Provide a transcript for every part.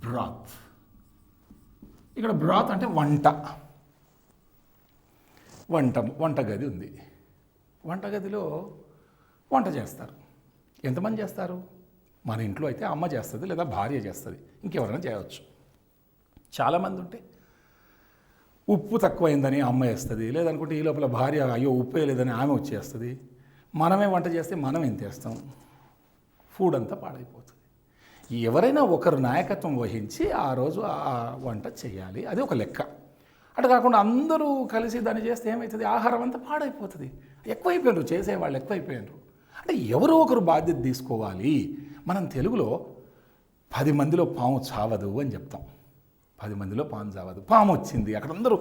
బ్రాత్. ఇక్కడ బ్రాత్ అంటే వంటగది ఉంది. వంటగదిలో వంట చేస్తారు. ఎంతమంది చేస్తారు? మన ఇంట్లో అయితే అమ్మ చేస్తుంది, లేదా భార్య చేస్తుంది, ఇంకెవరైనా చేయవచ్చు. చాలామంది ఉంటే ఉప్పు తక్కువైందని అమ్మ వేస్తుంది, లేదనుకుంటే ఈ లోపల భార్య అయ్యో ఉప్పు వేయలేదని ఆమె వచ్చేస్తుంది. మనమే వంట చేస్తే మనం ఎంత వేస్తాం? ఫుడ్ అంతా పాడైపోతుంది. ఎవరైనా ఒకరు నాయకత్వం వహించి ఆ రోజు ఆ వంట చేయాలి, అది ఒక లెక్క. అటు కాకుండా అందరూ కలిసి దాన్ని చేస్తే ఏమవుతుంది? ఆహారం అంతా పాడైపోతుంది. ఎక్కువైపోయినారు, చేసేవాళ్ళు ఎక్కువైపోయినారు. అంటే ఎవరో ఒకరు బాధ్యత తీసుకోవాలి. మనం తెలుగులో 10 మందిలో పాము చావదు అని చెప్తాం. 10 మందిలో పాము చావదు. పాము వచ్చింది, అక్కడ అందరూ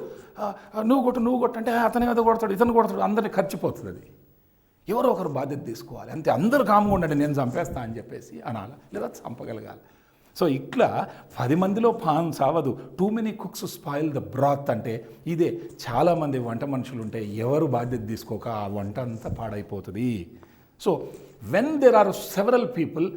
నువ్వు కొట్టు అంటే అతను ఏదో కొడతాడు, ఇతను కొడతాడు, అందరినీ ఖర్చిపోతుంది. అది ఎవరో ఒకరు బాధ్యత తీసుకోవాలి. అంతే, అందరూ కామ్గా ఉండండి నేను చంపేస్తా అని చెప్పేసి అనాలి, లేదా చంపగలగాలి. సో ఇట్లా 10 మందిలో పాము చావదు. Too many cooks spoil the broth అంటే ఇదే. చాలామంది వంట మనుషులు ఉంటే ఎవరు బాధ్యత తీసుకోక ఆ వంట అంతా పాడైపోతుంది. So when there are several people,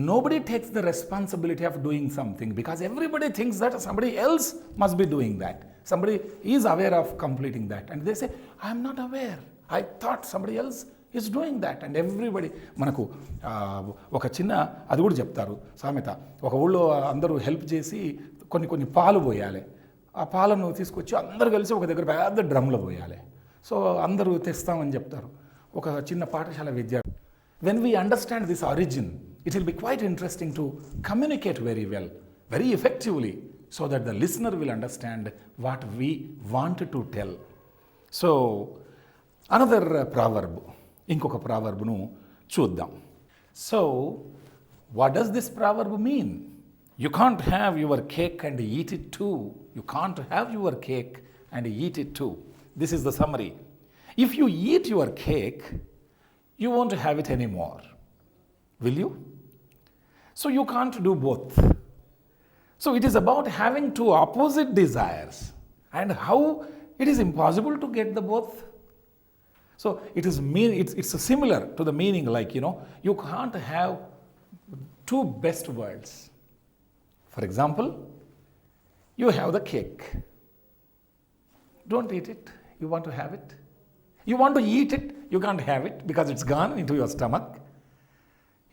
nobody takes the responsibility of doing something because everybody thinks that somebody else must be doing that. Somebody is aware of completing that and they say, I am not aware. I thought somebody else is doing that. And everybody, మనకు ఒక చిన్న అది కూడా చెప్తారు సామెత. ఒక ఊళ్ళో అందరూ హెల్ప్ చేసి కొన్ని పాలు పోయాలి. ఆ పాలను తీసుకొచ్చి అందరూ కలిసి ఒక దగ్గర పెద్ద డ్రమ్లో పోయాలి. సో అందరూ తెస్తామని చెప్తారు. ఒక చిన్న పాఠశాల విద్యార్థి, when we understand this origin, it will be quite interesting to communicate very well, very effectively, so that the listener will understand what we want to tell. So another proverb, ఇంకొక ప్రావర్బ్ను చూద్దాం. So what does this proverb mean? You can't have your cake and eat it too. You can't have your cake and eat it too. This is the summary. If you eat your cake, you won't have it anymore. Will you? So you can't do both. So it is about having two opposite desires and how it is impossible to get the both. So it's similar to the meaning like, you can't have two best worlds. For example, you have the cake. Don't eat it. You want to have it. You want to eat it. You can't have it because it's gone into your stomach.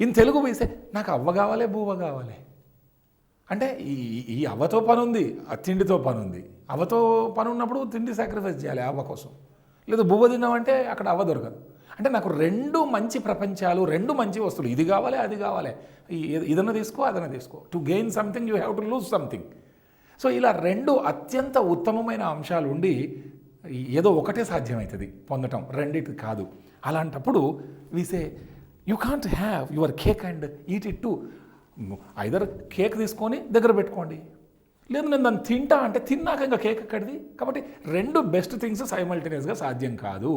In Telugu we say, నాకు అవ్వ కావాలి, బువ్వ కావాలి. అంటే ఈ అవ్వతో పని ఉంది, ఆ తిండితో పని ఉంది. అవ్వతో పని ఉన్నప్పుడు తిండి సాక్రిఫైస్ చేయాలి అవ్వ కోసం. లేదా బువ్వ తిన్నామంటే అక్కడ అవ్వ దొరకదు. అంటే నాకు 2 మంచి ప్రపంచాలు, 2 మంచి వస్తువులు, ఇది కావాలి అది కావాలి, ఇదన్నా తీసుకో అదన్నా తీసుకో. To gain something you have to lose something. So ఇలా 2 అత్యంత ఉత్తమమైన అంశాలు ఉండి ఏదో ఒకటే సాధ్యమవుతుంది పొందటం, రెండిటి కాదు. అలాంటప్పుడు we say you can't have your cake and eat it too. Either cake తీసుకొని దగ్గర పెట్టుకోండి, లేదు నేను దాన్ని తింటా అంటే తిన్నాక ఇంకా కేక్ ఎక్కడిది. కాబట్టి 2 బెస్ట్ థింగ్స్ సైమల్టేనియస్గా సాధ్యం కాదు.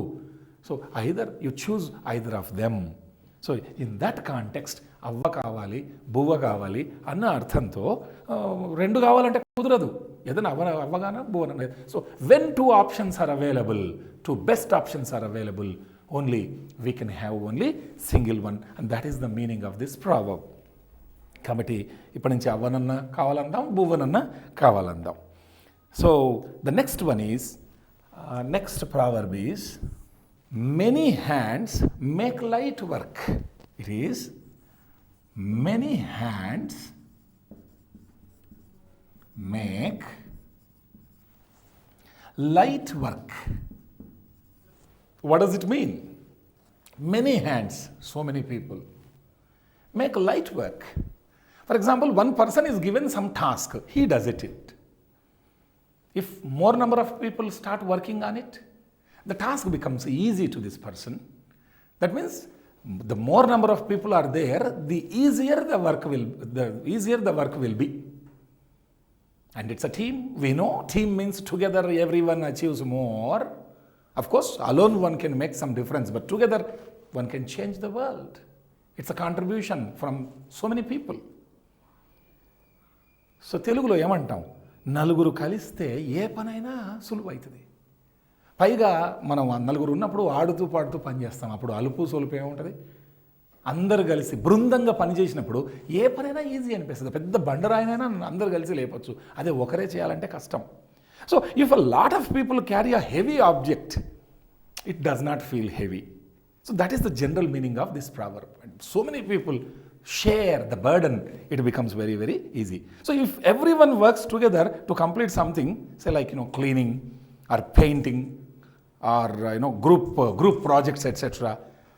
So either you choose either of them. So in that context అవ్వ కావాలి, బువ్వ కావాలి అన్న అర్థంతో 2 కావాలంటే కుదరదు. ఏదైనా అవ్వగానే బువ్వన. So when 2 options are available, 2 best options are available, only we can have only single one, and that is the meaning of this proverb. కాబట్టి ఇప్పటి నుంచి అవ్వనన్నా కావాలందాం, బువ్వనన్నా కావాలందాం. So the next one is, next proverb is, many hands make light work. It is many hands make light work. What does it mean? Many hands, so many people, make light work. For example, one person is given some task, he does it. If more number of people start working on it, the task becomes easy to this person. That means the more number of people are there, the easier the work will be. And it's a team. We know team means together everyone achieves more. Of course, alone one can make some difference, but together one can change the world. It's a contribution from so many people. So తెలుగులో ఏమంటాం, నలుగురు కలిస్తే ఏ పనైనా సులువు అవుతుంది. పైగా మనం 4 ఉన్నప్పుడు ఆడుతూ పాడుతూ పని చేస్తాం. అప్పుడు అలుపు సొలుపు ఏముంటుంది? అందరు కలిసి బృందంగా పనిచేసినప్పుడు ఏ పనైనా ఈజీ అనిపిస్తుంది. పెద్ద బండరాయినైనా అందరు కలిసి లేపొచ్చు. అదే ఒకరే చేయాలంటే కష్టం. So if a lot of people carry a heavy object, it does not feel heavy. So that is the general meaning of this proverb. So many people share the burden, it becomes very, very easy. So if everyone works together to complete something, say like, cleaning or painting or, group projects, etc.,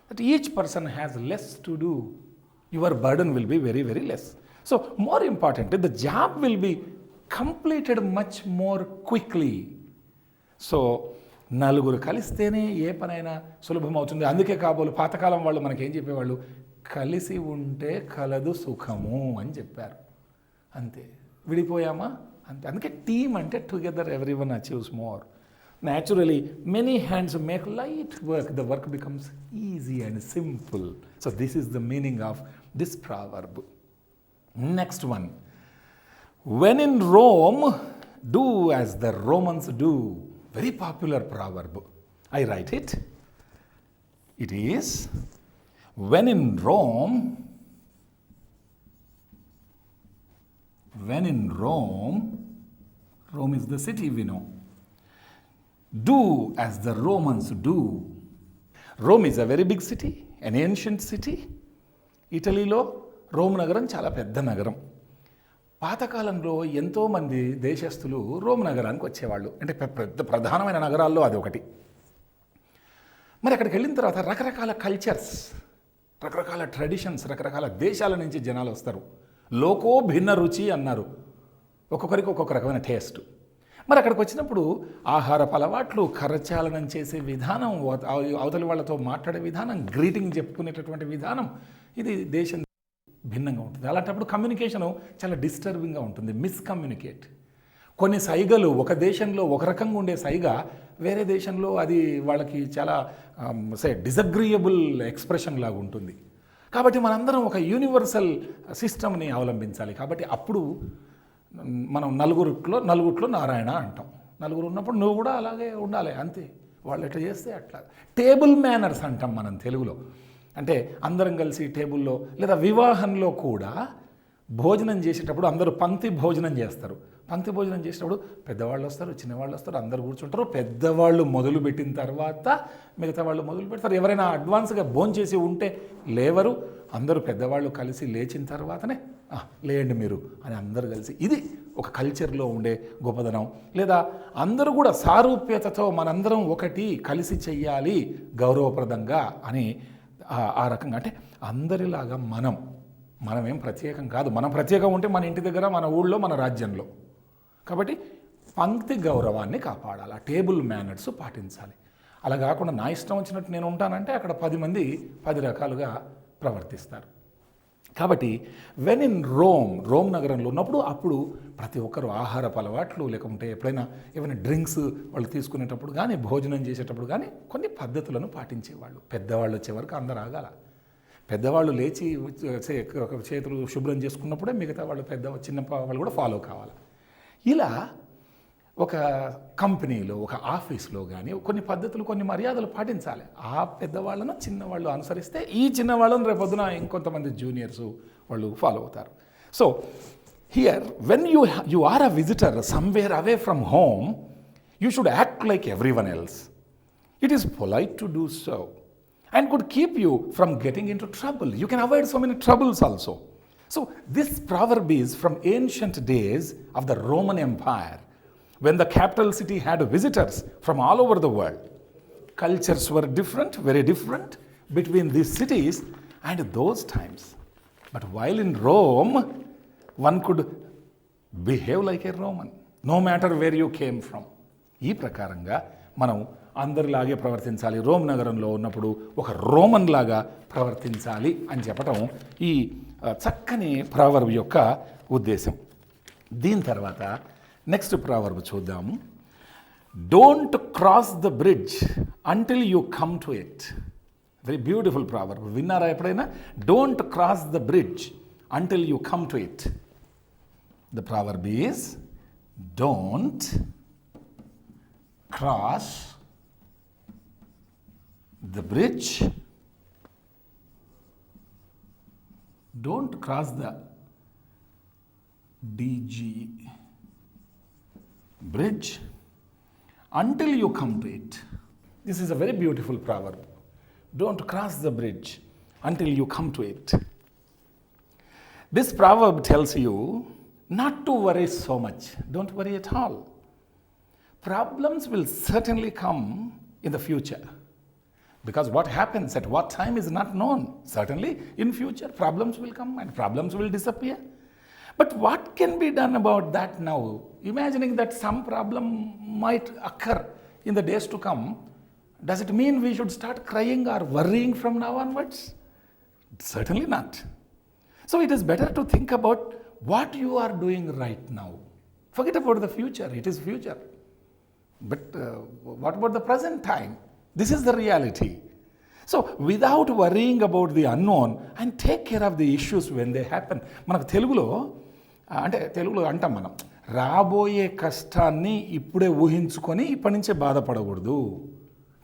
that each person has less to do, your burden will be very, very less. So more importantly, the job will be completed much more quickly. So నలుగురు కలిస్తేనే ఏ పనైనా సులభం అవుతుంది. అందుకే కాబోలు పాతకాలం వాళ్ళు మనకేం చెప్పేవాళ్ళు, కలిసి ఉంటే కలదు సుఖము అని చెప్పారు. అంతే, విడిపోయామా అంతే. అందుకే టీమ్ అంటే together every one achieves more. Naturally many hands make light work, the work becomes easy and simple. So this is the meaning of this proverb. Next one, when in Rome do as the Romans do. Very popular proverb. I write it. It is, when in Rome is the city we know, do as the Romans do. Rome is a very big city, an ancient city. ఇటలీలో Rome నగరం చాలా పెద్ద నగరం. పాతకాలంలో ఎంతోమంది దేశస్థులు Rome నగరానికి వచ్చేవాళ్ళు. అంటే పెద్ద ప్రధానమైన నగరాల్లో అది ఒకటి. మరి అక్కడికి వెళ్ళిన తర్వాత రకరకాల కల్చర్స్, రకరకాల ట్రెడిషన్స్, రకరకాల దేశాల నుంచి జనాలు వస్తారు. లోకో భిన్న రుచి అన్నారు. ఒక్కొక్కరికి ఒక్కొక్క రకమైన టేస్ట్. మరి అక్కడికి వచ్చినప్పుడు ఆహారపు అలవాట్లు, కరచాలనం చేసే విధానం, అవతలి వాళ్ళతో మాట్లాడే విధానం, గ్రీటింగ్ చెప్పుకునేటటువంటి విధానం, ఇది దేశం భిన్నంగా ఉంటుంది. అలాంటప్పుడు కమ్యూనికేషను చాలా డిస్టర్బింగ్గా ఉంటుంది, మిస్కమ్యూనికేట్. కొన్ని సైగలు ఒక దేశంలో ఒక రకంగా ఉండే సైగ వేరే దేశంలో అది వాళ్ళకి చాలా డిసగ్రియబుల్ ఎక్స్ప్రెషన్ లాగా ఉంటుంది. కాబట్టి మనందరం ఒక యూనివర్సల్ సిస్టమ్ని అవలంబించాలి. కాబట్టి అప్పుడు మనం నలుగుట్లో నారాయణ అంటాం. నలుగురు ఉన్నప్పుడు నువ్వు కూడా అలాగే ఉండాలి, అంతే. వాళ్ళు ఎట్లా చేస్తే అట్లా. టేబుల్ మేనర్స్ అంటాం మనం తెలుగులో. అంటే అందరం కలిసి టేబుల్లో, లేదా వివాహంలో కూడా భోజనం చేసేటప్పుడు అందరూ పంక్తి భోజనం చేస్తారు. పంక్తి భోజనం చేసేటప్పుడు పెద్దవాళ్ళు వస్తారు, చిన్నవాళ్ళు వస్తారు, అందరూ కూర్చుంటారు. పెద్దవాళ్ళు మొదలుపెట్టిన తర్వాత మిగతా వాళ్ళు మొదలు పెడతారు. ఎవరైనా అడ్వాన్స్గా భోజనం చేసి ఉంటే లేవరు. అందరూ పెద్దవాళ్ళు కలిసి లేచిన తర్వాతనే లేయండి మీరు అని అందరూ కలిసి. ఇది ఒక కల్చర్లో ఉండే గొప్పదనం. లేదా అందరూ కూడా సారూప్యతతో మనందరం ఒకటి కలిసి చెయ్యాలి గౌరవప్రదంగా అని ఆ రకంగా. అంటే అందరిలాగా మనమేం ప్రత్యేకం కాదు. మనం ప్రత్యేకం ఉంటే మన ఇంటి దగ్గర, మన ఊళ్ళో, మన రాజ్యంలో. కాబట్టి పంక్తి గౌరవాన్ని కాపాడాలి, ఆ టేబుల్ మేనర్స్ పాటించాలి. అలా కాకుండా నా ఇష్టం వచ్చినట్టు నేను ఉంటానంటే అక్కడ 10 మంది 10 రకాలుగా ప్రవర్తిస్తారు. కాబట్టి వెన్ ఇన్ రోమ్ నగరంలో ఉన్నప్పుడు అప్పుడు ప్రతి ఒక్కరు ఆహారపు అలవాట్లు, లేకుంటే ఎప్పుడైనా ఏమైనా డ్రింక్స్ వాళ్ళు తీసుకునేటప్పుడు కానీ, భోజనం చేసేటప్పుడు కానీ కొన్ని పద్ధతులను పాటించేవాళ్ళు. పెద్దవాళ్ళు వచ్చే వరకు అందరు ఆగాల. పెద్దవాళ్ళు లేచి చేతులు శుభ్రం చేసుకున్నప్పుడే మిగతా వాళ్ళు చిన్న వాళ్ళు కూడా ఫాలో కావాలి. ఇలా ఒక కంపెనీలో, ఒక ఆఫీస్లో కానీ కొన్ని పద్ధతులు, కొన్ని మర్యాదలు పాటించాలి. ఆ పెద్దవాళ్ళను చిన్నవాళ్ళు అనుసరిస్తే ఈ చిన్నవాళ్ళను రేపొద్దున ఇంకొంతమంది జూనియర్స్ వాళ్ళు ఫాలో అవుతారు. So here when you are a visitor somewhere away from home, you should act like everyone else. It is polite to do so and could keep you from getting into trouble. You can avoid so many troubles also. So this proverb is from ancient days of the Roman Empire, when the capital city had visitors from all over the world. Cultures were different, very different between these cities and those times. But while in Rome, one could behave like a Roman, no matter where you came from. ఈ ప్రకారంగా మనం అందరిలాగే ప్రవర్తించాలి. Rome నగరంలో ఉన్నప్పుడు ఒక Roman లాగా ప్రవర్తించాలి అని చెప్పటం ఈ చక్కని ప్రావర్బ్ యొక్క ఉద్దేశం. దీని తర్వాత నెక్స్ట్ ప్రావర్బ్ చూద్దాము. Don't cross the bridge until you come to it. Very beautiful proverb. విన్నారా ఎప్పుడైనా? Don't cross the bridge until you come to it. The proverb is don't cross the bridge don't cross the DG bridge until you come to it. This is a very beautiful proverb. Don't cross the bridge until you come to it. This proverb tells you not to worry so much. Don't worry at all. Problems will certainly come in the future. Because what happens at what time is not known. Certainly in future problems will come and problems will disappear. But what can be done about that now? Imagining that some problem might occur in the days to come, does it mean we should start crying or worrying from now onwards? Certainly not. So it is better to think about what you are doing right now. Forget about the future, it is future. But what about the present time? This is the reality. So without worrying about the unknown and take care of the issues when they happen. మనకు తెలుగులో అంటాం మనం, రాబోయే కష్టాన్ని ఇప్పుడే ఊహించుకొని ఇప్పటి నుంచే బాధపడకూడదు.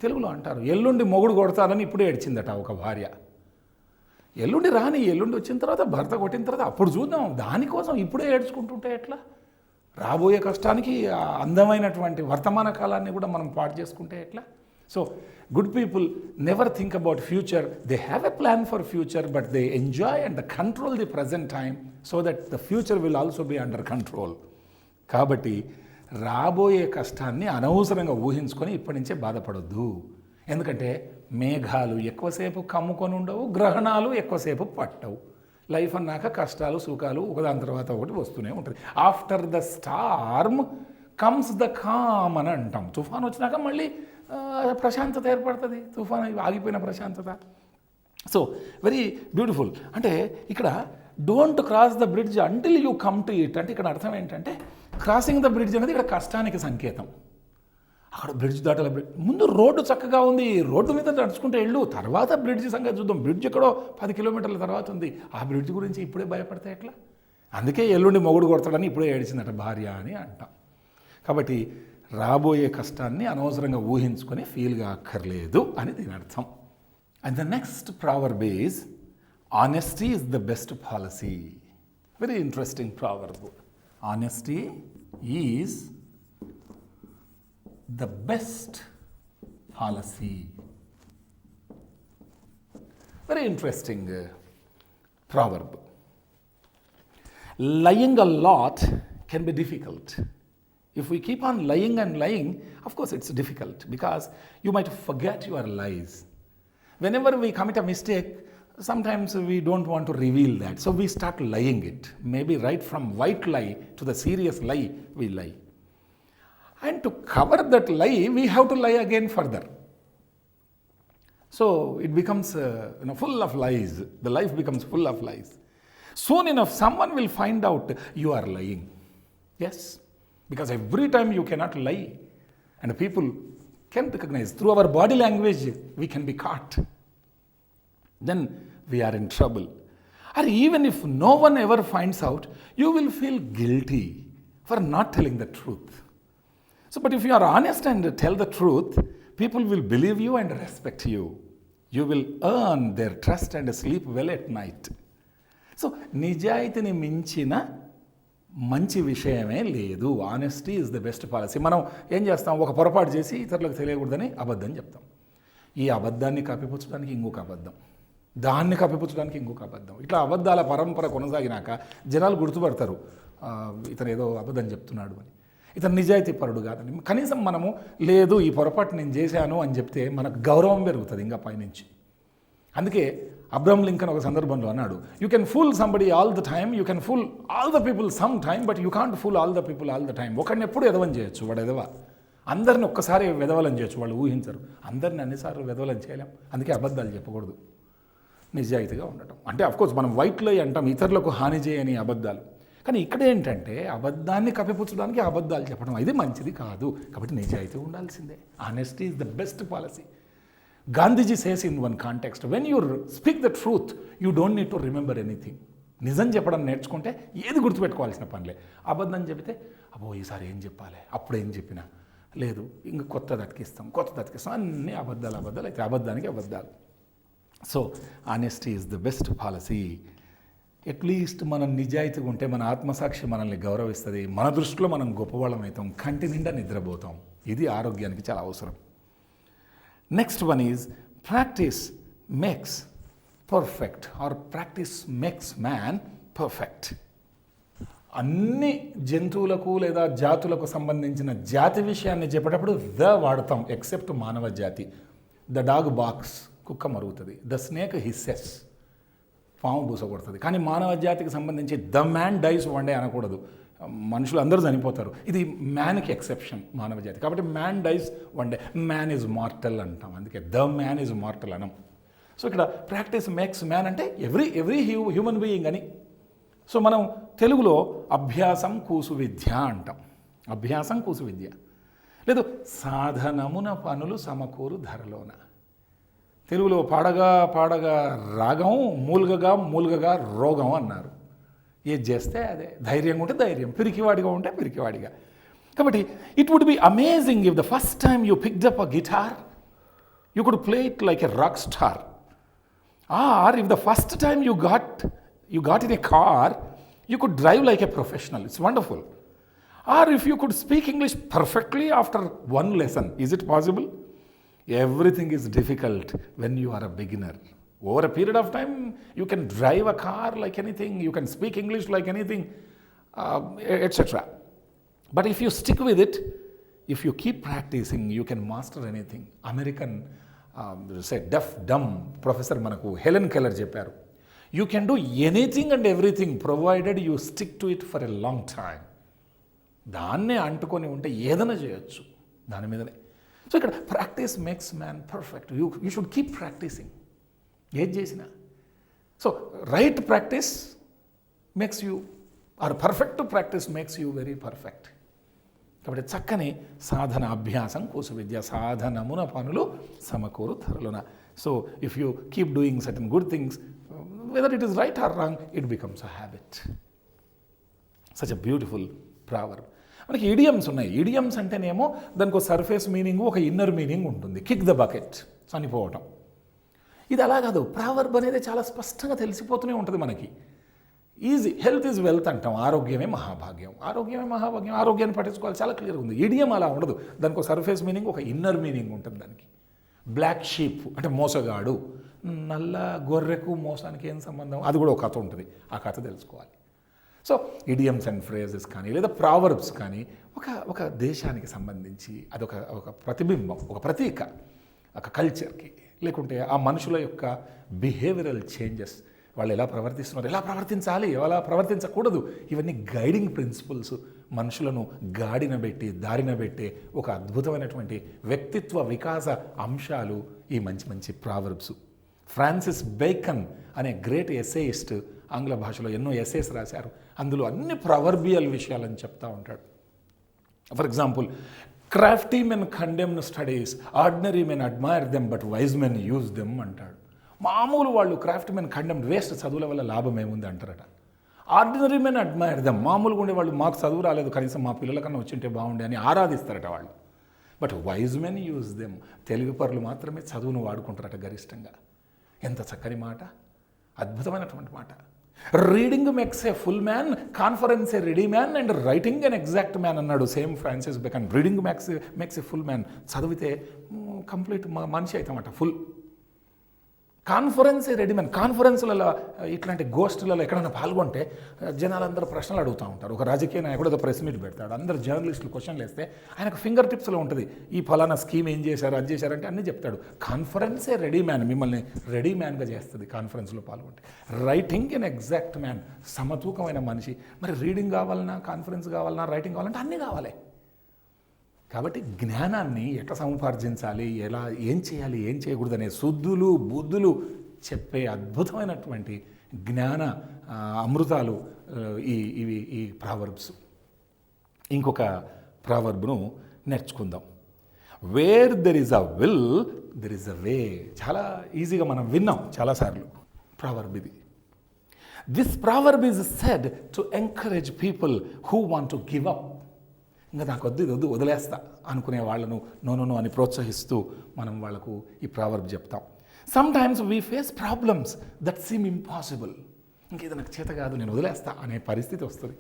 తెలుగులో అంటారు, ఎల్లుండి మొగుడు కొడతానని ఇప్పుడే ఏడ్చిందట ఒక భార్య. ఎల్లుండి వచ్చిన తర్వాత భర్త కొట్టిన తర్వాత అప్పుడు చూద్దాం, దానికోసం ఇప్పుడే ఏడ్చుకుంటుంటే ఎట్లా? రాబోయే కష్టానికి అందమైనటువంటి వర్తమాన కాలాన్ని కూడా మనం పాడు చేసుకుంటే ఎట్లా? So good people never think about future. They have a plan for future, but they enjoy and control the present time so that the future will also be under control. కాబట్టి రాబోయే కష్టాన్ని అనవసరంగా ఊహించుకొని ఇప్పటి నుంచే బాధపడొద్దు. ఎందుకంటే మేఘాలు ఎక్కువసేపు కమ్ముకొని ఉండవు, గ్రహణాలు ఎక్కువసేపు పట్టవు. లైఫ్ అన్నాక కష్టాలు సుఖాలు ఒకదాని తర్వాత ఒకటి వస్తూనే ఉంటుంది. After the Storm comes the calm అని అంటాం. తుఫాన్ వచ్చినాక మళ్ళీ ప్రశాంతత ఏర్పడుతుంది, తుఫాన్ ఆగిపోయిన ప్రశాంతత. So very beautiful. అంటే ఇక్కడ don't cross the bridge until you come to it అంటే ఇక్కడ అర్థం ఏంటంటే క్రాసింగ్ ద బ్రిడ్జ్ అనేది ఇక్కడ కష్టానికి సంకేతం. అక్కడ బ్రిడ్జ్ దాటాల, ముందు రోడ్డు చక్కగా ఉంది, రోడ్డు మీద నడుచుకుంటే వెళ్ళు, తర్వాత బ్రిడ్జ్ సంగతి చూద్దాం. బ్రిడ్జ్ ఎక్కడో 10 కిలోమీటర్ల తర్వాత ఉంది, ఆ బ్రిడ్జ్ గురించి ఇప్పుడే భయపడితే ఎట్లా? అందుకే ఎల్లుండి మొగుడు కొడతాడని ఇప్పుడే ఏడిచిందట భార్య అని అంటాం. కాబట్టి రాబోయే కష్టాన్ని అనవసరంగా ఊహించుకొని ఫీల్గా అక్కర్లేదు అని దీని అర్థం. And the next proverb is honesty is the best policy. Very interesting proverb. Honesty is the best policy. Very interesting proverb. Lying a lot can be difficult. If we keep on lying and lying, of course it's difficult because you might forget your lies. Whenever we commit a mistake, sometimes we don't want to reveal that, so we start lying it. Maybe right from white lie to the serious lie we lie. And to cover that lie, we have to lie again further. So it becomes full of lies. The life becomes full of lies. Soon enough, someone will find out you are lying. Yes, because every time you cannot lie, and people can recognize. Through our body language, we can be caught. Then we are in trouble. Or even if no one ever finds out, you will feel guilty for not telling the truth. So, but if you are honest and tell the truth, people will believe you and respect you. You will earn their trust and sleep well at night. So, నిజాయితీని మించిన మంచి విషయమే లేదు. Honesty is the best policy. మనం ఏం చేస్తాం, ఒక పొరపాటు చేసి ఇతరులకు తెలియకూడదని అబద్ధం చెప్తాం. ఈ అబద్ధాన్ని కప్పిపుచ్చడానికి ఇంకొక అబద్ధం, దాన్ని కప్పిపుచ్చడానికి ఇంకొక అబద్ధం. ఇట్లా అబద్ధాల పరంపర కొనసాగినాక జనాలు గుర్తుపడతారు, ఇతను ఏదో అబద్ధం చెప్తున్నాడు అని. ఇతను నిజాయితీ పరుడు కాదని. కనీసం మనము లేదు ఈ పొరపాటు నేను చేశాను అని చెప్తే మనకు గౌరవం పెరుగుతుంది ఇంకా పైనుంచి. అందుకే అబ్రహం లింకన్ ఒక సందర్భంలో అన్నాడు, you can fool somebody all the time, you can fool all the people some time, but you can't fool all the people all the time. ఒకరిని ఎప్పుడు ఎదవని చేయొచ్చు, వాడు ఎదవ. అందరిని ఒక్కసారి వెదవలని చేయొచ్చు, వాళ్ళు ఊహించరు. అందరిని అన్నిసార్లు వెదవలని చేయలేం. అందుకే అబద్ధాలు చెప్పకూడదు, నిజాయితీగా ఉండటం. అంటే అఫ్కోర్స్ మనం వైట్ లై అంటాం, ఇతరులకు హాని చేయని అబద్ధాలు. కానీ ఇక్కడ ఏంటంటే అబద్ధాన్ని కప్పిపుచ్చడానికి అబద్ధాలు చెప్పడం ఇది మంచిది కాదు. కాబట్టి నిజాయితీ ఉండాల్సిందే. Honesty is the best policy. Gandhiji says in one context, when you speak the truth you don't need to remember anything. నిజం చెప్పడం నేర్చుకుంటే ఏది గుర్తుపెట్టుకోవాల్సిన పనిలే. అబద్ధం చెబితే అబ్బో ఈసారి ఏం చెప్పాలి, అప్పుడు ఏం చెప్పినా లేదు, ఇంక కొత్తది అతికిస్తాం అన్నీ అబద్ధాలు అయితే అబద్ధానికి అబద్ధాలు. So honesty is the best policy. At least మనం నిజాయితీగా ఉంటే మన ఆత్మసాక్షి మనల్ని గౌరవిస్తుంది, మన దృష్టిలో మనం గొప్పవాళ్ళం అవుతాం, కంటి నిండా నిద్రపోతాం. ఇది ఆరోగ్యానికి చాలా అవసరం. Next one is practice makes perfect or practice makes man perfect. అన్ని జంతువులకు లేదా జాతులకు సంబంధించిన జాతి విషయాన్ని చెప్పేటప్పుడు ద వాడతాం, ఎక్సెప్ట్ మానవ జాతి. ద డాగ్ బాక్స్, కుక్క మరుగుతుంది. ద స్నేక్ హిస్సెస్, పాము బూస కొడుతుంది. కానీ మానవ జాతికి సంబంధించి the man dice one day అనకూడదు, మనుషులు అందరూ చనిపోతారు. ఇది మ్యాన్కి ఎక్సెప్షన్ మానవ జాతి. కాబట్టి man dice one day, man is mortal అంటాం, అందుకే ద మ్యాన్ ఈజ్ మార్టల్ అనం. సో ఇక్కడ ప్రాక్టీస్ మేక్స్ మ్యాన్ అంటే ఎవ్రీ హ్యూమన్ బీయింగ్ అని. సో మనం తెలుగులో అభ్యాసం కూసు విద్య అంటాం. అభ్యాసం కూసు విద్య, లేదు సాధనమున పనులు సమకూరు ధరలోన. తెలుగులో పాడగా పాడగా రాగం, మూల్గగా రోగం అన్నారు. ఏది చేస్తే అదే, ధైర్యంగా ఉంటే ధైర్యం, పిరికివాడిగా ఉంటే పిరికివాడిగా. కాబట్టి it would be amazing if the first time you picked up a guitar you could play it like a rock star. Or if the first time you got in a car, you could drive like a professional. It's wonderful. Or if you could speak English perfectly after one lesson, is it possible? Everything is difficult when you are a beginner. Over a period of time, you can drive a car like anything, you can speak English like anything, etc. But if you stick with it, if you keep practicing, you can master anything. American say deaf dumb professor manaku Helen Keller చెప్పారు, you can do anything and everything provided you stick to it for a long time. దాన్నే అంటుకొని ఉంటే ఏదైనా చేయొచ్చు దాని మీదనే. So ఇక్కడ practice makes man perfect. You should keep practising ఏది చేసినా. So right practice makes you, or perfect practice makes you very perfect. కాబట్టి చక్కని సాధన, అభ్యాసం కూసు విద్య, సాధనమున పనులు సమకూరు ధరలున. So if you keep doing certain good things, whether it is right or wrong, it becomes a habit. Such a beautiful proverb. మనకి ఈడియమ్స్ ఉన్నాయి. ఈడియమ్స్ అంటేనేమో దానికి ఒక సర్ఫేస్ మీనింగ్, ఒక ఇన్నర్ మీనింగ్ ఉంటుంది. కిక్ ద బకెట్, చనిపోవటం. ఇది అలా కాదు. ప్రావర్బ్ అనేది చాలా స్పష్టంగా తెలిసిపోతూనే ఉంటుంది మనకి. ఈజీ. హెల్త్ ఈజ్ వెల్త్ అంటాం, ఆరోగ్యమే మహాభాగ్యం. ఆరోగ్యాన్ని పట్టించుకోవాలి, చాలా క్లియర్గా ఉంది. ఈడియం అలా ఉండదు. దానికి ఒక సర్ఫేస్ మీనింగ్, ఒక ఇన్నర్ మీనింగ్ ఉంటుంది దానికి. బ్లాక్ షీప్ అంటే మోసగాడు. నల్ల గొర్రెకు మోసానికి ఏం సంబంధం, అది కూడా ఒక కథ ఉంటుంది. ఆ కథ తెలుసుకోవాలి. సో ఇడియమ్స్ అండ్ ఫ్రేజెస్ కానీ లేదా ప్రావర్బ్స్ కానీ ఒక దేశానికి సంబంధించి ఒక ప్రతిబింబం, ఒక ప్రతీక, ఒక కల్చర్కి, లేకుంటే ఆ మనుషుల యొక్క బిహేవియరల్ చేంజెస్, వాళ్ళు ఎలా ప్రవర్తిస్తున్నారు, ఎలా ప్రవర్తించాలి, ఎలా ప్రవర్తించకూడదు, ఇవన్నీ గైడింగ్ ప్రిన్సిపల్స్, మనుషులను దారిన పెట్టే ఒక అద్భుతమైనటువంటి వ్యక్తిత్వ వికాస అంశాలు ఈ మంచి ప్రావర్బ్స్. ఫ్రాన్సిస్ బేకన్ అనే గ్రేట్ ఎస్సేయిస్ట్ ఆంగ్ల భాషలో ఎన్నో ఎస్సేస్ రాశారు. అందులో అన్ని ప్రావర్బియల్ విషయాలని చెప్తా ఉంటాడు. For example, crafty men condemn studies, ordinary men admire them but wise men use them అంటాడు. మామూలు వాళ్ళు క్రాఫ్ట్ మెన్ కండెమ్డ్, వేస్ట్, చదువుల వల్ల లాభం ఏముంది అంటారట. ఆర్డినరీ మెన్ అడ్మైర్ దెమ్, మామూలుగా ఉండేవాళ్ళు మాకు చదువు రాలేదు, కనీసం మా పిల్లలకన్నా వచ్చింటే బాగుండే అని ఆరాధిస్తారట వాళ్ళు. But wise men use them, Telugu పరులు మాత్రమే చదువును వాడుకుంటారట గరిష్టంగా. ఎంత చక్కని మాట, అద్భుతమైనటువంటి మాట. Reading makes a full man, conference a ready man and writing an exact man అన్నాడు same Francis Bacon. Reading makes a full man, చదివితే కంప్లీట్ మనిషి అవుతామట, ఫుల్. కాన్ఫరెన్స్ రెడీ మ్యాన్, కాన్ఫరెన్స్లలో ఇట్లాంటి గోష్ఠులలో ఎక్కడైనా పాల్గొంటే జనాలందరూ ప్రశ్నలు అడుగుతూ ఉంటారు. ఒక రాజకీయ నాయకుడు ఒక ప్రెస్ మీట్ పెడతాడు, అందరు జర్నలిస్టులు క్వశ్చన్లు వేస్తే ఆయనకు ఫింగర్ టిప్స్లో ఉంటుంది, ఈ ఫలానా స్కీమ్ ఏం చేశారు, అది చేశారంటే అన్నీ చెప్తాడు. కాన్ఫరెన్సే రెడీ మ్యాన్, మిమ్మల్ని రెడీ మ్యాన్గా చేస్తుంది కాన్ఫరెన్స్లో పాల్గొంటే. రైటింగ్ ఎన్ ఎగ్జాక్ట్ మ్యాన్, సమతూకమైన మనిషి. మరి రీడింగ్ కావాలన్నా, కాన్ఫరెన్స్ కావాలన్నా, రైటింగ్ కావాలంటే అన్నీ కావాలి. కాబట్టి జ్ఞానాన్ని ఎట్లా సముపార్జించాలి, ఎలా, ఏం చేయాలి, ఏం చేయకూడదు అనే శుద్ధులు బుద్ధులు చెప్పే అద్భుతమైనటువంటి జ్ఞాన అమృతాలు ఈ ప్రావర్బ్స్. ఇంకొక ప్రావర్బ్ను నేర్చుకుందాం. Where there is a will there is a way. చాలా ఈజీగా మనం విన్నాం చాలాసార్లు ప్రావర్బ్ ఇది. This proverb is said to encourage people who want to give up. ఇంకా నాకు వద్దు వదిలేస్తా అనుకునే వాళ్ళను నో అని ప్రోత్సహిస్తూ మనం వాళ్ళకు ఈ ప్రావర్బ్ చెప్తాం. Sometimes we face problems that seem impossible. ఇంకేదో నాకు చేత కాదు, నేను వదిలేస్తా అనే పరిస్థితి వస్తుంది.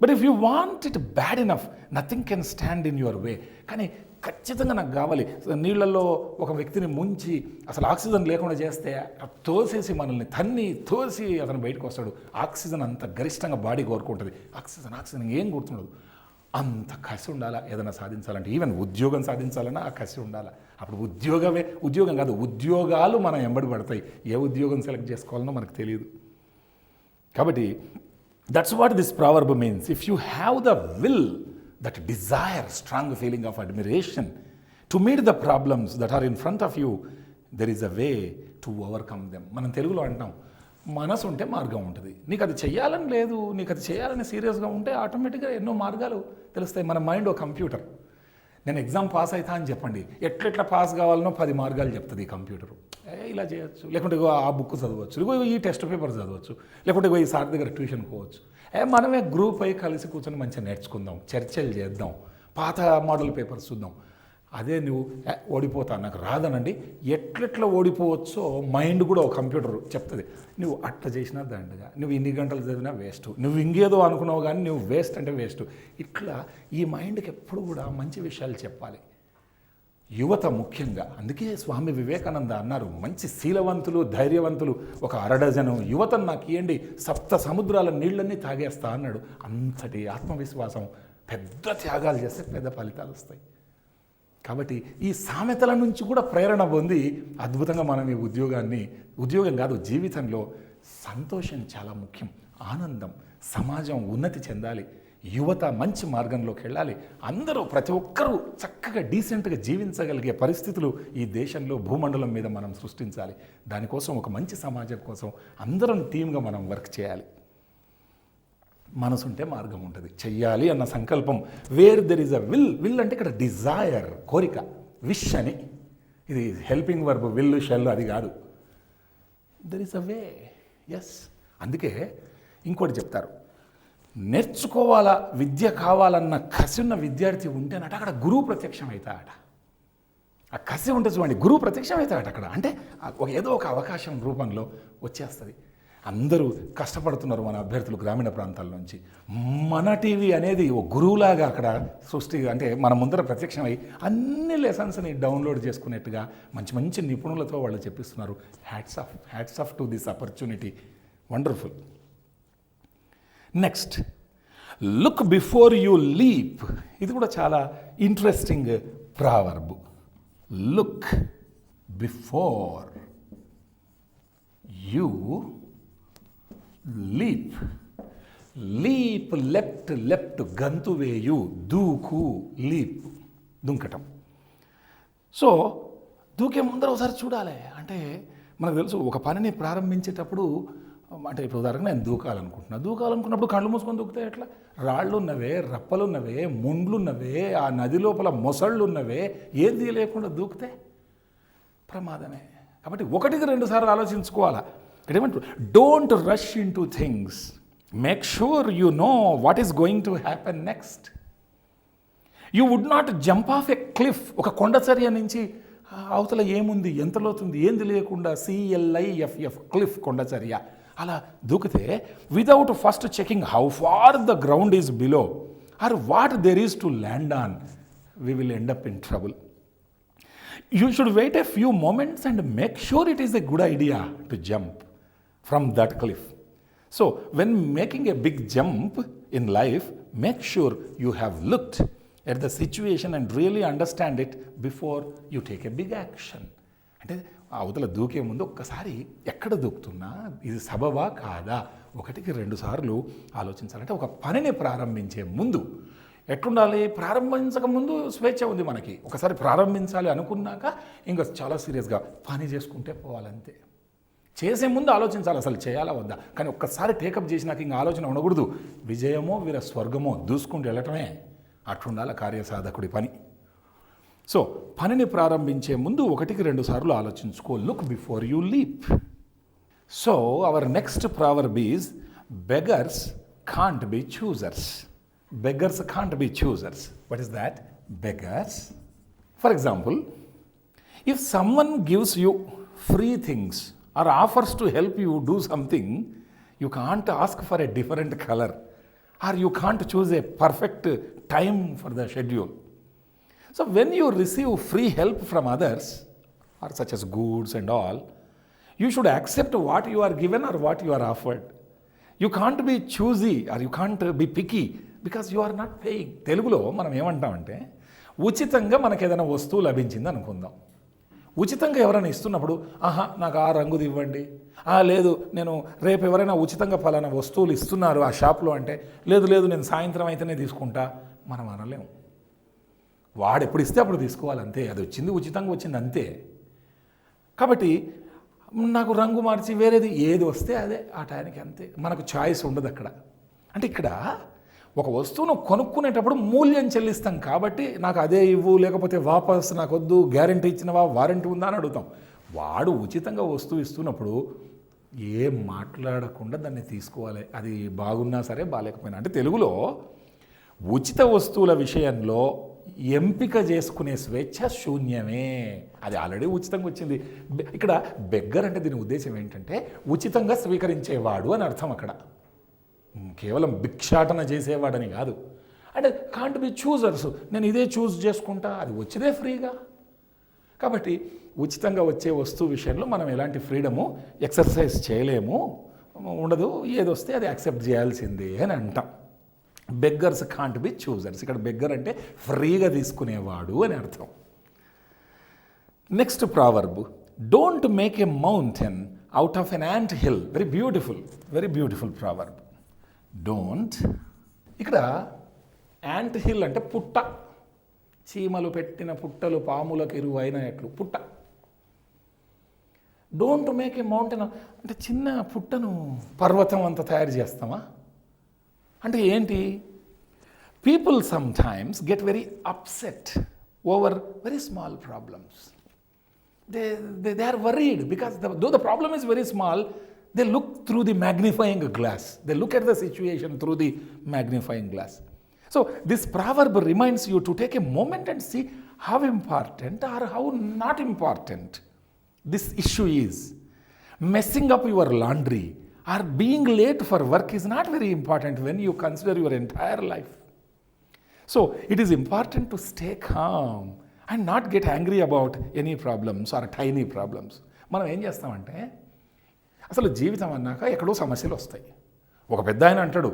But if you want it bad enough, nothing can stand in your way. కానీ ఖచ్చితంగా నాకు కావాలి. నీళ్ళల్లో ఒక వ్యక్తిని ముంచి అసలు ఆక్సిజన్ లేకుండా చేస్తే తోసేసి మనల్ని తోసి అతను బయటకు వస్తాడు. ఆక్సిజన్ అంత గరిష్టంగా బాడీ కోరుకుంటుంది. ఆక్సిజన్ ఏం గుర్తుండదు. అంత కసి ఉండాలా ఏదైనా సాధించాలంటే. ఈవెన్ ఉద్యోగం సాధించాలన్నా ఆ కసి ఉండాలా. అప్పుడు ఉద్యోగం కాదు, ఉద్యోగాలు మనం ఎంబడి పడతాయి. ఏ ఉద్యోగం సెలెక్ట్ చేసుకోవాలనో మనకు తెలియదు. కాబట్టి that's what this proverb means. If you have the will, that desire, strong feeling of admiration to meet the problems that are in front of you, there is a way to overcome them. మనం తెలుగులో అంటాం, మనసు ఉంటే మార్గం ఉంటుంది. నీకు అది చేయాలని లేదు, నీకు అది చేయాలని సీరియస్గా ఉంటే ఆటోమేటిక్గా ఎన్నో మార్గాలు తెలుస్తాయి. మన మైండ్ ఒక కంప్యూటర్. నేను ఎగ్జామ్ పాస్ అవుతా అని చెప్పండి, ఎట్లెట్లా పాస్ కావాలనో 10 మార్గాలు చెప్తుంది ఈ కంప్యూటరు. ఇలా చేయొచ్చు, లేకుంటే ఆ బుక్ చదవచ్చు, ఈ టెస్ట్ పేపర్ చదవచ్చు, లేకుంటే ఈ సార్ దగ్గర ట్యూషన్ పోవచ్చు. మనమే గ్రూప్ అయి కలిసి కూర్చొని మంచిగా నేర్చుకుందాం, చర్చలు చేద్దాం, పాత మోడల్ పేపర్స్ చూద్దాం. అదే నువ్వు ఓడిపోతా నాకు రాదనండి, ఎట్లెట్లా ఓడిపోవచ్చో మైండ్ కూడా ఒక కంప్యూటర్ చెప్తుంది. నువ్వు అట్లా చేసినా దండగా, నువ్వు ఇన్ని గంటలు చదివినా వేస్ట్, నువ్వు ఇంకేదో అనుకున్నావు కానీ నువ్వు వేస్ట్ అంటే వేస్ట్. ఇట్లా ఈ మైండ్కి ఎప్పుడు కూడా మంచి విషయాలు చెప్పాలి. యువత ముఖ్యంగా. అందుకే స్వామి వివేకానంద అన్నారు, మంచి శీలవంతులు, ధైర్యవంతులు ఒక 6 డజను యువతను నాకు ఇవ్వండి, 7 సముద్రాల నీళ్ళన్నీ తాగేస్తా అన్నాడు. అంతటి ఆత్మవిశ్వాసం. పెద్ద త్యాగాలు చేస్తే పెద్ద ఫలితాలు వస్తాయి. కాబట్టి ఈ సామెతల నుంచి కూడా ప్రేరణ పొంది అద్భుతంగా మనం ఈ ఉద్యోగం కాదు, జీవితంలో సంతోషం చాలా ముఖ్యం. ఆనందం, సమాజం ఉన్నతి చెందాలి, యువత మంచి మార్గంలోకి వెళ్ళాలి, అందరూ ప్రతి ఒక్కరూ చక్కగా డీసెంట్గా జీవించగలిగే పరిస్థితులు ఈ దేశంలో, భూమండలం మీద మనం సృష్టించాలి. దానికోసం ఒక మంచి సమాజం కోసం అందరం టీమ్గా మనం వర్క్ చేయాలి. మనసుంటే మార్గం ఉంటుంది. చెయ్యాలి అన్న సంకల్పం. Wear there is a will అంటే ఇక్కడ డిజైర్, కోరిక, విష్ అని. ఇది హెల్పింగ్ వర్బ్, విల్ షెల్ అది కాదు. There is a way. Yes. అందుకే ఇంకోటి చెప్తారు, నేర్చుకోవాలా, విద్య కావాలన్న కసి ఉన్న విద్యార్థి ఉంటేనట అక్కడ గురువు ప్రత్యక్షం అవుతాడట. ఆ కసి ఉంటే చూడండి, గురువు ప్రత్యక్షం అవుతాడట అక్కడ. అంటే ఏదో ఒక అవకాశం రూపంలో వచ్చేస్తుంది. అందరూ కష్టపడుతున్నారు మన అభ్యర్థులు గ్రామీణ ప్రాంతాల నుంచి. MANATV అనేది ఓ గురువులాగా అక్కడ అంటే మన ముందర ప్రత్యక్షమై అన్ని లెసన్స్ని డౌన్లోడ్ చేసుకునేట్టుగా మంచి నిపుణులతో వాళ్ళు చెప్పిస్తున్నారు. Hats off to this opportunity. Wonderful. Next, look before you leap. ఇది కూడా చాలా interesting proverb. Look before you leap. Left గంతు వేయు, దూకు, లీప్ దుంకటం. సో దూకే ముందర ఒకసారి చూడాలి. అంటే మనకు తెలుసు, ఒక పనిని ప్రారంభించేటప్పుడు, అంటే ఇప్పుడు ఉదాహరణగా నేను దూకాలనుకున్నప్పుడు కళ్ళు మూసుకొని దూకితే ఎట్లా? రాళ్ళు ఉన్నవే, రప్పలు ఉన్నవే, ముండ్లు ఉన్నవే, ఆ నది లోపల మొసళ్ళు ఉన్నవే, ఏది లేకుండా దూకితే ప్రమాదమే. కాబట్టి 1-2 సార్లు ఆలోచించుకోవాలా. ఏమంటారు? Don't rush into things, make sure you know what is going to happen next. You would not jump off a cliff. ఒక కొండచర్య నుంచి అవతల ఏముంది, ఎంత లోతుంది, ఏం తెలియకుండా, CLIFF క్లిఫ్, కొండచర్య, అలా దూకితే without first checking how far the ground is below or what there is to land on, we will end up in trouble. You should wait a few moments and make sure it is a good idea to jump from that cliff. So, when making a big jump in life, make sure you have looked at the situation and really understand it before you take a big action. అంటే అవతల దూకే ముందు ఒక్కసారి ఎక్కడ దూకుతున్నా, ఇది సబబా కాదా, 1-2 సార్లు ఆలోచించాలంటే ఒక పనిని ప్రారంభించే ముందు ఎట్లుండాలి? ప్రారంభించక ముందు స్వేచ్ఛ ఉంది మనకి. ఒకసారి ప్రారంభించాలి అనుకున్నాక ఇంకా చాలా సీరియస్గా పని చేసుకుంటే పోవాలంతే. చేసే ముందు ఆలోచించాలి అసలు చేయాలా వద్దా. కానీ ఒక్కసారి టేకప్ చేసినాక ఇంకా ఆలోచన ఉండకూడదు. విజయమో వీర స్వర్గమో దూసుకుంటూ వెళ్ళటమే. అట్లుండాలి కార్యసాధకుడి పని. సో పనిని ప్రారంభించే ముందు 1-2 సార్లు ఆలోచించుకో. Look before you leap. So our next proverb is beggars can't be choosers. Beggars can't be choosers. What is that? Beggars. For example, if someone gives you free things or offers to help you do something, You can't ask for a different color, or you can't choose a perfect time for the schedule. So when you receive free help from others, or such as goods and all, you should accept what you are given or what you are offered. You can't be choosy or you can't be picky because you are not paying. తెలుగులో మనం ఏమంటామంటే, ఉచితంగా మనకు ఏదైనా వస్తువు లభించింది అనుకుందాం. ఉచితంగా ఎవరైనా ఇస్తున్నప్పుడు, ఆహా నాకు ఆ రంగుది ఇవ్వండి, లేదు నేను రేపు ఎవరైనా ఉచితంగా ఫలానా వస్తువులు ఇస్తున్నారు ఆ షాప్లో అంటే, లేదు లేదు నేను సాయంత్రం అయితేనే తీసుకుంటా, మనం అనలేము. వాడు ఎప్పుడు ఇస్తే అప్పుడు తీసుకోవాలి, అంతే. అది వచ్చింది ఉచితంగా వచ్చింది, అంతే. కాబట్టి నాకు రంగు మార్చి వేరేది ఏది వస్తే అదే ఆ టైంకి, అంతే. మనకు ఛాయిస్ ఉండదు అక్కడ. అంటే ఇక్కడ ఒక వస్తువును కొనుక్కునేటప్పుడు మూల్యం చెల్లిస్తాం కాబట్టి, నాకు అదే ఇవ్వు, లేకపోతే వాపస్ నాకు వద్దు, గ్యారంటీ ఇచ్చినవా, వారంటీ ఉందా అని అడుగుతాం. వాడు ఉచితంగా వస్తువు ఇస్తున్నప్పుడు ఏం మాట్లాడకుండా దాన్ని తీసుకోవాలి, అది బాగున్నా సరే బాగాలేకపోయినా. అంటే తెలుగులో ఉచిత వస్తువుల విషయంలో ఎంపిక చేసుకునే స్వేచ్ఛ శూన్యమే. అది ఆల్రెడీ ఉచితంగా వచ్చింది. ఇక్కడ బెగ్గర్ అంటే దీని ఉద్దేశం ఏంటంటే ఉచితంగా స్వీకరించేవాడు అని అర్థం. అక్కడ కేవలం భిక్షాటన చేసేవాడని కాదు. అంటే కాంట్ బి చూజర్స్, నేను ఇదే చూజ్ చేసుకుంటా, అది వచ్చిదే ఫ్రీగా. కాబట్టి ఉచితంగా వచ్చే వస్తువు విషయంలో మనం ఎలాంటి ఫ్రీడము ఎక్సర్సైజ్ చేయలేము, ఉండదు. ఏదొస్తే అది యాక్సెప్ట్ చేయాల్సిందే అని అంటాం. Beggars can't be choosers. ఇక్కడ బెగ్గర్ అంటే ఫ్రీగా తీసుకునేవాడు అని అర్థం. Next proverb, don't make a mountain out of an anthill. Very beautiful proverb. Don't, ఇక్కడ యాంట్ హిల్ అంటే పుట్ట, చీమలు పెట్టిన పుట్టలు పాములకు ఎరువు అయినట్లు పుట్ట. డోంట్ మేక్ ఏ మౌంటైన్ అంటే చిన్న పుట్టను పర్వతం అంతా తయారు చేస్తామా అంటే ఏంటి? People some times get very upset over very small problems. they are worried because though the problem is very small, they look through the magnifying glass. They look at the situation through the magnifying glass. So this proverb reminds you to take a moment and see how important or how not important this issue is. Messing up your laundry or being late for work is not very important when you consider your entire life. So it is important to stay calm and not get angry about any problems or tiny problems. మనం ఏం చేస్తామంటే, అసలు జీవితం అన్నాక ఎక్కడో సమస్యలు వస్తాయి. ఒక పెద్ద ఆయన అంటాడు,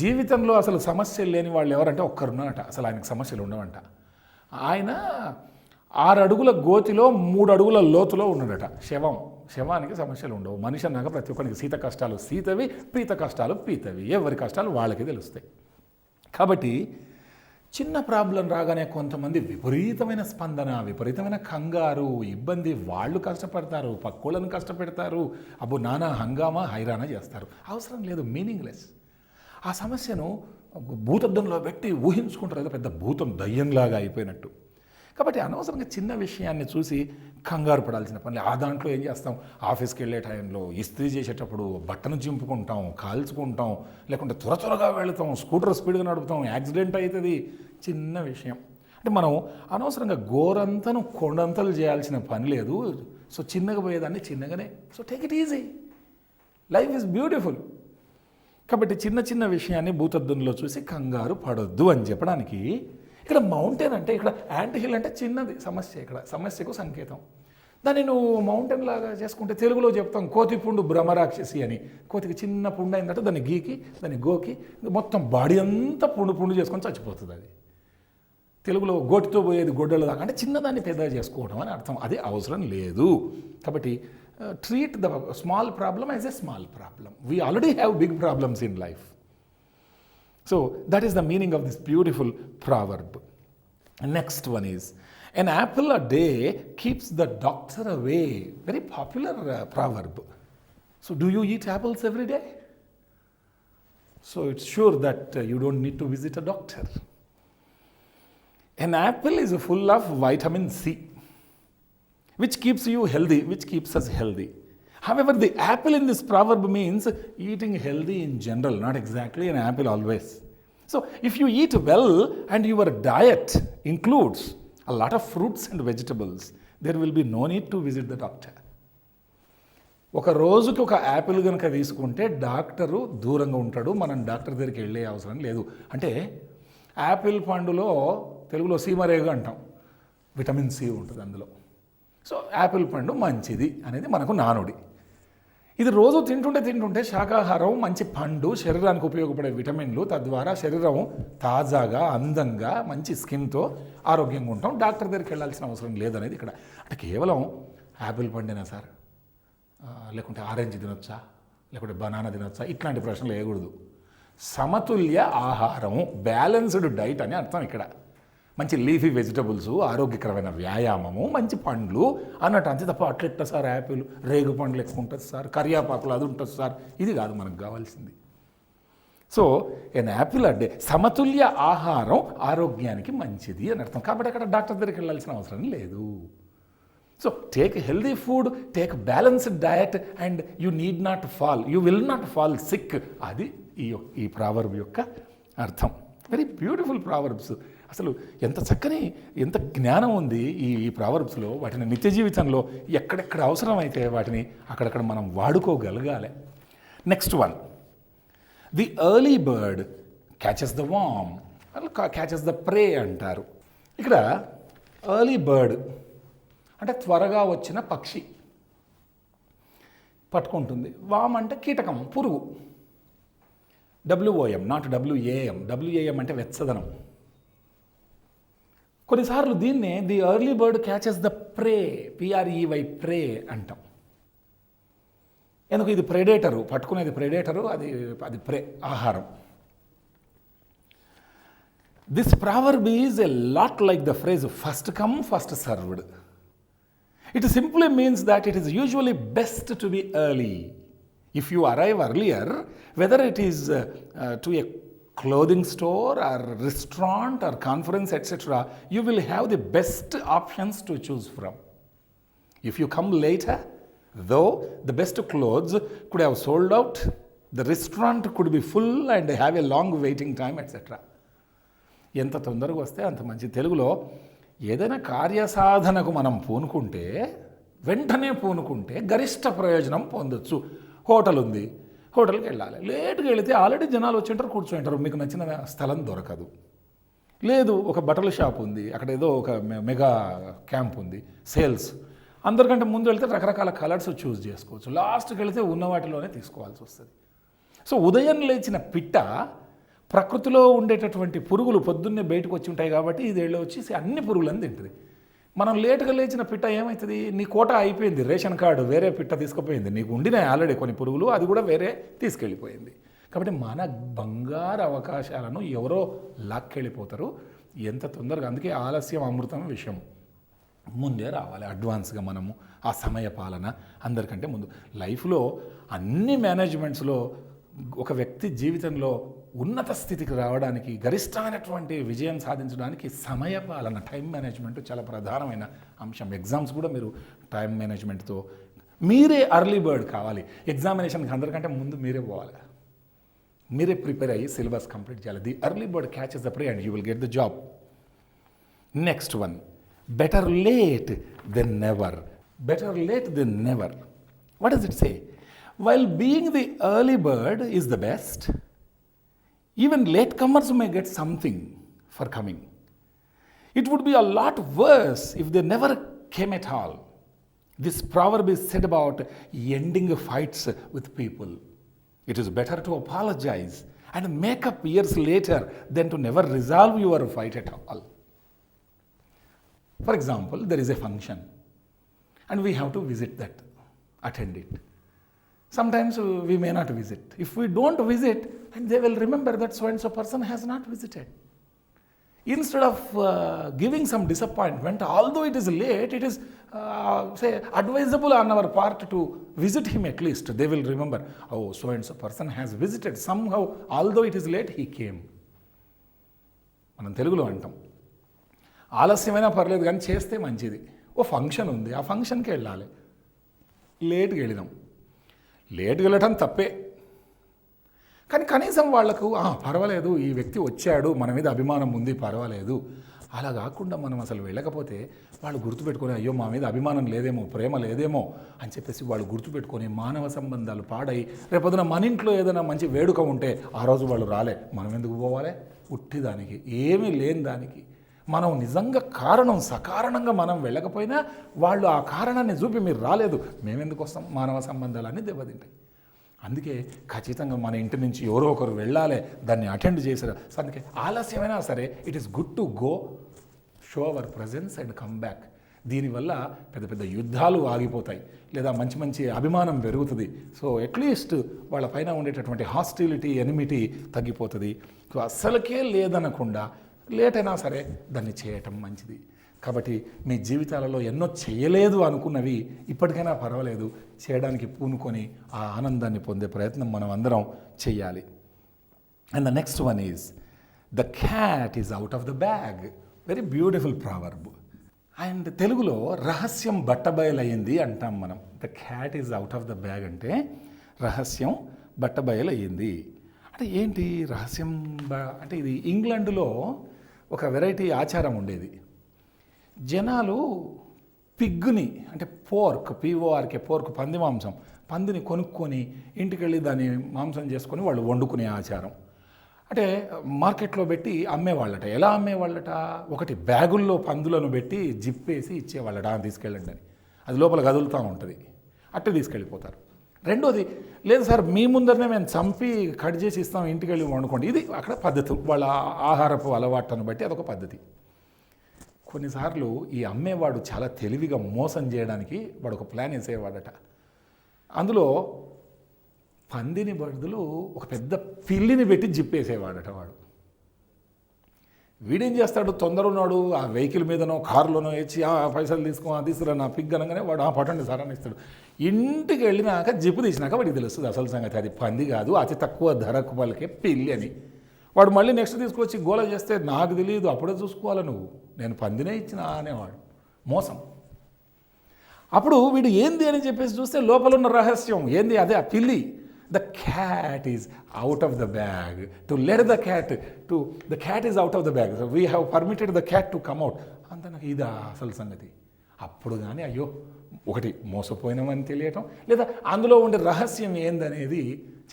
జీవితంలో అసలు సమస్యలు లేని వాళ్ళు ఎవరంటే ఒక్కరున్నారట, అసలు ఆయనకు సమస్యలు ఉండవంట. ఆయన 6 అడుగుల గోతిలో 3 అడుగుల లోతులో ఉన్నాడట. శవానికి సమస్యలు ఉండవు. మనిషి అన్నాక ప్రతి ఒక్కరికి సీత కష్టాలు సీతవి, పీత కష్టాలు పీతవి. ఎవరి కష్టాలు వాళ్ళకి తెలుస్తాయి. కాబట్టి చిన్న ప్రాబ్లం రాగానే కొంతమంది విపరీతమైన స్పందన, విపరీతమైన కంగారు, ఇబ్బంది, వాళ్ళు కష్టపడతారు, పక్కోళ్ళను కష్టపెడతారు, అబ్బో నానా హంగామా హైరానా చేస్తారు. అవసరం లేదు, మీనింగ్లెస్. ఆ సమస్యను భూతద్దంలో పెట్టి ఊహించుకుంటారు, ఏదో పెద్ద భూతం దయ్యంలాగా అయిపోయినట్టు. కాబట్టి అనవసరంగా చిన్న విషయాన్ని చూసి కంగారు పడాల్సిన పని. ఆ దాంట్లో ఏం చేస్తాం, ఆఫీస్కి వెళ్ళే టైంలో ఇస్త్రీ చేసేటప్పుడు బట్టను చింపుకుంటాం, కాల్చుకుంటాం, లేకుంటే త్వరగా వెళతాం, స్కూటర్ స్పీడ్గా నడుపుతాం, యాక్సిడెంట్ అవుతుంది. చిన్న విషయం అంటే మనం అనవసరంగా గోరంతను కొండంతలు చేయాల్సిన పని లేదు. సో చిన్నగా పోయేదాన్ని చిన్నగానే, so take it easy, life is beautiful. కాబట్టి చిన్న విషయాన్ని భూతద్దంలో చూసి కంగారు పడొద్దు అని చెప్పడానికి. ఇక్కడ మౌంటైన్ అంటే, ఇక్కడ యాంట్ హిల్ అంటే చిన్నది సమస్య, ఇక్కడ సమస్యకు సంకేతం. దాన్ని నువ్వు మౌంటైన్ లాగా చేసుకుంటే తెలుగులో చెప్తాం కోతి పుండు బ్రహ్మరాక్షసి అని. కోతికి చిన్న పుండు అయిందంటే దాన్ని గీకి, దాన్ని గోకి, మొత్తం బాడీ అంతా పుండు చేసుకొని చచ్చిపోతుంది. అది తెలుగులో గోటితో పోయేది గొడ్డల దాకా అంటే చిన్నదాన్ని పెద్దగా చేసుకోవడం అని అర్థం. అది అవసరం లేదు. కాబట్టి treat the small problem as a small problem. We already have big problems in life. So that is the meaning of this beautiful proverb. Next one is, an apple a day keeps the doctor away. Very popular proverb. So do you eat apples every day? So it's sure that you don't need to visit a doctor. An apple is full of vitamin C, which keeps you healthy, which keeps us healthy. However, the apple in this proverb means eating healthy in general, not exactly an apple always. So, if you eat well and your diet includes a lot of fruits and vegetables, there will be no need to visit the doctor. ఒక రోజుకి ఒక Apple కనుక తీసుకుంటే doctor దూరంగా ఉంటాడు, మనం doctor దగ్గరికి వెళ్ళే అవసరం లేదు. అంటే యాపిల్ పండులో తెలుగులో సీమరేగు అంటాం, విటమిన్ సి ఉంటుంది అందులో. సో యాపిల్ పండు మంచిది అనేది మనకు నానుడి. ఇది రోజు తింటుంటే శాకాహారం, మంచి పండు, శరీరానికి ఉపయోగపడే విటమిన్లు, తద్వారా శరీరం తాజాగా, అందంగా, మంచి స్కిన్తో ఆరోగ్యంగా ఉంటాం. డాక్టర్ దగ్గరికి వెళ్ళాల్సిన అవసరం లేదనేది ఇక్కడ. అంటే కేవలం యాపిల్ పండేనా సార్, లేకుంటే ఆరెంజ్ తినొచ్చా, లేకుంటే బనానా తినొచ్చా, ఇట్లాంటి ప్రశ్నలు వేయకూడదు. సమతుల్య ఆహారము, బ్యాలెన్స్డ్ డైట్ అని అర్థం ఇక్కడ. మంచి లీఫీ వెజిటబుల్స్, ఆరోగ్యకరమైన వ్యాయామము, మంచి పండ్లు అన్నట్టు, అంతే తప్ప అట్లెట్ట సార్ యాపిల్, రేగు పండ్లు ఎక్కువ ఉంటుంది సార్, కరియాపాకులు అది ఉంటుంది సార్, ఇది కాదు మనకు కావాల్సింది. సో ఎన్ యాపిల్ అంటే సమతుల్య ఆహారం ఆరోగ్యానికి మంచిది అని అర్థం. కాబట్టి అక్కడ డాక్టర్ దగ్గరికి వెళ్ళాల్సిన అవసరం లేదు. So take healthy food, take balanced diet and you need not fall, you will not fall sick. అది ఈ ప్రావర్బ్ యొక్క అర్థం. Very beautiful proverbs. అసలు ఎంత చక్కని, ఎంత జ్ఞానం ఉంది ఈ ప్రావర్బ్స్లో. వాటిని నిత్య జీవితంలో ఎక్కడెక్కడ అవసరమైతే వాటిని అక్కడక్కడ మనం వాడుకోగలగాలి. Next one, the early bird catches the worm, catches the prey అంటారు. ఇక్కడ ఎర్లీ బర్డ్ అంటే త్వరగా వచ్చిన పక్షి పట్టుకుంటుంది. వామ్ అంటే కీటకం, పురుగు. WOM, not WAM. WAM అంటే వెచ్చదనం. కొన్నిసార్లు దీన్నే the early bird catches the pray, PREY, ప్రే అంటాం. ఎందుకు? ఇది ప్రెడేటరు, పట్టుకునేది ప్రెడేటరు, అది ప్రే, ఆహారం. This proverb is a lot like the phrase first come first served. It simply means that it is usually best to be early. If you arrive earlier, whether it is to a clothing store or restaurant or conference, etc., you will have the best options to choose from. If you come later, though the best clothes could have sold out, the restaurant could be full and have a long waiting time, etc. ఎంత తొందరగా వస్తే అంత మంచి. తెలుగులో ఏదైనా కార్యసాధనకు మనం పూనుకుంటే, వెంటనే పూనుకుంటే గరిష్ట ప్రయోజనం పొందొచ్చు. హోటల్ ఉంది, హోటల్కి వెళ్ళాలి, లేట్గా వెళితే ఆల్రెడీ జనాలు వచ్చింటారు, కూర్చుంటారు, మీకు నచ్చిన స్థలం దొరకదు. లేదు, ఒక బట్టల షాప్ ఉంది, అక్కడ ఏదో ఒక మెగా క్యాంప్ ఉంది, సేల్స్, అందరికంటే ముందు వెళ్తే రకరకాల కలర్స్ చూస్ చేసుకోవచ్చు, లాస్ట్కి వెళితే ఉన్న వాటిలోనే తీసుకోవాల్సి వస్తుంది. సో ఉదయం లేచిన పిట్ట ప్రకృతిలో ఉండేటటువంటి పురుగులు పొద్దున్నే బయటకు వచ్చి ఉంటాయి కాబట్టి ఇది వచ్చేసి అన్ని పురుగులను తింటుంది. మనం లేటుగా లేచిన పిట్ట ఏమవుతుంది? నీ కోట అయిపోయింది, రేషన్ కార్డు వేరే పిట్ట తీసుకుపోయింది, నీకు ఉండిన ఆల్రెడీ కొన్ని పురుగులు, అది కూడా వేరే తీసుకెళ్ళిపోయింది. కాబట్టి మన బంగారు అవకాశాలను ఎవరో లాక్కెళ్ళిపోతారు ఎంత తొందరగా. అందుకే ఆలస్యం అమృతం విషయం. ముందే రావాలి, అడ్వాన్స్గా మనము ఆ సమయ పాలన అందరికంటే ముందు. లైఫ్లో అన్ని మేనేజ్మెంట్స్లో ఒక వ్యక్తి జీవితంలో ఉన్నత స్థితికి రావడానికి, గరిష్టమైనటువంటి విజయం సాధించడానికి సమయపాలన, టైం మేనేజ్మెంట్ చాలా ప్రధానమైన అంశం. ఎగ్జామ్స్ కూడా మీరు టైం మేనేజ్మెంట్తో, మీరే అర్లీ బర్డ్ కావాలి. ఎగ్జామినేషన్కి అందరికంటే ముందు మీరే పోవాలి, మీరే ప్రిపేర్ అయ్యి సిలబస్ కంప్లీట్ చేయాలి. The early bird catches the prey and you will get the job. Next one, better late than never. Better late than never. What does it say? While being the early bird is the best, even latecomers may get something for coming. It would be a lot worse if they never came at all. This proverb is said about ending fights with people. It is better to apologize and make up years later than to never resolve your fight at all. For example, there is a function and we have to visit that, attend it. Sometimes we may not visit. If we don't visit, and they will remember that so-and-so person has not visited. Instead of giving some disappointment, although it is late, it is say advisable on our part to visit him at least. They will remember, oh, so-and-so person has visited. Somehow, although it is late, he came. మనం తెలుగులో అంటాం, ఆలస్యమైనా పర్లేదు కానీ చేస్తే మంచిది. ఓ function ఉంది, ఆ ఫంక్షన్కి వెళ్ళాలి, లేట్గా వెళ్ళినాం. లేట్గా వెళ్ళటం తప్పే, కానీ కనీసం వాళ్లకు పర్వాలేదు, ఈ వ్యక్తి వచ్చాడు, మన మీద అభిమానం ఉంది, పర్వాలేదు అలా కాకుండా మనం అసలు వెళ్ళకపోతే వాళ్ళు గుర్తుపెట్టుకొని అయ్యో మా మీద అభిమానం లేదేమో, ప్రేమ లేదేమో అని చెప్పేసి వాళ్ళు గుర్తుపెట్టుకొని మానవ సంబంధాలు పాడై రేపొద్దున మన ఇంట్లో ఏదైనా మంచి వేడుక ఉంటే ఆ రోజు వాళ్ళు రాలే, మనం ఎందుకు పోవాలి? ఉట్టిదానికి, ఏమీ లేని దానికి. మనం నిజంగా సకారణంగా మనం వెళ్ళకపోయినా వాళ్ళు ఆ కారణాన్ని చూపి మీరు రాలేదు, మేమెందుకు వస్తాం? మానవ సంబంధాలన్నీ దెబ్బతింటాయి. అందుకే ఖచ్చితంగా మన ఇంటి నుంచి ఎవరో ఒకరు వెళ్ళాలి, దాన్ని అటెండ్ చేసారు. అందుకే ఆలస్యమైనా సరే it is good to go, show hour presence and come back. దీనివల్ల పెద్ద పెద్ద యుద్ధాలు ఆగిపోతాయి, లేదా మంచి మంచి అభిమానం పెరుగుతుంది. సో అట్లీస్ట్ వాళ్ళ పైన ఉండేటటువంటి హాస్టిలిటీ, ఎనిమిటీ తగ్గిపోతుంది. సో అస్సలకే లేదనకుండా లేట్ అయినా సరే దాన్ని చేయటం మంచిది. కాబట్టి మీ జీవితాలలో ఎన్నో చేయలేదు అనుకున్నవి ఇప్పటికైనా పర్వాలేదు, చేయడానికి పూనుకొని ఆ ఆనందాన్ని పొందే ప్రయత్నం మనం అందరం చెయ్యాలి. And the next one is the cat is out of the bag. Very beautiful proverb. And తెలుగులో రహస్యం బట్టబయలయ్యింది అంటాం మనం. The cat is out of the bag అంటే రహస్యం బట్టబయలయ్యింది అంటే ఏంటి? రహస్యం అంటే ఇది ఇంగ్లాండ్లో ఒక వెరైటీ ఆచారం ఉండేది. జనాలు పిగ్గుని అంటే పోర్క్, పంది మాంసం, పందిని కొనుక్కొని ఇంటికి వెళ్ళి దాన్ని మాంసం చేసుకొని వాళ్ళు వండుకునే ఆచారం. అంటే మార్కెట్లో పెట్టి అమ్మేవాళ్ళట. ఎలా అమ్మేవాళ్ళట? ఒకటి బ్యాగుల్లో పందులను పెట్టి జిప్పేసి ఇచ్చేవాళ్ళట, తీసుకెళ్ళండి అని. అది లోపల కదులుతూ ఉంటుంది, అట్టే తీసుకెళ్ళిపోతారు. రెండోది, లేదు సార్ మీ ముందరనే మేము చంపి కట్ చేసి ఇస్తాం, ఇంటికి వెళ్ళి వండుకోండి. ఇది అక్కడ పద్ధతి, వాళ్ళ ఆహారపు అలవాటును బట్టి అదొక పద్ధతి. కొన్నిసార్లు ఈ అమ్మేవాడు చాలా తెలివిగా మోసం చేయడానికి వాడు ఒక ప్లాన్ వేసేవాడట. అందులో పందిని బదులు ఒక పెద్ద పిల్లిని పెట్టి జిప్పేసేవాడట వాడు. వీడేం చేస్తాడు? తొందర ఉన్నాడు, ఆ వెహికల్ మీదనో కారులోనో వచ్చి పైసలు తీసుకురా నా పిగ్ అనగానే వాడు పట్టండి సార్ అని ఇస్తాడు. ఇంటికి వెళ్ళినాక జిప్పు తీసినాక వాడికి తెలుస్తుంది అసలు సంగతి, అది పంది కాదు, అతి తక్కువ ధరకు పలికే పిల్లి అని. వాడు మళ్ళీ నెక్స్ట్ తీసుకొచ్చి గోల చేస్తే నాకు తెలియదు, అప్పుడే చూసుకోవాలి నువ్వు, నేను పందినే ఇచ్చినా అనేవాడు. మోసం. అప్పుడు వీడు ఏంది అని చెప్పేసి చూస్తే లోపల ఉన్న రహస్యం ఏంది? అదే ఆ పిల్లి. The cat is out of the bag. To let the cat is out of the bag. So we have permitted the cat to come out. అంత నాకు ఇదా అసలు సంగతి. అప్పుడు కానీ అయ్యో ఒకటి మోసపోయినామని తెలియటం, లేదా అందులో ఉండే రహస్యం ఏందనేది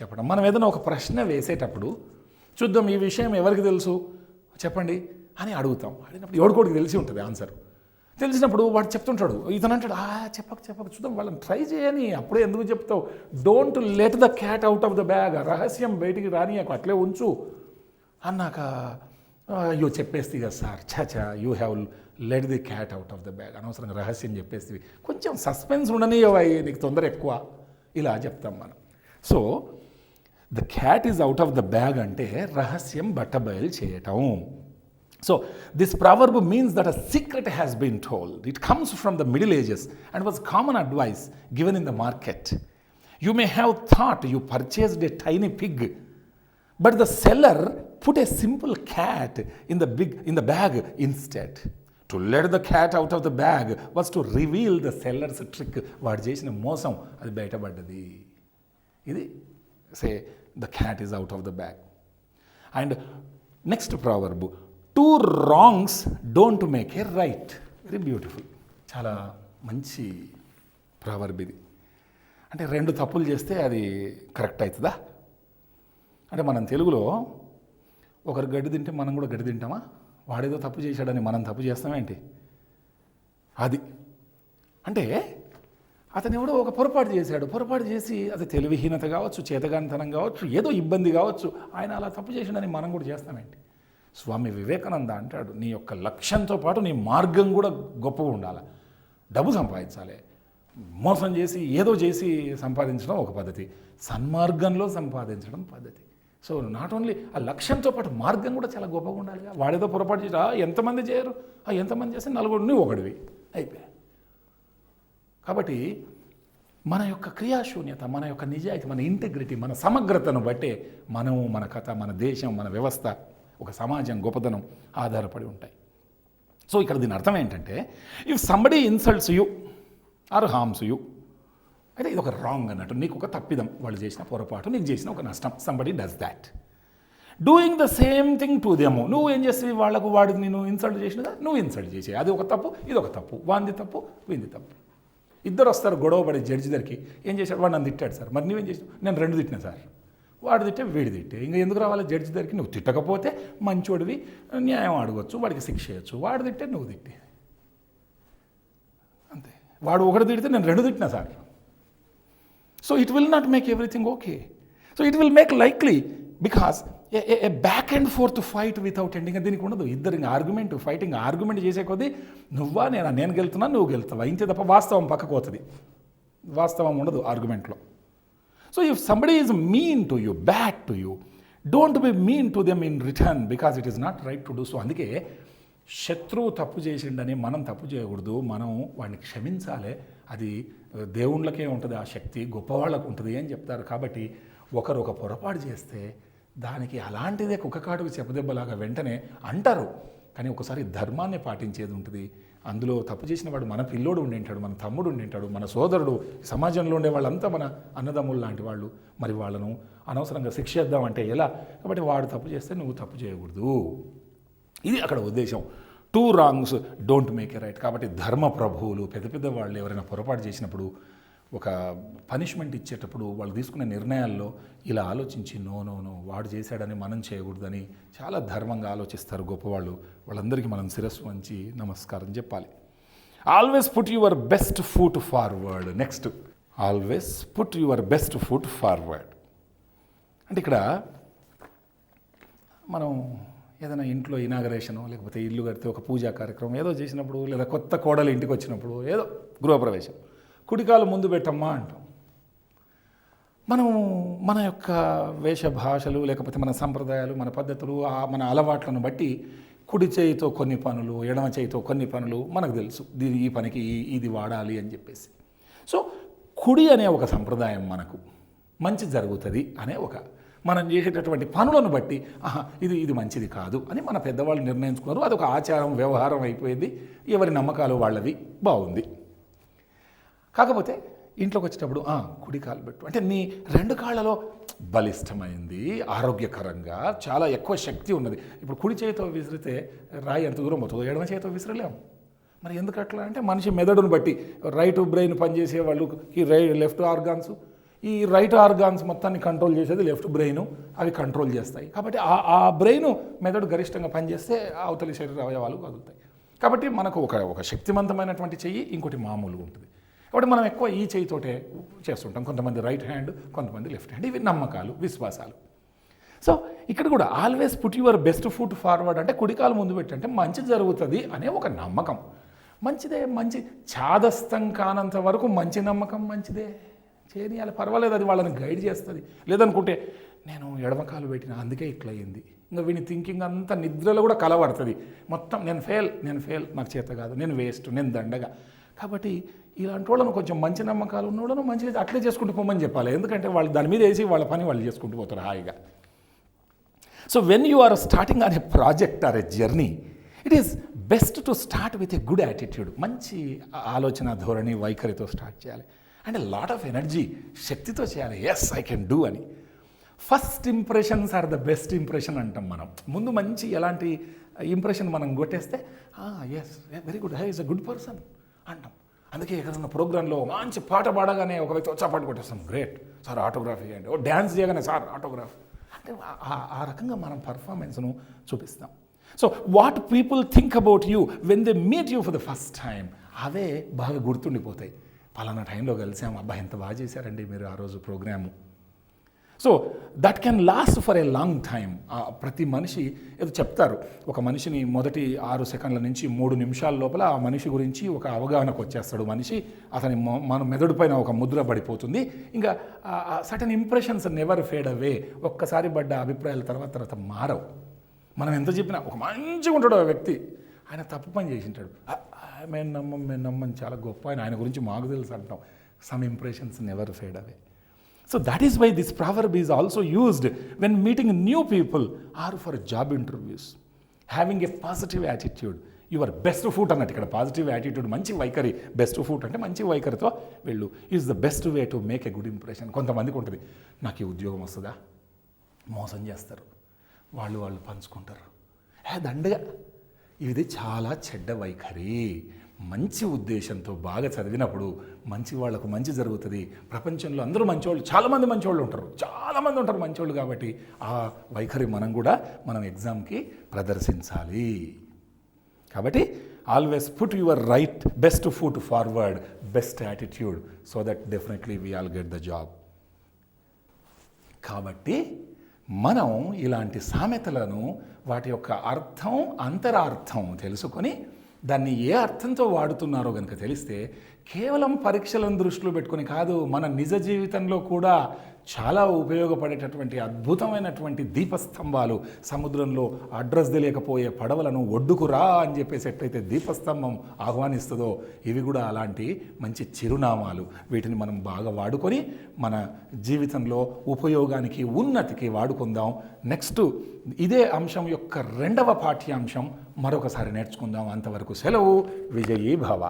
చెప్పడం. మనం ఏదైనా ఒక ప్రశ్న వేసేటప్పుడు చూద్దాం ఈ విషయం ఎవరికి తెలుసు చెప్పండి అని అడుగుతాం. అడిగినప్పుడు ఎవరికోడికి తెలిసి ఉంటుంది ఆన్సర్. తెలిసినప్పుడు వాడు చెప్తుంటాడు, ఇతను అంటాడు చెప్పక చూద్దాం వాళ్ళని ట్రై చేయని, అప్పుడే ఎందుకు చెప్తావు? Don't let the cat out of the bag. రహస్యం బయటికి రానియకు, అట్లే ఉంచు అన్నాక అయ్యో చెప్పేస్తే కదా sir, Chacha you have let the cat out of the bag, అనవసరంగా రహస్యం చెప్పేస్తే కొంచెం సస్పెన్స్ ఉండనివ్వయి, నీకు తొందర ఎక్కువ, ఇలా చెప్తాం మనం. So the cat is out of the bag అంటే రహస్యం బట్టబయలు చేయటం. So this proverb means that a secret has been told. It comes from the Middle Ages and was common advice given in the market. You may have thought you purchased a tiny pig, but the seller put a simple cat in the bag instead. To let the cat out of the bag was to reveal the seller's trick. వాడు చేసిన మోసం అది బయటపడ్డది. ఇది say the cat is out of the bag. And next proverb, two wrongs don't make a right. Very beautiful. చాలా మంచి proverb ఇది. అంటే రెండు తప్పులు చేస్తే అది కరెక్ట్ అవుతుందా? అంటే మనం తెలుగులో ఒకరు గడ్డి తింటే మనం కూడా గడ్డి తింటామా? వాడేదో తప్పు చేశాడని మనం తప్పు చేస్తామేంటి? అది అంటే అతను ఎవడో ఒక పొరపాటు చేశాడు, పొరపాటు చేసి అది తెలివిహీనత కావచ్చు, చేతగానితనం కావచ్చు, ఏదో ఇబ్బంది కావచ్చు, ఆయన అలా తప్పు చేశాడని మనం కూడా చేస్తామేంటి? స్వామి వివేకానంద అంటాడు, నీ యొక్క లక్ష్యంతో పాటు నీ మార్గం కూడా గొప్పగా ఉండాలి. డబ్బు సంపాదించాలి, మోసం చేసి ఏదో చేసి సంపాదించడం ఒక పద్ధతి, సన్మార్గంలో సంపాదించడం పద్ధతి. సో నాట్ ఓన్లీ ఆ లక్ష్యంతో పాటు మార్గం కూడా చాలా గొప్పగా ఉండాలి. వాడేదో పొరపాటు చేసి ఎంతమంది చేయరు, ఎంతమంది చేస్తే నలుగురిని ఒకడివి అయిపోయాయి. కాబట్టి మన యొక్క క్రియాశూన్యత, మన యొక్క నిజాయితీ, మన ఇంటెగ్రిటీ, మన సమగ్రతను బట్టే మనము, మన కథ, మన దేశం, మన వ్యవస్థ, ఒక సమాజం గొప్పదనం ఆధారపడి ఉంటాయి. సో ఇక్కడ దీని అర్థం ఏంటంటే, if somebody insults you or harms you, అయితే ఇది ఒక రాంగ్ అన్నట్టు, నీకు ఒక తప్పిదం, వాళ్ళు చేసిన పొరపాటు, నీకు చేసిన ఒక నష్టం. Somebody does that. Doing the same thing to them. నువ్వు ఏం చేస్తావు, వాళ్ళకు వాడు నేను ఇన్సల్ట్ చేసినదా నువ్వు ఇన్సల్ట్ చేసే, అది ఒక తప్పు ఇది ఒక తప్పు, వాంది తప్పు వీంది తప్పు. ఇద్దరు వస్తారు గొడవ పడే జడ్జి దగ్గరికి, ఏం చేశాడు, వాడు నన్ను తిట్టాడు సార్, మరి నువ్వేం చేసావు, నేను 2 తిట్టినా సార్, వాడు తిట్టే వీడి తిట్టే, ఇంకా ఎందుకు రావాలి జడ్జి దగ్గరికి, నువ్వు తిట్టకపోతే మంచోడివి న్యాయం అడగవచ్చు, వాడికి శిక్ష చేయొచ్చు, వాడు తిట్టే నువ్వు తిట్టే అంతే. వాడు ఒకటి తిడితే నేను 2 తిట్టినా sir. So it will not make everything okay. So it will make likely because A back and fourth fight without ending దీనికి ఉండదు. ఇద్దరు ఇంకా ఆర్గ్యుమెంట్ చేసే కొద్దీ నువ్వా నేను గెలుతున్నా నువ్వు గెలుతావా ఇంతే తప్ప వాస్తవం పక్కకు పోతుంది. వాస్తవం ఉండదు ఆర్గ్యుమెంట్లో. So if somebody is mean to you, bad to you, don't be mean to them in return because it is not right to do so. అందుకే శత్రువు తప్పు చేసిండని మనం తప్పు చేయకూడదు, మనం వాడిని క్షమించాలి. అది దేవుళ్ళకే ఉంటుంది ఆ శక్తి, గొప్పవాళ్ళకు ఉంటుంది అని చెప్తారు. కాబట్టి ఒకరు ఒక పొరపాటు చేస్తే దానికి అలాంటిదే కుక్కకాటుకు చెప్పదెబ్బలాగా వెంటనే అంటారు. కానీ ఒకసారి ధర్మాన్ని పాటించేది ఉంటుంది. అందులో తప్పు చేసిన వాడు మన పిల్లోడు ఉండింటాడు, మన తమ్ముడు ఉండింటాడు, మన సోదరుడు, సమాజంలో ఉండే వాళ్ళంతా మన అన్నదమ్ములు లాంటి వాళ్ళు. మరి వాళ్ళను అనవసరంగా శిక్షిద్దామంటే ఎలా? కాబట్టి వాడు తప్పు చేస్తే నువ్వు తప్పు చేయకూడదు, ఇది అక్కడ ఉద్దేశం. 2 wrongs don't make a right. కాబట్టి ధర్మ ప్రభువులు పెద్ద వాళ్ళు ఎవరైనా పొరపాటు చేసినప్పుడు ఒక పనిష్మెంట్ ఇచ్చేటప్పుడు వాళ్ళు తీసుకునే నిర్ణయాల్లో ఇలా ఆలోచించి నో వాడు చేశాడని మనం చేయకూడదని చాలా ధర్మంగా ఆలోచిస్తారు గొప్పవాళ్ళు. వాళ్ళందరికీ మనం శిరస్సు వంచి నమస్కారం చెప్పాలి. Always put your best foot forward. Next, always put your best foot forward అంటే ఇక్కడ మనం ఏదైనా ఇంట్లో ఇనాగరేషను లేకపోతే ఇల్లు కడితే ఒక పూజా కార్యక్రమం ఏదో చేసినప్పుడు, లేదా కొత్త కోడలు ఇంటికి వచ్చినప్పుడు, ఏదో గృహప్రవేశం, కుడికాలు ముందు పెట్టమ్మా అంటాం. మనం మన యొక్క వేషభాషలు లేకపోతే మన సంప్రదాయాలు, మన పద్ధతులు, మన అలవాట్లను బట్టి కుడి చేయితో కొన్ని పనులు, ఎడమ చేయితో కొన్ని పనులు మనకు తెలుసు. ఈ పనికి ఇది వాడాలి అని చెప్పేసి. సో కుడి అనే ఒక సంప్రదాయం మనకు మంచి జరుగుతుంది అనే ఒక మనం చేసేటటువంటి పనులను బట్టి ఇది మంచిది కాదు అని మన పెద్దవాళ్ళు నిర్ణయించుకున్నారు. అదొక ఆచారం, వ్యవహారం అయిపోయింది. ఎవరి నమ్మకాలు వాళ్ళవి, బాగుంది. కాకపోతే ఇంట్లోకి వచ్చేటప్పుడు కుడి కాలు పెట్టు అంటే నీ 2 కాళ్ళలో బలిష్టమైంది, ఆరోగ్యకరంగా చాలా ఎక్కువ శక్తి ఉన్నది. ఇప్పుడు కుడి చేతితో విసిరితే రాయి ఎంత దూరం పోతుందో ఎడమ చేతితో విసిరలేము. మరి ఎందుకు అట్లా అంటే మనిషి మెదడును బట్టి రైట్ బ్రెయిన్ పనిచేసే వాళ్ళు లెఫ్ట్ ఆర్గాన్స్, ఈ రైట్ ఆర్గాన్స్ మొత్తాన్ని కంట్రోల్ చేసేది లెఫ్ట్ బ్రెయిన్, అవి కంట్రోల్ చేస్తాయి. కాబట్టి ఆ బ్రెయిన్ మెదడు గరిష్టంగా పనిచేస్తే అవతలి శరీర అవయవాలు కదులుతాయి. కాబట్టి మనకు ఒక శక్తివంతమైనటువంటి చెయ్యి, ఇంకోటి మామూలుగా ఉంటుంది. కాబట్టి మనం ఎక్కువ ఈ చెయ్యితోటే చేస్తుంటాం. కొంతమంది రైట్ హ్యాండ్, కొంతమంది లెఫ్ట్ హ్యాండ్. ఇవి నమ్మకాలు, విశ్వాసాలు. సో ఇక్కడ కూడా always put your best foot forward అంటే కుడికాలు ముందు పెట్టంటే మంచి జరుగుతుంది అనే ఒక నమ్మకం. మంచిదే, మంచి చాదస్తం కానంత వరకు మంచి నమ్మకం మంచిదే, చేయనియాలి, పర్వాలేదు, అది వాళ్ళని గైడ్ చేస్తుంది. లేదనుకుంటే నేను ఎడమకాలు పెట్టిన అందుకే ఇట్లా అయింది, ఇంకా వీని థింకింగ్ అంతా నిద్రలో కూడా కలబడుతుంది. మొత్తం నేను ఫెయిల్, నాకు చేత కాదు, నేను వేస్ట్, నేను దండగా. కాబట్టి ఇలాంటి వాళ్ళను కొంచెం మంచి నమ్మకాలు ఉన్న వాళ్ళను మంచిగా అట్లే చేసుకుంటూ పోమని చెప్పాలి. ఎందుకంటే వాళ్ళు దాని మీద వేసి వాళ్ళ పని వాళ్ళు చేసుకుంటూ పోతారు హాయిగా. So when you are starting on a project or a journey, it is best to start with a good attitude. మంచి ఆలోచన ధోరణి, వైఖరితో స్టార్ట్ చేయాలి. అండ్ లాట్ ఆఫ్ ఎనర్జీ, శక్తితో చేయాలి. ఎస్ ఐ కెన్ డూ అని. First impressions are the best impression అంటాం మనం. ముందు మంచి ఎలాంటి ఇంప్రెషన్ మనం కొట్టేస్తే yes very good, he is a good person అంటాం. అందుకే ఎక్కడన్నా ప్రోగ్రాంలో మంచి పాట పాడగానే ఒక వ్యక్తి వచ్చా పాట కొట్టేస్తాం, గ్రేట్ సార్ ఆటోగ్రాఫ్ ఇవ్వండి, డ్యాన్స్ చేయగానే సార్ ఆటోగ్రాఫ్ అంటే ఆ రకంగా మనం పర్ఫార్మెన్స్ను చూపిస్తాం. So what people think about you when they meet you for the first time, అవే బాగా గుర్తుండిపోతాయి. పలానా టైంలో కలిసాం, అబ్బా ఎంత బాగా చేశారండి మీరు ఆ రోజు programme. So that can last for a long time. ప్రతి మనిషి ఏదో చెప్తారు, ఒక మనిషిని మొదటి 6 సెకండ్ల నుంచి 3 నిమిషాల లోపల ఆ మనిషి గురించి ఒక అవగాహనకు వచ్చేస్తాడు మనిషి. అతని మన మెదడు పైన ఒక ముద్ర పడిపోతుంది. ఇంకా సర్టన్ ఇంప్రెషన్స్ నెవర్ ఫేడ్ అవే. ఒక్కసారి పడ్డ అభిప్రాయాల తర్వాత మారవు. మనం ఎంత చెప్పినా ఒక మంచిగా ఉంటాడు ఆ వ్యక్తి, ఆయన తప్పు పని చేసింటాడు, మేము నమ్మని చాలా గొప్ప ఆయన గురించి మాకు తెలుసు అంటాం. Some impressions never fade away. So that is why this proverb is also used when meeting new people or for job interviews. Having a positive attitude, your best foot అన్నట్టు ఇక్కడ పాజిటివ్ యాటిట్యూడ్, మంచి వైఖరి. Best foot అంటే మంచి వైఖరితో వెళ్ళు is the best way to make a good impression. కొంతమందికి ఉంటుంది, నాకు ఈ ఉద్యోగం వస్తుందా, మోసం చేస్తారు, వాళ్ళు పంచుకుంటారు. దండగా ఇది చాలా చెడ్డ వైఖరి. మంచి ఉద్దేశంతో బాగా చదివినప్పుడు మంచి వాళ్ళకు మంచి జరుగుతుంది. ప్రపంచంలో అందరూ మంచివాళ్ళు, చాలామంది మంచివాళ్ళు ఉంటారు, చాలామంది ఉంటారు మంచివాళ్ళు. కాబట్టి ఆ వైఖరి మనం ఎగ్జామ్కి ప్రదర్శించాలి. కాబట్టి always put your best foot forward, best attitude, so that definitely we all get the job. కాబట్టి మనం ఇలాంటి సామెతలను, వాటి యొక్క అర్థం, అంతరార్థం తెలుసుకొని దాన్ని ఏ అర్థంతో వాడుతున్నారో కనుక తెలిస్తే, కేవలం పరీక్షలను దృష్టిలో పెట్టుకొని కాదు, మన నిజ జీవితంలో కూడా చాలా ఉపయోగపడేటటువంటి అద్భుతమైనటువంటి దీపస్తంభాలు, సముద్రంలో అడ్రస్ తెలియకపోయే పడవలను ఒడ్డుకు రా అని చెప్పేసి ఎట్లయితే దీపస్తంభం ఆహ్వానిస్తుందో, ఇవి కూడా అలాంటి మంచి చిరునామాలు. వీటిని మనం బాగా వాడుకొని మన జీవితంలో ఉపయోగానికి, ఉన్నతికి వాడుకుందాం. నెక్స్ట్ ఇదే అంశం యొక్క 2వ పాఠ్యాంశం మరొకసారి నేర్చుకుందాం. అంతవరకు సెలవు. విజయీ భవ.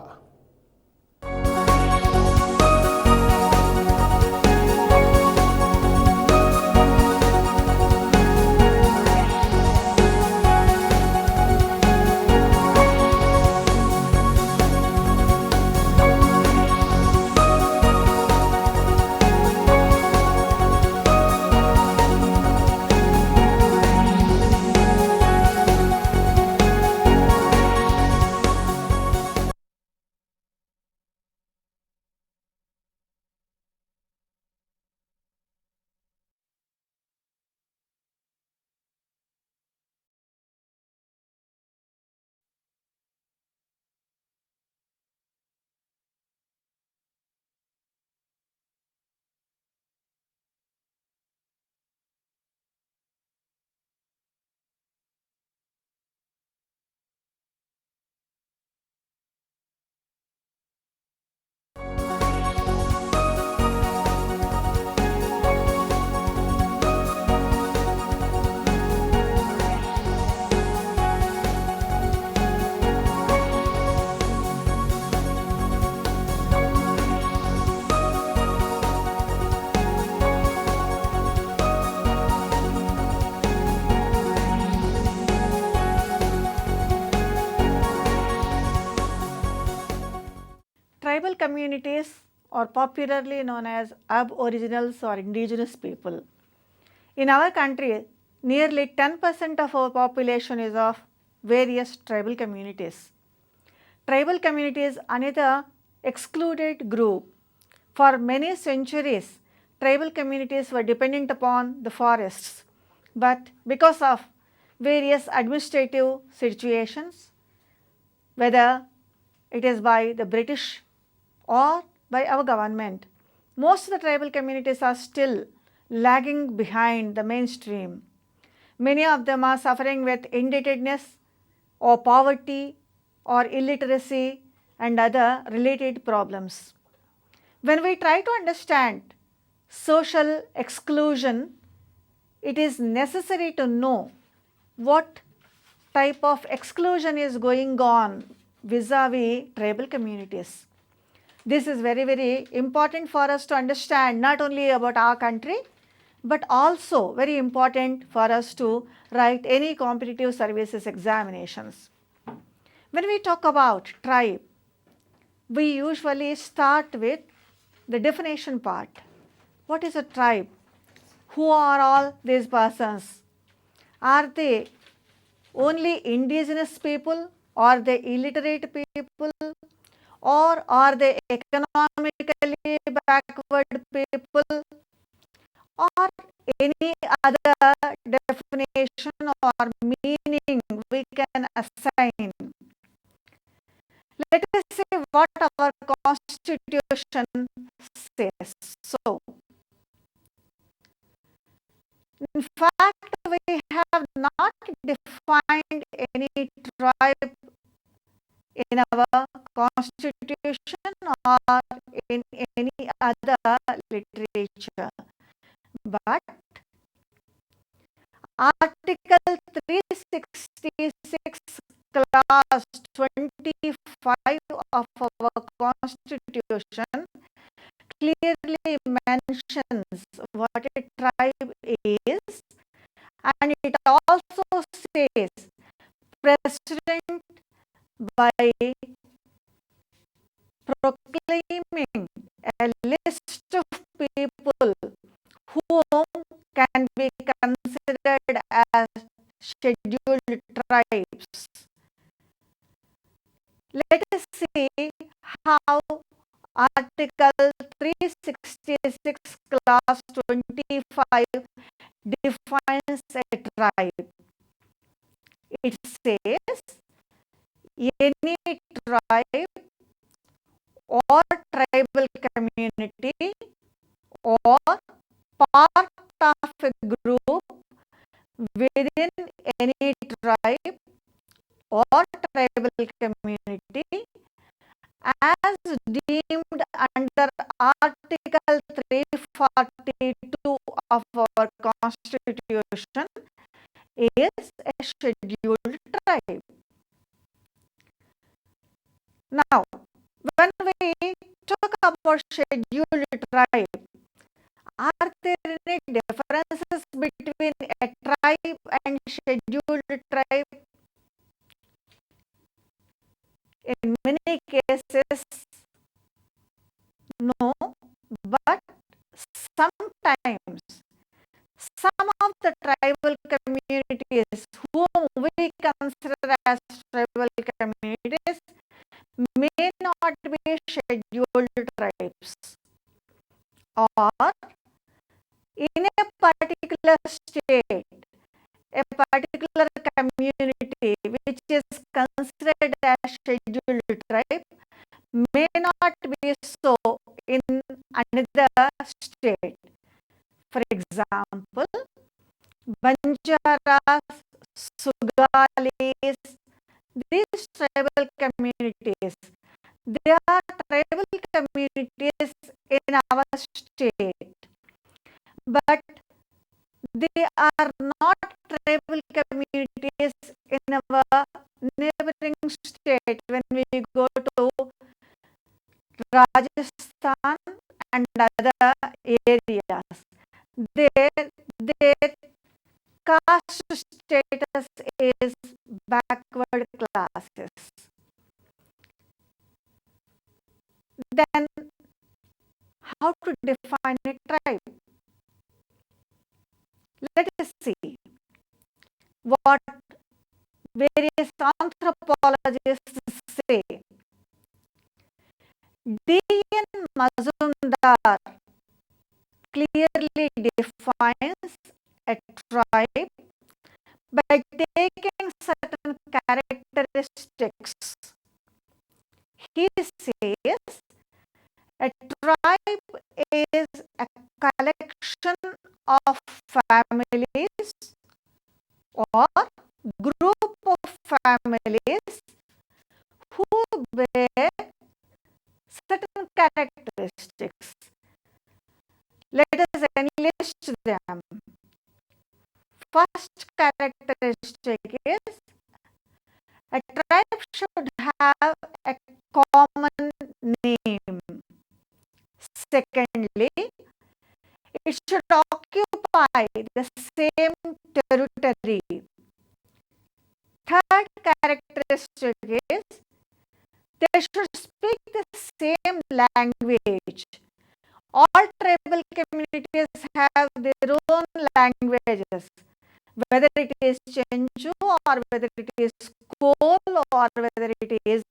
Tribal communities are popularly known as aboriginals or indigenous people. In our country, nearly 10% of our population is of various tribal communities. Tribal communities another excluded group. For many centuries, tribal communities were dependent upon the forests, but because of various administrative situations, whether it is by the British or by our government, most of the tribal communities are still lagging behind the mainstream. Many of them are suffering with indebtedness or poverty or illiteracy and other related problems. When we try to understand social exclusion, it is necessary to know what type of exclusion is going on vis-a-vis tribal communities. This is very, very important for us to understand, not only about our country, but also very important for us to write any competitive services examinations. When we talk about tribe, we usually start with the definition part. What is a tribe? Who are all these persons? Are they only indigenous people? Are they illiterate people? Or are they economically backward people? Or any other definition or meaning we can assign? Let us see what our constitution says. So, in fact, we have not defined any tribe in our constitution or in any other literature, but Article 366 clause 25 of our constitution clearly mentions what a tribe is and it also says President by proclaiming a list of people whom can be considered as scheduled tribes. Let us see how Article 366 Clause 25 defines a tribe. It says any tribe or tribal community or part of a group within any tribe or tribal community as deemed under Article 342 of our Constitution is a scheduled tribe. Now, when we talk about scheduled tribe, are there any differences between a tribe and scheduled tribe? In many cases, no, but sometimes some of the tribal communities whom we consider as tribal communities may not be scheduled tribes, or in a particular state, a particular community which is considered as scheduled tribe may not be so in another state. For example, Banjaras, Sugalis, these tribal communities, they are tribal communities in our state, but they are not tribal communities in our neighboring state. When we go to Rajasthan and other areas, their caste status is backward classes. Then, how to define a tribe? Let us see what various anthropologists say. D.N. Mazumdar clearly defines a tribe by taking certain characteristics. He says a tribe is a collection of families or group of families who bear certain characteristics. Let us enlist them. First characteristic is a tribe should have a common name. Secondly, it should occupy the same territory. Third characteristic is they should speak the same language. All tribal communities have their own languages, whether it is Chenju or whether it is Kol or whether it is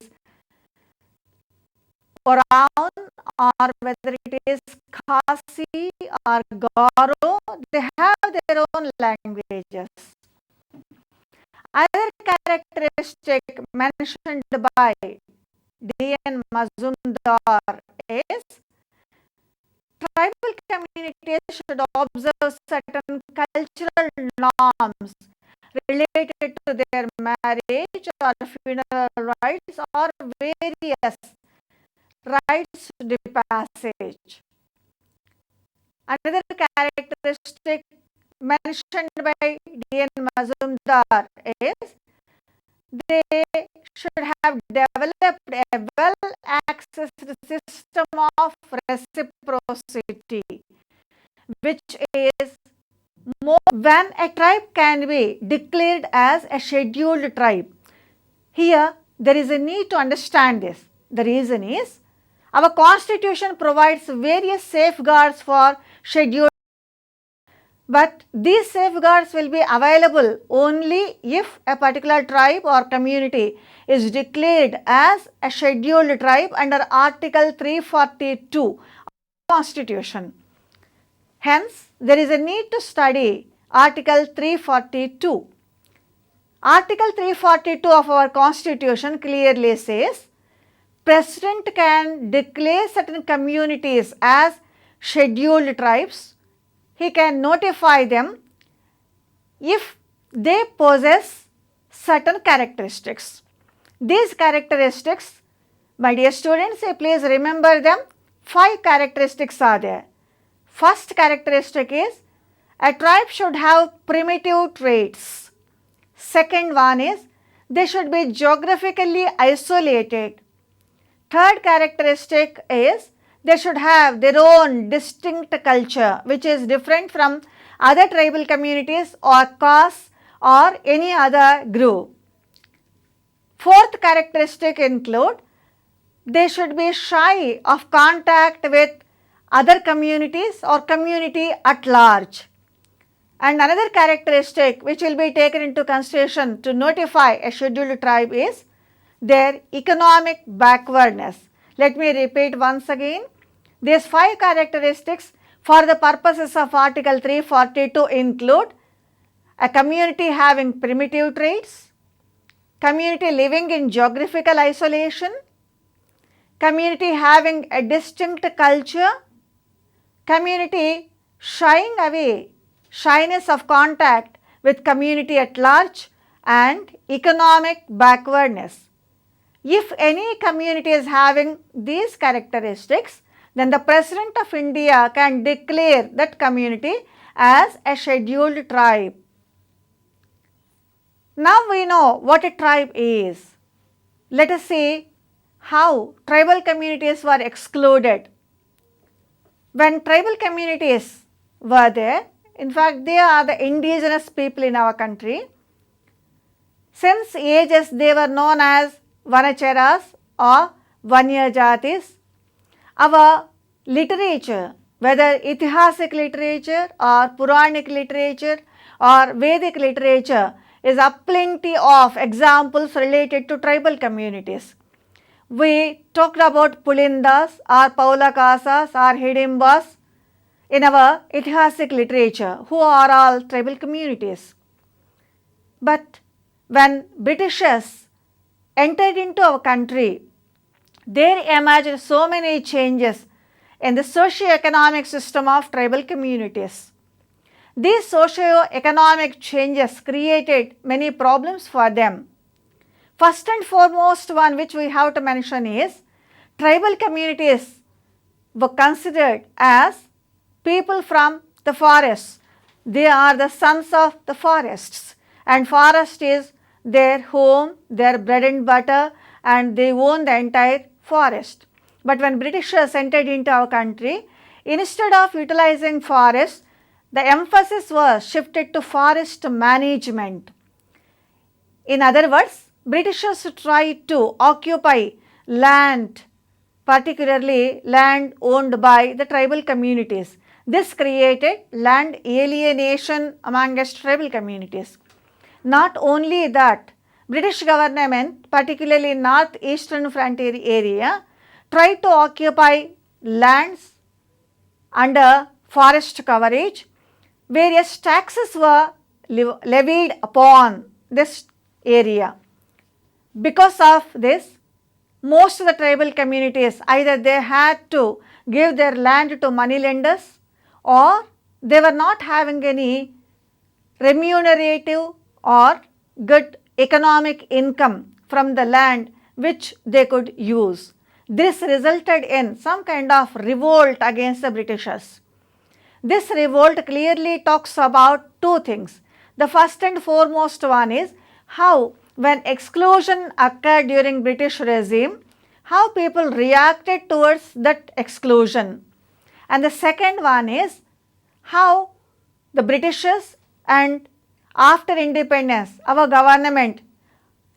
Oraon or whether it is Khasi or Garo, they have their own languages. Other characteristic mentioned by D.N. Mazumdar is tribal communities should observe certain cultural norms related to their marriage or funeral rites or various rites de passage. Another characteristic mentioned by D.N. Mazumdar is they should have developed a well-accessed system of reciprocity, which is when a tribe can be declared as a scheduled tribe. Here there is a need to understand this. The reason is our constitution provides various safeguards for scheduled, but these safeguards will be available only if a particular tribe or community is declared as a scheduled tribe under Article 342 of the Constitution. Hence, there is a need to study Article 342. Article 342 of our Constitution clearly says, President can declare certain communities as scheduled tribes. He can notify them if they possess certain characteristics. These characteristics, my dear students, please remember them. 5 characteristics are there. First characteristic is a tribe should have primitive traits. Second one is they should be geographically isolated. Third characteristic is they should have their own distinct culture which is different from other tribal communities or castes or any other group. Fourth characteristic include they should be shy of contact with other communities or community at large. And another characteristic which will be taken into consideration to notify a scheduled tribe is their economic backwardness. Let me repeat once again. These 5 characteristics for the purposes of Article 342 include a community having primitive traits, community living in geographical isolation, community having a distinct culture, community shying away, shyness of contact with community at large, and economic backwardness. If any community is having these characteristics, then the President of India can declare that community as a scheduled tribe. Now we know what a tribe is. Let us see how tribal communities were excluded. When tribal communities were there, in fact they are the indigenous people in our country. Since ages they were known as Vanacharas or Vanya Jatis. Our literature, whether Itihasic literature or Puranic literature or Vedic literature, is a plenty of examples related to tribal communities. We talked about Pulindas or Paulakasas or Hidimbas in our Itihasic literature, who are all tribal communities. But when Britishers entered into our country, there emerged so many changes in the socio-economic system of tribal communities. These socio-economic changes created many problems for them. First and foremost one which we have to mention is tribal communities were considered as people from the forests. They are the sons of the forests, and forest is their home, their bread and butter, and they own the entire forest. But when Britishers entered into our country, instead of utilizing forests, the emphasis was shifted to forest management. In other words, Britishers tried to occupy land, particularly land owned by the tribal communities. This created land alienation amongst tribal communities. Not only that, British government, particularly in northeastern frontier area, tried to occupy lands under forest coverage. Various taxes were levied upon this area. Because of this, most of the tribal communities, either they had to give their land to moneylenders or they were not having any remunerative or good economic income from the land which they could use. This resulted in some kind of revolt against the Britishers. This revolt clearly talks about 2 things. The first and foremost one is how when exclusion occurred during British regime, how people reacted towards that exclusion. And the second one is how the Britishers and after independence, our government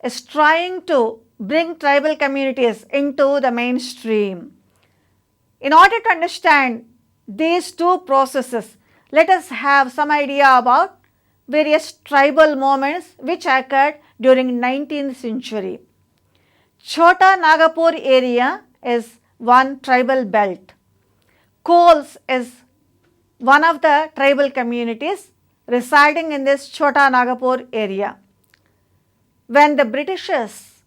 is trying to bring tribal communities into the mainstream. In order to understand these two processes, let us have some idea about various tribal movements which occurred during 19th century. Chota Nagpur area is one tribal belt. Kols is one of the tribal communities residing in this Chota Nagpur area. When the Britishers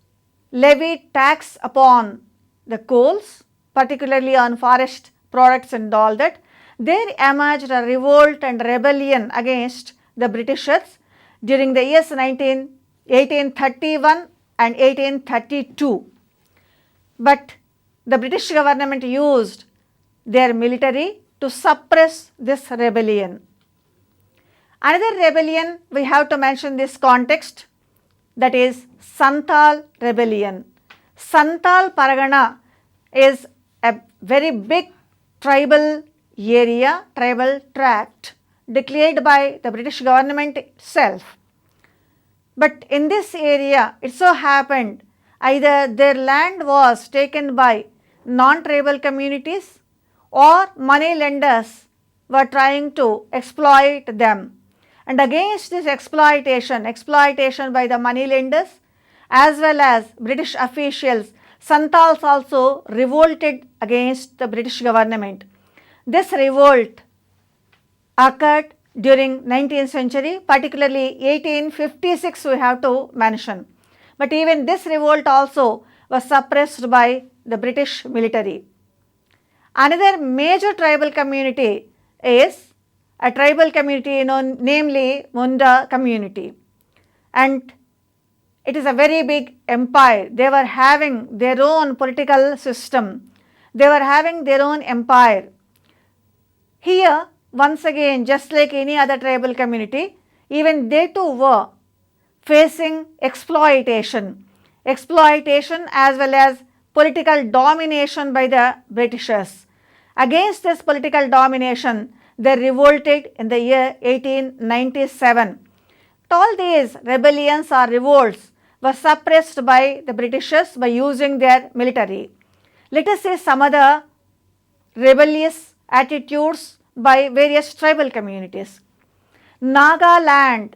levied tax upon the coals, particularly on forest products and all that, there emerged a revolt and rebellion against the Britishers during the years 1831 and 1832. But the British government used their military to suppress this rebellion. Another rebellion we have to mention this context, that is Santal rebellion. Santal Pargana is a very big tribal area, tribal tract declared by the British government itself. But in this area, it so happened either their land was taken by non-tribal communities or money lenders were trying to exploit them. And against this exploitation by the money lenders as well as British officials, Santals also revolted against the British government. This revolt occurred during 19th century, particularly 1856 we have to mention. But even this revolt also was suppressed by the British military. Another major tribal community is a tribal community known namely Munda community, and it is a very big empire. They were having their own political system. They were having their own empire. Here, once again, just like any other tribal community, even they too were facing exploitation as well as political domination by the Britishers. Against this political domination, they revolted in the year 1897. All these rebellions or revolts were suppressed by the Britishers by using their military. Let us see some other rebellious attitudes by various tribal communities. Nagaland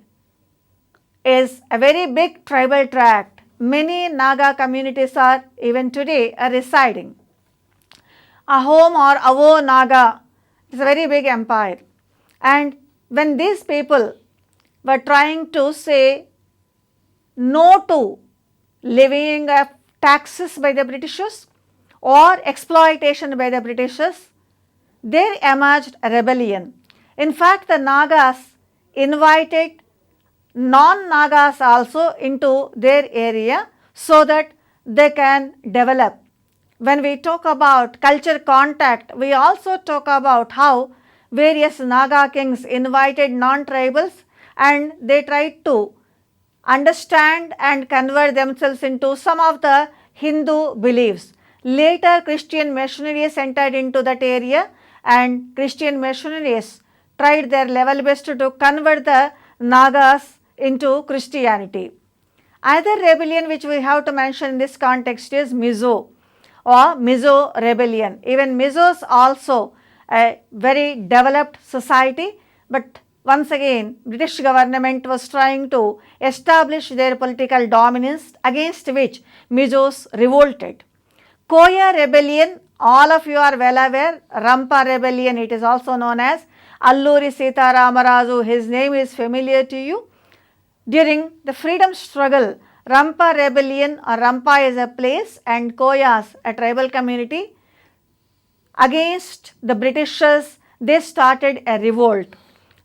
is a very big tribal tract. Many Naga communities are even today residing. Ahom or Avo Naga is a very big empire, and when these people were trying to say no to levying of taxes by the Britishers or exploitation by the Britishers, there emerged a rebellion. In fact, the Nagas invited non-Nagas also into their area so that they can develop. When we talk about culture contact, we also talk about how various Naga kings invited non-tribals and they tried to understand and convert themselves into some of the Hindu beliefs. Later, Christian missionaries entered into that area, and Christian missionaries tried their level best to convert the Nagas into Christianity. Another rebellion which we have to mention in this context is Mizo or Mizo rebellion. Even Mizos also a very developed society, but once again British government was trying to establish their political dominance, against which Mizos revolted. Koya rebellion, all of you are well aware. Rampa rebellion, it is also known as Alluri Sita Ramaraju, his name is familiar to you. During the freedom struggle, Rampa rebellion or Rampa is a place and Koyas, a tribal community, against the Britishers, they started a revolt.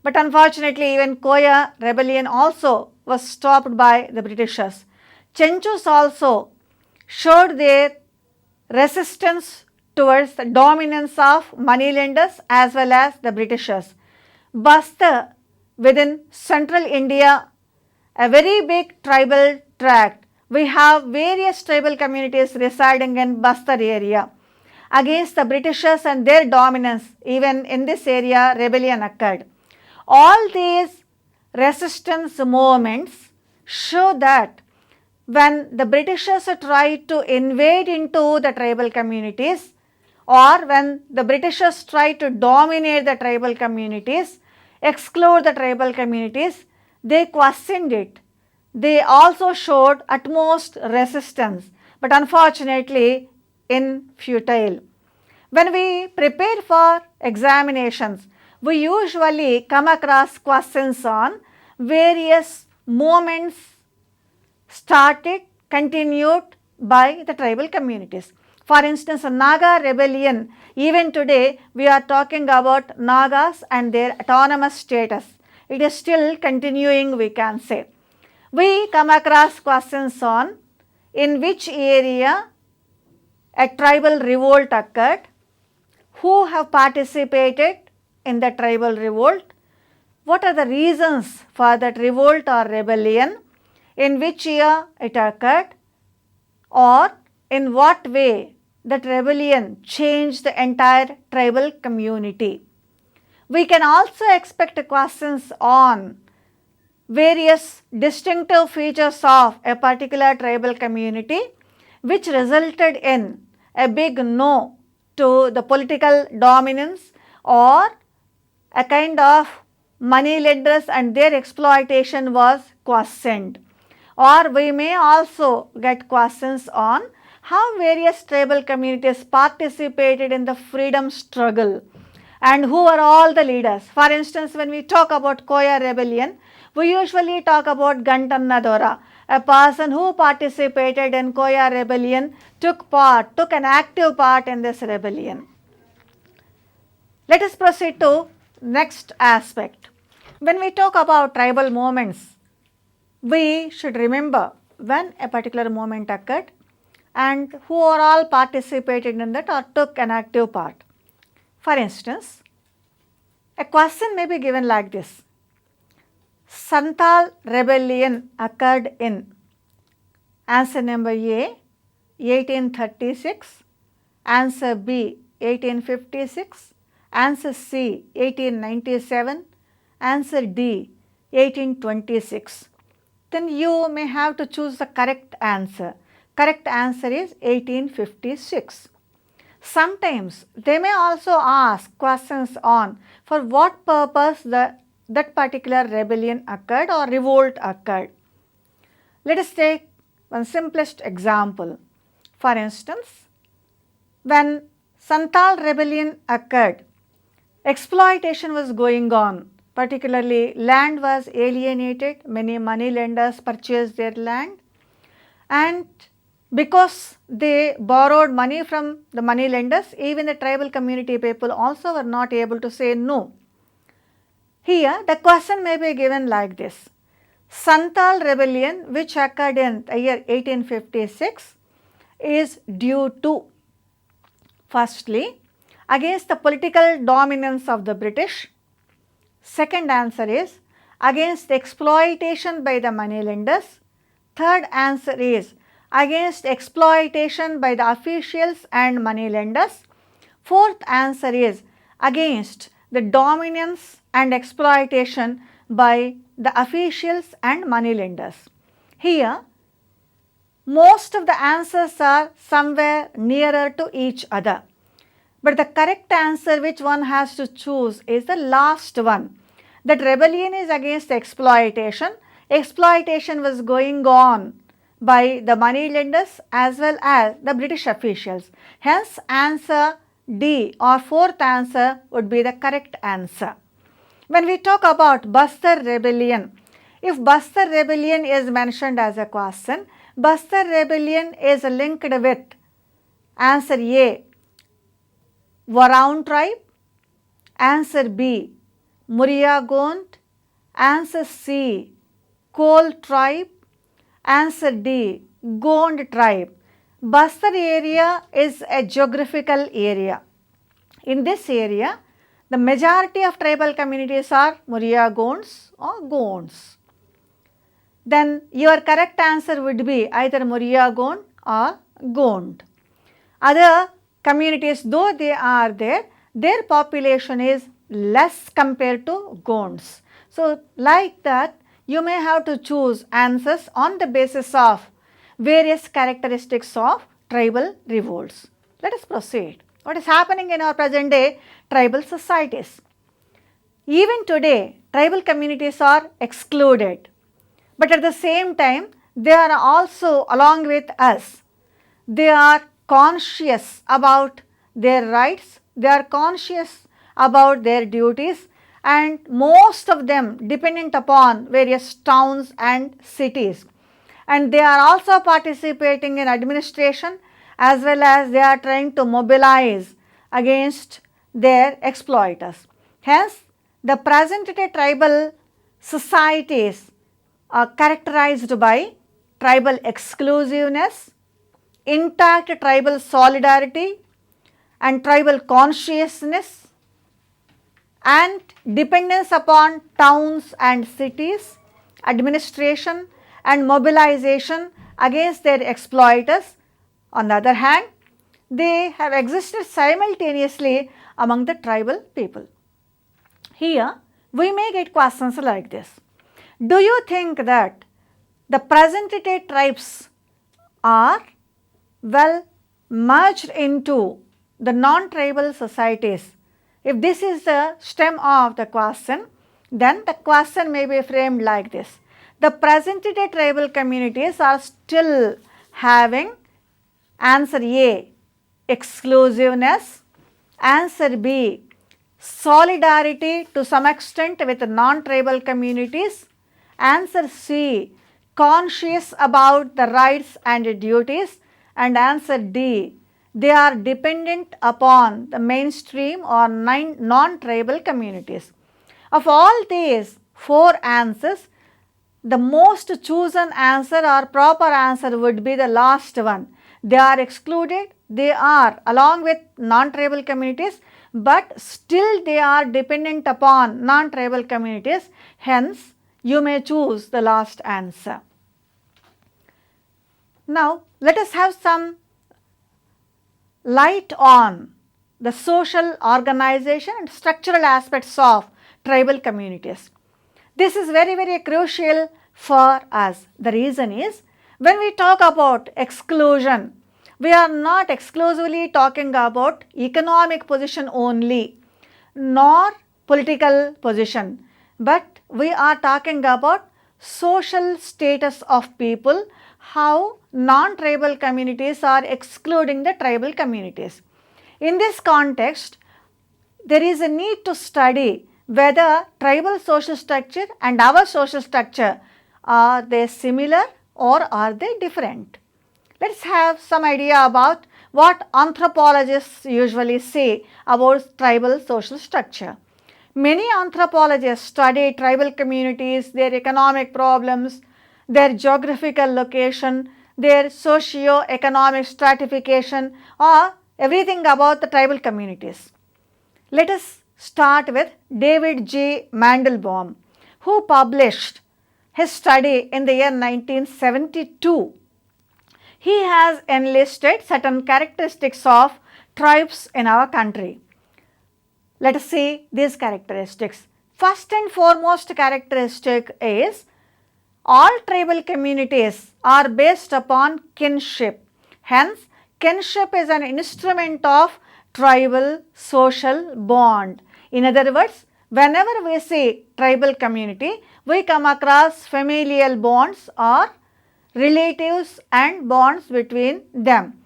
But unfortunately, even Koya rebellion also was stopped by the Britishers. Chenchus also showed their resistance towards the dominance of moneylenders as well as the Britishers. Bastar, within central India, a very big tribal tract. We have various tribal communities residing in Bastar area. Against the Britishers and their dominance, even in this area, rebellion occurred. All these resistance movements show that when the Britishers tried to invade into the tribal communities, or when the Britishers tried to dominate the tribal communities, exclude the tribal communities, they questioned it. They also showed utmost resistance, but unfortunately infutile. When we prepare for examinations, we usually come across questions on various movements started, continued by the tribal communities. For instance, Naga rebellion, even today we are talking about Nagas and their autonomous status. It is still continuing, we can say. We come across questions on in which area a tribal revolt occurred, who have participated in the tribal revolt, what are the reasons for that revolt or rebellion, in which year it occurred, or in what way that rebellion changed the entire tribal community. We can also expect questions on various distinctive features of a particular tribal community which resulted in a big no to the political dominance or a kind of money lenders and their exploitation was questioned. Or we may also get questions on how various tribal communities participated in the freedom struggle and who are all the leaders. For instance, when we talk about Koya rebellion, we usually talk about Gantanna Dora, a person who participated in Koya rebellion, took an active part in this rebellion. Let us proceed to next aspect. When we talk about tribal movements, we should remember when a particular movement occurred and who are all participated in that or took an active part. For instance, a question may be given like this: Santal rebellion occurred in answer number A 1836, answer B 1856, answer C 1897, answer D 1826. Then you may have to choose the correct answer. Correct answer is 1856. Sometimes they may also ask questions on for what purpose that particular rebellion occurred or revolt occurred. Let us take one simplest example. For instance, when Santal rebellion occurred, exploitation was going on. Particularly, land was alienated, many money lenders purchased their land, and because they borrowed money from the money lenders, even the tribal community people also were not able to say no. Here, the question may be given like this: Santal rebellion, which occurred in the year 1856, is due to, firstly, against the political dominance of the British. Second answer is against exploitation by the money lenders. Third answer is against exploitation by the officials and money lenders. Fourth answer is against the dominance and exploitation by the officials and money lenders. Here, most of the answers are somewhere nearer to each other. But the correct answer which one has to choose is the last one. That rebellion is against exploitation. Exploitation was going on by the money lenders as well as the British officials. Hence, answer D or fourth answer would be the correct answer. When we talk about Bastar rebellion, if Bastar rebellion is mentioned as a question, Bastar rebellion is linked with answer A, Varaun tribe, answer B, Muria Gond, answer C, Kol tribe, answer D, Gond tribe. Bastar area is a geographical area. In this area, the majority of tribal communities are Muria Gonds or Gonds. Then your correct answer would be either Muria Gond or Gond. Other communities, though they are there, their population is less compared to Gonds. So like that, you may have to choose answers on the basis of various characteristics of tribal revolts. Let us proceed. What is happening in our present day tribal societies? Even today, tribal communities are excluded, but at the same time, they are also along with us. They are conscious about their rights, they are conscious about their duties, and most of them dependent upon various towns and cities. And they are also participating in administration, as well as they are trying to mobilize against their exploiters. Hence, the present day tribal societies are characterized by tribal exclusiveness, intact tribal solidarity and tribal consciousness, and dependence upon towns and cities, administration and mobilization against their exploiters. On the other hand, they have existed simultaneously among the tribal people. Here, we may get questions like this. Do you think that the present day tribes are well merged into the non-tribal societies? If this is the stem of the question, then the question may be framed like this. The present day tribal communities are still having answer A, exclusiveness, answer B, solidarity to some extent with non-tribal communities, answer C, conscious about the rights and duties, and answer D, they are dependent upon the mainstream or non-tribal communities. Of all these four answers, the most chosen answer or proper answer would be the last one. They are excluded, they are along with non-tribal communities, but still they are dependent upon non-tribal communities. Hence, you may choose the last answer. Now, let us have some light on the social organization and structural aspects of tribal communities. This is very, very crucial for us. The reason is, when we talk about exclusion, we are not exclusively talking about economic position only, nor political position, but we are talking about social status of people, how non-tribal communities are excluding the tribal communities. In this context, there is a need to study whether tribal social structure and our social structure, are they similar or are they different? Let us have some idea about what anthropologists usually say about tribal social structure. Many anthropologists study tribal communities, their economic problems, their geographical location, their socio-economic stratification, or everything about the tribal communities. Let us start with David G. Mandelbaum, who published his study in the year 1972. He has enlisted certain characteristics of tribes in our country. Let us see these characteristics. First and foremost characteristic is, all tribal communities are based upon kinship. Hence, kinship is an instrument of tribal social bond. In other words, whenever we see tribal community, we come across familial bonds or relatives and bonds between them.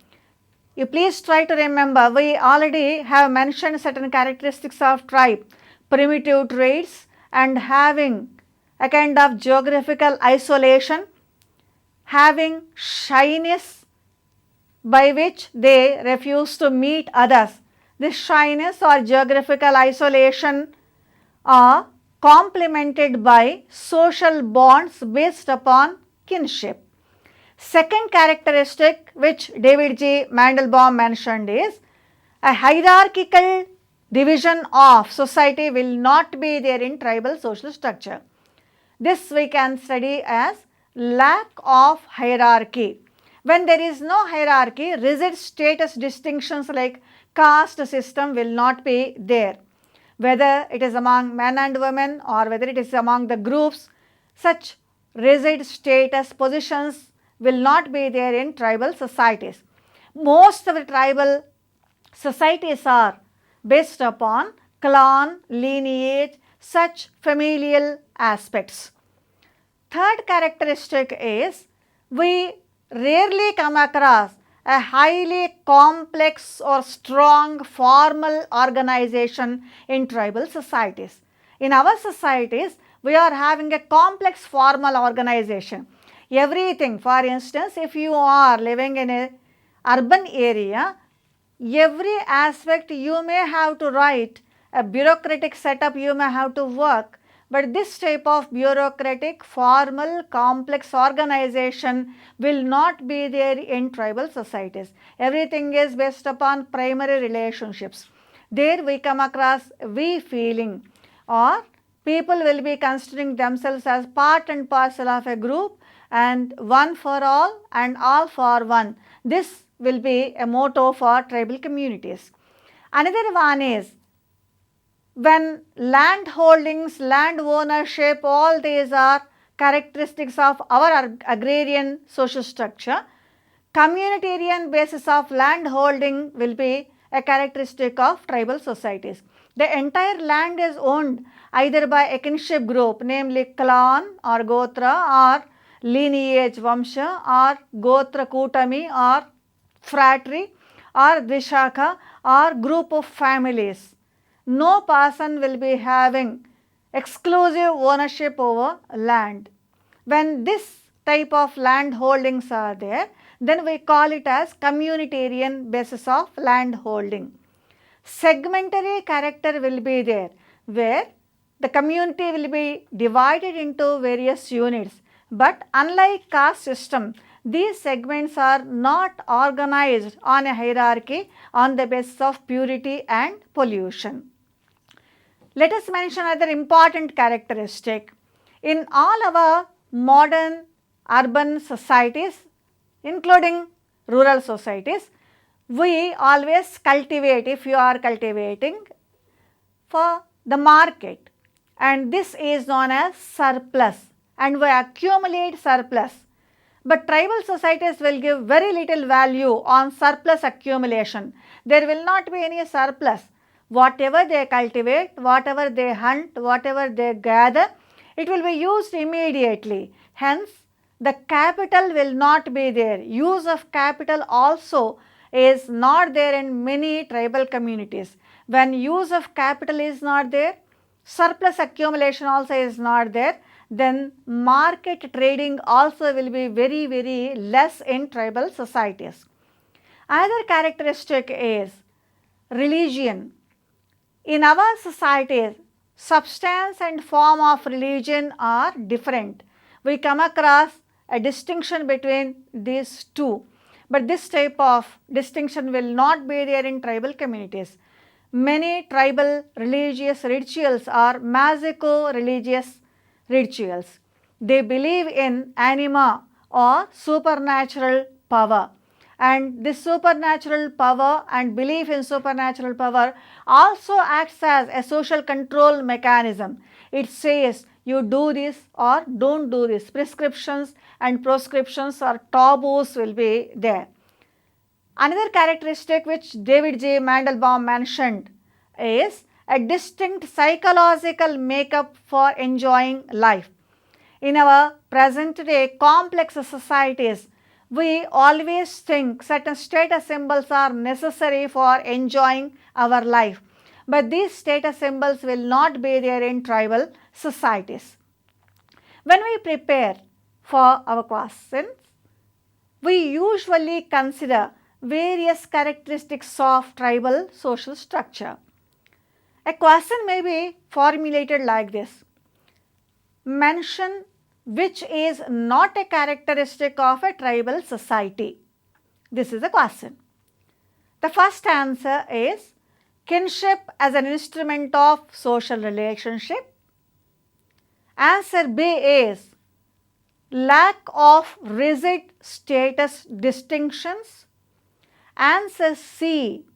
You please try to remember, we already have mentioned certain characteristics of tribe, primitive traits, and having a kind of geographical isolation, having shyness by which they refuse to meet others. This shyness or geographical isolation are complemented by social bonds based upon kinship. Second characteristic which David G. Mandelbaum mentioned is, a hierarchical division of society will not be there in tribal social structure. This we can study as lack of hierarchy. When there is no hierarchy, rigid status distinctions like caste system will not be there. whether it is among men and women or whether it is among the groups, such rigid status positions will not be there in tribal societies. Most of the tribal societies are based upon clan, lineage, such familial aspects. Third characteristic is we rarely come across a highly complex or strong formal organization in tribal societies. In our societies, we are having a complex formal organization. Everything, for instance, if you are living in a urban area, every aspect you may have to write, a bureaucratic setup you may have to work, but this type of bureaucratic, formal, complex organization will not be there in tribal societies. Everything is based upon primary relationships. There we come across we feeling, or people will be considering themselves as part and parcel of a group and one for all and all for one. This will be a motto for tribal communities. Another one is when land holdings, land ownership, all these are characteristics of our agrarian social structure. Communitarian basis of land holding will be a characteristic of tribal societies. The entire land is owned either by a kinship group, namely clan or gotra or lineage vamsha or gotra kutami or fratry or dvishakha or group of families. No person will be having exclusive ownership over land. When this type of land holdings are there, then we call it as communitarian basis of land holding. Segmentary character will be there, where the community will be divided into various units. But unlike caste system, these segments are not organized on a hierarchy on the basis of purity and pollution. Let us mention another important characteristic. In all our modern urban societies, including rural societies, we always cultivate, if you are cultivating, for the market, and this is known as surplus, and we accumulate surplus. But tribal societies will give very little value on surplus accumulation. There will not be any surplus. Whatever they cultivate, whatever they hunt, whatever they gather, it will be used immediately. Hence, the capital will not be there. Use of capital also is not there in many tribal communities. When use of capital is not there, surplus accumulation also is not there, then market trading also will be very, very less in tribal societies. Another characteristic is religion. In our societies, substance and form of religion are different. We come across a distinction between these two, but this type of distinction will not be there in tribal communities. Many tribal religious rituals are magico-religious rituals. They believe in anima or supernatural power, and this supernatural power and belief in supernatural power also acts as a social control mechanism. It says you do this or don't do this. Prescriptions and proscriptions or taboos will be there. Another characteristic which David J. Mandelbaum mentioned is a distinct psychological makeup for enjoying life. In our present day complex societies, we always think certain status symbols are necessary for enjoying our life, but these status symbols will not be there in tribal societies. When we prepare for our questions, we usually consider various characteristics of tribal social structure. A question may be formulated like this: mention which is not a characteristic of a tribal society. This is a question. The first answer is kinship as an instrument of social relationship. Answer B is lack of rigid status distinctions. Answer C,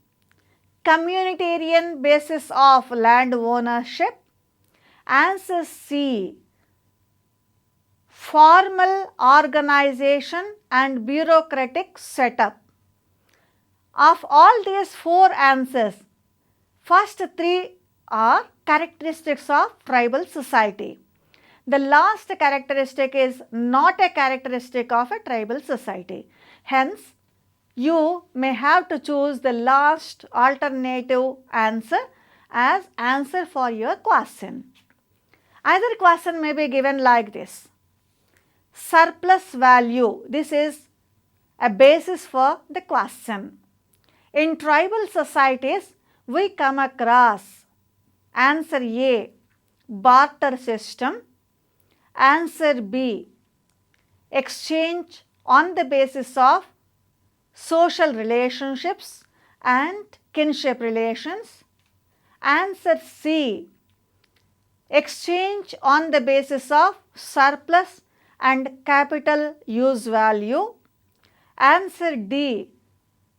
communitarian basis of land ownership. Answer C, formal organization and bureaucratic setup. Of all these four answers, first three are characteristics of tribal society. The last characteristic is not a characteristic of a tribal society. Hence, you may have to choose the last alternative answer as answer for your question. Either question may be given like this. Surplus value, this is a basis for the question. In tribal societies, we come across answer A, barter system, answer B, exchange on the basis of social relationships and kinship relations, answer C, exchange on the basis of surplus and capital use value, answer D,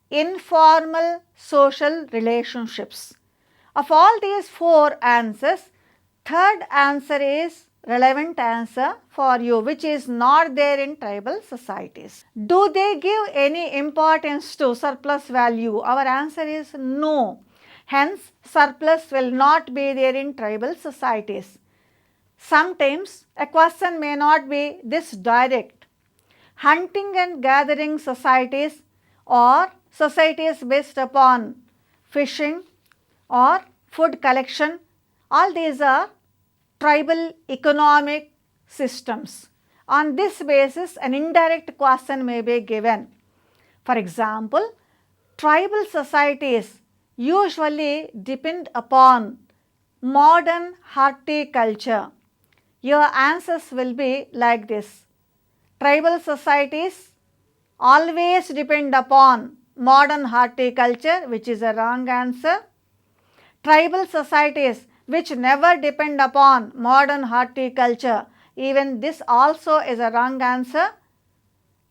informal social relationships. Of all these four answers, third answer is relevant answer for you, which is not there in tribal societies. Do they give any importance to surplus value? Our answer is no. Hence, surplus will not be there in tribal societies. Sometimes a question may not be this direct. Hunting and gathering societies or societies based upon fishing or food collection, all these are tribal economic systems. On this basis, an indirect question may be given. For example, tribal societies usually depend upon modern horticulture. Your answers will be like this. Tribal societies always depend upon modern horticulture, which is a wrong answer. Tribal societies which never depend upon modern horticulture, even this also is a wrong answer.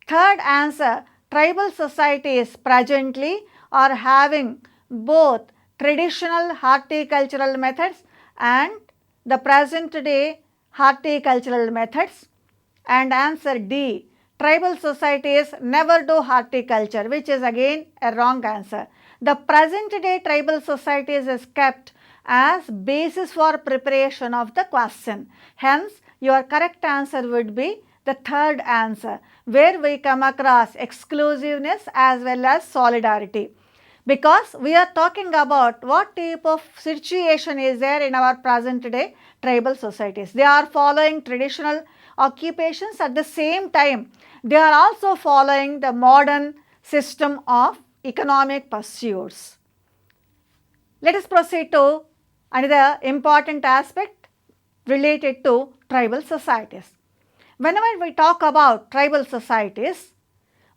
Third answer, tribal societies presently are having both traditional horticultural methods and the present day horticultural methods. And answer D, tribal societies never do horticulture, which is again a wrong answer. The present day tribal societies is kept as basis for preparation of the question. Hence, your correct answer would be the third answer, where we come across exclusiveness as well as solidarity. Because we are talking about what type of situation is there in our present day tribal societies. They are following traditional occupations, at the same time they are also following the modern system of economic pursuits. Let us proceed to another important aspect related to tribal societies. Whenever we talk about tribal societies,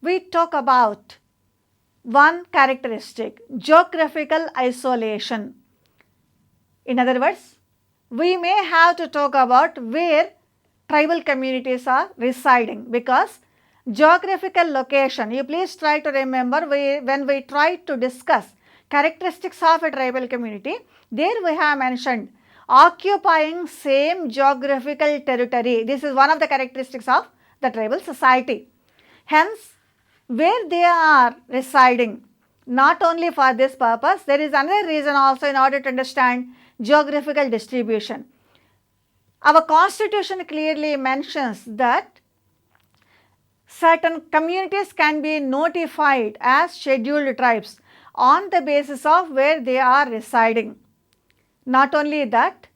we talk about one characteristic, geographical isolation. In other words, we may have to talk about where tribal communities are residing, because geographical location, you please try to remember, when we try to discuss characteristics of a tribal community, there we have mentioned occupying same geographical territory. This is one of the characteristics of the tribal society. Hence, where they are residing, not only for this purpose, there is another reason also in order to understand geographical distribution. Our constitution clearly mentions that certain communities can be notified as scheduled tribes on the basis of where they are residing. Not only that,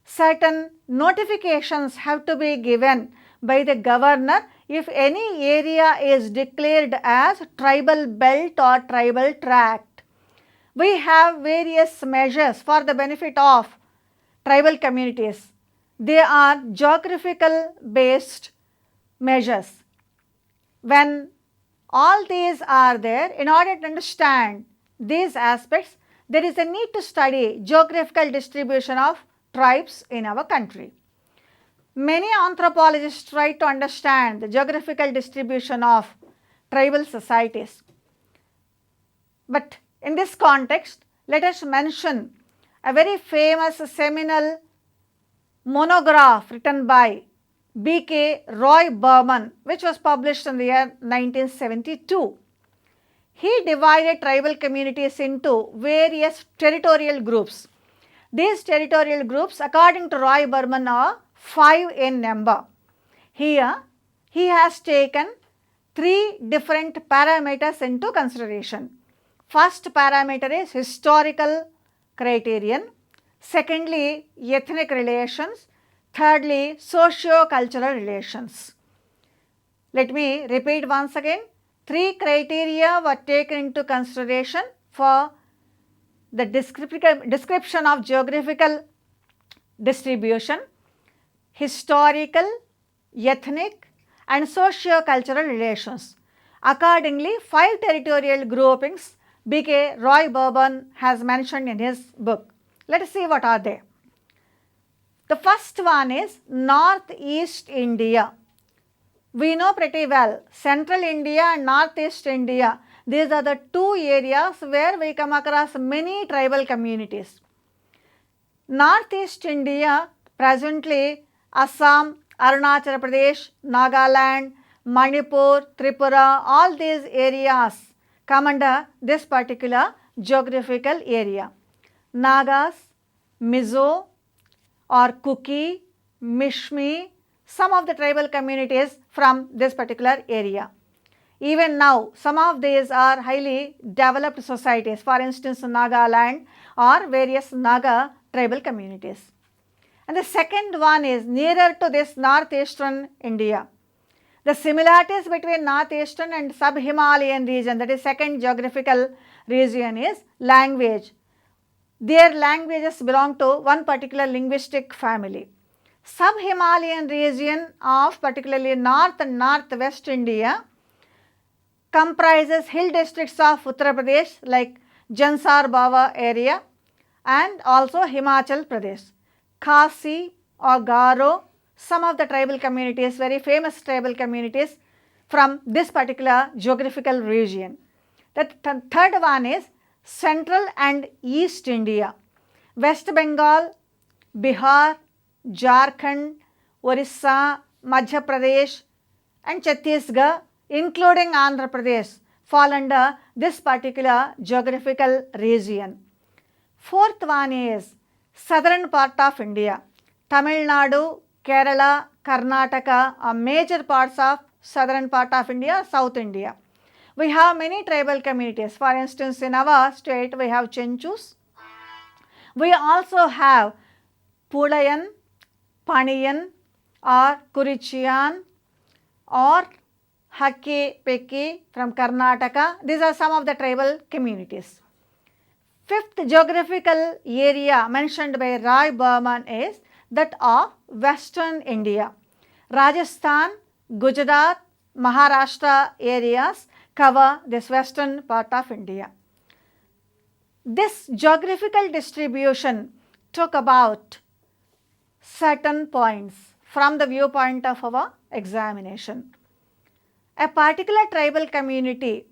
certain notifications have to be given by the governor if any area is declared as tribal belt or tribal tract. We have various measures for the benefit of tribal communities. They are geographical based measures. When all these are there, in order to understand these aspects, there is a need to study geographical distribution of tribes in our country. Many anthropologists try to understand the geographical distribution of tribal societies. But in this context, let us mention a very famous seminal monograph written by B.K. Roy Burman, which was published in the year 1972. He divided tribal communities into various territorial groups. These territorial groups, according to Roy Burman, are 5 in number. Here, he has taken 3 different parameters into consideration. First parameter is historical criterion. Secondly, ethnic relations. Thirdly, socio-cultural relations. Let me repeat once again. 3 criteria were taken into consideration for the description of geographical distribution: historical, ethnic and socio-cultural relations. Accordingly, 5 territorial groupings B.K. Roy Burman has mentioned in his book. Let us see what are they. The first one is Northeast India. We know pretty well Central India and Northeast India. These are the 2 areas where we come across many tribal communities. Northeast India, presently Assam, Arunachal Pradesh, Nagaland, Manipur, Tripura, all these areas come under this particular geographical area. Nagas, Mizo or Kuki, Mishmi, some of the tribal communities from this particular area. Even now, some of these are highly developed societies, for instance, Nagaland or various Naga tribal communities. And the second one is nearer to this northeastern India. The similarities between northeastern and sub-Himalayan region, that is second geographical region, is language. Their languages belong to one particular linguistic family. Sub-Himalayan region of particularly North and Northwest India comprises hill districts of Uttar Pradesh like Jansar Bawa area and also Himachal Pradesh. Khasi or Garo, some of the tribal communities, very famous tribal communities from this particular geographical region. The third one is Central and East India. West Bengal, Bihar, Jharkhand, Orissa, Madhya Pradesh and Chhattisgarh, including Andhra Pradesh, fall under this particular geographical region. Fourth one is southern part of India. Tamil Nadu, Kerala, Karnataka are major parts of southern part of India, South India. We have many tribal communities. For instance, in our state we have Chenchus. We also have Pulayan, Paniyan or Kurichian or Hake Peki from Karnataka. These are some of the tribal communities. Fifth geographical area mentioned by Roy Burman is that of Western India. Rajasthan, Gujarat, Maharashtra areas cover this western part of India. This geographical distribution took about certain points from the viewpoint of our examination. A particular tribal community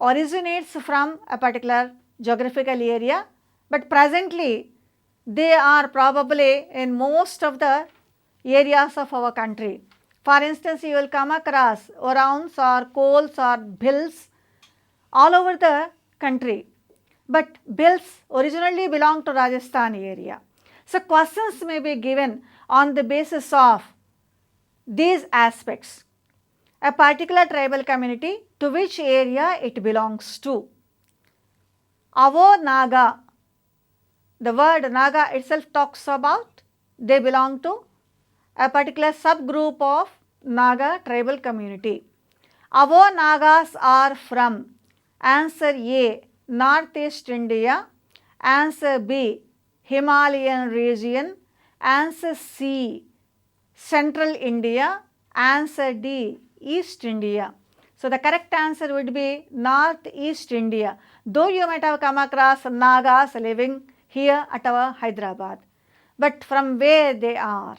originates from a particular geographical area, but presently they are probably in most of the areas of our country. For instance, you will come across Orans or Kols or Bhils all over the country, but Bhils originally belong to Rajasthan area. So questions may be given on the basis of these aspects. A particular tribal community, to which area it belongs to. Avo Naga, the word Naga itself talks about they belong to a particular subgroup of Naga tribal community. Avo Nagas are from answer A, Northeast India, answer B, Himalayan region, answer C, Central India, answer D, East India. So the correct answer would be Northeast India, though you might have come across Nagas living here at our Hyderabad, but from where they are.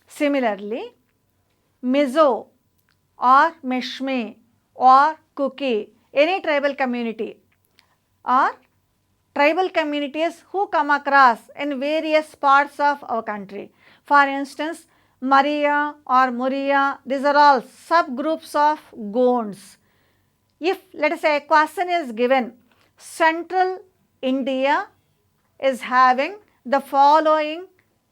Similarly, Mizo or Mishmi or Kuki, any tribal community, are tribal communities who come across in various parts of our country. For instance, Maria or Muria, these are all subgroups of Gonds. If let us say a question is given, Central India is having the following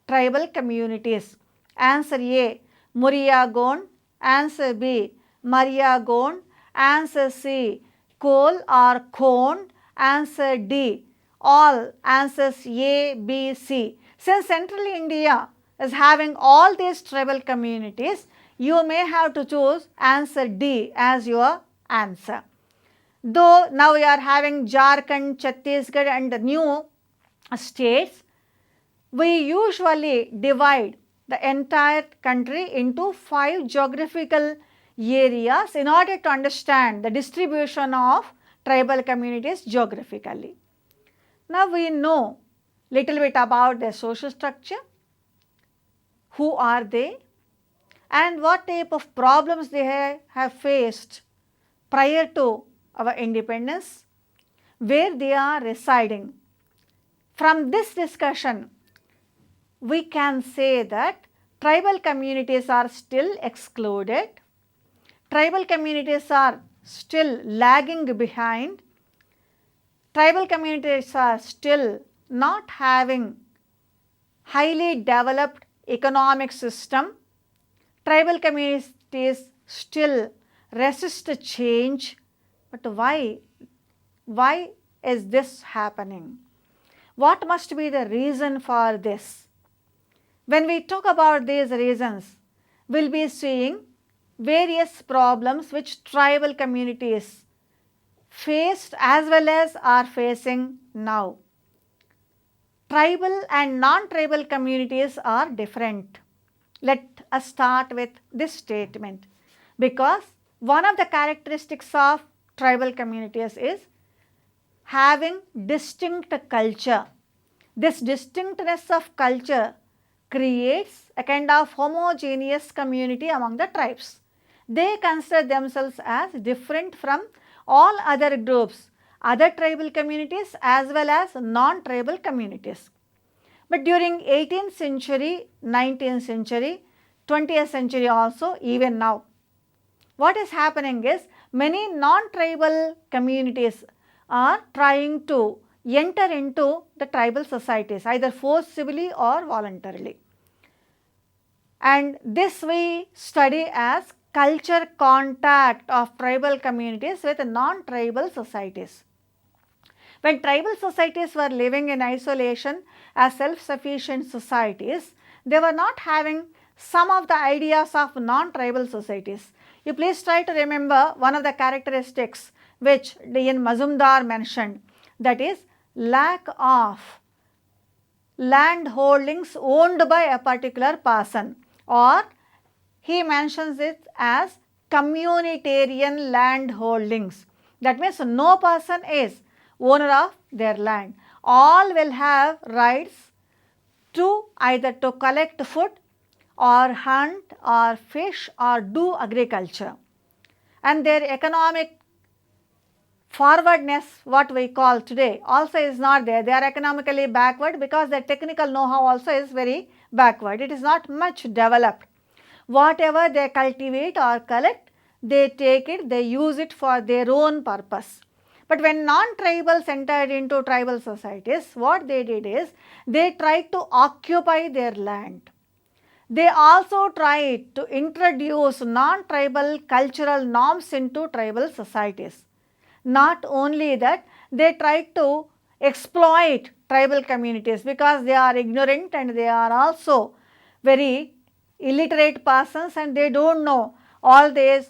tribal communities. Answer A, Muria Gond. Answer B, Maria Gond. Answer C, Kol or Khond. Answer D, all answers A, B, C. Since Central India is having all these tribal communities, you may have to choose answer D as your answer. Though now we are having Jharkhand, Chhattisgarh and the new states, we usually divide the entire country into 5 geographical areas in order to understand the distribution of tribal communities geographically. Now we know little bit about their social structure, who are they, and what type of problems they have faced prior to our independence, where they are residing. From this discussion, we can say that tribal communities are still excluded, tribal communities are still lagging behind, tribal communities are still not having highly developed economic system, tribal communities still resist change. But why? Why is this happening? What must be the reason for this? When we talk about these reasons, we'll be seeing various problems which tribal communities faced as well as are facing now. Tribal and non-tribal communities are different. Let us start with this statement, because one of the characteristics of tribal communities is having distinct culture. This distinctness of culture creates a kind of homogeneous community among the tribes. They consider themselves as different from all other groups, other tribal communities as well as non-tribal communities. But during 18th century, 19th century, 20th century also, even now, what is happening is many non-tribal communities are trying to enter into the tribal societies, either forcibly or voluntarily. And this we study as culture contact of tribal communities with non-tribal societies. When tribal societies were living in isolation as self-sufficient societies, they were not having some of the ideas of non-tribal societies. You please try to remember one of the characteristics which D.N. Mazumdar mentioned, that is lack of land holdings owned by a particular person, or he mentions it as communitarian land holdings. That means no person is owner of their land. All will have rights to either to collect food or hunt or fish or do agriculture. And their economic forwardness, what we call today, also is not there. They are economically backward because their technical know-how also is very backward. It is not much developed. Whatever they cultivate or collect, they take it, they use it for their own purpose. But when non-tribals entered into tribal societies, what they did is they tried to occupy their land. They also tried to introduce non-tribal cultural norms into tribal societies. Not only that, they tried to exploit tribal communities because they are ignorant and they are also very illiterate persons and they don't know all these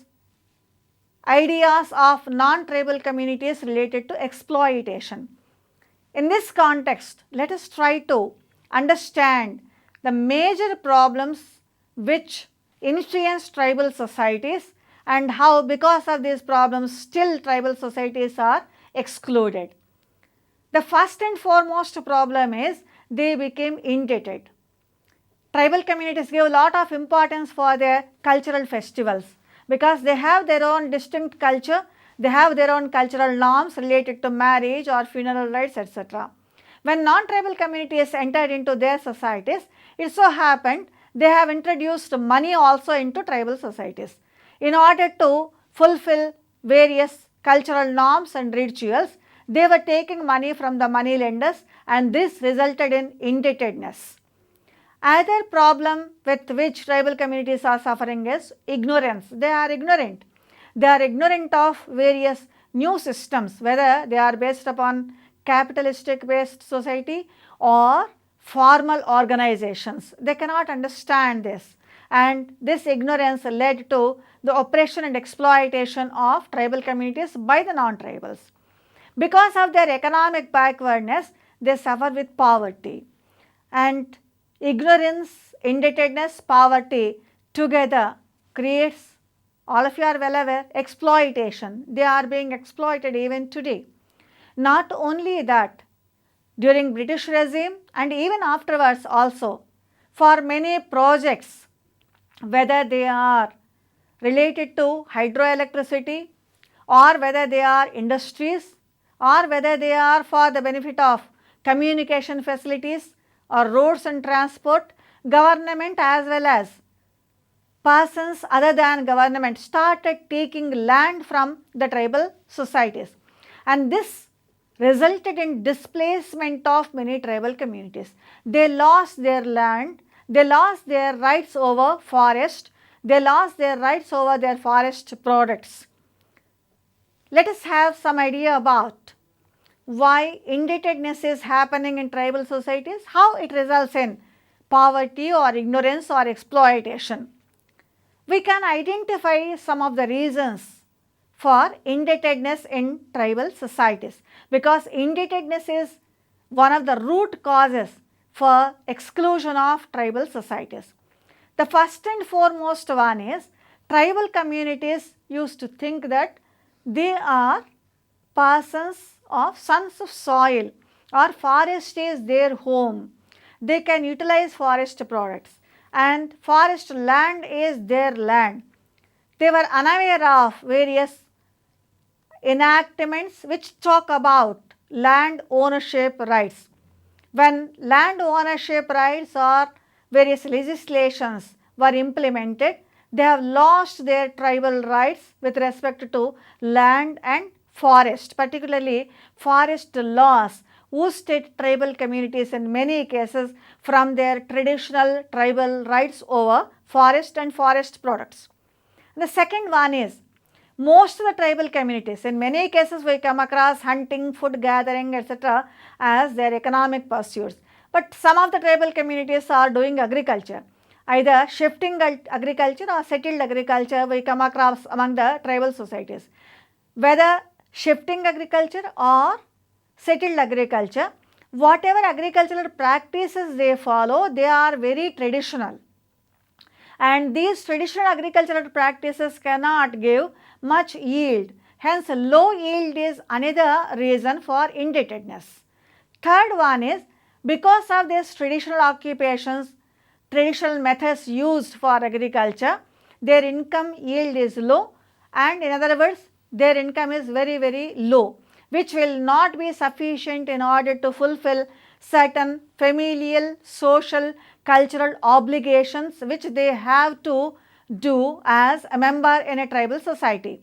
ideas of non-tribal communities related to exploitation. In this context, let us try to understand the major problems which influence tribal societies and how because of these problems still tribal societies are excluded. The first and foremost problem is they became indebted. Tribal communities give a lot of importance for their cultural festivals because they have their own distinct culture. They have their own cultural norms related to marriage or funeral rites, etc. When non-tribal communities entered into their societies, it so happened they have introduced money also into tribal societies. In order to fulfill various cultural norms and rituals, they were taking money from the money lenders, and this resulted in indebtedness. Another problem with which tribal communities are suffering is ignorance. They are ignorant. They are ignorant of various new systems, whether they are based upon capitalistic based society or formal organizations. They cannot understand this, and this ignorance led to the oppression and exploitation of tribal communities by the non-tribals. Because of their economic backwardness, they suffer with poverty, and ignorance, indebtedness, poverty together creates, all of you are well aware, exploitation. They are being exploited even today. Not only that, during British regime and even afterwards also, for many projects, whether they are related to hydroelectricity or whether they are industries or whether they are for the benefit of communication facilities or roads and transport, government as well as persons other than government started taking land from the tribal societies, and this resulted in displacement of many tribal communities. They lost their land, they lost their rights over forest, they lost their rights over their forest products. Let us have some idea about why indebtedness is happening in tribal societies, how it results in poverty or ignorance or exploitation. We can identify some of the reasons for indebtedness in tribal societies, because indebtedness is one of the root causes for exclusion of tribal societies. The first and foremost one is tribal communities used to think that they are persons of sons of soil, or forest is their home. They can utilize forest products and forest land is their land. They were unaware of various enactments which talk about land ownership rights. When land ownership rights or various legislations were implemented, they have lost their tribal rights with respect to land and forest, particularly forest laws ousted tribal communities in many cases from their traditional tribal rights over forest and forest products. The second one is, most of the tribal communities, in many cases we come across hunting, food gathering, etc. as their economic pursuits. But some of the tribal communities are doing agriculture, either shifting agriculture or settled agriculture we come across among the tribal societies. Whether shifting agriculture or settled agriculture, whatever agricultural practices they follow, they are very traditional. And these traditional agricultural practices cannot give much yield. Hence, low yield is another reason for indebtedness. Third one is, because of these traditional occupations, traditional methods used for agriculture, their income yield is low, and in other words, their income is very, very low, which will not be sufficient in order to fulfill certain familial, social, cultural obligations which they have to do as a member in a tribal society.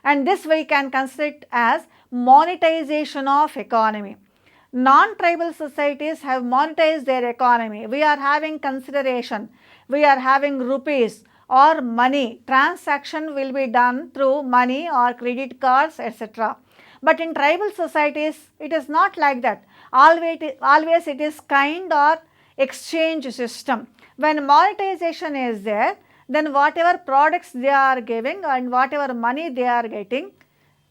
And this we can consider it as monetization of economy. Non-tribal societies have monetized their economy. We are having consideration, we are having rupees or money, transaction will be done through money or credit cards, etc. But in tribal societies, it is not like that. Always it is kind or exchange system. When monetization is there, then whatever products they are giving and whatever money they are getting,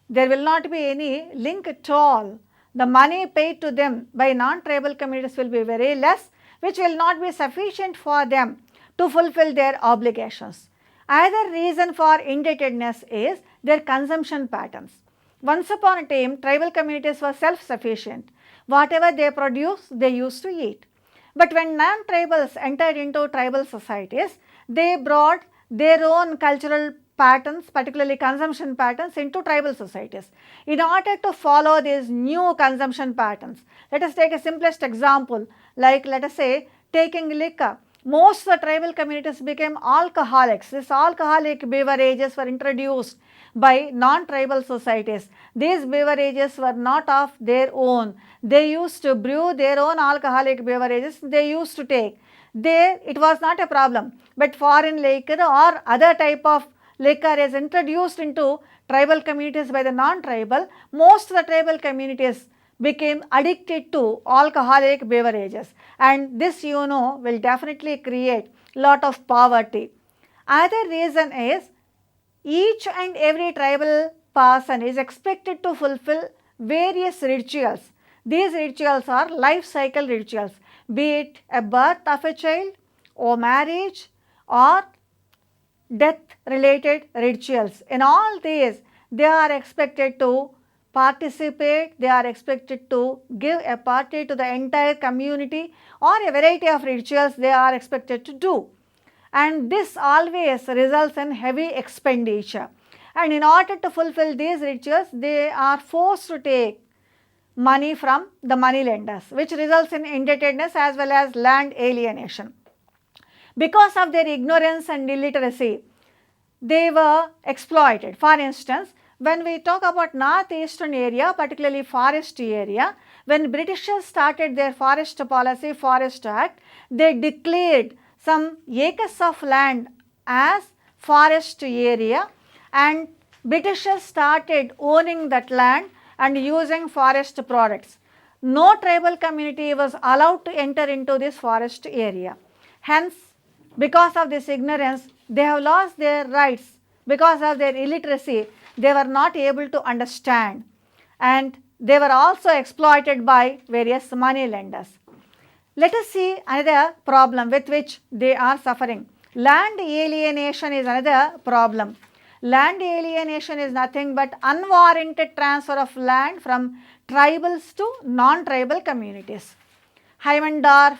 there will not be any link at all. The money paid to them by non-tribal communities will be very less, which will not be sufficient for them to fulfill their obligations. Another reason for indebtedness is their consumption patterns. Once upon a time, tribal communities were self-sufficient. Whatever they produce, they used to eat. But when non-tribals entered into tribal societies, they brought their own cultural patterns, particularly consumption patterns, into tribal societies. In order to follow these new consumption patterns, let us take a simplest example, like let us say taking liquor. Most of the tribal communities became alcoholics. These alcoholic beverages were introduced by non-tribal societies. These beverages were not of their own. They used to brew their own alcoholic beverages. They used to take. There it was not a problem, but foreign liquor or other type of liquor is introduced into tribal communities by the non-tribal. Most of the tribal communities became addicted to alcoholic beverages, and this will definitely create lot of poverty. Another reason is each and every tribal person is expected to fulfill various rituals. These rituals are life cycle rituals, be it a birth of a child or marriage or death related rituals. In all these, they are expected to participate, they are expected to give a party to the entire community, or a variety of rituals they are expected to do. And this always results in heavy expenditure. And in order to fulfill these rituals, they are forced to take money from the money lenders, which results in indebtedness as well as land alienation. Because of their ignorance and illiteracy, they were exploited. For instance, when we talk about northeastern area, particularly forest area, when Britishers started their forest policy, Forest Act, they declared some acres of land as forest area, and Britishers started owning that land and using forest products. No tribal community was allowed to enter into this forest area. Hence, because of this ignorance, they have lost their rights. Because of their illiteracy, they were not able to understand, and they were also exploited by various money lenders. Let us see another problem with which they are suffering. Land alienation is another problem. Land alienation is nothing but unwarranted transfer of land from tribals to non-tribal communities. Heimendorf,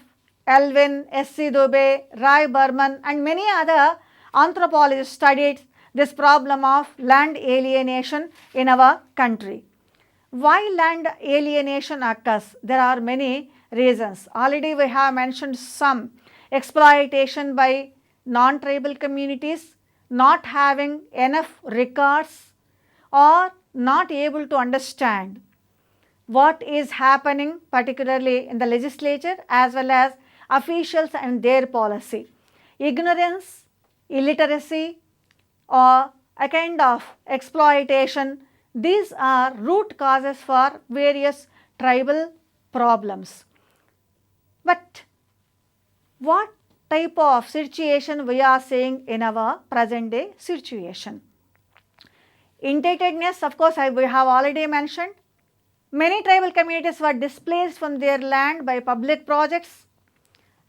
Elwin, S.C. Dubé, Rai Burman and many other anthropologists studied this problem of land alienation in our country. Why land alienation occurs? There are many reasons. Already we have mentioned some. Exploitation by non-tribal communities, not having enough records, or not able to understand what is happening, particularly in the legislature as well as officials and their policy. Ignorance, illiteracy, or a kind of exploitation, these are root causes for various tribal problems. But what type of situation we are seeing in our present day situation? Indebtedness, of course, we have already mentioned. Many tribal communities were displaced from their land by public projects,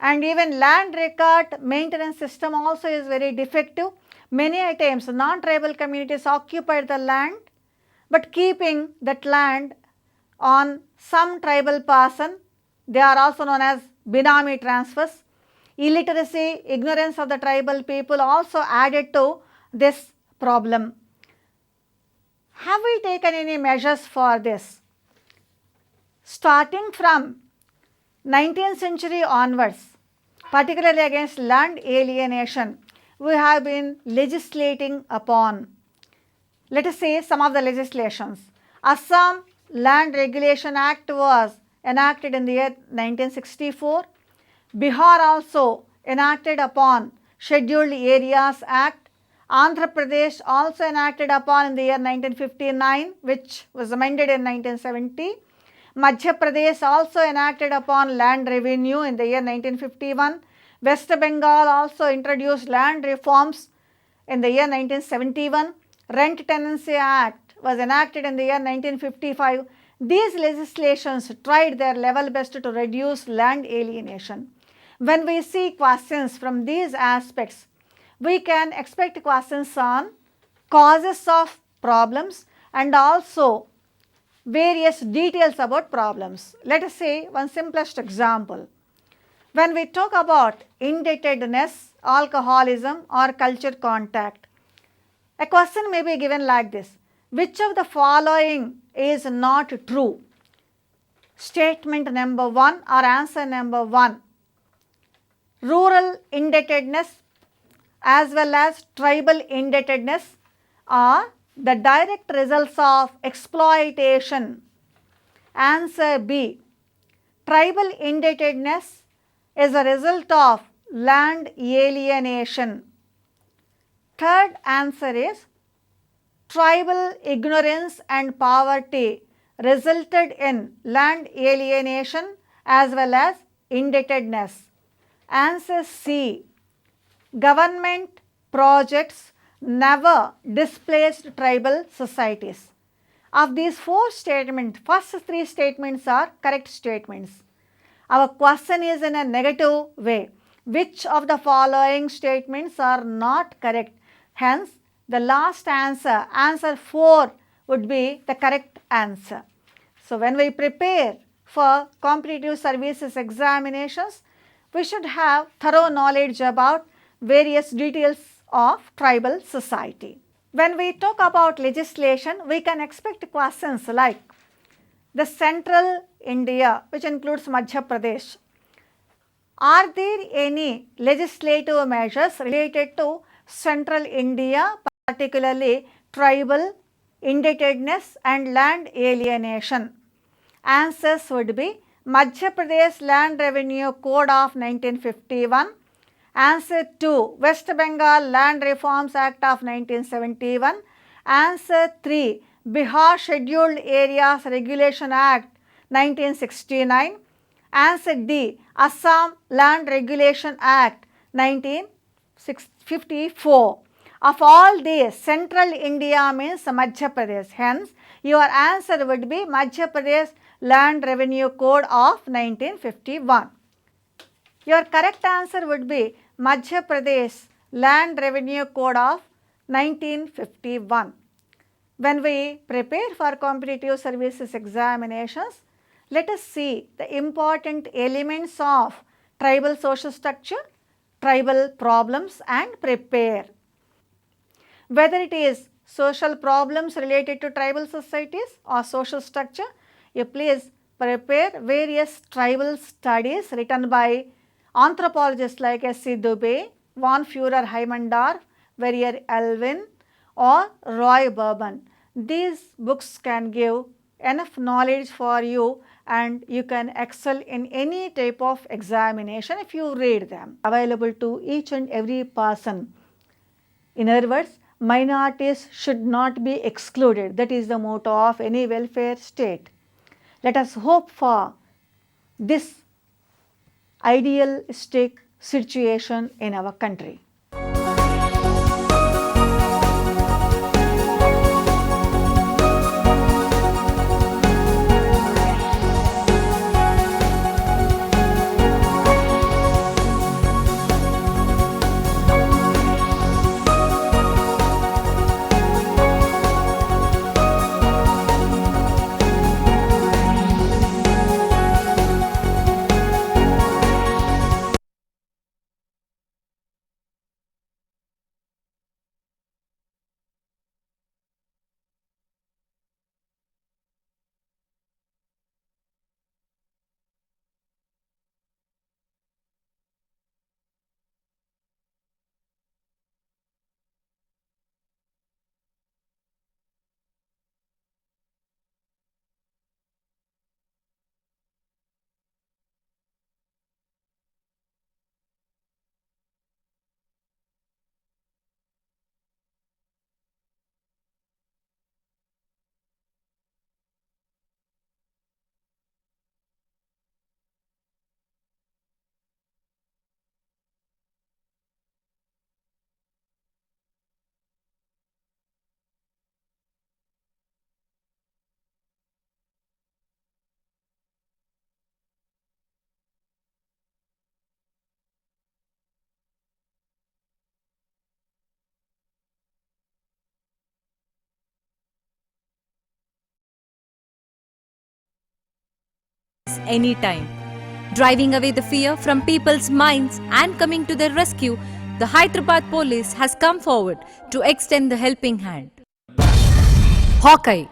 and even land record maintenance system also is very defective. Many times non-tribal communities occupied the land, but keeping that land on some tribal person. They are also known as binami transfers. Illiteracy, ignorance of the tribal people also added to this problem. Have we taken any measures for this? Starting from 19th century onwards, particularly against land alienation, we have been legislating upon. Let us say some of the legislations. Assam Land Regulation Act was enacted in the year 1964. Bihar also enacted upon Scheduled Areas Act. Andhra Pradesh also enacted upon in the year 1959, which was amended in 1970. Madhya Pradesh also enacted upon land revenue in the year 1951. West Bengal also introduced land reforms in the year 1971. Rent Tenancy Act was enacted in the year 1955. These legislations tried their level best to reduce land alienation. When we see questions from these aspects, we can expect questions on causes of problems and also various details about problems. Let us say one simplest example. When we talk about indebtedness, alcoholism or culture contact, A question may be given like this: which of the following is not true? Statement number 1 or answer number 1. Rural indebtedness as well as tribal indebtedness are the direct results of exploitation. Answer B. Tribal indebtedness is a result of land alienation. Third answer is tribal ignorance and poverty resulted in land alienation as well as indebtedness. Answer C. Government projects never displaced tribal societies. Of these 4 statements, first 3 statements are correct statements. Our question is in a negative way. Which of the following statements are not correct? Hence, the last answer, answer 4, would be the correct answer. So, when we prepare for competitive services examinations, we should have thorough knowledge about various details of tribal society. When we talk about legislation, we can expect questions like the central India, which includes Madhya Pradesh. Are there any legislative measures related to central India, particularly tribal indebtedness and land alienation? Answers would be Madhya Pradesh Land Revenue Code of 1951. Answer 2, West Bengal Land Reforms Act of 1971. Answer 3, Bihar Scheduled Areas Regulation Act 1969. Answer D, Assam Land Regulation Act 1954. Of all these, central India means Madhya Pradesh. Hence, your answer would be Madhya Pradesh Land Revenue Code of 1951. Your correct answer would be Madhya Pradesh Land Revenue Code of 1951. When we prepare for competitive services examinations, let us see the important elements of tribal social structure, tribal problems and prepare. Whether it is social problems related to tribal societies or social structure, you please prepare various tribal studies written by anthropologists like S.C. Dubé, Von Führer-Heimendorf, Verrier Elwin or Roy Bourbon. These books can give enough knowledge for you and you can excel in any type of examination if you read them. Available to each and every person. In other words, minorities should not be excluded. That is the motto of any welfare state. Let us hope for this idealistic situation in our country. Anytime, driving away the fear from people's minds and coming to their rescue the Hyderabad police has come forward to extend the helping hand. Hawkeye.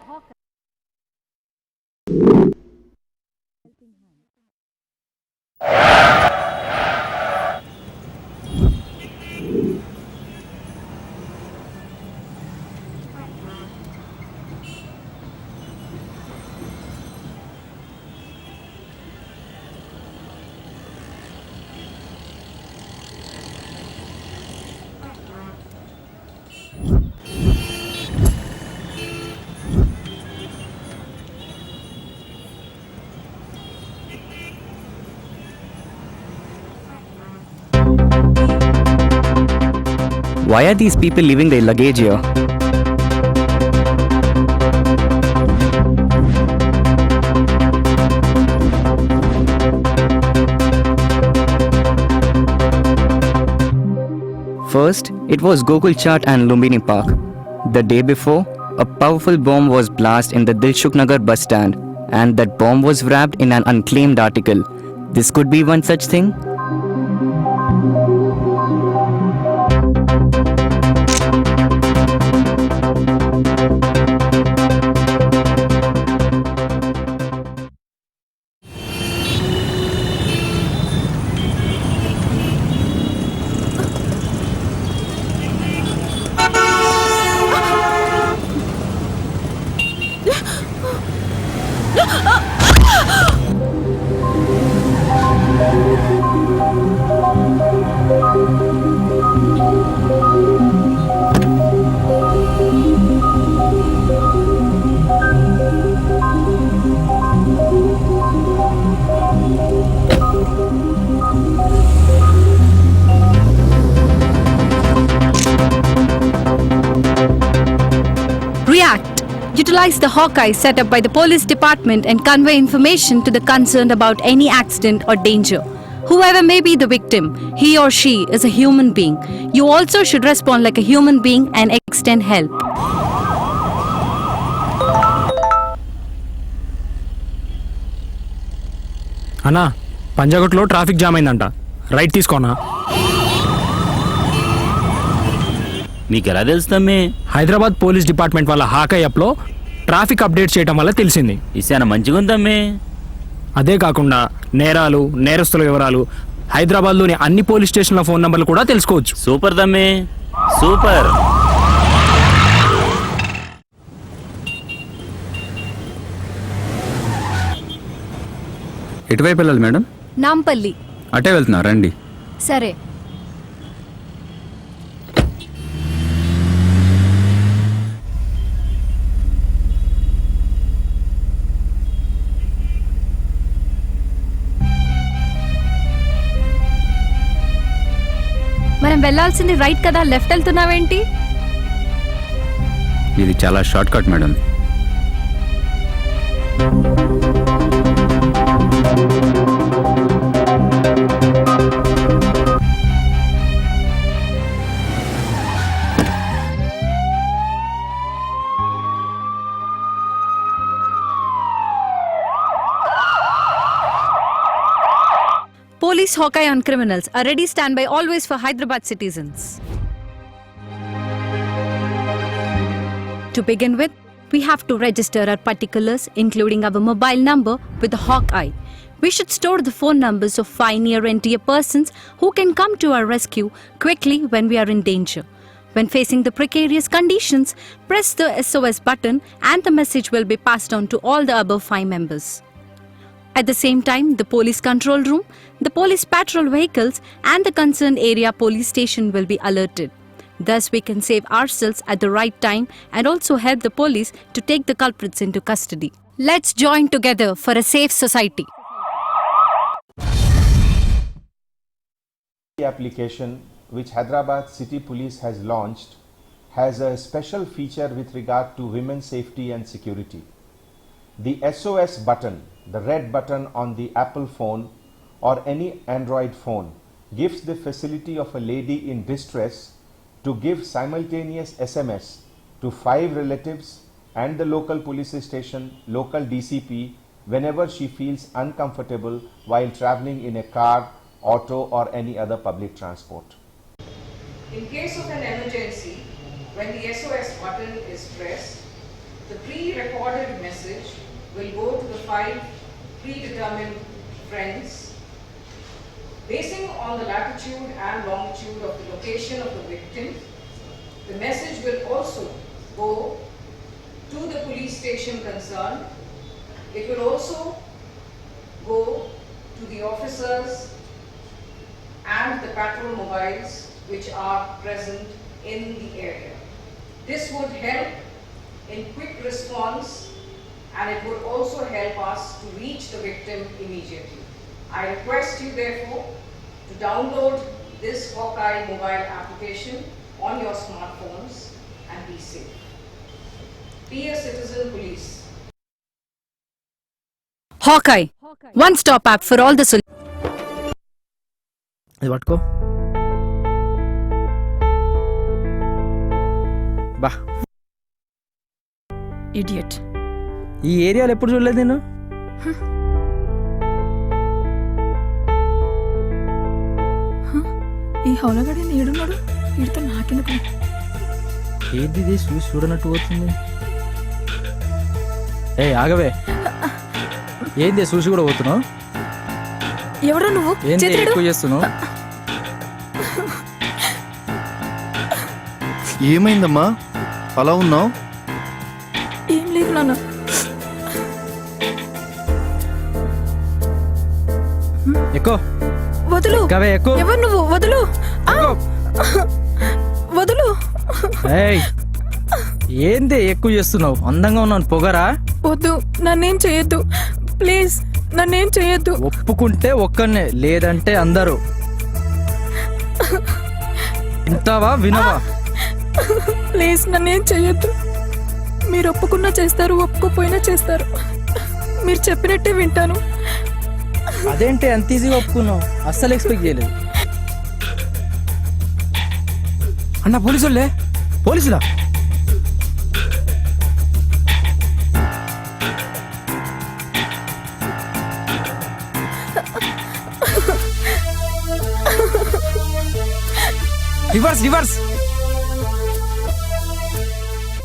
Why are these people leaving their luggage here? First, it was Gokul Chaat and Lumbini Park. The day before, a powerful bomb was blasted in the Dilshuk Nagar bus stand, and that bomb was wrapped in an unclaimed article. This could be one such thing? React. Utilize the Hawkeye set up by the police department and convey information to the concerned about any accident or danger. Whoever may be the victim, he or she is a human being. You also should respond like a human being and extend help. అన్నా పంజాగుట్లో traffic jam అయిందంట right తీసుకోనా మీకెలా తెలుస్తామే Hyderabad police department వాళ్ళ హాకై యాప్లో traffic update చేయడం వల్ల తెలిసింది ఇసాన మంచిగా ఉందమ్మే అదే కాకుండా నేరాలు నేరస్తుల వివరాలు హైదరాబాద్లోని అన్ని పోలీస్ స్టేషన్ల ఫోన్ నంబర్లు కూడా తెలుసుకోవచ్చు సూపర్ దమ్మే సూపర్ ఎటువైపు వెళ్ళాలి మేడం? నాంపల్లి. అటే వెళ్తున్నా రండి. సరే. మనం వెళ్ళాల్సింది రైట్ కదా, లెఫ్ట్ వెళ్తున్నావేంటి? ఇది చాలా short cut madam. Police Hawkeye on criminals. A ready standby always for Hyderabad citizens. To begin with, we have to register our particulars, including our mobile number, with the Hawkeye. We should store the phone numbers of 5 near and dear persons who can come to our rescue quickly when we are in danger. When facing the precarious conditions, press the SOS button and the message will be passed on to all the above 5 members. At the same time, the police control room, the police patrol vehicles and the concerned area police station will be alerted. Thus, we can save ourselves at the right time and also help the police to take the culprits into custody. Let's join together for a safe society. The application which Hyderabad City Police has launched has a special feature with regard to women's safety and security. The SOS button, the red button on the Apple phone or any Android phone, gives the facility of a lady in distress to give simultaneous SMS to 5 relatives and the local police station, local DCP, whenever she feels uncomfortable while traveling in a car, auto or any other public transport. In case of an emergency, when the SOS button is pressed, the pre-recorded message will go to the 5 predetermined friends. Basing on the latitude and longitude of the location of the victim, the message will also go to the police station concerned. It will also go to the officers and the patrol mobiles which are present in the area. This would help in quick response, and it would also help us to reach the victim immediately. I request you therefore to download this Hawkeye mobile application on your smartphones and be safe. Be a citizen police. Hawkeye, one-stop app for all the solutions. ఇది పట్టుకో. బా, Idiot. ఈ ఏరియాలో ఎప్పుడు చూడలేదు నేను. ఈ హౌలగాడి ఏడున్నాడు, వీడితో నాకెందుకు? ఏంది ఇది చూసి చూడనట్టు పోతుంది. ఏ ఆగవే, ఏంది చూసి కూడా పోతున్నావు? ఎవరో నువ్వు? ఏంది ఎక్కువ చేస్తున్నావు? ఏమైందమ్మా అలా ఉన్నావు? ఏం లేదు నాన్న. ఎక్కువ వదులు. కవే ఎక్కువ. ఎవరు నువ్వు? వదులు. వదులు. ఏయ్, ఏంది ఎక్కువ చేస్తున్నావు? అందంగా ఉన్నాను పొగరా? వద్దు, నన్నేం చేయొద్దు ప్లీజ్, నన్నేం చేయొద్దు. ఒప్పుకుంటే ఒక్కనే, లేదంటే అందరూ. వింటావా వినవా? ప్లీజ్ నన్నేం చేయొద్దు. మీరు ఒప్పుకున్నా చేస్తారు, ఒప్పుకోపోయినా చేస్తారు. మీరు చెప్పినట్టే వింటాను. అదేంటి అంత ఈజీగా ఒప్పుకున్నావు? అస్సలు ఎక్స్పెక్ట్ చేయలేదు. అన్న పోలీసులే. పోలీసులా? Reverse reverse.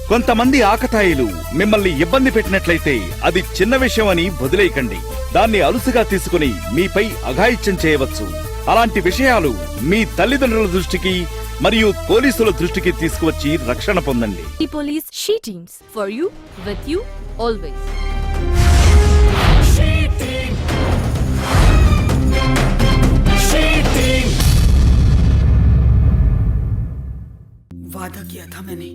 కొంతమంది ఆకతాయిలు మిమ్మల్ని ఇబ్బంది పెట్టినట్లయితే అది చిన్న విషయం అని వదిలేయకండి. దాన్ని అలుసుగా తీసుకుని మీపై అఘాయిత్యం చేయవచ్చు. అలాంటి విషయాలు మీ తల్లిదండ్రుల దృష్టికి మరియు పోలీసుల దృష్టికి తీసుకువచ్చి రక్షణ పొందండి. The police she teams for you, with you, always. वादा किया था मैंने,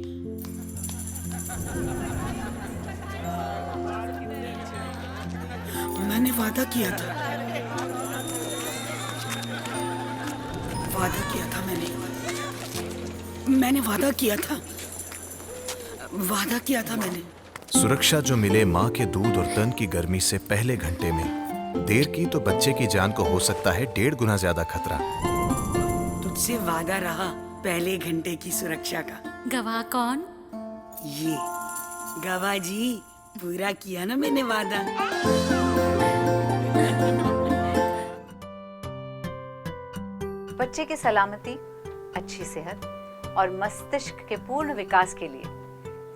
वादा किया था, वादा किया था मैंने वादा किया था, वादा किया था मैंने। सुरक्षा जो मिले माँ के दूध और तन की गर्मी से पहले घंटे में, देर की तो बच्चे की जान को हो सकता है 1.5 गुना ज्यादा खतरा। तुझसे वादा रहा पहले घंटे की सुरक्षा का। गवाह कौन? ये गवाह जी, पूरा किया ना मैंने वादा। बच्चे की सलामती, अच्छी सेहत और मस्तिष्क के पूर्ण विकास के लिए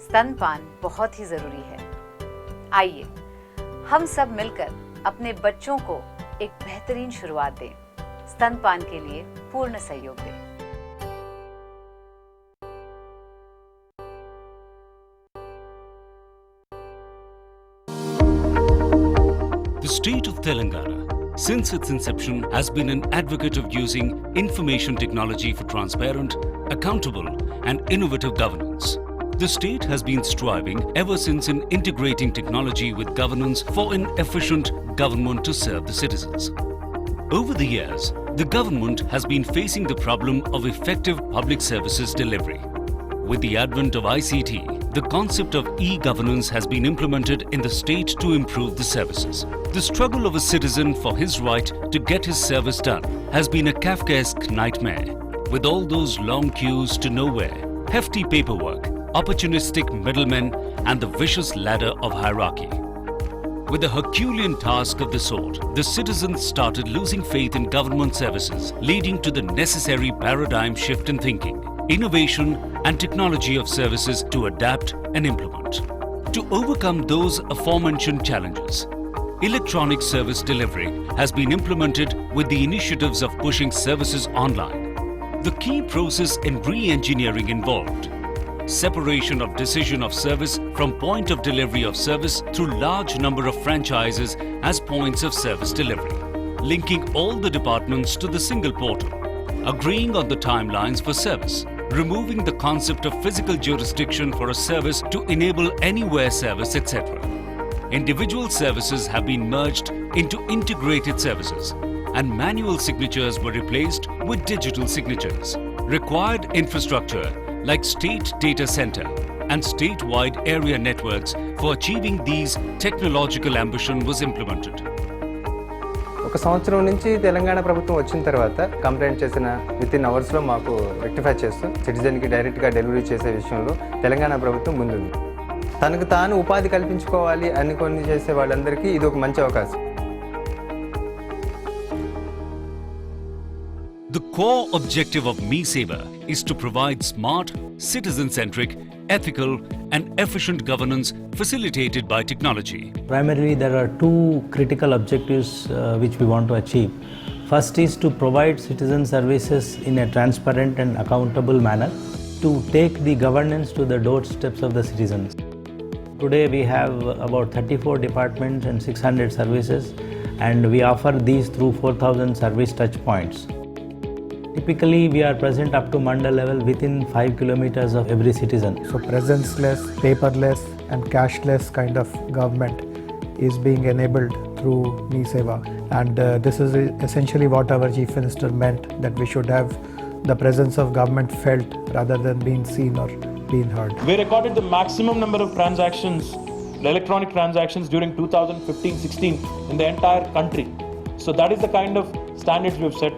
स्तनपान बहुत ही जरूरी है। आइए हम सब मिलकर अपने बच्चों को एक बेहतरीन शुरुआत दें, स्तनपान के लिए पूर्ण सहयोग दें। The state of Telangana, since its inception, has been an advocate of using information technology for transparent, accountable, and innovative governance. The state has been striving ever since in integrating technology with governance for an efficient government to serve the citizens. Over the years, the government has been facing the problem of effective public services delivery. With the advent of ICT, the concept of e-governance has been implemented in the state to improve the services. The struggle of a citizen for his right to get his service done has been a Kafkaesque nightmare, with all those long queues to nowhere, hefty paperwork, opportunistic middlemen, and the vicious ladder of hierarchy. With the Herculean task of the sort, the citizens started losing faith in government services, leading to the necessary paradigm shift in thinking. innovation and technology of services to adapt and implement. To overcome those aforementioned challenges, electronic service delivery has been implemented with the initiatives of pushing services online. The key process in re-engineering involved separation of decision of service from point of delivery of service through large number of franchises as points of service delivery, linking all the departments to the single portal, agreeing on the timelines for service, removing the concept of physical jurisdiction for a service to enable anywhere service, etc. Individual services have been merged into integrated services, and manual signatures were replaced with digital signatures. Required infrastructure like state data center and statewide area networks for achieving these technological ambition was implemented. ఒక సంవత్సరం నుంచి తెలంగాణ ప్రభుత్వం వచ్చిన తర్వాత complaint చేసిన within అవర్స్లో మాకు rectify చేస్తూ సిటిజన్కి డైరెక్ట్గా డెలివరీ చేసే విషయంలో తెలంగాణ ప్రభుత్వం ముందుంది. తనకు తాను ఉపాధి కల్పించుకోవాలి అని కొన్ని చేసే వాళ్ళందరికీ ఇది ఒక మంచి అవకాశం. The core objective of Me Seva is to provide smart, citizen-centric, ethical and efficient governance facilitated by technology. Primarily, there are two critical objectives which we want to achieve. First is to provide citizen services in a transparent and accountable manner to take the governance to the doorsteps of the citizens. Today we have about 34 departments and 600 services, and we offer these through 4,000 service touch points. Typically, we are present up to mandal level within 5 kilometers of every citizen. So presence-less, paperless and cashless kind of government is being enabled through Me Seva. And this is essentially what our Chief Minister meant, that we should have the presence of government felt rather than being seen or being heard. We recorded the maximum number of transactions, electronic transactions during 2015-16 in the entire country. So that is the kind of standards we have set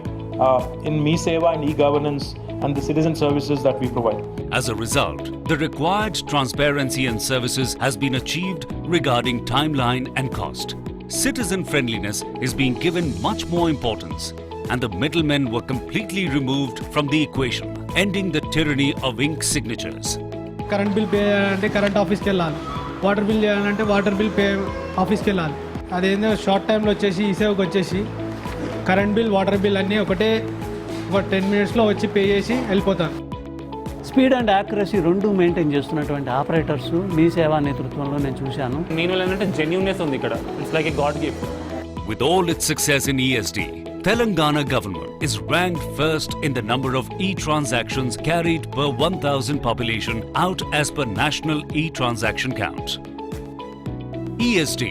in Me Seva and e-governance and the citizen services that we provide. As a result, the required transparency and services has been achieved regarding timeline and cost. Citizen friendliness is being given much more importance, and the middlemen were completely removed from the equation, ending the tyranny of ink signatures. Current bill pay ante current office ki ellali, water bill ante water bill pay office ki ellali. Adendo short time lo vachesi e-seva ki vachesi current bill water bill అన్నీ ఒక 10 మినిట్స్లో వచ్చి pay చేసి వెళ్ళిపోతారు. Speed and accuracy రెండు maintain చేస్తున్నటువంటి operators మీ సేవా నేతృత్వంలో నేను చూశాను. దీనివల్ల ఏంటంటే జెన్యూనెస్ ఉంది ఇక్కడ. It's like a God gift. With all its success in ESD, Telangana government is ranked first in the number of e-transactions carried per 1,000 population out as per national e-transaction count. ESD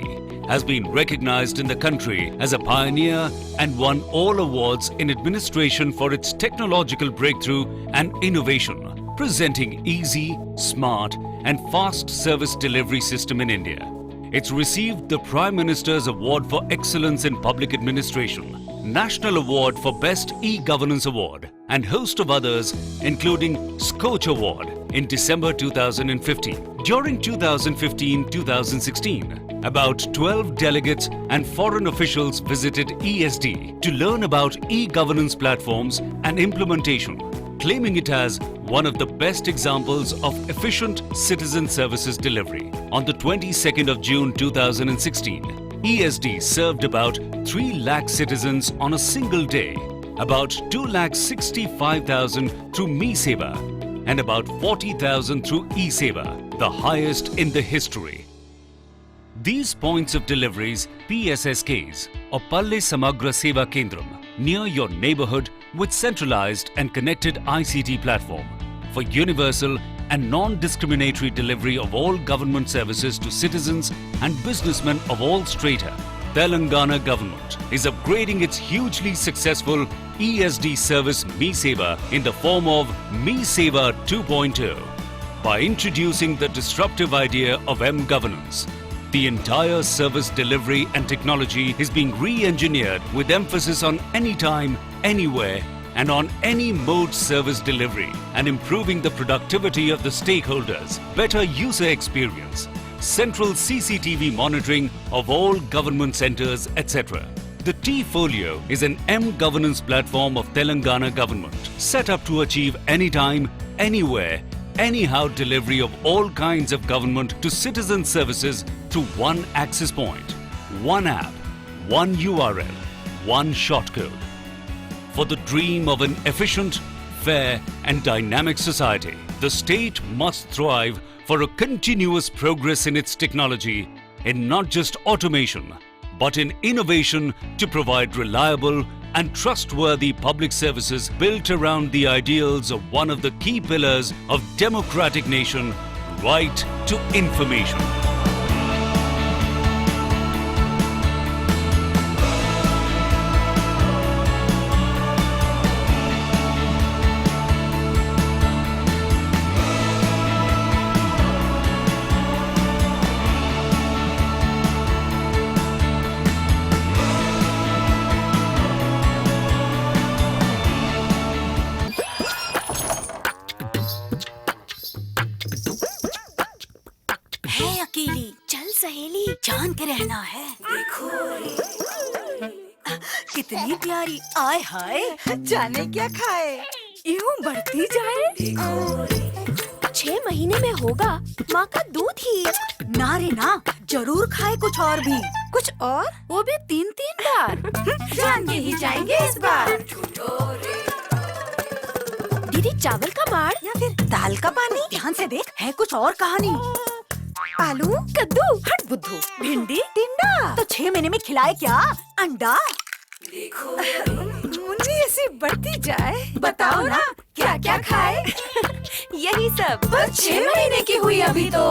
has been recognized in the country as a pioneer and won all awards in administration for its technological breakthrough and innovation, presenting easy, smart and fast service delivery system in India. It's received the Prime Minister's Award for Excellence in Public Administration, National Award for Best E-Governance Award, and host of others including Scoach Award in December 2015. During 2015-2016, about 12 delegates and foreign officials visited ESD to learn about e-governance platforms and implementation, claiming it as one of the best examples of efficient citizen services delivery. On the 22nd of June 2016, ESD served about 3 lakh citizens on a single day, about 2,65,000 through Me Seva, and about 40,000 through eSeva, the highest in the history. These points of deliveries, PSSKs, or Palle Samagra Seva Kendram, near your neighborhood with centralized and connected ICT platform for universal and non-discriminatory delivery of all government services to citizens and businessmen of all strata. Telangana government is upgrading its hugely successful ESD service Me Seva in the form of Me Seva 2.0 by introducing the disruptive idea of M-governance. The entire service delivery and technology is being re-engineered with emphasis on anytime, anywhere, and on any mode service delivery and improving the productivity of the stakeholders, better user experience, central CCTV monitoring of all government centers, etc. The T-Folio is an M-governance platform of Telangana government, set up to achieve anytime, anywhere, anyhow delivery of all kinds of government to citizen services through one access point, one app, one URL, one shortcode. For the dream of an efficient, fair and dynamic society, the state must thrive for a continuous progress in its technology, in not just automation, but in innovation to provide reliable and trustworthy public services built around the ideals of one of the key pillars of democratic nation, right to information. है अकेली, चल सहेली, जान के रहना है। देखो कितनी प्यारी, आय हाय, जाने क्या खाए, यूं बढ़ती जाए। देखो 6 महीने में होगा माँ का दूध ही। ना रे ना, जरूर खाए कुछ और भी। कुछ और? वो भी 3-3 बार। जान के ही जाएंगे इस बार। दीदी चावल का माड़ या फिर दाल का पानी? ध्यान से देख, है कुछ और कहानी। आलू, कद्दू, हट बुद्धू, भिंडी, टिंडा। तो 6 महीने में खिलाए क्या? अंडा। देखो मुन्नी ऐसी बढ़ती जाए, बताओ ना क्या क्या खाए? यही सब, बस 6 महीने की हुई अभी तो।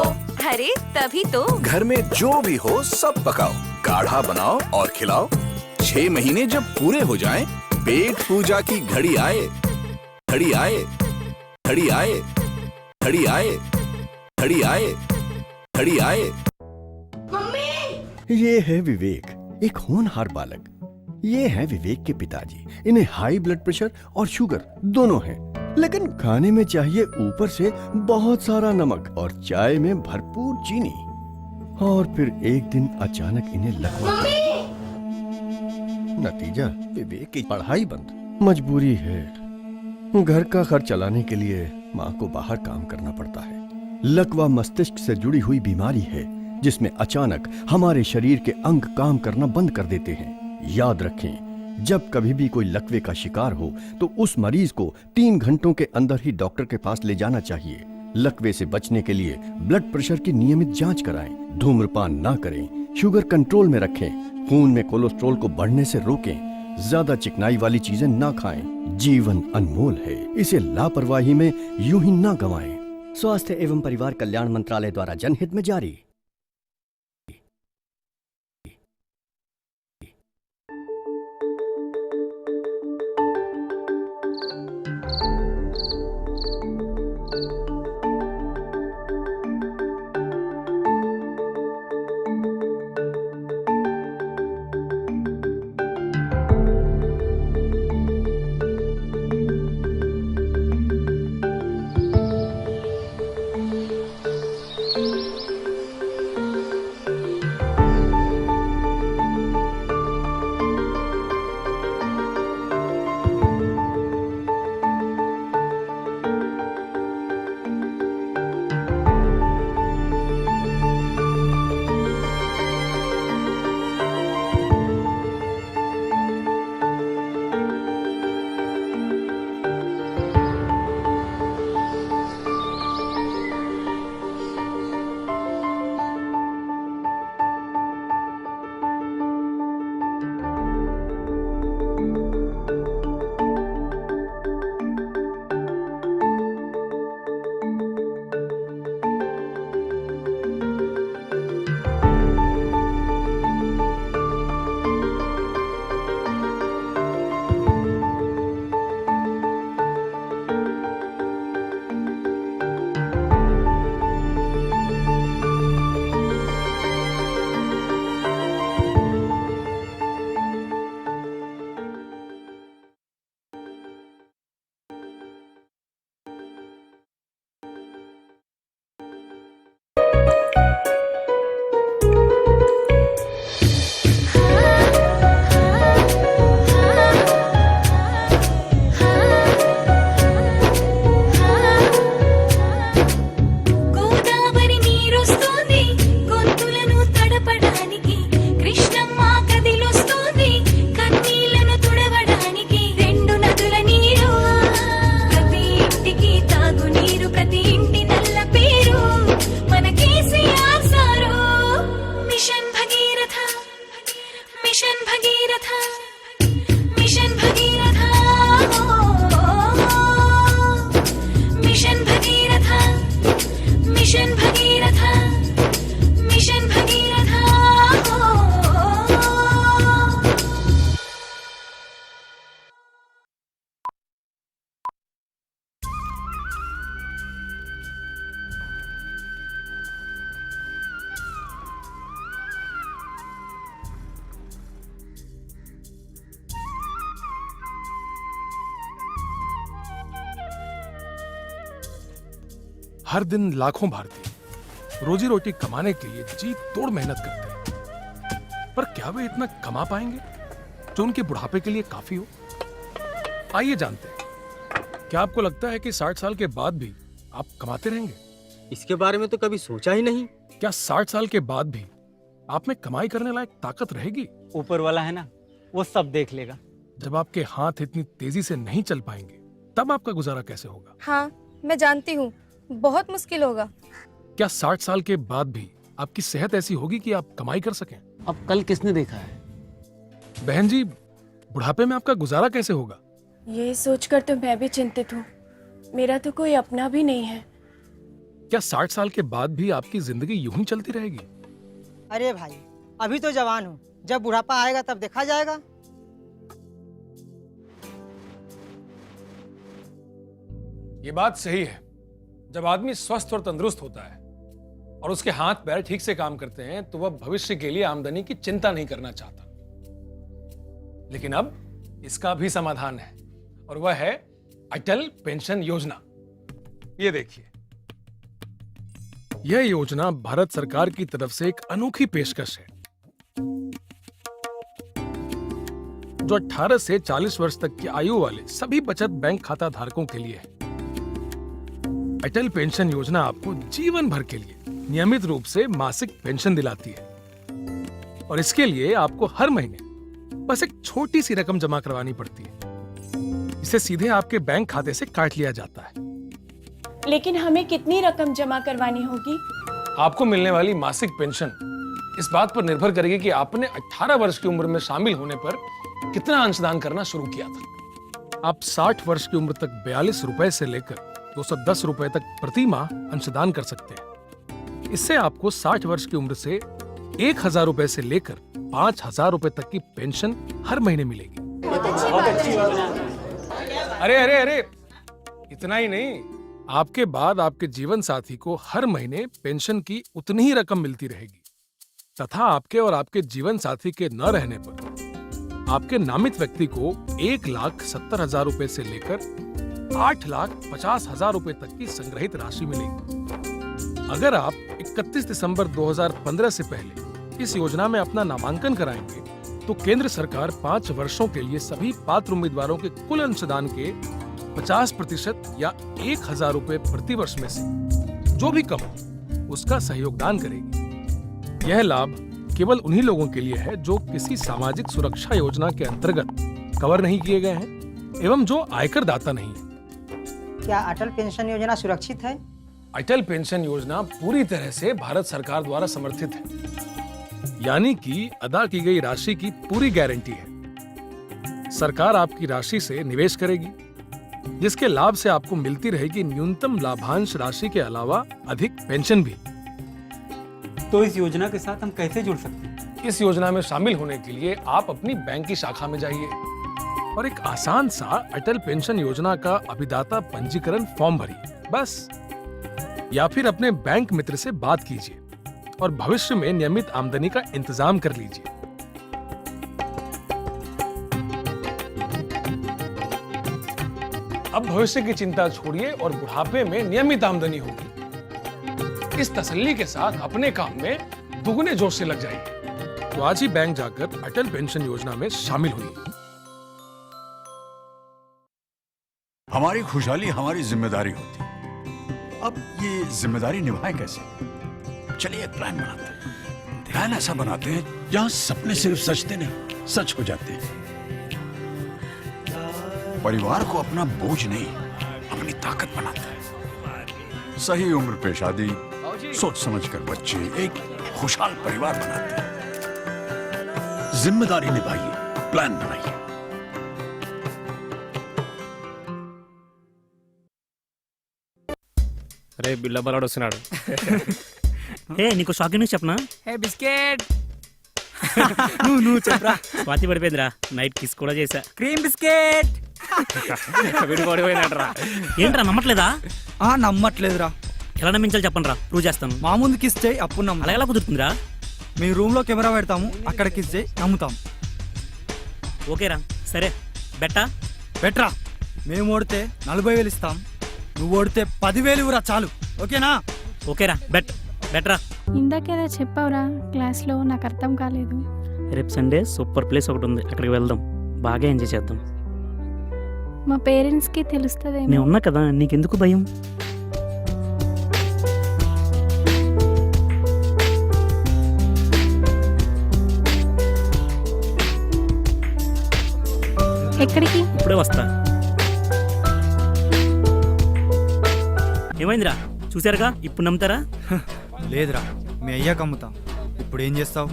अरे तभी तो। घर में जो भी हो सब पकाओ, काढ़ा बनाओ और खिलाओ। 6 महीने जब पूरे हो जाएं, पेट पूजा की घड़ी आए, घड़ी आए, घड़ी आए, घड़ी आए, घड़ी आए, घड़ी आए। ये है विवेक, एक होनहार बालक। ये है विवेक के पिताजी। इन्हें हाई ब्लड प्रेशर और शुगर दोनों हैं, लेकिन खाने में चाहिए ऊपर से बहुत सारा नमक और चाय में भरपूर चीनी। और फिर एक दिन अचानक इन्हें लकवा। नतीजा विवेक की पढ़ाई बंद। मजबूरी है, घर का खर्च चलाने के लिए माँ को बाहर काम करना पड़ता है। लकवा मस्तिष्क से जुड़ी हुई बीमारी है, जिसमें अचानक हमारे शरीर के अंग काम करना बंद कर देते हैं। याद रखें, जब कभी भी कोई लकवे का शिकार हो तो उस मरीज को 3 घंटों के अंदर ही डॉक्टर के पास ले जाना चाहिए। लकवे से बचने के लिए ब्लड प्रेशर की नियमित जांच कराएं, धूम्रपान ना करें, शुगर कंट्रोल में रखें, खून में कोलेस्ट्रॉल को बढ़ने से रोकें, ज्यादा चिकनाई वाली चीजें ना खाएं। जीवन अनमोल है, इसे लापरवाही में यूं ही ना गंवाएं। स्वास्थ्य एवं परिवार कल्याण मंत्रालय द्वारा जनहित में जारी। Bhagirath mission Bhagirath mission Bhagirath mission Bhagirath mission Bhagirath हर दिन लाखों भारतीय रोजी रोटी कमाने के लिए जी तोड़ मेहनत करते हैं, पर क्या वे इतना कमा पाएंगे जो उनके बुढ़ापे के लिए काफी हो? आइए जानते हैं, क्या आपको लगता है कि 60 साल के बाद भी आप कमाते रहेंगे? इसके बारे में तो कभी सोचा ही नहीं। क्या 60 साल के बाद भी आप में कमाई करने लायक ताकत रहेगी? ऊपर वाला है ना, वो सब देख लेगा। जब आपके हाथ इतनी तेजी से नहीं चल पाएंगे तब आपका गुजारा कैसे होगा? हाँ, मैं जानती हूँ, बहुत मुश्किल होगा। क्या 60 साल के बाद भी आपकी सेहत ऐसी होगी कि आप कमाई कर सकें? अब कल किसने देखा है? बहन जी, बुढ़ापे में आपका गुजारा कैसे होगा? ये सोचकर तो मैं भी चिंतित हूँ, मेरा तो कोई अपना भी नहीं है। क्या 60 साल के बाद भी आपकी जिंदगी यूं ही चलती रहेगी? अरे भाई, अभी तो जवान हूँ, जब बुढ़ापा आएगा तब देखा जाएगा। ये बात सही है। जब आदमी स्वस्थ और तंदुरुस्त होता है और उसके हाथ पैर ठीक से काम करते हैं तो वह भविष्य के लिए आमदनी की चिंता नहीं करना चाहता। लेकिन अब इसका भी समाधान है और वह है अटल पेंशन योजना। ये देखिए, यह योजना भारत सरकार की तरफ से एक अनोखी पेशकश है जो 18 से 40 वर्ष तक की आयु वाले सभी बचत बैंक खाता धारकों के लिए है। अटल पेंशन योजना आपको जीवन भर के लिए नियमित रूप से मासिक पेंशन दिलाती है और इसके लिए आपको हर महीने बस एक छोटी सी रकम जमा करवानी पड़ती है। इसे सीधे आपके बैंक खाते से काट लिया जाता है। लेकिन हमें कितनी रकम जमा करवानी होगी? आपको मिलने वाली मासिक पेंशन इस बात पर निर्भर करेगी कि आपने 18 वर्ष की उम्र में शामिल होने पर कितना अंशदान करना शुरू किया था। आप 60 वर्ष की उम्र तक 42 रुपए से लेकर 210 रुपए तक प्रति माह अंशदान कर सकते हैं। इससे आपको 60 वर्ष की उम्र से 1000 रुपए से लेकर 5000 रुपए तक की पेंशन हर महीने मिलेगी। अरे अरे अरे, इतना ही नहीं, आपके बाद आपके जीवन साथी को हर महीने पेंशन की उतनी ही रकम मिलती रहेगी तथा आपके और आपके जीवन साथी के न रहने पर आपके नामित व्यक्ति को 1,70,000 रुपए से लेकर 8,50,000 रुपए तक की संग्रहित राशि मिलेगी। अगर आप 31 दिसंबर 2015 से पहले इस योजना में अपना नामांकन कराएंगे तो केंद्र सरकार 5 वर्षों के लिए सभी पात्र उम्मीदवारों के कुल अंशदान के 50% या 1,000 रुपए प्रति वर्ष में से जो भी कम हो उसका सहयोगदान करेगी। यह लाभ केवल उन्हीं लोगों के लिए है जो किसी सामाजिक सुरक्षा योजना के अंतर्गत कवर नहीं किए गए हैं एवं जो आयकर दाता नहीं है। क्या अटल पेंशन योजना सुरक्षित है? अटल पेंशन योजना पूरी तरह से भारत सरकार द्वारा समर्थित है, यानी कि अदा की गई राशि की पूरी गारंटी है। सरकार आपकी राशि से निवेश करेगी जिसके लाभ से आपको मिलती रहेगी न्यूनतम लाभांश राशि के अलावा अधिक पेंशन भी। तो इस योजना के साथ हम कैसे जुड़ सकते हैं? इस योजना में शामिल होने के लिए आप अपनी बैंक की शाखा में जाइए और एक आसान सा अटल पेंशन योजना का अभिदाता पंजीकरण फॉर्म भरिए बस, या फिर अपने बैंक मित्र से बात कीजिए और भविष्य में नियमित आमदनी का इंतजाम कर लीजिए। अब भविष्य की चिंता छोड़िए और बुढ़ापे में नियमित आमदनी होगी। इस तसल्ली के साथ अपने काम में दुगने जोश से लग जाइए। तो आज ही बैंक जाकर अटल पेंशन योजना में शामिल हुई। हमारी खुशहाली हमारी जिम्मेदारी होती है। अब ये जिम्मेदारी निभाएं कैसे? चलिए एक प्लान बनाते हैं। प्लान ऐसा बनाते हैं जहां सपने सिर्फ सचते नहीं, सच हो जाते हैं। परिवार को अपना बोझ नहीं, अपनी ताकत बनाते हैं। सही उम्र पे शादी, सोच समझकर बच्चे, एक खुशहाल परिवार बनाते हैं। जिम्मेदारी निभाइए, प्लान बनाइए। రే బిల్లబలాడు వస్తున్నాడు. ఏ నీకు షాకింగ్ న్యూస్ చెప్పనా? ఏ బిస్కెట్ నువ్వు చెప్పరా. స్వాతి పడిపోయిందిరా, నైట్ కిస్ కూడా చేశా. క్రీమ్ బిస్కెట్ విడిపడిపోయినట్రా. ఏంట్రా నమ్మట్లేదా? నమ్మట్లేదురా. ఎలా నమ్మించాలి చెప్పండి రా, ప్రూవ్ చేస్తాను. మా ముందు కిస్ చేయి, అప్పుడు నమ్ము. అలా ఎలా కుదురుతుందిరా? మీ రూమ్ లో కెమెరా పెడతాము, అక్కడ కిస్ చేయి, నమ్ముతాం. ఓకేరా, సరే బెట్టా బెట్రా. మేము ఓడితే 40,000 ఇస్తాం, నువ్వు ఓడితే 10,000 ఇవ్వరా చాలు. ఓకేనా? ఓకేరా, బెట్రా. ఇందాకేదో చెప్పావురా క్లాస్లో, నాకు అర్థం కాలేదు. రేపు సండే సూపర్ ప్లేస్ ఒకటి ఉంది, అక్కడికి వెళ్దాం, బాగా ఎంజాయ్ చేద్దాం. మా పేరెంట్స్కి తెలుస్తుందేమో. నేను ఉన్నా కదా, నీకెందుకు భయం? ఎక్కడికి? ఇప్పుడే వస్తా. ఏమైందిరా, చూసారుగా, ఇప్పుడు నమ్ముతారా? లేదురా, మీ అయ్యాక అమ్ముతాం. ఇప్పుడు ఏం చేస్తావు?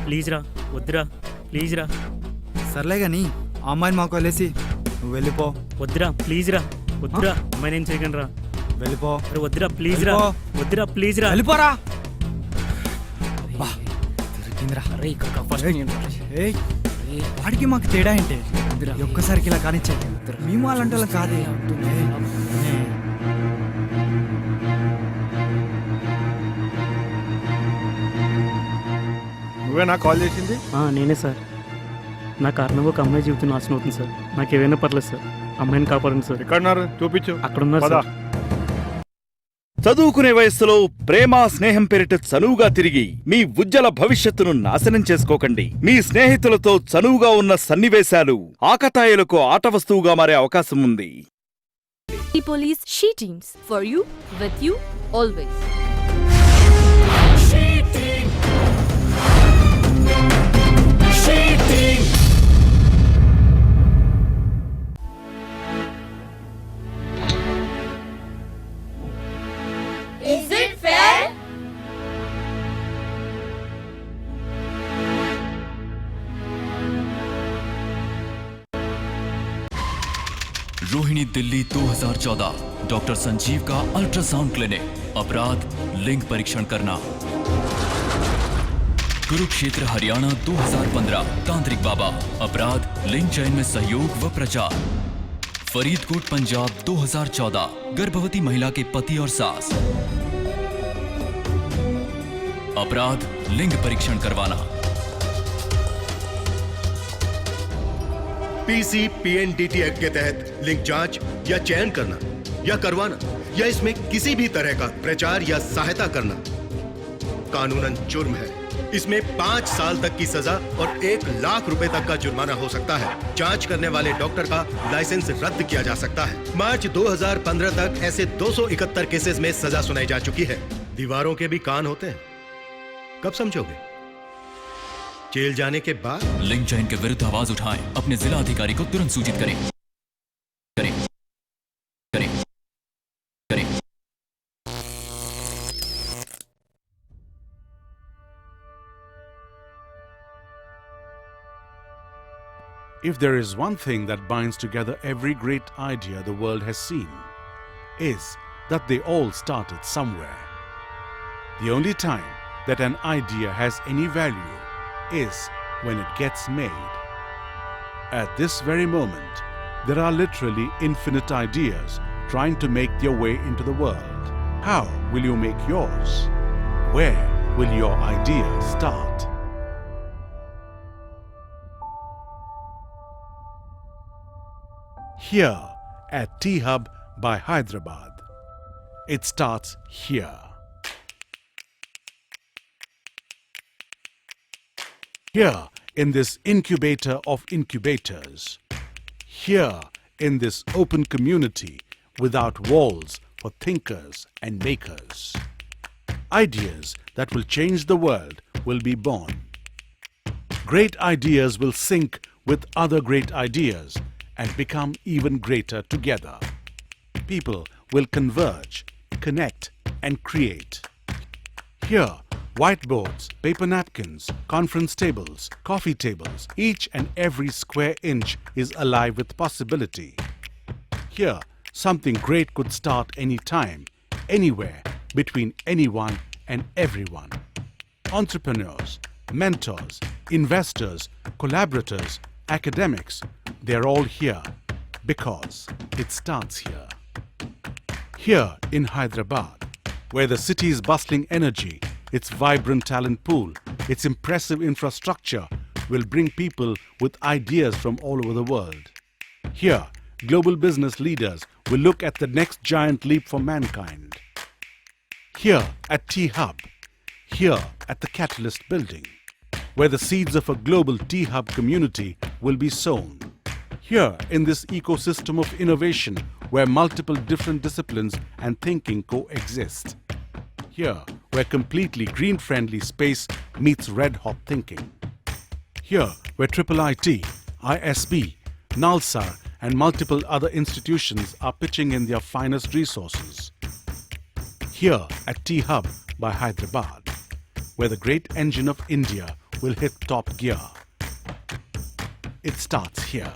ప్లీజ్ రా, వద్దురా, ప్లీజ్ రా. సర్లే గాని ఆ అమ్మాయిని మాకు వెళ్ళేసి నువ్వు వెళ్ళిపో. వద్దురా, ప్లీజ్ రా, వద్దురా. అమ్మాయి నేను చేయగలను రా. వెళ్ళిపో. వద్దురా, ప్లీజ్ రా, వద్దురా, ప్లీజ్ రా. వెళ్ళిపోరా. వాడికి మాకు తేడా ఏంటి? ఒక్కసారికి ఇలా కానిచ్చే మేము అలాంటి వాళ్ళం కాదే. నువ్వేనా కాల్ చేసింది? నేనే సార్. నా కారణంగా ఒక అమ్మాయి జీవితం నాశనం అవుతుంది సార్. నాకు ఏమైనా పర్లేదు సార్, అమ్మాయిని కాపాడండి సార్. ఎక్కడున్నారు? చూపించు. అక్కడ ఉన్నారు సార్. చదువుకునే వయస్సులో ప్రేమ స్నేహం పేరిట చనువుగా తిరిగి మీ ఉజ్వల భవిష్యత్తును నాశనం చేసుకోకండి. మీ స్నేహితులతో చనువుగా ఉన్న సన్నివేశాలు ఆకతాయిలకు ఆట వస్తువుగా మారే అవకాశం ఉంది. Police She Teams, for you, with you, always. She Team. She Team. Is it fair? Rohini Delhi 2014 doctor Sanjeev का अल्ट्रासाउंड क्लिनिक, अपराध लिंग परीक्षण करना। कुरुक्षेत्र हरियाणा 2015 तांत्रिक बाबा, अपराध लिंग चयन में सहयोग व प्रचार। फरीदकोट पंजाब 2014 गर्भवती महिला के पति और सास, अपराध लिंग परीक्षण करवाना। PCPNDT एक्ट के तहत लिंग जांच या चयन करना या करवाना या इसमें किसी भी तरह का प्रचार या सहायता करना कानूनन जुर्म है। इसमें 5 साल तक की सजा और 1 लाख रुपए तक का जुर्माना हो सकता है। जांच करने वाले डॉक्टर का लाइसेंस रद्द किया जा सकता है। मार्च 2015 तक ऐसे 271 केसेस में सजा सुनाई जा चुकी है। दीवारों के भी कान होते हैं, कब समझोगे? जेल जाने के बाद। लिंग चयन के विरुद्ध आवाज उठाएं, अपने जिला अधिकारी को तुरंत सूचित करें। If there is one thing that binds together every great idea the world has seen, is that they all started somewhere. The only time that an idea has any value is when it gets made. At this very moment, there are literally infinite ideas trying to make their way into the world. How will you make yours? Where will your idea start? Here at T-Hub by Hyderabad. It starts here. Here in this incubator of incubators. Here in this open community without walls for thinkers and makers. Ideas that will change the world will be born. Great ideas will sync with other great ideas and become even greater together. People will converge, connect, and create. Here, Whiteboards, paper napkins, conference tables, coffee tables, each and every square inch is alive with possibility. Here, something great could start anytime, anywhere, between anyone and everyone. Entrepreneurs, mentors, investors, collaborators, academics, they're all here because it starts here. Here in Hyderabad, where the city's bustling energy, its vibrant talent pool, its impressive infrastructure will bring people with ideas from all over the world. Here, global business leaders will look at the next giant leap for mankind. Here at T-Hub, here at the Catalyst Building, where the seeds of a global T-Hub community will be sown. Here in this ecosystem of innovation where multiple different disciplines and thinking coexist. Here where completely green-friendly space meets red-hot thinking. Here where IIIT, ISB, NALSA and multiple other institutions are pitching in their finest resources. Here at T-Hub by Hyderabad, where the great engine of India will hit top gear. It starts here.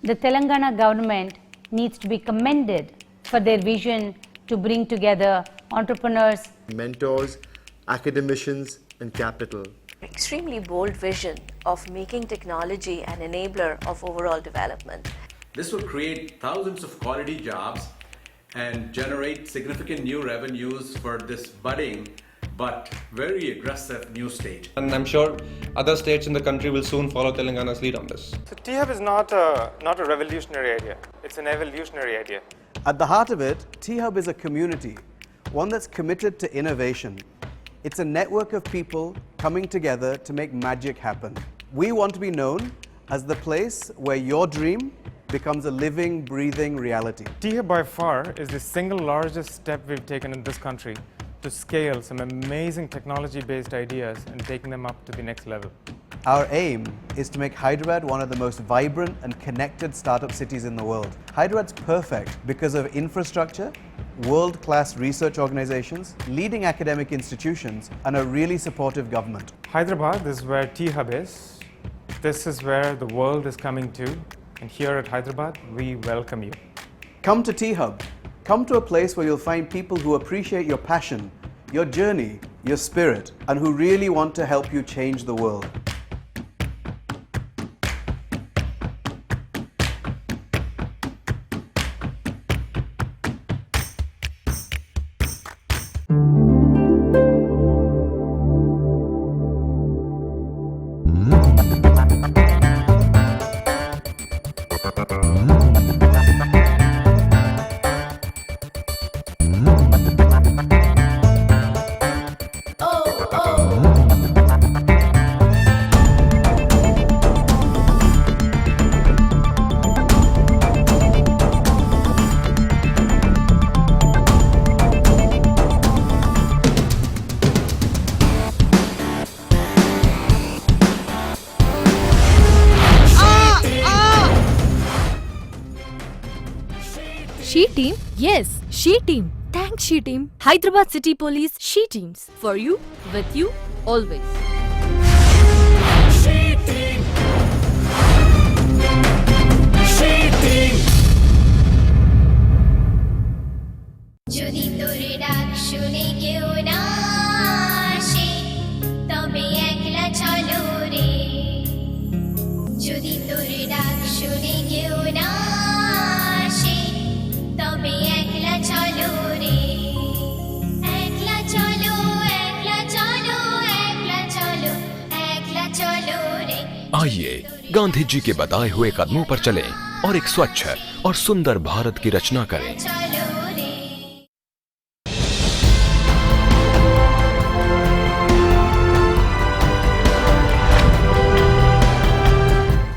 The Telangana government needs to be commended for their vision to bring together entrepreneurs, mentors, academicians, and capital. Extremely bold vision of making technology an enabler of overall development. This will create thousands of quality jobs and generate significant new revenues for this budding but very aggressive new state. And I'm sure other states in the country will soon follow Telangana's lead on this. So T-Hub is not a revolutionary idea, it's an evolutionary idea. At the heart of it, T-Hub is a community, one that's committed to innovation. It's a network of people coming together to make magic happen. We want to be known as the place where your dream becomes a living, breathing reality. T-Hub by far is the single largest step we've taken in this country to scale some amazing technology-based ideas and taking them up to the next level. Our aim is to make Hyderabad one of the most vibrant and connected startup cities in the world. Hyderabad's perfect because of infrastructure, world-class research organizations, leading academic institutions, and a really supportive government. Hyderabad is where T-Hub is. This is where the world is coming to. And here at Hyderabad, we welcome you. Come to T-Hub. Come to a place where you'll find people who appreciate your passion, your journey, your spirit, and who really want to help you change the world. She Team? Yes, She Team. Thanks, She Team. Hyderabad City Police She Teams. For you, with you, always. She Team. She Team. যদি তোর ডাক শুনে কেউ না আসে তবে একলা চলো রে যদি তোর ডাক শুনে কেউ না আসে তবে একলা চলো রে একলা চলো একলা চলো একলা চলো একলা চলো রে आइए गांधी जी के बताए हुए कदमों पर चलें और एक स्वच्छ और सुंदर भारत की रचना करें।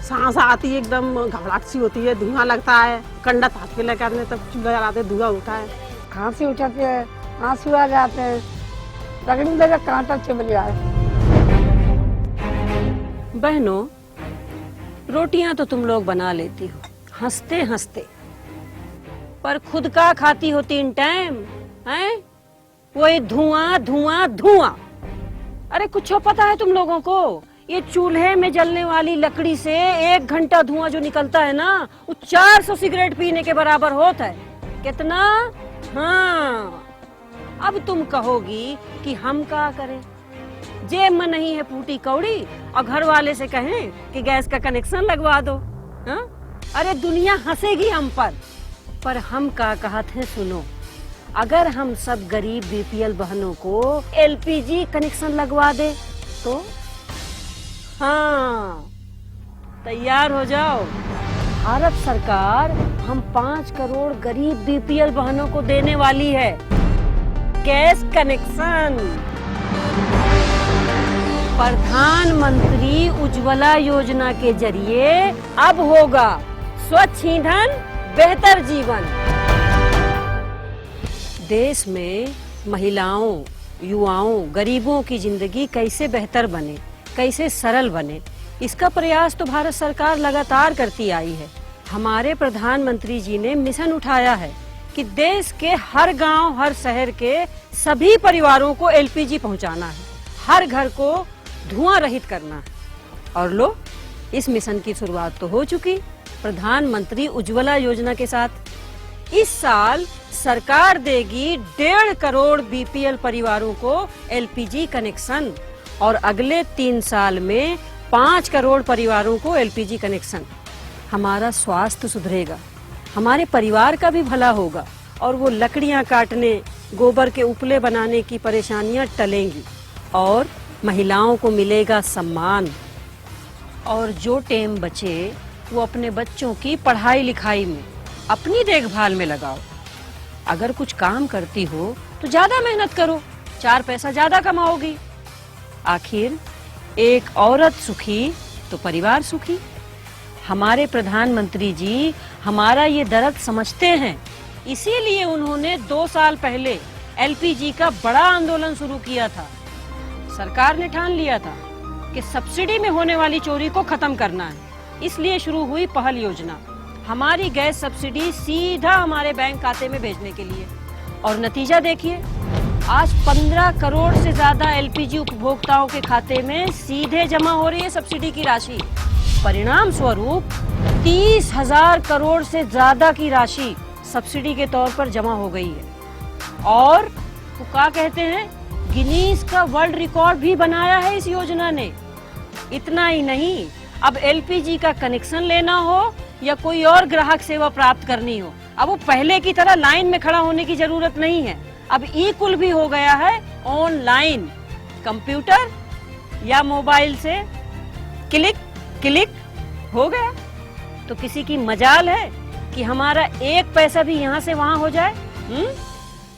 सांस आती है, एकदम घबराहट सी होती है, धुआं लगता है, कंडा हाथ के लेकर आने तब चूल्हा जलाते धुआं उठता है, खांसी उठाते हैं, आंसू आ जाते हैं, लगने लगा कांटा चुभ गया है। बहनों, रोटियां तो तुम लोग बना लेती हो हंसते हंसते, पर खुद का खाती हो 3 टाइम, हैं? वही धुआं धुआं धुआं। अरे कुछ पता है तुम लोगों को? ये चूल्हे में जलने वाली लकड़ी से 1 घंटा धुआं जो निकलता है ना, वो 400 सिगरेट पीने के बराबर होता है। कितना? हाँ। अब तुम कहोगी कि हम क्या करें? जेब में नहीं है फूटी कौड़ी और घर वाले से कहें कि गैस का कनेक्शन लगवा दो, हाँ? अरे दुनिया हंसेगी हम पर हम क्या कहते हैं सुनो, अगर हम सब गरीब बीपीएल बहनों को एलपीजी कनेक्शन लगवा दे तो? हाँ, तैयार हो जाओ। भारत सरकार हम 5 करोड़ गरीब बीपीएल बहनों को देने वाली है गैस कनेक्शन। प्रधानमंत्री उज्ज्वला योजना के जरिए अब होगा स्वच्छ ईंधन, बेहतर जीवन। देश में महिलाओं, युवाओं, गरीबों की जिंदगी कैसे बेहतर बने, कैसे सरल बने, इसका प्रयास तो भारत सरकार लगातार करती आई है। हमारे प्रधानमंत्री जी ने मिशन उठाया है कि देश के हर गांव, हर शहर के सभी परिवारों को एलपीजी पहुंचाना है, हर घर को धुआं रहित करना है। और लो, इस मिशन की शुरुआत तो हो चुकी प्रधानमंत्री उज्ज्वला योजना के साथ। इस साल सरकार देगी 1.5 करोड़ बीपीएल परिवारों को एलपीजी कनेक्शन और अगले 3 साल में 5 करोड़ परिवारों को एलपीजी कनेक्शन। हमारा स्वास्थ्य सुधरेगा, हमारे परिवार का भी भला होगा और वो लकड़ियां काटने, गोबर के उपले बनाने की परेशानियां टलेंगी और महिलाओं को मिलेगा सम्मान। और जो टाइम बचे वो अपने बच्चों की पढ़ाई लिखाई में, अपनी देखभाल में लगाओ। अगर कुछ काम करती हो तो ज्यादा मेहनत करो, 4 पैसा ज्यादा कमाओगी। आखिर एक औरत सुखी तो परिवार सुखी। हमारे प्रधानमंत्री जी हमारा ये दर्द समझते हैं, इसीलिए उन्होंने 2 साल पहले एलपीजी का बड़ा आंदोलन शुरू किया था। सरकार ने ठान लिया था कि सब्सिडी में होने वाली चोरी को खत्म करना है, इसलिए शुरू हुई पहल योजना, हमारी गैस सब्सिडी सीधा हमारे बैंक खाते में भेजने के लिए। और नतीजा देखिए, आज 15 करोड़ से ज्यादा एलपीजी उपभोक्ताओं के खाते में सीधे जमा हो रही है सब्सिडी की राशि। परिणाम स्वरूप 30,000 करोड़ से ज्यादा की राशि सब्सिडी के तौर पर जमा हो गई है। और वो क्या कहते हैं, गिनीज का वर्ल्ड रिकॉर्ड भी बनाया है इस योजना ने। इतना ही नहीं, अब एलपीजी का कनेक्शन लेना हो या कोई और ग्राहक सेवा प्राप्त करनी हो, अब वो पहले की तरह लाइन में खड़ा होने की जरूरत नहीं है। अब ई-कुल भी हो गया है ऑनलाइन, कंप्यूटर या मोबाइल से क्लिक क्लिक हो गया। तो किसी की मजाल है कि हमारा 1 पैसा भी यहाँ से वहाँ हो जाए?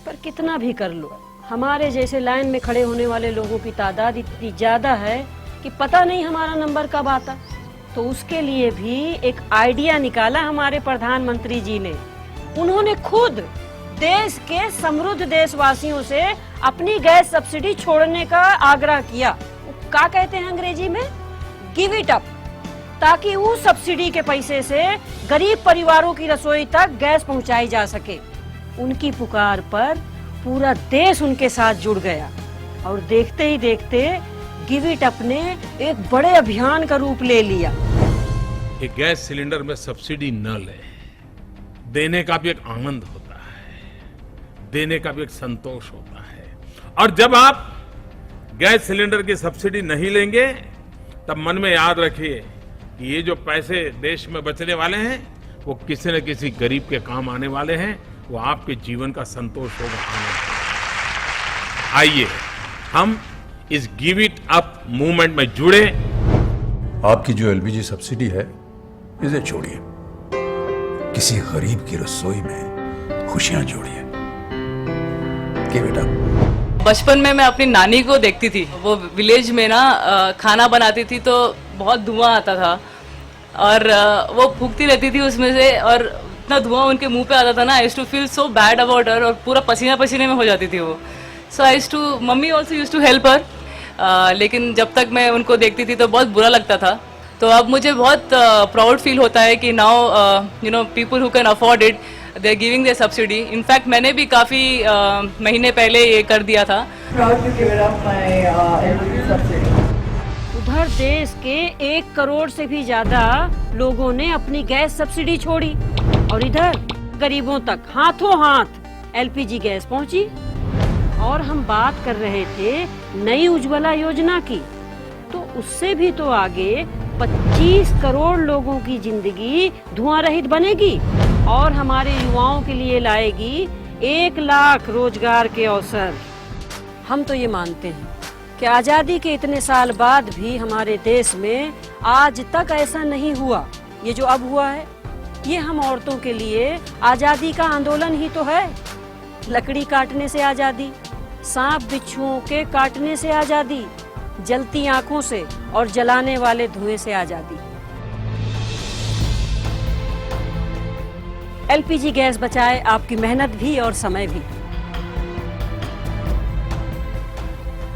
पर कितना भी कर लो, हमारे जैसे लाइन में खड़े होने वाले लोगों की तादाद इतनी ज्यादा है कि पता नहीं हमारा नंबर कब आता। तो उसके लिए भी एक आइडिया निकाला हमारे प्रधानमंत्री जी ने। उन्होंने खुद देश के समृद्ध देशवासियों से अपनी गैस सब्सिडी छोड़ने का आग्रह किया। क्या कहते हैं अंग्रेजी में, गिव इट अप, ताकि उस सब्सिडी के पैसे से गरीब परिवारों की रसोई तक गैस पहुंचाई जा सके। उनकी पुकार पर पूरा देश उनके साथ जुड़ गया और देखते ही देखते गिव इट अप ने एक बड़े अभियान का रूप ले लिया। एक गैस सिलेंडर में सब्सिडी न ले, देने का भी एक आनंद होता है, देने का भी एक संतोष होता है। और जब आप गैस सिलेंडर की सब्सिडी नहीं लेंगे, तब मन में याद रखिए कि ये जो पैसे देश में बचने वाले हैं वो किसी न किसी गरीब के काम आने वाले हैं, वो आपके जीवन का संतोष होगा, आनंद होगा। आइए हम इस गिव इट अप मूवमेंट में जुड़े। आपकी जो एलपीजी सब्सिडी है, इसे छोड़िए, किसी गरीब की रसोई में खुशियां जोड़िए। Give it up. बचपन में मैं अपनी नानी को देखती थी, वो विलेज में ना खाना बनाती थी तो बहुत धुआं आता था और वो फूंकती रहती थी उसमें से, और इतना धुआं उनके मुंह पे आता था ना, I used to feel so bad about her, और पूरा पसीना पसीने में हो जाती थी वो। So I used to, mummy also used to help her, लेकिन जब तक मैं उनको देखती थी तो बहुत बुरा लगता था। तो अब मुझे बहुत प्राउड फील होता है कि now people who can afford it they are giving their subsidy. In fact मैंने भी काफ़ी महीने पहले ये कर दिया था। उधर देश के 1 करोड़ से भी ज्यादा लोगों ने अपनी गैस सब्सिडी छोड़ी और इधर गरीबों तक हाथों हाथ एलपीजी गैस पहुंची। और हम बात कर रहे थे नई उज्ज्वला योजना की, तो उससे भी तो आगे 25 करोड़ लोगों की जिंदगी धुआं रहित बनेगी और हमारे युवाओं के लिए लाएगी 1 लाख रोजगार के अवसर। हम तो ये मानते हैं कि आज़ादी के इतने साल बाद भी हमारे देश में आज तक ऐसा नहीं हुआ। ये जो अब हुआ है, ये हम औरतों के लिए आज़ादी का आंदोलन ही तो है। लकड़ी काटने से आज़ादी, सांप बिच्छुओं के काटने से आज़ादी, जलती आंखों से और जलाने वाले धुएं से आज़ादी। एलपीजी गैस बचाए आपकी मेहनत भी और समय भी।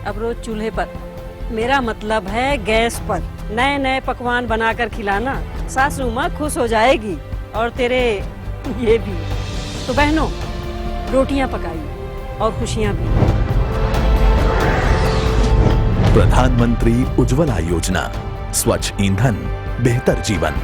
अब रोज चूल्हे पर, मेरा मतलब है गैस पर नए नए पकवान बनाकर खिलाना, सासू माँ खुश हो जाएगी और तेरे ये भी। तो बहनों, रोटियां पकाइए और खुशियां भी। प्रधानमंत्री उज्ज्वला योजना, स्वच्छ ईंधन, बेहतर जीवन।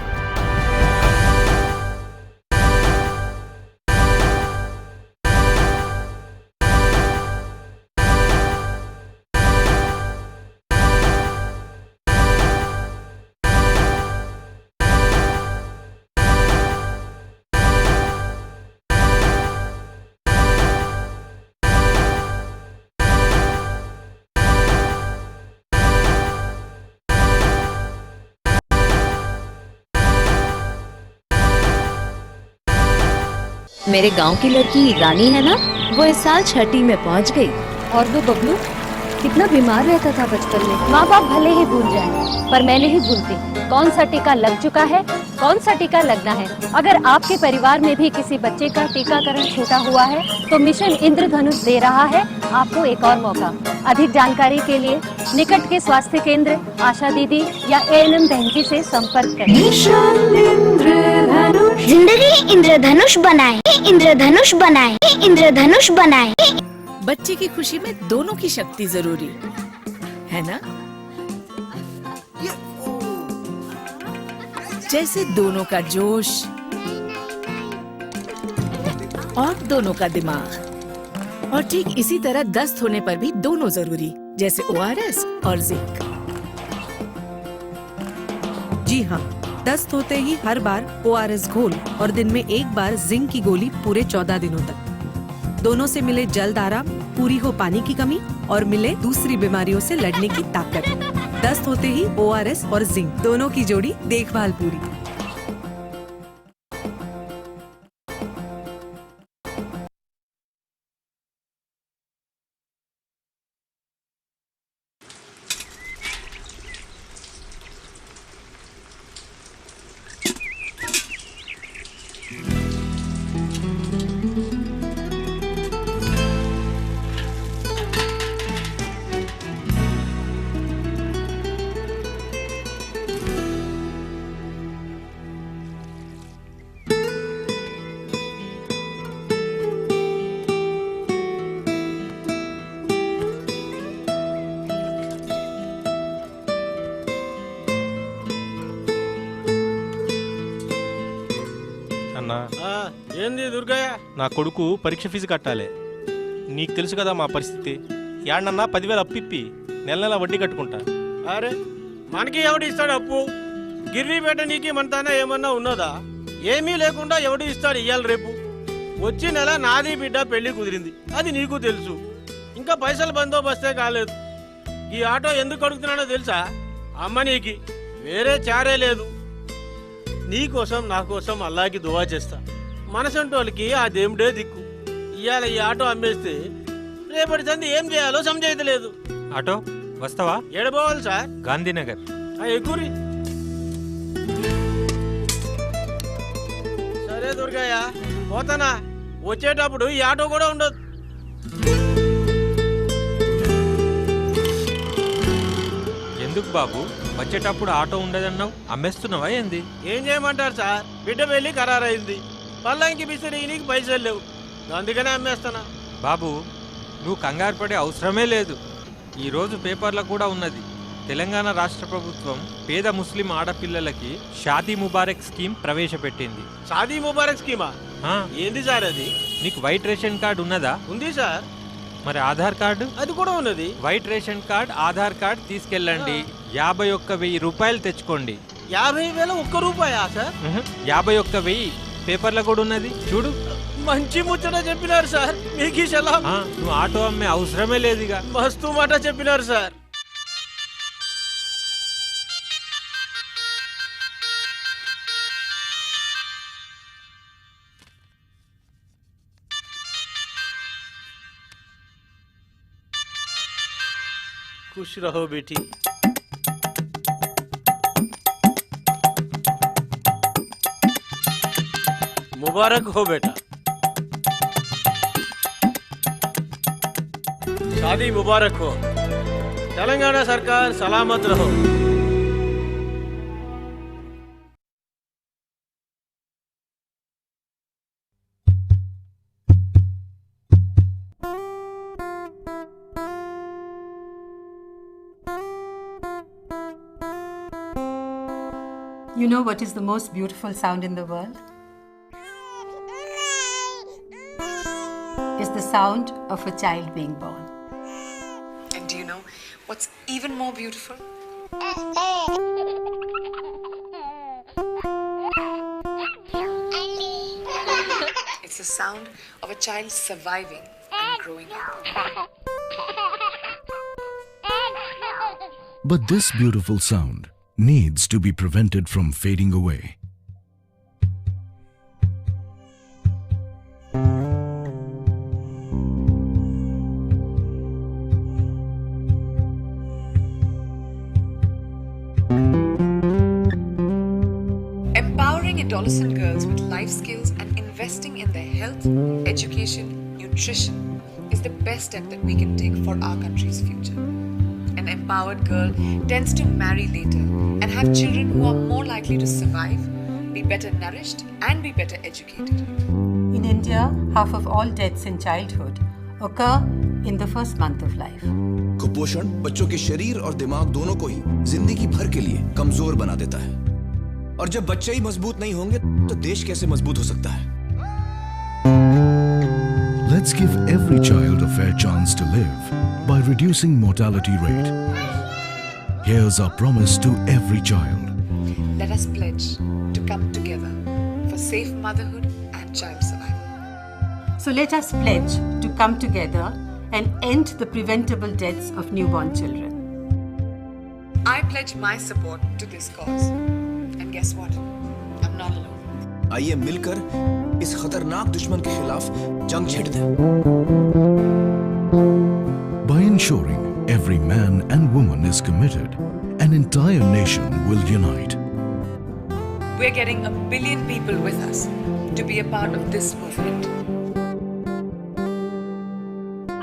मेरे गांव की लड़की रानी है ना, वो इस साल 6ठी में पहुंच गई। और वो बबलू कितना बीमार रहता था बचपन में। माँ बाप भले ही भूल जाएं, पर मैं नहीं भूलती। कौन सा टीका लग चुका है, कौन सा टीका लगना है। अगर आपके परिवार में भी किसी बच्चे का टीकाकरण छूटा हुआ है तो मिशन इंद्रधनुष दे रहा है आपको एक और मौका। अधिक जानकारी के लिए निकट के स्वास्थ्य केंद्र, आशा दीदी या एएनएम बहन जी से संपर्क करें। जिंदगी इंद्रधनुष बनाए, इंद्रधनुष बनाए, इंद्रधनुष बनाए। बच्चे की खुशी में दोनों की शक्ति जरूरी है ना। जैसे दोनों का जोश और दोनों का दिमाग। और ठीक इसी तरह दस्त होने पर भी दोनों जरूरी, जैसे ORS और जिंक। जी हाँ, दस्त होते ही हर बार ORS घोल और दिन में 1 बार जिंक की गोली पूरे 14 दिनों तक। दोनों से मिले जल्द आराम, पूरी हो पानी की कमी और मिले दूसरी बीमारियों से लड़ने की ताकत। दस्त होते ही ORS और जिंक, दोनों की जोड़ी, देखभाल पूरी। అన్నా ఏంది దుర్గయ్య, నా కొడుకు పరీక్ష ఫీజు కట్టాలి. నీకు తెలుసు కదా మా పరిస్థితి. యాడనన్నా 10,000 అప్పిప్పి నెల నెల వడ్డీ కట్టుకుంటా. అరే మనకి ఎవడు ఇస్తాడు అప్పు? గిర్రీ పెట్టనీకి మనతానా ఏమన్నా ఉన్నదా? ఏమీ లేకుండా ఎవడు ఇస్తాడు ఇయ్యాల రేపు? వచ్చి నెల నాది బిడ్డ పెళ్లి కుదిరింది, అది నీకు తెలుసు. ఇంకా పైసలు బందోబస్తే కాలేదు. ఈ ఆటో ఎందుకు అడుగుతున్నాడో తెలుసా? అమ్మ నీకి వేరే చారే లేదు. నీకోసం నా కోసం అల్లాకి దువా చేస్తా. మనసంటోళ్ళకి ఆ దేవుడే దిక్కు. ఇవాళ ఈ ఆటో అమ్మేస్తే రేపటి సంది ఏం చేయాలో సమజైతలేదు. ఆటో వస్తావా? ఏడబోవాలి సార్? గాంధీనగర్. ఎక్కురి. సరే దుర్గయ్య, పోతానా. వచ్చేటప్పుడు ఈ ఆటో కూడా ఉండదు. ఎందుకు బాబు? వచ్చేటప్పుడు ఆటో ఉండదన్నావు, అమ్మేస్తున్నావా ఏంది? ఏం చేయమంటారు సార్, బిడ్డ పెళ్లి ఖరారైంది, పల్లంకి బిసిరి నీకు పైసలు లేవు, అందుకనే అమ్మేస్తానా. బాబు, నువ్వు కంగారు పడే అవసరమే లేదు. ఈరోజు పేపర్లో కూడా ఉన్నది, తెలంగాణ రాష్ట్ర ప్రభుత్వం పేద ముస్లిం ఆడపిల్లలకి షాదీ ముబారక్ స్కీమ్ ప్రవేశపెట్టింది. షాదీ ముబారక్ స్కీమా? ఏంది సార్ అది? నీకు వైట్ రేషన్ కార్డు ఉన్నదా? ఉంది సార్. మరి ఆధార్ కార్డు? అది కూడా ఉన్నది. White ration card, Aadhaar card తీసుకెళ్ళండి, 51,000 రూపాయలు తెచ్చుకోండి. 50,000 ఒక్క రూపాయా సార్? 51,000 పేపర్లో కూడా ఉన్నది, చూడు. మంచి ముచ్చట చెప్పినారు సార్, మీకు ఈ సలాం. నువ్వు ఆటో అమ్మే అవసరమే లేదుగా. మస్తు మాట చెప్పినారు సార్. खुश रहो बेटी। मुबारक हो बेटा, शादी मुबारक हो। तेलंगाना सरकार सलामत रहो। You know what is the most beautiful sound in the world? It's the sound of a child being born. And do you know what's even more beautiful? It's the sound of a child surviving and growing up. But this beautiful sound needs to be prevented from fading away. Empowering adolescent girls with life skills and investing in their health, education, nutrition is the best step that we can take for our country's future. An empowered girl tends to marry later and have children who are more likely to survive, be better nourished, and be better educated. In India, half of all deaths in childhood occur in the first month of life. कुपोषण बच्चों के शरीर और दिमाग दोनों को ही जिंदगी भर के लिए कमजोर बना देता है, और जब बच्चे ही मजबूत नहीं होंगे तो देश कैसे मजबूत हो सकता है? Let's give every child a fair chance to live by reducing mortality rate. Here's our promise to every child. Let us pledge to come together for safe motherhood and child survival. So let us pledge to come together and end the preventable deaths of newborn children. I pledge my support to this cause. And guess what? I'm not alone. आइए मिलकर इस खतरनाक दुश्मन के खिलाफ जंग छेड़ दें। By ensuring every man and woman is committed, an entire nation will unite. We're getting 1 billion people with us to be a part of this movement.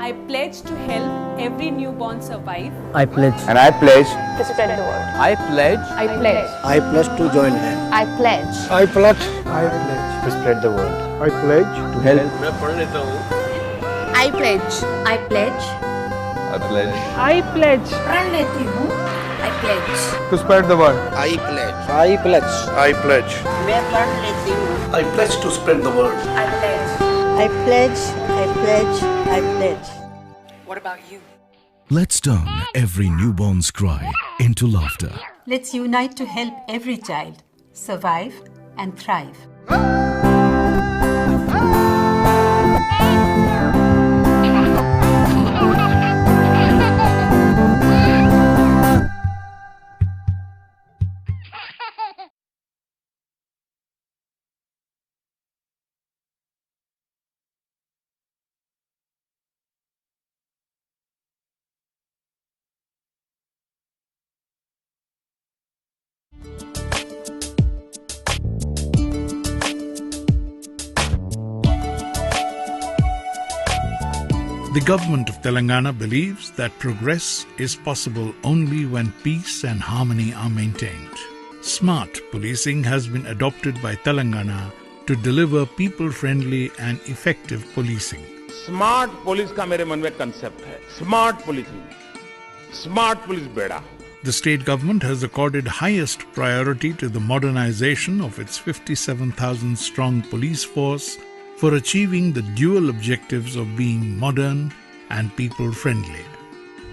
I pledge to help every newborn survive. I pledge. And I pledge To spread the word. I pledge. I pledge. I pledge to join hands. I pledge. I pledge. I pledge to spread the word. I pledge to help. मैं पढ़ लेता हूँ। I pledge. I pledge. I pledge I pledge. पढ़ लेती हूँ. I pledge. To spread the word. I pledge. I pledge. I pledge. मैं पढ़ लेती हूँ. I pledge to spread the word. I pledge. I pledge. I pledge. I pledge. What about you? Let's turn every newborn's cry into laughter. Let's unite to help every child survive and thrive. The government of Telangana believes that progress is possible only when peace and harmony are maintained. Smart policing has been adopted by Telangana to deliver people-friendly and effective policing. Smart police का मेरे मन में concept है, smart policing, smart police बेड़ा. The state government has accorded highest priority to the modernization of its 57,000-strong police force for achieving the dual objectives of being modern and people-friendly.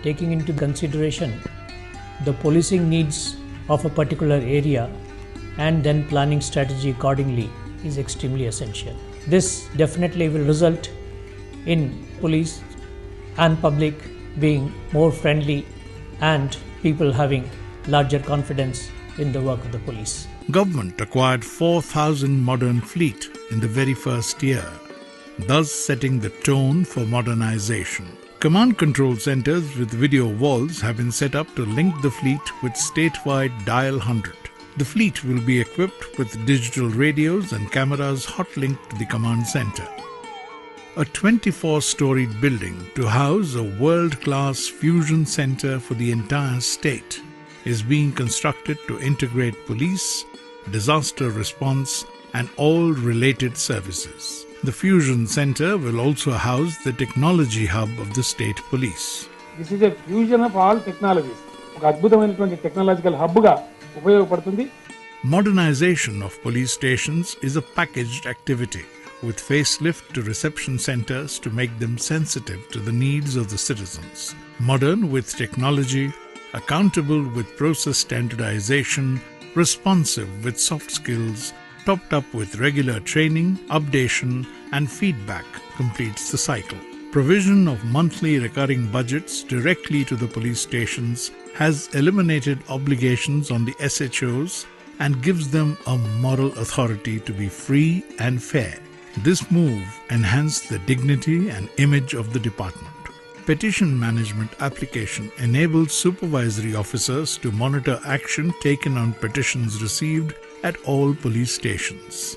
Taking into consideration the policing needs of a particular area and then planning strategy accordingly is extremely essential. This definitely will result in police and public being more friendly and people having larger confidence in the work of the police. Government acquired 4,000 modern fleet in the very first year, thus setting the tone for modernization. Command control centers with video walls have been set up to link the fleet with statewide Dial 100. The fleet will be equipped with digital radios and cameras hot linked to the command center. A 24-storied building to house a world-class fusion center for the entire state is being constructed to integrate police, disaster response, and all related services. The fusion center will also house the technology hub of the state police. This is a fusion of all technologies. ఒక అద్భుతమైనటువంటి technological hub గా ఉపయోగపడుతుంది. Modernization of police stations is a packaged activity with facelift to reception centers to make them sensitive to the needs of the citizens. Modern with technology, accountable with process standardization, responsive with soft skills, topped up with regular training, updation, and feedback completes the cycle. Provision of monthly recurring budgets directly to the police stations has eliminated obligations on the SHOs and gives them a moral authority to be free and fair. This move enhanced the dignity and image of the department. Petition management application enables supervisory officers to monitor action taken on petitions received at all police stations.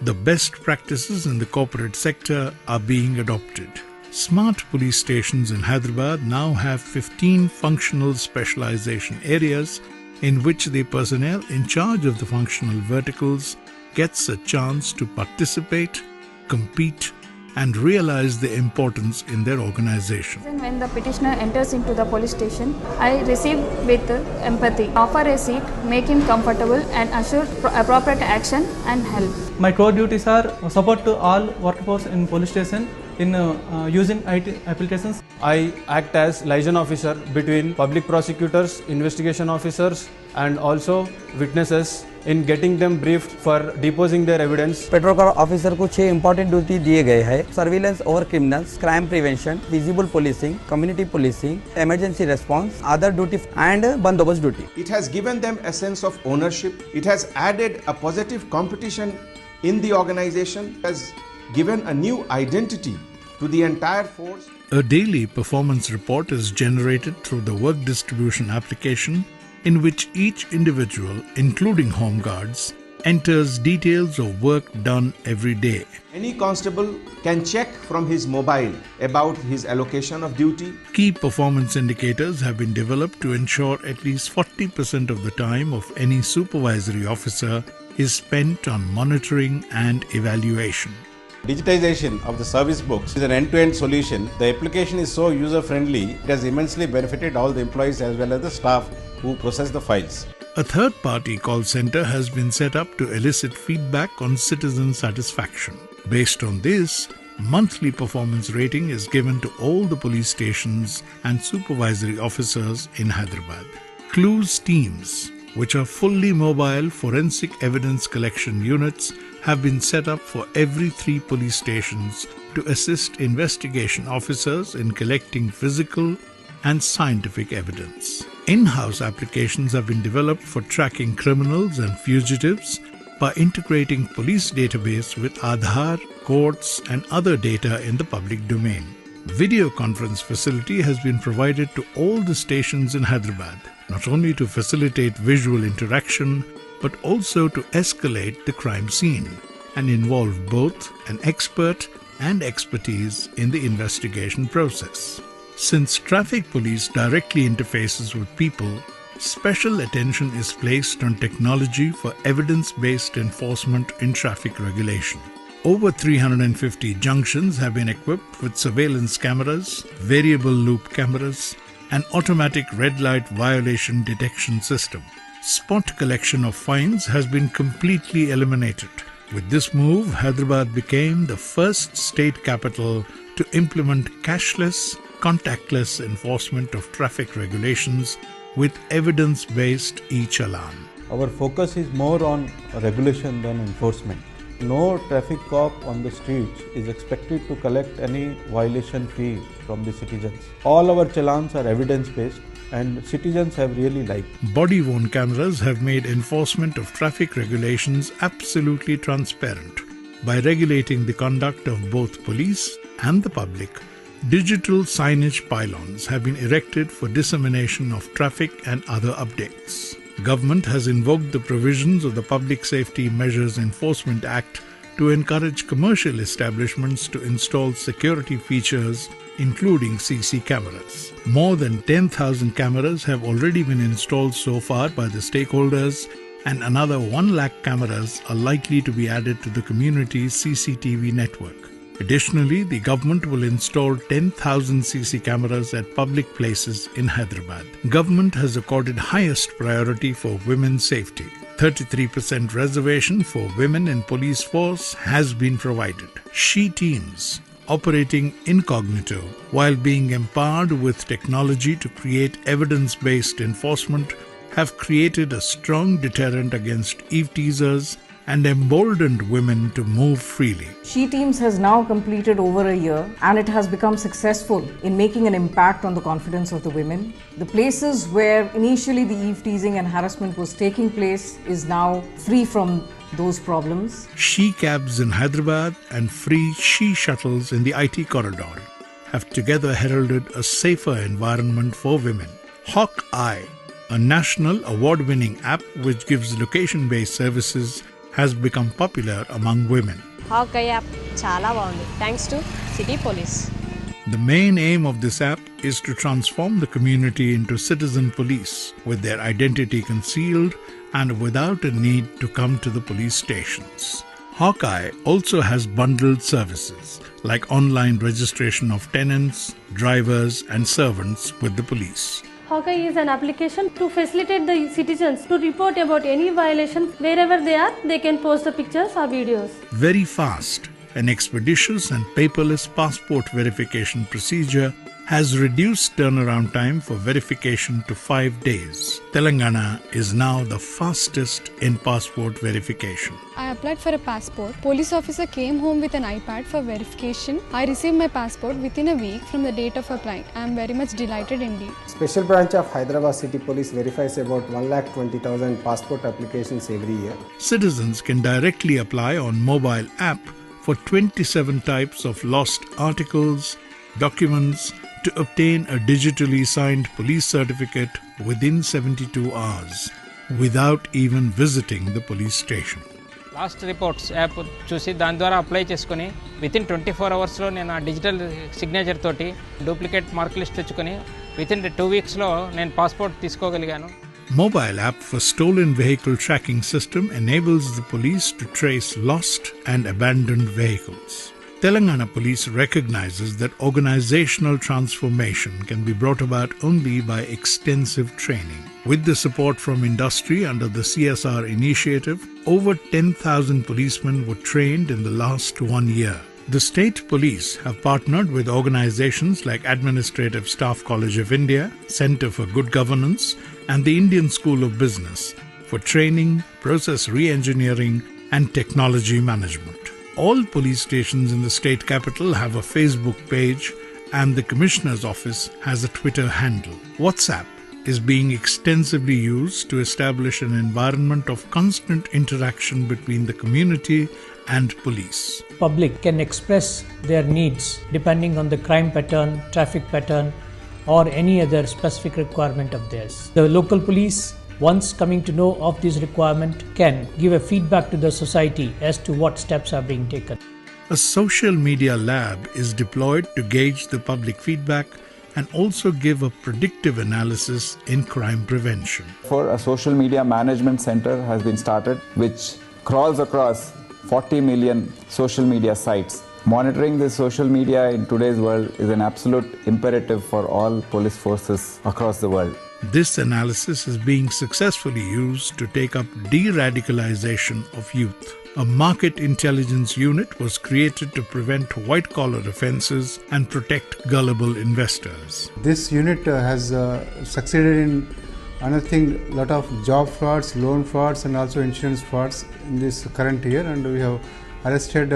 The best practices in the corporate sector are being adopted. Smart police stations in Hyderabad now have 15 functional specialization areas in which the personnel in charge of the functional verticals gets a chance to participate, compete, and realize the importance in their organization. When the petitioner enters into the police station, I receive with empathy, offer a seat, make him comfortable, and assure appropriate action and help. My core duties are support to all workforce in police station in using IT applications. I act as liaison officer between public prosecutors, investigation officers, and also witnesses in getting them briefed for deposing their evidence. Petrol car officer को 6 important duty दिए गए हैं. Surveillance over criminals, crime prevention, visible policing, community policing, emergency response, other duty and बंदोबस्त duty. It has given them a sense of ownership. It has added a positive competition in the organization. It has given a new identity to the entire force. A daily performance report is generated through the work distribution application in which each individual, including home guards, enters details of work done every day. Any constable can check from his mobile about his allocation of duty. Key performance indicators have been developed to ensure at least 40% of the time of any supervisory officer is spent on monitoring and evaluation. Digitization of the service books is an end-to-end solution. The application is so user-friendly, it has immensely benefited all the employees as well as the staff who process the files. A third-party call center has been set up to elicit feedback on citizen satisfaction. Based on this, monthly performance rating is given to all the police stations and supervisory officers in Hyderabad. Clues teams, which are fully mobile forensic evidence collection units, have been set up for every 3 police stations to assist investigation officers in collecting physical and scientific evidence. In-house applications have been developed for tracking criminals and fugitives by integrating police database with Aadhaar, courts, and other data in the public domain. Video conference facility has been provided to all the stations in Hyderabad, not only to facilitate visual interaction, but also to escalate the crime scene and involve both an expert and expertise in the investigation process. Since traffic police directly interfaces with people, special attention is placed on technology for evidence-based enforcement in traffic regulation. Over 350 junctions have been equipped with surveillance cameras, variable loop cameras, and automatic red light violation detection system. Spot collection of fines has been completely eliminated. With this move, Hyderabad became the first state capital to implement cashless, contactless enforcement of traffic regulations with evidence-based e-challan. Our focus is more on regulation than enforcement. No traffic cop on the streets is expected to collect any violation fee from the citizens. All our challans are evidence-based and citizens have really liked. Body-worn cameras have made enforcement of traffic regulations absolutely transparent. By regulating the conduct of both police and the public, digital signage pylons have been erected for dissemination of traffic and other updates. Government has invoked the provisions of the Public Safety Measures Enforcement Act to encourage commercial establishments to install security features including CC cameras. More than 10,000 cameras have already been installed so far by the stakeholders, and another 1 lakh cameras are likely to be added to the community's CCTV network. Additionally, the government will install 10,000 CC cameras at public places in Hyderabad. Government has accorded highest priority for women's safety. 33% reservation for women in police force has been provided. She teams operating incognito while being empowered with technology to create evidence-based enforcement have created a strong deterrent against eve teasers and emboldened women to move freely. She Teams has now completed over a year and it has become successful in making an impact on the confidence of the women. The places where initially the eve teasing and harassment was taking place is now free from those problems. She cabs in Hyderabad and free she shuttles in the IT corridor have together heralded a safer environment for women. Hawkeye, a national award-winning app which gives location-based services, has become popular among women. Hawkeye app chala baagundi thanks to city police. The main aim of this app is to transform the community into citizen police with their identity concealed and without a need to come to the police stations. Hawkeye also has bundled services like online registration of tenants, drivers and servants with the police. Hawkeye is an application to facilitate the citizens to report about any violation. Wherever they are, they can post the pictures or videos. Very fast and expeditious and paperless passport verification procedure has reduced turnaround time for verification to 5 days. Telangana is now the fastest in passport verification. I applied for a passport. Police officer came home with an iPad for verification. I received my passport within a week from the date of applying. I am very much delighted indeed. Special branch of Hyderabad City Police verifies about 1,20,000 passport applications every year. Citizens can directly apply on mobile app for 27 types of lost articles, documents, to obtain a digitally signed police certificate within 72 hours without even visiting the police station. Last reports app చూసి దాని ద్వారా apply చేసుకొని within 24 అవర్స్లో నేను ఆ digital signature తోటి duplicate mark list తెచ్చుకొని within 2 వీక్స్లో నేను passport తీసుకోగలిగాను. Mobile app for stolen vehicle tracking system enables the police to trace lost and abandoned vehicles. Telangana Police recognizes that organizational transformation can be brought about only by extensive training. With the support from industry under the CSR initiative, over 10,000 policemen were trained in the last 1 year. The state police have partnered with organizations like Administrative Staff College of India, Center for Good Governance, and the Indian School of Business for training, process re-engineering, and technology management. All police stations in the state capital have a Facebook page and the Commissioner's office has a Twitter handle. WhatsApp is being extensively used to establish an environment of constant interaction between the community and police. Public can express their needs depending on the crime pattern, traffic pattern, or any other specific requirement of theirs. The local police, once coming to know of this requirement, can give a feedback to the society as to what steps are being taken. A social media lab is deployed to gauge the public feedback and also give a predictive analysis in crime prevention. A social media management center has been started which crawls across 40 million social media sites. Monitoring this social media in today's world is an absolute imperative for all police forces across the world. This analysis is being successfully used to take up de-radicalization of youth. A market intelligence unit was created to prevent white-collar offences and protect gullible investors. This unit has succeeded in unearthing a lot of job frauds, loan frauds and also insurance frauds in this current year, and we have arrested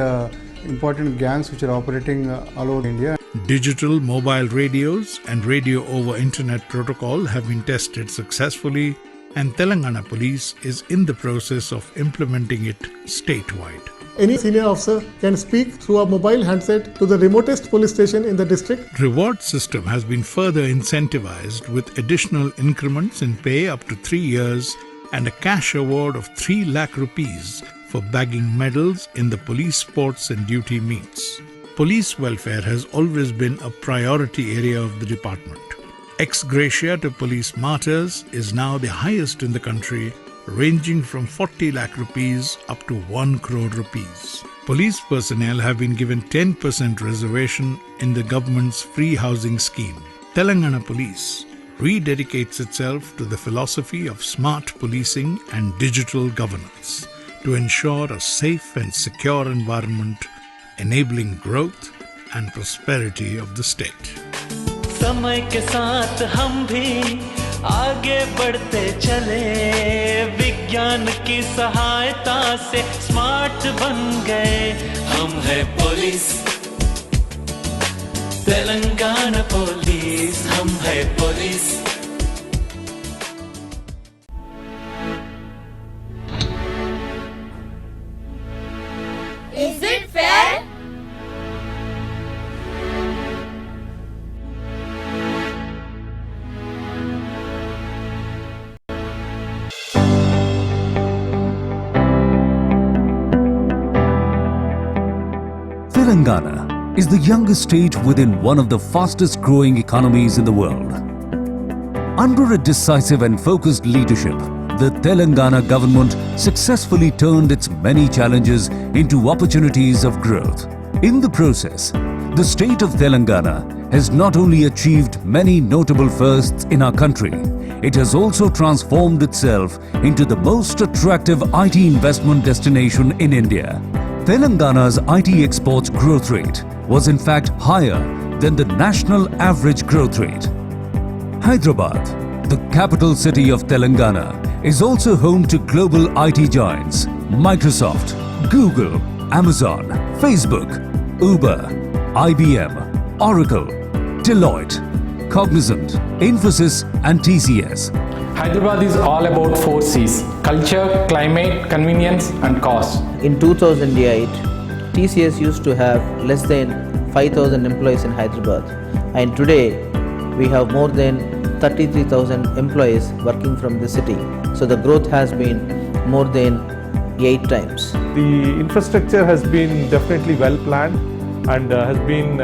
important gangs which are operating all over India. Digital mobile radios and radio over internet protocol have been tested successfully, and Telangana Police is in the process of implementing it statewide. Any senior officer can speak through a mobile handset to the remotest police station in the district. Reward system has been further incentivized with additional increments in pay up to 3 years and a cash award of 3 lakh rupees for bagging medals in the police sports and duty meets. Police welfare has always been a priority area of the department. Ex gratia to police martyrs is now the highest in the country, ranging from 40 lakh rupees up to 1 crore rupees. Police personnel have been given 10% reservation in the government's free housing scheme. Telangana Police rededicates itself to the philosophy of smart policing and digital governance to ensure a safe and secure environment, enabling growth and prosperity of the state. समय के साथ हम भी आगे बढ़ते चले, विज्ञान की सहायता से स्मार्ट बन गए। हम है पुलिस, तेलंगाना पुलिस, हम है police. Is it fair? Telangana is the youngest state within one of the fastest growing economies in the world. Under a decisive and focused leadership, the Telangana government successfully turned its many challenges into opportunities of growth. In the process, the state of Telangana has not only achieved many notable firsts in our country, it has also transformed itself into the most attractive IT investment destination in India. Telangana's IT exports growth rate was in fact higher than the national average growth rate. Hyderabad, the capital city of Telangana, is also home to global IT giants Microsoft, Google, Amazon, Facebook, Uber, IBM, Oracle, Deloitte, Cognizant, Infosys and TCS. Hyderabad is all about 4 C's: culture, climate, convenience and cost. In 2008, TCS used to have less than 5,000 employees in Hyderabad, and today we have more than 33,000 employees working from the city. So the growth has been more than 8 times. The infrastructure has been definitely well planned and has been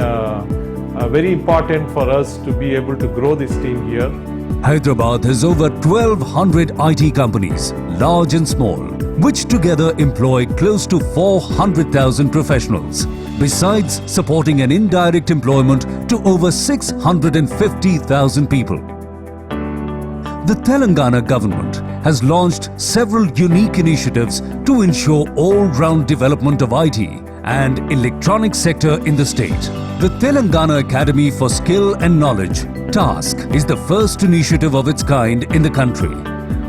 very important for us to be able to grow this team here. Hyderabad has over 1,200 IT companies, large and small, which together employ close to 400,000 professionals, besides supporting an indirect employment to over 650,000 people. The Telangana government has launched several unique initiatives to ensure all-round development of IT and electronic sector in the state. The Telangana Academy for Skill and Knowledge, TASK, is the first initiative of its kind in the country.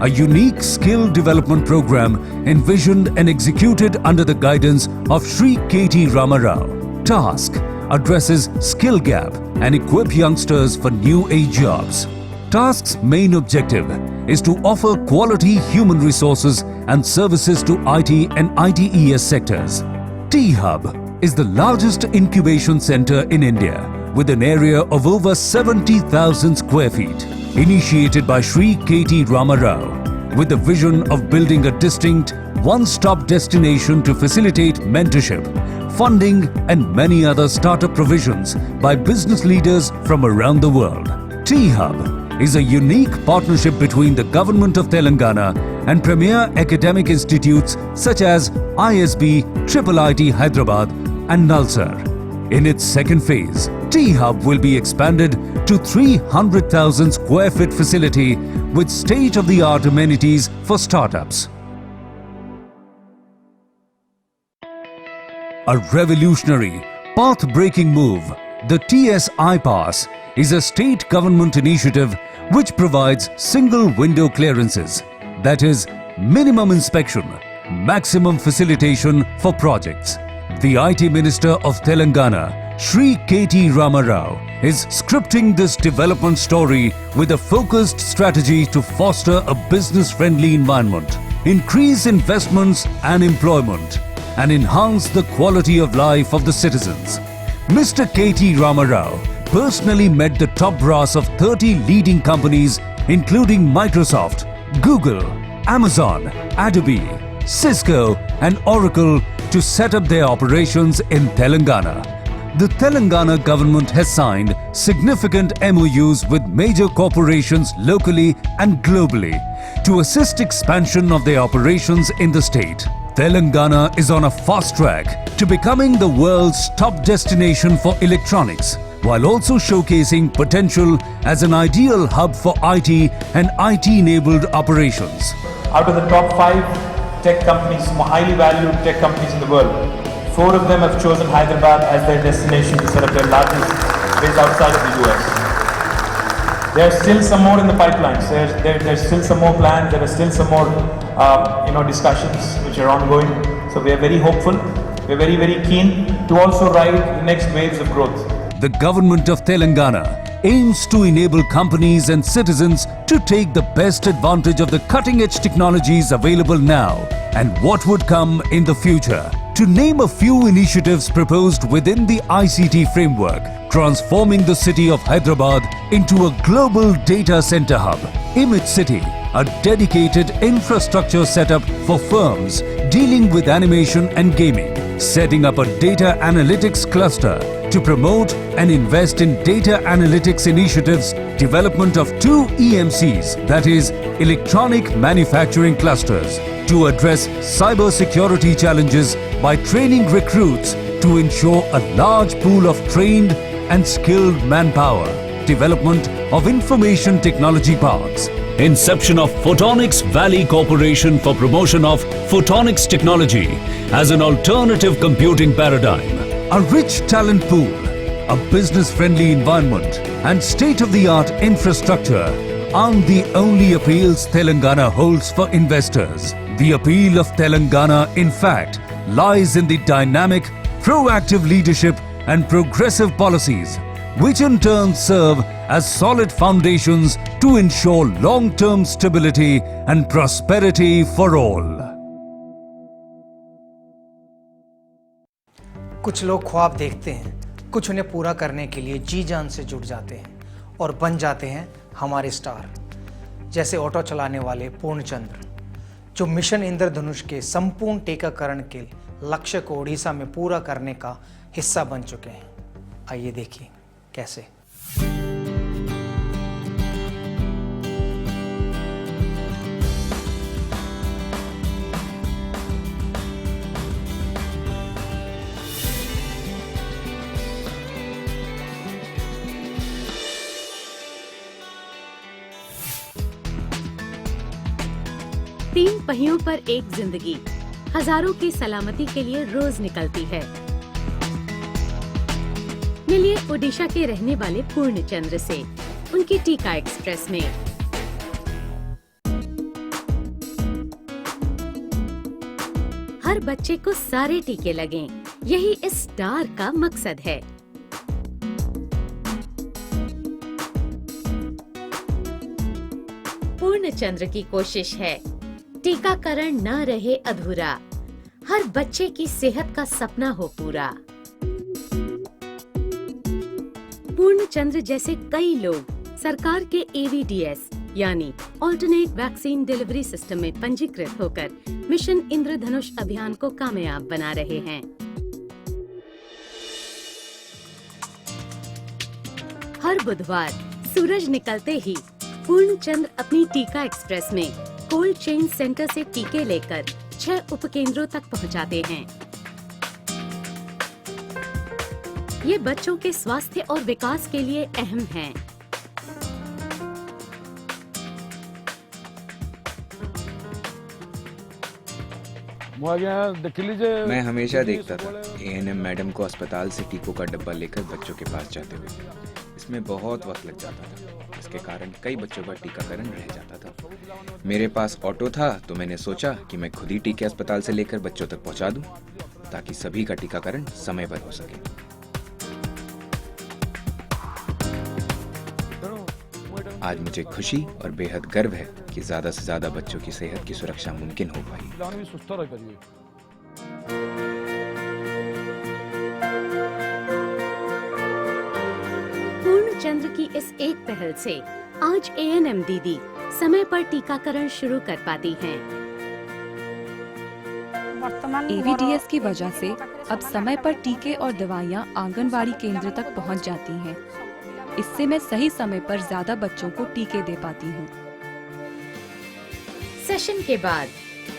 A unique skill development program envisioned and executed under the guidance of Shri K.T. Ramarao. TASK addresses skill gap and equip youngsters for new age jobs. TASK's main objective is to offer quality human resources and services to IT and ITES sectors. T-Hub is the largest incubation center in India with an area of over 70,000 square feet, initiated by Shri K.T. Ramarao with the vision of building a distinct one-stop destination to facilitate mentorship, funding, and many other startup provisions by business leaders from around the world. T-Hub is a unique partnership between the Government of Telangana and premier academic institutes such as ISB, IIIT Hyderabad and Nalsar. In its second phase, T-Hub will be expanded to 300,000 square feet facility with state-of-the-art amenities for startups. A revolutionary, path-breaking move, the TSI Pass is a state government initiative which provides single window clearances, that is, minimum inspection, maximum facilitation for projects. The IT Minister of Telangana, Shri K.T. Rama Rao, is scripting this development story with a focused strategy to foster a business-friendly environment, increase investments and employment, and enhance the quality of life of the citizens. Mr. K.T. Rama Rao personally met the top brass of 30 leading companies including Microsoft, Google, Amazon, Adobe, Cisco and Oracle to set up their operations in Telangana. The Telangana government has signed significant MOUs with major corporations locally and globally to assist expansion of their operations in the state. Telangana is on a fast track to becoming the world's top destination for electronics, while also showcasing potential as an ideal hub for IT and IT-enabled operations. Out of the top 5 tech companies, highly valued tech companies in the world, 4 of them have chosen Hyderabad as their destination to set up their largest base outside of the US. There are still some more in the pipelines. There's still some more plans. There are still some more discussions which are ongoing. So we are very hopeful. We are very, very keen to also ride the next waves of growth. The government of Telangana aims to enable companies and citizens to take the best advantage of the cutting-edge technologies available now and what would come in the future. To name a few initiatives proposed within the ICT framework, transforming the city of Hyderabad into a global data center hub. Image City, a dedicated infrastructure setup for firms dealing with animation and gaming. Setting up a data analytics cluster to promote and invest in data analytics initiatives, development of 2 EMCs, that is, electronic manufacturing clusters, to address cyber security challenges by training recruits to ensure a large pool of trained and skilled manpower, development of information technology parks, inception of Photonics Valley Corporation for promotion of photonics technology as an alternative computing paradigm, a rich talent pool, a business-friendly environment and state-of-the-art infrastructure aren't the only appeals Telangana holds for investors. The appeal of Telangana, in fact, lies in the dynamic, proactive leadership and progressive policies, which in turn serve as solid foundations to ensure long-term stability and prosperity for all. कुछ लोग ख्वाब देखते हैं, कुछ उन्हें पूरा करने के लिए जी जान से जुट जाते हैं और बन जाते हैं हमारे स्टार, जैसे ऑटो चलाने वाले पूर्णचंद्र, जो मिशन इंद्रधनुष के संपूर्ण टीकाकरण के लक्ष्य को ओडिशा में पूरा करने का हिस्सा बन चुके हैं। आइए देखिए कैसे। तीन पहियों पर एक जिंदगी हजारों की सलामती के लिए रोज निकलती है। मिलिए ओडिशा के रहने वाले पूर्णचंद्र से उनकी टीका एक्सप्रेस में। हर बच्चे को सारे टीके लगें, यही इस स्टार का मकसद है। पूर्णचंद्र की कोशिश है टीकाकरण न रहे अधूरा, हर बच्चे की सेहत का सपना हो पूरा। पूर्णचंद्र जैसे कई लोग सरकार के AVDS यानी ऑल्टरनेट वैक्सीन डिलीवरी सिस्टम में पंजीकृत होकर मिशन इंद्रधनुष अभियान को कामयाब बना रहे हैं। हर बुधवार सूरज निकलते ही पूर्णचंद्र अपनी टीका एक्सप्रेस में कोल्ड चेन सेंटर से टीके लेकर 6 उपकेंद्रों तक पहुंचाते हैं। ये बच्चों के स्वास्थ्य और विकास के लिए अहम है। मैं हमेशा देखता था एएनएम मैडम को अस्पताल से टीकों का डब्बा लेकर बच्चों के पास जाते हुए। इसमें बहुत वक्त लग जाता था, इसके कारण कई बच्चों का टीकाकरण रह जाता था। मेरे पास ऑटो था तो मैंने सोचा कि मैं खुद ही टीके अस्पताल से लेकर बच्चों तक पहुंचा दूं, ताकि सभी का टीकाकरण समय पर हो सके। आज मुझे खुशी और बेहद गर्व है कि ज्यादा से ज्यादा बच्चों की सेहत की सुरक्षा मुमकिन हो पाई। पूर्णचंद्र की इस एक पहल से आज एएनएम दीदी समय पर टीकाकरण शुरू कर पाती हैं। एवीडीएस की वजह से अब समय पर टीके और दवाइयाँ आंगनबाड़ी केंद्र तक पहुंच जाती हैं। इससे मैं सही समय पर ज्यादा बच्चों को टीके दे पाती हूँ। सेशन के बाद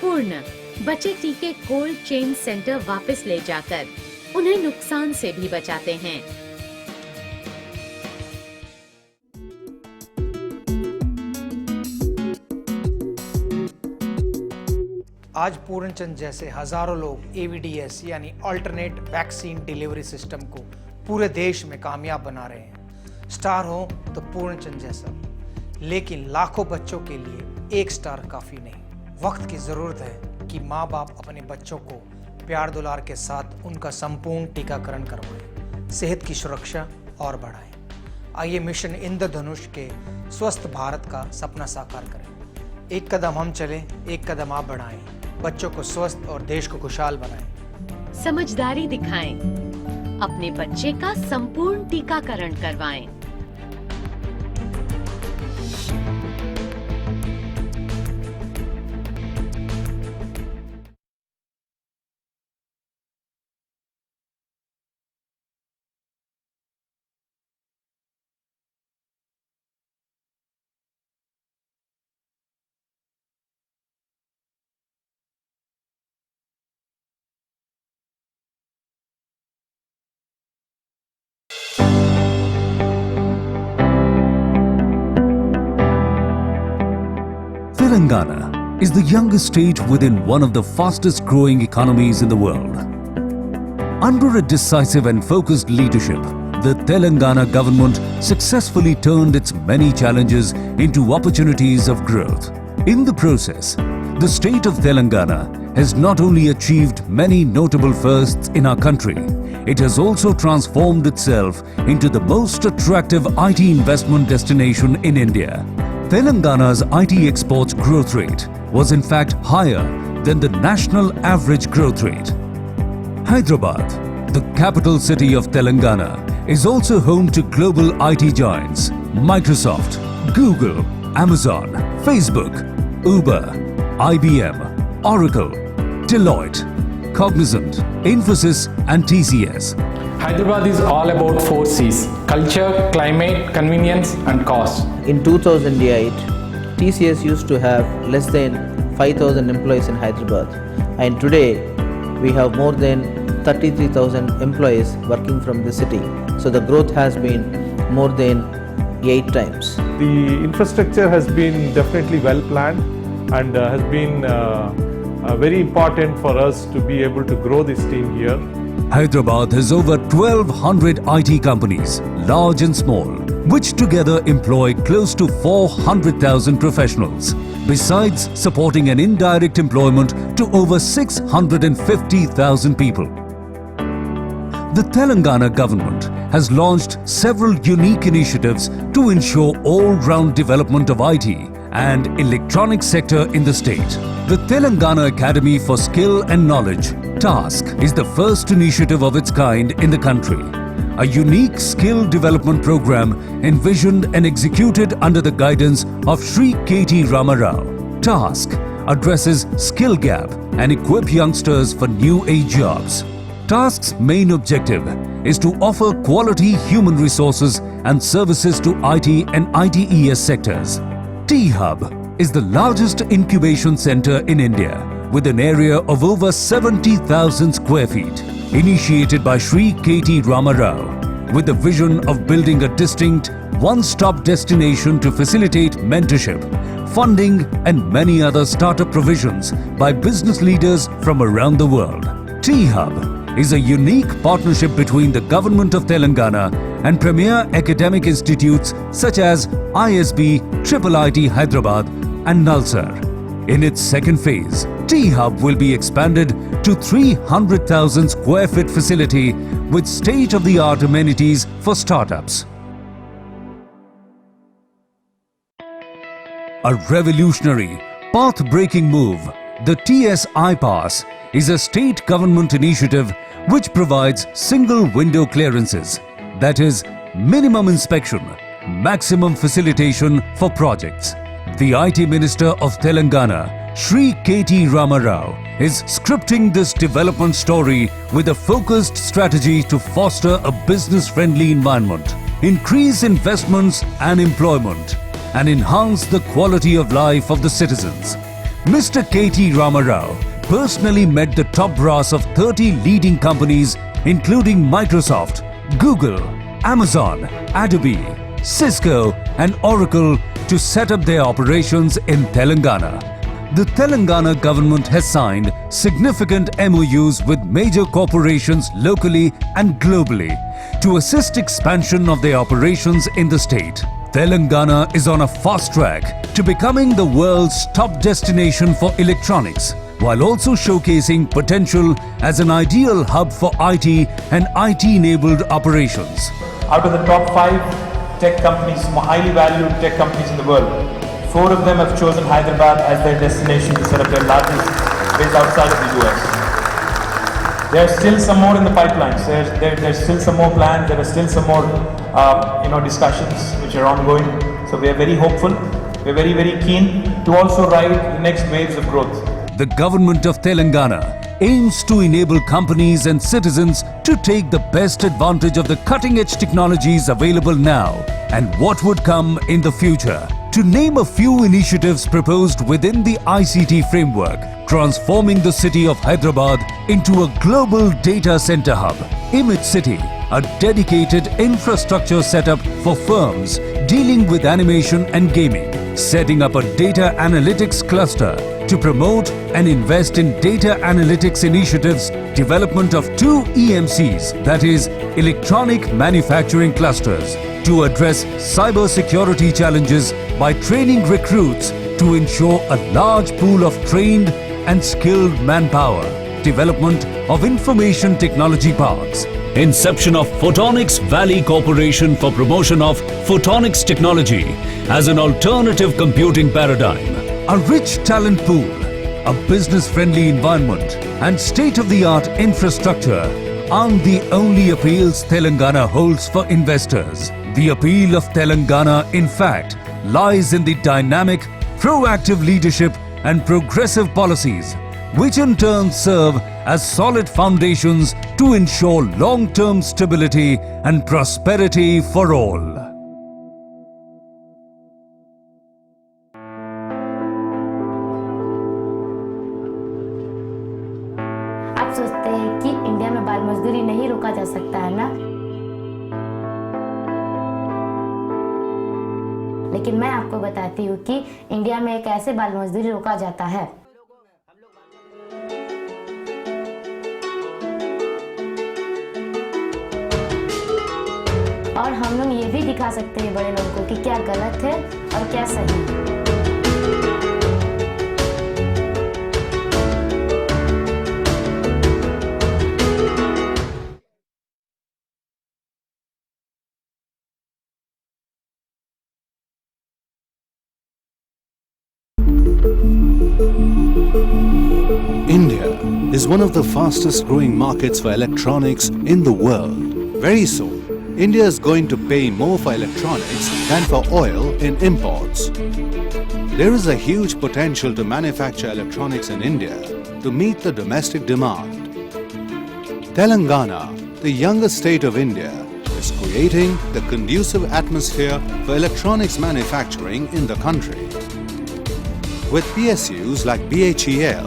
पूर्ण बचे टीके कोल्ड चेन सेंटर वापस ले जाकर उन्हें नुकसान से भी बचाते हैं। आज पूर्णचंद जैसे हजारों लोग एवीडीएस यानी अल्टरनेट वैक्सीन डिलीवरी सिस्टम को पूरे देश में कामयाब बना रहे हैं। स्टार हो तो पूर्णचंद जैसा, लेकिन लाखों बच्चों के लिए एक स्टार काफी नहीं। वक्त की जरूरत है कि माँ बाप अपने बच्चों को प्यार दुलार के साथ उनका संपूर्ण टीकाकरण करवाएं, सेहत की सुरक्षा और बढ़ाएं। आइए मिशन इंद्रधनुष के स्वस्थ भारत का सपना साकार करें। एक कदम हम चलें, एक कदम आप बढ़ाएं, बच्चों को स्वस्थ और देश को खुशहाल बनाएं। समझदारी दिखाएं, अपने बच्चे का संपूर्ण टीकाकरण करवाएं। Telangana is the youngest state within one of the fastest growing economies in the world. Under a decisive and focused leadership, the Telangana government successfully turned its many challenges into opportunities of growth. In the process, the state of Telangana has not only achieved many notable firsts in our country, it has also transformed itself into the most attractive IT investment destination in India. Telangana's IT exports growth rate was in fact higher than the national average growth rate. Hyderabad, the capital city of Telangana, is also home to global IT giants Microsoft, Google, Amazon, Facebook, Uber, IBM, Oracle, Deloitte, Cognizant, Infosys and TCS. Hyderabad is all about 4 C's: culture, climate, convenience and cost. In 2008, TCS used to have less than 5,000 employees in Hyderabad, and today we have more than 33,000 employees working from the city. So the growth has been more than 8 times. The infrastructure has been definitely well planned and has been very important for us to be able to grow this team here. Hyderabad has over 1,200 IT companies, large and small, which together employ close to 400,000 professionals, besides supporting an indirect employment to over 650,000 people. The Telangana government has launched several unique initiatives to ensure all-round development of IT and electronic sector in the state. The Telangana Academy for Skill and Knowledge, TASK, is the first initiative of its kind in the country. A unique skill development program envisioned and executed under the guidance of Sri K.T. Ramarao. TASK addresses skill gap and equip youngsters for new age jobs. task's main objective is to offer quality human resources and services to IT and ITES sectors. T-Hub is the largest incubation center in India with an area of over 70,000 square feet, initiated by Shri K.T. Rama Rao, with the vision of building a distinct one-stop destination to facilitate mentorship, funding and many other startup provisions by business leaders from around the world. T-Hub is a unique partnership between the Government of Telangana and premier academic institutes such as ISB, IIIT Hyderabad and Nalsar. In its second phase, T-Hub will be expanded to 300,000 square feet facility with state-of-the-art amenities for startups. A revolutionary, path-breaking move, the TSI Pass is a state government initiative which provides single window clearances, that is, minimum inspection, maximum facilitation for projects. The IT Minister of Telangana, Shri K.T. Rama Rao, is scripting this development story with a focused strategy to foster a business-friendly environment, increase investments and employment, and enhance the quality of life of the citizens. Mr. K.T. Rama Rao personally met the top brass of 30 leading companies including Microsoft, Google, Amazon, Adobe, Cisco and Oracle to set up their operations in Telangana. The Telangana government has signed significant MOUs with major corporations locally and globally to assist expansion of their operations in the state. Telangana is on a fast track to becoming the world's top destination for electronics, while also showcasing potential as an ideal hub for IT and IT-enabled operations. Out of the top 5 tech companies, highly valued tech companies in the world, 4 of them have chosen Hyderabad as their destination to set up their largest base outside of the US. There are still some more in the pipelines. There's still some more plans. There are still some more, discussions which are ongoing. So we are very hopeful. We are very, very keen to also ride the next waves of growth. The government of Telangana aims to enable companies and citizens to take the best advantage of the cutting-edge technologies available now and what would come in the future. To name a few initiatives proposed within the ICT framework, transforming the city of Hyderabad into a global data center hub. Image City, a dedicated infrastructure setup for firms dealing with animation and gaming. Setting up a data analytics cluster to promote and invest in data analytics initiatives, development of 2 EMCs, that is, electronic manufacturing clusters, to address cybersecurity challenges by training recruits to ensure a large pool of trained and skilled manpower, development of information technology parks, inception of Photonics Valley Corporation for promotion of photonics technology as an alternative computing paradigm, a rich talent pool, a business-friendly environment and state-of-the-art infrastructure aren't the only appeals Telangana holds for investors. The appeal of Telangana, in fact, lies in the dynamic, proactive leadership and progressive policies, which in turn serve as solid foundations to ensure long-term stability and prosperity for all. आप सोचते हैं कि India में बाल मजदूरी नहीं रोका जा सकता है ना, लेकिन मैं आपको बताती हूँ कि इंडिया में एक ऐसे बाल मजदूरी रोका जाता है। और हम लोग ये भी दिखा सकते हैं बड़े लोगों को कि क्या गलत है और क्या सही है। India is one of the fastest growing markets for electronics in the world. Very soon, India is going to pay more for electronics than for oil in imports. There is a huge potential to manufacture electronics in India to meet the domestic demand. Telangana, the youngest state of India, is creating the conducive atmosphere for electronics manufacturing in the country. With PSUs like BHEL,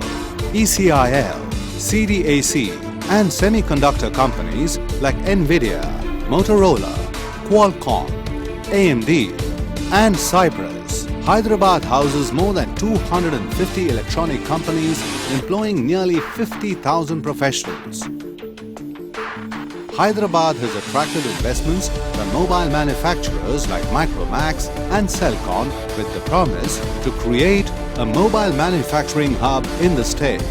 ECIL, CDAC and semiconductor companies like Nvidia, Motorola, Qualcomm, AMD and Cypress, Hyderabad houses more than 250 electronic companies employing nearly 50,000 professionals. Hyderabad has attracted investments from mobile manufacturers like Micromax and Cellcom with the promise to create a mobile manufacturing hub in the state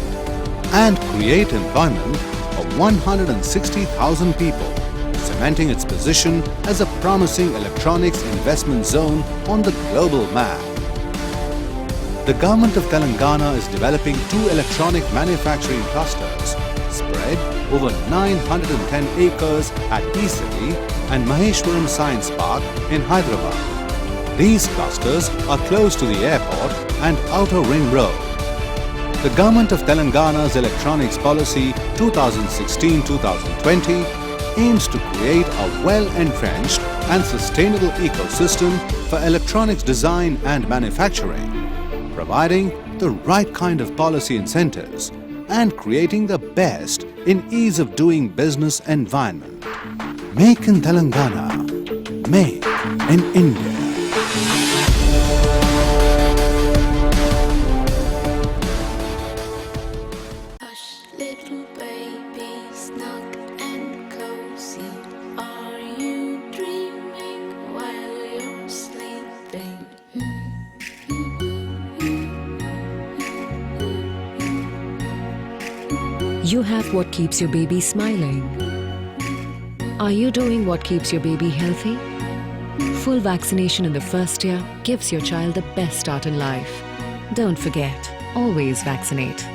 and create employment of 160,000 people, cementing its position as a promising electronics investment zone on the global map. The government of Telangana is developing 2 electronic manufacturing clusters spread over 910 acres at E-City and Maheshwaram Science Park in Hyderabad. These clusters are close to the airport and Outer Ring Road. The government of Telangana's electronics policy 2016-2020 aims to create a well-entrenched and sustainable ecosystem for electronics design and manufacturing, providing the right kind of policy incentives and creating the best in ease of doing business environment. Make in Telangana, make in India. You have what keeps your baby smiling. Are you doing what keeps your baby healthy? Full vaccination in the first year gives your child the best start in life. Don't forget, always vaccinate.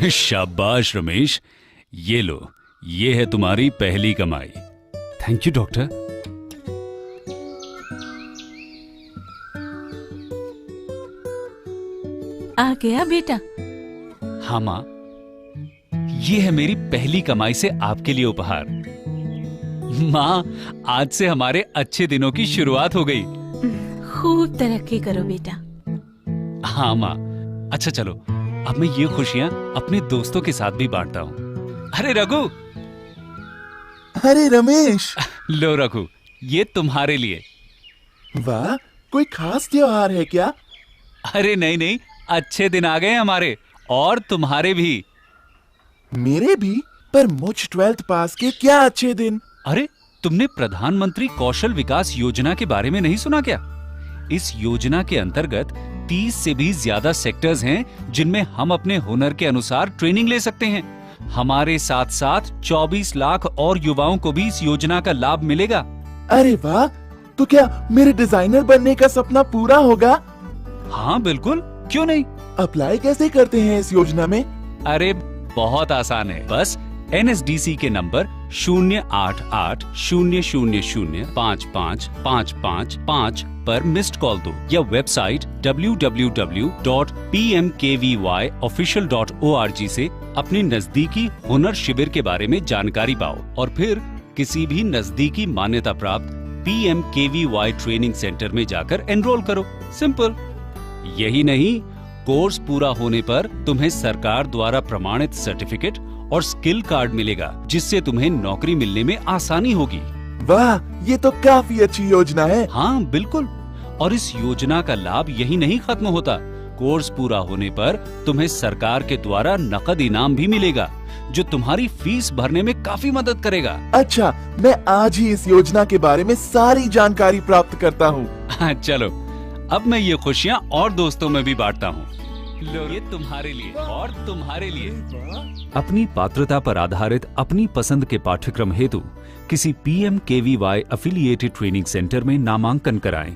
शाबाश रमेश, ये लो, ये है तुम्हारी पहली कमाई। Thank you doctor. आ गया बेटा? हाँ माँ, ये है मेरी पहली कमाई से आपके लिए उपहार। माँ, आज से हमारे अच्छे दिनों की शुरुआत हो गई। खूब तरक्की करो बेटा। हाँ माँ, अच्छा चलो, अब मैं ये खुशियाँ अपने दोस्तों के साथ भी बांटता हूँ। अरे रघु! अरे रमेश! लो रघु, ये तुम्हारे लिए। वाह, कोई खास त्योहार है क्या? अरे नहीं नहीं, अच्छे दिन आ गए हमारे, और तुम्हारे भी। मेरे भी? पर मुझ 12th पास के क्या अच्छे दिन। अरे, तुमने प्रधानमंत्री कौशल विकास योजना के बारे में नहीं सुना क्या? इस योजना के अंतर्गत 30 से भी ज्यादा सेक्टर्स हैं जिनमें हम अपने हुनर के अनुसार ट्रेनिंग ले सकते हैं। हमारे साथ साथ 24 लाख और युवाओं को भी इस योजना का लाभ मिलेगा। अरे वाह, तो क्या मेरे डिजाइनर बनने का सपना पूरा होगा? हाँ बिल्कुल, क्यों नहीं। अप्लाई कैसे करते हैं इस योजना में? अरे बहुत आसान है, बस NSDC के नंबर 088000555555 पर मिस्ड कॉल दो या वेबसाइट www.pmkvyofficial.org से अपने नजदीकी हुनर शिविर के बारे में जानकारी पाओ और फिर किसी भी नजदीकी मान्यता प्राप्त PMKVY ट्रेनिंग सेंटर में जाकर एनरोल करो। सिंपल। यही नहीं, कोर्स पूरा होने पर तुम्हें सरकार द्वारा प्रमाणित सर्टिफिकेट और स्किल कार्ड मिलेगा, जिससे तुम्हें नौकरी मिलने में आसानी होगी। वाह, ये तो काफी अच्छी योजना है। हाँ बिल्कुल, और इस योजना का लाभ यही नहीं खत्म होता। कोर्स पूरा होने पर तुम्हें सरकार के द्वारा नकद इनाम भी मिलेगा, जो तुम्हारी फीस भरने में काफी मदद करेगा। अच्छा, मैं आज ही इस योजना के बारे में सारी जानकारी प्राप्त करता हूँ। चलो, अब मैं ये खुशियाँ और दोस्तों में भी बांटता हूँ। लो, ये तुम्हारे लिए और तुम्हारे लिए। अपनी पात्रता पर आधारित अपनी पसंद के पाठ्यक्रम हेतु किसी PMKVY एफिलिएटेड ट्रेनिंग सेंटर में नामांकन कराएं।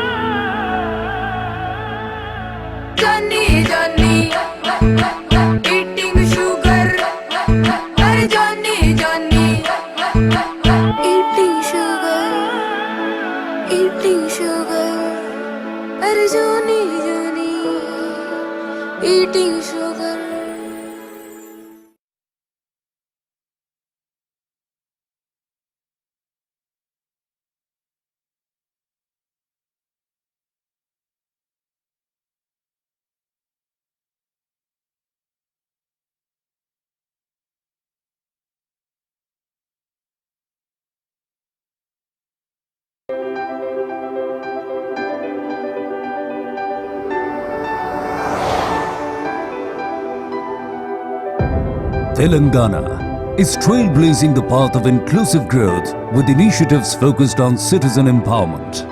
Telangana is trailblazing the path of inclusive growth with initiatives focused on citizen empowerment.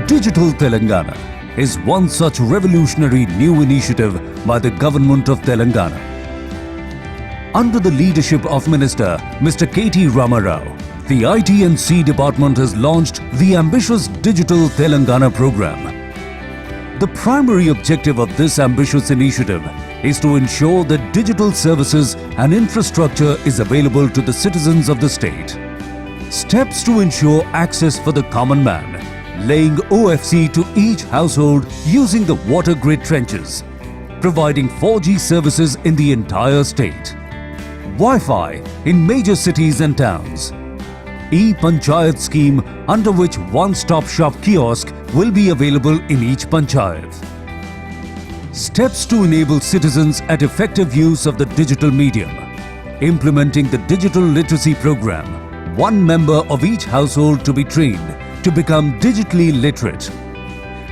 Digital Telangana is one such revolutionary new initiative by the government of Telangana. Under the leadership of Minister Mr. K.T. Ramarao, the IT&C department has launched the ambitious Digital Telangana program. The primary objective of this ambitious initiative is to ensure that digital services and infrastructure is available to the citizens of the state. Steps to ensure access for the common man, laying OFC to each household using the water grid trenches, providing 4G services in the entire state, Wi-Fi in major cities and towns, E-Panchayat scheme under which one-stop shop kiosk will be available in each panchayat. Steps to enable citizens at effective use of the digital medium, implementing the digital literacy program, one member of each household to be trained to become digitally literate.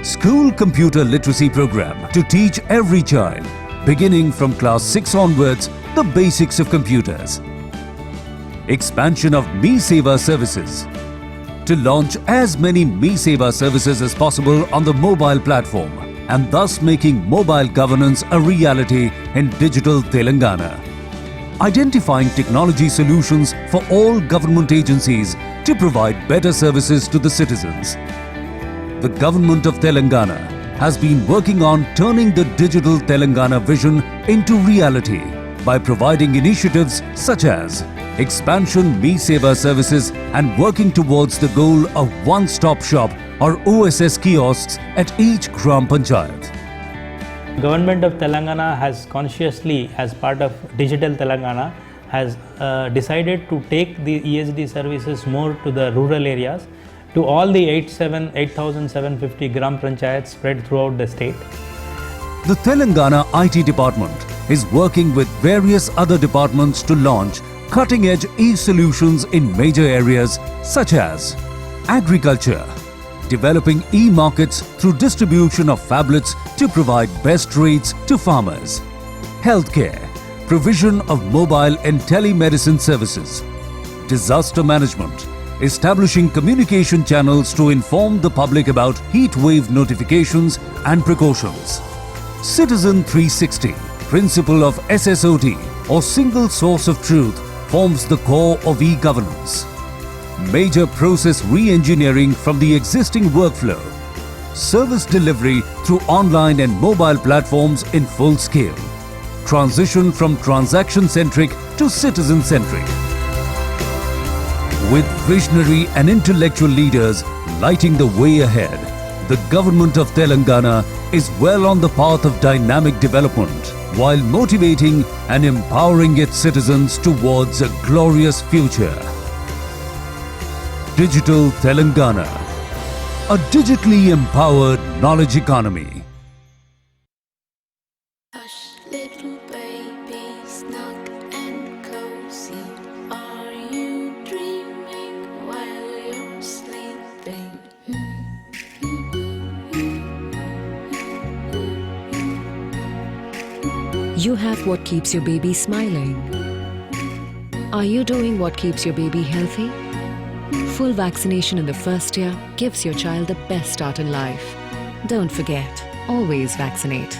School computer literacy program to teach every child, beginning from class 6 onwards, the basics of computers. Expansion of Me Seva services to launch as many Me Seva services as possible on the mobile platform and thus making mobile governance a reality in digital Telangana. Identifying technology solutions for all government agencies to provide better services to the citizens. The government of Telangana has been working on turning the digital Telangana vision into reality by providing initiatives such as expansion Me Seva services and working towards the goal of one-stop shop or OSS kiosks at each Gram Panchayat. Government of Telangana has consciously, as part of Digital Telangana, has decided to take the ESD services more to the rural areas, to all the 8,750 Gram Panchayats spread throughout the state. The Telangana IT department is working with various other departments to launch cutting-edge e-solutions in major areas such as agriculture, developing e-markets through distribution of phablets to provide best rates to farmers, healthcare, provision of mobile and telemedicine services, disaster management, establishing communication channels to inform the public about heat wave notifications and precautions, Citizen 360, principle of SSOT or single source of truth forms the core of e-governance. Major process re-engineering from the existing workflow. Service delivery through online and mobile platforms in full scale. Transition from transaction-centric to citizen-centric. With visionary and intellectual leaders lighting the way ahead, the government of Telangana is well on the path of dynamic development while motivating and empowering its citizens towards a glorious future. Digital Telangana, a digitally empowered knowledge economy. Hush, little baby, snug and cozy. Are you dreaming while you're sleeping? You have what keeps your baby smiling. Are you doing what keeps your baby healthy? Full vaccination in the first year gives your child the best start in life. Don't forget, always vaccinate.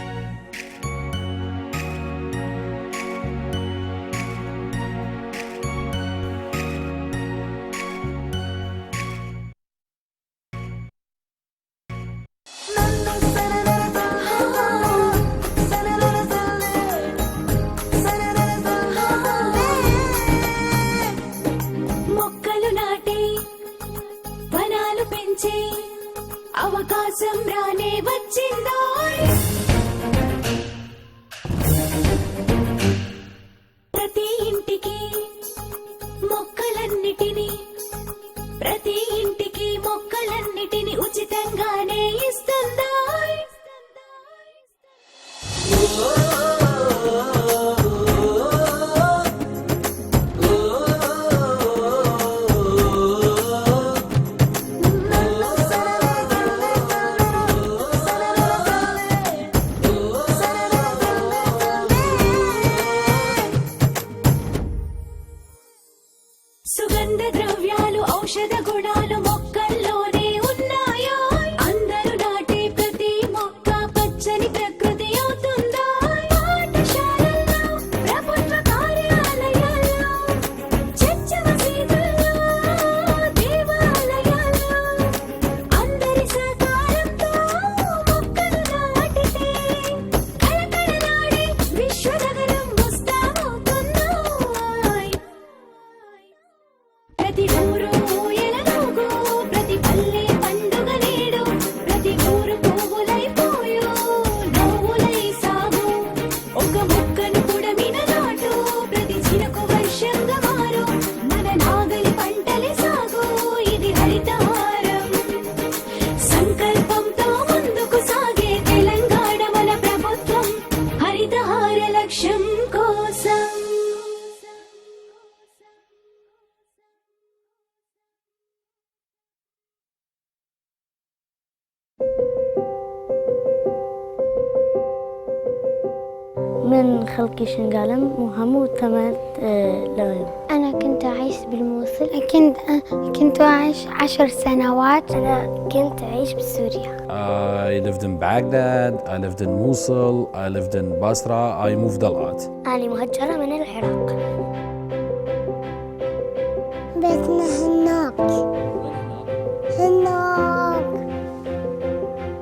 మొక్కలు నాటి వనాలు పెంచి అవకాశం రానే వచ్చిందో من خلقي شنقالم وهمو 8 لغم. أنا كنت أعيش بالموصل. كنت أعيش 10 سنوات. أنا كنت أعيش بسوريا. I lived in Baghdad, I lived in Mosul, I lived in Basra, I moved a lot. أنا مهجرة من العراق. بيتنا هناك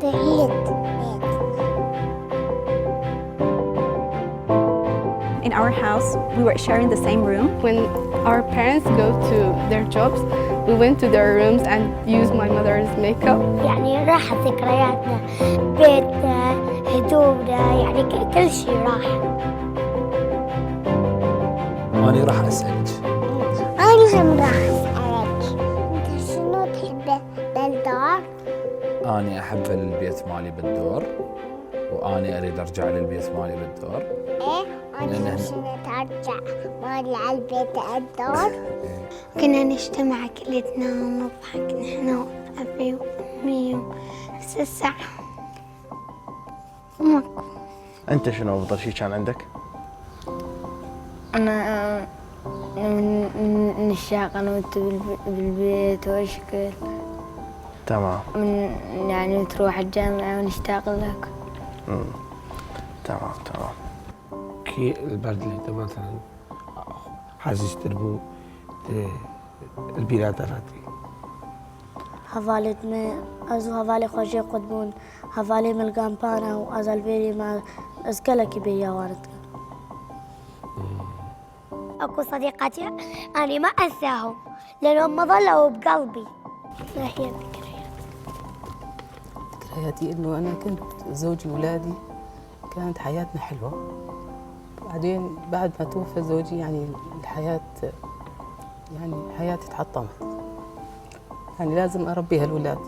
بعيد. In our house, we were sharing the same room. When our parents go to their jobs, we went to their rooms and used my mother's makeup. يعني راحت ذكرياتنا، بيتنا، هدومنا، يعني كل شيء راح. أنا راح أسألك. أنا كم راح أسألك. أنت شنو تحب بالدار؟ أنا أحب البيت مالي بالدور، وأنا أريد أرجع للبيت مالي بالدور. إيه؟ أنا شنو ترجع مالي على البيت الدور؟ كنا نجتمع كلتنا ونضحك نحن وأبي وأمي بس الساعة ماكو. أنت شنو أفضل شيء كان عندك؟ أنا نشتاق أنا وأنت بالبيت وأشكل. تمام. يعني تروح الجامعة ونشتاق لك. تمام. كي البرد اللي مثلا حاسس تربو البيرادراتي هفالتنا أزو هفالي خوشي قدمون هفالي ملقامبانا وأزال فيري ما أزكالك بيا واردك. أكو صديقاتي أنا ما أنساهم لأنهم ظلوا بقلبي. ما هي ذكرياتي إنه أنا كنت زوجي وولادي كانت حياتنا حلوة. بعدين بعد ما توفى زوجي يعني حياتي تحطمت. يعني لازم أربي هالولاد.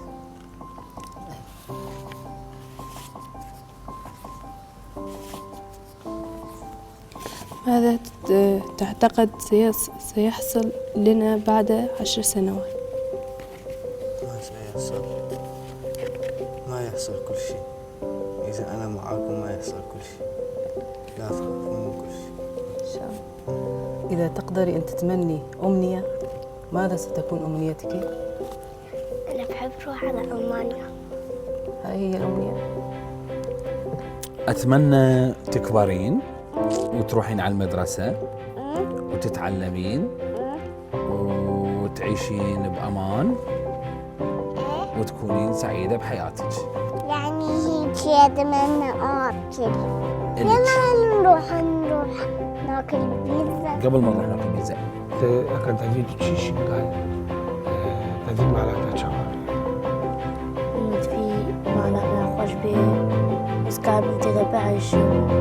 ماذا تعتقد سيحصل لنا بعد 10 سنوات؟ ما سيحصل، ما يحصل كل شيء. إذا أنا معاكم ما يحصل كل شيء. لا تخافوا من كل شيء. إن شاء الله. إذا تقدري أن تتمني أمنية، ماذا ستكون أمنيتك؟ أنا بحب أروح على ألمانيا. هاي هي الأمنية. أتمنى تكبرين وتروحين على المدرسة وتتعلمين وتعيشين بأمان وتكونين سعيدة بحياتك. يعني هيك أتمنى أكل. يلا نروح ناكل بيتزا. قبل ما نروح ناكل بيتزا. أكن تجيب تشيش قال تجيب مالك تشاور. في مالك خوش به بس كان تذبح الشيء.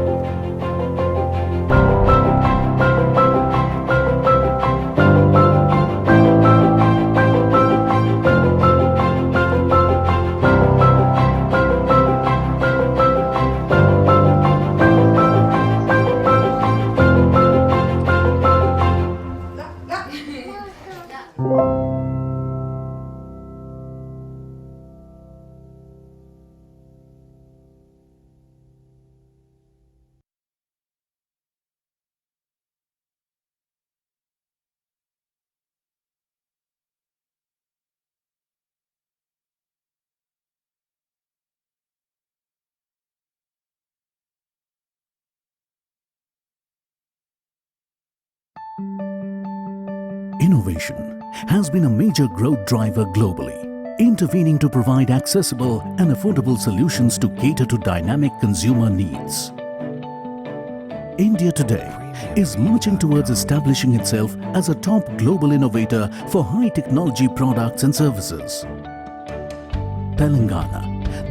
Innovation has been a major growth driver globally, intervening to provide accessible and affordable solutions to cater to dynamic consumer needs. India today is marching towards establishing itself as a top global innovator for high technology products and services. Telangana,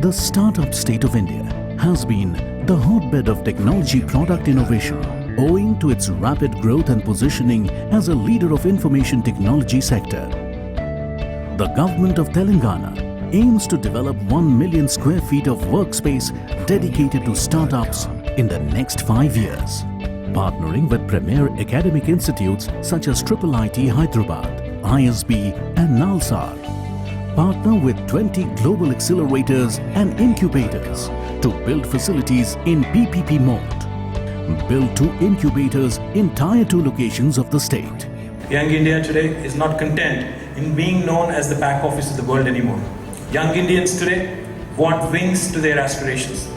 the startup state of India, has been the hotbed of technology product innovation, owing to its rapid growth and positioning as a leader of information technology sector. The government of Telangana aims to develop 1 million square feet of workspace dedicated to startups in the next 5 years, partnering with premier academic institutes such as IIIT Hyderabad, ISB and Nalsar. Partner with 20 global accelerators and incubators to build facilities in PPP mode. built 2 incubators in Tier 2 locations of the state. Young India today is not content in being known as the back office of the world anymore. Young Indians today want wings to their aspirations.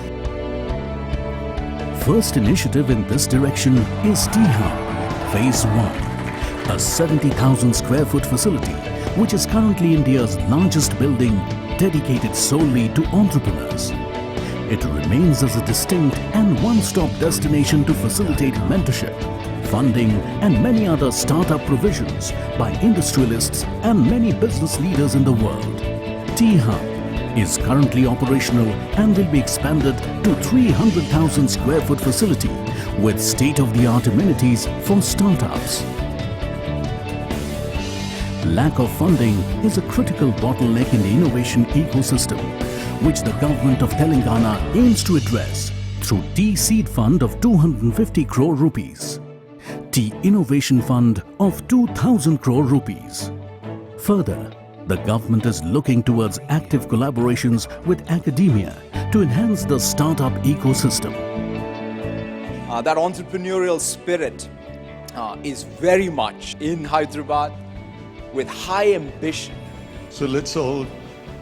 First initiative in this direction is T-Hub Phase 1, a 70,000 square foot facility which is currently India's largest building dedicated solely to entrepreneurs. It remains as a distinct and one-stop destination to facilitate mentorship, funding and many other startup provisions by industrialists and many business leaders in the world. T-Hub is currently operational and will be expanded to 300,000 square foot facility with state-of-the-art amenities for startups. Lack of funding is a critical bottleneck in the innovation ecosystem, which the government of Telangana aims to address through T-Seed Fund of 250 crore rupees, T-Innovation Fund of 2,000 crore rupees. Further, the government is looking towards active collaborations with academia to enhance the startup ecosystem. That entrepreneurial spirit is very much in Hyderabad with high ambition. So let's all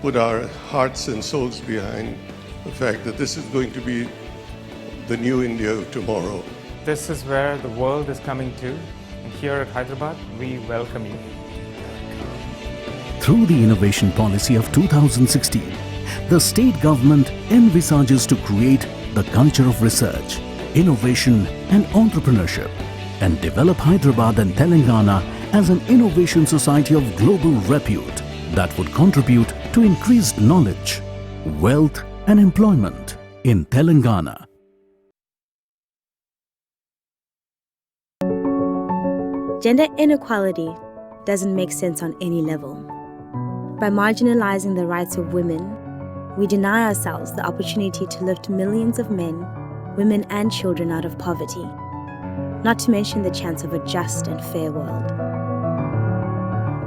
put our hearts and souls behind the fact that this is going to be the new India of tomorrow. This is where the world is coming to, and here at Hyderabad, we welcome you. Through the innovation policy of 2016, the state government envisages to create the culture of research, innovation and entrepreneurship and develop Hyderabad and Telangana as an innovation society of global repute that would contribute to increased knowledge, wealth and employment in Telangana. Gender inequality doesn't make sense on any level. By marginalizing the rights of women, we deny ourselves the opportunity to lift millions of men, women and children out of poverty, not to mention the chance of a just and fair world.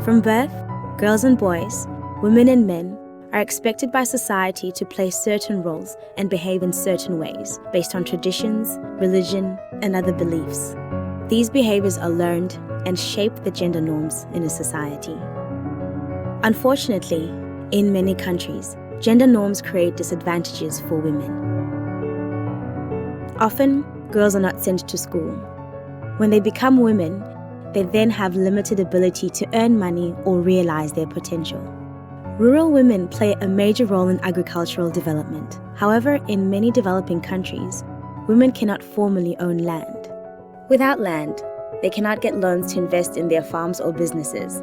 From birth, girls and boys, women and men are expected by society to play certain roles and behave in certain ways based on traditions, religion, and other beliefs. These behaviors are learned and shape the gender norms in a society. Unfortunately, in many countries, gender norms create disadvantages for women. Often, girls are not sent to school. When they become women, they then have limited ability to earn money or realize their potential. Rural women play a major role in agricultural development. However, in many developing countries, women cannot formally own land. Without land, they cannot get loans to invest in their farms or businesses.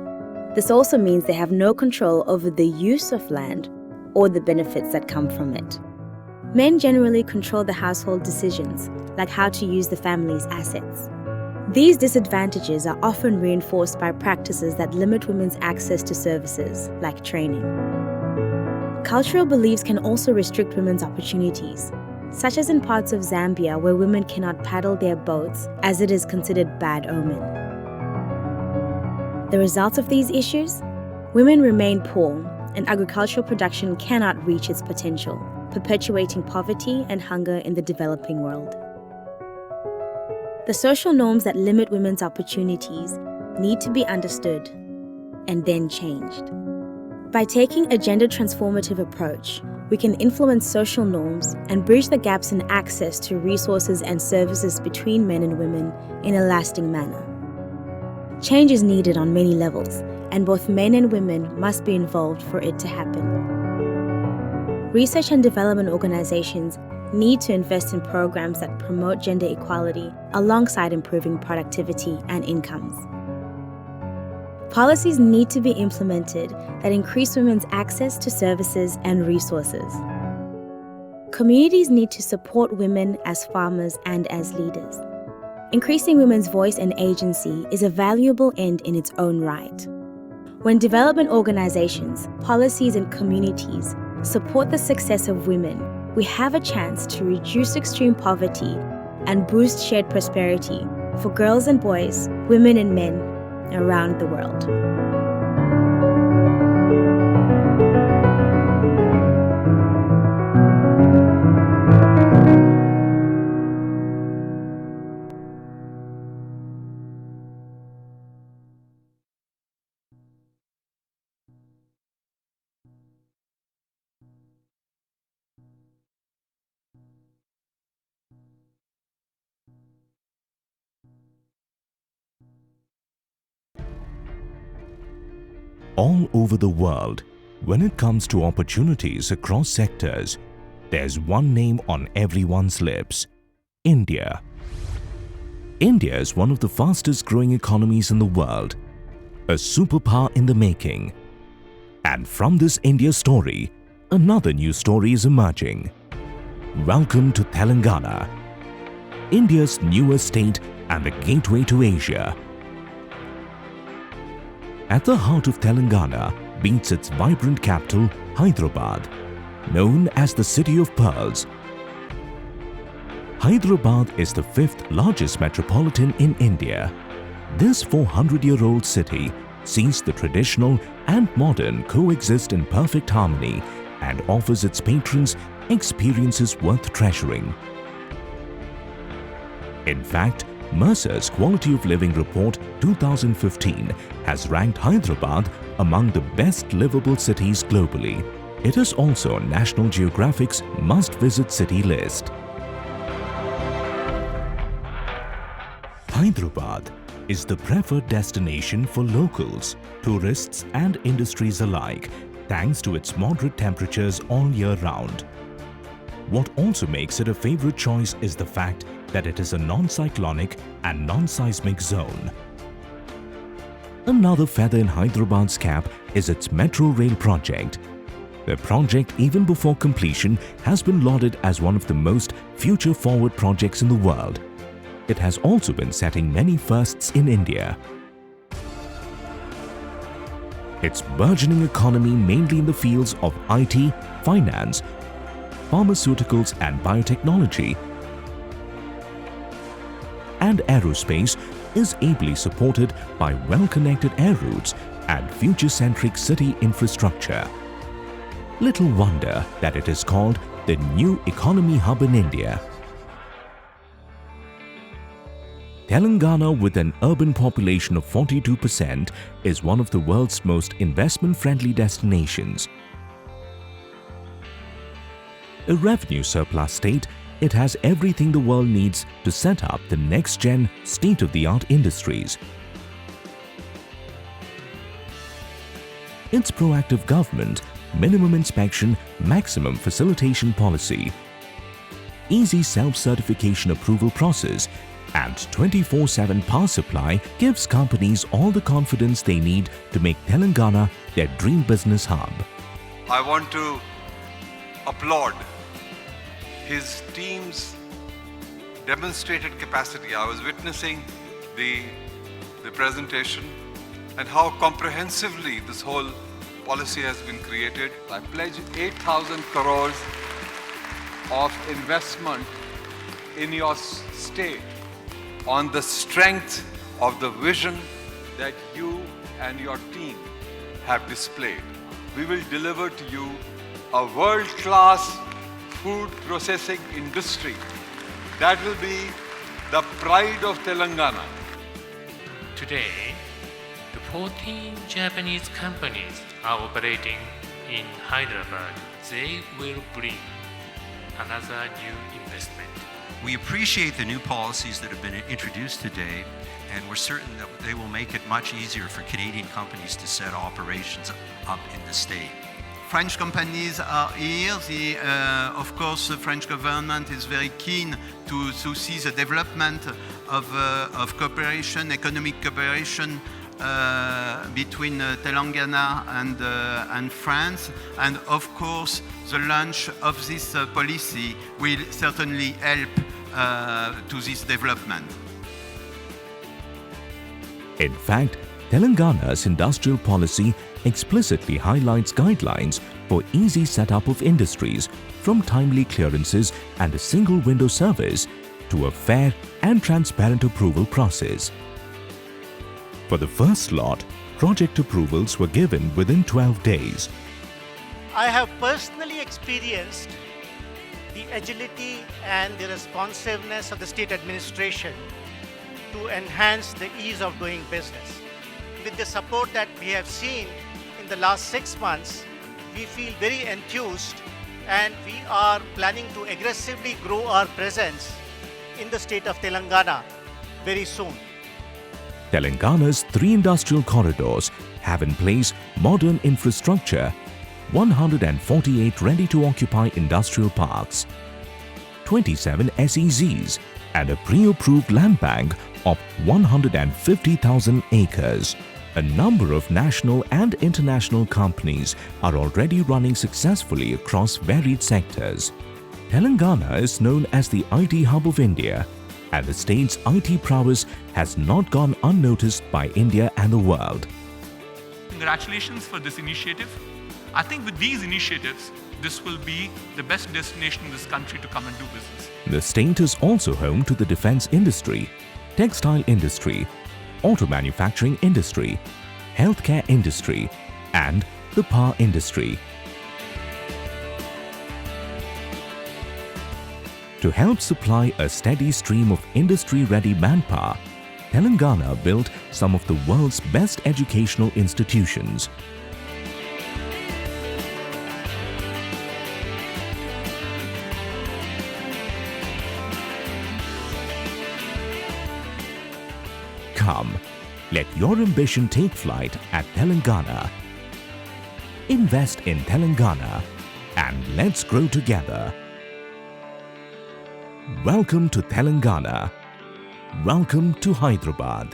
This also means they have no control over the use of land or the benefits that come from it. Men generally control the household decisions, like how to use the family's assets. These disadvantages are often reinforced by practices that limit women's access to services, like training. Cultural beliefs can also restrict women's opportunities, such as in parts of Zambia where women cannot paddle their boats as it is considered bad omen. The result of these issues? Women remain poor and agricultural production cannot reach its potential, perpetuating poverty and hunger in the developing world. The social norms that limit women's opportunities need to be understood and then changed. By taking a gender transformative approach, we can influence social norms and bridge the gaps in access to resources and services between men and women in a lasting manner. Change is needed on many levels, and both men and women must be involved for it to happen. Research and development organizations need to invest in programs that promote gender equality alongside improving productivity and incomes. Policies need to be implemented that increase women's access to services and resources. Communities need to support women as farmers and as leaders. Increasing women's voice and agency is a valuable end in its own right. When development organizations, policies, and communities support the success of women, we have a chance to reduce extreme poverty and boost shared prosperity for girls and boys, women and men around the world. All over the world, when it comes to opportunities across sectors, there's one name on everyone's lips: India. India is one of the fastest growing economies in the world, a superpower in the making. And from this India story, another new story is emerging. Welcome to Telangana, India's newest state and the gateway to Asia. At the heart of Telangana beats its vibrant capital, Hyderabad, known as the City of Pearls. Hyderabad is the 5th largest metropolitan in India. This 400-year-old city sees the traditional and modern coexist in perfect harmony and offers its patrons experiences worth treasuring. In fact, Mercer's Quality of Living Report 2015 has ranked Hyderabad among the best livable cities globally. It is also on National Geographic's must-visit city list. Hyderabad is the preferred destination for locals, tourists and industries alike, thanks to its moderate temperatures all year round. What also makes it a favorite choice is the fact that it is a non-cyclonic and non-seismic zone. Another feather in Hyderabad's cap is its metro rail project. The project, even before completion, has been lauded as one of the most future-forward projects in the world. It has also been setting many firsts in India. Its burgeoning economy, mainly in the fields of IT, finance, pharmaceuticals and biotechnology, and aerospace, is ably supported by well-connected air routes and future-centric city infrastructure. Little wonder that it is called the new economy hub in India. Telangana, with an urban population of 42%, is one of the world's most investment-friendly destinations. A revenue surplus state, it has everything the world needs to set up the next-gen, state-of-the-art industries. Its proactive government, minimum inspection, maximum facilitation policy, easy self-certification approval process, and 24/7 power supply gives companies all the confidence they need to make Telangana their dream business hub. I want to applaud his team's demonstrated capacity. I was witnessing the presentation and how comprehensively this whole policy has been created. I pledge 8,000 crores of investment in your state on the strength of the vision that you and your team have displayed. We will deliver to you a world-class food processing industry that will be the pride of Telangana. Today, the 14 Japanese companies are operating in Hyderabad. They will bring another new investment. We appreciate the new policies that have been introduced today, and we're certain that they will make it much easier for Canadian companies to set operations up in the state. French companies are here. Of course, the French government is very keen to see the development of cooperation, economic cooperation between Telangana and France. And of course, the launch of this policy will certainly help to this development. In fact, Telangana's industrial policy explicitly highlights guidelines for easy setup of industries, from timely clearances and a single window service to a fair and transparent approval process. For the first lot, project approvals were given within 12 days. I have personally experienced the agility and the responsiveness of the state administration to enhance the ease of doing business. With the support that we have seen in the last 6 months, we feel very enthused and we are planning to aggressively grow our presence in the state of Telangana very soon. Telangana's 3 industrial corridors have in place modern infrastructure, 148 ready-to-occupy industrial parks, 27 SEZs, and a pre-approved land bank of 150,000 acres. A number of national and international companies are already running successfully across varied sectors. Telangana is known as the IT hub of India, and the state's IT prowess has not gone unnoticed by India and the world. Congratulations for this initiative. I think with these initiatives, this will be the best destination in this country to come and do business. The state is also home to the defense industry, textile industry, auto manufacturing industry, healthcare industry, and the power industry. To help supply a steady stream of industry-ready manpower, Telangana built some of the world's best educational institutions. Come, let your ambition take flight at Telangana. Invest in Telangana and let's grow together. Welcome to Telangana. Welcome to Hyderabad.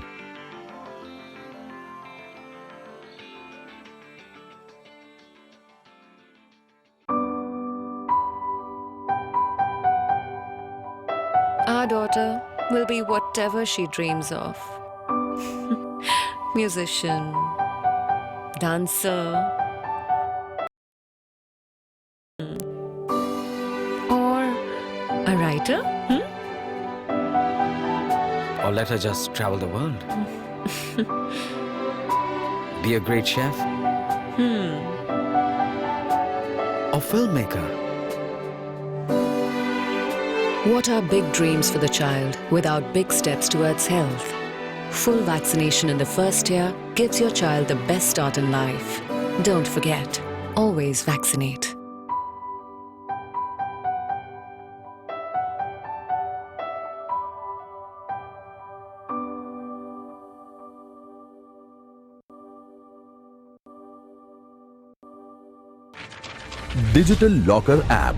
Our daughter will be whatever she dreams of. Musician, dancer, or a writer? Or let her just travel the world. Be a great chef. Or filmmaker. What are big dreams for the child without big steps towards health? Full vaccination in the first year gives your child the best start in life. Don't forget, always vaccinate. Digital locker app,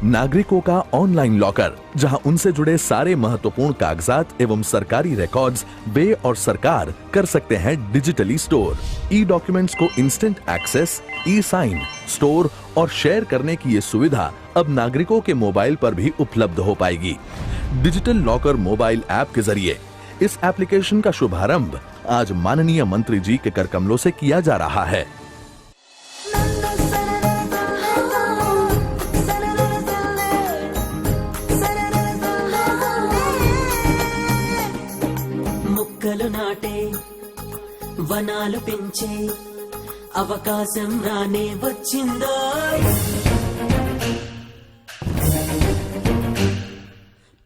नागरिकों का online locker, जहां उनसे जुड़े सारे महत्वपूर्ण कागजात एवं सरकारी रिकॉर्ड्स वे और सरकार कर सकते हैं डिजिटली स्टोर। ई डॉक्यूमेंट्स को इंस्टेंट एक्सेस, ई साइन, स्टोर और शेयर करने की ये सुविधा अब नागरिकों के मोबाइल पर भी उपलब्ध हो पाएगी। डिजिटल लॉकर मोबाइल ऐप के जरिए इस एप्लीकेशन का शुभारंभ आज माननीय मंत्री जी के कर कमलों से किया जा रहा है। మొక్కలు నాటే వనాలు పెంచే అవకాశం రానే వచ్చిందో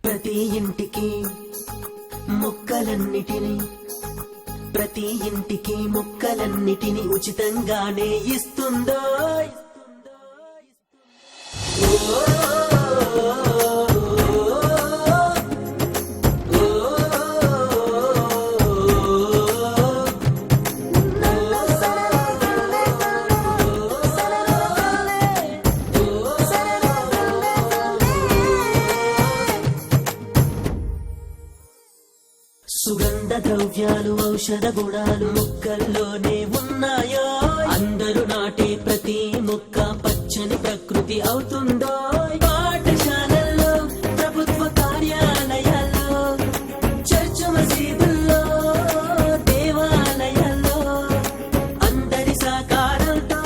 ప్రతి ఇంటికి మొక్కలన్నిటిని ఉచితంగానే ఇస్తుందో సుగంధ ద్రవ్యాలు ఔషధ గుణాలు మొక్కల్లోనే ఉన్నాయో అందరూ నాటే ప్రతి మొక్క పచ్చని ప్రకృతి అవుతుందో పాఠశాలల్లో ప్రభుత్వ కార్యాలయాల్లో చర్చు మసీదుల్లో దేవాలయాల్లో అందరి సహకారంతో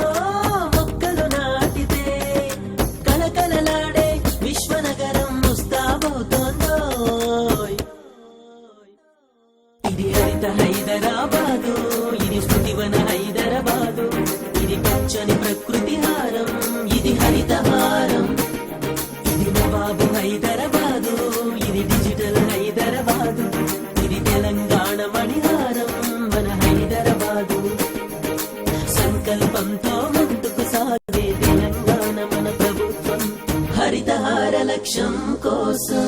మొక్కలు నాటితే కళకళలాడే విశ్వనగరం ముస్తాబవుతోందో ఇది హరిత హైదరాబాదు, ఇది స్మృతివన హైదరాబాదు, ఇది పచ్చని ప్రకృతి హారం, ఇది హరిత హారం, ఇది నవాబు హైదరాబాదు, ఇది డిజిటల్ హైదరాబాదు, ఇది తెలంగాణ మణిహారం మన హైదరాబాదు. సంకల్పంతో ముందుకు సాగే తెలంగాణ మన ప్రభుత్వం హరితహార లక్ష్యం కోసం.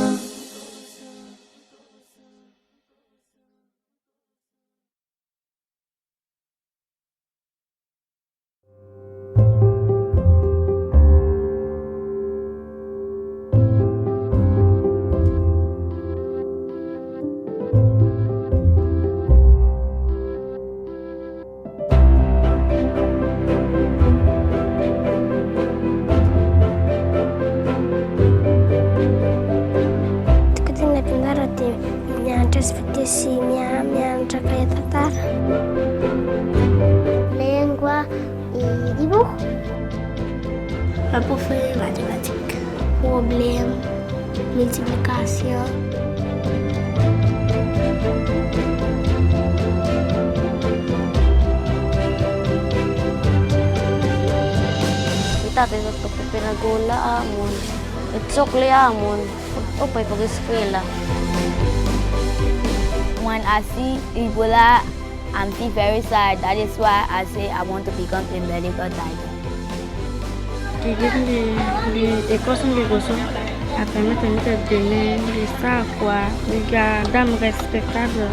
si miałem czekaj tatar. Lengua y dibujo. Aku preferir matematik. Problem, multiplication. Kita tidak perlu pinagula amon. Itsukli amon. Upay pag-eskwela. When I see Ebola, I'm feel very sad. That is why I say I want to become a medical doctor. Vivir les cosas de gozo, a permettre de donner de savoir, de garder respectable.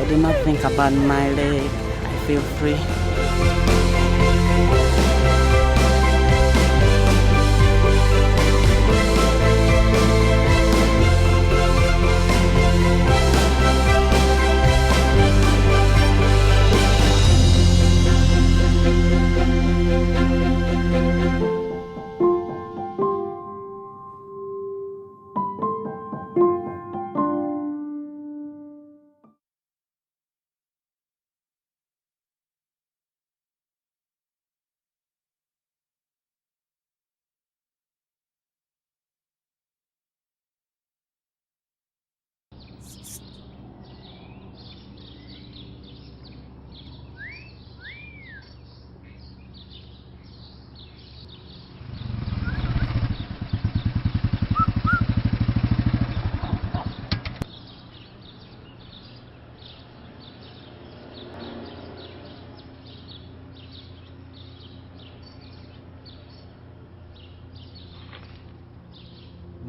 I do not think about my leg. I feel free.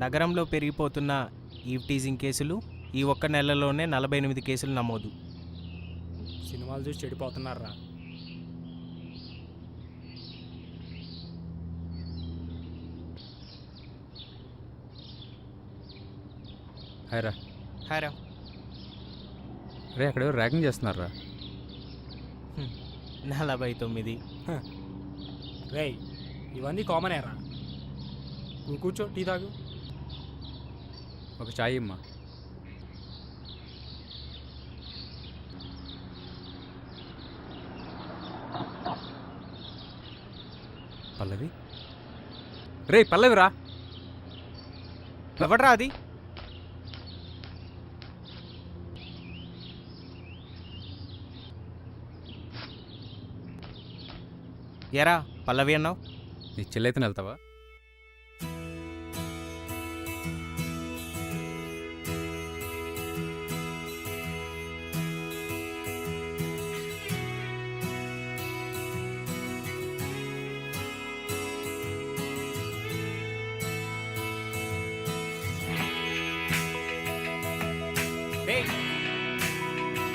నగరంలో పెరిగిపోతున్న eve teasing కేసులు ఈ ఒక్క నెలలోనే 48 కేసులు నమోదు. సినిమాలు చూసి చెడిపోతున్నారా? హాయ్రా. హాయ్రా. రే అక్కడ ర్యాగింగ్ చేస్తున్నారా? 49. రే ఇవన్నీ కామనేరా. నువ్వు కూర్చో, టీ తాగు. ఒక చాయ్ అమ్మా. పల్లవి. రే పల్లవి రా. ఎవడ్రా అది? ఎరా పల్లవి అన్నావు? నీ చెల్లైతే వెళ్తావా?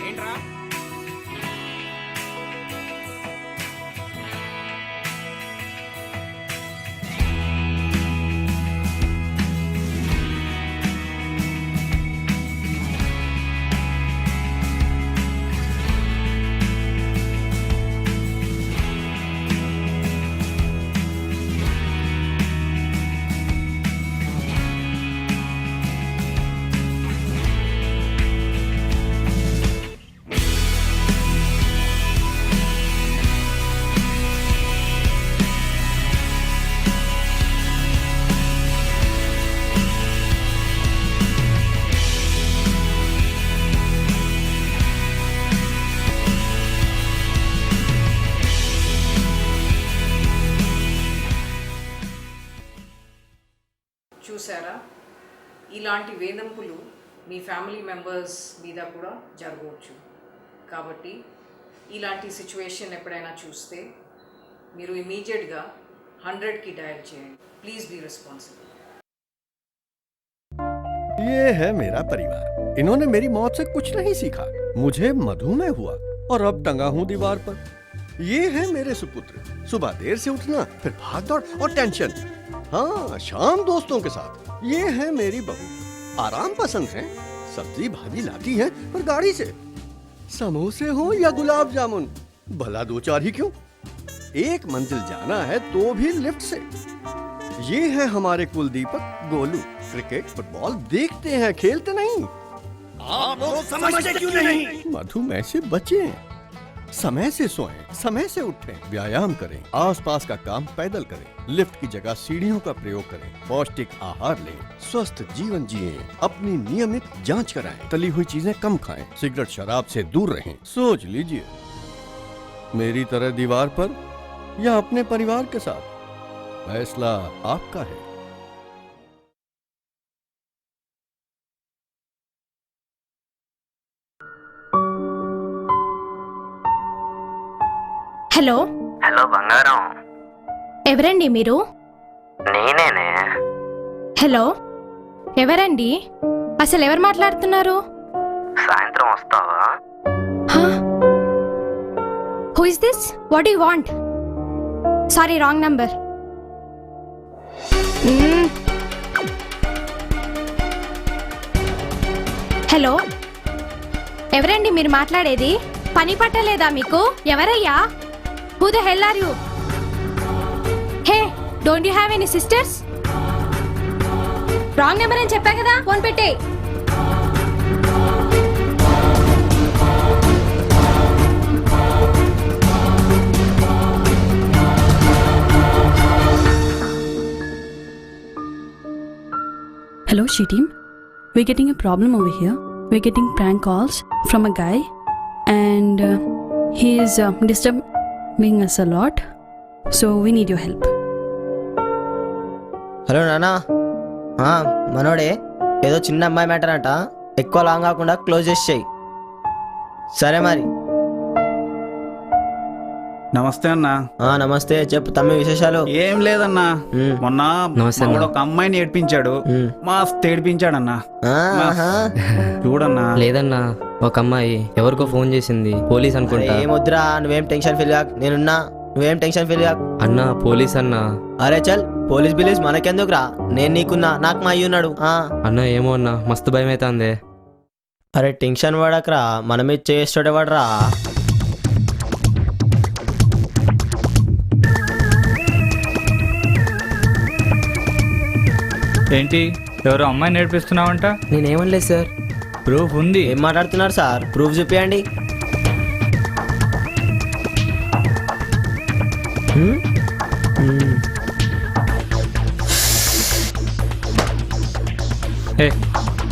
ఏంట్రా? చూసారా, ఇలాంటి వేధింపులు మీ ఫ్యామిలీ మెంబర్స్ మీద కూడా జరగవచ్చు. కాబట్టి ఇలాంటి సిచ్యువేషన్ ఎప్పుడైనా చూస్తే మీరు ఇమీడియట్గా 100కి డయల్ చేయండి. Please be responsible. ये है मेरा परिवार. इन्होंने मेरी मौत से कुछ नहीं सीखा. मुझे मधुमेह हुआ और अब टंगा हूं दीवार पर. ये है मेरे सुपुत्र, सुबह देर से उठना, फिर भाग दौड़ और टेंशन। हाँ, शाम दोस्तों के साथ। ये है मेरी बहू, आराम पसंद है, सब्जी भाजी लाती है पर गाड़ी से। समोसे हो या गुलाब जामुन, भला 2-4 ही क्यों, एक मंजिल जाना है तो भी लिफ्ट से। ये है हमारे कुलदीपक गोलू, क्रिकेट फुटबॉल देखते हैं, खेलते नहीं। आप लोग समझते क्यों नहीं? मधुमेह से बचें, समय से सोएं, समय से उठें, व्यायाम करें, आसपास का काम पैदल करें, लिफ्ट की जगह सीढ़ियों का प्रयोग करें, पौष्टिक आहार लें, स्वस्थ जीवन जिएं, अपनी नियमित जांच कराएं, तली हुई चीजें कम खाएं, सिगरेट शराब से दूर रहें। सोच लीजिए, मेरी तरह दीवार पर या अपने परिवार के साथ, फैसला आपका है। హలో హలో బంగారం, ఎవరండి మీరు? నేనేనే. హలో ఎవరండి? అసలు ఎవరు మాట్లాడుతున్నారు? సాయంత్రం వస్తావా? Who is this? What you want? Sorry, wrong number. Hello ఎవరండి మీరు మాట్లాడేది? పని పట్టలేదా మీకు? ఎవరయ్యా? Who the hell are you? Hey, don't you have any sisters? Wrong number అని చెప్పా కదా, ఫోన్ పెట్టే. Hello, She Team. We're getting a problem over here. We're getting prank calls from a guy, and he is disturbing us a lot. So we need your help. Hello నానా, మనోడే ఏదో చిన్న అమ్మాయి matter అంట, ఎక్కువ long కాకుండా close చేసేయి. సరే మరి. నమస్తే అన్నా. నమస్తే, చెప్పు తమ్మి విశేషాలు. ఏం లేదన్నా, మొన్న ఒక అమ్మాయిని ఏడ్పించాడు, మస్తు ఏడ్పించాడన్నా. చూడన్నా. లేదన్నా, ఒక అమ్మాయి ఎవరికో ఫోన్ చేసింది, పోలీస్ అనుకుంటా. ఏమొద్దురా, నువ్వేం టెన్షన్ ఫీల్ కాకు, నేనున్నా, నువ్వేం టెన్షన్ ఫీల్ కాకు. అన్నా పోలీస్ అన్నా. అరే చల్, పోలీస్ బిలీస్ మనకెందుకురా, నేను నీకున్నా, నాకు మా అయ్యి ఉన్నాడు. అన్నా ఏమో అన్నా, మస్తు భయం అవుతుంది. అరే టెన్షన్ పడకరా, మనమే చేసేటోడేవాడరా. ఏంటి, ఎవరో అమ్మాయి నేర్పిస్తున్నావంట? నేనేమనలేదు సార్. ప్రూఫ్ ఉంది. ఏం మాట్లాడుతున్నారు సార్? ప్రూఫ్ చూపియండి.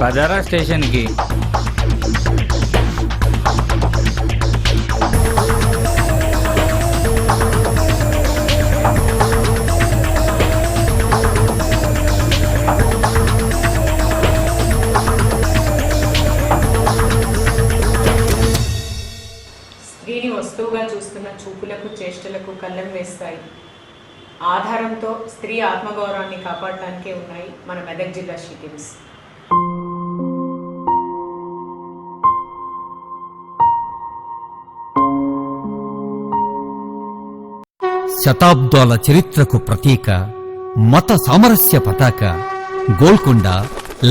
బజారా స్టేషన్కి. స్త్రీని వస్తువుగా చూస్తున్న చూపులకు, చేష్టలకు కళ్ళం వేస్తాయి. ఆధారంతో స్త్రీ ఆత్మగౌరవాన్ని కాపాడటానికే ఉన్నాయి మన మెదక్ జిల్లా షీ టీమ్స్. శతాబ్దాల చరిత్రకు ప్రతీక, మత సామరస్య పతాక, గోల్కొండ,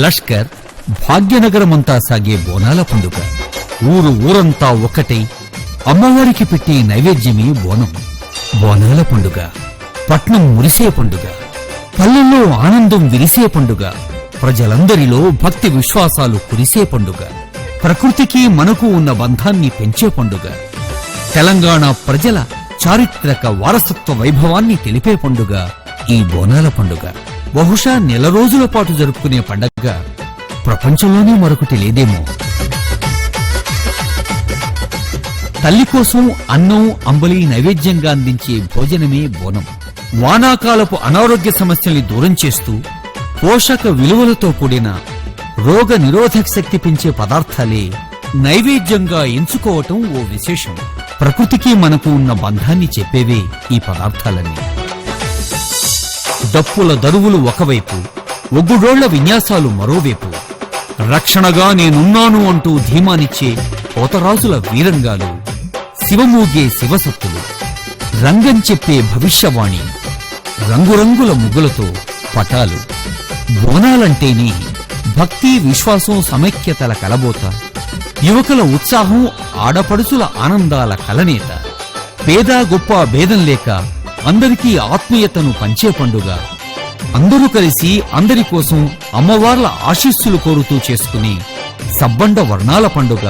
లష్కర్, భాగ్యనగరమంతా సాగే బోనాల పండుగ. ఊరు ఊరంతా ఒక్కటై అమ్మవారికి పెట్టే నైవేద్యమే బోనం. బోనాల పండుగ పట్నం మురిసే పండుగ, పల్లెల్లో ఆనందం విరిసే పండుగ, ప్రజలందరిలో భక్తి విశ్వాసాలు కురిసే పండుగ, ప్రకృతికి మనకు ఉన్న బంధాన్ని పెంచే పండుగ, తెలంగాణ ప్రజల చారిత్రక వారసత్వ వైభవాన్ని తెలిపే పండుగ ఈ బోనాల పండుగ. బహుశా నెల రోజుల పాటు జరుపుకునే పండుగ ప్రపంచంలోనే మరొకటి లేదేమో. తల్లి కోసం అన్నం, అంబలి నైవేద్యంగా అందించే భోజనమే బోనం. వానాకాలపు అనారోగ్య సమస్యల్ని దూరం చేస్తూ పోషక విలువలతో కూడిన రోగ నిరోధక శక్తి పెంచే పదార్థాలే నైవేద్యంగా ఎంచుకోవటం ఓ విశేషం. ప్రకృతికి మనకు ఉన్న బంధాన్ని చెప్పేవే ఈ పదార్థాలన్నీ. డప్పుల దరువులు ఒకవైపు, ఒగ్గుడోళ్ల విన్యాసాలు మరోవైపు, రక్షణగా నేనున్నాను అంటూ ధీమానిచ్చే పోతరాజుల వీరంగాలు, శివమూగే శివసత్తులు, రంగం చెప్పే భవిష్యవాణి, రంగురంగుల ముగ్గులతో పటాలు. బోనాలంటేనే భక్తి, విశ్వాసం, సమైక్యతల కలబోత, యువకుల ఉత్సాహం, ఆడపడుచుల ఆనందాల కలనేత. పేద గొప్ప భేదం లేక అందరికీ ఆత్మీయతను పంచే పండుగ. అందరూ కలిసి అందరి కోసం అమ్మవార్ల ఆశీస్సులు కోరుతూ చేసుకునే సబ్బండ వర్ణాల పండుగ,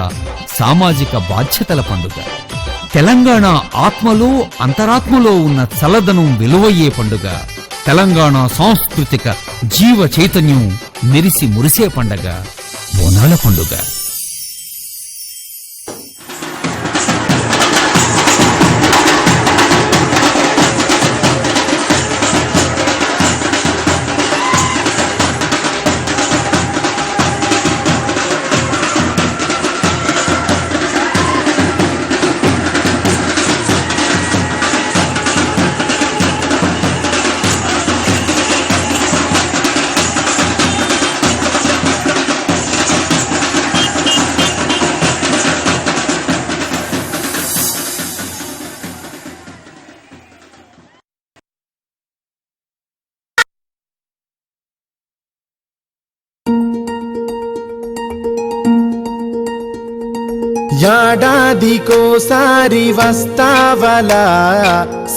సామాజిక బాధ్యతల పండుగ. తెలంగాణ ఆత్మలో అంతరాత్మలో ఉన్న చల్లదనం విలువయ్యే పండుగ. తెలంగాణ సాంస్కృతిక జీవ చైతన్యం మెరిసి మురిసే పండుగ బోనాల పండుగ. ఏడాదికోసారి వస్తావలా,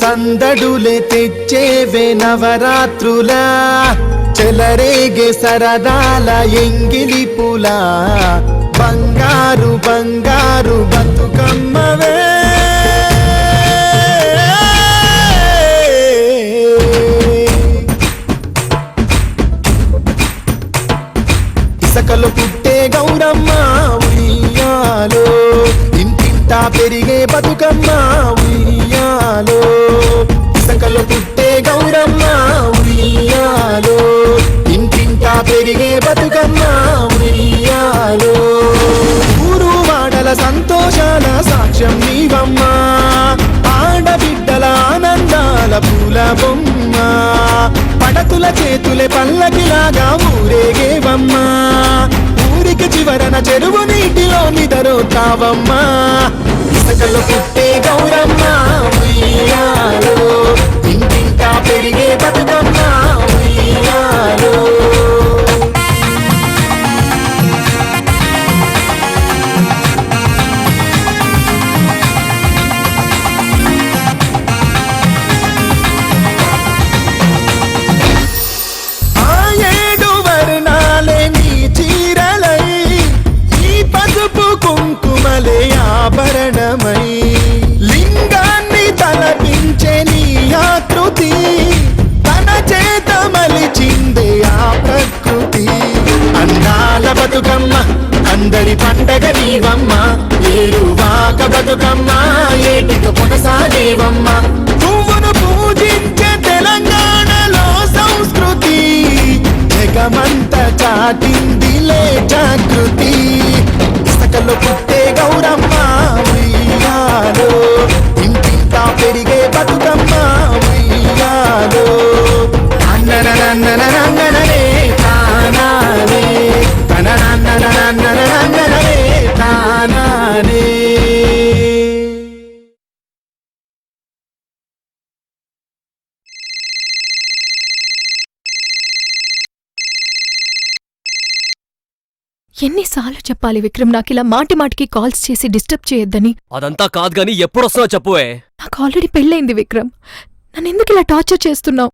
సందడులే తెచ్చేవే నవరాత్రులా, చెలరేగే సరదాల ఎంగిలి పులా, బంగారు బంగారు బతుకమ్మవే. ఇసకలు పుట్టే గౌరమ్మ ఉయ్యాలో, ఇంటింటా పెరిగే బతుకమ్మ ఉయ్యాలో. ఇసకలు పుట్టే గౌరమ్మ ఉయ్యాలో, ఇంటింటా పెరిగే బతుకమ్మ ఉయ్యాలో. ఊరు వాడల సంతోషాల సాక్ష్యం నీవమ్మ, ఆడబిడ్డల ఆనందాల పూల బొమ్మ. పడతుల చేతులే పల్లకిలాగా ఊరేగేవమ్మా, ఊరికి చివరన చెరువు నీటిలో నిదరోతావమ్మా. ఇసకలు పుట్టే గౌరమ్మ ఉయ్యాలో, ఇంటింటా పెరిగే బతుకమ్మ ఉయ్యాలో. ఆభరణమై లింగాన్ని తలపించే నీ ఆకృతి, తన చేత మలిచిందే ఆ ప్రకృతి. అందాల బతుకమ్మ అందరి పండగ నీవమ్మ, ఏరువాక బతుకమ్మ ఏటికి కొనసాగేవమ్మ. పువ్వును పూజించే తెలంగాణలో సంస్కృతి, జగమంత చాటిందిలే జాగృతి. ఇసకలు పుట్టే గౌరమ్మ ఉయ్యాలో, ఇంటింటా పెరిగే బతుకమ్మ ఉయ్యాలో. అన్నననన్నననన్నననే తానానే, తననన్నననన్ననన్నననే తానానే. ఎన్నిసార్లు చెప్పాలి విక్రమ్, నాకు ఇలా మాటి మాటికి కాల్స్ చేసి డిస్టర్బ్ చేయొద్దని. అదంతా కాదు గాని ఎప్పుడొస్తావో చెప్పువే. నాకు ఆల్రెడీ పెళ్ళైంది విక్రమ్, నన్నెందుకు ఇలా టార్చర్ చేస్తున్నావు?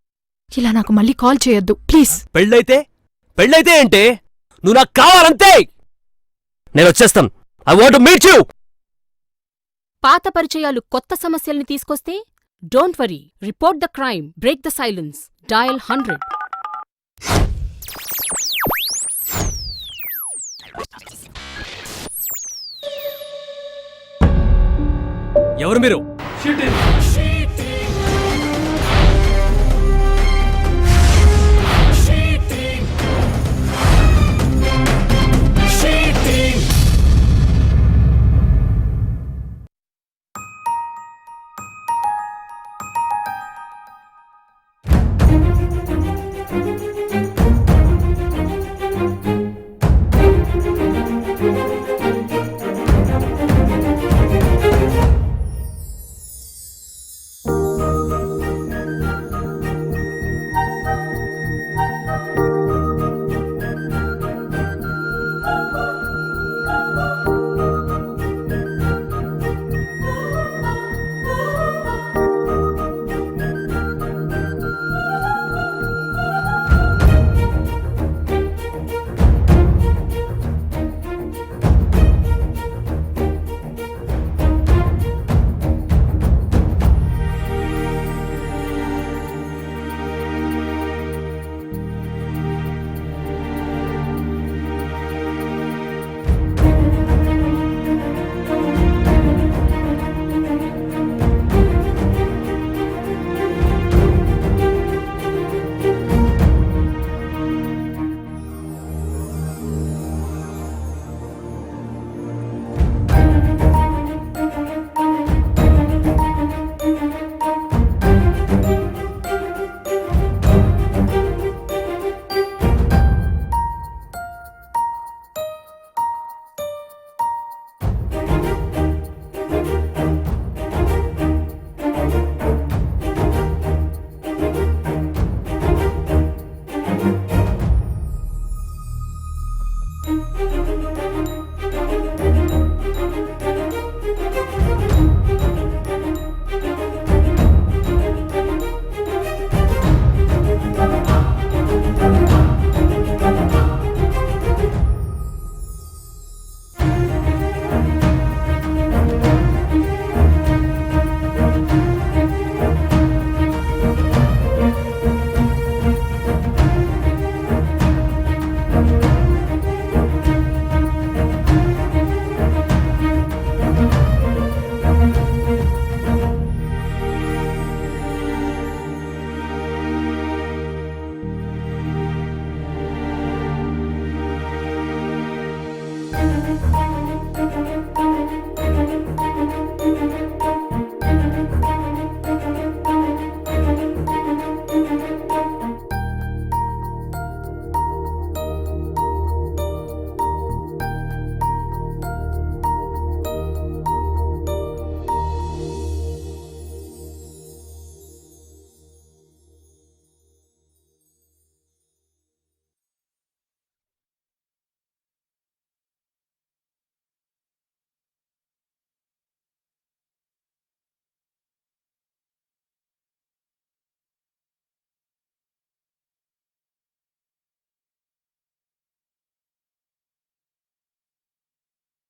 ఇలా నాకు మళ్ళీ కాల్ చేయొద్దు ప్లీజ్. పెళ్ళైతే ఏంటే? నువ్వు నాకు కావాలంతే. నేను వచ్చేస్తాను. I want to meet you. పాత పరిచయాలు కొత్త సమస్యల్ని తీసుకొస్తే don't worry, report the crime, break the silence, dial 100. ఎవరు మీరు?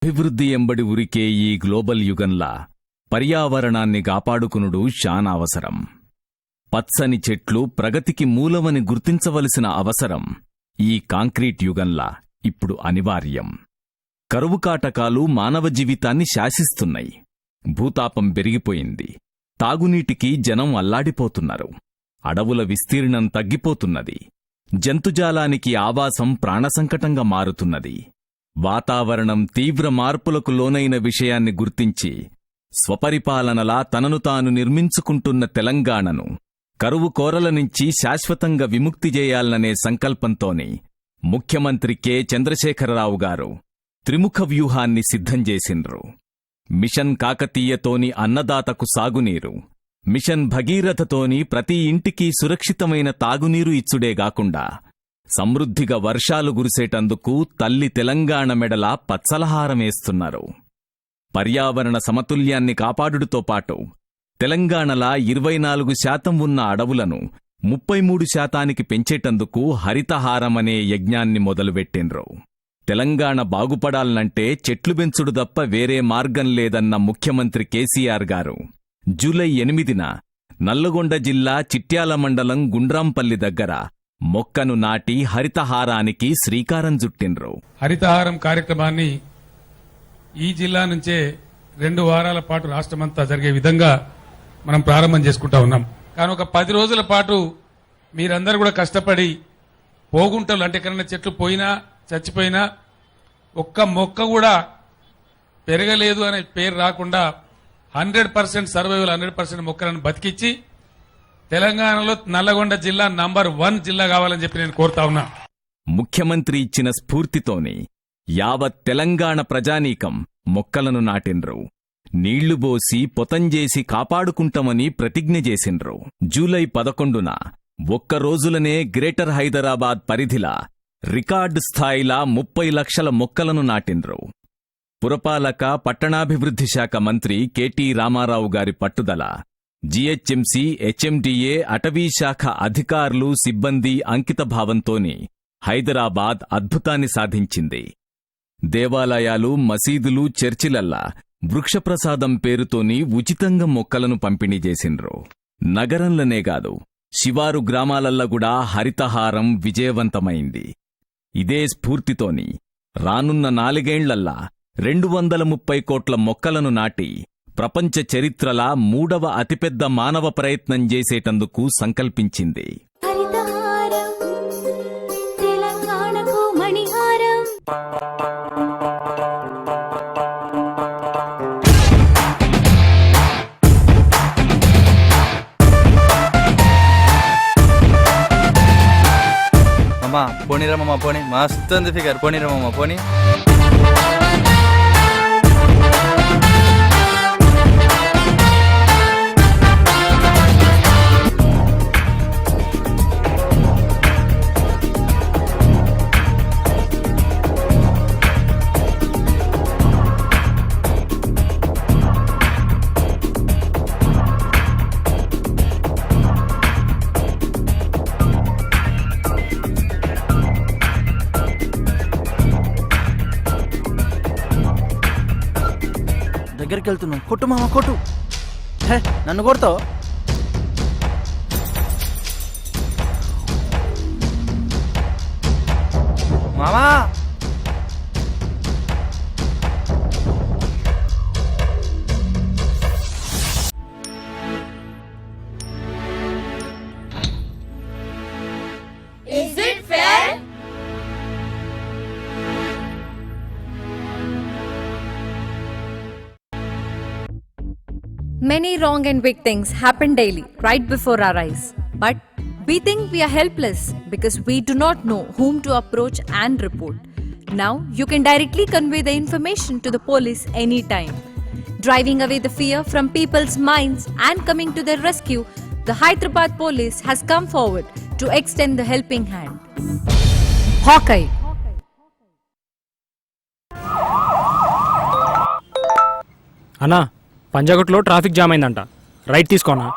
అభివృద్ధి ఎంబడి ఉరికే ఈ గ్లోబల్ యుగంలా పర్యావరణాన్ని కాపాడుకునుడు శానా అవసరం. పచ్చని చెట్లు ప్రగతికి మూలమని గుర్తించవలసిన అవసరం ఈ కాంక్రీట్ యుగంలా ఇప్పుడు అనివార్యం. కరువు కాటకాలు మానవ జీవితాన్ని శాసిస్తున్నాయి. భూతాపం పెరిగిపోయింది. తాగునీటికి జనం అల్లాడిపోతున్నారు. అడవుల విస్తీర్ణం తగ్గిపోతున్నది. జంతుజాలానికి ఆవాసం ప్రాణసంకటంగా మారుతున్నది. వాతావరణం తీవ్ర మార్పులకు లోనైన విషయాన్ని గుర్తించి స్వపరిపాలనలా తనను తాను నిర్మించుకుంటున్న తెలంగాణను కరువు కోరల నుంచి శాశ్వతంగా విముక్తి చేయాలనే సంకల్పంతోని ముఖ్యమంత్రి కె. చంద్రశేఖరరావు గారు త్రిముఖ వ్యూహాన్ని సిద్ధం చేసిండ్రు. మిషన్ కాకతీయతోని అన్నదాతకు సాగునీరు, మిషన్ భగీరథతోని ప్రతి ఇంటికి సురక్షితమైన తాగునీరు ఇచ్చుడేగాకుండా సమృద్ధిగా వర్షాలు కురిసేటందుకు తల్లి తెలంగాణ మెడల పచ్చలహారమేస్తున్నారు. పర్యావరణ సమతుల్యాన్ని కాపాడుడుతో పాటు తెలంగాణలా 24% ఉన్న అడవులను 33% పెంచేటందుకు హరితహారమనే యజ్ఞాన్ని మొదలుపెట్టిండ్రు. తెలంగాణ బాగుపడాలనంటే చెట్లు పెంచుడు తప్ప వేరే మార్గం లేదన్న ముఖ్యమంత్రి కేసీఆర్ గారు జూలై 8న నల్లగొండ జిల్లా చిట్యాల మండలం గుండ్రాంపల్లి దగ్గర మొక్కను నాటి హరితహారానికి శ్రీకారం చుట్టిండ్రు. హరితహారం కార్యక్రమాన్ని ఈ జిల్లా నుంచే 2 వారాల పాటు రాష్ట్రమంతా జరిగే విధంగా మనం ప్రారంభం చేసుకుంటా ఉన్నాం. కానీ ఒక 10 రోజుల పాటు మీరందరూ కూడా కష్టపడి పోగుంటలు అంటే ఎక్కడైనా చెట్లు పోయినా చచ్చిపోయినా ఒక్క మొక్క కూడా పెరగలేదు అనే పేరు రాకుండా 100% సర్వైవల్ 100% మొక్కలను బతికిచ్చి తెలంగాణలో నల్లగొండ జిల్లా నంబర్ 1 జిల్లా కావాలని చెప్పి నేను కోరుతా ఉన్నా. ముఖ్యమంత్రి ఇచ్చిన స్ఫూర్తితోని యావత్ తెలంగాణ ప్రజానీకం మొక్కలను నాటిండ్రు. నీళ్లు బోసి పొతంజేసి కాపాడుకుంటామని ప్రతిజ్ఞ చేసిండ్రు. జూలై 11న ఒక్కరోజులనే గ్రేటర్ హైదరాబాద్ పరిధిలా రికార్డు స్థాయిలా 30 లక్షల మొక్కలను నాటిండ్రు. పురపాలక పట్టణాభివృద్ధి శాఖ మంత్రి కెటి రామారావు గారి పట్టుదల, జీహెచ్ఎంసీ, హెచ్ఎండిఏ, అటవీశాఖ అధికారులు, సిబ్బంది అంకితభావంతోని హైదరాబాద్ అద్భుతాన్ని సాధించింది. దేవాలయాలు, మసీదులు, చర్చిలల్లా వృక్షప్రసాదం పేరుతోని ఉచితంగా మొక్కలను పంపిణీ చేసిండ్రు. నగరంలోనే కాదు శివారు గ్రామాలల్ల కూడా హరితహారం విజయవంతమైంది. ఇదే స్ఫూర్తితోని రానున్న 4 ఏళ్లల్లా 230 కోట్ల మొక్కలను నాటి ప్రపంచ చరిత్రలా 3వ అతిపెద్ద మానవ ప్రయత్నం చేసేటందుకు సంకల్పించింది. అమ్మా పోనీరమ్మా పోనీ, మస్తు ఉంది ఫిగర్, పోనీరమ్మా పోనీ. దగ్గరికి వెళ్తున్నాం, కొట్టు మామ కొట్టు. హే నన్ను కొడతావు? మామా Is it fair? Many wrong and big things happen daily right before our eyes. But we think we are helpless because we do not know whom to approach and report. Now you can directly convey the information to the police anytime. Driving away the fear from people's minds and coming to their rescue, the Hyderabad police has come forward to extend the helping hand. Hawkeye. అన్నా, పంజాగుట్లో traffic jam అయిందంట, right తీసుకోనా?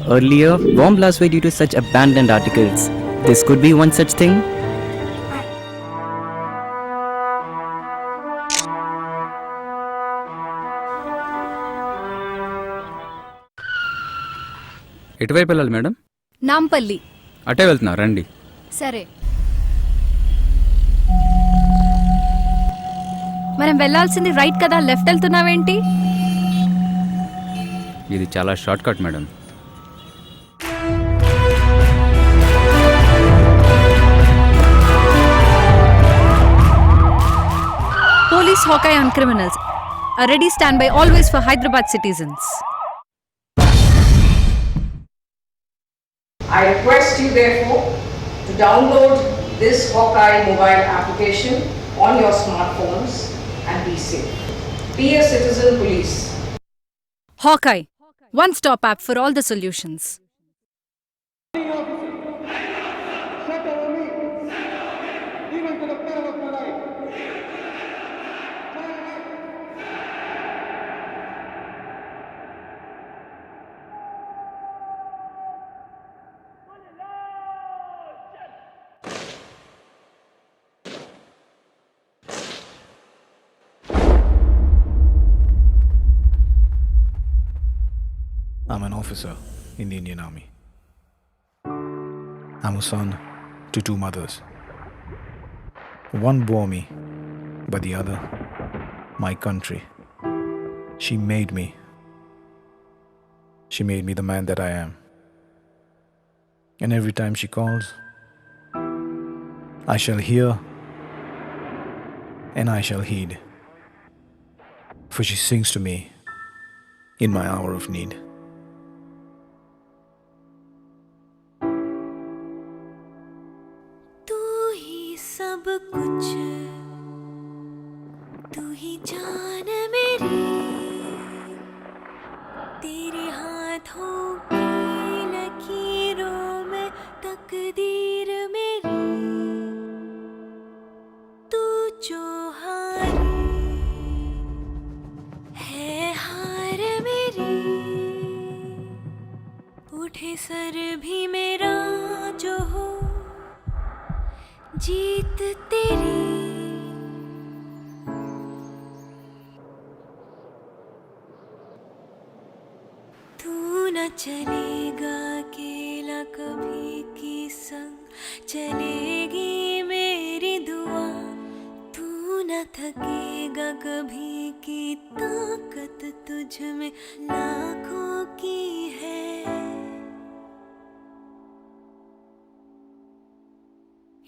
Earlier, bomb blasts were due to such abandoned articles. This could be one such thing. ఎటువైపు వెళ్ళాలి madam? Nampally. అటే వెళ్తున్నా రండి. సరే, మనం వెళ్ళాల్సింది రైట్ కదా, లెఫ్ట్ వెళ్తున్నావేంటి? ఇది చాలా short cut madam. Police Hawkeye on criminals. A ready standby always for Hyderabad citizens. I request you therefore to download this Hawkeye mobile application on your smartphones and be safe. Be a citizen police. Hawkeye, one-stop app for all the solutions. I'm an officer in the Indian Army. I'm a son to two mothers. One bore me, but the other, my country. She made me. She made me the man that I am. And every time she calls, I shall hear and I shall heed. For she sings to me in my hour of need. सब कुछ तू ही जान मेरी, तेरे हाथों की लकीरों में तकदीर मेरी, तू जो हारी है हार मेरी, उठे सर भी मेरा जो हो जीत तेरी। तू न चलेगा अकेला कभी की संग, चलेगी मेरी दुआ। तू न थकेगा कभी की ताकत तुझ में लाखों की है।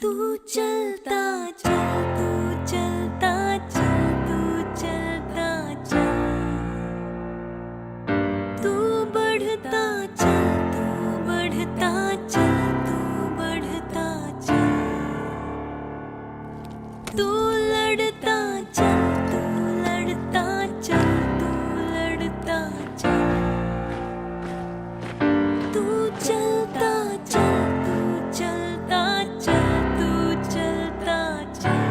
तू चलता चल, तू चलता चल, तू चलता चल, तू बढ़ता चल, तू बढ़ता चल, तू बढ़ता चल, तू लड़ता चल, तू लड़ता चल, तू लड़ता चल, तू चलता चल, तू चलता चल, तू चलता चल।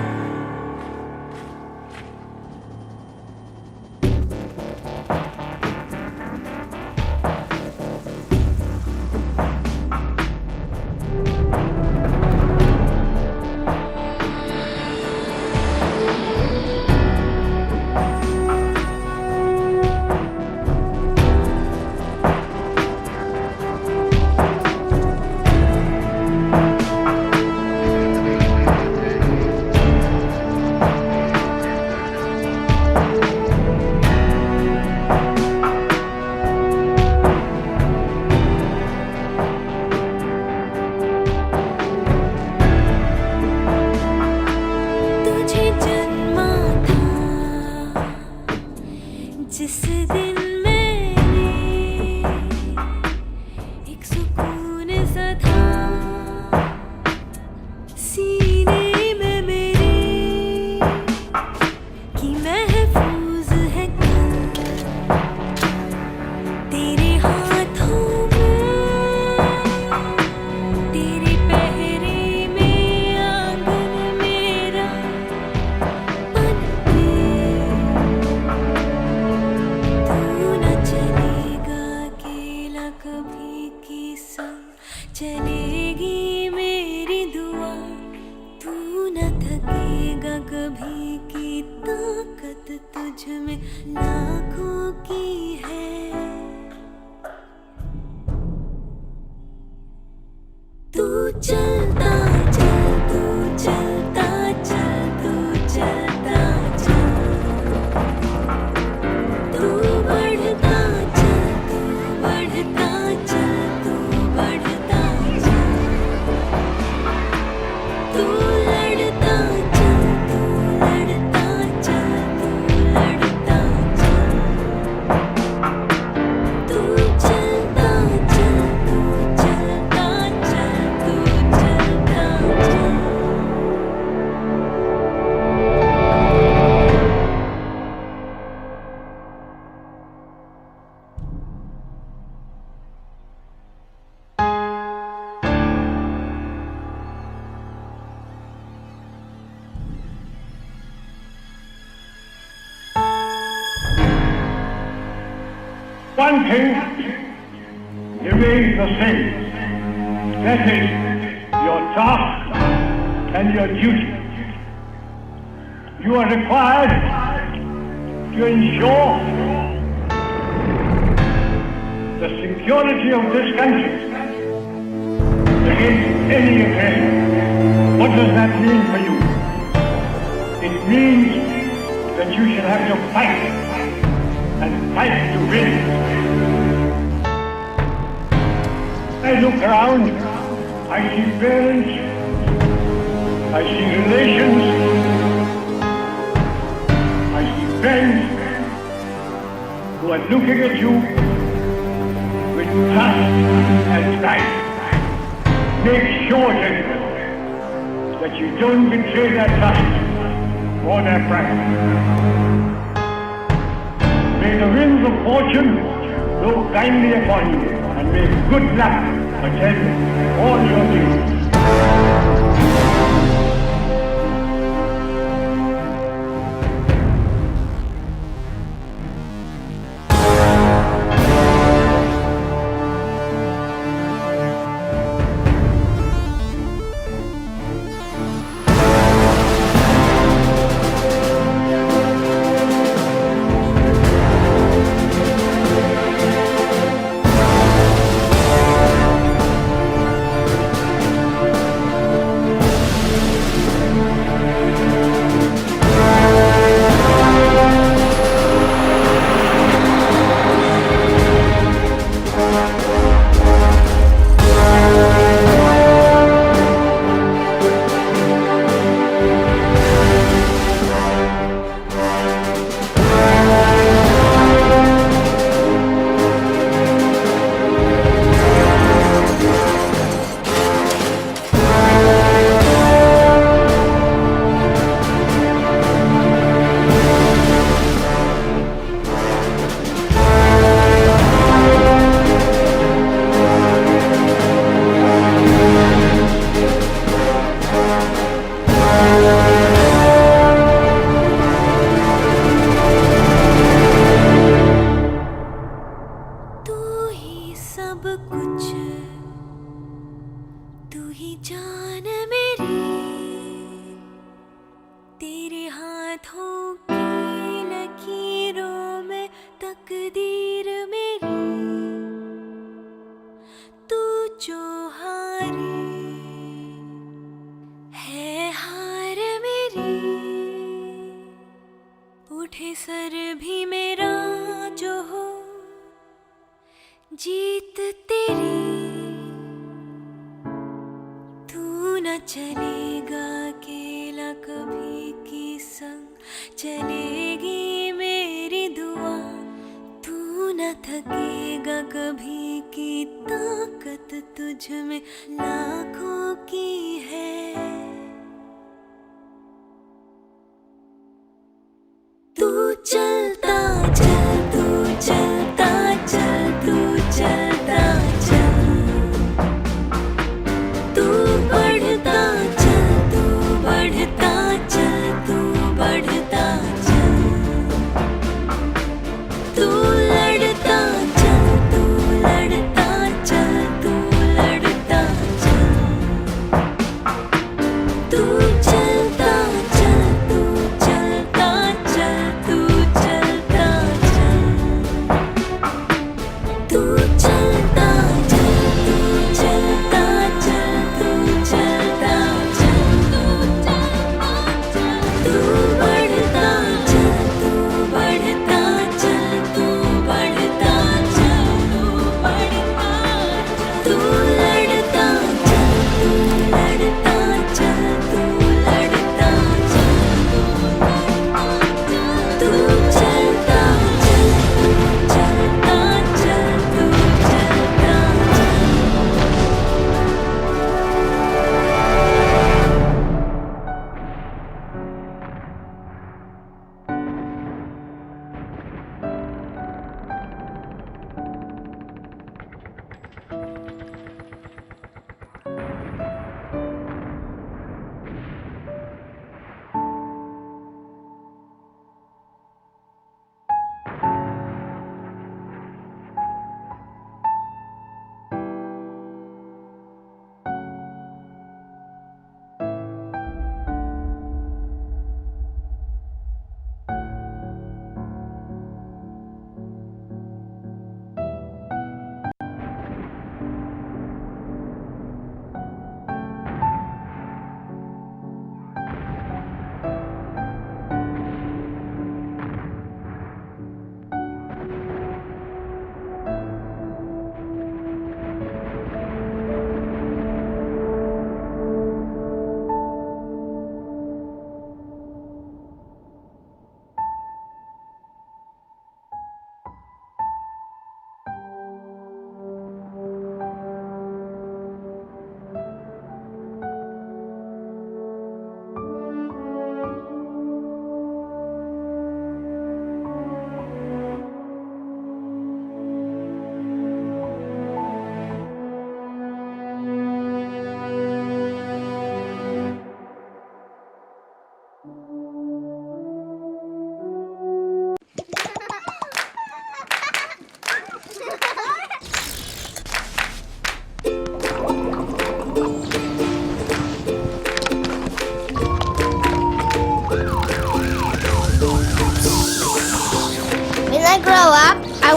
one thing remains the same. That is your task and your duty. You are required to ensure the security of this country against any aggression. What does that mean for you? It means that you shall have to fight and fight to win. I look around, I see parents, I see relations, I see friends who are looking at you with trust and pride. Make sure, gentlemen, that you don't betray their trust or their pride. May the winds of fortune blow kindly upon you, and may good luck attend all your days. उठे sir भी मेरा जो हो, जीत तेरी तू न चलेगा अकेला कभी की संग चलेगी मेरी दुआ, तू न थकेगा कभी की ताकत तुझ में लाखों की है। तू चलता चल, तू चलता चल, तू चलता चल, तू बढ़ता चल, तू बढ़ता चल, तू बढ़ता चल, तू लड़ता चल, तू लड़ता चल, तू लड़ता चल।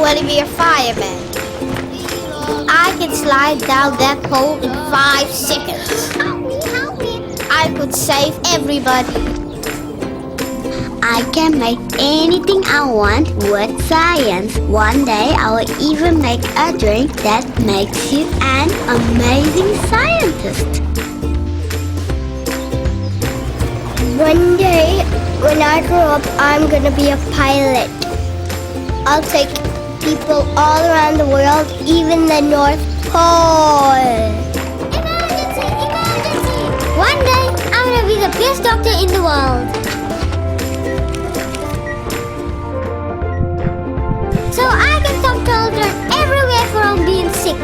want to be a fireman. I can slide down that pole in 5 seconds. I could save everybody. I can make anything I want with science. One day I will even make a drink that makes you an amazing scientist. One day, when I grow up, I'm gonna be a pilot. I'll take people all around the world, even the North Pole. Emergency! Emergency! One day, I'm gonna be the best doctor in the world. So I can stop children everywhere from being sick.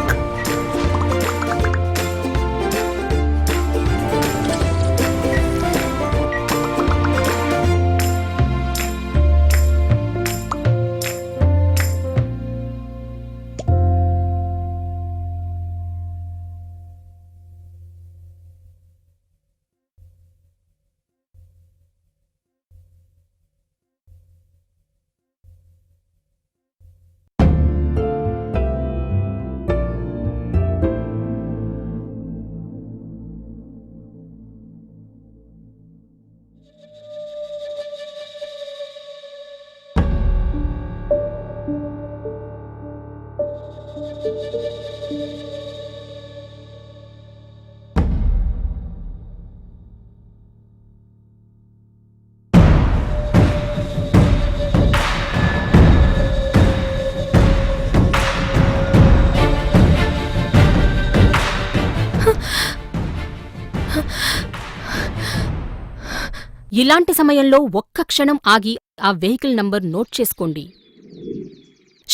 ఇలాంటి సమయంలో ఒక్క క్షణం ఆగి ఆ vehicle number note చేసుకోండి.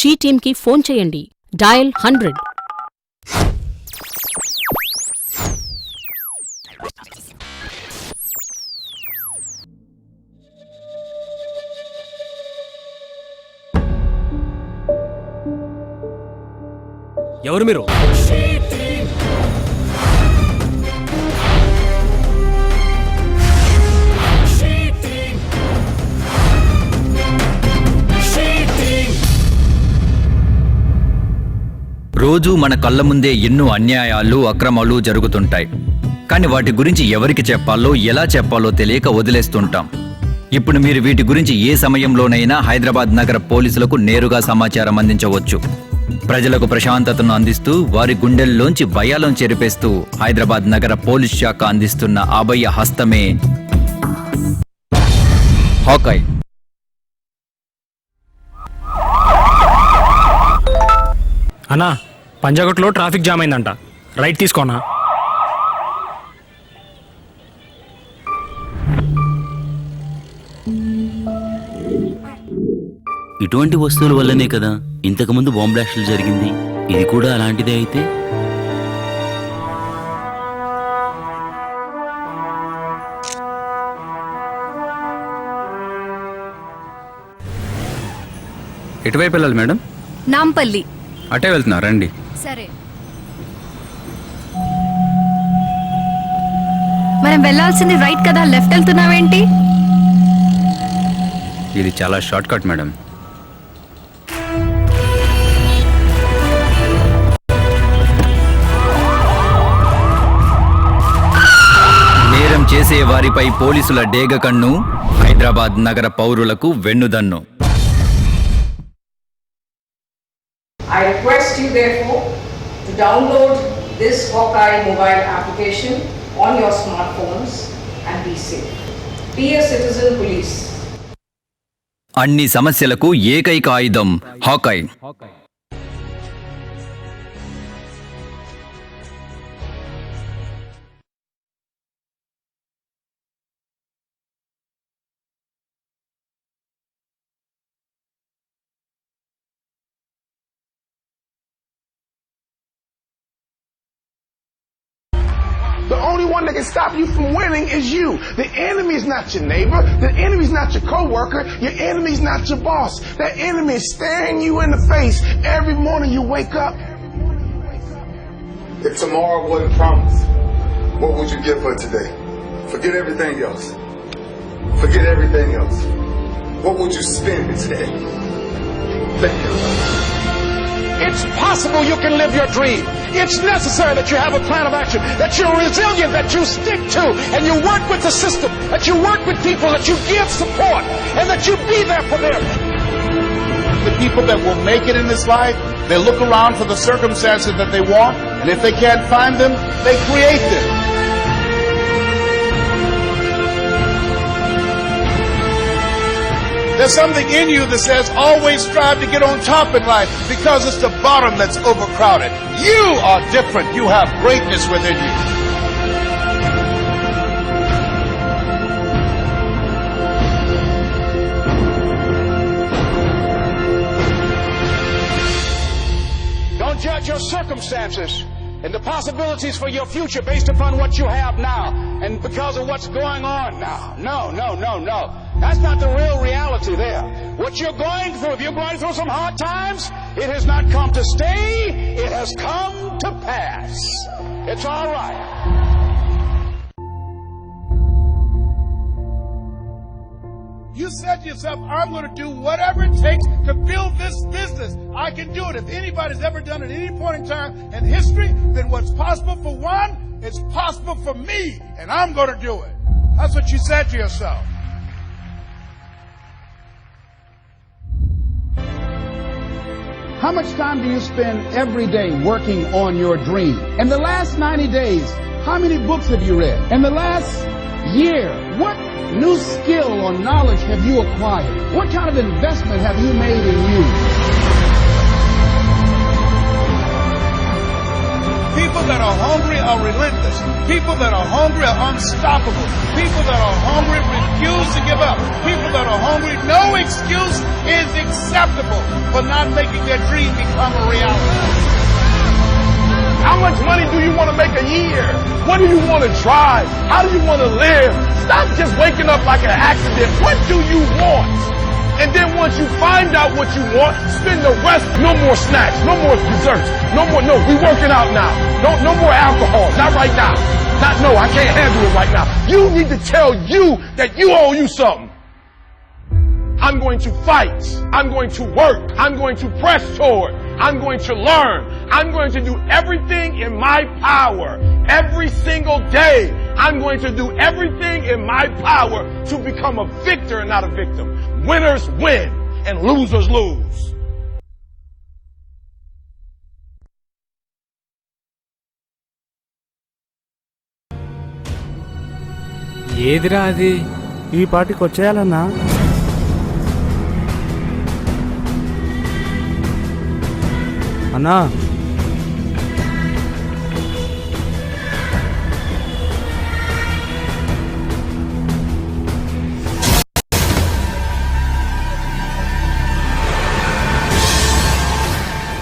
She టీమ్కి phone చేయండి. Dial 100. ఎవరు మీరు? రోజూ మన కళ్ళ ముందే ఎన్నో అన్యాయాలు అక్రమాలు జరుగుతుంటాయి. కానీ వాటి గురించి ఎవరికి చెప్పాలో ఎలా చెప్పాలో తెలియక వదిలేస్తుంటాం. ఇప్పుడు మీరు వీటి గురించి ఏ సమయంలోనైనా హైదరాబాద్ నగర పోలీసులకు నేరుగా సమాచారం అందించవచ్చు. ప్రజలకు ప్రశాంతతను అందిస్తూ వారి గుండెల్లోంచి భయాలను చెరిపేస్తూ హైదరాబాద్ నగర పోలీస్ శాఖ అందిస్తున్న అభయ హస్తమే హాకాయ్. అన్నా, పంజాగుట్లో ట్రాఫిక్ జామ్ అయిందంట, రైట్ తీసుకోనా? ఇటువంటి వస్తువుల వల్లనే కదా ఇంతకుముందు బాంబ్ బ్లాస్టులు జరిగింది. ఇది కూడా అలాంటిదే అయితే? ఎటువైపు వెళ్ళాలి మేడం? నాంపల్లి. అటే వెళ్తున్నా, రండి. సరే, మనం వెళ్ళాల్సింది రైట్ కదా, లెఫ్ట్ వెళ్తున్నావేంటి? ఇది చాలా షార్ట్ కట్ మేడం. నేరం చేసే వారిపై పోలీసుల డేగ కన్ను, హైదరాబాద్ నగర పౌరులకు వెన్నుదన్ను. I request you therefore to download this Hawkeye mobile application on your smartphones and be safe. Be a citizen police. అన్ని సమస్యలకు ఏకైక ఆయుధం Hawkeye. The only one that can stop you from winning is you. The enemy is not your neighbor. The enemy is not your co-worker. Your enemy is not your boss. That enemy is staring you in the face every morning you wake up. If tomorrow wasn't promised, what would you give her today? Forget everything else. Forget everything else. What would you spend today? Think about it. It's possible you can live your dream. It's necessary that you have a plan of action, that you're resilient, that you stick to, and you work with the system, that you work with people, that you give support, and that you be there for them. The people that will make it in this life, they look around for the circumstances that they want, and if they can't find them, they create them. There's something in you that says always strive to get on top in life because it's the bottom that's overcrowded. You are different. You have greatness within you. Don't judge your circumstances and the possibilities for your future based upon what you have now and because of what's going on now. No. That's not the real reality there. What you're going through, if you're going through some hard times, it has not come to stay, it has come to pass. It's all right. You said to yourself, I'm going to do whatever it takes to build this business. I can do it. If anybody's ever done it at any point in time in history, then what's possible for one is possible for me, and I'm going to do it. That's what you said to yourself. How much time do you spend every day working on your dream? In the last 90 days, how many books have you read? In the last year, what new skill or knowledge have you acquired? What kind of investment have you made in you? People that are hungry are relentless. People that are hungry are unstoppable. People that are hungry refuse to give up. People that are hungry, no excuse is acceptable for not making their dream become a reality. How much money do you want to make a year? What do you want to drive? How do you want to live? Stop just waking up like an accident. What do you want? And then once you find out what you want, spend the rest. No more snacks, no more desserts, no, we working out now. No more alcohol, not right now. No, I can't handle it right now. You need to tell you that you owe you something. I'm going to fight. I'm going to work. I'm going to press toward. I'm going to learn. I'm going to do everything in my power every single day. I'm going to do everything in my power to become a victor and not a victim. Winners win and losers lose. ఏదిరా అది? ఈ పాటికి వచ్చేయాలన్నా. అన్నా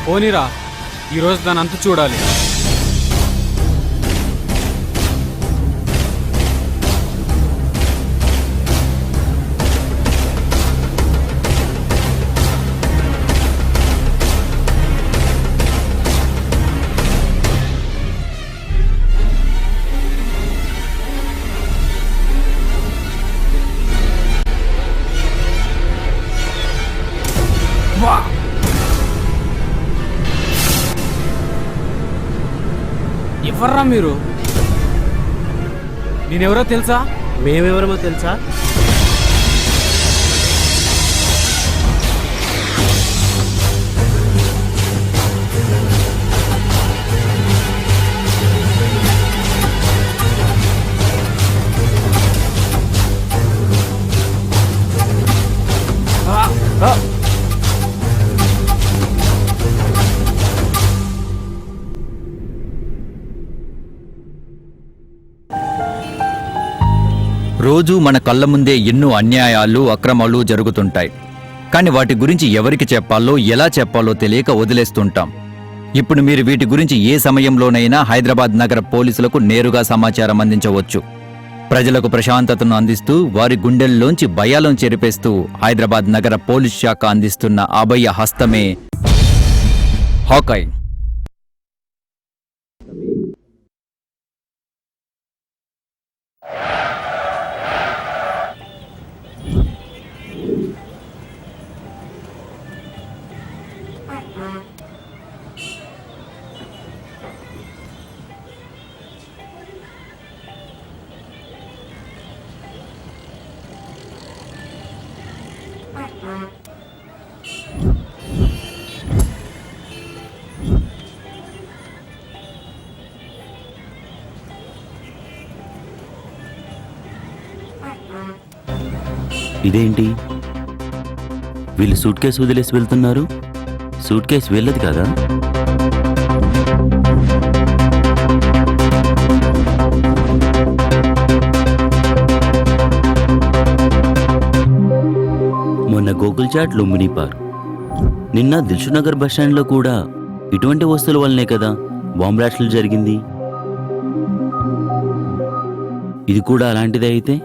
పోనీరా, ఈరోజు దాని అంతు చూడాలి. ఎవర్రా మీరు? నేనెవరో తెలుసా? మేమెవరమో తెలుసా? రోజూ మన కళ్ళ ముందే ఎన్నో అన్యాయాలు అక్రమాలు జరుగుతుంటాయి. కానీ వాటి గురించి ఎవరికి చెప్పాలో ఎలా చెప్పాలో తెలియక వదిలేస్తుంటాం. ఇప్పుడు మీరు వీటి గురించి ఏ సమయంలోనైనా హైదరాబాద్ నగర పోలీసులకు నేరుగా సమాచారం అందించవచ్చు. ప్రజలకు ప్రశాంతతను అందిస్తూ వారి గుండెల్లోంచి భయాలను చెరిపేస్తూ హైదరాబాద్ నగర పోలీస్ శాఖ అందిస్తున్న అభయ హస్తమే హాకాయ్. ఇదేంటి, వీళ్ళు సూట్ కేసు వదిలేసి వెళ్తున్నారు? సూట్ కేసు వెళ్ళదు కదా? మొన్న గోకుల్ చాట్ లుంబిని పార్క్, నిన్న దిల్షునగర్ బస్టాండ్లో కూడా ఇటువంటి వస్తువుల వల్లనే కదా బాంబ్ బ్లాస్టులు జరిగింది. ఇది కూడా అలాంటిదే అయితే?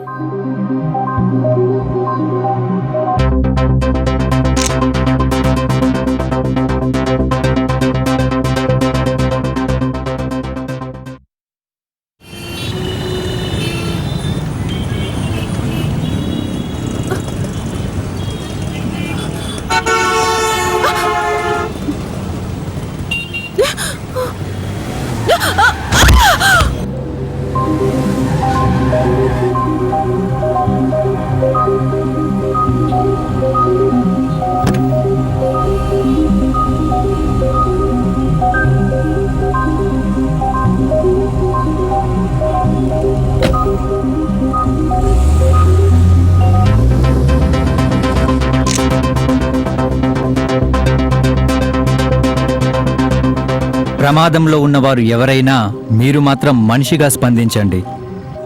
ప్రమాదంలో ఉన్నవారు ఎవరైనా మీరు మాత్రం మనిషిగా స్పందించండి.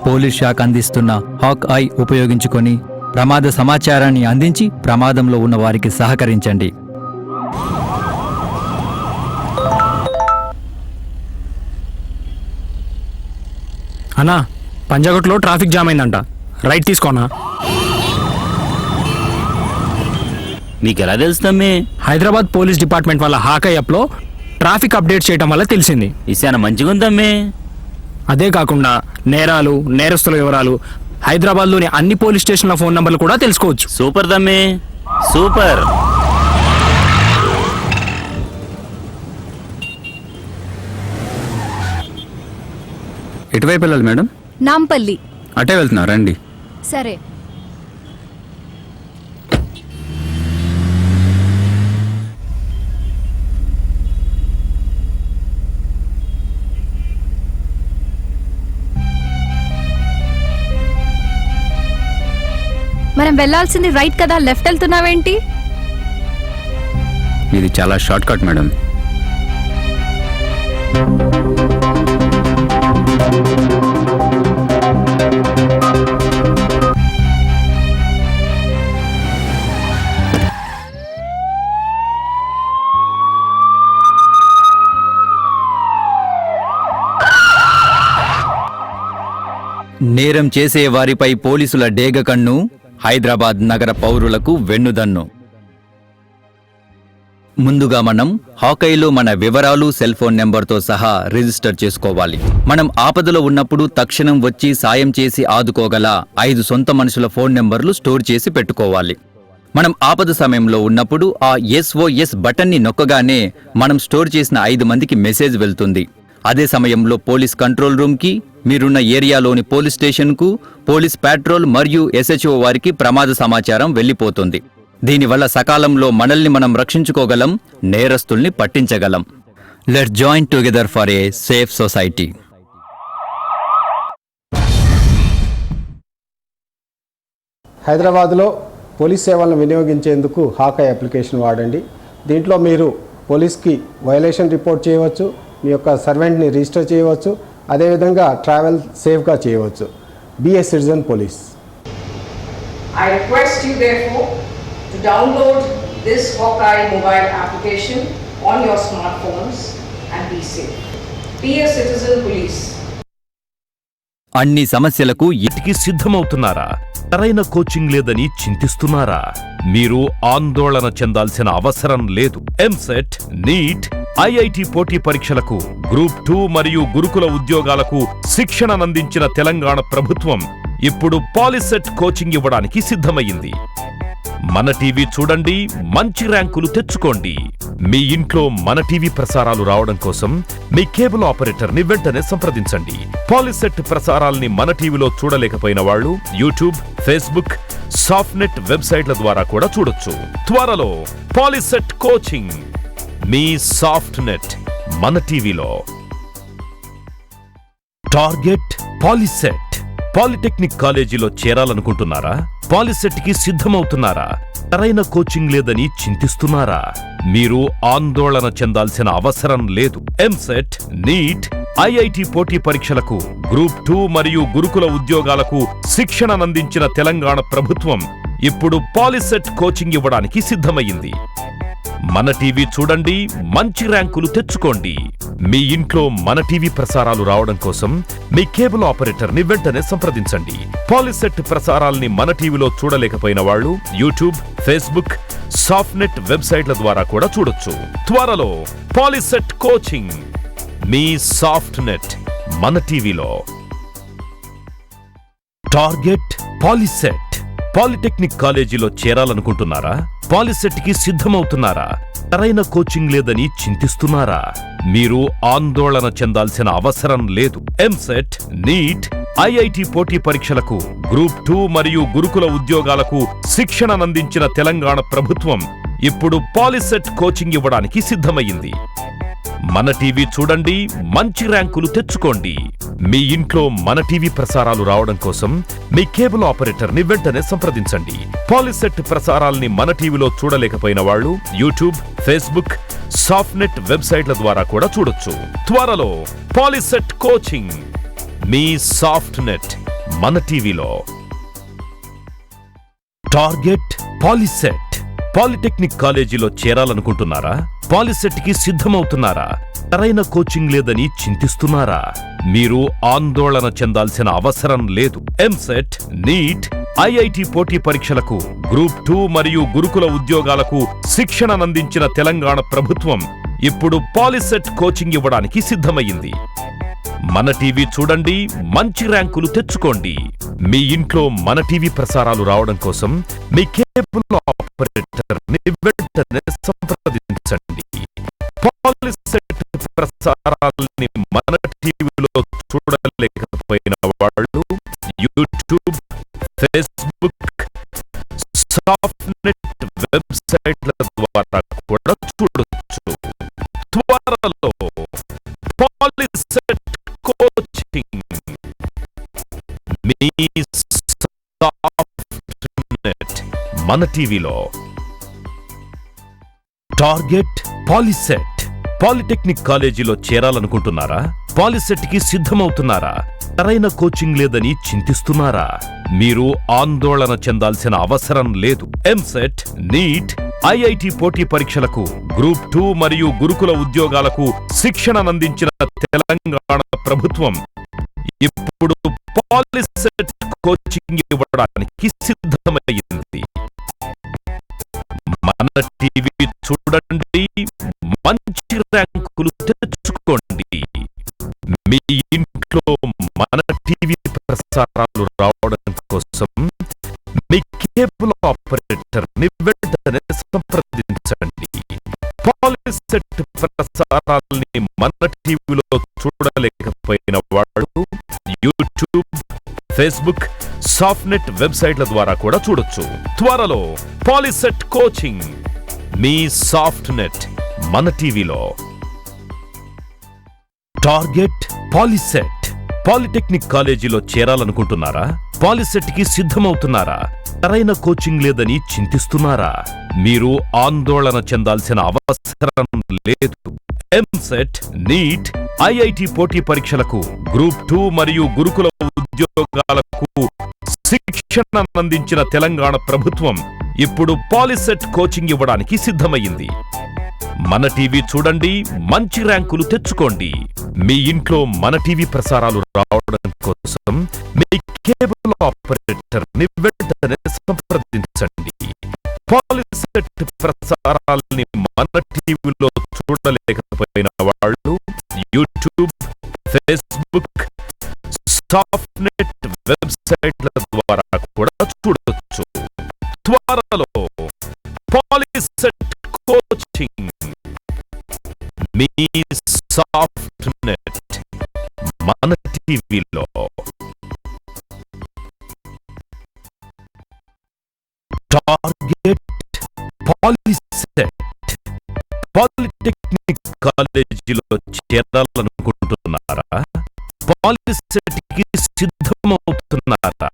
పోలీస్ శాఖ అందిస్తున్న హాక్ ఐ ఉపయోగించుకొని ప్రమాద సమాచారాన్ని అందించి ప్రమాదంలో ఉన్న వారికి సహకరించండి. అన్నా, పంజాగుట్లో ట్రాఫిక్ జామ్ అయిందంట, రైట్ తీసుకోనా? మీకెలా తెలుస్తామే? హైదరాబాద్ పోలీస్ డిపార్ట్మెంట్ వాళ్ళ హాక్ యాప్లో ట్రాఫిక్ అప్డేట్ చేయడం వల్ల తెలిసింది. ఇసాన మంచిగా ఉందమ్మే. అదే కాకుండా నేరాలు, నేరస్తుల వివరాలు, హైదరాబాద్లోని అన్ని పోలీస్ స్టేషన్ల ఫోన్ నంబర్లు కూడా తెలుసుకోవచ్చు. సూపర్ దమ్మే, సూపర్. ఎటువైపు వెళ్ళాలి మేడం? నాంపల్లి. అటే వెళ్తున్నా, రండి. సరే. మనం వెళ్ళాల్సింది రైట్ కదా, లెఫ్ట్ వెళ్తున్నావేంటి? ఇది చాలా షార్ట్ కట్ మేడం. నేరం చేసే వారిపై పోలీసుల డేగ కన్ను, హైదరాబాద్ నగర పౌరులకు వెన్నుదన్ను. ముందుగా మనం హాకైలో మన వివరాలు, సెల్ ఫోన్ నెంబర్తో సహా రిజిస్టర్ చేసుకోవాలి. మనం ఆపదలో ఉన్నప్పుడు తక్షణం వచ్చి సాయం చేసి ఆదుకోగల 5 సొంత మనుషుల ఫోన్ నెంబర్లు స్టోర్ చేసి పెట్టుకోవాలి. మనం ఆపద సమయంలో ఉన్నప్పుడు ఆ SOS బటన్ని నొక్కగానే మనం స్టోర్ చేసిన 5 మందికి మెసేజ్ వెళ్తుంది. అదే సమయంలో పోలీస్ కంట్రోల్ రూమ్కి, మీరున్న ఏరియాలోని పోలీస్ స్టేషన్కు, పోలీస్ పాట్రోల్ మరియు SHO వారికి ప్రమాద సమాచారం వెళ్ళిపోతుంది. దీనివల్ల సకాలంలో మనల్ని మనం రక్షించుకోగలం, నేరస్తుల్ని పట్టించగలం. Let's join together for a safe society. హైదరాబాద్లో పోలీస్ సేవలను వినియోగించేందుకు హాకై అప్లికేషన్ వాడండి. దీంట్లో మీరు పోలీస్కి వయలేషన్ రిపోర్ట్ చేయవచ్చు, మీ యొక్క సర్వెంట్ని రిజిస్టర్ చేయవచ్చు, అదేవిధంగా ట్రావెల్ సేఫ్గా చేయవచ్చు. Be a citizen police. I request you therefore to download this Hawkeye mobile application on your smartphones and be safe. Be a citizen police. అన్ని సమస్యలకు ఇంటికి సిద్ధమవుతున్నారా? సరైన కోచింగ్ లేదని చింతిస్తున్నారా? మీరు ఆందోళన చెందాల్సిన అవసరం లేదు. ఎంసెట్, నీట్, ఐఐటి పోటీ పరీక్షలకు, గ్రూప్ 2 మరియు గురుకుల ఉద్యోగాలకు శిక్షణనందించిన తెలంగాణ ప్రభుత్వం ఇప్పుడు పాలిసెట్ కోచింగ్ ఇవ్వడానికి సిద్ధమైంది. మన టీవీ చూడండి, మంచి ర్యాంకులు తెచ్చుకోండి. మీ ఇంట్లో మన టీవీ ప్రసారాలు రావడం కోసం మీ కేబుల్ ఆపరేటర్ని వెంటనే సంప్రదించండి. పాలిసెట్ ప్రసారాల్ని మన టీవీలో చూడలేకపోయిన వాళ్ళు యూట్యూబ్, ఫేస్బుక్, సాఫ్ట్నెట్ వెబ్సైట్ల ద్వారా కూడా చూడొచ్చు. త్వరలో పాలిసెట్ కోచింగ్ మీ సాఫ్ట్నెట్ మన టీవీలో. Target POLYCET. పాలిటెక్నిక్ కాలేజీలో చేరాలనుకుంటున్నారా? పాలిసెట్ కి సిద్ధమవుతున్నారా? సరైన కోచింగ్ లేదని చింతిస్తున్నారా? మీరు ఆందోళన చెందాల్సిన అవసరం లేదు. ఎంసెట్, నీట్, ఐఐటి పోటీ పరీక్షలకు, గ్రూప్ 2 మరియు గురుకుల ఉద్యోగాలకు శిక్షణనందించిన తెలంగాణ ప్రభుత్వం ఇప్పుడు పాలిసెట్ కోచింగ్ ఇవ్వడానికి సిద్ధమయ్యింది. మన టీవీ చూడండి, మంచి ర్యాంకులు తెచ్చుకోండి. మీ ఇంట్లో మన టీవీ ప్రసారాలు రావడం కోసం మీ కేబుల్ ఆపరేటర్ని వెంటనే సంప్రదించండి. పాలిసెట్ ప్రసారాల్ని మన టీవీలో చూడలేకపోయిన వాళ్ళు యూట్యూబ్, ఫేస్బుక్, సాఫ్ట్నెట్ వెబ్సైట్ల ద్వారా కూడా చూడొచ్చు. త్వరలో పాలిసెట్ కోచింగ్ మీ సాఫ్ట్నెట్ మన టీవీలో. Target POLYCET. పాలిటెక్నిక్ కాలేజీలో చేరాలనుకుంటున్నారా? పాలిసెట్ కి సిద్ధమవుతున్నారా? సరైన కోచింగ్ లేదని చింతిస్తున్నారా? మీరు ఆందోళన చెందాల్సిన అవసరం లేదు. ఎంసెట్, నీట్, ఐఐటి పోటీ పరీక్షలకు, గ్రూప్ 2 మరియు గురుకుల ఉద్యోగాలకు శిక్షణనందించిన తెలంగాణ ప్రభుత్వం ఇప్పుడు పాలిసెట్ కోచింగ్ ఇవ్వడానికి సిద్ధమయ్యింది. మన టీవీ చూడండి, మంచి ర్యాంకులు తెచ్చుకోండి. మీ ఇంట్లో మన టీవీ ప్రసారాలు రావడం కోసం మీ కేబుల్ ఆపరేటర్ని వెంటనే సంప్రదించండి. పాలిసెట్ ప్రసారాల్ని మన టీవీలో చూడలేకపోయిన వాళ్ళు యూట్యూబ్, ఫేస్బుక్, సాఫ్ట్నెట్ వెబ్సైట్ల ద్వారా కూడా చూడొచ్చు. త్వరలో పాలిసెట్ కోచింగ్ మీ సాఫ్ట్నెట్ మన టీవీలో. Target POLYCET. పాలిటెక్నిక్ కాలేజీలో చేరాలనుకుంటున్నారా? పాలిసెట్ కి సిద్ధమవుతున్నారా? సరైన కోచింగ్ లేదని చింతిస్తున్నారా? మీరు ఆందోళన చెందాల్సిన అవసరం లేదు. ఎంసెట్, నీట్, ఐఐటి పోటీ పరీక్షలకు, గ్రూప్ 2 మరియు గురుకుల ఉద్యోగాలకు శిక్షణనందించిన తెలంగాణ ప్రభుత్వం ఇప్పుడు పాలిసెట్ కోచింగ్ ఇవ్వడానికి సిద్ధమయ్యింది. మన టీవీ చూడండి, మంచి ర్యాంకులు తెచ్చుకోండి. మీ ఇంట్లో మన టీవీ ప్రసారాలు రావడం కోసం మీ కేబుల్ ఆపరేటర్ని వెంటనే సంప్రదించండి. పాలిసెట్ ప్రసారాల్ని మన టీవీలో చూడలేకపోయిన వాళ్ళు యూట్యూబ్, ఫేస్బుక్, సాఫ్ట్నెట్ వెబ్సైట్ల ద్వారా కూడా చూడొచ్చు. త్వరలో పాలిసెట్ కోచింగ్ మీ సాఫ్ట్నెట్ మన టీవీలో. Target POLYCET. పాలిటెక్నిక్ కాలేజీలో చేరాలనుకుంటున్నారా? పాలిసెట్ కి సిద్ధమవుతున్నారా? సరైన కోచింగ్ లేదని చింతిస్తున్నారా? మీరు ఆందోళన చెందాల్సిన అవసరం లేదు. ఎంసెట్, నీట్, ఐఐటి పోటీ పరీక్షలకు, గ్రూప్ 2 మరియు గురుకుల ఉద్యోగాలకు శిక్షణనందించిన తెలంగాణ ప్రభుత్వం ఇప్పుడు పాలిసెట్ కోచింగ్ ఇవ్వడానికి సిద్ధమైంది. మన టీవీ చూడండి, మంచి ర్యాంకులు తెచ్చుకోండి. మీ ఇంట్లో మన టీవీ ప్రసారాలు రావడం కోసం మీ కేబుల్ ఆపరేటర్ని వెంటనే సంప్రదించండి. పాలిసెట్ ప్రసారాల్ని మన టీవీలో చూడలేకపోయిన వాళ్ళు యూట్యూబ్, ఫేస్బుక్, సాఫ్ట్నెట్ వెబ్సైట్ల ద్వారా కూడా చూడొచ్చు. త్వరలో పాలిసెట్ కోచింగ్ మీ సాఫ్ట్నెట్ మన టీవీలో. Target POLYCET. పాలిటెక్నిక్ కాలేజీలో చేరాలనుకుంటున్నారా? పాలిసెట్ కి సిద్ధమవుతున్నారా? సరైన కోచింగ్ లేదని చింతిస్తున్నారా? మీరు ఆందోళన చెందాల్సిన అవసరం లేదు. ఎంసెట్, నీట్, ఐఐటి పోటీ పరీక్షలకు, గ్రూప్ 2 మరియు గురుకుల ఉద్యోగాలకు శిక్షణనందించిన తెలంగాణ ప్రభుత్వం ఇప్పుడు పాలిసెట్ కోచింగ్ ఇవ్వడానికి సిద్ధమయ్యింది. మన టీవీ చూడండి, మంచి ర్యాంకులు తెచ్చుకోండి. మీ ఇంట్లో మన టీవీ ప్రసారాలు రావడం కోసం మీ కేబుల్ ఆపరేటర్ని వెంటనే సంప్రదించండి. పాలిసెట్ ప్రసారాల్ని మన టీవీలో చూడలేకపోయిన వాళ్ళు యూట్యూబ్, ఫేస్బుక్, సాఫ్ట్నెట్ వెబ్సైట్ల ద్వారా కూడా చూడొచ్చు. త్వరలో పాలిసెట్ కోచింగ్ మీ సాఫ్ట్ నెట్ మన టీవీలో. Target POLYCET. పాలిటెక్నిక్ కాలేజీలో చేరాలనుకుంటున్నారా? పాలిసెట్ కి సిద్ధమవుతున్నారా?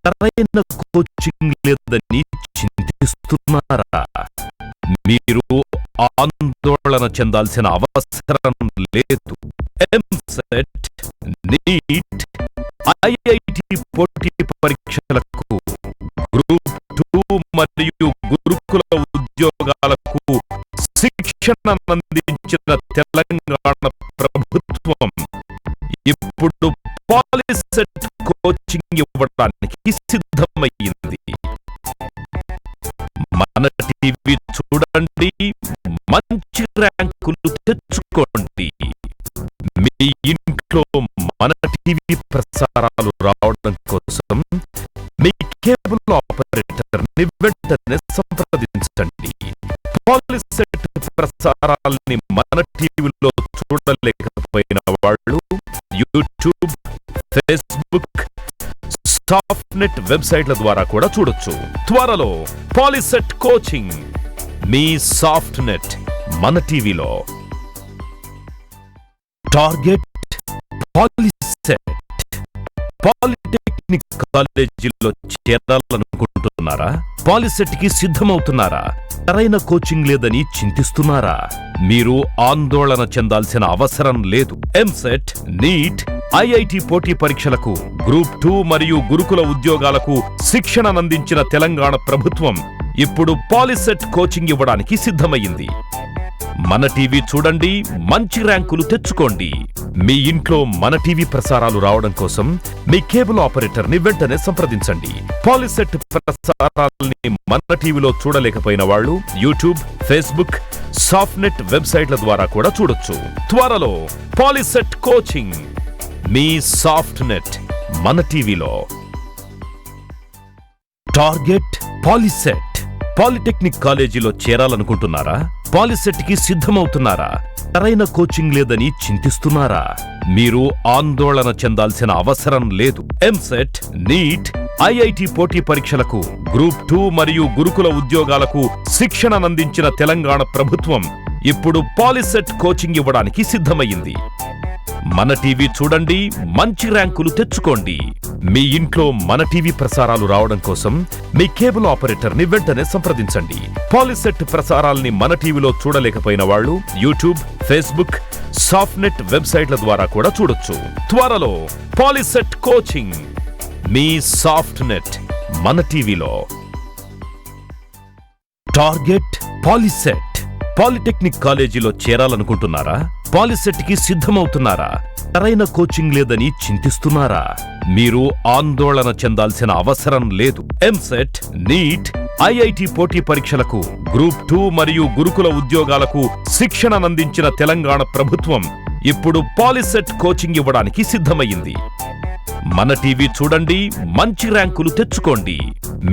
సరైన కోచింగ్ లేదని చింతిస్తున్నారా? మీరు ఆందోళన చెందాల్సిన అవసరం లేదు. ఎంసెట్, నీట్, ఐఐటి పోటీ పరీక్షలకు, గ్రూప్ 2 మరియు గురుకుల ఉద్యోగాలకు శిక్షణ అందించిన తెలంగాణ ప్రభుత్వం ఇప్పుడు పాలిసెట్ కోచింగ్ ఇవ్వడానికి సిద్ధమయ్యింది. మన టీవీ చూడండి, మంచి ర్యాంకులు తెచ్చుకోండి. మీ ఇంట్లో మన టీవీ ప్రసారాలు రావడం కోసం మీ కేబుల్ ఆపరేటర్ని వెంటనే సంప్రదించండి. పాలిసెట్ ప్రసారాల్ని మన టీవీలో చూడలేకపోయిన వాళ్ళు యూట్యూబ్, ఫేస్బుక్, SoFTNET వెబ్సైట్ల ద్వారా కూడా చూడొచ్చు. త్వరలో పాలిసెట్ కోచింగ్ మీ సాఫ్ట్నెట్ మన టీవీలో. Target POLYCET. పాలిటెక్నిక్ కాలేజీలో చేరాలనుకుంటున్నారా? పాలిసెట్ కి సిద్ధమవుతున్నారా? సరైన కోచింగ్ లేదని చింతిస్తున్నారా? మీరు ఆందోళన చెందాల్సిన అవసరం లేదు. ఎంసెట్, నీట్, ఐఐటి పోటీ పరీక్షలకు, గ్రూప్ 2 మరియు గురుకుల ఉద్యోగాలకు శిక్షణనందించిన తెలంగాణ ప్రభుత్వం ఇప్పుడు పాలిసెట్ కోచింగ్ ఇవ్వడానికి సిద్ధమయ్యింది. మన టీవీ చూడండి, మంచి ర్యాంకులు తెచ్చుకోండి. మీ ఇంట్లో మన టీవీ ప్రసారాలు రావడం కోసం మీ కేబుల్ ఆపరేటర్ని వెంటనే సంప్రదించండి. పాలిసెట్ ప్రసారాల్ని మన టీవీలో చూడలేకపోయిన వాళ్ళు యూట్యూబ్, ఫేస్బుక్, SoFTNET వెబ్సైట్ల ద్వారా కూడా చూడొచ్చు. త్వరలో పాలిసెట్ కోచింగ్ మీ సాఫ్ట్నెట్ మన టీవీలో. Target POLYCET. పాలిటెక్నిక్ కాలేజీలో చేరాలనుకుంటున్నారా? పాలిసెట్ కి సిద్ధమవుతున్నారా? సరైన కోచింగ్ లేదని చింతిస్తున్నారా? మీరు ఆందోళన చెందాల్సిన అవసరం లేదు. ఎంసెట్, నీట్, ఐఐటి పోటీ పరీక్షలకు, గ్రూప్ 2 మరియు గురుకుల ఉద్యోగాలకు శిక్షణనందించిన తెలంగాణ ప్రభుత్వం ఇప్పుడు పాలిసెట్ కోచింగ్ ఇవ్వడానికి సిద్ధమయ్యింది. మన టీవీ చూడండి, మంచి ర్యాంకులు తెచ్చుకోండి. మీ ఇంట్లో మన టీవీ ప్రసారాలు రావడం కోసం మీ కేబుల్ ఆపరేటర్ని వెంటనే సంప్రదించండి. పాలిసెట్ ప్రసారాల్ని మన టీవీలో చూడలేకపోయిన వాళ్ళు యూట్యూబ్, ఫేస్బుక్, SoFTNET వెబ్సైట్ల ద్వారా కూడా చూడొచ్చు. త్వరలో పాలిసెట్ కోచింగ్ మీ సాఫ్ట్నెట్ మన టీవీలో. Target POLYCET. పాలిటెక్నిక్ కాలేజీలో చేరాలనుకుంటున్నారా? పాలిసెట్ కి సిద్ధమవుతున్నారా? సరైన కోచింగ్ లేదని చింతిస్తున్నారా? మీరు ఆందోళన చెందాల్సిన అవసరం లేదు. ఎంసెట్, నీట్, ఐఐటి పోటీ పరీక్షలకు, గ్రూప్ 2 మరియు గురుకుల ఉద్యోగాలకు శిక్షణనందించిన తెలంగాణ ప్రభుత్వం ఇప్పుడు పాలిసెట్ కోచింగ్ ఇవ్వడానికి సిద్ధమయ్యింది. మన టీవీ చూడండి, మంచి ర్యాంకులు తెచ్చుకోండి.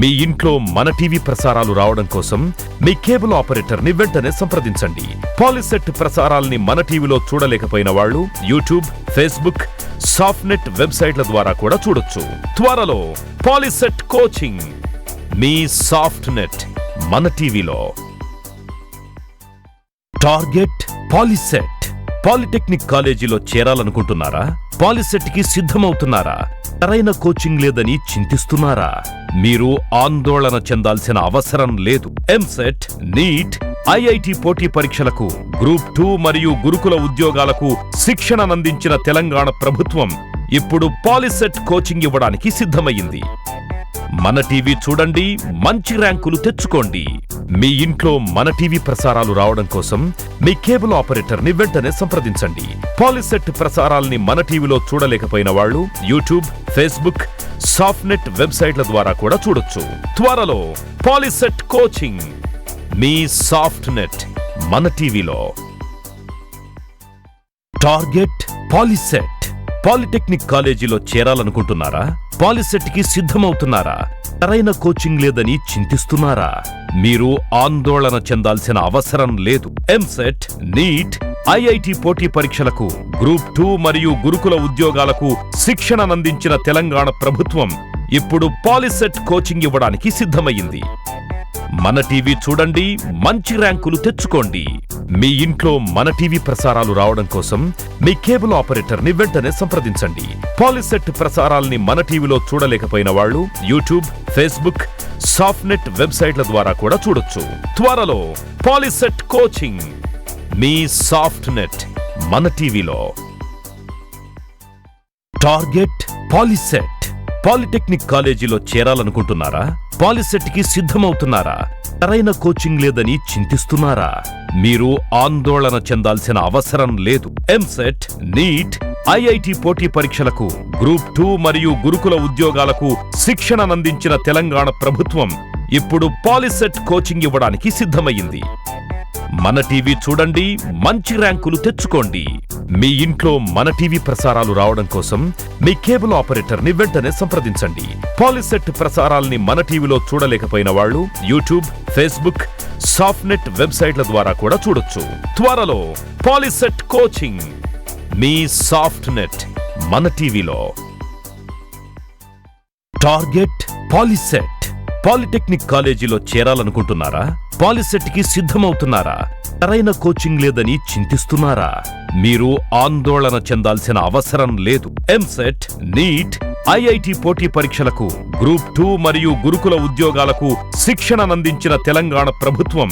మీ ఇంట్లో మన టీవీ ప్రసారాలు రావడం కోసం మీ కేబుల్ ఆపరేటర్ని వెంటనే సంప్రదించండి. పాలిసెట్ ప్రసారాల్ని మన టీవీలో చూడలేకపోయిన వాళ్ళు యూట్యూబ్, ఫేస్బుక్, SoFTNET వెబ్సైట్ల ద్వారా కూడా చూడొచ్చు. త్వరలో పాలిసెట్ కోచింగ్ మీ సాఫ్ట్నెట్ మన టీవీలో. Target POLYCET. పాలిటెక్నిక్ కాలేజీలో చేరాలనుకుంటున్నారా? పాలిసెట్ కి సిద్ధమవుతున్నారా? సరైన కోచింగ్ లేదని చింతిస్తున్నారా? మీరు ఆందోళన చెందాల్సిన అవసరం లేదు. ఎంసెట్, నీట్, ఐఐటి పోటీ పరీక్షలకు, గ్రూప్ 2 మరియు గురుకుల ఉద్యోగాలకు శిక్షణనందించిన తెలంగాణ ప్రభుత్వం ఇప్పుడు పాలిసెట్ కోచింగ్ ఇవ్వడానికి సిద్ధమయ్యింది. మన టీవీ చూడండి, మంచి ర్యాంకులు తెచ్చుకోండి. మీ ఇంట్లో మన టీవీ ప్రసారాలు రావడం కోసం మీ కేబుల్ ఆపరేటర్ని వెంటనే సంప్రదించండి. పాలిసెట్ ప్రసారాల్ని మన టీవీలో చూడలేకపోయిన వాళ్ళు యూట్యూబ్, ఫేస్బుక్, SoFTNET వెబ్సైట్ల ద్వారా కూడా చూడొచ్చు. త్వరలో పాలిసెట్ కోచింగ్ మీ సాఫ్ట్నెట్ మన టీవీలో. Target POLYCET. పాలిటెక్నిక్ కాలేజీలో చేరాలనుకుంటున్నారా? పాలిసెట్ కి సిద్ధమవుతున్నారా? సరైన కోచింగ్ లేదని చింతిస్తున్నారా? మీరు ఆందోళన చెందాల్సిన అవసరం లేదు. ఎంసెట్, నీట్, ఐఐటి పోటీ పరీక్షలకు, గ్రూప్ 2 మరియు గురుకుల ఉద్యోగాలకు శిక్షణనందించిన తెలంగాణ ప్రభుత్వం ఇప్పుడు పాలిసెట్ కోచింగ్ ఇవ్వడానికి సిద్ధమయ్యింది. మన టీవీ చూడండి, మంచి ర్యాంకులు తెచ్చుకోండి. మీ ఇంట్లో మన టీవీ ప్రసారాలు రావడం కోసం మీ కేబుల్ ఆపరేటర్ని వెంటనే సంప్రదించండి. పాలిసెట్ ప్రసారాల్ని మన టీవీలో చూడలేకపోయిన వాళ్ళు యూట్యూబ్, ఫేస్బుక్, సాఫ్ట్నెట్ వెబ్సైట్ల ద్వారా కూడా చూడొచ్చు. త్వరలో పాలిసెట్ కోచింగ్ మీ సాఫ్ట్నెట్ మన టీవీలో. Target POLYCET. పాలిటెక్నిక్ కాలేజీలో చేరాలనుకుంటున్నారా? పాలిసెట్ కి సిద్ధమవుతున్నారా? సరైన కోచింగ్ లేదని చింతిస్తున్నారా? మీరు ఆందోళన చెందాల్సిన అవసరం లేదు. ఎంసెట్, నీట్, ఐఐటి పోటీ పరీక్షలకు, గ్రూప్ 2 మరియు గురుకుల ఉద్యోగాలకు శిక్షణనందించిన తెలంగాణ ప్రభుత్వం ఇప్పుడు పాలిసెట్ కోచింగ్ ఇవ్వడానికి సిద్ధమయ్యింది. మన టీవీ చూడండి, మంచి ర్యాంకులు తెచ్చుకోండి. మీ ఇంట్లో మన టీవీ ప్రసారాలు రావడం కోసం మీ కేబుల్ ఆపరేటర్ని వెంటనే సంప్రదించండి. పాలిసెట్ ప్రసారాల్ని మన టీవీలో చూడలేకపోయిన వాళ్ళు యూట్యూబ్, ఫేస్బుక్, సాఫ్ట్నెట్ వెబ్సైట్ల ద్వారా కూడా చూడొచ్చు. త్వరలో పాలిసెట్ కోచింగ్ మీ సాఫ్ట్నెట్ మన టీవీలో. Target POLYCET. పాలిటెక్నిక్ కాలేజీలో చేరాలనుకుంటున్నారా? పాలిసెట్ కి సిద్ధమవుతున్నారా? సరైన కోచింగ్ లేదని చింతిస్తున్నారా? మీరు ఆందోళన చెందాల్సిన అవసరం లేదు. ఎంసెట్, నీట్, ఐఐటి పోటీ పరీక్షలకు, గ్రూప్ 2 మరియు గురుకుల ఉద్యోగాలకు శిక్షణనందించిన తెలంగాణ ప్రభుత్వం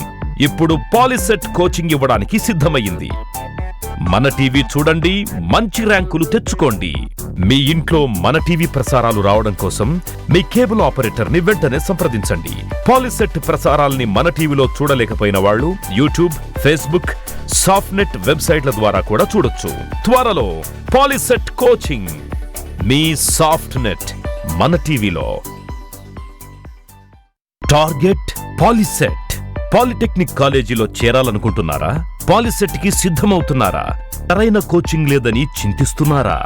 ఇప్పుడు పాలిసెట్ కోచింగ్ ఇవ్వడానికి సిద్ధమయ్యింది. మన టీవీ చూడండి, మంచి ర్యాంకులు తెచ్చుకోండి. మీ ఇంట్లో మన టీవీ ప్రసారాలు రావడం కోసం మీ కేబుల్ ఆపరేటర్ని వెంటనే సంప్రదించండి. పాలిసెట్ ప్రసారాల్ని మన టీవీలో చూడలేకపోయిన వాళ్ళు యూట్యూబ్, ఫేస్బుక్, సాఫ్ట్నెట్ వెబ్సైట్ల ద్వారా కూడా చూడొచ్చు. త్వరలో పాలిసెట్ కోచింగ్ మీ సాఫ్ట్నెట్ మన టీవీలో. Target POLYCET. పాలిటెక్నిక్ కాలేజీలో చేరాలనుకుంటున్నారా? పాలిసెట్ కి సిద్ధమవుతున్నారా? సరైన కోచింగ్ లేదని చింతిస్తున్నారా?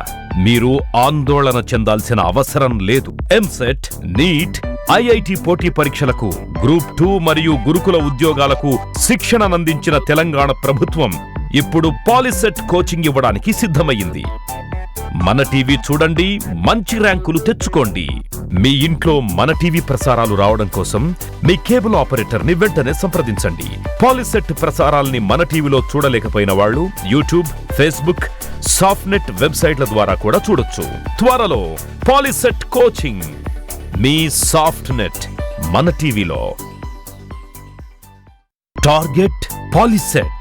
మీరు ఆందోళన చెందాల్సిన అవసరం లేదు. ఎంసెట్, నీట్, ఐఐటి పోటీ పరీక్షలకు, గ్రూప్ 2 మరియు గురుకుల ఉద్యోగాలకు శిక్షణనందించిన తెలంగాణ ప్రభుత్వం ఇప్పుడు పాలిసెట్ కోచింగ్ ఇవ్వడానికి సిద్ధమయ్యింది. మన టీవీ చూడండి, మంచి ర్యాంకులు తెచ్చుకోండి. మీ ఇంట్లో మన టీవీ ప్రసారాలు రావడం కోసం మీ కేబుల్ ఆపరేటర్ని వెంటనే సంప్రదించండి. పాలిసెట్ ప్రసారాల్ని మన టీవీలో చూడలేకపోయిన వాళ్ళు యూట్యూబ్, ఫేస్బుక్, సాఫ్ట్నెట్ వెబ్సైట్ల ద్వారా కూడా చూడొచ్చు. త్వరలో పాలిసెట్ కోచింగ్ మీ సాఫ్ట్నెట్ మన టీవీలో. Target POLYCET.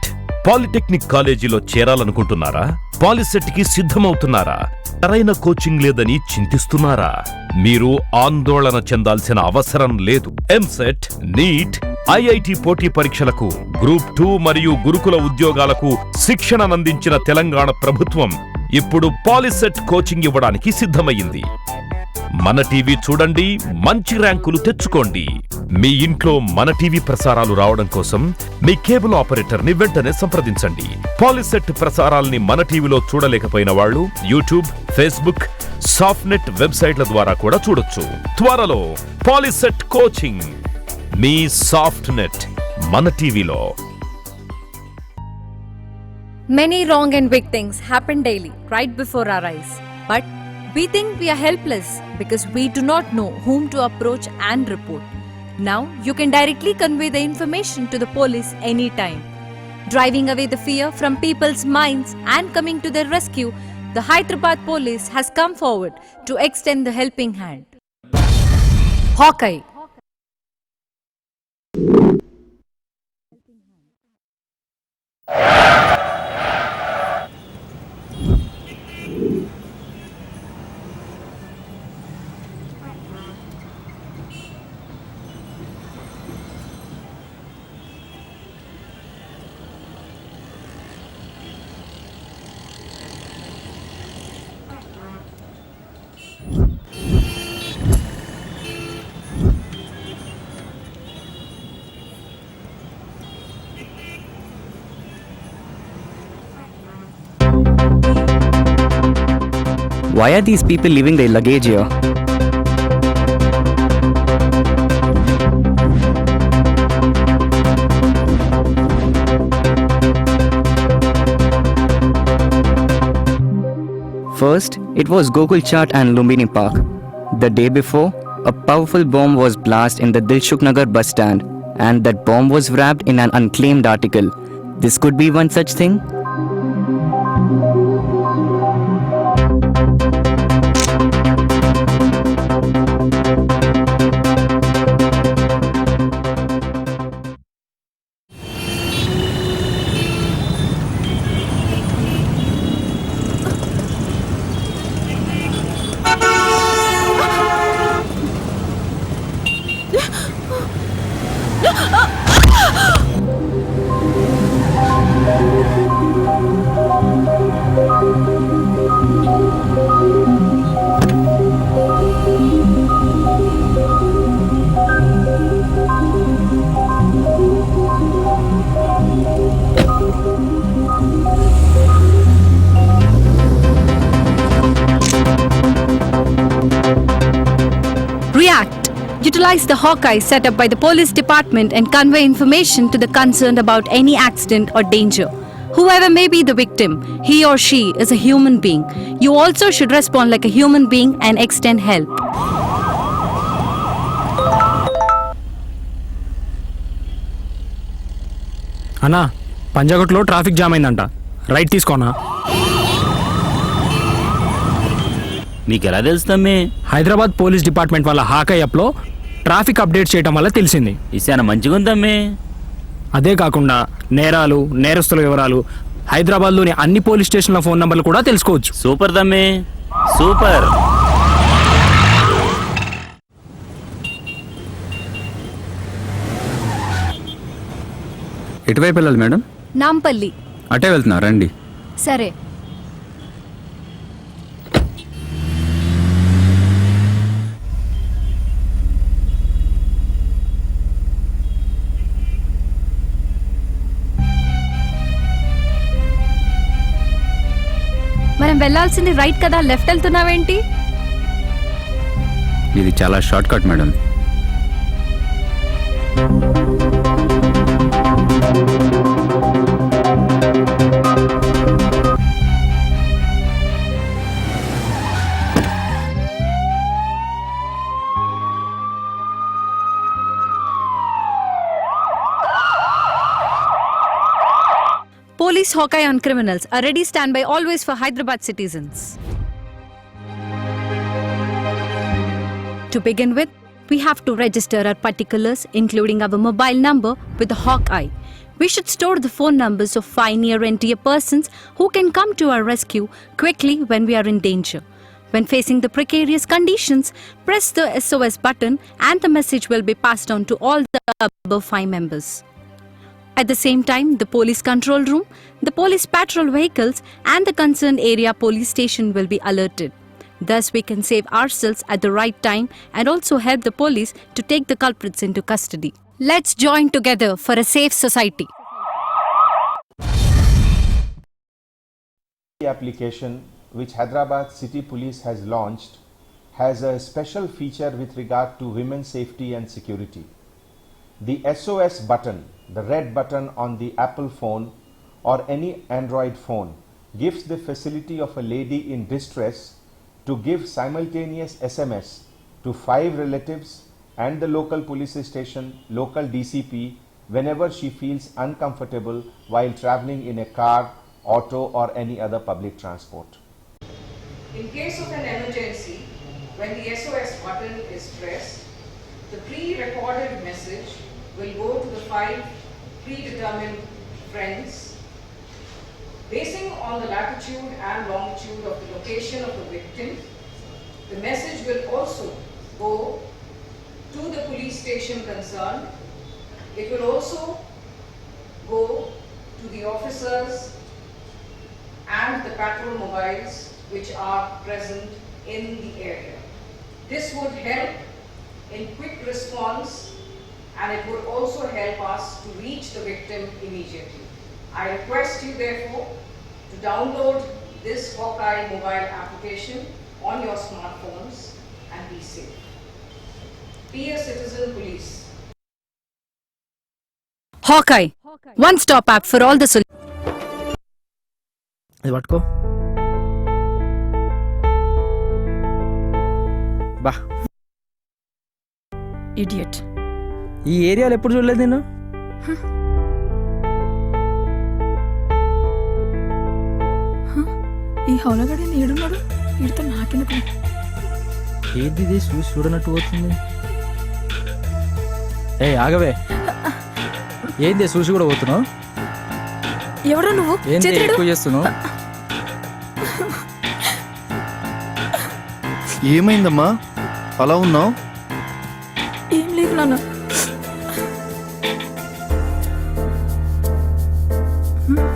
పాలిటెక్నిక్ కాలేజీలో చేరాలనుకుంటున్నారా? పాలిసెట్ కి సిద్ధమవుతున్నారా? సరైన కోచింగ్ లేదని చింతిస్తున్నారా? మీరు ఆందోళన చెందాల్సిన అవసరం లేదు. ఎంసెట్, నీట్, ఐఐటి పోటీ పరీక్షలకు, గ్రూప్ 2 మరియు గురుకుల ఉద్యోగాలకు శిక్షణనందించిన తెలంగాణ ప్రభుత్వం ఇప్పుడు పాలిసెట్ కోచింగ్ ఇవ్వడానికి సిద్ధమయ్యింది. మన టీవీ చూడండి, మంచి ర్యాంకులు తెచ్చుకోండి. మీ ఇంట్లో మన టీవీ ప్రసారాలు రావడం కోసం మీ కేబుల్ ఆపరేటర్ని వెంటనే సంప్రదించండి. పాలిసెట్ ప్రసారాల్ని మన టీవీలో చూడలేకపోయిన వాళ్ళు యూట్యూబ్, ఫేస్బుక్, సాఫ్ట్నెట్ వెబ్సైట్ల ద్వారా కూడా చూడొచ్చు. త్వరలో పాలిసెట్ కోచింగ్ మీ సాఫ్ట్నెట్ మన టీవీలో. Many wrong and big things happen daily right before our eyes. But we think we are helpless because we do not know whom to approach and report. Now you can directly convey the information to the police anytime. Driving away the fear from people's minds and coming to their rescue, the Hyderabad police has come forward to extend the helping hand. Hawkeye. Why are these people leaving their luggage here? First, it was Gokul Chat and Lumbini Park. The day before, a powerful bomb was blasted in the Dilshuknagar bus stand, and that bomb was wrapped in an unclaimed article. This could be one such thing. React. Utilize the Hawkeye set up by the police department and convey information to the concerned about any accident or danger. Whoever may be the victim, he or she is a human being. You also should respond like a human being and extend help. అన్నా పంజాగుట్లో traffic jam అయిందంట, right తీసుకోనా? మీకు ఎలా తెలుస్తామే? Hyderabad police department వాళ్ళ హాకై యాప్లో traffic update చేయడం వల్ల తెలిసింది. ఈశాన మంచిగా ఉందమ్మే. అదే కాకుండా నేరాలు, నేరస్తుల వివరాలు, హైదరాబాద్లోని అన్ని పోలీస్ స్టేషన్ల ఫోన్ నంబర్లు కూడా తెలుసుకోవచ్చు. సూపర్ దమ్మే, సూపర్. ఎటువైపు వెళ్ళాలి మేడం? నాంపల్లి. అటే వెళ్తున్నా, రండి. సరే. మనం వెళ్ళాల్సింది రైట్ కదా, లెఫ్ట్ వెళ్తున్నావేంటి? ఇది చాలా short cut madam. Police Hawkeye on criminals. A ready standby always for Hyderabad citizens. To begin with, we have to register our particulars, including our mobile number, with the Hawkeye. We should store the phone numbers of 5 near and dear persons who can come to our rescue quickly when we are in danger. When facing the precarious conditions, press the SOS button and the message will be passed on to all the above 5 members. At the same time, the police control room, the police patrol vehicles and the concerned area police station will be alerted. Thus, we can save ourselves at the right time and also help the police to take the culprits into custody. Let's join together for a safe society. The application which Hyderabad City Police has launched has a special feature with regard to women's safety and security. The SOS button, the red button on the Apple phone or any Android phone, gives the facility of a lady in distress to give simultaneous SMS to 5 relatives and the local police station, local DCP, whenever she feels uncomfortable while traveling in a car, auto or any other public transport. In case of an emergency, when the SOS button is pressed, the pre-recorded message will go to the 5 predetermined friends. Basing on the latitude and longitude of the location of the victim, the message will also go to the police station concerned. It will also go to the officers and the patrol mobiles which are present in the area. This would help in quick response and it would also help us to reach the victim immediately. I request you therefore to download this Hawkeye mobile application on your smartphones and be safe. Be a citizen police. Hawkeye, one-stop app for all the ఇది పట్టుకో. బా idiot. ఈ ఏరియాలో ఎప్పుడు చూడలేదు నేను. ఈ హౌలగాడి ఏడున్నాడు, వీడితో నాకెందుకు? ఏది ఇది చూసి చూడనట్టు పోతుంది. ఏ ఆగవే, ఏంది చూసి కూడా పోతున్నావు? ఎవడో నువ్వు? ఏంది ఎక్కువ చేస్తున్నావు? ఏమైందమ్మా అలా ఉన్నావు? ఏం లేదు నాన్న.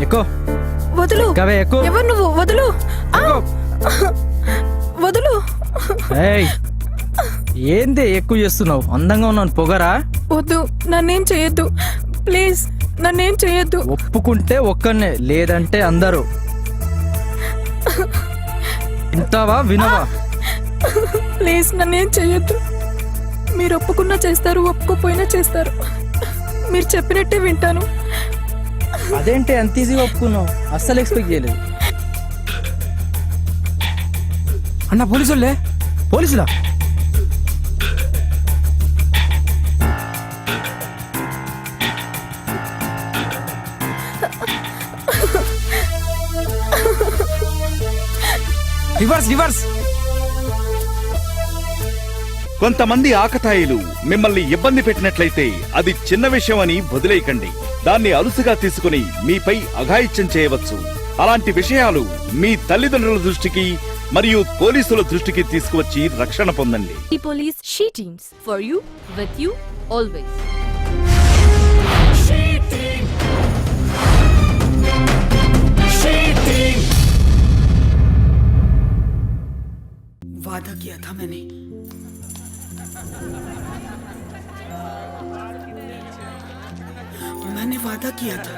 ఎక్కువ వదులు. ఎవరు నువ్వు? వదులు, వదులు. ఏంది ఎక్కువ చేస్తున్నావు? అందంగా ఉన్నాను పొగరా? వద్దు, నన్నేం చేయొద్దు ప్లీజ్, నన్నేం చేయొద్దు. ఒప్పుకుంటే ఒక్కనే, లేదంటే అందరూ. వింటావా వినవా? ప్లీజ్ నన్నేం చేయొద్దు. మీరు ఒప్పుకున్నా చేస్తారు, ఒప్పుకోపోయినా చేస్తారు. మీరు చెప్పినట్టే వింటాను. అదేంటి అంత ఈజీగా ఒప్పుకున్నావు? అస్సలు ఎక్స్పెక్ట్ చేయలేదు. అన్న పోలీసులే, పోలీసులా? Reverse reverse. కొంతమంది ఆకతాయిలు మిమ్మల్ని ఇబ్బంది పెట్టినట్లయితే అది చిన్న విషయం అని వదిలేయకండి. దాన్ని అలుసుగా తీసుకుని మీపై అఘాయిత్యం చేయవచ్చు. అలాంటి విషయాలు మీ తల్లిదండ్రుల దృష్టికి మరియు పోలీసుల దృష్టికి తీసుకువచ్చి రక్షణ పొందండి. The police she teams for you, with you, always. She team. She team. वादा किया था मैंने, मैंने वादा किया था,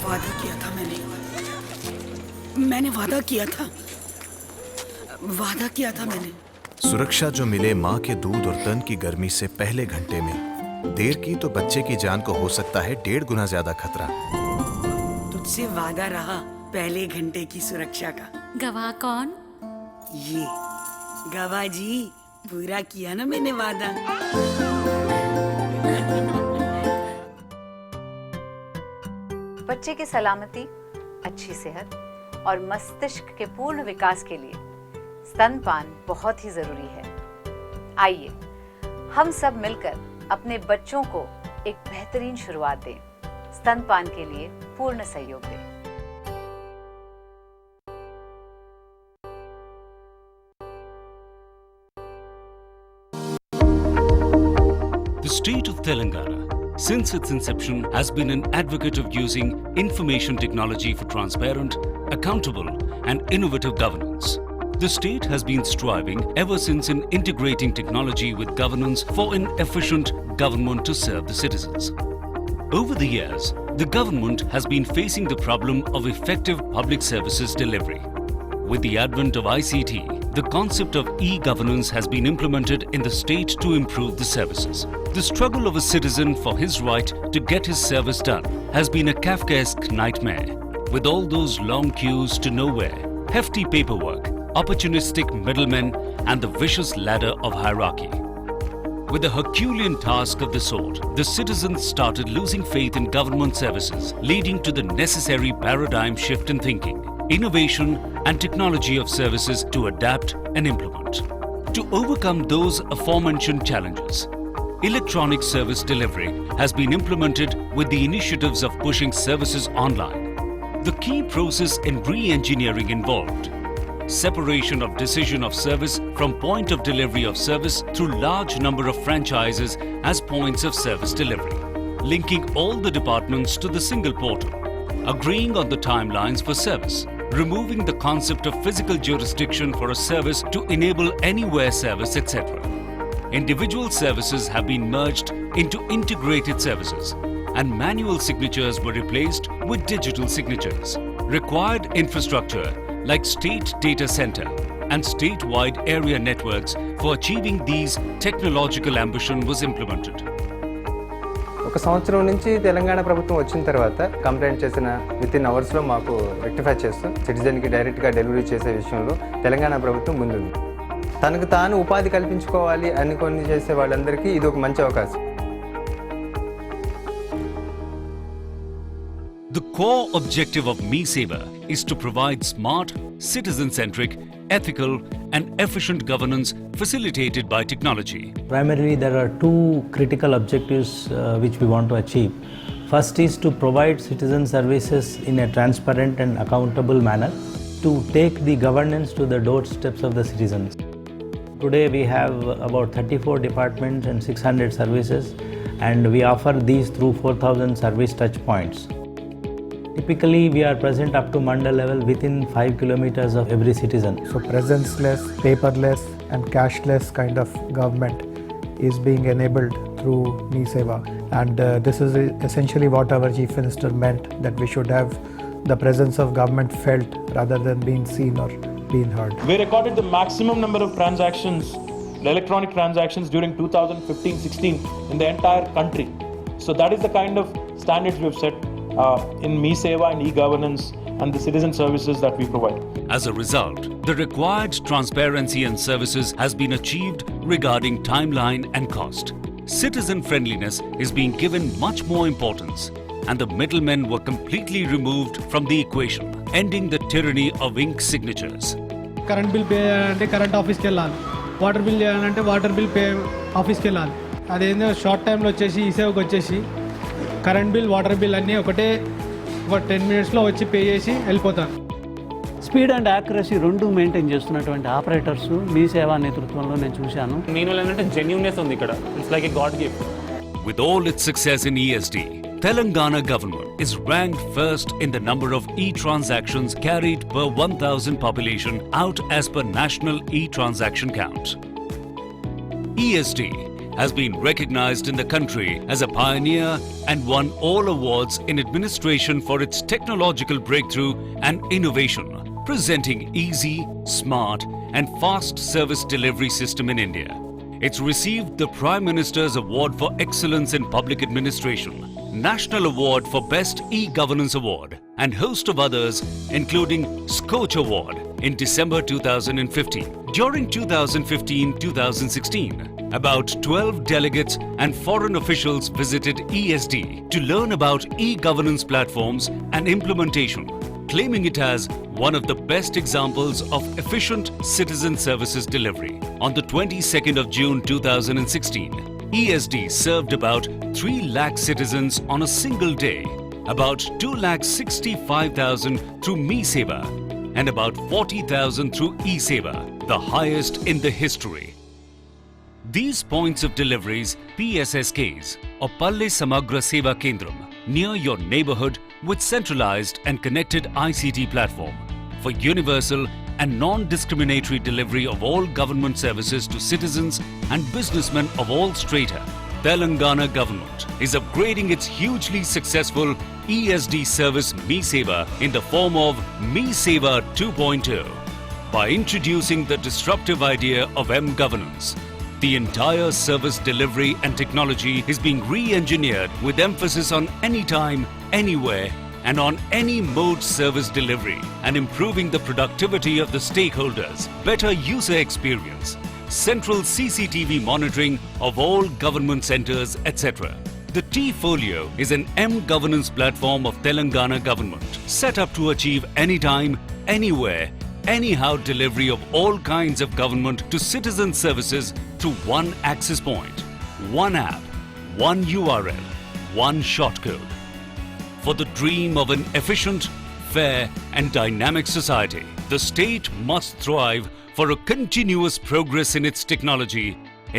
वादा किया था मैंने वादा किया था, वादा किया था मैंने। सुरक्षा जो मिले माँ के दूध और तन की गर्मी से पहले घंटे में, देर की तो बच्चे की जान को हो सकता है 1.5 गुना ज्यादा खतरा। तुझसे वादा रहा पहले घंटे की सुरक्षा का। गवाह कौन? ये गवाह जी, पूरा किया ना मैंने वादा। बच्चे की सलामती, अच्छी सेहत और मस्तिष्क के पूर्ण विकास के लिए स्तनपान बहुत ही जरूरी है। आइए हम सब मिलकर अपने बच्चों को एक बेहतरीन शुरुआत दें, स्तनपान के लिए पूर्ण सहयोग दें। The state of Telangana, since its inception, has been an advocate of using information technology for transparent, accountable, and innovative governance. The state has been striving ever since in integrating technology with governance for an efficient government to serve the citizens. Over the years, the government has been facing the problem of effective public services delivery. With the advent of ICT, the concept of e-governance has been implemented in the state to improve the services. The struggle of a citizen for his right to get his service done has been a Kafkaesque nightmare, with all those long queues to nowhere, hefty paperwork, opportunistic middlemen, and the vicious ladder of hierarchy. With a Herculean task of the sort, the citizens started losing faith in government services, leading to the necessary paradigm shift in thinking, innovation, and technology of services to adapt and implement. To overcome those aforementioned challenges, electronic service delivery has been implemented with the initiatives of pushing services online. The key process in re-engineering involved separation of decision of service from point of delivery of service through large number of franchises as points of service delivery, linking all the departments to the single portal, agreeing on the timelines for service, removing the concept of physical jurisdiction for a service to enable anywhere service, etc. Individual services have been merged into integrated services, and manual signatures were replaced with digital signatures. Required infrastructure like state data center and statewide area networks for achieving these technological ambition was implemented. ఒక ఒక సంవత్సరం నుంచి తెలంగాణ ప్రభుత్వం వచ్చిన తర్వాత complaint చేసిన with in అవర్స్లో మాకు రెక్టిఫై చేస్తూ సిటిజన్కి డైరెక్ట్గా డెలివరీ చేసే విషయంలో తెలంగాణ ప్రభుత్వం ముందుంది. తనకు తాను ఉపాధి కల్పించుకోవాలి అనుకొని చేసే వాళ్ళందరికీ ఇది ఒక మంచి అవకాశం. The core objective of MeSaver is to provide smart, citizen-centric, ethical and efficient governance facilitated by technology. Primarily, there are two critical objectives which we want to achieve. First is to provide citizen services in a transparent and accountable manner to take the governance to the doorsteps of the citizens. Today we have about 34 departments and 600 services, and we offer these through 4,000 service touch points. Typically, we are present up to mandal level within 5 kilometers of every citizen. So presence-less, paperless and cashless kind of government is being enabled through MeSeva. And this is essentially what our Chief Minister meant, that we should have the presence of government felt rather than being seen or being heard. We recorded the maximum number of transactions, the electronic transactions during 2015-16 in the entire country. So that is the kind of standards we have set in MeSeva and e-governance and the citizen services that we provide. As a result, the required transparency and services has been achieved regarding timeline and cost. Citizen friendliness is being given much more importance, and the middlemen were completely removed from the equation, ending the tyranny of ink signatures. Current bill pay చేయాలంటే current ఆఫీస్కి వెళ్ళాలి, water bill చేయాలంటే water bill pay ఆఫీస్కి వెళ్ళాలి. అదేందో short టైంలో వచ్చేసి ఈ సేవకు వచ్చేసి కరెంట్ బిల్ వాటర్ బిల్ అన్నీ ఒకటే ఒక 10 minutesలో వచ్చి పే చేసి వెళ్ళిపోతాను. స్పీడ్ అండ్ యాక్యురసీ రెండు మెయింటైన్ చేస్తున్నటువంటి ఆపరేటర్స్ మీ సేవా నేతృత్వంలో నేను చూశాను. మీలో ఏంటంటే జెన్యూనెస్ ఉంది ఇక్కడ. It's like a God gift. With all its success in ESD, Telangana government is ranked first in the number of e-transactions carried per 1,000 population out as per national e-transaction count. ESD has been recognized in the country as a pioneer and won all awards in administration for its technological breakthrough and innovation, presenting easy, smart and fast service delivery system in India. It's received the Prime Minister's Award for Excellence in Public Administration, National Award for Best E-Governance Award, and host of others, including Scoach Award in December 2015. During 2015-2016, about 12 delegates and foreign officials visited ESD to learn about e-governance platforms and implementation, claiming it as one of the best examples of efficient citizen services delivery. On the 22nd of June 2016, ESD served about 3 lakh citizens on a single day, about 2,65,000 through MeSeva and about 40,000 through eSeva, the highest in the history. These points of deliveries, PSSKs, or Palle Samagra Seva Kendram, near your neighborhood with centralized and connected ICT platform for universal and non-discriminatory delivery of all government services to citizens and businessmen of all strata. Telangana government is upgrading its hugely successful ESD service MeSeva in the form of MeSeva 2.0 by introducing the disruptive idea of M-governance. The entire service delivery and technology is being re-engineered with emphasis on anytime, anywhere, and on any mode service delivery, and improving the productivity of the stakeholders, better user experience, central CCTV monitoring of all government centers, etc. The T-Folio is an M-governance platform of Telangana government, set up to achieve anytime, anywhere, anyhow delivery of all kinds of government to citizen services through one access point, one app, one URL, one shortcode. For the dream of an efficient, fair and dynamic society, the state must thrive for a continuous progress in its technology,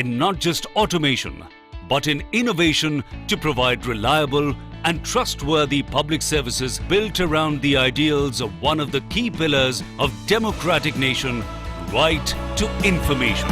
in not just automation, but in innovation to provide reliable and trustworthy public services built around the ideals of one of the key pillars of democratic nation, right to information.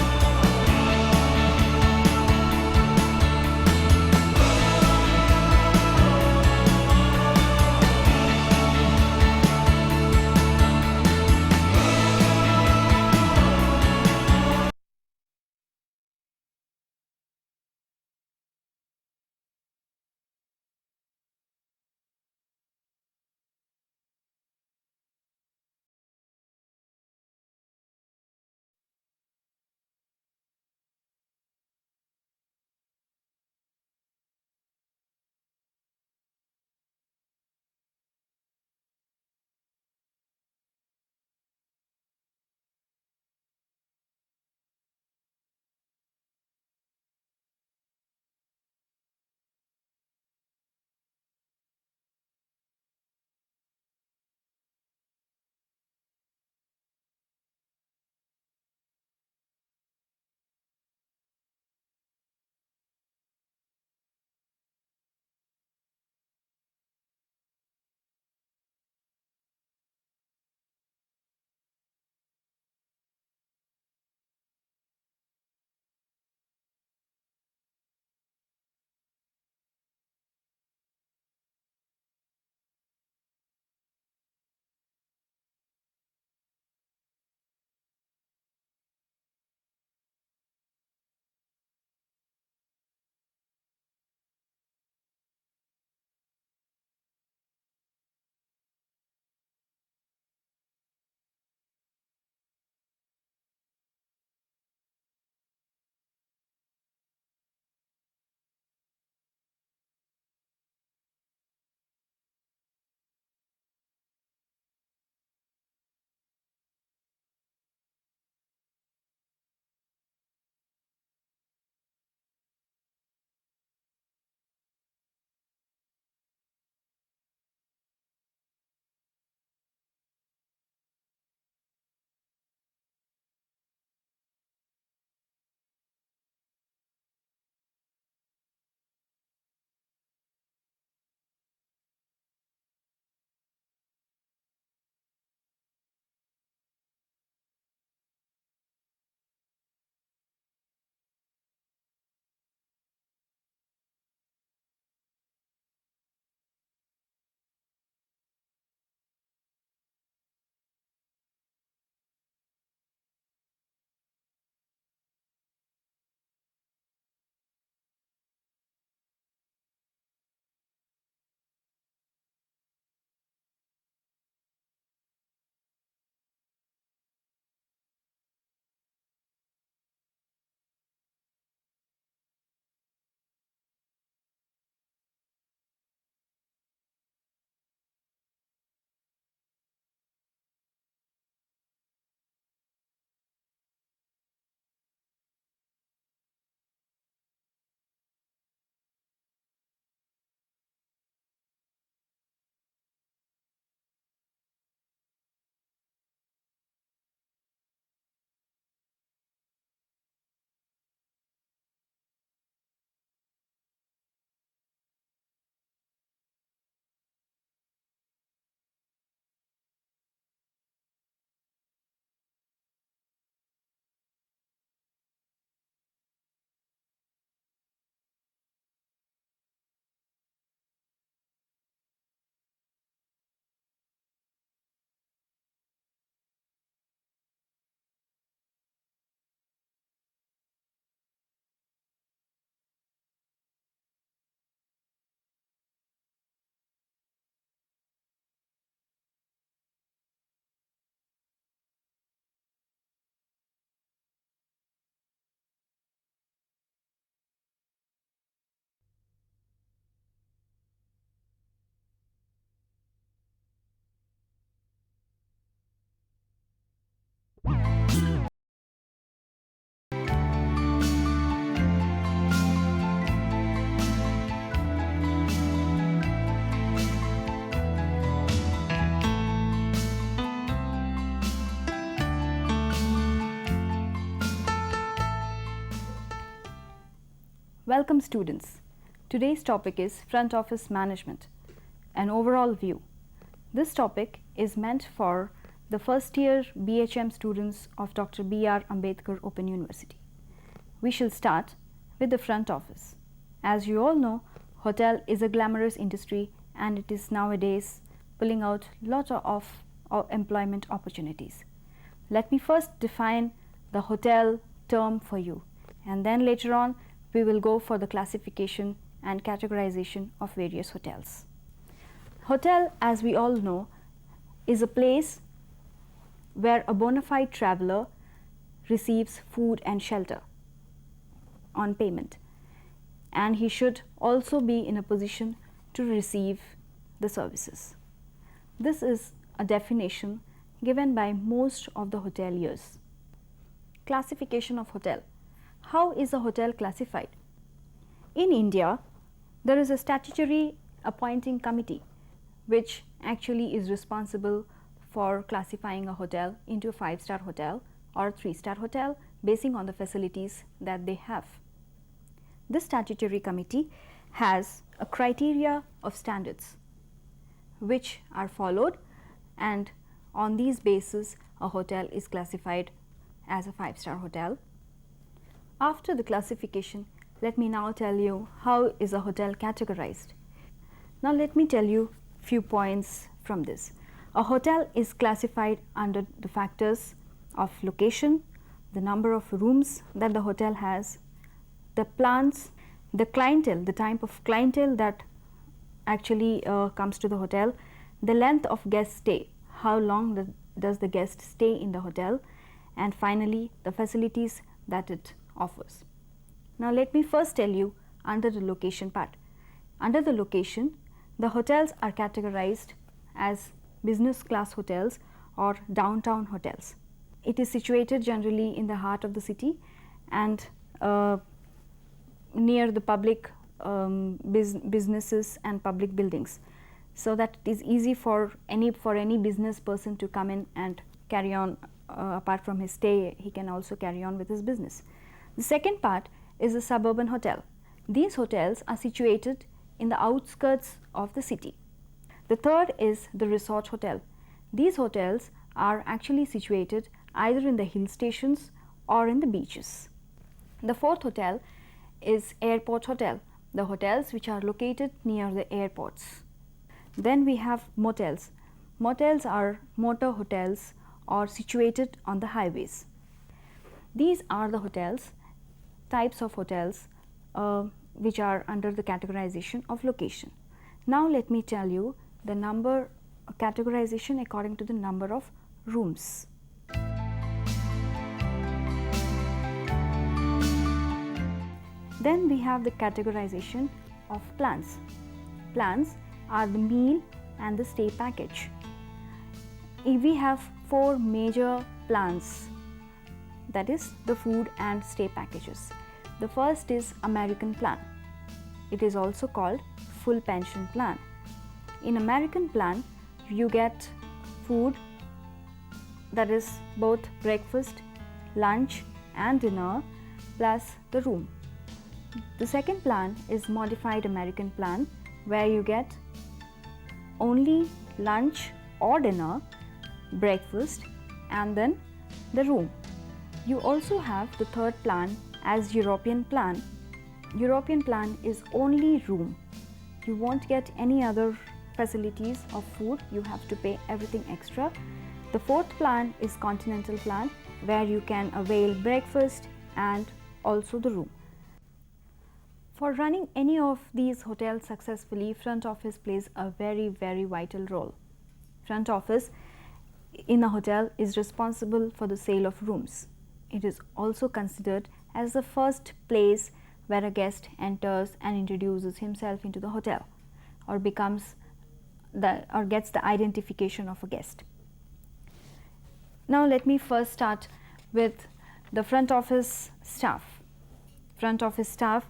Welcome students. Today's topic is front office management, an overall view. This topic is meant for the first year BHM students of Dr. B.R. Ambedkar Open University. We shall start with the front office. As you all know, hotel is a glamorous industry and it is nowadays pulling out lot of employment opportunities. Let me first define the hotel term for you, and then later on we will go for the classification and categorization of various hotels. Hotel, as we all know, is a place where a bona fide traveler receives food and shelter on payment, and he should also be in a position to receive the services. This is a definition given by most of the hoteliers. Classification of hotel. How is a hotel classified? In India, there is a statutory appointing committee which actually is responsible for classifying a hotel into a 5-star hotel or a 3-star hotel basing on the facilities that they have. This statutory committee has a criteria of standards which are followed, and on these basis a hotel is classified as a 5-star hotel. After the classification, let me now tell you how is a hotel categorized. Now let me tell you few points from this. A hotel is classified under the factors of location, the number of rooms that the hotel has, the plans, the clientele, the type of clientele that actually comes to the hotel, the length of guest stay, how long does the guest stay in the hotel, and finally the facilities that it offers. Now let me first tell you under the location part. Under the location, the hotels are categorized as business class hotels or downtown hotels. It is situated generally in the heart of the city and near the public businesses and public buildings, so that it is easy for any business person to come in and carry on. Apart from his stay, he can also carry on with his business. The second part is a suburban hotel. These hotels are situated in the outskirts of the city. The third is the resort hotel. These hotels are actually situated either in the hill stations or in the beaches. The fourth hotel is airport hotel, the hotels which are located near the airports. Then we have motels. Motels are motor hotels or situated on the highways. These are the types of hotels which are under the categorization of location. Now let me tell you the categorization according to the number of rooms. Then we have the categorization of plans. Plans are the meal and the stay package. We have 4 major plans, that is the food and stay packages. The first is American plan. It is also called full pension plan. In American plan, you get food, that is both breakfast, lunch and dinner plus the room. The second plan is modified American plan, where you get only lunch or dinner, breakfast and then the room. You also have the third plan as European plan. European plan is only room. You won't get any other facilities of food, you have to pay everything extra. The fourth plan is continental plan, where you can avail breakfast and also the room. For running any of these hotels successfully, front office plays a very, very vital role. Front office in a hotel is responsible for the sale of rooms. It is also considered as the first place where a guest enters and introduces himself into the hotel, or gets the identification of a guest. Now let me first start with the front office staff. Front office staff,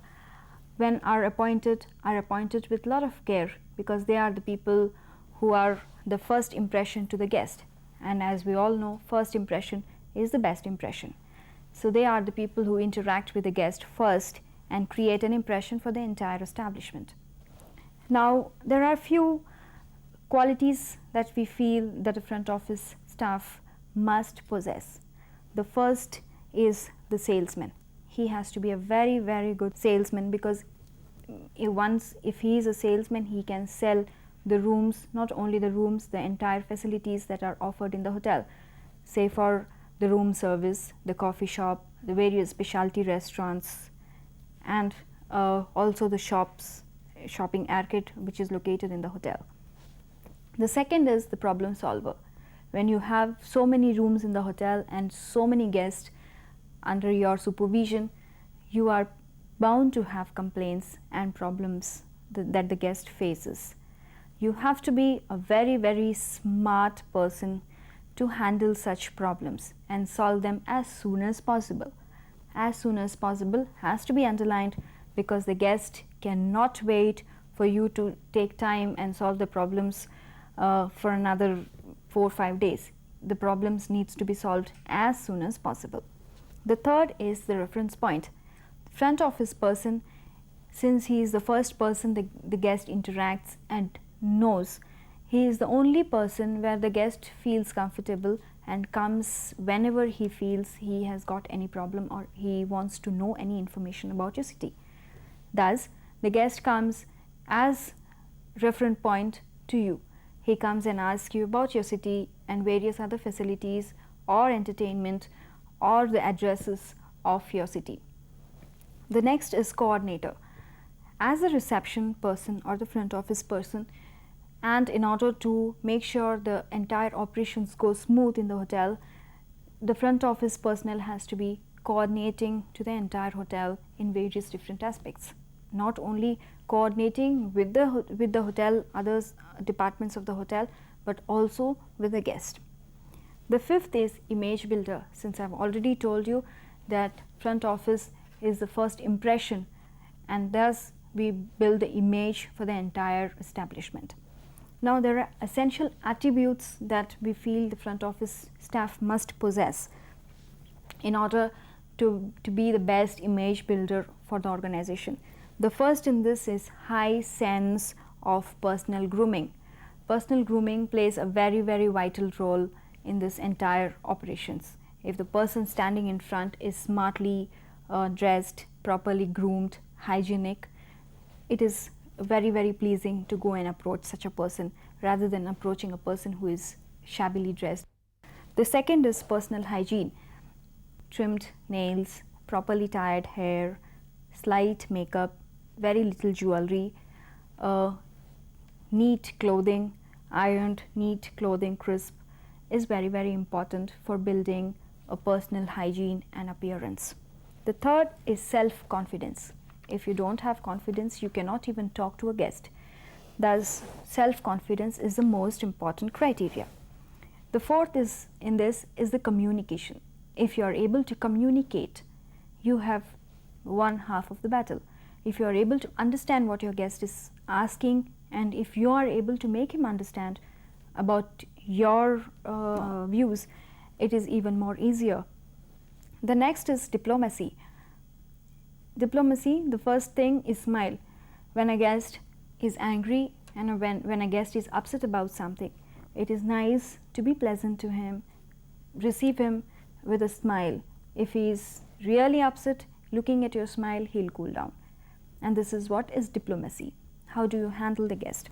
when are appointed with a lot of care, because they are the people who are the first impression to the guest, and as we all know, first impression is the best impression. So they are the people who interact with the guest first and create an impression for the entire establishment. Now, there are few qualities that we feel that a front office staff must possess. The first is the salesman. He has to be a very, very good salesman, because if he is a salesman, he can sell the rooms, not only the rooms, the entire facilities that are offered in the hotel. Say for the room service, the coffee shop, the various specialty restaurants, and also the shopping arcade which is located in the hotel. The second is the problem solver. When you have so many rooms in the hotel and so many guests under your supervision, you are bound to have complaints and problems that the guest faces. You have to be a very, very smart person to handle such problems and solve them as soon as possible. As soon as possible has to be underlined, because the guest cannot wait for you to take time and solve the problems for another 4 or 5 days. The problems needs to be solved as soon as possible. The third is the reference point. Front office person, since he is the first person the guest interacts and knows, he is the only person where the guest feels comfortable and comes whenever he feels he has got any problem or he wants to know any information about your city. Thus, the guest comes as reference point to you. He comes and asks you about your city and various other facilities or entertainment or the addresses of your city. The next is coordinator. As a reception person or the front office person, and in order to make sure the entire operations go smooth in the hotel, the front office personnel has to be coordinating to the entire hotel in various different aspects. Not only coordinating with the hotel, other departments of the hotel, but also with the guest. The fifth is image builder. Since I've already told you that front office is the first impression, and thus we build the image for the entire establishment. Now, there are essential attributes that we feel the front office staff must possess in order to be the best image builder for the organization. The first in this is high sense of personal grooming. Personal grooming plays a very, very vital role in this entire operations. If the person standing in front is smartly dressed, properly groomed, hygienic, it is very, very pleasing to go and approach such a person rather than approaching a person who is shabbily dressed. The second is personal hygiene. Trimmed nails, properly tied hair, slight makeup, very little jewelry, neat clothing, ironed, neat clothing, crisp, is very, very important for building a personal hygiene and appearance. The third is self-confidence. If you don't have confidence, you cannot even talk to a guest. Thus, self-confidence is the most important criteria. The fourth is the communication. If you are able to communicate, you have won half of the battle. If you are able to understand what your guest is asking, and if you are able to make him understand about your views, it is even more easier. The next is diplomacy. Diplomacy, the first thing is smile. When a guest is angry and when a guest is upset about something, it is nice to be pleasant to him, receive him with a smile. If he is really upset, looking at your smile, he'll cool down. And this is what is diplomacy. How do you handle the guest?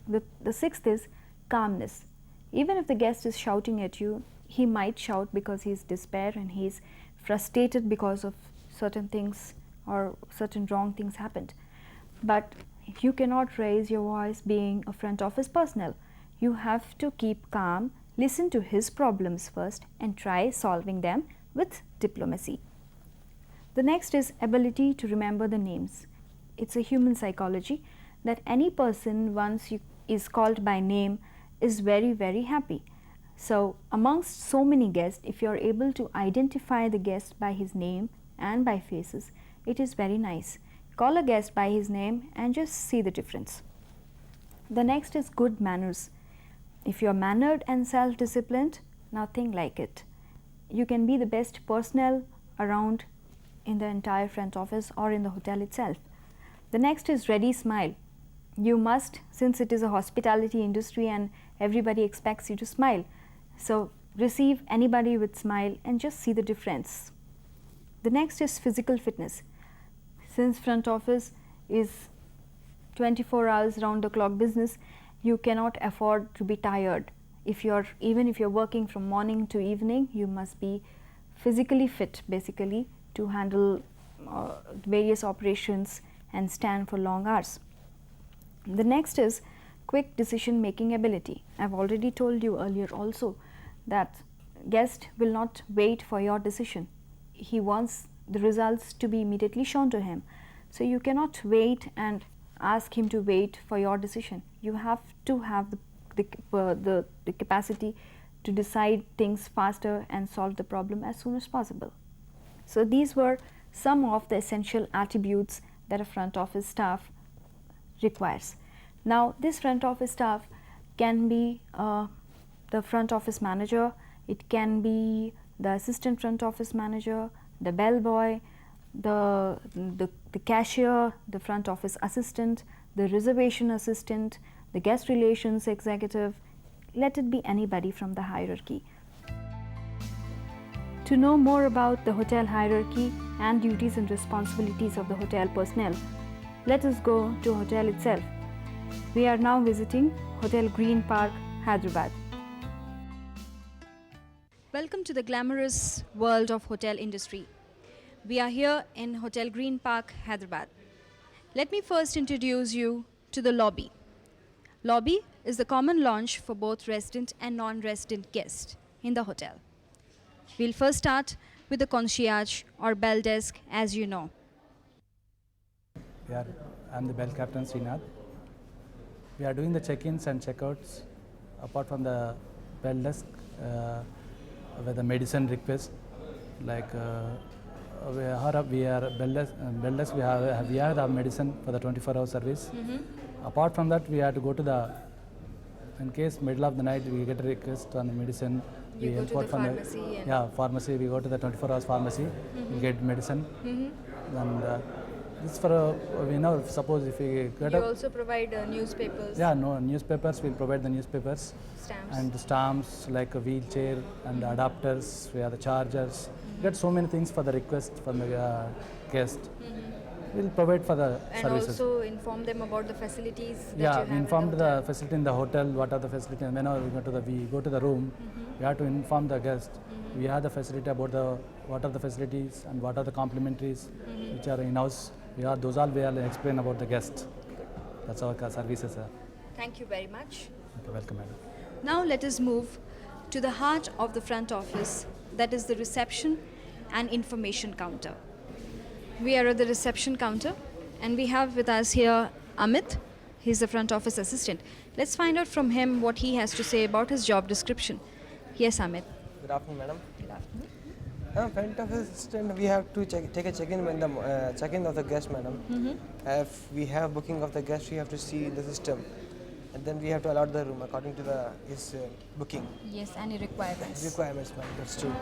The sixth is calmness. Even if the guest is shouting at you, he might shout because he is despair and he is frustrated because of certain things or certain wrong things happened. But you cannot raise your voice being a front office personnel. You have to keep calm, listen to his problems first and try solving them with diplomacy. The next is ability to remember the names. It's a human psychology that any person once is called by name is very, very happy. So amongst so many guests, if you are able to identify the guest by his name and by faces, it is very nice. Call a guest by his name and just see the difference. The next is good manners. If you are mannered and self-disciplined, nothing like it. You can be the best personnel around in the entire front office or in the hotel itself. The next is ready smile. You must, since it is a hospitality industry and everybody expects you to smile, so receive anybody with smile and just see the difference. The next is physical fitness. Since front office is 24 hours round the clock business, you cannot afford to be tired. Even if you're working from morning to evening, you must be physically fit basically to handle various operations and stand for long hours. The next is quick decision making ability. I've already told you earlier also that guest will not wait for your decision. He wants the results to be immediately shown to him. So you cannot wait and ask him to wait for your decision. You have to have the capacity to decide things faster and solve the problem as soon as possible. So these were some of the essential attributes that a front office staff requires. Now this front office staff can be the front office manager, it can be the assistant front office manager, the bellboy, the cashier, the front office assistant, the reservation assistant, the guest relations executive. Let it be anybody from the hierarchy. To know more about the hotel hierarchy and duties and responsibilities of the hotel personnel, let us go to hotel itself. We are now visiting Hotel Green Park, Hyderabad. Welcome to the glamorous world of hotel industry. We are here in Hotel Green Park, Hyderabad. Let me first introduce you to the lobby. Lobby is the common lounge for both resident and non-resident guests in the hotel. We'll first start with the concierge or bell desk, as you know. I'm the bell captain, Srinath. We are doing the check-ins and check-outs apart from the bell desk with the medicine request. Like we are bell desk, we have the medicine for the 24-hour service. Apart from that, we have to go to the, in case middle of the night we get a request on the medicine, we go to import the from pharmacy and pharmacy. We go to the 24 hours pharmacy, we get medicine, and this for suppose if we get You also provide newspapers. Newspapers. We'll provide the newspapers, Stamps. and the stamps like a wheelchair and the adapters. We have the chargers. Get so many things for the request from the guest. We'll provide for the And services. also inform them about the facilities that you have We informed the facility in the hotel, what are the facilities, and whenever we go to the room, we have to inform the guest. We have the facility about what are the facilities and what are the complementaries which are in-house. Those all we will explain about the guest. That's our services. Thank you very much. Okay, welcome, madam. Now let us move to the heart of the front office, that is the reception and information counter. We are at the reception counter and we have with us here Amit. He's the front office assistant. Let's find out from him what he has to say about his job description. Yes, Amit. Good afternoon, madam. Good afternoon. Front office assistant, we have to take a check-in when the check-in of the guest, madam. If we have booking of the guest, we have to see the system, and then we have to allot the room according to his booking. Yes, any requirements. Requirements, madam. That's true.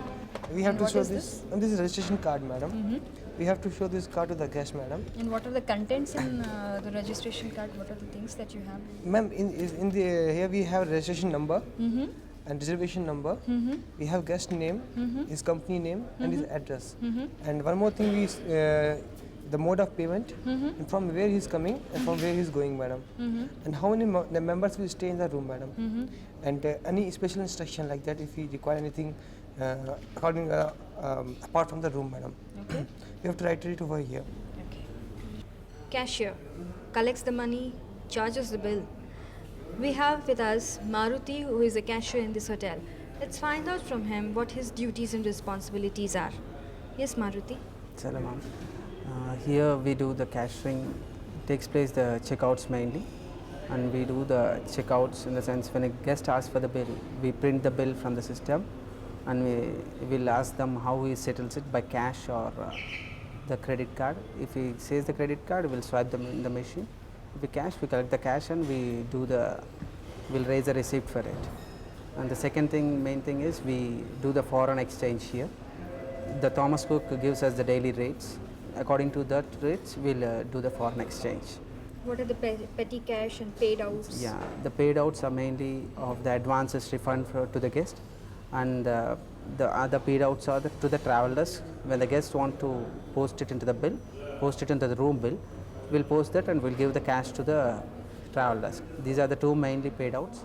We have to show this. And this is registration card, madam. We have to show this card to the guest, madam. And what are the contents in the registration card? What are the things that you have? Ma'am, here we have registration number. And reservation number, we have guest name, his company name, and his address. And one more thing is the mode of payment, and from where he's coming and from where he's going, madam. And how many the members will stay in the room, madam. And any special instruction like that if we require anything apart from the room, madam. Okay. We have to write it over here. Okay. Cashier collects the money, charges the bill. We have with us Maruti, who is a cashier in this hotel. Let's find out from him what his duties and responsibilities are. Yes, Maruti. Salam. Here we do the cashiering. Takes place the checkouts mainly, and we do the checkouts in the sense when a guest asks for the bill, we print the bill from the system, and we will ask them how he settles it by cash or the credit card. If he says the credit card, we'll swipe them in the machine. If we cash, we collect the cash and we'll raise a receipt for it. And the second thing, main thing is we do the foreign exchange here. the Thomas Cook gives us the daily rates. According to that rates, we'll do the foreign exchange. What are the petty cash and paid outs? Yeah, the paid outs are mainly of the advances refund to the guest, and the other paid outs are to the travel desk. When the guests want to post it into the bill, post it into the room bill, we'll post that and we'll give the cash to the travel desk. These are the two mainly paid outs.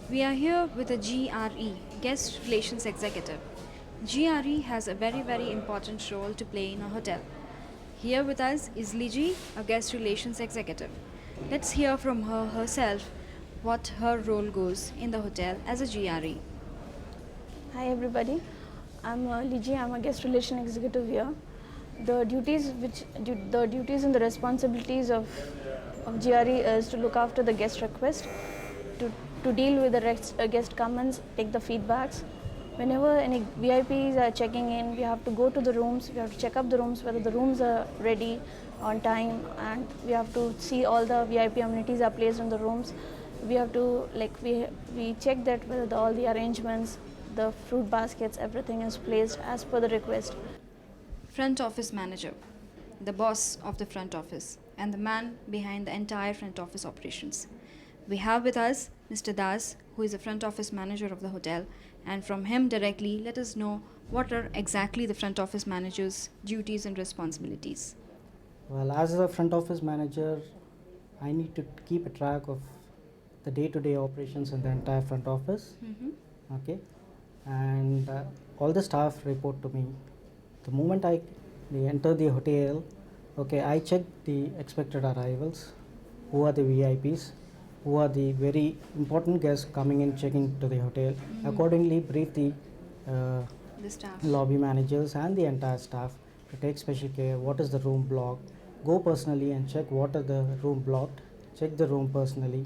We are here with a GRE, Guest Relations Executive. GRE has a very important role to play in a hotel. Here with us is Liji, a Guest Relations Executive. Let's hear from her herself what her role goes in the hotel as a GRE. Hi everybody, I'm Liji. I'm a Guest Relation Executive here. The duties and the responsibilities of GRE is to look after the guest request, to deal with the guest comments, take the feedbacks. Whenever any VIPs are checking in, we have to go to the rooms, we have to check up the rooms, whether the rooms are ready on time, and we have to see all the VIP amenities are placed in the rooms. We have to, we check that whether all the arrangements, the fruit baskets, everything is placed as per the request. Front office manager, the boss of the front office and the man behind the entire front office operations. We have with us Mr. Das, who is the front office manager of the hotel, and from him directly let us know what are exactly the front office manager's duties and responsibilities. Well, as a front office manager, I need to keep a track of the day-to-day operations in the entire front office. Okay, and all the staff report to me. The moment they enter the hotel, okay, I check the expected arrivals, who are the VIPs, who are the very important guests coming in checking to the hotel. Accordingly brief the staff, lobby managers and the entire staff to take special care. What is the room blocked? Go personally and check what are the room blocked, check the room personally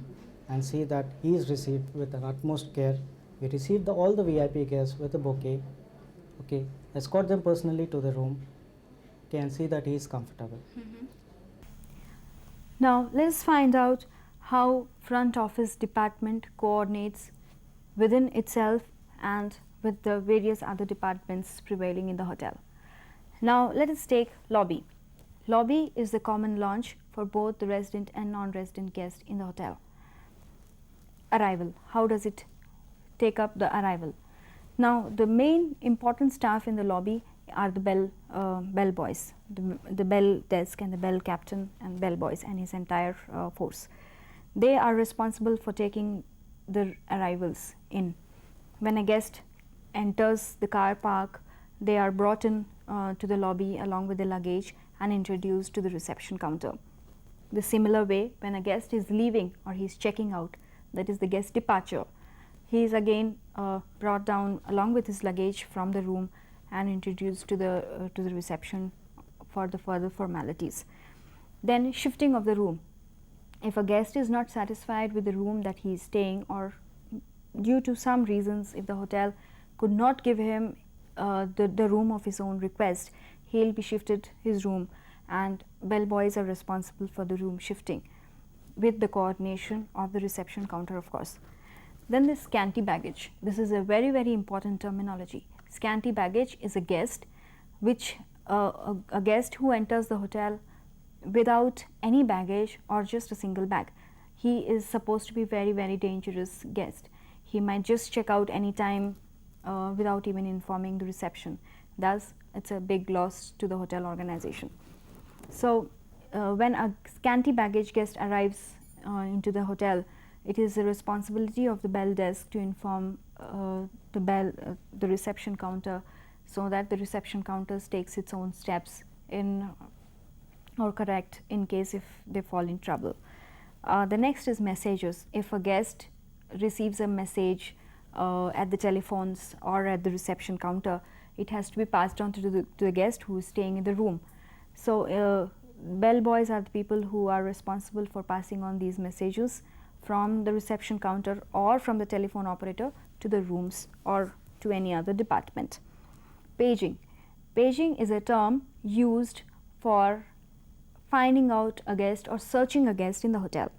and see that he is received with an utmost care. We receive all the VIP guests with a bouquet, okay, escort them personally to the room, okay, and see that he is comfortable. Now let's find out how front office department coordinates within itself and with the various other departments prevailing in the hotel. Now let us take lobby. Lobby is the common lounge for both the resident and non-resident guests in the hotel. Arrival, how does it take up the arrival? Now the main important staff in the lobby are the bell boys, the bell desk and the bell captain and bell boys and his entire force. They are responsible for taking the arrivals in. When a guest enters the car park, they are brought in to the lobby along with the luggage and introduced to the reception counter. The similar way, when a guest is leaving or he is checking out, that is the guest departure, he is again brought down along with his luggage from the room and introduced to the reception for the further formalities. Then shifting of the room. If a guest is not satisfied with the room that he is staying, or due to some reasons if the hotel could not give him the room of his own request, he will be shifted his room, and bellboys are responsible for the room shifting with the coordination of the reception counter, of course. Then the scanty baggage. This is a very important terminology. Scanty baggage is a guest which a guest who enters the hotel without any baggage or just a single bag. He is supposed to be very dangerous guest. He might just check out anytime without even informing the reception. Thus it's a big loss to the hotel organization. So when a scanty baggage guest arrives into the hotel, it is the responsibility of the bell desk to inform the reception counter, so that the reception counter takes its own steps in or correct in case if they fall in trouble. The next is messages. If a guest receives a message at the telephones or at the reception counter, it has to be passed on to the guest who is staying in the room. So bell boys are the people who are responsible for passing on these messages from the reception counter or from the telephone operator to the rooms or to any other department. Paging. Paging is a term used for finding out a guest or searching a guest in the hotel.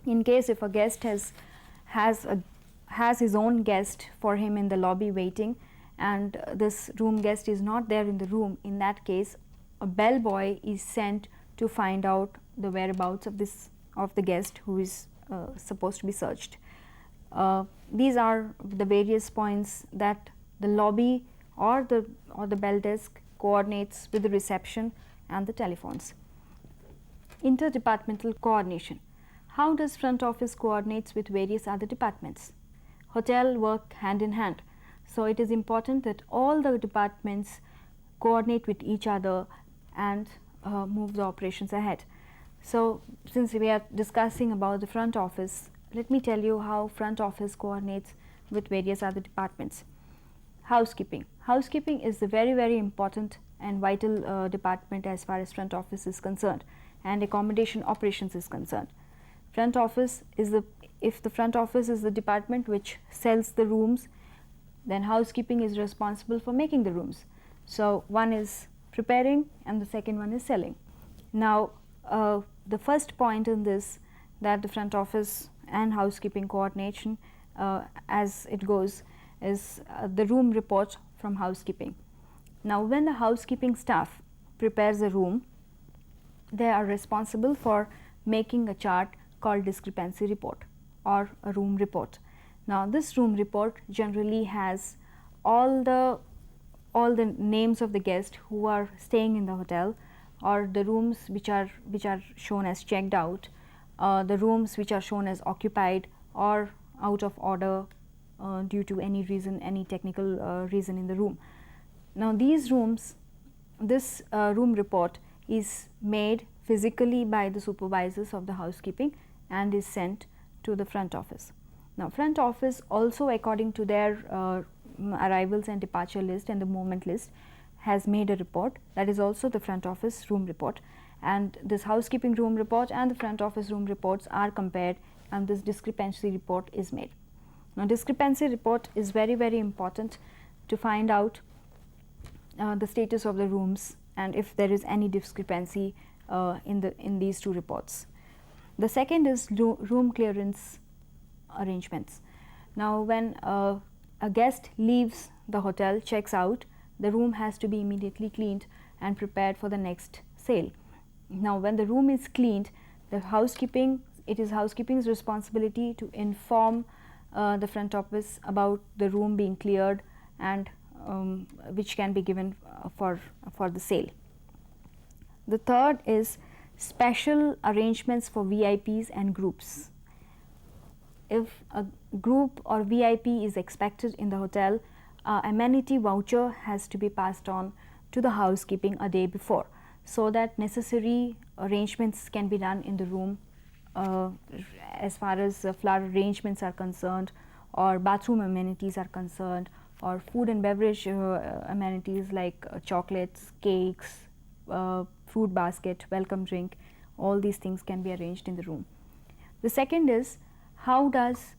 In case if a guest has his own guest for him in the lobby waiting, and this room guest is not there in the room, in that case a bellboy is sent to find out the whereabouts of the guest who is supposed to be searched. These are the various points that the lobby or the bell desk coordinates with the reception and the telephones. Interdepartmental coordination. How does front office coordinates with various other departments? Hotel work hand in hand, so it is important that all the departments coordinate with each other and move the operations ahead. So since we are discussing about the front office, let me tell you how front office coordinates with various other departments. Housekeeping. Housekeeping is the very important and vital department as far as front office is concerned, and accommodation operations is concerned. Front office is if the front office is the department which sells the rooms, then housekeeping is responsible for making the rooms. So one is preparing and the second one is selling. Now the first point in this, that the front office and housekeeping coordination as it goes, is the room report from housekeeping. Now when the housekeeping staff prepares a room, they are responsible for making a chart called discrepancy report or a room report. Now this room report generally has all the names of the guests who are staying in the hotel, or the rooms which are shown as checked out, the rooms which are shown as occupied or out of order due to any reason, any technical reason in the room. Now these rooms, this room report is made physically by the supervisors of the housekeeping and is sent to the front office. Now front office also, according to their arrivals and departure list and the movement list, has made a report that is also the front office room report, and this housekeeping room report and the front office room reports are compared and this discrepancy report is made. Now discrepancy report is very important to find out the status of the rooms and if there is any discrepancy in these two reports. The second is room clearance arrangements. Now when a guest leaves the hotel, checks out, the room has to be immediately cleaned and prepared for the next sale. Now when the room is cleaned, it is housekeeping's responsibility to inform the front office about the room being cleared and which can be given for the sale. The third is special arrangements for VIPs and groups. If a group or VIP is expected in the hotel, amenity voucher has to be passed on to the housekeeping a day before, so that necessary arrangements can be done in the room as far as flower arrangements are concerned, or bathroom amenities are concerned, or food and beverage amenities like chocolates, cakes, fruit basket, welcome drink. All these things can be arranged in the room. The second is how does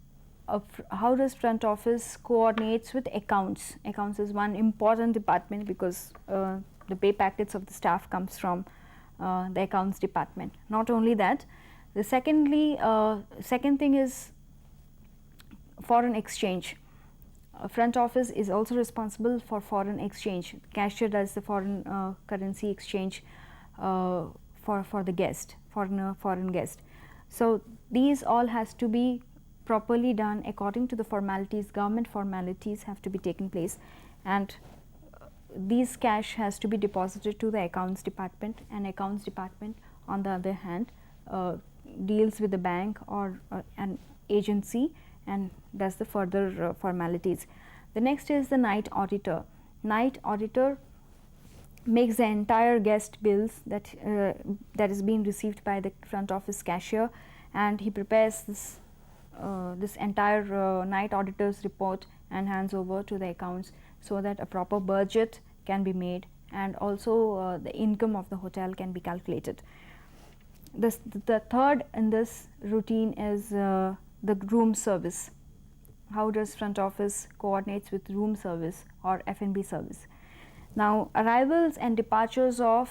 front office coordinates with accounts. Accounts is one important department because the pay packets of the staff comes from the accounts department. Not only that, the second thing is foreign exchange. Front office is also responsible for foreign exchange. Cashier does the foreign currency exchange for the guest, foreign guest. So these all has to be properly done according to the formalities. Government formalities have to be taken place, and these cash has to be deposited to the accounts department, and accounts department on the other hand deals with the bank or an agency and does the further formalities. The next is the night auditor. Night auditor makes the entire guest bills that is being received by the front office cashier, and he prepares this entire night auditor's report and hands over to the accounts so that a proper budget can be made and also the income of the hotel can be calculated. The third in this routine is the room service. How does front office coordinates with room service or F&B service? Now arrivals and departures of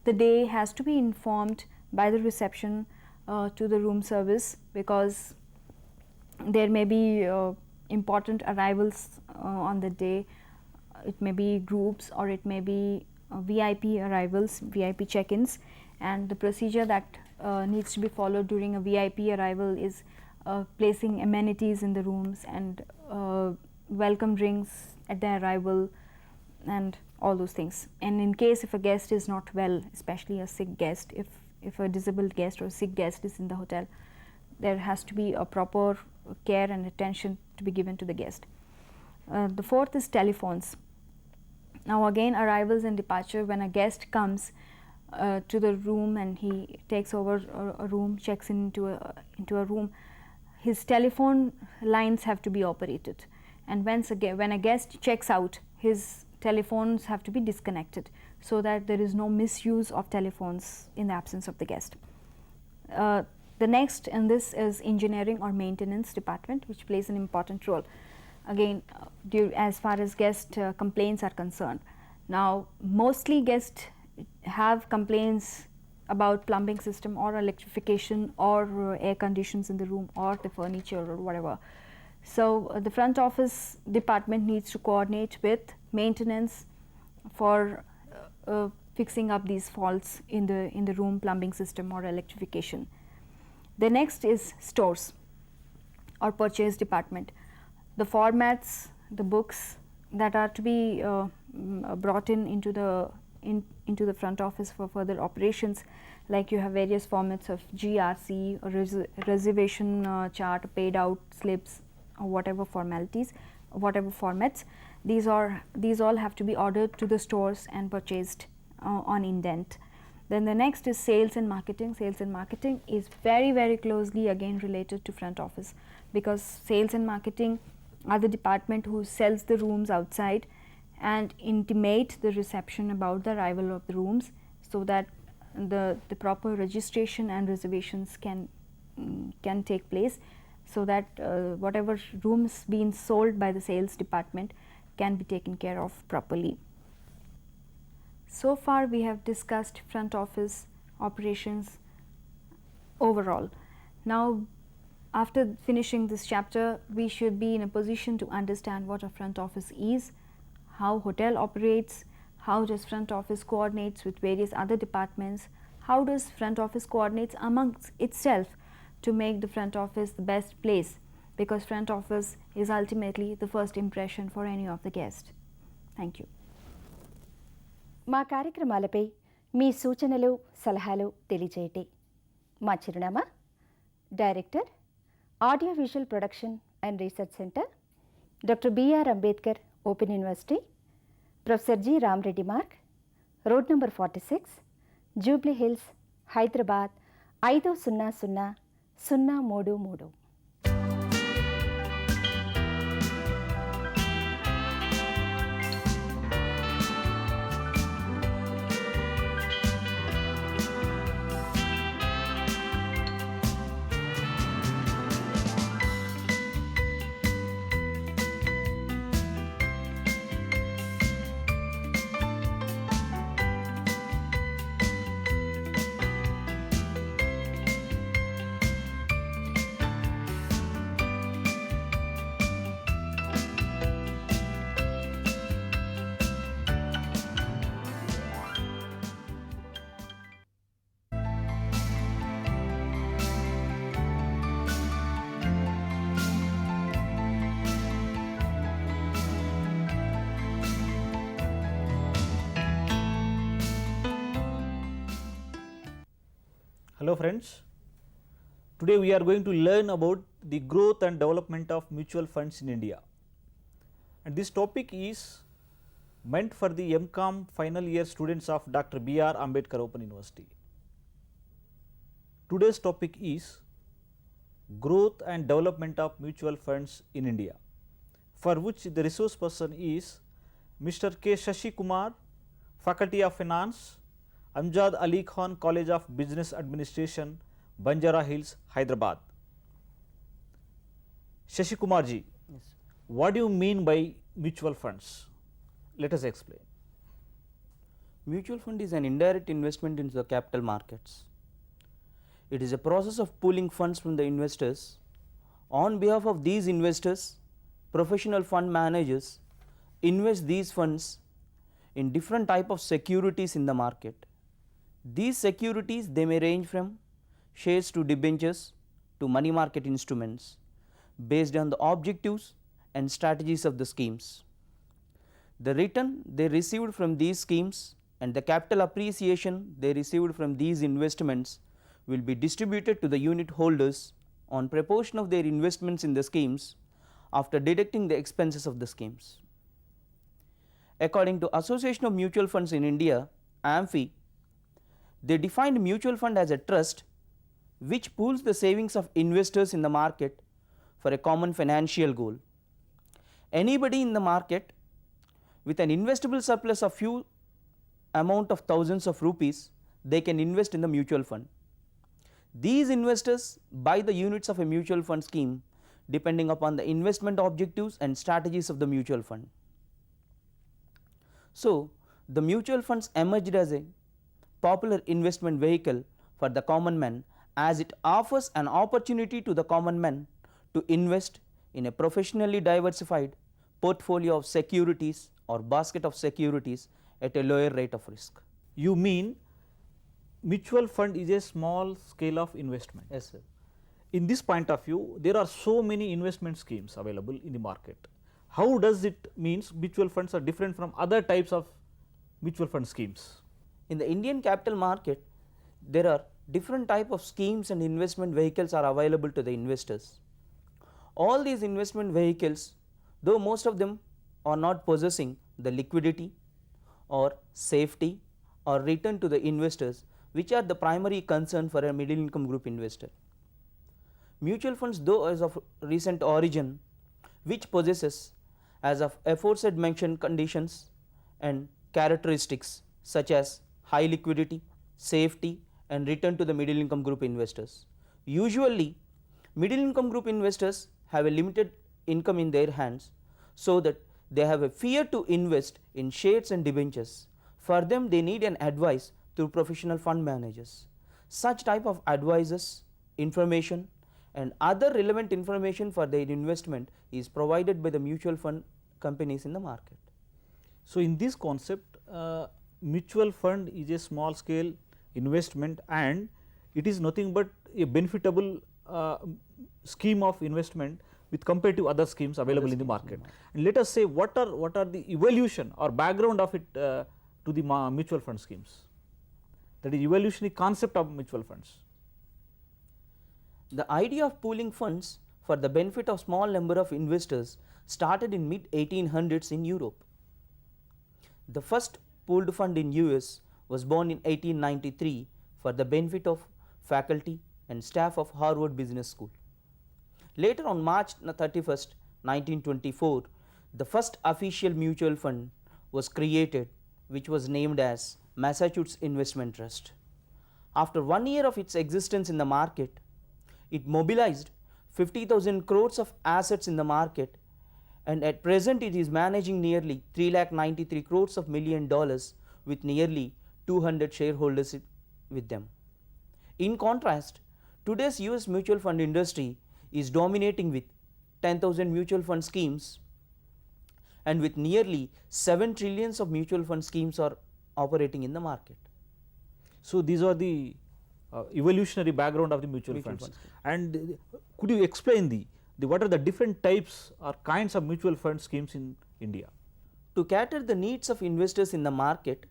the day has to be informed by the reception to the room service, because there may be important arrivals on the day it may be groups, or it may be VIP arrivals, VIP check-ins, and the procedure that needs to be followed during a VIP arrival is placing amenities in the rooms and welcome drinks at their arrival and all those things. And in case if a guest is not well, especially a sick guest, if a disabled guest or a sick guest is in the hotel, there has to be a proper care and attention to be given to the guest. The fourth is telephones. Now again, arrivals and departure, when a guest comes to the room and he takes over a room, checks into a room, his telephone lines have to be operated, and when a guest checks out, his telephones have to be disconnected so that there is no misuse of telephones in the absence of the guest. The next in this is engineering or maintenance department, which plays an important role. Again, as far as guest complaints are concerned. Now, mostly guests have complaints about plumbing system or electrification or air conditions in the room or the furniture or whatever. So the front office department needs to coordinate with maintenance for fixing up these faults in the room plumbing system or electrification. The next is stores or purchase department. The formats, the books that are to be brought into the front office for further operations, like you have various formats of GRC or reservation chart, paid out slips, or whatever formalities, whatever formats. These all have to be ordered to the stores and purchased on indent. Then the next is sales and marketing. Sales and marketing is very, very closely again related to front office, because sales and marketing are the department who sells the rooms outside and intimate the reception about the arrival of the rooms, so that the proper registration and reservations can take place, so that whatever rooms being sold by the sales department can be taken care of properly. So far we have discussed front office operations overall. Now, after finishing this chapter, we should be in a position to understand what a front office is, how hotel operates, how does front office coordinates with various other departments, how does front office coordinates amongst itself to make the front office the best place, because front office is ultimately the first impression for any of the guests. Thank you. మా కార్యక్రమాలపై మీ సూచనలు సలహాలు తెలియజేయండి. మా చిరునామా director audio visual production and research centre, doctor B R Ambedkar open university, professor G Ramareddy Marg, road number 46, Jubilee Hills, Hyderabad 500033. Hello friends, today we are going to learn about the growth and development of mutual funds in India, and this topic is meant for the MCOM final year students of Dr. B.R. Ambedkar Open University. Today's topic is growth and development of mutual funds in India, for which the resource person is Mr. K. Shashi Kumar, Faculty of Finance, Amjad Ali Khan College of Business Administration, Banjara Hills, Hyderabad. Shashi Kumar ji, yes. What do you mean by mutual funds? Let us explain. Mutual fund is an indirect investment into the capital markets. It is a process of pooling funds from the investors. On behalf of these investors, professional fund managers invest these funds in different type of securities in the market. These securities, they may range from shares to debentures to money market instruments based on the objectives and strategies of the schemes. The return they received from these schemes and the capital appreciation they received from these investments will be distributed to the unit holders on proportion of their investments in the schemes after deducting the expenses of the schemes. According to Association of Mutual Funds in India, AMFI, they defined mutual fund as a trust which pools the savings of investors in the market for a common financial goal. Anybody in the market with an investable surplus of few amount of thousands of rupees, they can invest in the mutual fund. These investors buy the units of a mutual fund scheme depending upon the investment objectives and strategies of the mutual fund. So, the mutual funds emerged as a popular investment vehicle for the common man, as it offers an opportunity to the common man to invest in a professionally diversified portfolio of securities or basket of securities at a lower rate of risk. You mean mutual fund is a small scale of investment? Yes, sir. In this point of view, there are so many investment schemes available in the market. How does it means mutual funds are different from other types of mutual fund schemes? In the Indian capital market, there are different type of schemes and investment vehicles are available to the investors. All these investment vehicles, though most of them are not possessing the liquidity or safety or return to the investors, which are the primary concern for a middle income group investor. Mutual funds, though as of recent origin, which possesses as of aforesaid mentioned conditions and characteristics such as high liquidity, safety and return to the middle income group investors. Usually, middle income group investors have a limited income in their hands, so that they have a fear to invest in shares and debentures. For them, they need an advice through professional fund managers. Such type of advices, information and other relevant information for their investment is provided by the mutual fund companies in the market. So, in this concept, mutual fund is a small scale investment and it is nothing but a benefitable scheme of investment with compared to other schemes available in the market. And let us say what are the evolution or background of it to the mutual fund schemes, that is evolutionary concept of mutual funds. The idea of pooling funds for the benefit of small number of investors started in mid 1800s in Europe. The first pooled fund in US was born in 1893 for the benefit of faculty and staff of Harvard Business School. Later on March 31st, 1924, the first official mutual fund was created, which was named as Massachusetts Investment Trust. After 1 year of its existence in the market, it mobilized 50,000 crores of assets in the market, and at present it is managing nearly $393 crores of $1 million with nearly 200 shareholders with them. In contrast, today's US mutual fund industry is dominating with 10,000 mutual fund schemes, and with nearly 7 trillions of mutual fund schemes are operating in the market. So, these are the evolutionary background of the mutual funds. And could you explain what are the different types or kinds of mutual fund schemes in India? To cater the needs of investors in the market,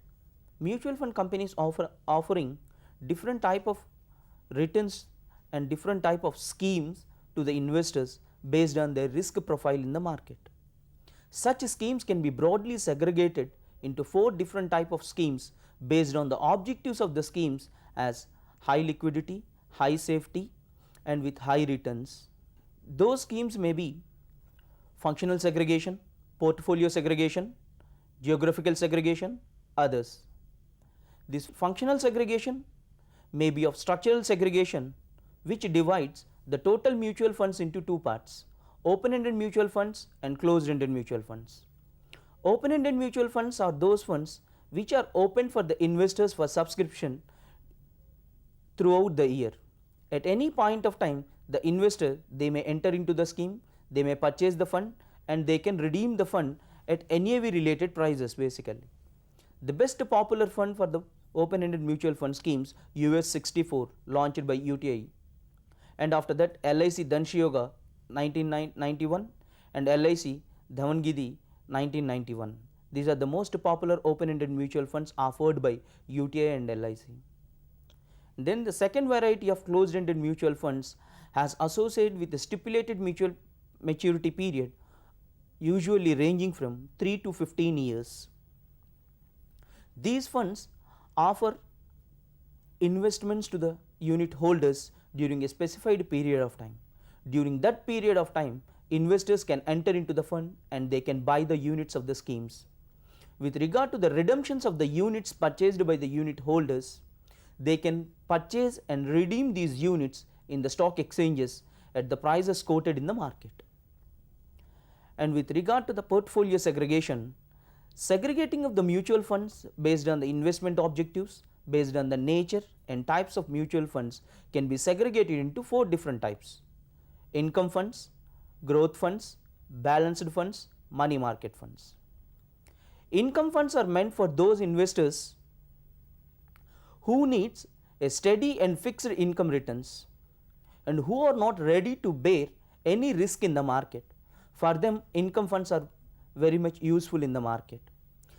mutual fund companies offering different type of returns and different type of schemes to the investors based on their risk profile in the market. Such schemes can be broadly segregated into 4 different type of schemes based on the objectives of the schemes as high liquidity, high safety and with high returns. Those schemes may be functional segregation, portfolio segregation, geographical segregation, others. This functional segregation may be of structural segregation, which divides the total mutual funds into 2 parts, open-ended mutual funds and closed-ended mutual funds. Open-ended mutual funds are those funds which are open for the investors for subscription throughout the year. At any point of time, the investor, they may enter into the scheme, they may purchase the fund and they can redeem the fund at NAV related prices basically. The best popular fund for the open-ended mutual fund schemes, US 64 launched by UTI, and after that LIC Dhanshiyoga 1991 and LIC Dhavangidi 1991. These are the most popular open-ended mutual funds offered by UTI and LIC. Then the second variety of closed-ended mutual funds has associated with a stipulated mutual maturity period, usually ranging from 3 to 15 years. These funds offer investments to the unit holders during a specified period of time. During that period of time, investors can enter into the fund and they can buy the units of the schemes. With regard to the redemptions of the units purchased by the unit holders, they can purchase and redeem these units in the stock exchanges at the prices quoted in the market. And with regard to the portfolio segregation, segregating of the mutual funds based on the investment objectives, based on the nature and types of mutual funds can be segregated into 4 different types: income funds, growth funds, balanced funds, money market funds. Income funds are meant for those investors who needs a steady and fixed income returns and who are not ready to bear any risk in the market. For them, income funds are very much useful in the market.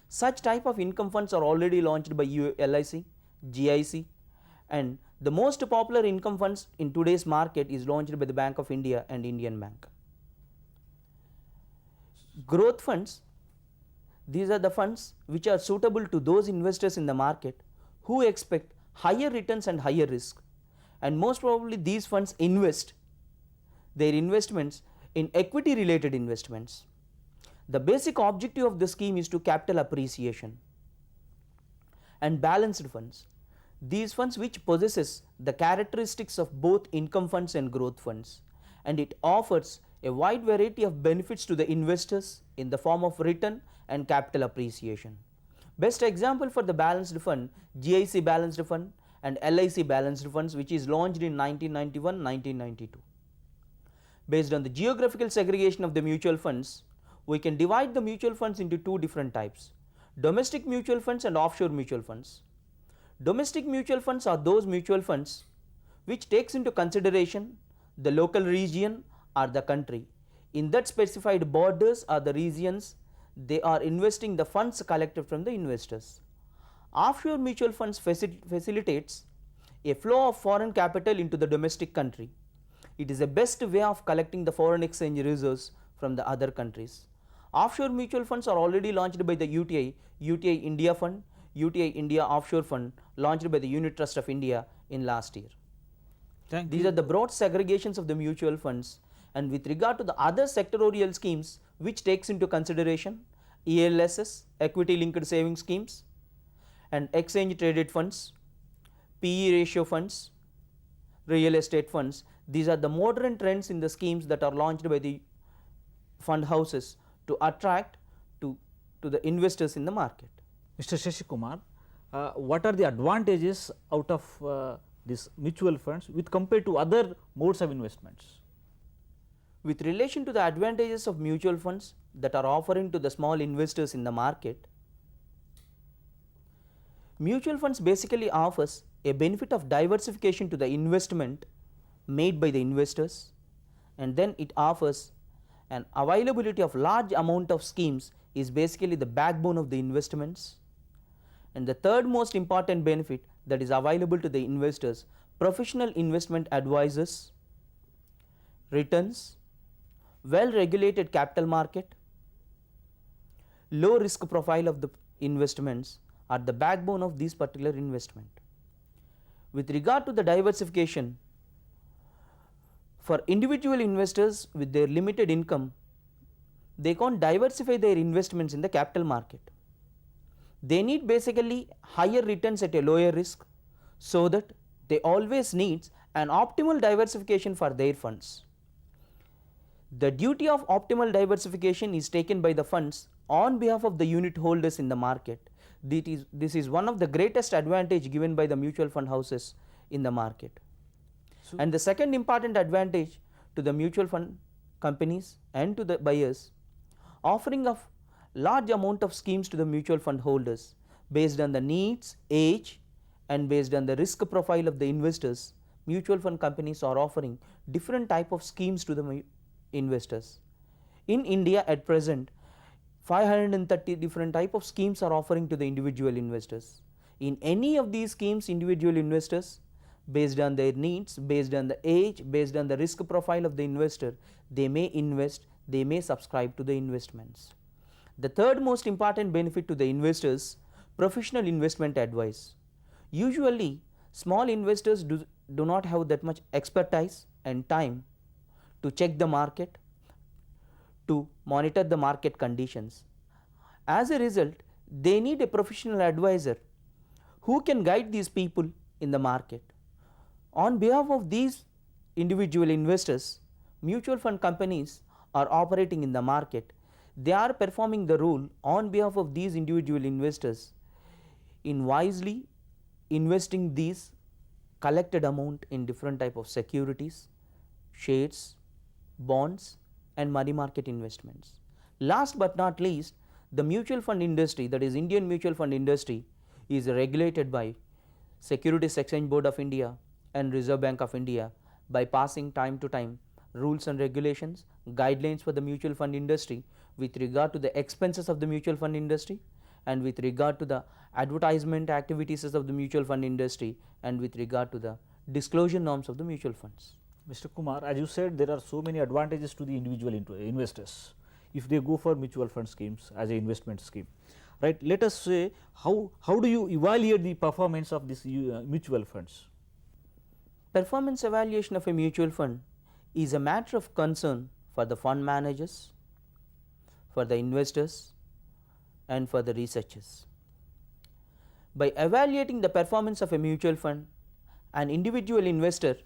Such type of income funds are already launched by LIC, GIC, and the most popular income funds in today's market is launched by the Bank of India and Indian Bank. Growth funds, these are the funds which are suitable to those investors in the market who expect higher returns and higher risk, and most probably these funds invest their investments in equity related investments. The basic objective of the scheme is to capital appreciation. And balanced funds, these funds which possesses the characteristics of both income funds and growth funds, and it offers a wide variety of benefits to the investors in the form of return and capital appreciation. Best example for the balanced fund, GIC balanced fund and LIC balanced funds, which is launched in 1991-1992. Based on the geographical segregation of the mutual funds, we can divide the mutual funds into 2 different types: domestic mutual funds and offshore mutual funds. Domestic mutual funds are those mutual funds which takes into consideration the local region or the country. In that specified borders or the regions, they are investing the funds collected from the investors. Offshore mutual funds facilitates a flow of foreign capital into the domestic country. It is the best way of collecting the foreign exchange reserves from the other countries. Offshore mutual funds are already launched by the UTI India Fund, UTI India Offshore Fund, launched by the Unit Trust of India in last year. These are the broad segregations of the mutual funds. And with regard to the other sectorial schemes which takes into consideration ELSS, equity linked saving schemes, and exchange traded funds, PE ratio funds, real estate funds, these are the modern trends in the schemes that are launched by the fund houses to attract to the investors in the market. Mr. Shashi Kumar, what are the advantages out of these mutual funds with compared to other modes of investments? With relation to the advantages of mutual funds that are offering to the small investors in the market, mutual funds basically offers a benefit of diversification to the investment made by the investors, and then it offers an availability of large amount of schemes is basically the backbone of the investments. And the third most important benefit that is available to the investors, professional investment advisors, returns, well regulated capital market, low risk profile of the investments are the backbone of this particular investment. With regard to the diversification, for individual investors with their limited income, they can't diversify their investments in the capital market. They need basically higher returns at a lower risk, so that they always needs an optimal diversification for their funds. The duty of optimal diversification is taken by the funds on behalf of the unit holders in the market. This is one of the greatest advantage given by the mutual fund houses in the market. And the second important advantage to the mutual fund companies and to the buyers, offering of large amount of schemes to the mutual fund holders based on the needs, age, and based on the risk profile of the investors. Mutual fund companies are offering different type of schemes to the investors. In India at present, 530 different type of schemes are offering to the individual investors. In any of these schemes, individual investors, based on their needs, based on the age, based on the risk profile of the investor, they may invest, they may subscribe to the investments. The third most important benefit to the investors, professional investment advice. Usually small investors do not have that much expertise and time to check the market, to monitor the market conditions. As a result, they need a professional advisor who can guide these people in the market. On behalf of these individual investors, mutual fund companies are operating in the market. They are performing the role on behalf of these individual investors in wisely investing these collected amount in different type of securities, shares, bonds, and money market investments. Last but not least, the mutual fund industry, that is Indian mutual fund industry, is regulated by Securities Exchange Board of India and Reserve Bank of India by passing time to time rules and regulations, guidelines for the mutual fund industry with regard to the expenses of the mutual fund industry, and with regard to the advertisement activities of the mutual fund industry, and with regard to the disclosure norms of the mutual funds. Mr. Kumar, as you said, there are so many advantages to the individual investors if they go for mutual fund schemes as an investment scheme. Right? Let us say how do you evaluate the performance of these mutual funds? Performance evaluation of a mutual fund is a matter of concern for the fund managers, for the investors, and for the researchers. By evaluating the performance of a mutual fund, an individual investor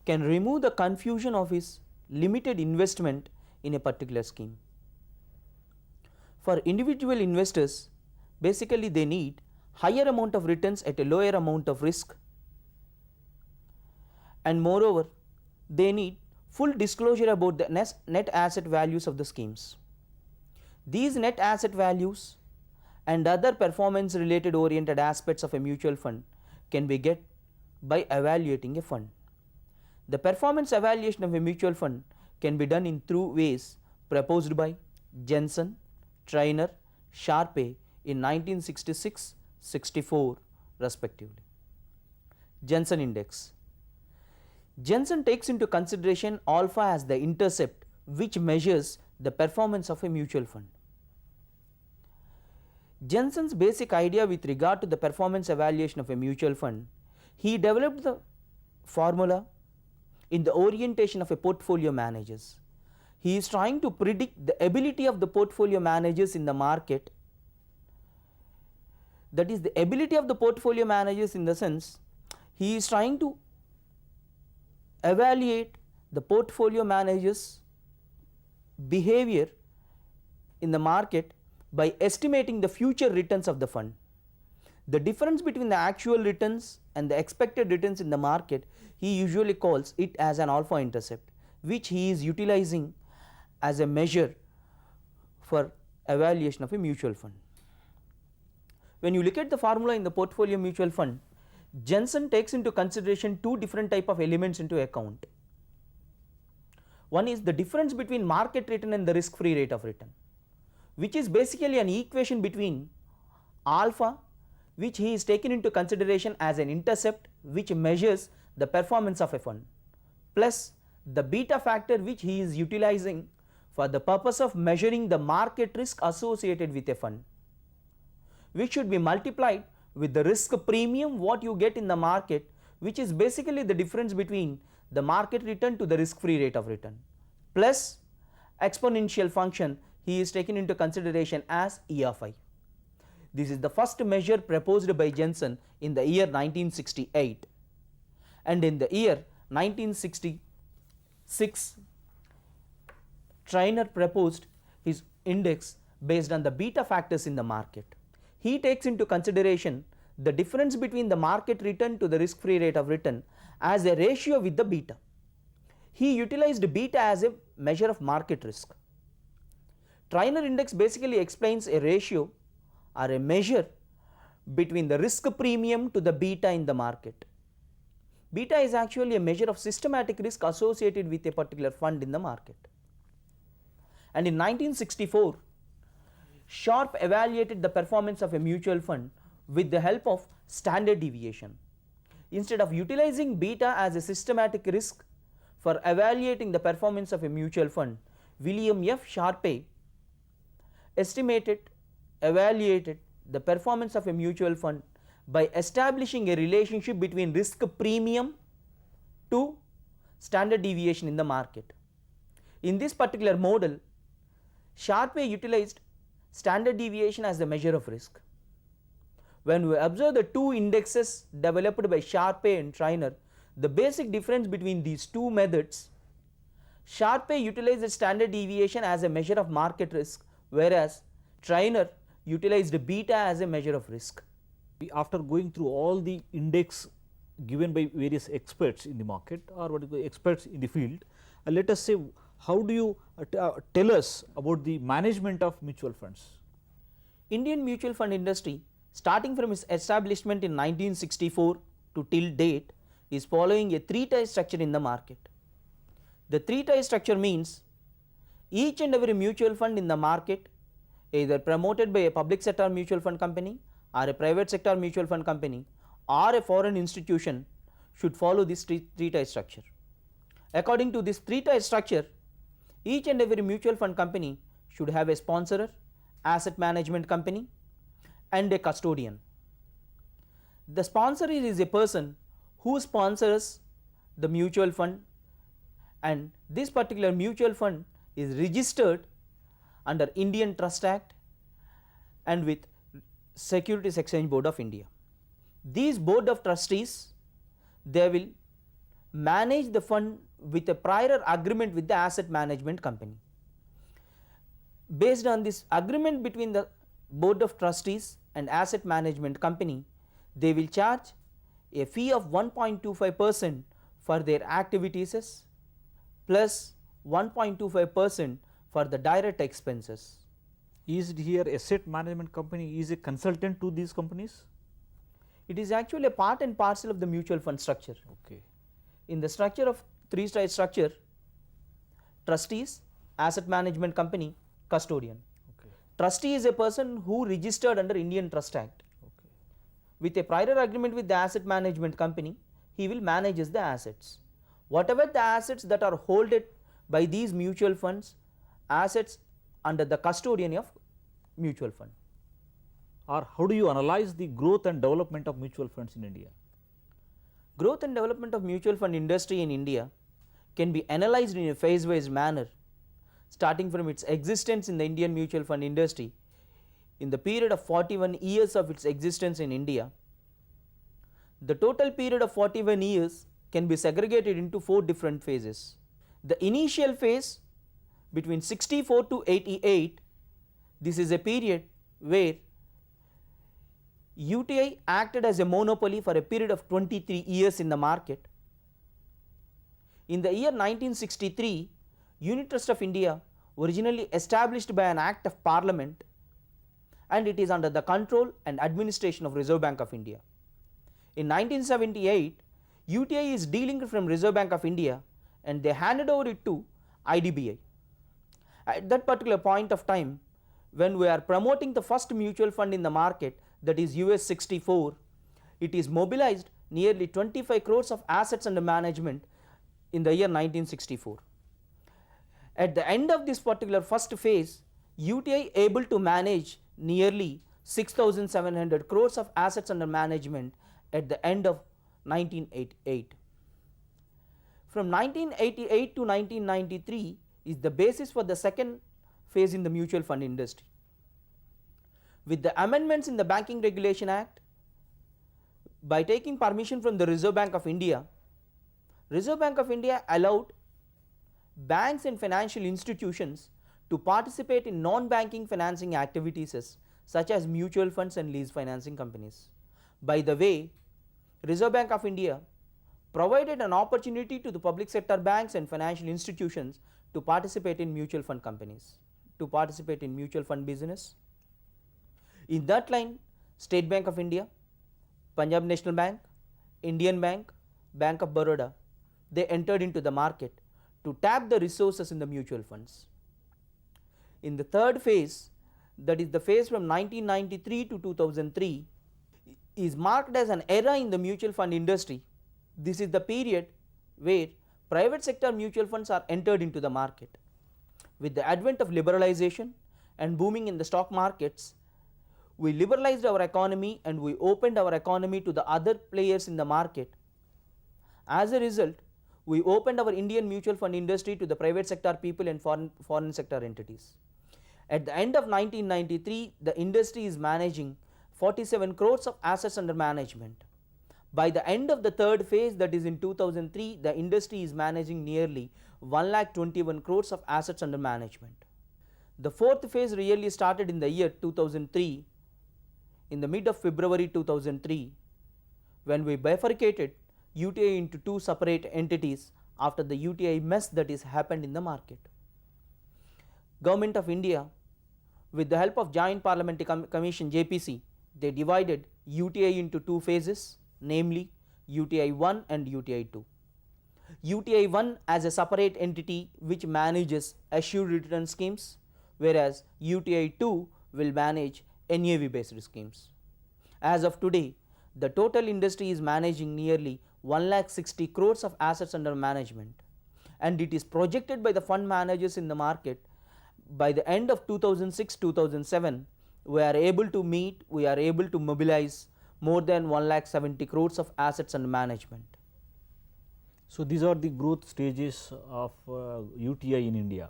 can remove the confusion of his limited investment in a particular scheme. For individual investors, basically they need higher amount of returns at a lower amount of risk, and moreover they need full disclosure about the net asset values of the schemes. These net asset values and other performance related oriented aspects of a mutual fund can be get by evaluating a fund. The performance evaluation of a mutual fund can be done in through ways proposed by Jensen, Trainer, Sharpe in 1966-64 respectively. Jensen Index. Jensen takes into consideration alpha as the intercept which measures the performance of a mutual fund. Jensen's basic idea with regard to the performance evaluation of a mutual fund, he developed the formula in the orientation of a portfolio managers. He is trying to predict the ability of the portfolio managers in the market. That is the ability of the portfolio managers in the sense he is trying to evaluate the portfolio managers behavior in the market by estimating the future returns of the fund. The difference between the actual returns and the expected returns in the market, he usually calls it as an alpha intercept, which he is utilizing as a measure for evaluation of a mutual fund. When you look at the formula in the portfolio mutual fund, Jensen takes into consideration two different type of elements into account. One is the difference between market return and the risk free rate of return, which is basically an equation between alpha, which he is taken into consideration as an intercept which measures the performance of a fund, plus the beta factor which he is utilizing for the purpose of measuring the market risk associated with a fund, which should be multiplied with the risk premium what you get in the market, which is basically the difference between the market return to the risk free rate of return, plus exponential function he is taken into consideration as E of I. This is the first measure proposed by Jensen in the year 1968, and in the year 1966 Trainer proposed his index based on the beta factors in the market. He takes into consideration the difference between the market return to the risk free rate of return as a ratio with the beta. He utilized beta as a measure of market risk. Trainer index basically explains a ratio or a measure between the risk premium to the beta in the market. Beta is actually a measure of systematic risk associated with a particular fund in the market. And in 1964, Sharpe evaluated the performance of a mutual fund with the help of standard deviation. Instead of utilizing beta as a systematic risk for evaluating the performance of a mutual fund, William F. Sharpe evaluated the performance of a mutual fund by establishing a relationship between risk premium to standard deviation in the market. In this particular model, Sharpe utilized standard deviation as the measure of risk. When we observe the two indexes developed by Sharpe and Trainer, the basic difference between these two methods, Sharpe utilized standard deviation as a measure of market risk, whereas Trainer utilized beta as a measure of risk. After going through all the index given by various experts in the market or what is the experts in the field, let us say, how do you tell us about the management of mutual funds? Indian mutual fund industry, starting from its establishment in 1964 to till date, is following a three-tier structure in the market. The three-tier structure means each and every mutual fund in the market, either promoted by a public sector mutual fund company or a private sector mutual fund company or a foreign institution, should follow this three-tier structure. According to this three-tier structure, each and every mutual fund company should have a sponsorer, asset management company and a custodian. The sponsor is a person who sponsors the mutual fund, and this particular mutual fund is registered under Indian Trust Act and with Securities Exchange Board of India. These board of trustees, they will manage the fund with a prior agreement with the asset management company. Based on this agreement between the board of trustees and asset management company, they will charge a fee of 1.25% for their activities plus 1.25% for the direct expenses. Is it here asset management company is a consultant to these companies? It is actually a part and parcel of the mutual fund structure. Okay. In the structure of three-tier structure, trustees, asset management company, custodian. Okay. Trustee is a person who registered under Indian Trust Act. Okay. With a prior agreement with the asset management company, he will manage the assets. Whatever the assets that are holded by these mutual funds, assets under the custodian of mutual fund. Or how do you analyze the growth and development of mutual funds in India? Growth and development of mutual fund industry in India can be analyzed in a phase-wise manner, starting from its existence in the Indian mutual fund industry. In the period of 41 years of its existence in India, the total period of 41 years can be segregated into 4 different phases. The initial phase between 64 to 88, this is a period where UTI acted as a monopoly for a period of 23 years in the market. In the year 1963, Unit Trust of India, originally established by an Act of Parliament, and it is under the control and administration of Reserve Bank of India. In 1978, UTI is delinked from Reserve Bank of India and they handed over it to IDBI. At that particular point of time, when we are promoting the first mutual fund in the market, that is US 64, it is mobilized nearly 25 crores of assets under management in the year 1964. At the end of this particular first phase, UTI able to manage nearly 6,700 crores of assets under management at the end of 1988. From 1988 to 1993 is the basis for the second phase in the mutual fund industry. With the amendments in the Banking Regulation Act, by taking permission from the Reserve Bank of India, Reserve Bank of India allowed banks and financial institutions to participate in non-banking financing activities such as mutual funds and lease financing companies. By the way, Reserve Bank of India provided an opportunity to the public sector banks and financial institutions to participate in mutual fund companies. to participate in mutual fund business. In that line, State Bank of India, Punjab National Bank, Indian Bank, Bank of Baroda, they entered into the market to tap the resources in the mutual funds. In the third phase, that is the phase from 1993 to 2003, is marked as an era in the mutual fund industry. This is the period where private sector mutual funds are entered into the market. With the advent of liberalization and booming in the stock markets, we liberalized our economy and we opened our economy to the other players in the market. As a result, we opened our Indian mutual fund industry to the private sector people and foreign sector entities. At the end of 1993, the industry is managing 47 crores of assets under management. By the end of the third phase, that is in 2003, the industry is managing nearly 1,21 crores of assets under management. The fourth phase really started in the year 2003, in the mid of February 2003, when we bifurcated UTI into two separate entities after the UTI mess that is happened in the market. Government of India, with the help of Joint Parliamentary Commission JPC, they divided UTI into two phases, namely UTI 1 and UTI 2. UTI 1 as a separate entity which manages assured return schemes, whereas UTI 2 will manage NAV based schemes. As of today, the total industry is managing nearly 1,60 crores of assets under management, and it is projected by the fund managers in the market by the end of 2006-2007 we are able to mobilize more than 1,70 crores of assets under management. So these are the growth stages of UTI in India.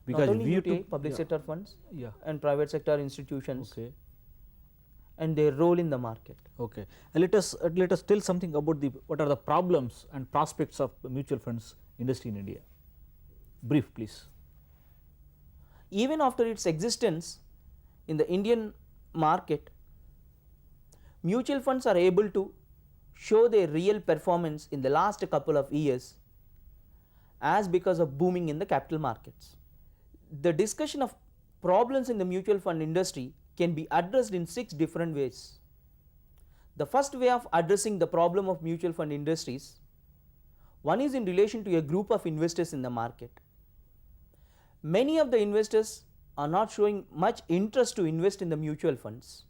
Because not only UTI, public sector funds and private sector institutions, and their role in the market. Okay, and let us tell something about what are the problems and prospects of mutual funds industry in India. Brief, please. Even after its existence in the Indian market, mutual funds are able to show their real performance in the last couple of years as because of booming in the capital markets. The discussion of problems in the mutual fund industry can be addressed in 6 different ways. The first way of addressing the problem of mutual fund industries, one is in relation to a group of investors in the market. Many of the investors are not showing much interest to invest in the mutual funds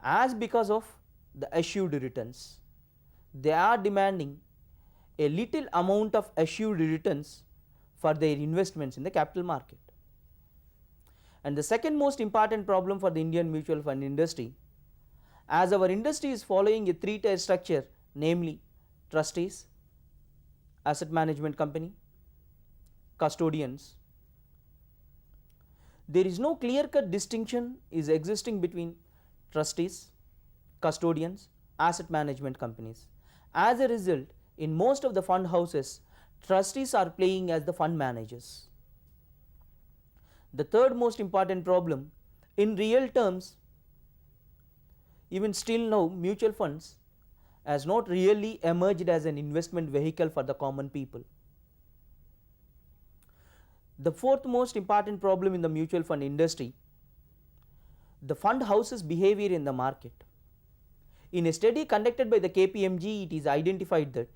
as because of the assured returns. They are demanding a little amount of assured returns for their investments in the capital market. And the second most important problem for the Indian mutual fund industry, as our industry is following a 3-tier structure, namely trustees, asset management company, custodians, there is no clear-cut distinction is existing between trustees, custodians, asset management companies. As a result, in most of the fund houses, trustees are playing as the fund managers. The third most important problem, in real terms, even still now mutual funds has not really emerged as an investment vehicle for the common people. The fourth most important problem in the mutual fund industry, the fund houses' behavior in the market. In a study conducted by the KPMG, it is identified that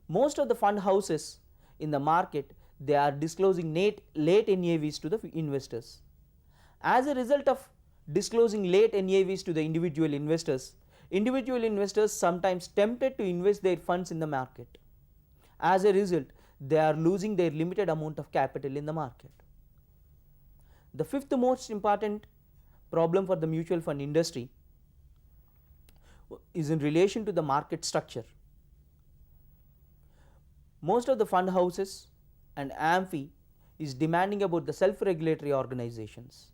most of the fund houses in the market, they are disclosing late NAVs to the investors. As a result of disclosing late NAVs to the individual investors sometimes tempted to invest their funds in the market. As a result, they are losing their limited amount of capital in the market. The fifth most important problem for the mutual fund industry is in relation to the market structure. Most of the fund houses and AMFI is demanding about the self-regulatory organizations,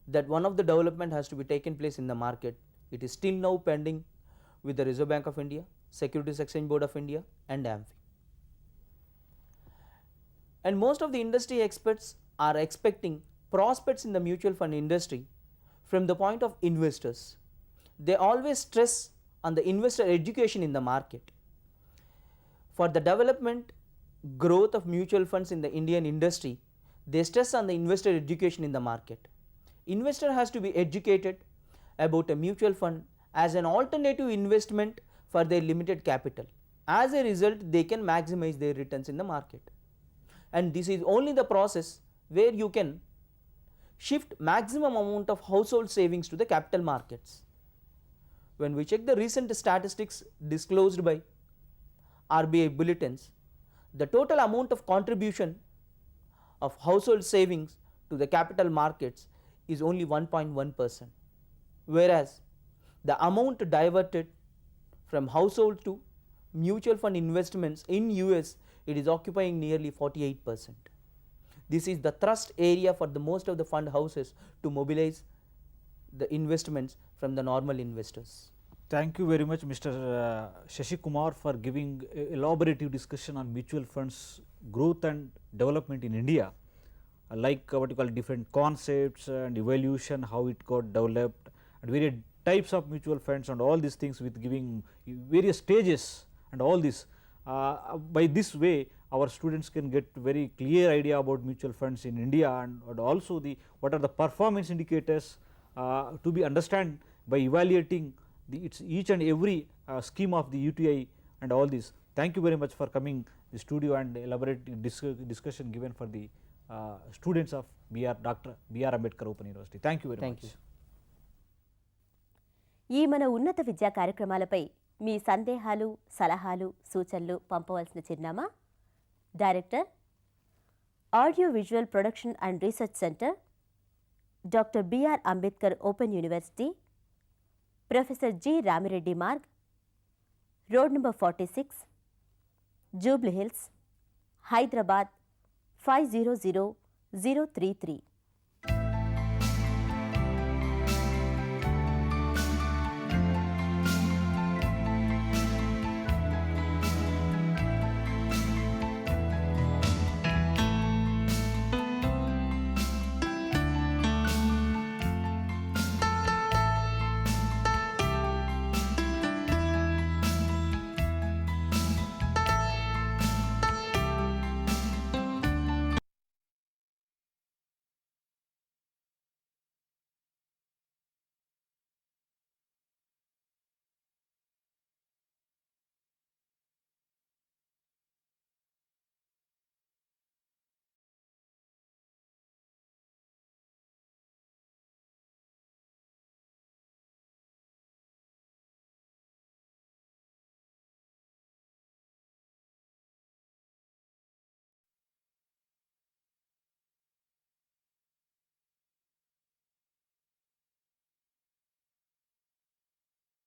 that one of the development has to be taken place in the market. It is still now pending with the Reserve Bank of India, Securities Exchange Board of India and AMFI. And most of the industry experts are expecting prospects in the mutual fund industry from the point of investors. They always stress on the investor education in the market. For the development growth of mutual funds in the Indian industry, they stress on the investor education in the market. Investor has to be educated about a mutual fund as an alternative investment for their limited capital. As a result, they can maximize their returns in the market. And this is only the process where you can shift maximum amount of household savings to the capital markets. When we check the recent statistics disclosed by RBI bulletins, the total amount of contribution of household savings to the capital markets is only 1.1%, whereas the amount diverted from household to mutual fund investments in US, it is occupying nearly 48%. This is the thrust area for the most of the fund houses to mobilize the investments from the normal investors. Thank you very much, Mr. Shashi Kumar, for giving elaborative discussion on mutual funds growth and development in India, like what you call different concepts and evolution, how it got developed, and various types of mutual funds and all these things, with giving various stages and all this. By this way, our students can get very clear idea about mutual funds in India, and also what are the performance indicators to be understand by evaluating each and every scheme of the UTI and all this. Thank you very much for coming to the studio and elaborate discussion given for the students of Dr. B.R. Ambedkar Open University. Thank you very much. ఈ మన ఉన్నత విద్యా కార్యక్రమాలపై మీ సందేహాలు, సలహాలు, సూచనలు పంపవలసిన చిరునామా: director, audio visual production and research centre, doctor B R Ambedkar open university, professor G Ramireddy Marg, road number 46, Jubilee Hills, Hyderabad 500033.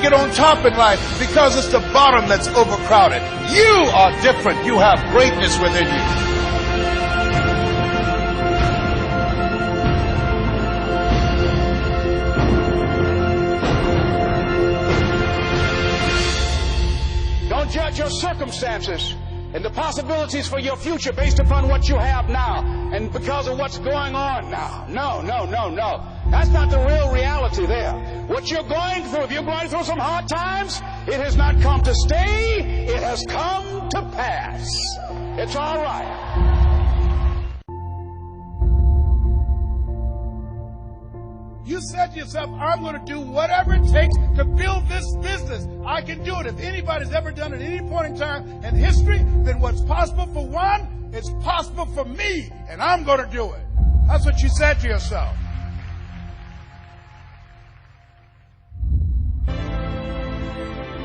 Get on top in life because it's the bottom that's overcrowded. You are different. You have greatness within you. Don't judge your circumstances and the possibilities for your future based upon what you have now and because of what's going on now. No. That's not the real reality there. What you're going through, if you're going through some hard times, it has not come to stay, it has come to pass. It's all right. You said to yourself, I'm going to do whatever it takes to build this business. I can do it. If anybody's ever done it at any point in time in history, then what's possible for one, it's possible for me, and I'm going to do it. That's what you said to yourself.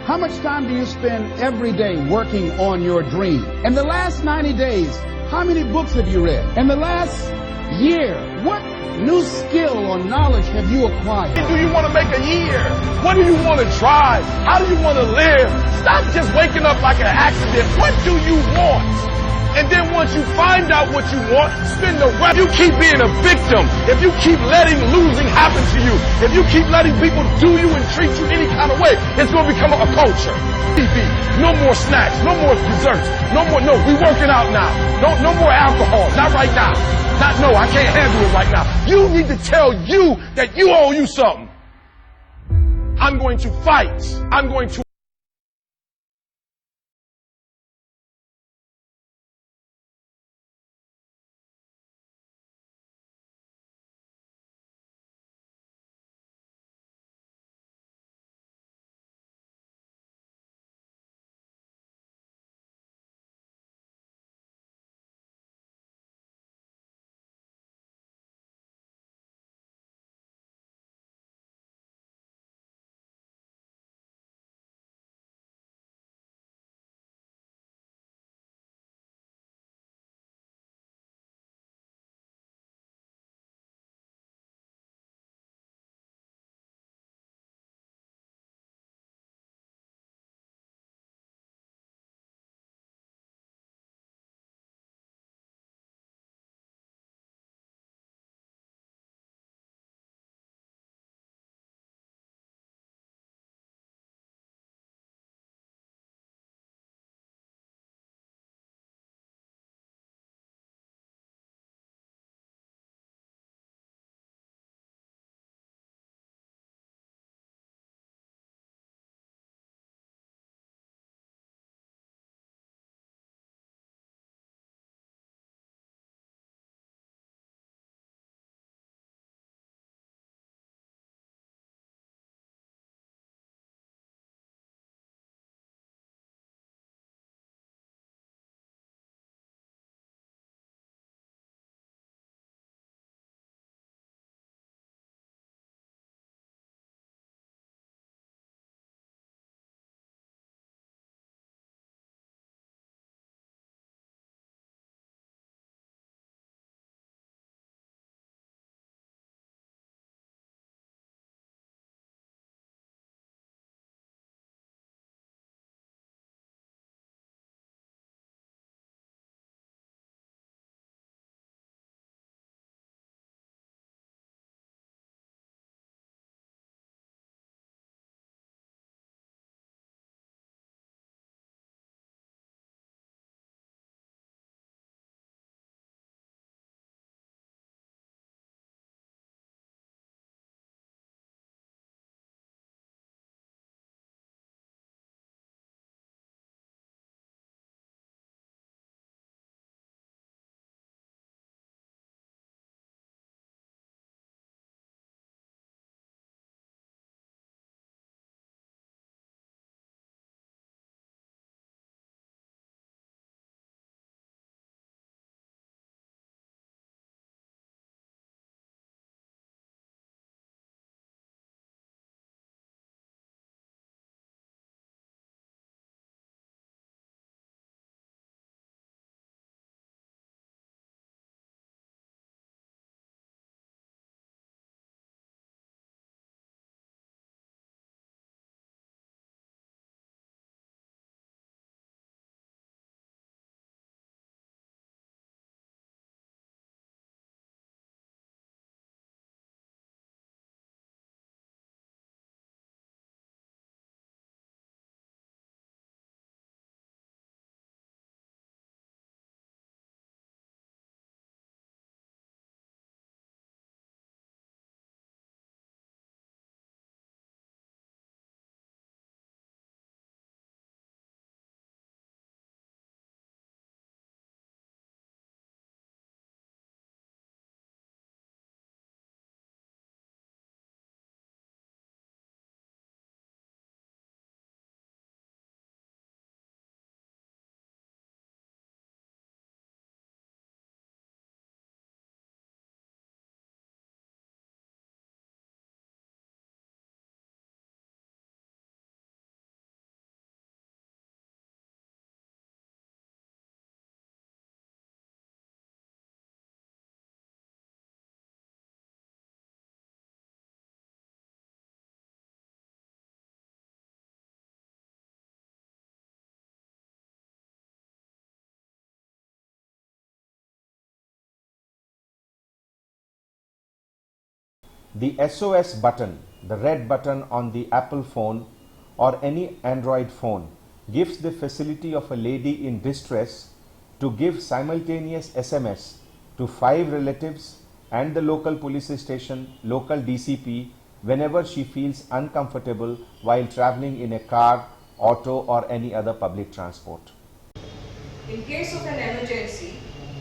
How much time do you spend every day working on your dream? In the last 90 days, how many books have you read? In the last year, what new skill or knowledge have you acquired? Do you want to make a year? What do you want to try? How do you want to live? Stop just waking up like an accident. What do you want? And then once you find out what you want, spend the rest. If you keep being a victim, if you keep letting losing happen to you, if you keep letting people do you and treat you any kind of way, it's going to become a culture. No more snacks, no more desserts, no, we working out now. No more alcohol, not right now. No, I can't handle it right now. You need to tell you that you owe you something. I'm going to fight. I'm going to The SOS button, the red button on the Apple phone or any Android phone, gives the facility of a lady in distress to give simultaneous SMS to 5 relatives and the local police station, local DCP, whenever she feels uncomfortable while traveling in a car, auto or any other public transport. In case of an emergency,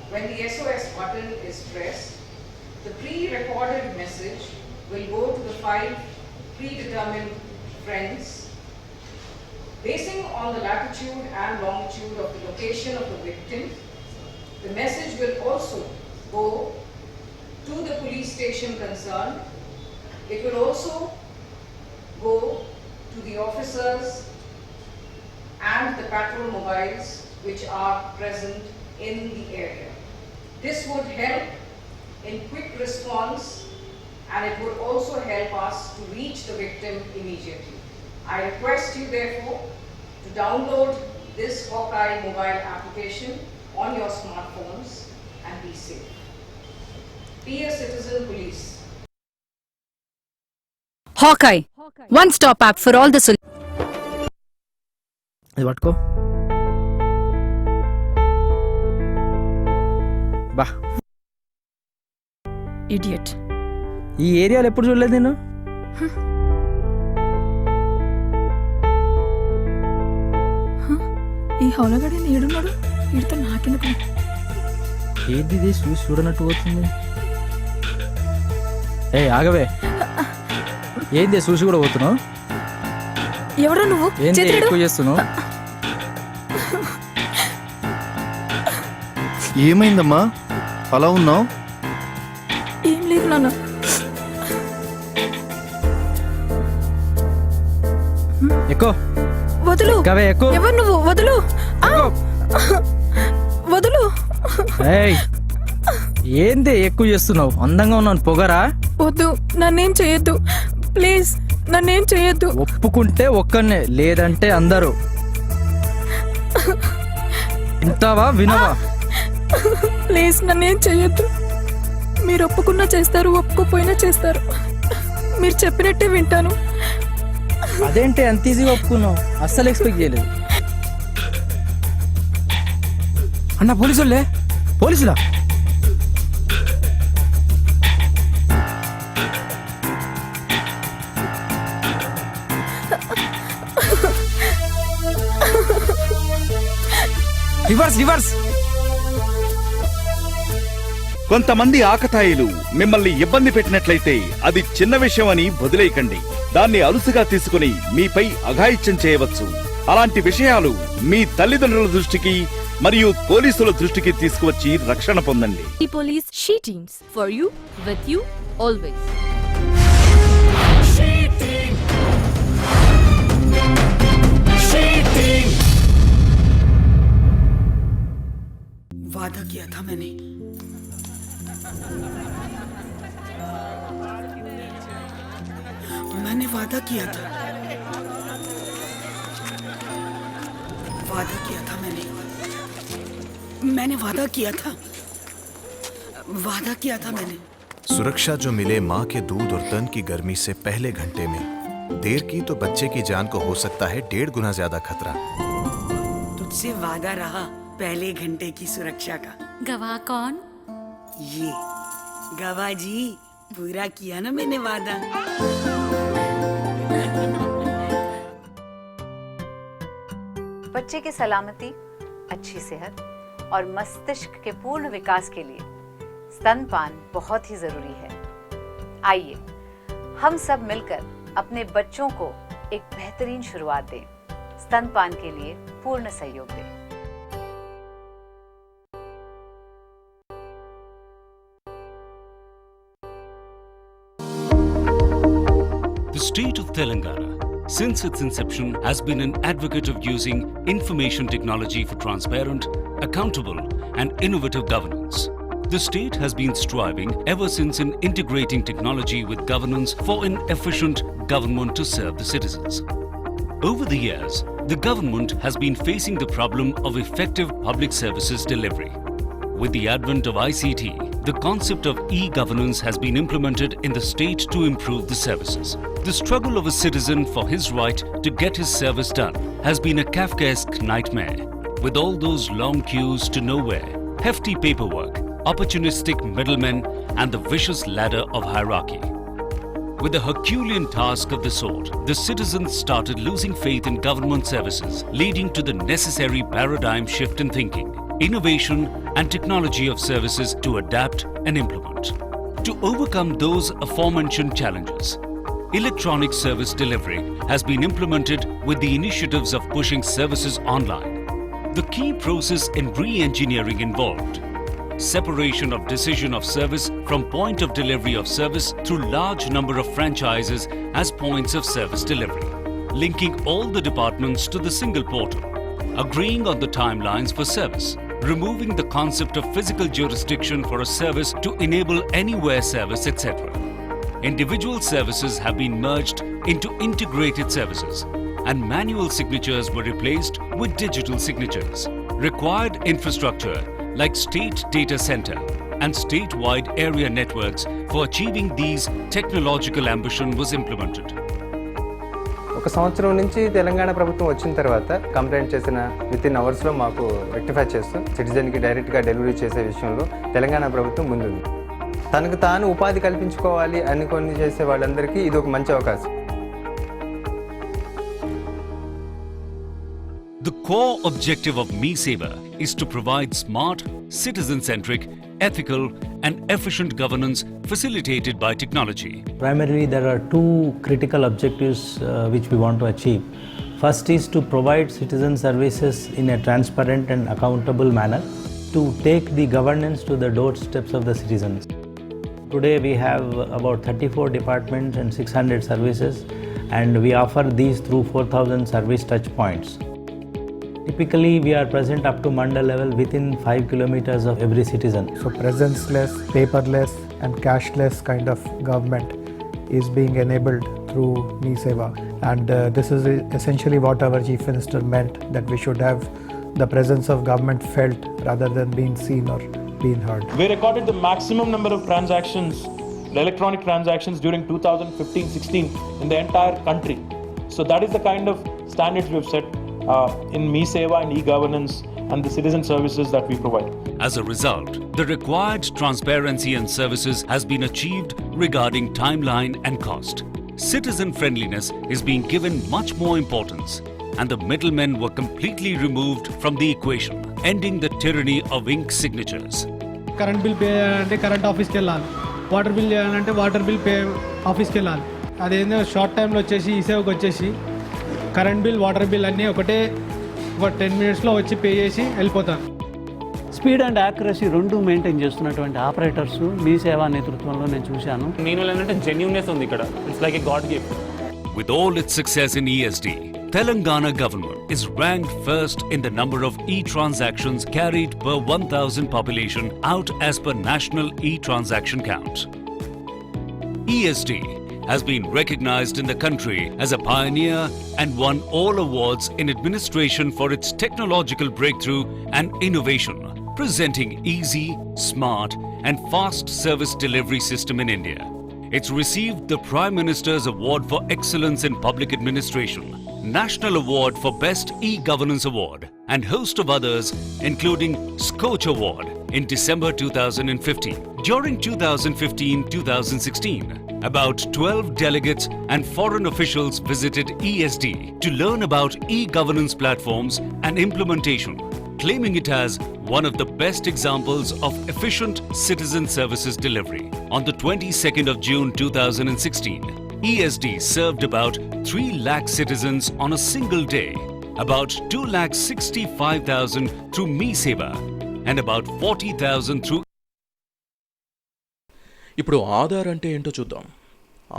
when the SOS button is pressed, the pre-recorded message will go to the 5 predetermined friends. Basing on the latitude and longitude of the location of the victim, the message will also go to the police station concerned. It will also go to the officers and the patrol mobiles which are present in the area. This would help in quick response, and it would also help us to reach the victim immediately. I request you therefore to download this Hawkeye mobile application on your smartphones and be safe. Be a citizen police. Hawkeye, one-stop app for all the solutions. ఇది పట్టుకో బా Idiot. ఈ ఏరియాలో ఎప్పుడు చూడలేదు నేను ఈ హౌలగాడి ఏడున్నాడు వీడితో నాకెందుకు ఏది ఇది చూసి చూడనట్టు పోతుంది ఏ ఆగవే ఏంది చూసి కూడా పోతున్నావు ఎవరో నువ్వు ఏంది ఎక్కువ చేస్తున్నావు ఏమైందమ్మా అలా ఉన్నావు ఏం లేదు నాన్న ఎక్కువ వదులు కవే ఎక్కువ ఎవరు నువ్వు వదులు వదులు ఏయ్ ఏంది ఎక్కువ చేస్తున్నావు అందంగా ఉన్నాను పొగరా వద్దు నన్నేం చేయొద్దు ప్లీజ్ నన్నేం చేయొద్దు ఒప్పుకుంటే ఒక్కనే లేదంటే అందరూ వింటావా వినవా ప్లీజ్ నన్నేం చేయొద్దు మీరు ఒప్పుకున్నా చేస్తారు ఒప్పుకోపోయినా చేస్తారు మీరు చెప్పినట్టే వింటాను అదేంటి అంత ఈజీగా ఒప్పుకున్నావు అస్సలు ఎక్స్పెక్ట్ చేయలేదు అన్న పోలీసులే పోలీసులా రివర్స్ రివర్స్ కొంతమంది ఆకతాయిలు మిమ్మల్ని ఇబ్బంది పెట్టినట్లయితే అది చిన్న విషయం అని వదిలేయకండి. దాన్ని అలుసుగా తీసుకుని మీపై అఘాయిత్యం చేయవచ్చు. అలాంటి విషయాలు మీ తల్లిదండ్రుల దృష్టికి మరియు పోలీసుల దృష్టికి తీసుకువచ్చి రక్షణ పొందండి. Police She Teams for you, with you, always. She Team. She Team. वादा किया था मैंने वादा किया था मैंने वादा किया था मैंने सुरक्षा जो मिले माँ के दूध और तन की गर्मी से पहले घंटे में, देर की तो बच्चे की जान को हो सकता है 1.5 गुना ज्यादा खतरा। तुझसे वादा रहा पहले घंटे की सुरक्षा का। गवाह कौन? ये गवाह जी, पूरा किया ना मैंने वादा। बच्चे की सलामती, अच्छी सेहत और मस्तिष्क के पूर्ण विकास के लिए स्तनपान बहुत ही जरूरी है। आइए हम सब मिलकर अपने बच्चों को एक बेहतरीन शुरुआत दें, स्तनपान के लिए पूर्ण सहयोग दें। The state of Telangana, since its inception, has been an advocate of using information technology for transparent, accountable, and innovative governance. The state has been striving ever since in integrating technology with governance for an efficient government to serve the citizens. Over the years, the government has been facing the problem of effective public services delivery. With the advent of ICT, the concept of e-governance has been implemented in the state to improve the services. The struggle of a citizen for his right to get his service done has been a Kafkaesque nightmare, with all those long queues to nowhere, hefty paperwork, opportunistic middlemen, and the vicious ladder of hierarchy. With the Herculean task of the sort, the citizens started losing faith in government services, leading to the necessary paradigm shift in thinking, innovation, and technology of services to adapt and implement. To overcome those aforementioned challenges, electronic service delivery has been implemented with the initiatives of pushing services online. The key process in re-engineering involved separation of decision of service from point of delivery of service through large number of franchises as points of service delivery, linking all the departments to the single portal, agreeing on the timelines for service, removing the concept of physical jurisdiction for a service to enable anywhere service, etc. Individual services have been merged into integrated services, and manual signatures were replaced with digital signatures. Required infrastructure like state data center and statewide area networks for achieving these technological ambition was implemented. ఒక సంవత్సరం నుంచి తెలంగాణ ప్రభుత్వం వచ్చిన తర్వాత complaint చేసిన within అవర్స్లో మాకు rectify చేస్తూ సిటిజన్కి డైరెక్ట్గా డెలివరీ చేసే విషయంలో తెలంగాణ ప్రభుత్వం ముందుంది. తనకు తాను ఉపాధి కల్పించుకోవాలి అనుకొని చేసే వాళ్ళందరికీ ఇది ఒక మంచి అవకాశం. The core objective of MeSeva is to provide smart, citizen-centric, ethical and efficient governance facilitated by technology. Primarily, there are two critical objectives which we want to achieve. First is to provide citizen services in a transparent and accountable manner to take the governance to the doorsteps of the citizens. Today we have about 34 departments and 600 services, and we offer these through 4,000 service touch points. Typically, we are present up to mandal level within 5 kilometers of every citizen. So presence-less, paperless and cashless kind of government is being enabled through MeSeva. And this is essentially what our Chief Minister meant, that we should have the presence of government felt rather than being seen or being heard. We recorded the maximum number of transactions, electronic transactions during 2015-16 in the entire country. So that is the kind of standards we have set in MeSeva and e-governance and the citizen services that we provide. As a result, the required transparency and services has been achieved regarding timeline and cost. Citizen friendliness is being given much more importance, and the middlemen were completely removed from the equation, ending the tyranny of ink signatures. Current bill pay ante current office ki ellali, water bill cheyalante water bill pay office ki ellali. Adendo short time lo vachesi e-seva ki vachesi current bill water bill అన్నీ ఒక 10 minutesలో వచ్చి pay చేసి వెళ్ళిపోతాను. Speed and accuracy రెండు maintain చేస్తున్నటువంటి operators MeSeva నేతృత్వంలో నేను చూశాను. నేను ఏంటంటే జెన్యూన్నెస్ ఉంది ఇక్కడ. It's like a God gift. With all its success in ESD, Telangana government is ranked first in the number of e-transactions carried per 1,000 population out as per national e-transaction count. ESD has been recognized in the country as a pioneer and won all awards in administration for its technological breakthrough and innovation, presenting easy, smart and fast service delivery system in India. It's received the Prime Minister's Award for Excellence in Public Administration, National Award for Best E-Governance Award, and host of others including Scoach Award in December 2015. During 2015-2016, about 12 delegates and foreign officials visited ESD to learn about e-governance platforms and implementation, claiming it as one of the best examples of efficient citizen services delivery. On the 22nd of June 2016, ESD served about 3 lakh citizens on a single day, about 2,65,000 through MeSeva, and about 40,000 through. ఇప్పుడు ఆధార్ అంటే ఏంటో చూద్దాం.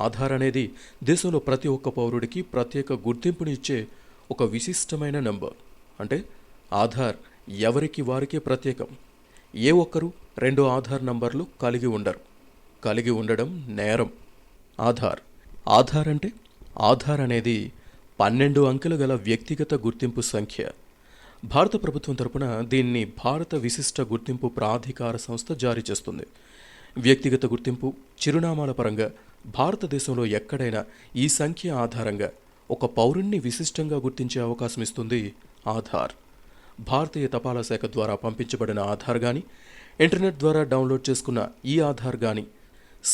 ఆధార్ అనేది దేశంలో ప్రతి ఒక్క పౌరుడికి ప్రత్యేక గుర్తింపుని ఇచ్చే ఒక విశిష్టమైన నంబర్. అంటే ఆధార్ ఎవరికి వారికే ప్రత్యేకం. ఏ ఒక్కరూ 2 ఆధార్ నంబర్లు కలిగి ఉండరు. కలిగి ఉండడం నేరం. ఆధార్ అంటే ఆధార్ అనేది 12 అంకెలు గల వ్యక్తిగత గుర్తింపు సంఖ్య. భారత ప్రభుత్వం తరపున దీన్ని భారత విశిష్ట గుర్తింపు ప్రాధికార సంస్థ జారీ చేస్తుంది. వ్యక్తిగత గుర్తింపు, చిరునామాల పరంగా భారతదేశంలో ఎక్కడైనా ఈ సంఖ్య ఆధారంగా ఒక పౌరుణ్ణి విశిష్టంగా గుర్తించే అవకాశం ఇస్తుంది ఆధార్. భారతీయ తపాలా శాఖ ద్వారా పంపించబడిన ఆధార్ గాని, ఇంటర్నెట్ ద్వారా డౌన్లోడ్ చేసుకున్న ఈ ఆధార్ గాని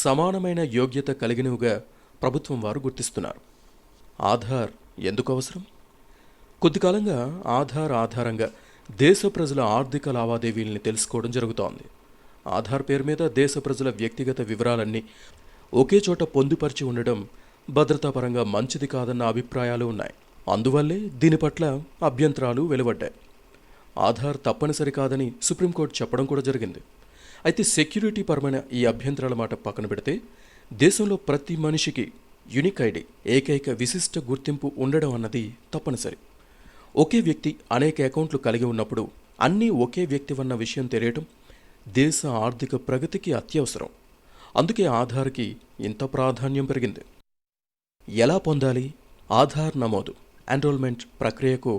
సమానమైన యోగ్యత కలిగినవిగా ప్రభుత్వం వారు గుర్తిస్తున్నారు. ఆధార్ ఎందుకు అవసరం? కొద్ది కాలంగా ఆధార్ ఆధారంగా దేశ ప్రజల ఆర్థిక లావాదేవీల్ని తెలుసుకోవడం జరుగుతోంది. ఆధార్ పేరు మీద దేశ ప్రజల వ్యక్తిగత వివరాలన్నీ ఒకే చోట పొందుపరిచి ఉండడం భద్రతాపరంగా మంచిది కాదన్న అభిప్రాయాలు ఉన్నాయి. అందువల్లే దీని పట్ల అభ్యంతరాలు వెలువడ్డాయి. ఆధార్ తప్పనిసరి కాదని సుప్రీంకోర్టు చెప్పడం కూడా జరిగింది. అయితే సెక్యూరిటీ పరమైన ఈ అభ్యంతరాల మాట పక్కన పెడితే దేశంలో ప్రతి మనిషికి యూనిక్ ఐడి, ఏకైక విశిష్ట గుర్తింపు ఉండడం అన్నది తప్పనిసరి. ఒకే వ్యక్తి అనేక అకౌంట్లు కలిగి ఉన్నప్పుడు అన్నీ ఒకే వ్యక్తివన్న విషయం తెలియటం దేశ ఆర్థిక ప్రగతికి అత్యవసరం. అందుకే ఆధార్కి ఇంత ప్రాధాన్యం పెరిగింది. ఎలా పొందాలి? ఆధార్ నమోదు ఎన్రోల్మెంట్ ప్రక్రియకు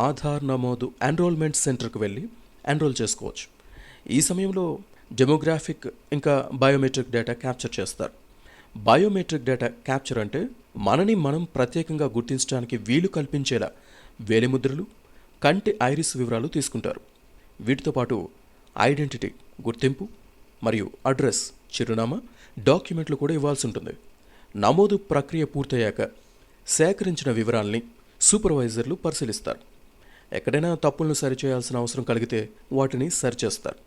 ఆధార్ నమోదు ఎన్రోల్మెంట్ సెంటర్కు వెళ్ళి ఎన్రోల్ చేసుకోవచ్చు. ఈ సమయంలో డెమోగ్రాఫిక్ ఇంకా బయోమెట్రిక్ డేటా క్యాప్చర్ చేస్తారు. బయోమెట్రిక్ డేటా క్యాప్చర్ అంటే మనని మనం ప్రత్యేకంగా గుర్తించడానికి వీలు కల్పించేలా వేలిముద్రలు, కంటి ఐరిస్ వివరాలు తీసుకుంటారు. వీటితో పాటు ఐడెంటిటీ గుర్తింపు మరియు అడ్రస్ చిరునామా డాక్యుమెంట్లు కూడా ఇవ్వాల్సి ఉంటుంది. నమోదు ప్రక్రియ పూర్తయ్యాక సేకరించిన వివరాల్ని సూపర్వైజర్లు పరిశీలిస్తారు. ఎక్కడైనా తప్పులను సరిచేయాల్సిన అవసరం కలిగితే వాటిని సరిచేస్తారు.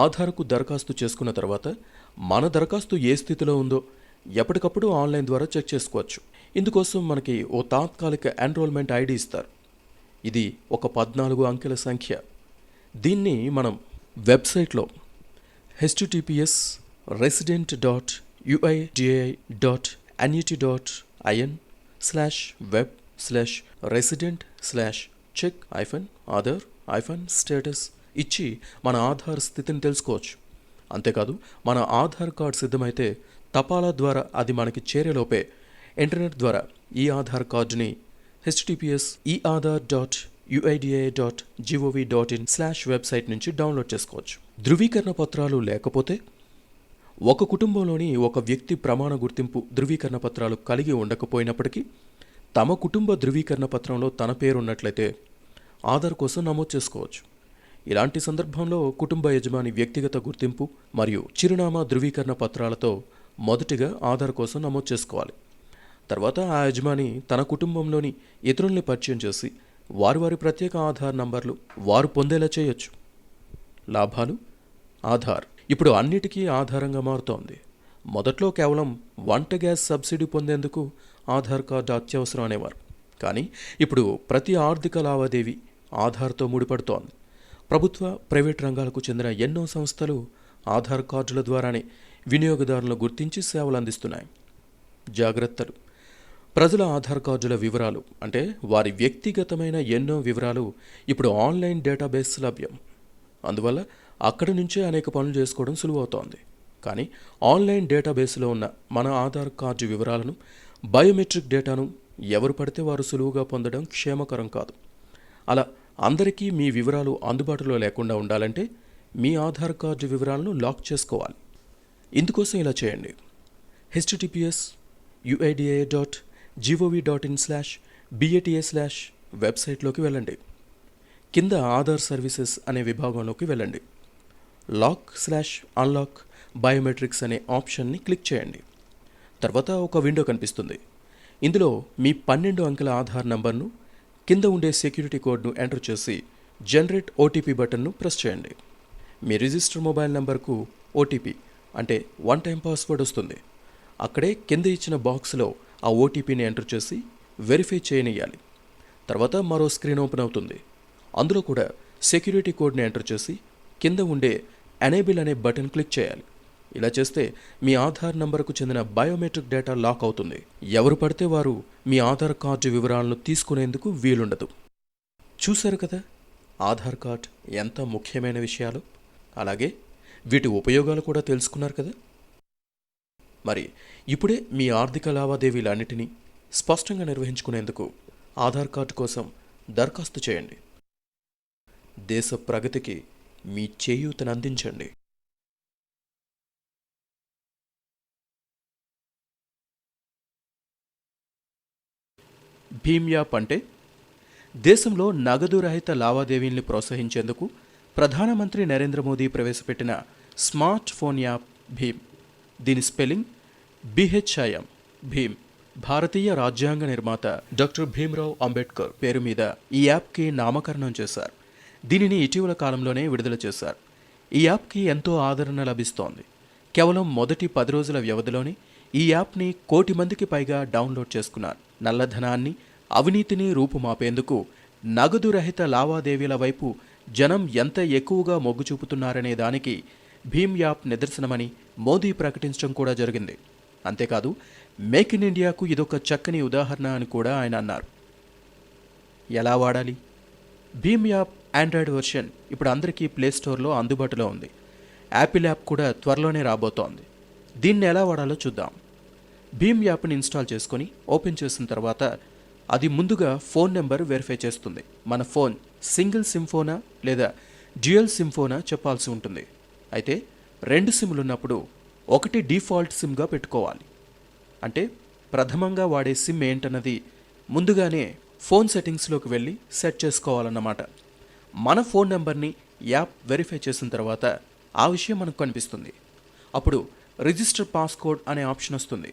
ఆధార్కు దరఖాస్తు చేసుకున్న తర్వాత మన దరఖాస్తు ఏ స్థితిలో ఉందో ఎప్పటికప్పుడు ఆన్లైన్ ద్వారా చెక్ చేసుకోవచ్చు. ఇందుకోసం మనకి ఓ తాత్కాలిక ఎన్రోల్మెంట్ ఐడి ఇస్తారు. ఇది ఒక 14 అంకెల సంఖ్య. దీన్ని మనం వెబ్సైట్లో https://uid.web/resident/check-other-status ఇచ్చి మన ఆధార్ స్థితిని తెలుసుకోవచ్చు. అంతేకాదు మన ఆధార్ కార్డు సిద్ధమైతే తపాలా ద్వారా అది మనకి చేరేలోపే ఇంటర్నెట్ ద్వారా ఈ ఆధార్ కార్డుని https://eaadar.uida.gov.in/వెబ్సైట్ నుంచి డౌన్లోడ్ చేసుకోవచ్చు. ధృవీకరణ పత్రాలు లేకపోతే ఒక కుటుంబంలోని ఒక వ్యక్తి ప్రమాణ గుర్తింపు ధృవీకరణ పత్రాలు కలిగి ఉండకపోయినప్పటికీ తమ కుటుంబ ధృవీకరణ పత్రంలో తన పేరున్నట్లయితే ఆధార్ కోసం నమోదు చేసుకోవచ్చు. ఇలాంటి సందర్భంలో కుటుంబ యజమాని వ్యక్తిగత గుర్తింపు మరియు చిరునామా ధృవీకరణ పత్రాలతో మొదటిగా ఆధార్ కోసం నమోదు చేసుకోవాలి. తర్వాత ఆ యజమాని తన కుటుంబంలోని ఇతరుల్ని పరిచయం చేసి వారి ప్రత్యేక ఆధార్ నంబర్లు వారు పొందేలా చేయొచ్చు. లాభాలు. ఆధార్ ఇప్పుడు అన్నిటికీ ఆధారంగా మారుతోంది. మొదట్లో కేవలం వంట గ్యాస్ సబ్సిడీ పొందేందుకు ఆధార్ కార్డు అత్యవసరం అనేవారు. కానీ ఇప్పుడు ప్రతి ఆర్థిక లావాదేవీ ఆధార్తో ముడిపడుతోంది. ప్రభుత్వ, ప్రైవేట్ రంగాలకు చెందిన ఎన్నో సంస్థలు ఆధార్ కార్డుల ద్వారానే వినియోగదారులను గుర్తించి సేవలు అందిస్తున్నాయి. జాగ్రత్తలు. ప్రజల ఆధార్ కార్డుల వివరాలు అంటే వారి వ్యక్తిగతమైన ఎన్నో వివరాలు ఇప్పుడు ఆన్లైన్ డేటాబేస్ లభ్యం. అందువల్ల అక్కడి నుంచే అనేక పనులు చేసుకోవడం సులువవుతోంది. కానీ ఆన్లైన్ డేటాబేస్లో ఉన్న మన ఆధార్ కార్డు వివరాలను, బయోమెట్రిక్ డేటాను ఎవరు పడితే వారు సులువుగా పొందడం క్షేమకరం కాదు. అలా అందరికీ మీ వివరాలు అందుబాటులో లేకుండా ఉండాలంటే మీ ఆధార్ కార్డు వివరాలను లాక్ చేసుకోవాలి. ఇందుకోసం ఇలా చేయండి. https://uida.gov.in/bata/ వెబ్సైట్లోకి వెళ్ళండి. కింద ఆధార్ సర్వీసెస్ అనే విభాగంలోకి వెళ్ళండి. లాక్/అన్లాక్ బయోమెట్రిక్స్ అనే ఆప్షన్ని క్లిక్ చేయండి. తర్వాత ఒక విండో కనిపిస్తుంది. ఇందులో మీ 12 అంకెల ఆధార్ నంబర్ను, కింద ఉండే సెక్యూరిటీ కోడ్ను ఎంటర్ చేసి జనరేట్ ఓటీపీ బటన్ను ప్రెస్ చేయండి. మీ రిజిస్టర్ మొబైల్ నంబర్కు ఓటీపీ అంటే 1 టైం పాస్వర్డ్ వస్తుంది. అక్కడే కింద ఇచ్చిన బాక్స్లో ఆ ఓటీపీని ఎంటర్ చేసి వెరిఫై చేయనియాలి. తర్వాత మరో స్క్రీన్ ఓపెన్ అవుతుంది. అందులో కూడా సెక్యూరిటీ కోడ్ని ఎంటర్ చేసి కింద ఉండే ఎనేబుల్ అనే బటన్ క్లిక్ చేయాలి. ఇలా చేస్తే మీ ఆధార్ నంబర్కు చెందిన బయోమెట్రిక్ డేటా లాక్ అవుతుంది. ఎవరు పడితే వారు మీ ఆధార్ కార్డు వివరాలను తీసుకునేందుకు వీలుండదు. చూశారు కదా ఆధార్ కార్డ్ ఎంత ముఖ్యమైన విషయాలు. అలాగే వీటి ఉపయోగాలు కూడా తెలుసుకున్నారు కదా. మరి ఇప్పుడే మీ ఆర్థిక లావాదేవీలన్నిటినీ స్పష్టంగా నిర్వహించుకునేందుకు ఆధార్ కార్డు కోసం దరఖాస్తు చేయండి. దేశ ప్రగతికి మీ చేయూతను అందించండి. భీమ్ యాప్ అంటే దేశంలో నగదు రహిత లావాదేవీల్ని ప్రోత్సహించేందుకు ప్రధానమంత్రి నరేంద్ర మోదీ ప్రవేశపెట్టిన స్మార్ట్ ఫోన్ యాప్ భీమ్. దీని స్పెల్లింగ్ BHIM భీమ్. భారతీయ రాజ్యాంగ నిర్మాత డాక్టర్ భీమ్రావ్ అంబేద్కర్ పేరు మీద ఈ యాప్కి నామకరణం చేశారు. దీనిని ఇటీవల కాలంలోనే విడుదల చేశారు. ఈ యాప్కి ఎంతో ఆదరణ లభిస్తోంది. కేవలం మొదటి 10 రోజుల వ్యవధిలోనే ఈ యాప్ని 1 కోటి మందికి పైగా డౌన్లోడ్ చేసుకున్నారు. నల్లధనాన్ని, అవినీతిని రూపుమాపేందుకు నగదు రహిత లావాదేవీల వైపు జనం ఎంత ఎక్కువగా మొగ్గు చూపుతున్నారనే దానికి భీమ్ యాప్ నిదర్శనమని మోదీ ప్రకటించడం కూడా జరిగింది. అంతేకాదు, మేక్ ఇన్ ఇండియాకు ఇదొక చక్కని ఉదాహరణ అని కూడా ఆయన అన్నారు. ఎలా వాడాలి? భీమ్ యాప్ ఆండ్రాయిడ్ వెర్షన్ ఇప్పుడు అందరికీ ప్లేస్టోర్లో అందుబాటులో ఉంది. యాపిల్ యాప్ కూడా త్వరలోనే రాబోతోంది. దీన్ని ఎలా వాడాలో చూద్దాం. భీమ్ యాప్ని ఇన్స్టాల్ చేసుకొని ఓపెన్ చేసిన తర్వాత అది ముందుగా ఫోన్ నెంబర్ వెరిఫై చేస్తుంది. మన ఫోన్ సింగిల్ సిమ్ ఫోనా లేదా డ్యూయల్ సిమ్ ఫోనా చెప్పాల్సి ఉంటుంది. అయితే 2 సిమ్లు ఉన్నప్పుడు ఒకటి డిఫాల్ట్ సిమ్గా పెట్టుకోవాలి. అంటే ప్రథమంగా వాడే సిమ్ ఏంటన్నది ముందుగానే ఫోన్ సెట్టింగ్స్లోకి వెళ్ళి సెట్ చేసుకోవాలన్నమాట. మన ఫోన్ నెంబర్ని యాప్ వెరిఫై చేసిన తర్వాత ఆ విషయం మనకు కనిపిస్తుంది. అప్పుడు రిజిస్టర్ పాస్కోడ్ అనే ఆప్షన్ వస్తుంది.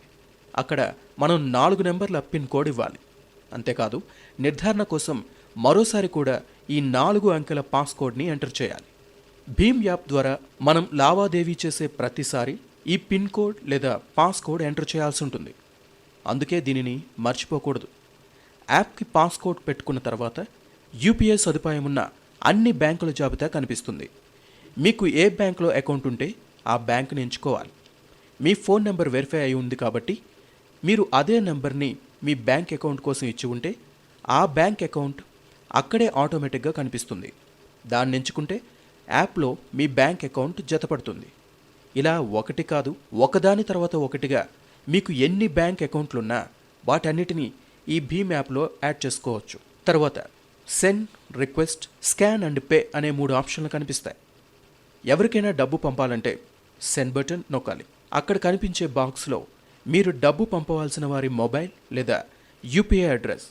అక్కడ మనం 4 నెంబర్ల పిన్ కోడ్ ఇవ్వాలి. అంతేకాదు, నిర్ధారణ కోసం మరోసారి కూడా ఈ 4 అంకెల పాస్కోడ్ని ఎంటర్ చేయాలి. భీమ్ యాప్ ద్వారా మనం లావాదేవీ చేసే ప్రతిసారి ఈ పిన్ కోడ్ లేదా పాస్కోడ్ ఎంటర్ చేయాల్సి ఉంటుంది. అందుకే దీనిని మర్చిపోకూడదు. యాప్కి పాస్కోడ్ పెట్టుకున్న తర్వాత యూపీఐ సదుపాయం ఉన్న అన్ని బ్యాంకుల జాబితా కనిపిస్తుంది. మీకు ఏ బ్యాంకులో అకౌంట్ ఉంటే ఆ బ్యాంకుని ఎంచుకోవాలి. మీ ఫోన్ నెంబర్ వెరిఫై అయి ఉంది కాబట్టి మీరు అదే నెంబర్ని మీ బ్యాంక్ అకౌంట్ కోసం ఇచ్చి ఉంటే ఆ బ్యాంక్ అకౌంట్ అక్కడే ఆటోమేటిక్గా కనిపిస్తుంది. దాన్ని ఎంచుకుంటే యాప్లో మీ బ్యాంక్ అకౌంట్ జతపడుతుంది. ఇలా ఒకటి కాదు, ఒకదాని తర్వాత ఒకటిగా మీకు ఎన్ని బ్యాంక్ అకౌంట్లున్నా వాటన్నిటినీ ఈ భీమ్ యాప్లో యాడ్ చేసుకోవచ్చు. తర్వాత send, request, scan and pay అనే 3 ఆప్షన్లు కనిపిస్తాయి. ఎవరికైనా డబ్బు పంపాలంటే సెండ్ బటన్ నొక్కాలి. అక్కడ కనిపించే బాక్స్లో మీరు డబ్బు పంపవలసిన వారి మొబైల్ లేదా యూపీఐ అడ్రస్,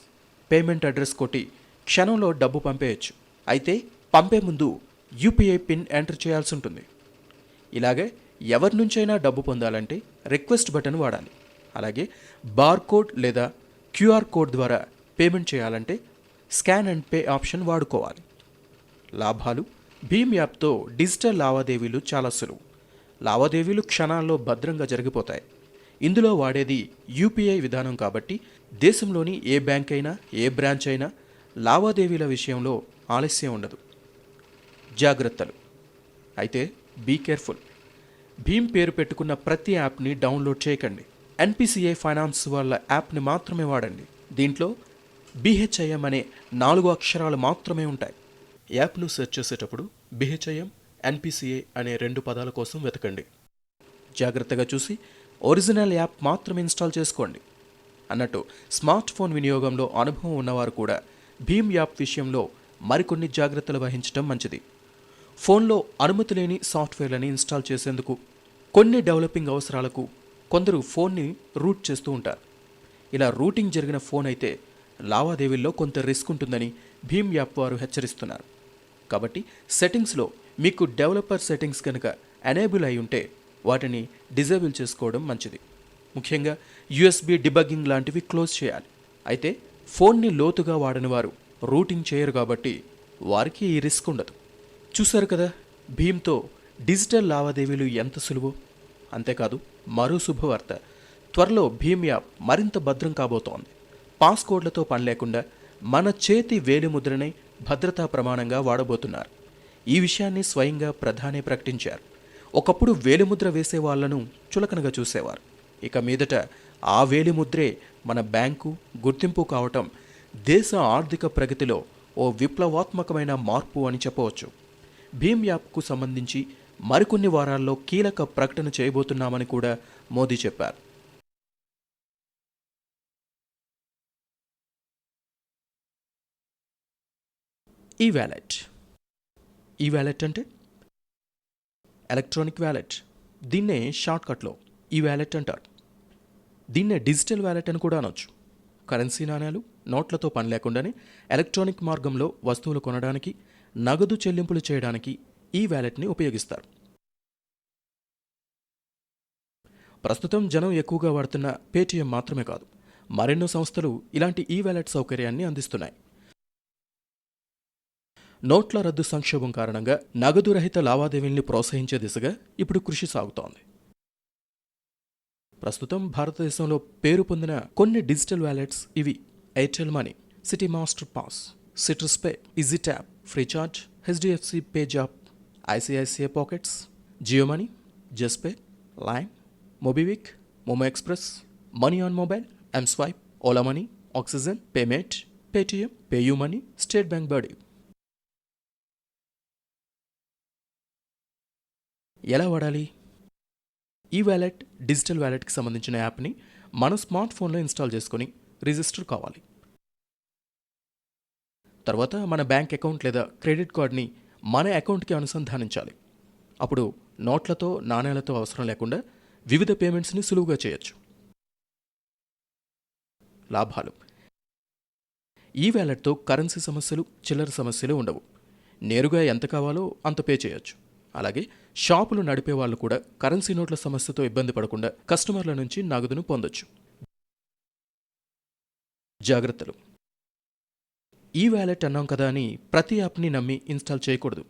పేమెంట్ అడ్రస్ కొట్టి క్షణంలో డబ్బు పంపేయచ్చు. అయితే పంపే ముందు యూపీఐ పిన్ ఎంటర్ చేయాల్సి ఉంటుంది. ఇలాగే ఎవరి నుంచైనా డబ్బు పొందాలంటే రిక్వెస్ట్ బటన్ వాడాలి. అలాగే బార్కోడ్ లేదా క్యూఆర్ కోడ్ ద్వారా పేమెంట్ చేయాలంటే స్కాన్ అండ్ పే ఆప్షన్ వాడుకోవాలి. లాభాలు: భీమ్ యాప్తో డిజిటల్ లావాదేవీలు చాలా సులువు. లావాదేవీలు క్షణాల్లో భద్రంగా జరిగిపోతాయి. ఇందులో వాడేది యూపీఐ విధానం కాబట్టి దేశంలోని ఏ బ్యాంక్ అయినా ఏ బ్రాంచ్ అయినా లావాదేవీల విషయంలో ఆలస్యం ఉండదు. జాగ్రత్తలు: అయితే బీ కేర్ఫుల్. భీమ్ పేరు పెట్టుకున్న ప్రతి యాప్ని డౌన్లోడ్ చేయకండి. ఎన్పిసిఐ ఫైనాన్స్ వాళ్ళ యాప్ని మాత్రమే వాడండి. దీంట్లో BHIM అనే 4 అక్షరాలు మాత్రమే ఉంటాయి. యాప్ను సెర్చ్ చేసేటప్పుడు BHIM, NPCI అనే 2 పదాల కోసం వెతకండి. జాగ్రత్తగా చూసి ఒరిజినల్ యాప్ మాత్రమే ఇన్స్టాల్ చేసుకోండి. అన్నట్టు స్మార్ట్ ఫోన్ వినియోగంలో అనుభవం ఉన్నవారు కూడా భీమ్ యాప్ విషయంలో మరికొన్ని జాగ్రత్తలు వహించడం మంచిది. ఫోన్లో అనుమతి లేని సాఫ్ట్వేర్లని ఇన్స్టాల్ చేసేందుకు, కొన్ని డెవలపింగ్ అవసరాలకు కొందరు ఫోన్ని రూట్ చేస్తూ ఉంటారు. ఇలా రూటింగ్ జరిగిన ఫోన్ అయితే లావాదేవీల్లో కొంత రిస్క్ ఉంటుందని భీమ్ యాప్ వారు హెచ్చరిస్తున్నారు. కాబట్టి సెట్టింగ్స్లో మీకు డెవలపర్ సెట్టింగ్స్ కనుక ఎనేబుల్ అయి ఉంటే వాటిని డిజేబుల్ చేసుకోవడం మంచిది. ముఖ్యంగా USB డిబగ్గింగ్ లాంటివి క్లోజ్ చేయాలి. అయితే ఫోన్ని లోతుగా వాడని వారు రూటింగ్ చేయరు కాబట్టి వారికి ఈ రిస్క్ ఉండదు. చూశారు కదా, భీమ్తో డిజిటల్ లావాదేవీలు ఎంత సులువు. అంతేకాదు, మరో శుభవార్త: త్వరలో భీమ్ యాప్ మరింత భద్రం కాబోతోంది. పాస్కోడ్లతో పని లేకుండా మన చేతి వేలిముద్రనే భద్రతా ప్రమాణంగా వాడబోతున్నారు. ఈ విషయాన్ని స్వయంగా ప్రధాని ప్రకటించారు. ఒకప్పుడు వేలిముద్ర వేసే వాళ్లను చులకనగా చూసేవారు. ఇక మీదట ఆ వేలిముద్రే మన బ్యాంకు గుర్తింపు కావటం దేశ ఆర్థిక ప్రగతిలో ఓ విప్లవాత్మకమైన మార్పు అని చెప్పవచ్చు. భీమ్ యాప్కు సంబంధించి మరికొన్ని వారాల్లో కీలక ప్రకటన చేయబోతున్నామని కూడా మోదీ చెప్పారు. ఈ వ్యాలెట్ అంటే ఎలక్ట్రానిక్ వ్యాలెట్. దీన్నే షార్ట్కట్లో ఈ వ్యాలెట్ అంటారు. దీన్నే డిజిటల్ వ్యాలెట్ అని కూడా అనొచ్చు. కరెన్సీ నాణ్యాలు, నోట్లతో పని లేకుండానే ఎలక్ట్రానిక్ మార్గంలో వస్తువులు కొనడానికి, నగదు చెల్లింపులు చేయడానికి ఈ వ్యాలెట్ని ఉపయోగిస్తారు. ప్రస్తుతం జనం ఎక్కువగా వాడుతున్న పేటీఎం మాత్రమే కాదు, మరెన్నో సంస్థలు ఇలాంటి ఈ వ్యాలెట్ సౌకర్యాన్ని అందిస్తున్నాయి. నోట్ల రద్దు సంక్షోభం కారణంగా నగదు రహిత లావాదేవీల్ని ప్రోత్సహించే దిశగా ఇప్పుడు కృషి సాగుతోంది. ప్రస్తుతం భారతదేశంలో పేరు పొందిన కొన్ని డిజిటల్ వ్యాలెట్స్ ఇవి: Airtel Money, Citi Master Pass, Citrus Pay, Easy Tap, Freecharge, HDFC PayZapp, ICICI Pockets, Jio Money, Juspay, Lime, MobiKwik, Momoe Express, Money on Mobile, mSwipe, Ola Money, Oxigen, payment, Paytm, PayU Money, State Bank Buddy. ఎలా వాడాలి? ఈ wallet digital వ్యాలెట్కి సంబంధించిన యాప్ని మన smart ఫోన్లో install చేసుకుని register కావాలి. తర్వాత మన బ్యాంక్ అకౌంట్ లేదా క్రెడిట్ కార్డ్ని మన అకౌంట్కి అనుసంధానించాలి. అప్పుడు నోట్లతో, నాణేలతో అవసరం లేకుండా వివిధ పేమెంట్స్ని సులువుగా చేయొచ్చు. లాభాలు: ఈ వ్యాలెట్తో కరెన్సీ సమస్యలు, చిల్లర సమస్యలు ఉండవు. నేరుగా ఎంత కావాలో అంత పే చేయొచ్చు. అలాగే షాపులు నడిపే వాళ్ళు కూడా కరెన్సీ నోట్ల సమస్యతో ఇబ్బంది పడకుండా కస్టమర్ల నుంచి నగదును పొందొచ్చు. జాగ్రత్తలు: ఈ వ్యాలెట్ అన్నాం కదా అని ప్రతి యాప్ని నమ్మి ఇన్స్టాల్ చేయకూడదు.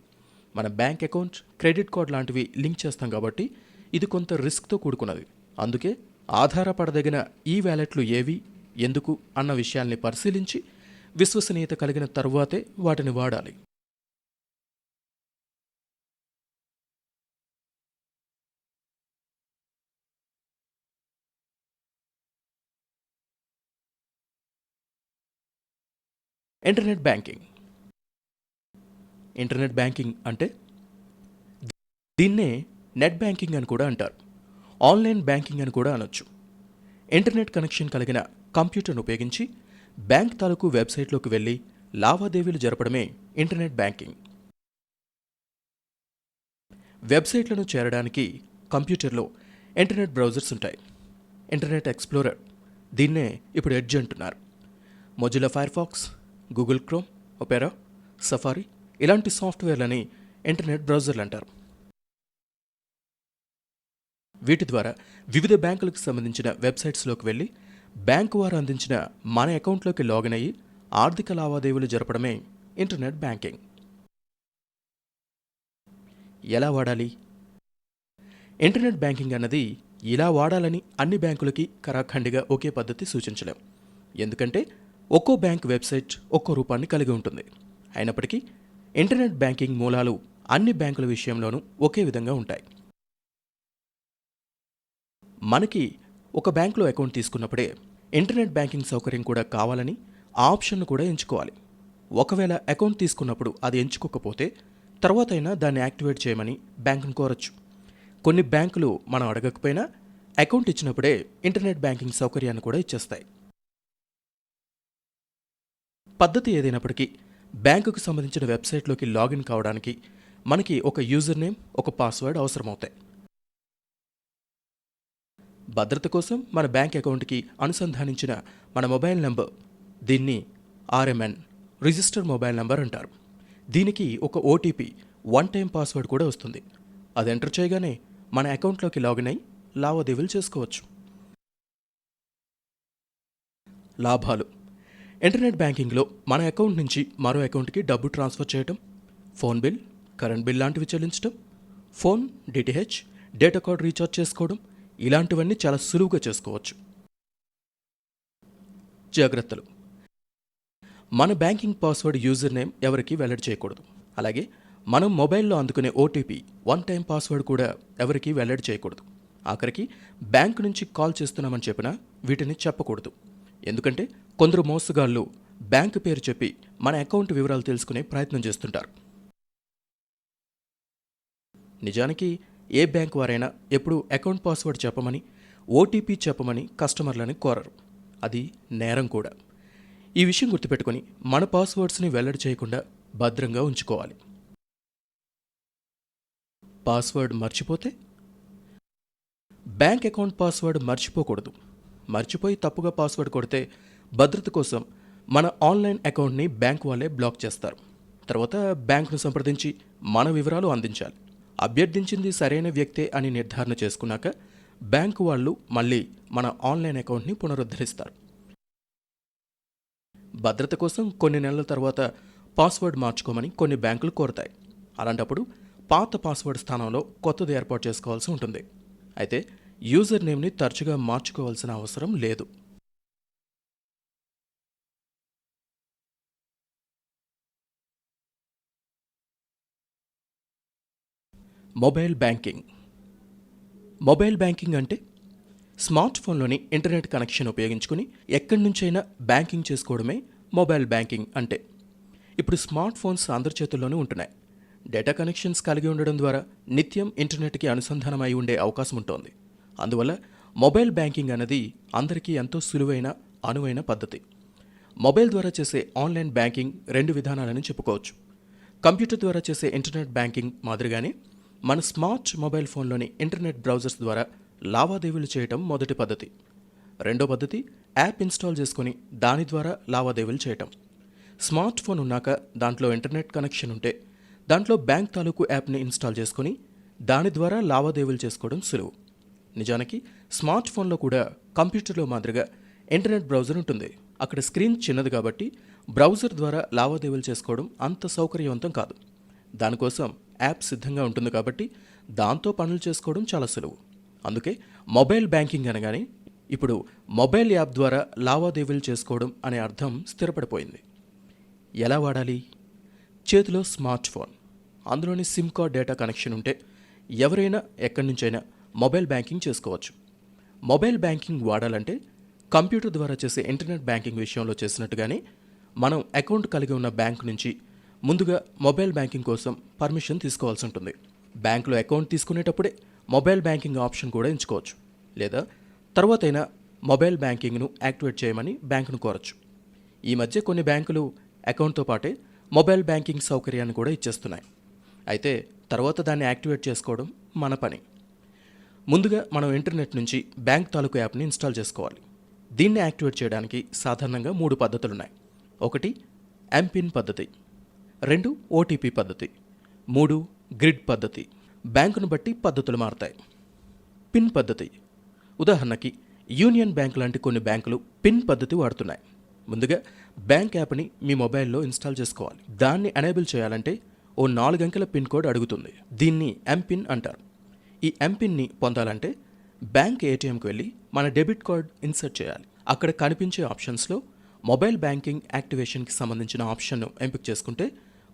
మన బ్యాంక్ అకౌంట్, క్రెడిట్ కార్డ్ లాంటివి లింక్ చేస్తాం కాబట్టి ఇది కొంత రిస్క్తో కూడుకున్నది. అందుకే ఆధారపడదగిన ఈ వ్యాలెట్లు ఏవి, ఎందుకు అన్న విషయాల్ని పరిశీలించి విశ్వసనీయత కలిగిన తరువాతే వాటిని వాడాలి. Internet banking. ఇంటర్నెట్ బ్యాంకింగ్ అంటే దీన్నే నెట్ బ్యాంకింగ్ అని కూడా అంటారు. ఆన్లైన్ బ్యాంకింగ్ అని కూడా అనొచ్చు. ఇంటర్నెట్ కనెక్షన్ కలిగిన కంప్యూటర్ను ఉపయోగించి బ్యాంక్ తాలూకు వెబ్సైట్లోకి వెళ్ళి లావాదేవీలు జరపడమే ఇంటర్నెట్ బ్యాంకింగ్. వెబ్సైట్లను చేరడానికి కంప్యూటర్లో ఇంటర్నెట్ బ్రౌజర్స్ ఉంటాయి. ఇంటర్నెట్ ఎక్స్ప్లోరర్, దీన్నే ఇప్పుడు ఎడ్జ్ అంటున్నారు. Mozilla Firefox, Google chrome, opera, safari ఇలాంటి సాఫ్ట్వేర్లని ఇంటర్నెట్ బ్రౌజర్లు అంటారు. వీటి ద్వారా వివిధ బ్యాంకులకు సంబంధించిన వెబ్సైట్స్లోకి వెళ్ళి బ్యాంకు వారు అందించిన మన అకౌంట్లోకి లాగిన్ అయ్యి ఆర్థిక లావాదేవీలు జరపడమే ఇంటర్నెట్ బ్యాంకింగ్. ఎలా వాడాలి? ఇంటర్నెట్ బ్యాంకింగ్ అన్నది ఇలా వాడాలని అన్ని బ్యాంకులకి కరాఖండిగా ఒకే పద్ధతి సూచించలేం. ఎందుకంటే ఒక్కో బ్యాంక్ వెబ్సైట్ ఒక్కో రూపాన్ని కలిగి ఉంటుంది. అయినప్పటికీ ఇంటర్నెట్ బ్యాంకింగ్ మూలాలు అన్ని బ్యాంకుల విషయంలోనూ ఒకే విధంగా ఉంటాయి. మనకి ఒక బ్యాంకులో అకౌంట్ తీసుకున్నప్పుడే ఇంటర్నెట్ బ్యాంకింగ్ సౌకర్యం కూడా కావాలని ఆ ఆప్షన్ను కూడా ఎంచుకోవాలి. ఒకవేళ అకౌంట్ తీసుకున్నప్పుడు అది ఎంచుకోకపోతే తర్వాతైనా దాన్ని యాక్టివేట్ చేయమని బ్యాంకును కోరచ్చు. కొన్ని బ్యాంకులు మనం అడగకపోయినా అకౌంట్ ఇచ్చినప్పుడే ఇంటర్నెట్ బ్యాంకింగ్ సౌకర్యాన్ని కూడా ఇచ్చేస్తాయి. పద్ధతి ఏదైనప్పటికీ బ్యాంకుకు సంబంధించిన వెబ్సైట్లోకి లాగిన్ కావడానికి మనకి ఒక యూజర్ నేమ్, ఒక పాస్వర్డ్ అవసరమవుతాయి. భద్రత కోసం మన బ్యాంక్ అకౌంట్కి అనుసంధానించిన మన మొబైల్ నంబర్, దీన్ని ఆర్ఎంఎన్, రిజిస్టర్ మొబైల్ నంబర్ అంటారు. దీనికి ఒక ఓటీపీ, వన్ టైం పాస్వర్డ్ కూడా వస్తుంది. అది ఎంటర్ చేయగానే మన అకౌంట్లోకి లాగిన్ అయి లావాదేవీలు చేసుకోవచ్చు. లాభాలు: ఇంటర్నెట్ బ్యాంకింగ్లో మన అకౌంట్ నుంచి మరో అకౌంట్కి డబ్బు ట్రాన్స్ఫర్ చేయటం, ఫోన్ బిల్, కరెంట్ బిల్ లాంటివి చెల్లించడం, phone, DTH, data card recharge చేసుకోవడం ఇలాంటివన్నీ చాలా సులువుగా చేసుకోవచ్చు. జాగ్రత్తలు: మన బ్యాంకింగ్ పాస్వర్డ్, యూజర్ నేమ్ ఎవరికీ వెల్లడి చేయకూడదు. అలాగే మనం మొబైల్లో అందుకునే ఓటీపీ, వన్ టైం పాస్వర్డ్ కూడా ఎవరికీ వెల్లడి చేయకూడదు. ఆఖరికి బ్యాంకు నుంచి కాల్ చేస్తున్నామని చెప్పినా వీటిని చెప్పకూడదు. ఎందుకంటే కొందరు మోసగాళ్లు బ్యాంకు పేరు చెప్పి మన అకౌంట్ వివరాలు తెలుసుకునే ప్రయత్నం చేస్తుంటారు. నిజానికి ఏ బ్యాంకు వారైనా ఎప్పుడూ అకౌంట్ పాస్వర్డ్ చెప్పమని, ఓటీపీ చెప్పమని కస్టమర్లని కోరరు. అది నేరం కూడా. ఈ విషయం గుర్తుపెట్టుకుని మన పాస్వర్డ్స్ని వెల్లడి చేయకుండా భద్రంగా ఉంచుకోవాలి. పాస్వర్డ్ మర్చిపోతే? బ్యాంక్ అకౌంట్ పాస్వర్డ్ మర్చిపోకూడదు. మర్చిపోయి తప్పుగా పాస్వర్డ్ కొడితే భద్రత కోసం మన ఆన్లైన్ అకౌంట్ని బ్యాంక్ వాళ్ళే బ్లాక్ చేస్తారు. తర్వాత బ్యాంకును సంప్రదించి మన వివరాలు అందించాలి. అభ్యర్థించింది సరైన వ్యక్తే అని నిర్ధారణ చేసుకున్నాక బ్యాంకు వాళ్ళు మళ్ళీ మన ఆన్లైన్ అకౌంట్ని పునరుద్ధరిస్తారు. భద్రత కోసం కొన్ని నెలల తర్వాత పాస్వర్డ్ మార్చుకోమని కొన్ని బ్యాంకులు కోరతాయి. అలాంటప్పుడు పాత పాస్వర్డ్ స్థానంలో కొత్తది ఏర్పాటు చేసుకోవాల్సి ఉంటుంది. అయితే యూజర్ నేమ్ని తరచుగా మార్చుకోవాల్సిన అవసరం లేదు. Mobile banking. మొబైల్ బ్యాంకింగ్ అంటే స్మార్ట్ ఫోన్లోని ఇంటర్నెట్ కనెక్షన్ ఉపయోగించుకుని ఎక్కడి నుంచైనా బ్యాంకింగ్ చేసుకోవడమే మొబైల్ బ్యాంకింగ్ అంటే. ఇప్పుడు స్మార్ట్ ఫోన్స్ అందరి చేతుల్లోనూ ఉంటున్నాయి. డేటా కనెక్షన్స్ కలిగి ఉండడం ద్వారా నిత్యం ఇంటర్నెట్కి అనుసంధానమై ఉండే అవకాశం ఉంటుంది. అందువల్ల మొబైల్ బ్యాంకింగ్ అనేది అందరికీ ఎంతో సులువైన అనువైన పద్ధతి. మొబైల్ ద్వారా చేసే ఆన్లైన్ బ్యాంకింగ్ 2 విధానాలని చెప్పుకోవచ్చు. కంప్యూటర్ ద్వారా చేసే ఇంటర్నెట్ బ్యాంకింగ్ మాదిరిగానే మన స్మార్ట్ మొబైల్ ఫోన్లోని ఇంటర్నెట్ బ్రౌజర్స్ ద్వారా లావాదేవీలు చేయటం మొదటి పద్ధతి. రెండో పద్ధతి యాప్ ఇన్స్టాల్ చేసుకుని దాని ద్వారా లావాదేవీలు చేయటం. స్మార్ట్ ఫోన్ ఉన్నాక దాంట్లో ఇంటర్నెట్ కనెక్షన్ ఉంటే దాంట్లో బ్యాంక్ తాలూకు యాప్ని ఇన్స్టాల్ చేసుకుని దాని ద్వారా లావాదేవీలు చేసుకోవడం సులువు. నిజానికి స్మార్ట్ ఫోన్లో కూడా కంప్యూటర్లో మాదిరిగా ఇంటర్నెట్ బ్రౌజర్ ఉంటుంది. అక్కడ స్క్రీన్ చిన్నది కాబట్టి బ్రౌజర్ ద్వారా లావాదేవీలు చేసుకోవడం అంత సౌకర్యవంతం కాదు. దానికోసం యాప్ సిద్ధంగా ఉంటుంది కాబట్టి దాంతో పనులు చేసుకోవడం చాలా సులువు. అందుకే మొబైల్ బ్యాంకింగ్ అనగానే ఇప్పుడు మొబైల్ యాప్ ద్వారా లావాదేవీలు చేసుకోవడం అనే అర్థం స్థిరపడిపోయింది. ఎలా వాడాలి? చేతిలో స్మార్ట్ ఫోన్, అందులోని సిమ్ కార్డ్ డేటా కనెక్షన్ ఉంటే ఎవరైనా ఎక్కడి నుంచైనా మొబైల్ బ్యాంకింగ్ చేసుకోవచ్చు. మొబైల్ బ్యాంకింగ్ వాడాలంటే కంప్యూటర్ ద్వారా చేసే ఇంటర్నెట్ బ్యాంకింగ్ విషయంలో చేసినట్టుగానే మనం అకౌంట్ కలిగి ఉన్న బ్యాంక్ నుంచి ముందుగా మొబైల్ బ్యాంకింగ్ కోసం పర్మిషన్ తీసుకోవాల్సి ఉంటుంది. బ్యాంకులో అకౌంట్ తీసుకునేటప్పుడే మొబైల్ బ్యాంకింగ్ ఆప్షన్ కూడా ఎంచుకోవచ్చు. లేదా తర్వాతైనా మొబైల్ బ్యాంకింగ్ను యాక్టివేట్ చేయమని బ్యాంకును కోరచ్చు. ఈ మధ్య కొన్ని బ్యాంకులు అకౌంట్తో పాటే మొబైల్ బ్యాంకింగ్ సౌకర్యాన్ని కూడా ఇచ్చేస్తున్నాయి. అయితే తర్వాత దాన్ని యాక్టివేట్ చేసుకోవడం మన పని. ముందుగా మనం ఇంటర్నెట్ నుంచి బ్యాంక్ తాలూకు యాప్ని ఇన్స్టాల్ చేసుకోవాలి. దీన్ని యాక్టివేట్ చేయడానికి సాధారణంగా 3 పద్ధతులున్నాయి. 1 ఎంపిన్ పద్ధతి, 2 ఓటీపీ పద్ధతి, 3 గ్రిడ్ పద్ధతి. బ్యాంకును బట్టి పద్ధతులు మారతాయి. పిన్ పద్ధతి. ఉదాహరణకి యూనియన్ బ్యాంక్ లాంటి కొన్ని బ్యాంకులు పిన్ పద్ధతి వాడుతున్నాయి. ముందుగా బ్యాంక్ యాప్ని మీ మొబైల్లో ఇన్స్టాల్ చేసుకోవాలి. దాన్ని ఎనేబుల్ చేయాలంటే ఓ 4 అంకెల పిన్ కోడ్ అడుగుతుంది. దీన్ని ఎంపిన్ అంటారు. ఈ ఎంపిన్ని పొందాలంటే బ్యాంక్ ఏటీఎంకి వెళ్ళి మన డెబిట్ కార్డ్ ఇన్సర్ట్ చేయాలి. అక్కడ కనిపించే ఆప్షన్స్లో మొబైల్ బ్యాంకింగ్ యాక్టివేషన్కి సంబంధించిన ఆప్షన్ను ఎంపిక చేసుకుంటే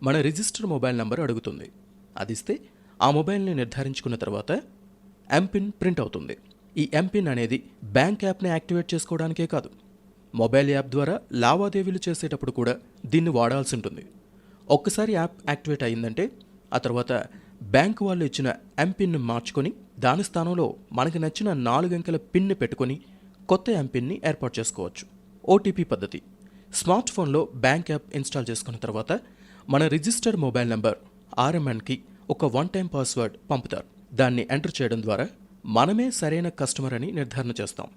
మన రిజిస్టర్ మొబైల్ నంబర్ అడుగుతుంది. అది ఇస్తే ఆ మొబైల్ని నిర్ధారించుకున్న తర్వాత ఎంపిన్ ప్రింట్ అవుతుంది. ఈ ఎంపిన్ అనేది బ్యాంక్ యాప్ని యాక్టివేట్ చేసుకోవడానికే కాదు, మొబైల్ యాప్ ద్వారా లావాదేవీలు చేసేటప్పుడు కూడా దీన్ని వాడాల్సి ఉంటుంది. ఒక్కసారి యాప్ యాక్టివేట్ అయ్యిందంటే ఆ తర్వాత బ్యాంకు వాళ్ళు ఇచ్చిన ఎంపిన్ను మార్చుకొని దాని స్థానంలో మనకి నచ్చిన 4 అంకెల పిన్ని పెట్టుకొని కొత్త ఎంపిన్ని ఏర్పాటు చేసుకోవచ్చు. ఓటీపీ పద్ధతి. స్మార్ట్ ఫోన్లో బ్యాంక్ యాప్ ఇన్స్టాల్ చేసుకున్న తర్వాత మన రిజిస్టర్డ్ మొబైల్ నంబర్ ఆర్ఎంఎన్కి ఒక 1 టైం పాస్వర్డ్ పంపుతారు. దాన్ని ఎంటర్ చేయడం ద్వారా మనమే సరైన కస్టమర్ అని నిర్ధారణ చేస్తాం.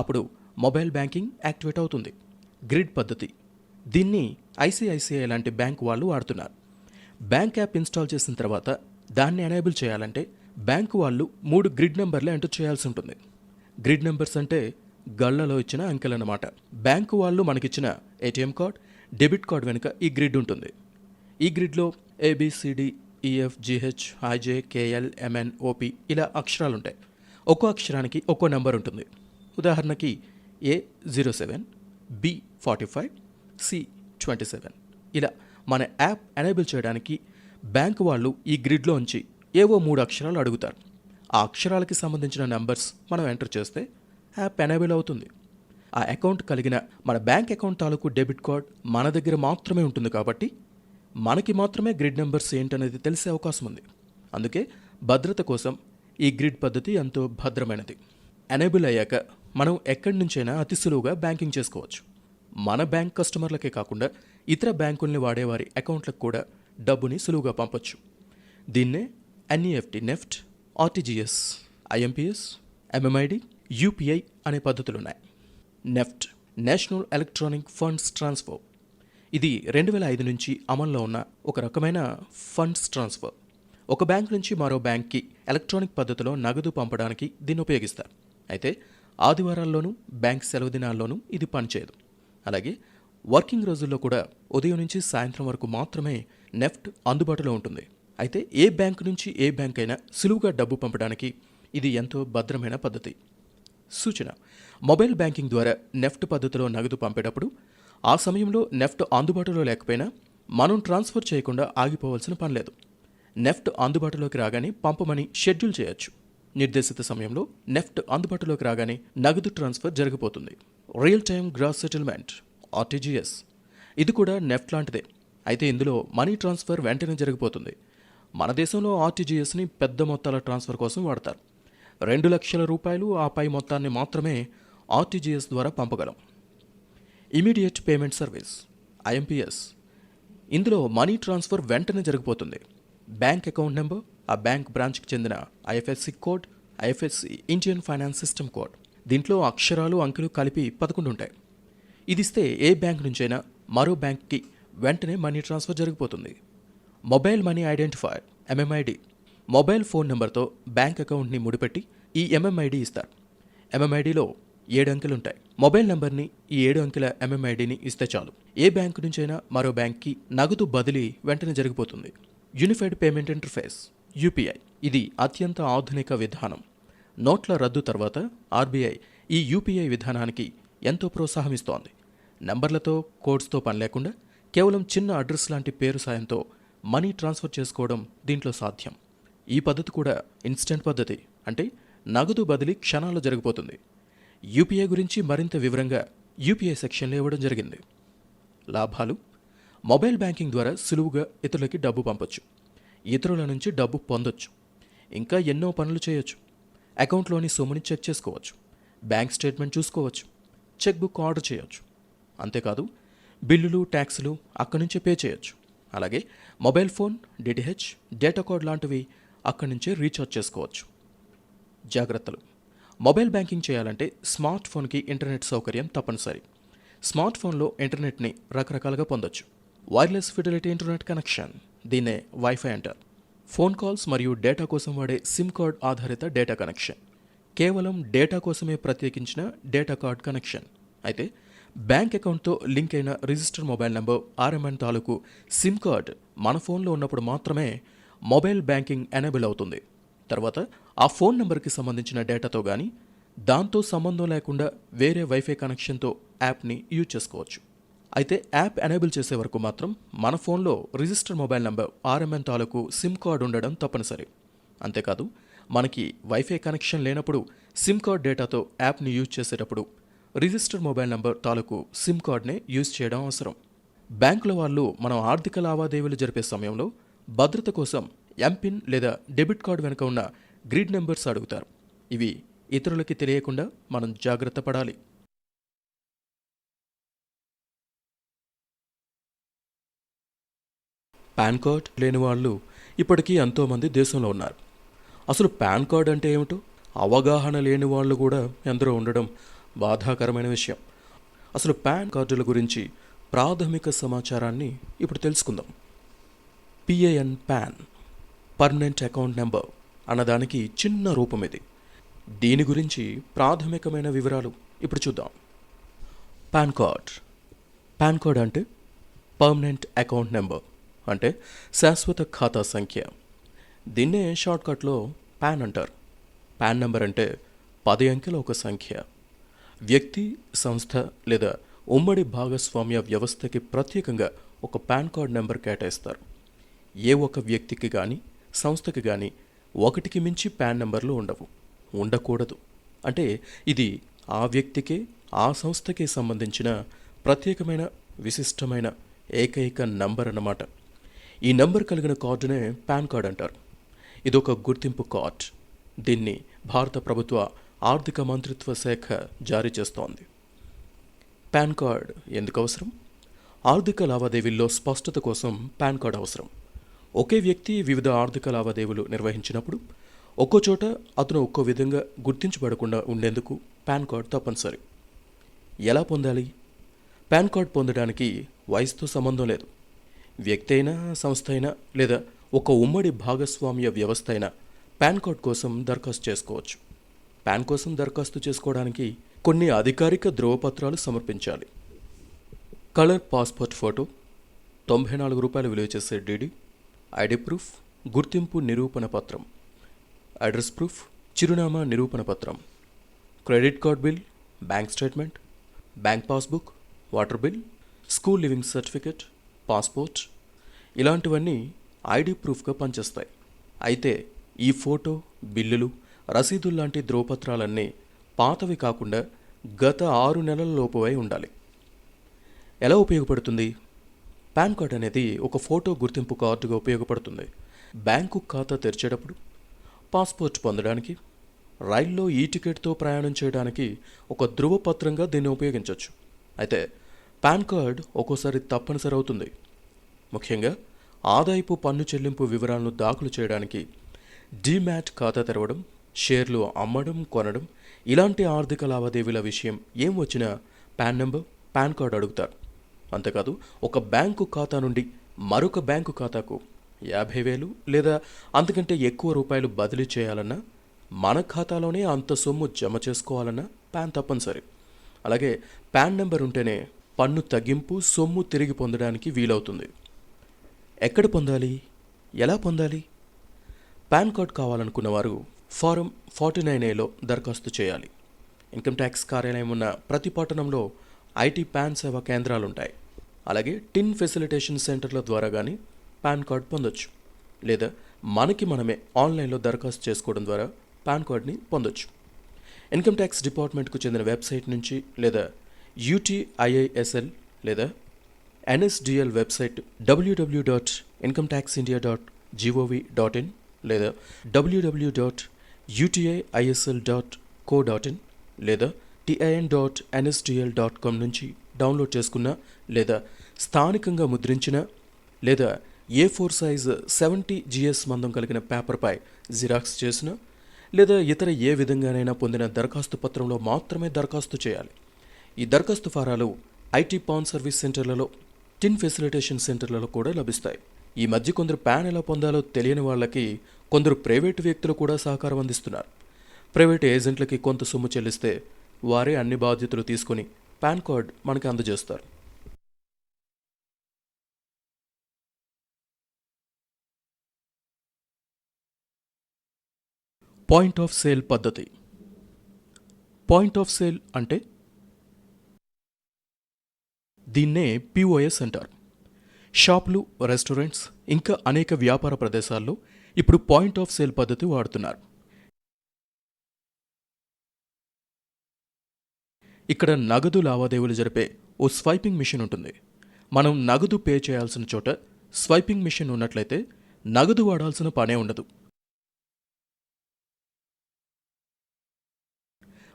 అప్పుడు మొబైల్ బ్యాంకింగ్ యాక్టివేట్ అవుతుంది. గ్రిడ్ పద్ధతి. దీన్ని ఐసిఐసిఐ లాంటి బ్యాంక్ వాళ్ళు వాడుతున్నారు. బ్యాంక్ యాప్ ఇన్స్టాల్ చేసిన తర్వాత దాన్ని ఎనేబుల్ చేయాలంటే బ్యాంకు వాళ్ళు 3 గ్రిడ్ నెంబర్లు ఎంటర్ చేయాల్సి ఉంటుంది. గ్రిడ్ నెంబర్స్ అంటే గళ్లలో ఇచ్చిన అంకెలన్నమాట. బ్యాంకు వాళ్ళు మనకిచ్చిన ఏటీఎం కార్డ్, డెబిట్ కార్డ్ వెనుక ఈ గ్రిడ్ ఉంటుంది. ఈ గ్రిడ్లో ABCD EF GH IJ KL MN OP ఇలా అక్షరాలుంటాయి. ఒక్కో అక్షరానికి ఒక్కో నెంబర్ ఉంటుంది. ఉదాహరణకి A07, B45, C27 ఇలా మన యాప్ ఎనేబుల్ చేయడానికి బ్యాంకు వాళ్ళు ఈ గ్రిడ్లోంచి ఏవో 3 అక్షరాలు అడుగుతారు. ఆ అక్షరాలకి సంబంధించిన నెంబర్స్ మనం ఎంటర్ చేస్తే యాప్ ఎనేబుల్ అవుతుంది. ఆ అకౌంట్ కలిగిన మన బ్యాంక్ అకౌంట్ తాలూకు డెబిట్ కార్డ్ మన దగ్గర మాత్రమే ఉంటుంది కాబట్టి మనకి మాత్రమే గ్రిడ్ నెంబర్స్ ఏంటనేది తెలిసే అవకాశం ఉంది. అందుకే భద్రత కోసం ఈ గ్రిడ్ పద్ధతి ఎంతో భద్రమైనది. ఎనేబుల్ అయ్యాక మనం ఎక్కడి నుంచైనా అతి సులువుగా బ్యాంకింగ్ చేసుకోవచ్చు. మన బ్యాంక్ కస్టమర్లకే కాకుండా ఇతర బ్యాంకుల్ని వాడేవారి అకౌంట్లకు కూడా డబ్బుని సులువుగా పంపొచ్చు. దీన్నే NEFT, NEFT, RTGS, IMPS, MMID, UPI అనే పద్ధతులున్నాయి. NEFT national electronic funds transfer. ఇది 2005 నుంచి అమల్లో ఉన్న ఒక రకమైన ఫండ్స్ ట్రాన్స్ఫర్. ఒక బ్యాంక్ నుంచి మరో బ్యాంక్కి ఎలక్ట్రానిక్ పద్ధతిలో నగదు పంపడానికి దీన్ని ఉపయోగిస్తారు. అయితే ఆదివారాల్లోనూ బ్యాంక్ సెలవు దినాల్లోనూ ఇది పనిచేయదు. అలాగే వర్కింగ్ రోజుల్లో కూడా ఉదయం నుంచి సాయంత్రం వరకు మాత్రమే నెఫ్ట్ అందుబాటులో ఉంటుంది. అయితే ఏ బ్యాంకు నుంచి ఏ బ్యాంక్ అయినా సులువుగా డబ్బు పంపడానికి ఇది ఎంతో భద్రమైన పద్ధతి. సూచన: మొబైల్ బ్యాంకింగ్ ద్వారా నెఫ్ట్ పద్ధతిలో నగదు పంపేటప్పుడు ఆ సమయంలో నెఫ్ట్ అందుబాటులో లేకపోయినా మనం ట్రాన్స్ఫర్ చేయకుండా ఆగిపోవాల్సిన పనిలేదు. నెఫ్ట్ అందుబాటులోకి రాగానే పంపమని షెడ్యూల్ చేయొచ్చు. నిర్దేశిత సమయంలో నెఫ్ట్ అందుబాటులోకి రాగానే నగదు ట్రాన్స్ఫర్ జరిగిపోతుంది. Real time gross settlement RTGS ఇది కూడా నెఫ్ట్ లాంటిదే. అయితే ఇందులో మనీ ట్రాన్స్ఫర్ వెంటనే జరిగిపోతుంది. మన దేశంలో ఆర్టీజీఎస్ని పెద్ద మొత్తాల ట్రాన్స్ఫర్ కోసం వాడతారు. 2 లక్షల రూపాయలు ఆ పై మొత్తాన్ని మాత్రమే ఆర్టీజీఎస్ ద్వారా పంపగలం. ఇమీడియట్ పేమెంట్ సర్వీస్ ఐఎంపీఎస్ ఇందులో మనీ ట్రాన్స్ఫర్ వెంటనే జరిగిపోతుంది. బ్యాంక్ అకౌంట్ నెంబర్, ఆ బ్యాంక్ బ్రాంచ్కి చెందిన IFSC code, IFSC Indian finance system code. దీంట్లో అక్షరాలు అంకెలు కలిపి 11 ఉంటాయి. ఇది ఇస్తే ఏ బ్యాంక్ నుంచైనా మరో బ్యాంక్కి వెంటనే మనీ ట్రాన్స్ఫర్ జరిగిపోతుంది. Mobile money identifier MMID mobile phone నెంబర్తో బ్యాంక్ అకౌంట్ని ముడిపెట్టి ఈ ఎంఎంఐడి ఇస్తారు. ఎంఎంఐడిలో 7 అంకెలుంటాయి. మొబైల్ నెంబర్ని ఈ 7 అంకెల ఎంఎంఐడిని ఇస్తే చాలు ఏ బ్యాంకు నుంచైనా మరో బ్యాంక్కి నగదు బదిలీ వెంటనే జరిగిపోతుంది. యూనిఫైడ్ పేమెంట్ ఇంటర్ఫేస్ యూపీఐ ఇది అత్యంత ఆధునిక విధానం. నోట్ల రద్దు తర్వాత ఆర్బీఐ ఈ యూపీఐ విధానానికి ఎంతో ప్రోత్సాహమిస్తోంది. నంబర్లతో, కోడ్స్తో పని లేకుండా కేవలం చిన్న అడ్రస్ లాంటి పేరు సాయంతో మనీ ట్రాన్స్ఫర్ చేసుకోవడం దీంట్లో సాధ్యం. ఈ పద్ధతి కూడా ఇన్స్టెంట్ పద్ధతి, అంటే నగదు బదిలీ క్షణాల్లో జరిగిపోతుంది. యూపీఐ గురించి మరింత వివరంగా యూపీఐ సెక్షన్లో ఇవ్వడం జరిగింది. లాభాలు: మొబైల్ బ్యాంకింగ్ ద్వారా సులువుగా ఇతరులకి డబ్బు పంపొచ్చు, ఇతరుల నుంచి డబ్బు పొందొచ్చు, ఇంకా ఎన్నో పనులు చేయొచ్చు. అకౌంట్లోని సొమ్ముని చెక్ చేసుకోవచ్చు, బ్యాంక్ స్టేట్మెంట్ చూసుకోవచ్చు, చెక్ బుక్ ఆర్డర్ చేయొచ్చు. అంతేకాదు బిల్లులు, ట్యాక్సులు అక్కడి నుంచే పే చేయొచ్చు. అలాగే mobile phone, DTH, data card లాంటివి అక్కడి నుంచే రీఛార్జ్ చేసుకోవచ్చు. జాగ్రత్తలు: మొబైల్ బ్యాంకింగ్ చేయాలంటే స్మార్ట్ ఫోన్కి ఇంటర్నెట్ సౌకర్యం తప్పనిసరి. స్మార్ట్ ఫోన్లో ఇంటర్నెట్ని రకరకాలుగా పొందొచ్చు. వైర్లెస్ ఫిడిలిటీ ఇంటర్నెట్ కనెక్షన్, దీన్నే వైఫై అంటారు. ఫోన్ కాల్స్ మరియు డేటా కోసం వాడే సిమ్ కార్డ్ ఆధారిత డేటా కనెక్షన్, కేవలం డేటా కోసమే ప్రత్యేకించిన డేటా కార్డ్ కనెక్షన్. అయితే బ్యాంక్ అకౌంట్తో లింక్ అయిన రిజిస్టర్ మొబైల్ నెంబర్ ఆర్ఎంఎన్ తాలూకు సిమ్ కార్డ్ మన ఫోన్లో ఉన్నప్పుడు మాత్రమే మొబైల్ బ్యాంకింగ్ ఎనేబుల్ అవుతుంది. తర్వాత ఆ ఫోన్ నెంబర్కి సంబంధించిన డేటాతో కానీ దాంతో సంబంధం లేకుండా వేరే వైఫై కనెక్షన్తో యాప్ని యూజ్ చేసుకోవచ్చు. అయితే యాప్ ఎనేబుల్ చేసే వరకు మాత్రం మన ఫోన్లో రిజిస్టర్ మొబైల్ నెంబర్ ఆర్ఎంఎన్ తాలూకు సిమ్ కార్డ్ ఉండడం తప్పనిసరి. అంతేకాదు మనకి వైఫై కనెక్షన్ లేనప్పుడు సిమ్ కార్డ్ డేటాతో యాప్ని యూజ్ చేసేటప్పుడు రిజిస్టర్ మొబైల్ నెంబర్ తాలూకు సిమ్ కార్డ్నే యూజ్ చేయడం అవసరం. బ్యాంకుల వాళ్ళు మనం ఆర్థిక లావాదేవీలు జరిపే సమయంలో భద్రత కోసం ఎంపిన్ లేదా డెబిట్ కార్డు వెనుక ఉన్న గ్రిడ్ నెంబర్స్ అడుగుతారు. ఇవి ఇతరులకి తెలియకుండా మనం జాగ్రత్త పడాలి. పాన్ కార్డ్ లేని వాళ్ళు ఇప్పటికీ ఎంతోమంది దేశంలో ఉన్నారు. అసలు పాన్ కార్డ్ అంటే ఏమిటో అవగాహన లేని వాళ్ళు కూడా ఎందరో ఉండడం బాధాకరమైన విషయం. అసలు పాన్ కార్డుల గురించి ప్రాథమిక సమాచారాన్ని ఇప్పుడు తెలుసుకుందాం. PAN pan permanent account number అన్నదానికి చిన్న రూపం ఇది. దీని గురించి ప్రాథమికమైన వివరాలు ఇప్పుడు చూద్దాం. పాన్ కార్డ్ అంటే పర్మనెంట్ అకౌంట్ నెంబర్, అంటే శాశ్వత ఖాతా సంఖ్య. దీన్నే షార్ట్కట్లో పాన్ అంటారు. పాన్ నెంబర్ అంటే 10 అంకెల ఒక సంఖ్య. వ్యక్తి, సంస్థ లేదా ఉమ్మడి భాగస్వామ్య వ్యవస్థకి ప్రత్యేకంగా ఒక పాన్ కార్డ్ నెంబర్ కేటాయిస్తారు. ఏ ఒక వ్యక్తికి కానీ సంస్థకి కానీ ఒకటికి మించి పాన్ నెంబర్లు ఉండకూడదు. అంటే ఇది ఆ వ్యక్తికే ఆ సంస్థకే సంబంధించిన ప్రత్యేకమైన విశిష్టమైన ఏకైక నంబర్ అన్నమాట. ఈ నంబర్ కలిగిన కార్డునే పాన్ కార్డ్ అంటారు. ఇదొక గుర్తింపు కార్డ్. దీన్ని భారత ప్రభుత్వ ఆర్థిక మంత్రిత్వ శాఖ జారీ చేస్తోంది. పాన్ కార్డ్ ఎందుకు అవసరం? ఆర్థిక లావాదేవీల్లో స్పష్టత కోసం పాన్ కార్డ్ అవసరం. ఒకే వ్యక్తి వివిధ ఆర్థిక లావాదేవీలు నిర్వహించినప్పుడు ఒక్కో చోట అతను ఒక్కో విధంగా గుర్తించబడకుండా ఉండేందుకు పాన్ కార్డ్ తప్పనిసరి. ఎలా పొందాలి? పాన్ కార్డ్ పొందడానికి వయసుతో సంబంధం లేదు. వ్యక్తి అయినా, సంస్థ అయినా లేదా ఒక ఉమ్మడి భాగస్వామ్య వ్యవస్థ అయినా పాన్ కార్డ్ కోసం దరఖాస్తు చేసుకోవచ్చు. పాన్ కోసం దరఖాస్తు చేసుకోవడానికి కొన్ని అధికారిక ధృవపత్రాలు సమర్పించాలి. కలర్ పాస్పోర్ట్ ఫోటో, 94 రూపాయలు విలువ చేసే డీడీ, ఐడి ప్రూఫ్, గుర్తింపు నిరూపణ పత్రం, అడ్రస్ ప్రూఫ్, చిరునామా నిరూపణ పత్రం, credit card bill, bank statement, bank passbook, water bill, school living certificate, passport ఇలాంటివన్నీ ఐడి ప్రూఫ్గా పనిచేస్తాయి. అయితే ఈ ఫోటో, బిల్లులు, రసీదులు లాంటి ధృవపత్రాలన్నీ పాతవి కాకుండా గత 6 నెలల లోపువై ఉండాలి. ఎలా ఉపయోగపడుతుంది? పాన్ కార్డ్ అనేది ఒక ఫోటో గుర్తింపు కార్డుగా ఉపయోగపడుతుంది. బ్యాంకు ఖాతా తెరిచేటప్పుడు, పాస్పోర్ట్ పొందడానికి, రైల్లో ఈ టికెట్తో ప్రయాణం చేయడానికి ఒక ధృవపత్రంగా దీన్ని ఉపయోగించవచ్చు. అయితే పాన్ కార్డ్ ఒక్కోసారి తప్పనిసరి అవుతుంది. ముఖ్యంగా ఆదాయపు పన్ను చెల్లింపు వివరాలను దాఖలు చేయడానికి, డీమ్యాట్ ఖాతా తెరవడం, షేర్లు అమ్మడం, కొనడం ఇలాంటి ఆర్థిక లావాదేవీల విషయం ఏం వచ్చినా పాన్ నెంబర్, పాన్ కార్డ్ అడుగుతారు. అంతేకాదు ఒక బ్యాంకు ఖాతా నుండి మరొక బ్యాంకు ఖాతాకు 50,000 లేదా అంతకంటే ఎక్కువ రూపాయలు బదిలీ చేయాలన్నా, మన ఖాతాలోనే అంత సొమ్ము జమ చేసుకోవాలన్నా పాన్ తప్పనిసరి. అలాగే పాన్ నెంబర్ ఉంటేనే పన్ను తగ్గింపు, సొమ్ము తిరిగి పొందడానికి వీలవుతుంది. ఎక్కడ పొందాలి? ఎలా పొందాలి? పాన్ కార్డ్ కావాలనుకున్న వారు ఫారం 49A దరఖాస్తు చేయాలి. ఇన్కమ్ ట్యాక్స్ కార్యాలయం ఉన్న ప్రతి పట్టణంలో ఐటీ పాన్ సేవా కేంద్రాలుంటాయి. అలాగే టిన్ ఫెసిలిటేషన్ సెంటర్ల ద్వారా కానీ పాన్ కార్డ్ పొందొచ్చు. లేదా మనకి మనమే ఆన్లైన్లో దరఖాస్తు చేసుకోవడం ద్వారా పాన్ కార్డ్ని పొందొచ్చు. ఇన్కమ్ ట్యాక్స్ డిపార్ట్మెంట్కు చెందిన వెబ్సైట్ నుంచి, లేదా UTIISL లేదా NSDL వెబ్సైట్ www.incometaxindia.gov.in లేదా www.utiisl.co.in లేదా tin.nsdl.com నుంచి డౌన్లోడ్ చేసుకున్న, లేదా స్థానికంగా ముద్రించిన, లేదా A4 సైజ్ 70 GS మందం కలిగిన పేపర్పై జిరాక్స్ చేసిన, లేదా ఇతర ఏ విధంగానైనా పొందిన దరఖాస్తు పత్రంలో మాత్రమే దరఖాస్తు చేయాలి. ఈ దరఖాస్తు ఫారాలు ఐటీ పాన్ సర్వీస్ సెంటర్లలో, టిన్ ఫెసిలిటేషన్ సెంటర్లలో కూడా లభిస్తాయి. ఈ మధ్య కొందరు పాన్ ఎలా పొందాలో తెలియని వాళ్ళకి కొందరు ప్రైవేటు వ్యక్తులు కూడా సహకారం అందిస్తున్నారు. ప్రైవేటు ఏజెంట్లకి కొంత సొమ్ము చెల్లిస్తే వారే అన్ని బాధ్యతలు తీసుకుని పాన్ కార్డ్ మనకి అందజేస్తారు. పాయింట్ ఆఫ్ సేల్ పద్ధతి. పాయింట్ ఆఫ్ సేల్ అంటే దీన్నే POS అంటారు. షాపులు, రెస్టారెంట్స్ ఇంకా అనేక వ్యాపార ప్రదేశాల్లో ఇప్పుడు పాయింట్ ఆఫ్ సేల్ పద్ధతి వాడుతున్నారు. ఇక్కడ నగదు లావాదేవీలు జరిపే ఓ స్వైపింగ్ మిషన్ ఉంటుంది. మనం నగదు పే చేయాల్సిన చోట స్వైపింగ్ మిషన్ ఉన్నట్లయితే నగదు వాడాల్సిన పనే ఉండదు.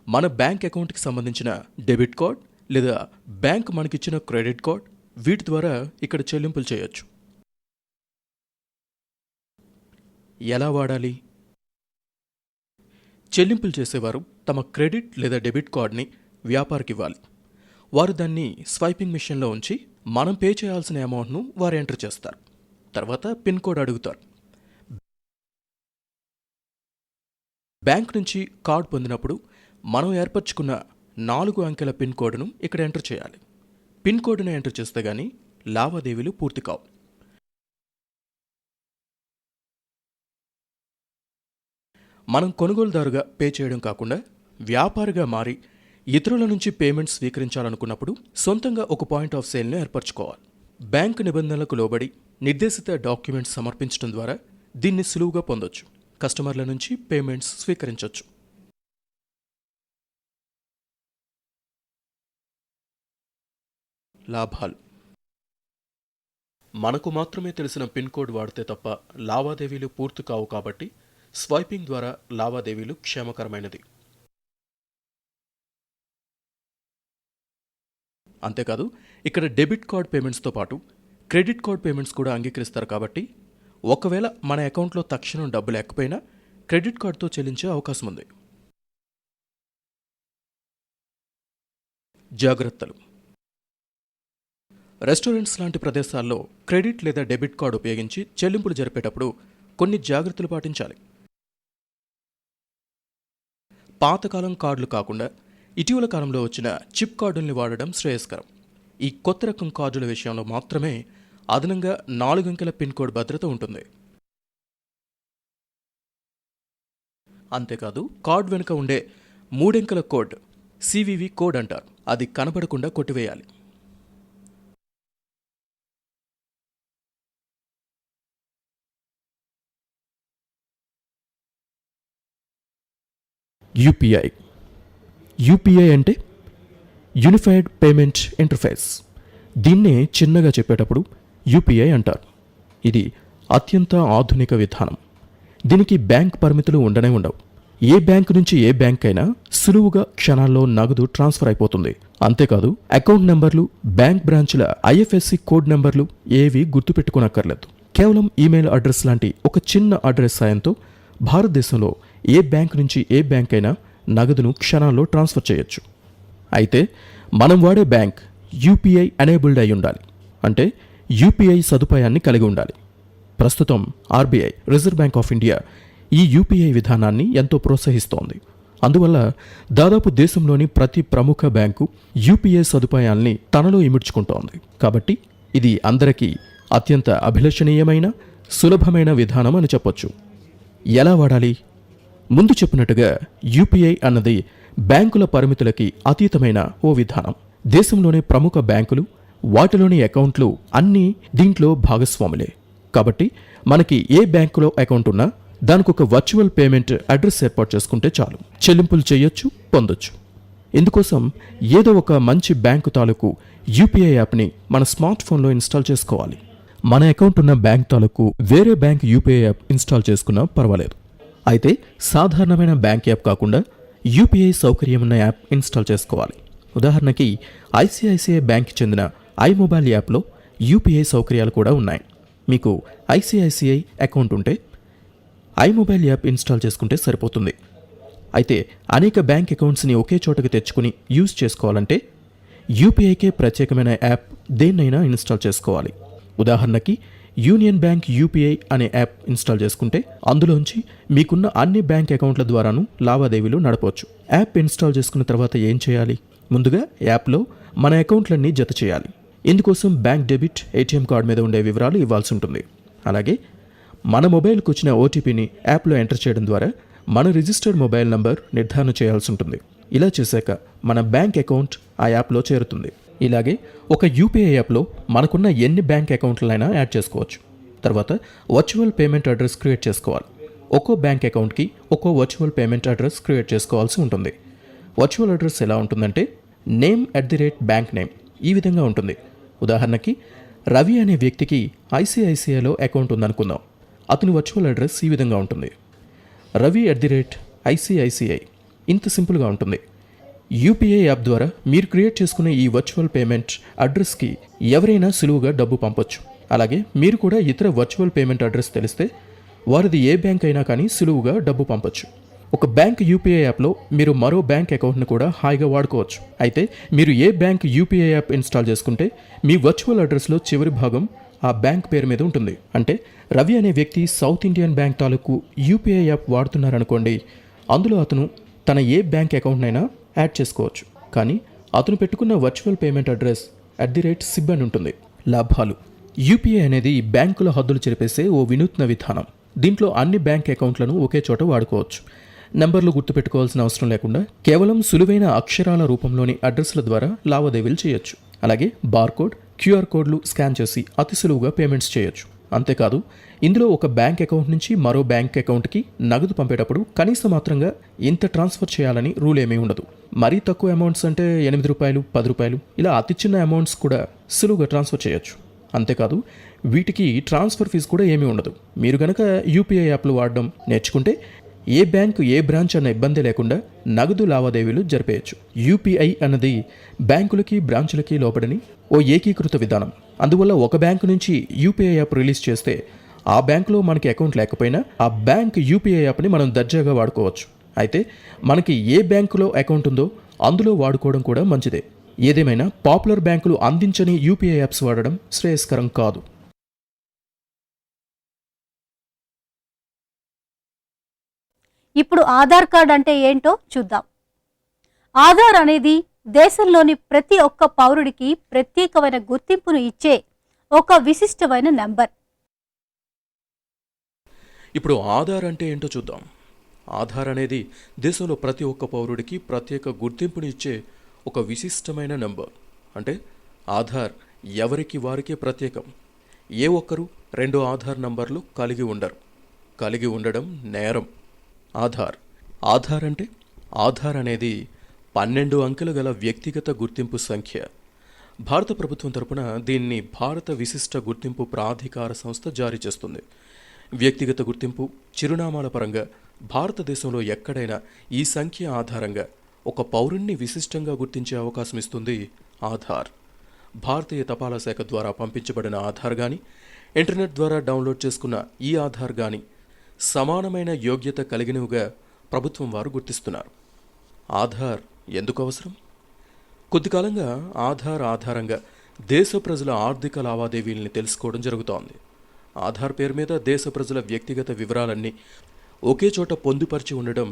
మన బ్యాంక్ అకౌంట్కి సంబంధించిన డెబిట్ కార్డ్ లేదా బ్యాంక్ మనకిచ్చిన క్రెడిట్ కార్డ్, వీటి ద్వారా ఇక్కడ చెల్లింపులు చేయొచ్చు. ఎలా వాడాలి? చెల్లింపులు చేసేవారు తమ క్రెడిట్ లేదా డెబిట్ కార్డ్ని వ్యాపారికి ఇవ్వాలి. వారు దాన్ని స్వైపింగ్ మిషన్లో ఉంచి మనం పే చేయాల్సిన అమౌంట్ను వారు ఎంటర్ చేస్తారు. తర్వాత పిన్ కోడ్ అడుగుతారు. బ్యాంక్ నుంచి కార్డ్ పొందినప్పుడు మనం ఏర్పరచుకున్న 4 అంకెల పిన్ కోడ్ను ఇక్కడ ఎంటర్ చేయాలి. పిన్ కోడ్ను ఎంటర్ చేస్తే గానీ లావాదేవీలు పూర్తి కావు. మనం కొనుగోలుదారుగా పే చేయడం కాకుండా వ్యాపారిగా మారి ఇతరుల నుంచి పేమెంట్ స్వీకరించాలనుకున్నప్పుడు సొంతంగా ఒక పాయింట్ ఆఫ్ సేల్ను ఏర్పరచుకోవాలి. బ్యాంకు నిబంధనలకు లోబడి నిర్దేశిత డాక్యుమెంట్స్ సమర్పించడం ద్వారా దీన్ని సులువుగా పొందొచ్చు. కస్టమర్ల నుంచి పేమెంట్స్ స్వీకరించవచ్చు. లాభాలు. మనకు మాత్రమే తెలిసిన పిన్ కోడ్ వాడితే తప్ప లావాదేవీలు పూర్తి కావు. కాబట్టి స్వైపింగ్ ద్వారా లావాదేవీలు క్షేమకరమైనది. అంతేకాదు ఇక్కడ డెబిట్ కార్డ్ పేమెంట్స్తో పాటు క్రెడిట్ కార్డ్ పేమెంట్స్ కూడా అంగీకరిస్తారు. కాబట్టి ఒకవేళ మన అకౌంట్లో తక్షణం డబ్బు లేకపోయినా క్రెడిట్ కార్డుతో చెల్లించే అవకాశం ఉంది. జాగ్రత్తలు. రెస్టారెంట్స్ లాంటి ప్రదేశాల్లో క్రెడిట్ లేదా డెబిట్ కార్డు ఉపయోగించి చెల్లింపులు జరిపేటప్పుడు కొన్ని జాగ్రత్తలు పాటించాలి. పాతకాలం కార్డులు కాకుండా ఇటీవల కాలంలో వచ్చిన చిప్ కార్డుల్ని వాడడం శ్రేయస్కరం. ఈ కొత్త రకం కార్డుల విషయంలో మాత్రమే అదనంగా 4 అంకెల పిన్ కోడ్ భద్రత ఉంటుంది. అంతేకాదు, కార్డు వెనుక ఉండే 3 అంకెల కోడ్ సివివి కోడ్ అంటారు. అది కనబడకుండా కొట్టివేయాలి. యూపీఐ అంటే యూనిఫైడ్ పేమెంట్ ఇంటర్ఫేస్. దీన్నే చిన్నగా చెప్పేటప్పుడు యూపీఐ అంటారు. ఇది అత్యంత ఆధునిక విధానం. దీనికి బ్యాంక్ పరిమితులు ఉండనే ఉండవు. ఏ బ్యాంకు నుంచి ఏ బ్యాంక్ అయినా సులువుగా క్షణాల్లో నగదు ట్రాన్స్ఫర్ అయిపోతుంది. అంతేకాదు, అకౌంట్ నెంబర్లు, బ్యాంక్ బ్రాంచ్ల ఐఎఫ్ఎస్సి కోడ్ నెంబర్లు ఏవి గుర్తుపెట్టుకోనక్కర్లేదు. కేవలం ఈమెయిల్ అడ్రస్ లాంటి ఒక చిన్న అడ్రస్ సాయంతో భారతదేశంలో ఏ బ్యాంక్ నుంచి ఏ బ్యాంక్ అయినా నగదును క్షణాల్లో ట్రాన్స్ఫర్ చేయొచ్చు. అయితే మనం వాడే బ్యాంక్ యూపీఐ ఎనేబుల్డ్ అయి ఉండాలి. అంటే యూపీఐ సదుపాయాన్ని కలిగి ఉండాలి. ప్రస్తుతం RBI, reserve bank of India ఈ యూపీఐ విధానాన్ని ఎంతో ప్రోత్సహిస్తోంది. అందువల్ల దాదాపు దేశంలోని ప్రతి ప్రముఖ బ్యాంకు యూపీఐ సదుపాయాల్ని తనలో ఇముడ్చుకుంటోంది. కాబట్టి ఇది అందరికీ అత్యంత అభిలషణీయమైన, సులభమైన విధానం అని చెప్పొచ్చు. ఎలా వాడాలి? ముందు చెప్పినట్టుగా యూపీఐ అన్నది బ్యాంకుల పరిమితులకి అతీతమైన ఓ విధానం. దేశంలోని ప్రముఖ బ్యాంకులు, వాటిలోని అకౌంట్లు అన్నీ దీంట్లో భాగస్వాములే. కాబట్టి మనకి ఏ బ్యాంకులో అకౌంట్ ఉన్నా దానికి ఒక వర్చువల్ పేమెంట్ అడ్రస్ ఏర్పాటు చేసుకుంటే చాలు. చెల్లింపులు చేయొచ్చు, పొందొచ్చు. ఇందుకోసం ఏదో ఒక మంచి బ్యాంకు తాలూకు యూపీఐ యాప్ని మన స్మార్ట్ ఫోన్లో ఇన్స్టాల్ చేసుకోవాలి. మన అకౌంట్ ఉన్న బ్యాంక్ తాలూకు వేరే బ్యాంక్ యూపీఐ యాప్ ఇన్స్టాల్ చేసుకున్నా పర్వాలేదు. అయితే సాధారణమైన బ్యాంక్ యాప్ కాకుండా యూపీఐ సౌకర్యం ఉన్న యాప్ ఇన్స్టాల్ చేసుకోవాలి. ఉదాహరణకి ఐసిఐసిఐ బ్యాంక్కి చెందిన ఐమొబైల్ యాప్లో యూపీఐ సౌకర్యాలు కూడా ఉన్నాయి. మీకు ఐసిఐసిఐ అకౌంట్ ఉంటే ఐమొబైల్ యాప్ ఇన్స్టాల్ చేసుకుంటే సరిపోతుంది. అయితే అనేక బ్యాంక్ అకౌంట్స్ని ఒకే చోటకి తెచ్చుకుని యూజ్ చేసుకోవాలంటే యూపీఐకే ప్రత్యేకమైన యాప్ దేన్నైనా ఇన్స్టాల్ చేసుకోవాలి. ఉదాహరణకి యూనియన్ బ్యాంక్ యూపీఐ అనే యాప్ ఇన్స్టాల్ చేసుకుంటే అందులోంచి మీకున్న అన్ని బ్యాంక్ అకౌంట్ల ద్వారాను లావాదేవీలు నడపవచ్చు. యాప్ ఇన్స్టాల్ చేసుకున్న తర్వాత ఏం చేయాలి? ముందుగా యాప్లో మన అకౌంట్లన్నీ జత చేయాలి. ఇందుకోసం బ్యాంక్ డెబిట్, ఏటీఎం కార్డు మీద ఉండే వివరాలు ఇవ్వాల్సి ఉంటుంది. అలాగే మన మొబైల్కి వచ్చిన ఓటీపీని యాప్లో ఎంటర్ చేయడం ద్వారా మన రిజిస్టర్డ్ మొబైల్ నంబర్ నిర్ధారణ చేయాల్సి ఉంటుంది. ఇలా చేశాక మన బ్యాంక్ అకౌంట్ ఆ యాప్లో చేరుతుంది. ఇలాగే ఒక యూపీఐ యాప్లో మనకున్న ఎన్ని బ్యాంక్ అకౌంట్లైనా యాడ్ చేసుకోవచ్చు. తర్వాత వర్చువల్ పేమెంట్ అడ్రస్ క్రియేట్ చేసుకోవాలి. ఒక్కో బ్యాంక్ అకౌంట్కి ఒక్కో వర్చువల్ పేమెంట్ అడ్రస్ క్రియేట్ చేసుకోవాల్సి ఉంటుంది. వర్చువల్ అడ్రస్ ఎలా ఉంటుందంటే name@bank name ఈ విధంగా ఉంటుంది. ఉదాహరణకి రవి అనే వ్యక్తికి ఐసిఐసిఐలో అకౌంట్ ఉందనుకుందాం. అతని వర్చువల్ అడ్రస్ ఈ విధంగా ఉంటుంది. ravi@ICICI. ఇంత సింపుల్గా ఉంటుంది. యూపీఐ యాప్ ద్వారా మీరు క్రియేట్ చేసుకునే ఈ వర్చువల్ పేమెంట్ అడ్రస్కి ఎవరైనా సులువుగా డబ్బు పంపొచ్చు. అలాగే మీరు కూడా ఇతర వర్చువల్ పేమెంట్ అడ్రస్ తెలిస్తే వారిది ఏ బ్యాంక్ అయినా కానీ సులువుగా డబ్బు పంపొచ్చు. ఒక బ్యాంక్ యూపీఐ యాప్లో మీరు మరో బ్యాంక్ అకౌంట్ని కూడా హాయిగా వాడుకోవచ్చు. అయితే మీరు ఏ బ్యాంక్ యూపీఐ యాప్ ఇన్స్టాల్ చేసుకుంటే మీ వర్చువల్ అడ్రస్లో చివరి భాగం ఆ బ్యాంక్ పేరు మీద ఉంటుంది. అంటే రవి అనే వ్యక్తి సౌత్ ఇండియన్ బ్యాంక్ తాలూకు యూపీఐ యాప్ వాడుతున్నారనుకోండి, అందులో అతను తన ఏ బ్యాంక్ అకౌంట్నైనా యాడ్ చేసుకోవచ్చు. కానీ అతను పెట్టుకున్న వర్చువల్ పేమెంట్ అడ్రస్ @SIB అని ఉంటుంది. లాభాలు: యూపీఐ అనేది బ్యాంకుల హద్దులు చెరిపేసే ఓ వినూత్న విధానం. దీంట్లో అన్ని బ్యాంక్ అకౌంట్లను ఒకే చోట వాడుకోవచ్చు. నంబర్లు గుర్తుపెట్టుకోవాల్సిన అవసరం లేకుండా కేవలం సులువైన అక్షరాల రూపంలోని అడ్రస్ల ద్వారా లావాదేవీలు చేయొచ్చు. అలాగే బార్కోడ్, క్యూఆర్ కోడ్లు స్కాన్ చేసి అతి సులువుగా పేమెంట్స్ చేయొచ్చు. అంతేకాదు, ఇందులో ఒక బ్యాంక్ అకౌంట్ నుంచి మరో బ్యాంక్ అకౌంట్కి నగదు పంపేటప్పుడు కనీస మాత్రంగా ఇంత ట్రాన్స్ఫర్ చేయాలని రూల్ ఏమీ ఉండదు. మరీ తక్కువ అమౌంట్స్ అంటే ₹8, ₹10 ఇలా అతి చిన్న అమౌంట్స్ కూడా సులువుగా ట్రాన్స్ఫర్ చేయొచ్చు. అంతేకాదు, వీటికి ట్రాన్స్ఫర్ ఫీజు కూడా ఏమీ ఉండదు. మీరు గనక యూపీఐ యాప్లు వాడడం నేర్చుకుంటే ఏ బ్యాంకు ఏ బ్రాంచ్ అన్న ఇబ్బంది లేకుండా నగదు లావాదేవీలు జరిపేయచ్చు. యూపీఐ అన్నది బ్యాంకులకి బ్రాంచులకి లోబడని ఓ ఏకీకృత విధానం. అందువల్ల ఒక బ్యాంకు నుంచి యూపీఐ యాప్ రిలీజ్ చేస్తే ఆ బ్యాంకులో మనకి అకౌంట్ లేకపోయినా ఆ బ్యాంక్ యూపీఐ యాప్ని మనం దర్జాగా వాడుకోవచ్చు. అయితే మనకి ఏ బ్యాంకులో అకౌంట్ ఉందో అందులో వాడుకోవడం కూడా మంచిదే. ఏదేమైనా పాపులర్ బ్యాంకులు అందించని యూపీఐ యాప్స్ వాడడం శ్రేయస్కరం కాదు. ఇప్పుడు ఆధార్ కార్డ్ అంటే ఏంటో చూద్దాం. ఆధార్ అనేది దేశంలోని ప్రతి ఒక్క పౌరుడికి ప్రత్యేకమైన గుర్తింపును ఇచ్చే ఒక విశిష్టమైన నెంబర్. ఇప్పుడు ఆధార్ అంటే ఏంటో చూద్దాం. ఆధార్ అనేది దేశంలో ప్రతి ఒక్క పౌరుడికి ప్రత్యేక గుర్తింపుని ఇచ్చే ఒక విశిష్టమైన నెంబర్. అంటే ఆధార్ ఎవరికి వారికే ప్రత్యేకం. ఏ ఒక్కరూ 2 ఆధార్ నంబర్లు కలిగి ఉండరు. కలిగి ఉండడం నేరం. ఆధార్ అంటే ఆధార్ అనేది 12 అంకెలు గల వ్యక్తిగత గుర్తింపు సంఖ్య. భారత ప్రభుత్వం తరపున దీన్ని భారత విశిష్ట గుర్తింపు ప్రాధికార సంస్థ జారీ చేస్తుంది. వ్యక్తిగత గుర్తింపు చిరునామాల పరంగా భారతదేశంలో ఎక్కడైనా ఈ సంఖ్య ఆధారంగా ఒక పౌరుణ్ణి విశిష్టంగా గుర్తించే అవకాశం ఇస్తుంది ఆధార్. భారతీయ తపాలా శాఖ ద్వారా పంపించబడిన ఆధార్ కానీ, ఇంటర్నెట్ ద్వారా డౌన్లోడ్ చేసుకున్న ఈ ఆధార్ కానీ సమానమైన యోగ్యత కలిగినవిగా ప్రభుత్వం వారు గుర్తిస్తున్నారు. ఆధార్ ఎందుకు అవసరం? కొద్ది కాలంగా ఆధార్ ఆధారంగా దేశ ప్రజల ఆర్థిక లావాదేవీల్ని తెలుసుకోవడం జరుగుతోంది. ఆధార్ పేరు మీద దేశ ప్రజల వ్యక్తిగత వివరాలన్నీ ఒకే చోట పొందుపరిచి ఉండడం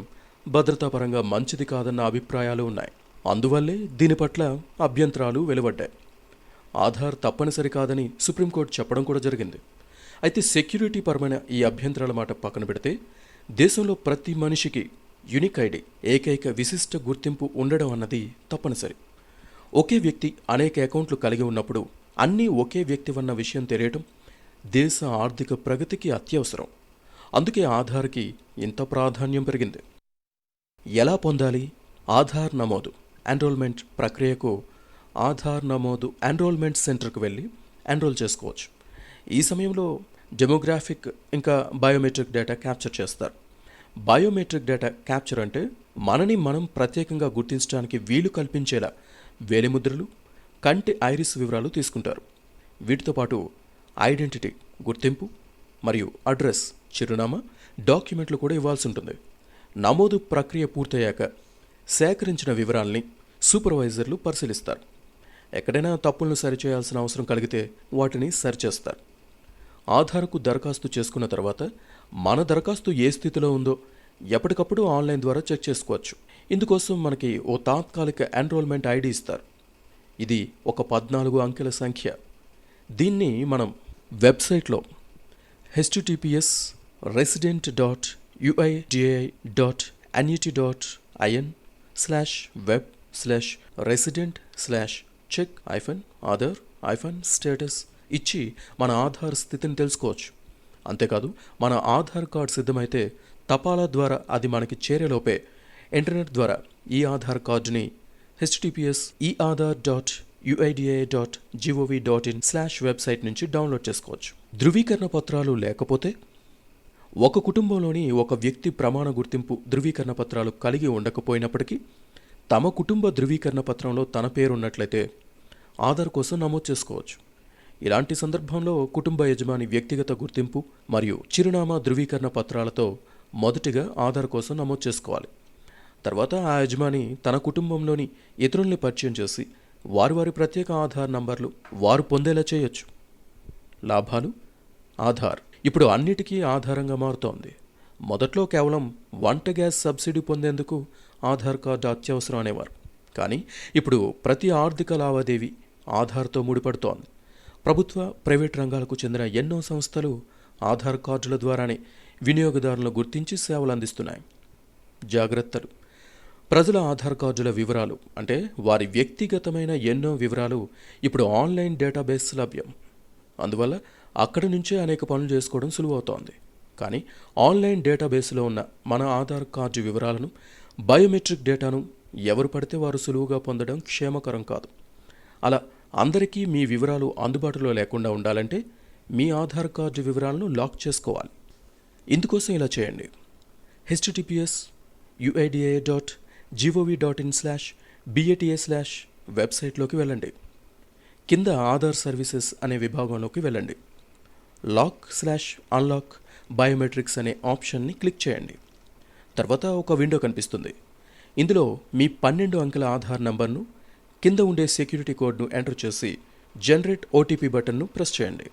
భద్రతాపరంగా మంచిది కాదన్న అభిప్రాయాలు ఉన్నాయి. అందువల్లే దీని పట్ల అభ్యంతరాలు వెలువడ్డాయి. ఆధార్ తప్పనిసరి కాదని సుప్రీంకోర్టు చెప్పడం కూడా జరిగింది. అయితే సెక్యూరిటీ పరమైన ఈ అభ్యంతరాల మాట పక్కన పెడితే దేశంలో ప్రతి మనిషికి యూనిక్ ఐడి, ఏకైక విశిష్ట గుర్తింపు ఉండడం అన్నది తప్పనిసరి. ఒకే వ్యక్తి అనేక అకౌంట్లు కలిగి ఉన్నప్పుడు అన్నీ ఒకే వ్యక్తి అన్న విషయం తెలియటం దేశ ఆర్థిక ప్రగతికి అత్యవసరం. అందుకే ఆధార్కి ఇంత ప్రాధాన్యం పెరిగింది. ఎలా పొందాలి? ఆధార్ నమోదు ఎన్రోల్మెంట్ ప్రక్రియకు ఆధార్ నమోదు ఎన్రోల్మెంట్ సెంటర్కు వెళ్ళి ఎన్రోల్ చేసుకోవచ్చు. ఈ సమయంలో డెమోగ్రాఫిక్ ఇంకా బయోమెట్రిక్ డేటా క్యాప్చర్ చేస్తారు. బయోమెట్రిక్ డేటా క్యాప్చర్ అంటే మనని మనం ప్రత్యేకంగా గుర్తించడానికి వీలు కల్పించేలా వేలిముద్రలు, కంటి ఐరిస్ వివరాలు తీసుకుంటారు. వీటితో పాటు ఐడెంటిటీ గుర్తింపు మరియు అడ్రస్ చిరునామా డాక్యుమెంట్లు కూడా ఇవ్వాల్సి ఉంటుంది. నమోదు ప్రక్రియ పూర్తయ్యాక సేకరించిన వివరాల్ని సూపర్వైజర్లు పరిశీలిస్తారు. ఎక్కడైనా తప్పులను సరిచేయాల్సిన అవసరం కలిగితే వాటిని సరిచేస్తారు. ఆధార్కు దరఖాస్తు చేసుకున్న తర్వాత మన దరఖాస్తు ఏ స్థితిలో ఉందో ఎప్పటికప్పుడు ఆన్లైన్ ద్వారా చెక్ చేసుకోవచ్చు. ఇందుకోసం మనకి ఓ తాత్కాలిక ఎన్రోల్మెంట్ ఐడి ఇస్తారు. ఇది ఒక 14 అంకెల సంఖ్య. దీన్ని మనం వెబ్సైట్లో https://uid.net/web/resident/check-other-status ఇచ్చి మన ఆధార్ స్థితిని తెలుసుకోవచ్చు. అంతేకాదు మన ఆధార్ కార్డ్ సిద్ధమైతే తపాలా ద్వారా అది మనకి చేరేలోపే ఇంటర్నెట్ ద్వారా ఈ ఆధార్ కార్డుని https://eida.uida.gov.in/వెబ్సైట్ నుంచి డౌన్లోడ్ చేసుకోవచ్చు. ధృవీకరణ పత్రాలు లేకపోతే ఒక కుటుంబంలోని ఒక వ్యక్తి ప్రమాణ గుర్తింపు ధృవీకరణ పత్రాలు కలిగి ఉండకపోయినప్పటికీ తమ కుటుంబ ధృవీకరణ పత్రంలో తన పేరున్నట్లయితే ఆధార్ కోసం నమోదు చేసుకోవచ్చు. ఇలాంటి సందర్భంలో కుటుంబ యజమాని వ్యక్తిగత గుర్తింపు మరియు చిరునామా ధృవీకరణ పత్రాలతో మొదటిగా ఆధార్ కోసం నమోదు చేసుకోవాలి. తర్వాత ఆ యజమాని తన కుటుంబంలోని ఇతరుల్ని పరిచయం చేసి వారి ప్రత్యేక ఆధార్ నంబర్లు వారు పొందేలా చేయొచ్చు. లాభాలు. ఆధార్ ఇప్పుడు అన్నిటికీ ఆధారంగా మారుతోంది. మొదట్లో కేవలం వంట గ్యాస్ సబ్సిడీ పొందేందుకు ఆధార్ కార్డు అత్యవసరం అనేవారు. కానీ ఇప్పుడు ప్రతి ఆర్థిక లావాదేవీ ఆధార్తో ముడిపడుతోంది. ప్రభుత్వ, ప్రైవేట్ రంగాలకు చెందిన ఎన్నో సంస్థలు ఆధార్ కార్డుల ద్వారానే వినియోగదారులను గుర్తించి సేవలు అందిస్తున్నాయి. జాగ్రత్తలు. ప్రజల ఆధార్ కార్డుల వివరాలు అంటే వారి వ్యక్తిగతమైన ఎన్నో వివరాలు ఇప్పుడు ఆన్లైన్ డేటాబేస్ లభ్యం. అందువల్ల అక్కడి నుంచే అనేక పనులు చేసుకోవడం సులువవుతోంది. కానీ ఆన్లైన్ డేటాబేస్లో ఉన్న మన ఆధార్ కార్డు వివరాలను, బయోమెట్రిక్ డేటాను ఎవరు పడితే వారు సులువుగా పొందడం క్షేమకరం కాదు. అలా అందరికీ మీ వివరాలు అందుబాటులో లేకుండా ఉండాలంటే మీ ఆధార్ కార్డు వివరాలను లాక్ చేసుకోవాలి. ఇందుకోసం ఇలా చేయండి. https://uida.gov.in/bats/ వెబ్సైట్లోకి వెళ్ళండి. కింద ఆధార్ సర్వీసెస్ అనే విభాగంలోకి వెళ్ళండి. లాక్/అన్లాక్ బయోమెట్రిక్స్ అనే ఆప్షన్ని క్లిక్ చేయండి. తర్వాత ఒక విండో కనిపిస్తుంది. ఇందులో మీ 12 అంకెల ఆధార్ నంబర్ను కింద ఉండే సెక్యూరిటీ కోడ్ను ఎంటర్ చేసి జనరేట్ ఓటీపీ బటన్ను ప్రెస్ చేయండి.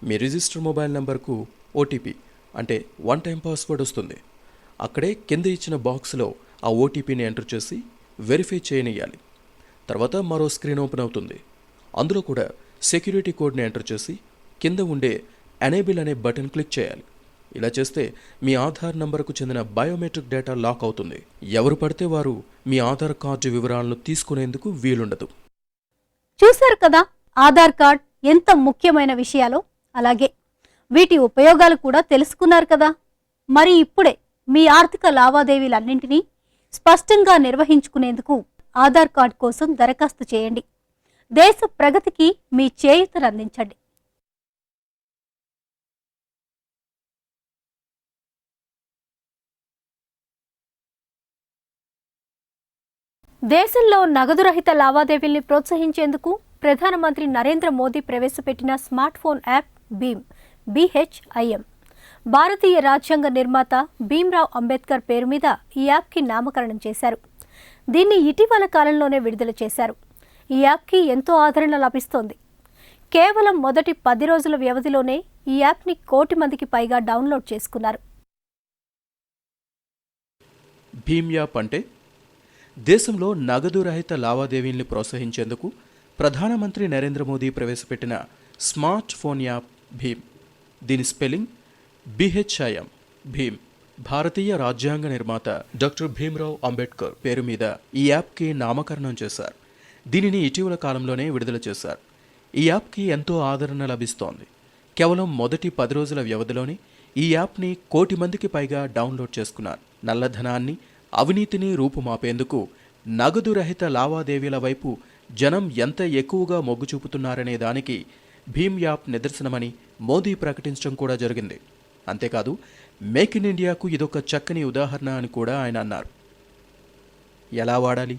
మీ రిజిస్టర్ మొబైల్ నంబర్కు ఓటీపీ అంటే వన్ టైం పాస్వర్డ్ వస్తుంది. అక్కడే కింద ఇచ్చిన బాక్స్లో ఆ ఓటీపీని ఎంటర్ చేసి వెరిఫై చేయనియాలి. తర్వాత మరో స్క్రీన్ ఓపెన్ అవుతుంది. అందులో కూడా సెక్యూరిటీ కోడ్ని ఎంటర్ చేసి కింద ఉండే ఎనేబుల్ అనే బటన్ క్లిక్ చేయాలి. ఇలా చేస్తే మీ ఆధార్ నంబర్కు చెందిన బయోమెట్రిక్ డేటా లాక్ అవుతుంది. ఎవరు పడితే వారు మీ ఆధార్ కార్డు వివరాలను తీసుకునేందుకు వీలుండదు. చూశారు కదా ఆధార్ కార్డ్ ఎంత ముఖ్యమైన విషయాలో. అలాగే వీటి ఉపయోగాలు కూడా తెలుసుకున్నారు కదా. మరి ఇప్పుడే మీ ఆర్థిక లావాదేవీలన్నింటినీ స్పష్టంగా నిర్వహించుకునేందుకు ఆధార్ కార్డ్ కోసం దరఖాస్తు చేయండి. దేశ ప్రగతికి మీ చేయూతనందించండి. దేశంలో నగదు రహిత లావాదేవీల్ని ప్రోత్సహించేందుకు ప్రధానమంత్రి నరేంద్ర మోదీ ప్రవేశపెట్టిన స్మార్ట్ ఫోన్ యాప్ భీమ్ BHIM. భారతీయ రాజ్యాంగ నిర్మాత భీమ్రావ్ అంబేద్కర్ పేరు మీద ఈ యాప్కి నామకరణం చేశారు. దీన్ని ఇటీవల కాలంలోనే విడుదల చేశారు. ఈ యాప్కి ఎంతో ఆదరణ లభిస్తోంది. కేవలం మొదటి 10 రోజుల వ్యవధిలోనే ఈ యాప్ని 1 కోటి మందికి పైగా డౌన్లోడ్ చేసుకున్నారు. భీమ్ యాప్ అంటే దేశంలో నగదు రహిత లావాదేవీల్ని ప్రోత్సహించేందుకు ప్రధానమంత్రి నరేంద్ర మోదీ ప్రవేశపెట్టిన స్మార్ట్ ఫోన్ యాప్ భీమ్. దీని స్పెల్లింగ్ BHIM. భీమ్ భారతీయ రాజ్యాంగ నిర్మాత డాక్టర్ భీమ్రావ్ అంబేద్కర్ పేరు మీద ఈ యాప్కి నామకరణం చేశారు. దీనిని ఇటీవల కాలంలోనే విడుదల చేశారు. ఈ యాప్కి ఎంతో ఆదరణ లభిస్తోంది. కేవలం మొదటి 10 రోజుల వ్యవధిలోనే ఈ యాప్ని 1 కోటి మందికి పైగా డౌన్లోడ్ చేసుకున్నారు. నల్లధనాన్ని, అవినీతిని రూపుమాపేందుకు నగదు రహిత లావాదేవీల వైపు జనం ఎంత ఎక్కువగా మొగ్గు చూపుతున్నారనే దానికి భీమ్ యాప్ నిదర్శనమని మోదీ ప్రకటించడం కూడా జరిగింది. అంతేకాదు మేక్ ఇన్ ఇండియాకు ఇదొక చక్కని ఉదాహరణ అని కూడా ఆయన అన్నారు. ఎలా వాడాలి?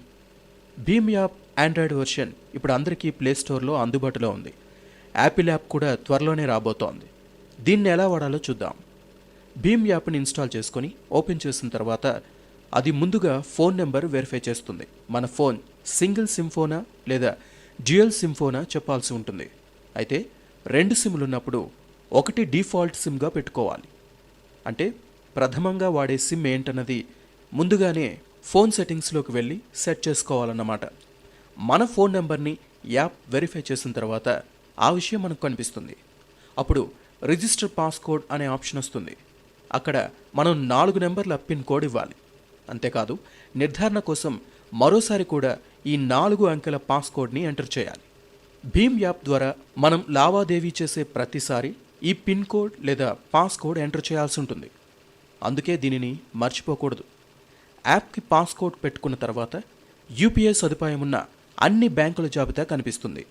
భీమ్ యాప్ ఆండ్రాయిడ్ వెర్షన్ ఇప్పుడు అందరికీ ప్లేస్టోర్లో అందుబాటులో ఉంది. యాపిల్ యాప్ కూడా త్వరలోనే రాబోతోంది. దీన్ని ఎలా వాడాలో చూద్దాం. భీమ్ యాప్ని ఇన్స్టాల్ చేసుకొని ఓపెన్ చేసిన తర్వాత అది ముందుగా ఫోన్ నెంబర్ వెరిఫై చేస్తుంది. మన ఫోన్ సింగిల్ సిమ్ ఫోనా లేదా డ్యూయల్ సిమ్ ఫోనా చెప్పాల్సి ఉంటుంది. అయితే 2 సిమ్లు ఉన్నప్పుడు ఒకటి డిఫాల్ట్ సిమ్గా పెట్టుకోవాలి. అంటే ప్రథమంగా వాడే సిమ్ ఏంటన్నది ముందుగానే ఫోన్ సెట్టింగ్స్లోకి వెళ్ళి సెట్ చేసుకోవాలన్నమాట. మన ఫోన్ నెంబర్ని యాప్ వెరిఫై చేసిన తర్వాత ఆ విషయం మనకు కనిపిస్తుంది. అప్పుడు రిజిస్టర్ పాస్కోడ్ అనే ఆప్షన్ వస్తుంది. అక్కడ మనం 4 నెంబర్ల పిన్ కోడ్ ఇవ్వాలి. అంతేకాదు నిర్ధారణ కోసం మరోసారి కూడా ఈ 4 అంకెల పాస్కోడ్ని ఎంటర్ చేయాలి. భీమ్ యాప్ ద్వారా మనం లావాదేవీ చేసే ప్రతిసారి ఈ పిన్ కోడ్ లేదా పాస్కోడ్ ఎంటర్ చేయాల్సి ఉంటుంది. అందుకే దీనిని మర్చిపోకూడదు. యాప్కి పాస్కోడ్ పెట్టుకున్న తర్వాత UPI సదుపాయం ఉన్న అన్ని బ్యాంకుల జాబితా కనిపిస్తుంది.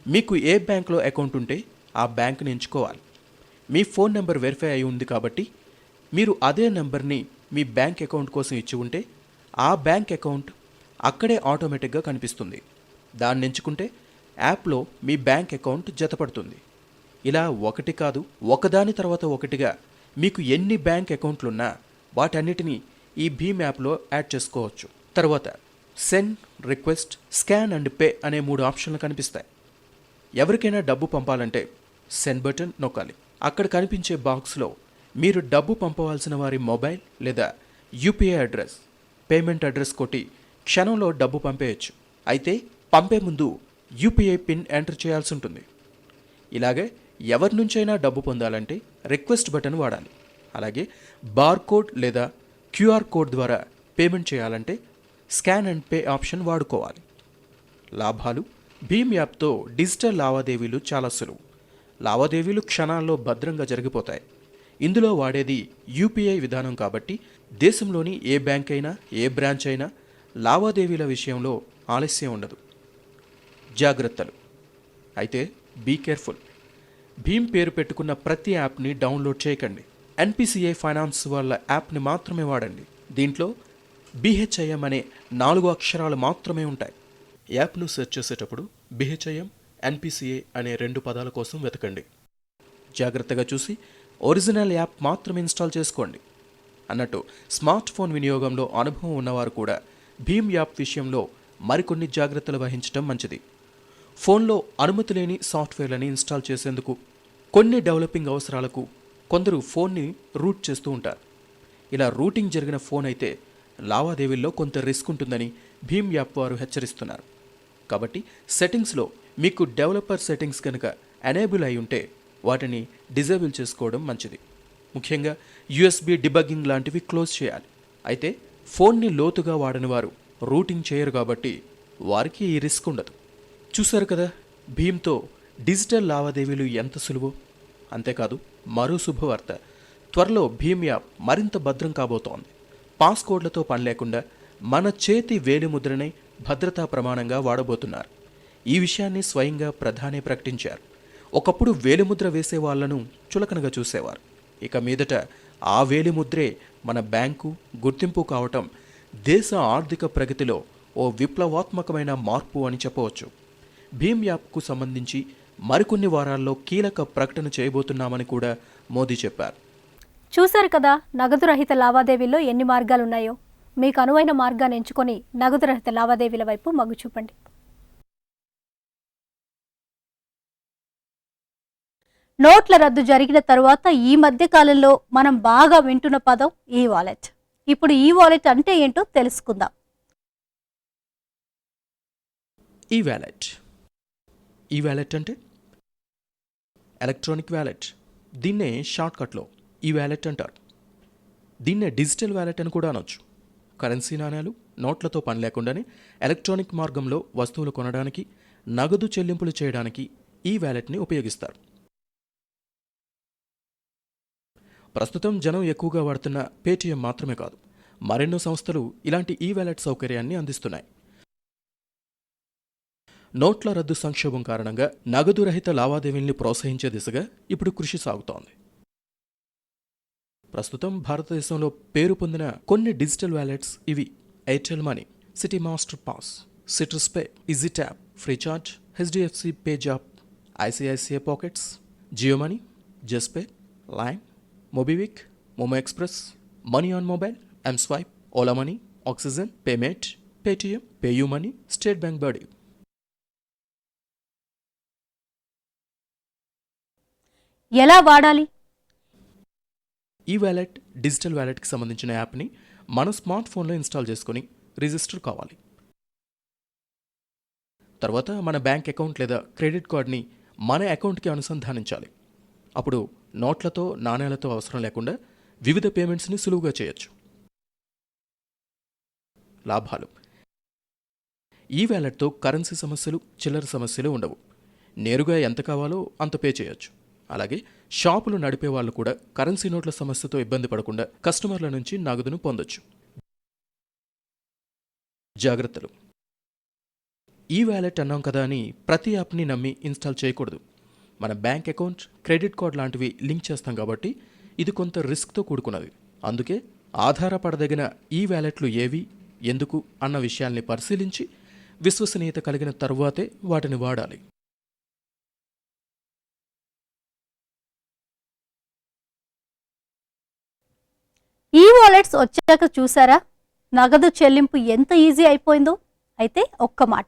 మీకు ఏ బ్యాంకులో అకౌంట్ ఉంటే ఆ బ్యాంకుని ఎంచుకోవాలి. మీ ఫోన్ నెంబర్ వెరిఫై అయి ఉంది కాబట్టి మీరు అదే నెంబర్ని మీ బ్యాంక్ అకౌంట్ కోసం ఇచ్చి ఉంటే ఆ బ్యాంక్ అకౌంట్ అక్కడే ఆటోమేటిక్గా కనిపిస్తుంది. దాన్ని ఎంచుకుంటే యాప్లో మీ బ్యాంక్ అకౌంట్ జతపడుతుంది. ఇలా ఒకటి కాదు, ఒకదాని తర్వాత ఒకటిగా మీకు ఎన్ని బ్యాంక్ అకౌంట్లున్నా వాటన్నిటినీ ఈ భీమ్ యాప్లో యాడ్ చేసుకోవచ్చు. తర్వాత send, request, scan and pay అనే 3 ఆప్షన్లు కనిపిస్తాయి. ఎవరికైనా డబ్బు పంపాలంటే సెండ్ బటన్ నొక్కాలి. అక్కడ కనిపించే బాక్స్లో మీరు డబ్బు పంపవలసిన వారి మొబైల్ లేదా UPI అడ్రస్, పేమెంట్ అడ్రస్ కొట్టి క్షణంలో డబ్బు పంపేయచ్చు. అయితే పంపే ముందు UPI పిన్ ఎంటర్ చేయాల్సి ఉంటుంది. ఇలాగే ఎవరి నుంచైనా డబ్బు పొందాలంటే రిక్వెస్ట్ బటన్ వాడాలి. అలాగే బార్కోడ్ లేదా QR కోడ్ ద్వారా పేమెంట్ చేయాలంటే స్కాన్ అండ్ పే ఆప్షన్ వాడుకోవాలి. లాభాలు: భీమ్ యాప్తో డిజిటల్ లావాదేవీలు చాలా సులువు. లావాదేవీలు క్షణాల్లో భద్రంగా జరిగిపోతాయి. ఇందులో వాడేది UPI విధానం కాబట్టి దేశంలోని ఏ బ్యాంక్ అయినా ఏ బ్రాంచ్ అయినా లావాదేవీల విషయంలో ఆలస్యం ఉండదు. జాగ్రత్తలు: అయితే బీ కేర్ఫుల్. భీమ్ పేరు పెట్టుకున్న ప్రతి యాప్ని డౌన్లోడ్ చేయకండి. NPCI ఫైనాన్స్ వాళ్ళ యాప్ని మాత్రమే వాడండి. దీంట్లో BHIM అనే 4 అక్షరాలు మాత్రమే ఉంటాయి. యాప్ను సెర్చ్ చేసేటప్పుడు BHIM, NPCI అనే 2 పదాల కోసం వెతకండి. జాగ్రత్తగా చూసి ఒరిజినల్ యాప్ మాత్రం ఇన్స్టాల్ చేసుకోండి. అన్నట్టు స్మార్ట్ ఫోన్ వినియోగంలో అనుభవం ఉన్నవారు కూడా భీమ్ యాప్ విషయంలో మరికొన్ని జాగ్రత్తలు వహించడం మంచిది. ఫోన్లో అనుమతి లేని సాఫ్ట్వేర్లని ఇన్స్టాల్ చేసేందుకు, కొన్ని డెవలపింగ్ అవసరాలకు కొందరు ఫోన్ని రూట్ చేస్తూ ఉంటారు. ఇలా రూటింగ్ జరిగిన ఫోన్ అయితే లావాదేవీల్లో కొంత రిస్క్ ఉంటుందని భీమ్ యాప్ వారు హెచ్చరిస్తున్నారు. కాబట్టి సెట్టింగ్స్లో మీకు డెవలపర్ సెట్టింగ్స్ కనుక ఎనేబుల్ అయి ఉంటే వాటిని డిజేబుల్ చేసుకోవడం మంచిది. ముఖ్యంగా యూఎస్బీ డిబగ్గింగ్ లాంటివి క్లోజ్ చేయాలి. అయితే ఫోన్ని లోతుగా వాడని వారు రూటింగ్ చేయరు కాబట్టి వారికి ఈ రిస్క్ ఉండదు. చూశారు కదా, భీమ్తో డిజిటల్ లావాదేవీలు ఎంత సులువో. అంతేకాదు, మరో శుభవార్త, త్వరలో భీమ్ యాప్ మరింత భద్రం కాబోతోంది. పాస్కోడ్లతో పని లేకుండా మన చేతి వేలిముద్రనే భద్రతా ప్రమాణంగా వాడబోతున్నారు. ఈ విషయాన్ని స్వయంగా ప్రధాని ప్రకటించారు. ఒకప్పుడు వేలిముద్ర వేసే వాళ్లను చులకనగా చూసేవారు. ఇక మీదట ఆ వేలిముద్రే మన బ్యాంకు గుర్తింపు కావటం దేశ ఆర్థిక ప్రగతిలో ఓ విప్లవాత్మకమైన మార్పు అని చెప్పవచ్చు. భీమ్ యాప్కు సంబంధించి మరికొన్ని వారాల్లో కీలక ప్రకటన చేయబోతున్నామని కూడా మోదీ చెప్పారు. చూశారు కదా, నగదు రహిత లావాదేవీల్లో ఎన్ని మార్గాలున్నాయో. మీకు అనువైన మార్గాన్ని ఎంచుకొని నగదు రహిత లావాదేవీల వైపు మొగ్గు చూపండి. నోట్ల రద్దు జరిగిన తరువాత ఈ మధ్య కాలంలో మనం బాగా వింటున్న పదం ఈ వాలెట్. ఇప్పుడు ఈ వాలెట్ అంటే ఏంటో తెలుసుకుందాం. ఈ వ్యాలెట్ అంటే ఎలక్ట్రానిక్ వ్యాలెట్. దీన్నే షార్ట్కట్లో ఈ వ్యాలెట్ అంటారు. దీన్నే డిజిటల్ వ్యాలెట్ అని కూడా అనొచ్చు. కరెన్సీ నాణ్యాలు, నోట్లతో పని లేకుండానే ఎలక్ట్రానిక్ మార్గంలో వస్తువులు కొనడానికి, నగదు చెల్లింపులు చేయడానికి ఈ వ్యాలెట్ని ఉపయోగిస్తారు. ప్రస్తుతం జనం ఎక్కువగా వాడుతున్న పేటీఎం మాత్రమే కాదు, మరెన్నో సంస్థలు ఇలాంటి ఈ వ్యాలెట్ సౌకర్యాన్ని అందిస్తున్నాయి. నోట్ల రద్దు సంక్షోభం కారణంగా నగదు రహిత లావాదేవీల్ని ప్రోత్సహించే దిశగా ఇప్పుడు కృషి సాగుతోంది. ప్రస్తుతం భారతదేశంలో పేరు పొందిన కొన్ని డిజిటల్ వ్యాలెట్స్ ఇవి: Airtel Money, Citi Master Pass, Citrus Pay, Easy Tap, Freecharge, HDFC PayZapp, ICICI Pockets, Jio Money, Juspay, Lime, MobiKwik, Momoe Express, Money on Mobile, mSwipe, Ola Money, Oxigen, payment, Paytm, PayU Money, State Bank Buddy. ఎలా వాడాలి? ఈ wallet digital వ్యాలెట్కి సంబంధించిన యాప్ని మన smart ఫోన్లో install చేసుకుని register కావాలి. తర్వాత మన బ్యాంక్ అకౌంట్ లేదా క్రెడిట్ కార్డ్ని మన అకౌంట్కి అనుసంధానించాలి. అప్పుడు నోట్లతో, నాణేలతో అవసరం లేకుండా వివిధ పేమెంట్స్ని సులువుగా చేయొచ్చు. లాభాలు: ఈ వ్యాలెట్తో కరెన్సీ సమస్యలు, చిల్లర సమస్యలు ఉండవు. నేరుగా ఎంత కావాలో అంత పే చేయొచ్చు. అలాగే షాపులు నడిపే వాళ్ళు కూడా కరెన్సీ నోట్ల సమస్యతో ఇబ్బంది పడకుండా కస్టమర్ల నుంచి నగదును పొందొచ్చు. జాగ్రత్తలు: ఈ వ్యాలెట్ అన్నాం కదా అని ప్రతి యాప్ని నమ్మి ఇన్స్టాల్ చేయకూడదు. మన బ్యాంక్ అకౌంట్, క్రెడిట్ కార్డ్ లాంటివి లింక్ చేస్తాం కాబట్టి ఇది కొంత రిస్క్తో కూడుకున్నది. అందుకే ఆధారపడదగిన ఈ వ్యాలెట్లు ఏవి, ఎందుకు అన్న విషయాల్ని పరిశీలించి విశ్వసనీయత కలిగిన తరువాతే వాటిని వాడాలి. ఈ వాలెట్స్ వచ్చాక చూసారా, నగదు చెల్లింపు ఎంత ఈజీ అయిపోయిందో. అయితే ఒక్క మాట,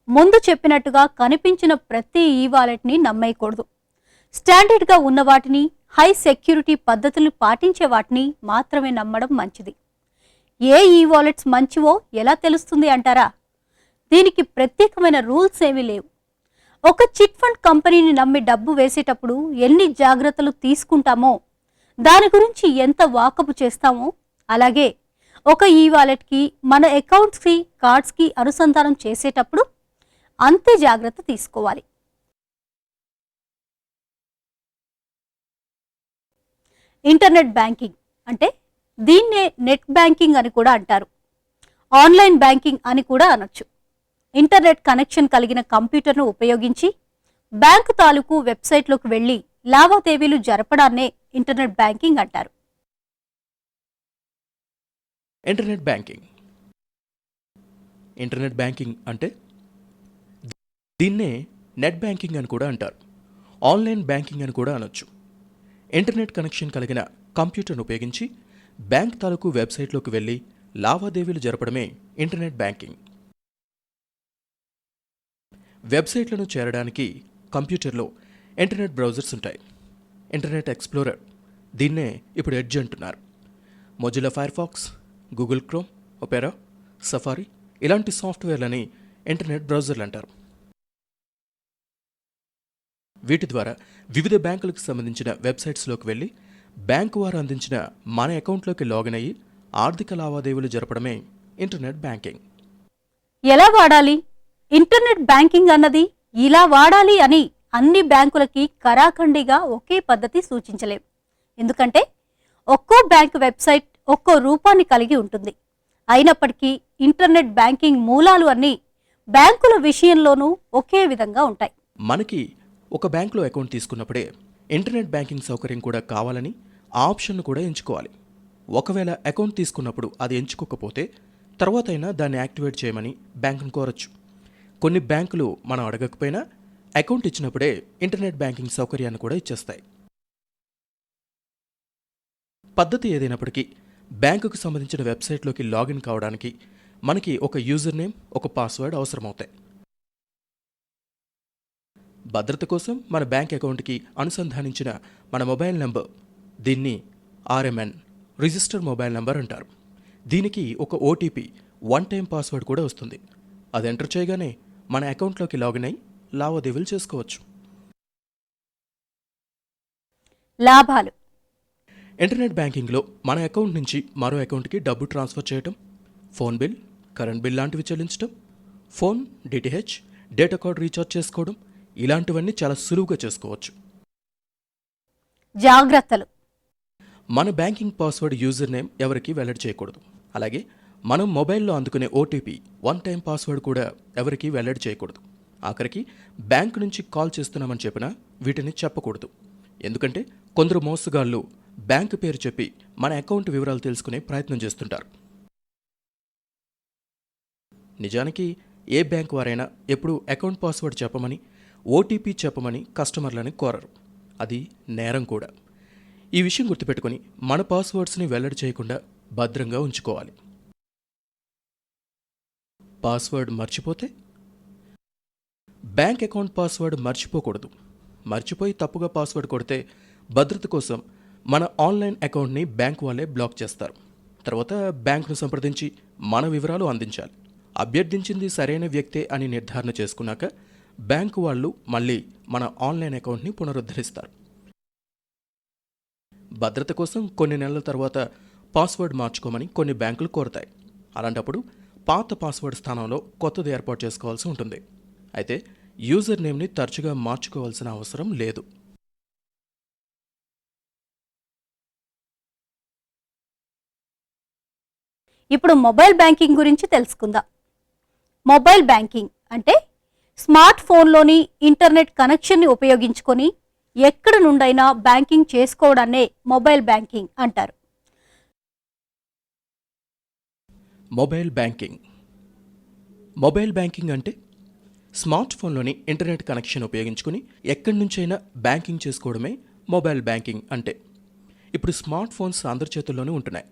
ముందు చెప్పినట్టుగా కనిపించిన ప్రతి ఈ వాలెట్ని నమ్మేయకూడదు. స్టాండర్డ్గా ఉన్న వాటిని, హై సెక్యూరిటీ పద్ధతులు పాటించే వాటిని మాత్రమే నమ్మడం మంచిది. ఏ ఈ వాలెట్స్ మంచివో ఎలా తెలుస్తుంది అంటారా? దీనికి ప్రత్యేకమైన రూల్స్ ఏమీ లేవు. ఒక చిట్ ఫండ్ కంపెనీని నమ్మి డబ్బు వేసేటప్పుడు ఎన్ని జాగ్రత్తలు తీసుకుంటామో, దాని గురించి ఎంత వాకపు చేస్తామో, అలాగే ఒక ఈ వాలెట్కి మన అకౌంట్స్కి, కార్డ్స్కి అనుసంధానం చేసేటప్పుడు అంతే జాగ్రత్త తీసుకోవాలి. ఇంటర్నెట్ బ్యాంకింగ్ అంటే దీన్నే నెట్ బ్యాంకింగ్ అని కూడా అంటారు. ఆన్లైన్ బ్యాంకింగ్ అని కూడా అనొచ్చు. ఇంటర్నెట్ కనెక్షన్ కలిగిన కంప్యూటర్ను ఉపయోగించి బ్యాంకు తాలూకు వెబ్సైట్లోకి వెళ్ళి లావాదేవీలు జరపడాన్నే ఇంటర్నెట్ బ్యాంకింగ్ అంటారు. ఇంటర్నెట్ బ్యాంకింగ్ అంటే దీన్నే నెట్ బ్యాంకింగ్ అని కూడా అంటారు. ఆన్లైన్ బ్యాంకింగ్ అని కూడా అనొచ్చు. ఇంటర్నెట్ కనెక్షన్ కలిగిన కంప్యూటర్ను ఉపయోగించి బ్యాంక్ తాలూకు వెబ్సైట్లోకి వెళ్ళి లావాదేవీలు జరపడమే ఇంటర్నెట్ బ్యాంకింగ్. వెబ్సైట్లను చేరడానికి కంప్యూటర్లో ఇంటర్నెట్ బ్రౌజర్స్ ఉంటాయి. ఇంటర్నెట్ ఎక్స్ప్లోరర్, దీన్నే ఇప్పుడు ఎడ్జ్ అంటున్నారు. Mozilla Firefox, Google chrome, opera, safari ఇలాంటి సాఫ్ట్వేర్లని ఇంటర్నెట్ బ్రౌజర్లు అంటారు. వీటి ద్వారా వివిధ బ్యాంకులకు సంబంధించిన వెబ్సైట్స్లోకి వెళ్ళి బ్యాంకు వారు అందించిన మన అకౌంట్లోకి లాగిన్ అయ్యి ఆర్థిక లావాదేవీలు జరపడమే ఇంటర్నెట్ బ్యాంకింగ్. ఎలా వాడాలి? ఇంటర్నెట్ బ్యాంకింగ్ అన్నది ఇలా వాడాలి అని అన్ని బ్యాంకులకి కరాఖండిగా ఒకే పద్ధతి సూచించలేం. ఎందుకంటే ఒక్కో బ్యాంకు వెబ్సైట్ ఒక్కో రూపాన్ని కలిగి ఉంటుంది. అయినప్పటికీ ఇంటర్నెట్ బ్యాంకింగ్ మూలాలు అన్నీ బ్యాంకుల విషయంలోనూ ఒకే విధంగా ఉంటాయి. మనకి ఒక బ్యాంకులో అకౌంట్ తీసుకున్నప్పుడే ఇంటర్నెట్ బ్యాంకింగ్ సౌకర్యం కూడా కావాలని ఆ ఆప్షన్ను కూడా ఎంచుకోవాలి. ఒకవేళ అకౌంట్ తీసుకున్నప్పుడు అది ఎంచుకోకపోతే తర్వాత అయినా దాన్ని యాక్టివేట్ చేయమని బ్యాంకును కోరచ్చు. కొన్ని బ్యాంకులు మనం అడగకపోయినా అకౌంట్ ఇచ్చినప్పుడే ఇంటర్నెట్ బ్యాంకింగ్ సౌకర్యాన్ని కూడా ఇచ్చేస్తాయి. పద్ధతి ఏదైనప్పటికీ బ్యాంకుకు సంబంధించిన వెబ్సైట్లోకి లాగిన్ కావడానికి మనకి ఒక యూజర్ నేమ్, ఒక పాస్వర్డ్ అవసరమవుతాయి. భద్రత కోసం మన బ్యాంక్ అకౌంట్కి అనుసంధానించిన మన మొబైల్ నెంబర్, దీన్ని RMN రిజిస్టర్ మొబైల్ నెంబర్ అంటారు. దీనికి ఒక OTP, వన్ టైం పాస్వర్డ్ కూడా వస్తుంది. అది ఎంటర్ చేయగానే మన అకౌంట్లోకి లాగిన్ అయి లావాదేవీలు చేసుకోవచ్చు. లాభాలు: ఇంటర్నెట్ బ్యాంకింగ్లో మన అకౌంట్ నుంచి మరో అకౌంట్కి డబ్బు ట్రాన్స్ఫర్ చేయటం, ఫోన్ బిల్, కరెంట్ బిల్ లాంటివి చెల్లించడం, phone, DTH, data card recharge చేసుకోవడం, ఇలాంటివన్నీ చాలా సులువుగా చేసుకోవచ్చు. జాగ్రత్తలు: మన బ్యాంకింగ్ పాస్వర్డ్, యూజర్ నేమ్ ఎవరికి వెల్లడి చేయకూడదు. అలాగే మనం మొబైల్లో అందుకునే OTP, వన్ టైం పాస్వర్డ్ కూడా ఎవరికి వెల్లడి చేయకూడదు. ఆఖరికి బ్యాంకు నుంచి కాల్ చేస్తున్నామని చెప్పినా వీటిని చెప్పకూడదు. ఎందుకంటే కొందరు మోసగాళ్ళు బ్యాంకు పేరు చెప్పి మన అకౌంట్ వివరాలు తెలుసుకునే ప్రయత్నం చేస్తుంటారు. నిజానికి ఏ బ్యాంక్ వారైనా ఎప్పుడూ అకౌంట్ పాస్వర్డ్ చెప్పమని, OTP చెప్పమని కస్టమర్లని కోరరు. అది నేరం కూడా. ఈ విషయం గుర్తుపెట్టుకుని మన పాస్వర్డ్స్ని వెల్లడి చేయకుండా భద్రంగా ఉంచుకోవాలి. పాస్వర్డ్ మర్చిపోతే? బ్యాంక్ అకౌంట్ పాస్వర్డ్ మర్చిపోకూడదు. మర్చిపోయి తప్పుగా పాస్వర్డ్ కొడితే భద్రత కోసం మన ఆన్లైన్ అకౌంట్ని బ్యాంక్ వాళ్ళే బ్లాక్ చేస్తారు. తర్వాత బ్యాంకును సంప్రదించి మన వివరాలు అందించాలి. అభ్యర్థించింది సరైన వ్యక్తే అని నిర్ధారణ చేసుకున్నాక బ్యాంకు వాళ్ళు మళ్ళీ మన ఆన్లైన్ అకౌంట్ని పునరుద్ధరిస్తారు. భద్రత కోసం కొన్ని నెలల తర్వాత పాస్వర్డ్ మార్చుకోమని కొన్ని బ్యాంకులు కోరతాయి. అలాంటప్పుడు పాత పాస్వర్డ్ స్థానంలో కొత్తది ఏర్పాటు చేసుకోవాల్సి ఉంటుంది. అయితే యూజర్ నేమ్ని తరచుగా మార్చుకోవాల్సిన అవసరం లేదు. ఇప్పుడు మొబైల్ బ్యాంకింగ్ గురించి తెలుసుకుందాం. మొబైల్ బ్యాంకింగ్ అంటే స్మార్ట్ ఫోన్లోని ఇంటర్నెట్ కనెక్షన్ని ఉపయోగించుకొని ఎక్కడి నుండైనా బ్యాంకింగ్ చేసుకోవడాన్నే మొబైల్ బ్యాంకింగ్ అంటారు. Mobile banking. మొబైల్ బ్యాంకింగ్ అంటే స్మార్ట్ ఫోన్లోని ఇంటర్నెట్ కనెక్షన్ ఉపయోగించుకుని ఎక్కడి నుంచైనా బ్యాంకింగ్ చేసుకోవడమే మొబైల్ బ్యాంకింగ్ అంటే. ఇప్పుడు స్మార్ట్ ఫోన్స్ అందరి చేతుల్లోనూ ఉంటున్నాయి.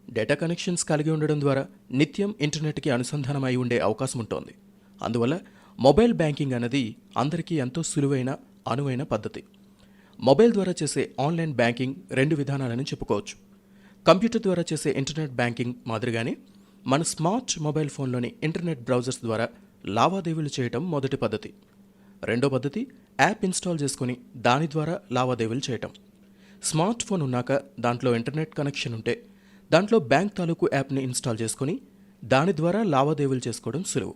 డేటా కనెక్షన్స్ కలిగి ఉండడం ద్వారా నిత్యం ఇంటర్నెట్కి అనుసంధానమై ఉండే అవకాశం ఉంటుంది. అందువల్ల మొబైల్ బ్యాంకింగ్ అనేది అందరికీ ఎంతో సులువైన, అనువైన పద్ధతి. మొబైల్ ద్వారా చేసే ఆన్లైన్ బ్యాంకింగ్ రెండు విధానాలని చెప్పుకోవచ్చు. కంప్యూటర్ ద్వారా చేసే ఇంటర్నెట్ బ్యాంకింగ్ మాదిరిగానే మన స్మార్ట్ మొబైల్ ఫోన్లోని ఇంటర్నెట్ బ్రౌజర్స్ ద్వారా లావాదేవీలు చేయటం మొదటి పద్ధతి. రెండో పద్ధతి యాప్ ఇన్స్టాల్ చేసుకుని దాని ద్వారా లావాదేవీలు చేయటం. స్మార్ట్ ఫోన్ ఉన్నాక దాంట్లో ఇంటర్నెట్ కనెక్షన్ ఉంటే దాంట్లో బ్యాంక్ తాలూకు యాప్ని ఇన్స్టాల్ చేసుకుని దాని ద్వారా లావాదేవీలు చేసుకోవడం సులువు.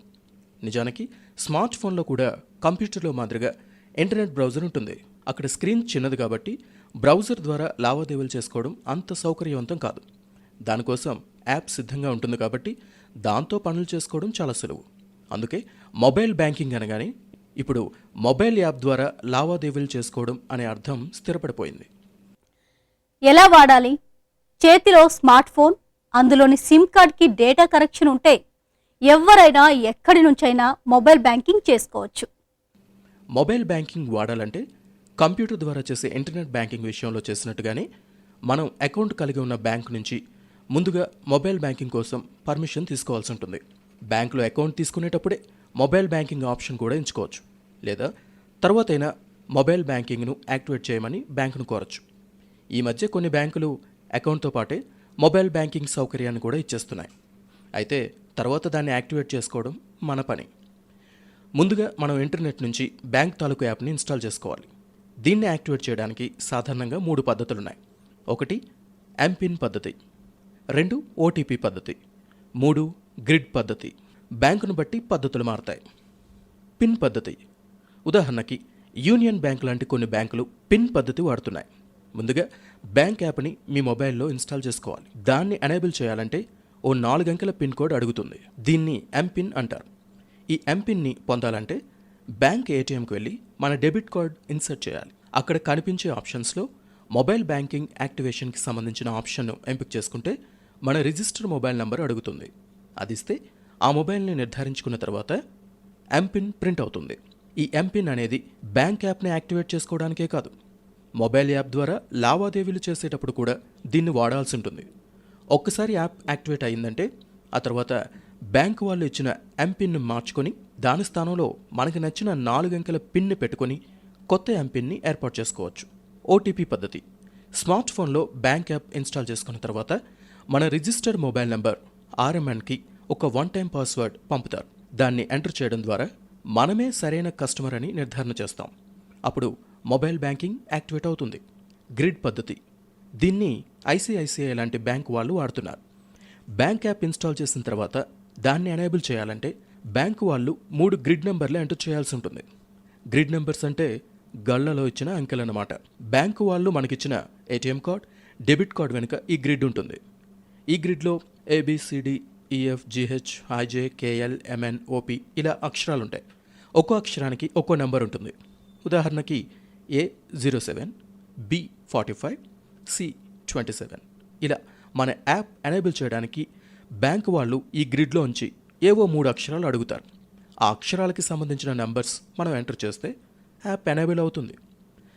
నిజానికి స్మార్ట్ ఫోన్లో కూడా కంప్యూటర్లో మాదిరిగా ఇంటర్నెట్ బ్రౌజర్ ఉంటుంది. అక్కడ స్క్రీన్ చిన్నది కాబట్టి బ్రౌజర్ ద్వారా లావాదేవీలు చేసుకోవడం అంత సౌకర్యవంతం కాదు. దానికోసం యాప్ సిద్ధంగా ఉంటుంది కాబట్టి దాంతో పనులు చేసుకోవడం చాలా సులువు. అందుకే మొబైల్ బ్యాంకింగ్ అనగానే ఇప్పుడు మొబైల్ యాప్ ద్వారా లావాదేవీలు చేసుకోవడం అనే అర్థం స్థిరపడిపోయింది. ఎలా వాడాలి? చేతిలో స్మార్ట్ ఫోన్, అందులోని సిమ్ కార్డ్కి డేటా కనెక్షన్ ఉంటే ఎవరైనా ఎక్కడి నుంచైనా మొబైల్ బ్యాంకింగ్ చేసుకోవచ్చు. మొబైల్ బ్యాంకింగ్ వాడాలంటే కంప్యూటర్ ద్వారా చేసే ఇంటర్నెట్ బ్యాంకింగ్ విషయంలో చేసినట్టుగానే మనం అకౌంట్ కలిగి ఉన్న బ్యాంకు నుంచి ముందుగా మొబైల్ బ్యాంకింగ్ కోసం పర్మిషన్ తీసుకోవాల్సి ఉంటుంది. బ్యాంకులో అకౌంట్ తీసుకునేటప్పుడే మొబైల్ బ్యాంకింగ్ ఆప్షన్ కూడా ఎంచుకోవచ్చు. లేదా తర్వాతైనా మొబైల్ బ్యాంకింగ్ను యాక్టివేట్ చేయమని బ్యాంకును కోరచ్చు. ఈ మధ్య కొన్ని బ్యాంకులు అకౌంట్తో పాటే మొబైల్ బ్యాంకింగ్ సౌకర్యాన్ని కూడా ఇచ్చేస్తున్నాయి. అయితే తర్వాత దాన్ని యాక్టివేట్ చేసుకోవడం మన పని. ముందుగా మనం ఇంటర్నెట్ నుంచి బ్యాంక్ తాలూకు యాప్ని ఇన్స్టాల్ చేసుకోవాలి. దీన్ని యాక్టివేట్ చేయడానికి సాధారణంగా 3 పద్ధతులున్నాయి. 1 ఎంపిన్ పద్ధతి, 2 ఓటీపీ పద్ధతి, 3 గ్రిడ్ పద్ధతి. బ్యాంకును బట్టి పద్ధతులు మారతాయి. పిన్ పద్ధతి, ఉదాహరణకి యూనియన్ బ్యాంక్ లాంటి కొన్ని బ్యాంకులు పిన్ పద్ధతి వాడుతున్నాయి. ముందుగా బ్యాంక్ యాప్ని మీ మొబైల్లో ఇన్స్టాల్ చేసుకోవాలి. దాన్ని ఎనేబుల్ చేయాలంటే ఓ 4 అంకెల పిన్ కోడ్ అడుగుతుంది. దీన్ని ఎంపిన్ అంటారు. ఈ ఎంపిన్ని పొందాలంటే బ్యాంక్ ఏటీఎంకి వెళ్ళి మన డెబిట్ కార్డ్ ఇన్సర్ట్ చేయాలి. అక్కడ కనిపించే ఆప్షన్స్లో మొబైల్ బ్యాంకింగ్ యాక్టివేషన్కి సంబంధించిన ఆప్షన్ను ఎంపిక చేసుకుంటే మన రిజిస్టర్ మొబైల్ నంబర్ అడుగుతుంది. అది ఇస్తే ఆ మొబైల్ని నిర్ధారించుకున్న తర్వాత ఎంపిన్ ప్రింట్ అవుతుంది. ఈ ఎంపిన్ అనేది బ్యాంక్ యాప్ని యాక్టివేట్ చేసుకోవడానికే కాదు, మొబైల్ యాప్ ద్వారా లావాదేవీలు చేసేటప్పుడు కూడా దీన్ని వాడాల్సి ఉంటుంది. ఒక్కసారి యాప్ యాక్టివేట్ అయిందంటే ఆ తర్వాత బ్యాంకు వాళ్ళు ఇచ్చిన ఎంపిన్ను మార్చుకొని దాని స్థానంలో మనకి నచ్చిన 4 అంకెల పిన్ని పెట్టుకొని కొత్త ఎంపిన్ని ఏర్పాటు చేసుకోవచ్చు. ఓటీపీ పద్ధతి, స్మార్ట్ ఫోన్లో బ్యాంక్ యాప్ ఇన్స్టాల్ చేసుకున్న తర్వాత మన రిజిస్టర్డ్ మొబైల్ నెంబర్ ఆర్ఎంఎన్కి ఒక 1 టైం పాస్వర్డ్ పంపుతారు. దాన్ని ఎంటర్ చేయడం ద్వారా మనమే సరైన కస్టమర్ అని నిర్ధారణ చేస్తాం. అప్పుడు మొబైల్ బ్యాంకింగ్ యాక్టివేట్ అవుతుంది. గ్రిడ్ పద్ధతి, దీన్ని ఐసిఐసిఐ లాంటి బ్యాంక్ వాళ్ళు వాడుతున్నారు. బ్యాంక్ యాప్ ఇన్స్టాల్ చేసిన తర్వాత దాన్ని ఎనేబుల్ చేయాలంటే బ్యాంకు వాళ్ళు 3 గ్రిడ్ నెంబర్లు ఎంటర్ చేయాల్సి ఉంటుంది. గ్రిడ్ నెంబర్స్ అంటే గళ్లలో ఇచ్చిన అంకెలన్నమాట. బ్యాంకు వాళ్ళు మనకిచ్చిన ఏటీఎం కార్డ్, డెబిట్ కార్డ్ వెనుక ఈ గ్రిడ్ ఉంటుంది. ఈ గ్రిడ్లో A B C D, E F, G H, I J, K L, M N, O P ఇలా అక్షరాలు ఉంటాయి. ఒక్కో అక్షరానికి ఒక్కో నెంబర్ ఉంటుంది. ఉదాహరణకి A07, B45, C27 ఇలా మన యాప్ ఎనేబుల్ చేయడానికి బ్యాంకు వాళ్ళు ఈ గ్రిడ్లోంచి ఏవో 3 అక్షరాలు అడుగుతారు. ఆ అక్షరాలకి సంబంధించిన నెంబర్స్ మనం ఎంటర్ చేస్తే యాప్ ఎనేబుల్ అవుతుంది.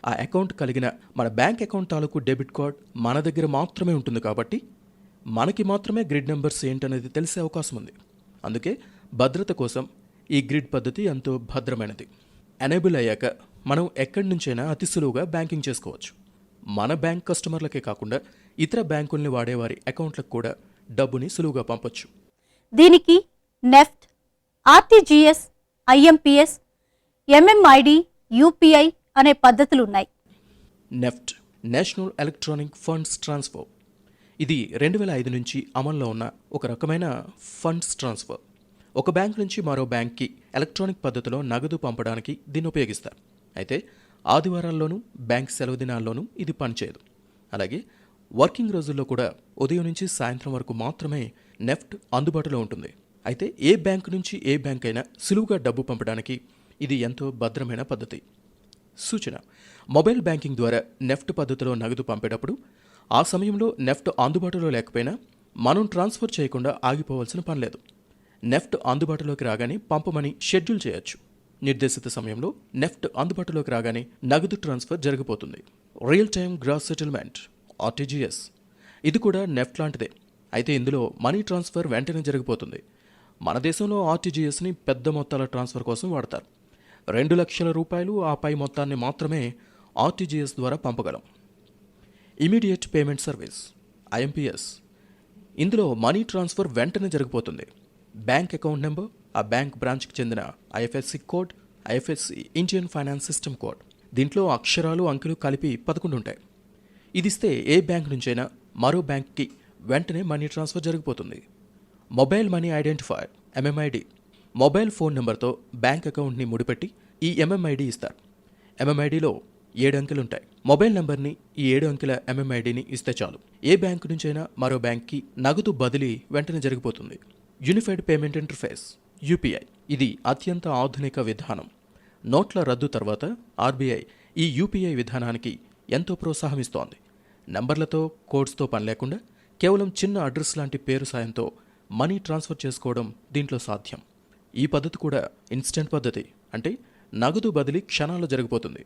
ఆ అకౌంట్ కలిగిన మన బ్యాంక్ అకౌంట్ తాలూకు డెబిట్ కార్డ్ మన దగ్గర మాత్రమే ఉంటుంది కాబట్టి మనకి మాత్రమే గ్రిడ్ నెంబర్స్ ఏంటనేది తెలిసే అవకాశం ఉంది. అందుకే భద్రత కోసం ఈ గ్రిడ్ పద్ధతి ఎంతో భద్రమైనది. ఎనేబుల్ అయ్యాక మనం ఎక్కడి నుంచైనా అతి సులువుగా బ్యాంకింగ్ చేసుకోవచ్చు. మన బ్యాంక్ కస్టమర్లకే కాకుండా ఇతర బ్యాంకుల్ని వాడేవారి అకౌంట్లకు కూడా డబ్బుని సులువుగా పంపొచ్చు. దీనికి NEFT, RTGS, IMPS, MMID, UPI అనే పద్ధతులున్నాయి. NEFT, national electronic funds transfer. ఇది 2005 నుంచి అమల్లో ఉన్న ఒక రకమైన ఫండ్స్ ట్రాన్స్ఫర్. ఒక బ్యాంక్ నుంచి మరో బ్యాంక్కి ఎలక్ట్రానిక్ పద్ధతిలో నగదు పంపడానికి దీన్ని ఉపయోగిస్తారు. అయితే ఆదివారాల్లోనూ బ్యాంక్ సెలవు దినాల్లోనూ ఇది పనిచేయదు. అలాగే వర్కింగ్ రోజుల్లో కూడా ఉదయం నుంచి సాయంత్రం వరకు మాత్రమే నెఫ్ట్ అందుబాటులో ఉంటుంది. అయితే ఏ బ్యాంకు నుంచి ఏ బ్యాంక్ అయినా సులువుగా డబ్బు పంపడానికి ఇది ఎంతో భద్రమైన పద్ధతి. సూచన: మొబైల్ బ్యాంకింగ్ ద్వారా నెఫ్ట్ పద్ధతిలో నగదు పంపేటప్పుడు ఆ సమయంలో నెఫ్ట్ అందుబాటులో లేకపోయినా మనం ట్రాన్స్ఫర్ చేయకుండా ఆగిపోవాల్సిన పనిలేదు. నెఫ్ట్ అందుబాటులోకి రాగానే పంపమని షెడ్యూల్ చేయొచ్చు. నిర్దేశిత సమయంలో నెఫ్ట్ అందుబాటులోకి రాగానే నగదు ట్రాన్స్ఫర్ జరిగిపోతుంది. Real time gross settlement, RTGS. ఇది కూడా నెఫ్ట్ లాంటిదే. అయితే ఇందులో మనీ ట్రాన్స్ఫర్ వెంటనే జరిగిపోతుంది. మన దేశంలో ఆర్టీజీఎస్ని పెద్ద మొత్తాల ట్రాన్స్ఫర్ కోసం వాడతారు. 2 లక్షల రూపాయలు ఆ పై మొత్తాన్ని మాత్రమే ఆర్టీజీఎస్ ద్వారా పంపగలం. Immediate payment service, IMPS. ఇందులో మనీ ట్రాన్స్ఫర్ వెంటనే జరిగిపోతుంది. బ్యాంక్ అకౌంట్ నెంబర్, ఆ బ్యాంక్ బ్రాంచ్కి చెందిన IFSC code, IFSC Indian finance system code. దీంట్లో అక్షరాలు అంకెలు కలిపి 11 ఉంటాయి. ఇది ఇస్తే ఏ బ్యాంక్ నుంచైనా మరో బ్యాంక్కి వెంటనే మనీ ట్రాన్స్ఫర్ జరిగిపోతుంది. Mobile money identifier, MMID. Mobile phone నెంబర్తో బ్యాంక్ అకౌంట్ని ముడిపెట్టి ఈ ఎంఎంఐడి ఇస్తారు. ఎంఎంఐడిలో 7 అంకెలుంటాయి. మొబైల్ నెంబర్ని ఈ 7 అంకెల ఎంఎంఐడిని ఇస్తే చాలు, ఏ బ్యాంకు నుంచైనా మరో బ్యాంక్కి నగదు బదిలీ వెంటనే జరిగిపోతుంది. Unified payment interface, UPI. ఇది అత్యంత ఆధునిక విధానం. నోట్ల రద్దు తర్వాత ఆర్బీఐ ఈ యూపీఐ విధానానికి ఎంతో ప్రోత్సాహమిస్తోంది. నంబర్లతో, కోడ్స్తో పని లేకుండా కేవలం చిన్న అడ్రస్ లాంటి పేరు సాయంతో మనీ ట్రాన్స్ఫర్ చేసుకోవడం దీంట్లో సాధ్యం. ఈ పద్ధతి కూడా ఇన్స్టెంట్ పద్ధతి, అంటే నగదు బదిలీ క్షణాల్లో జరిగిపోతుంది.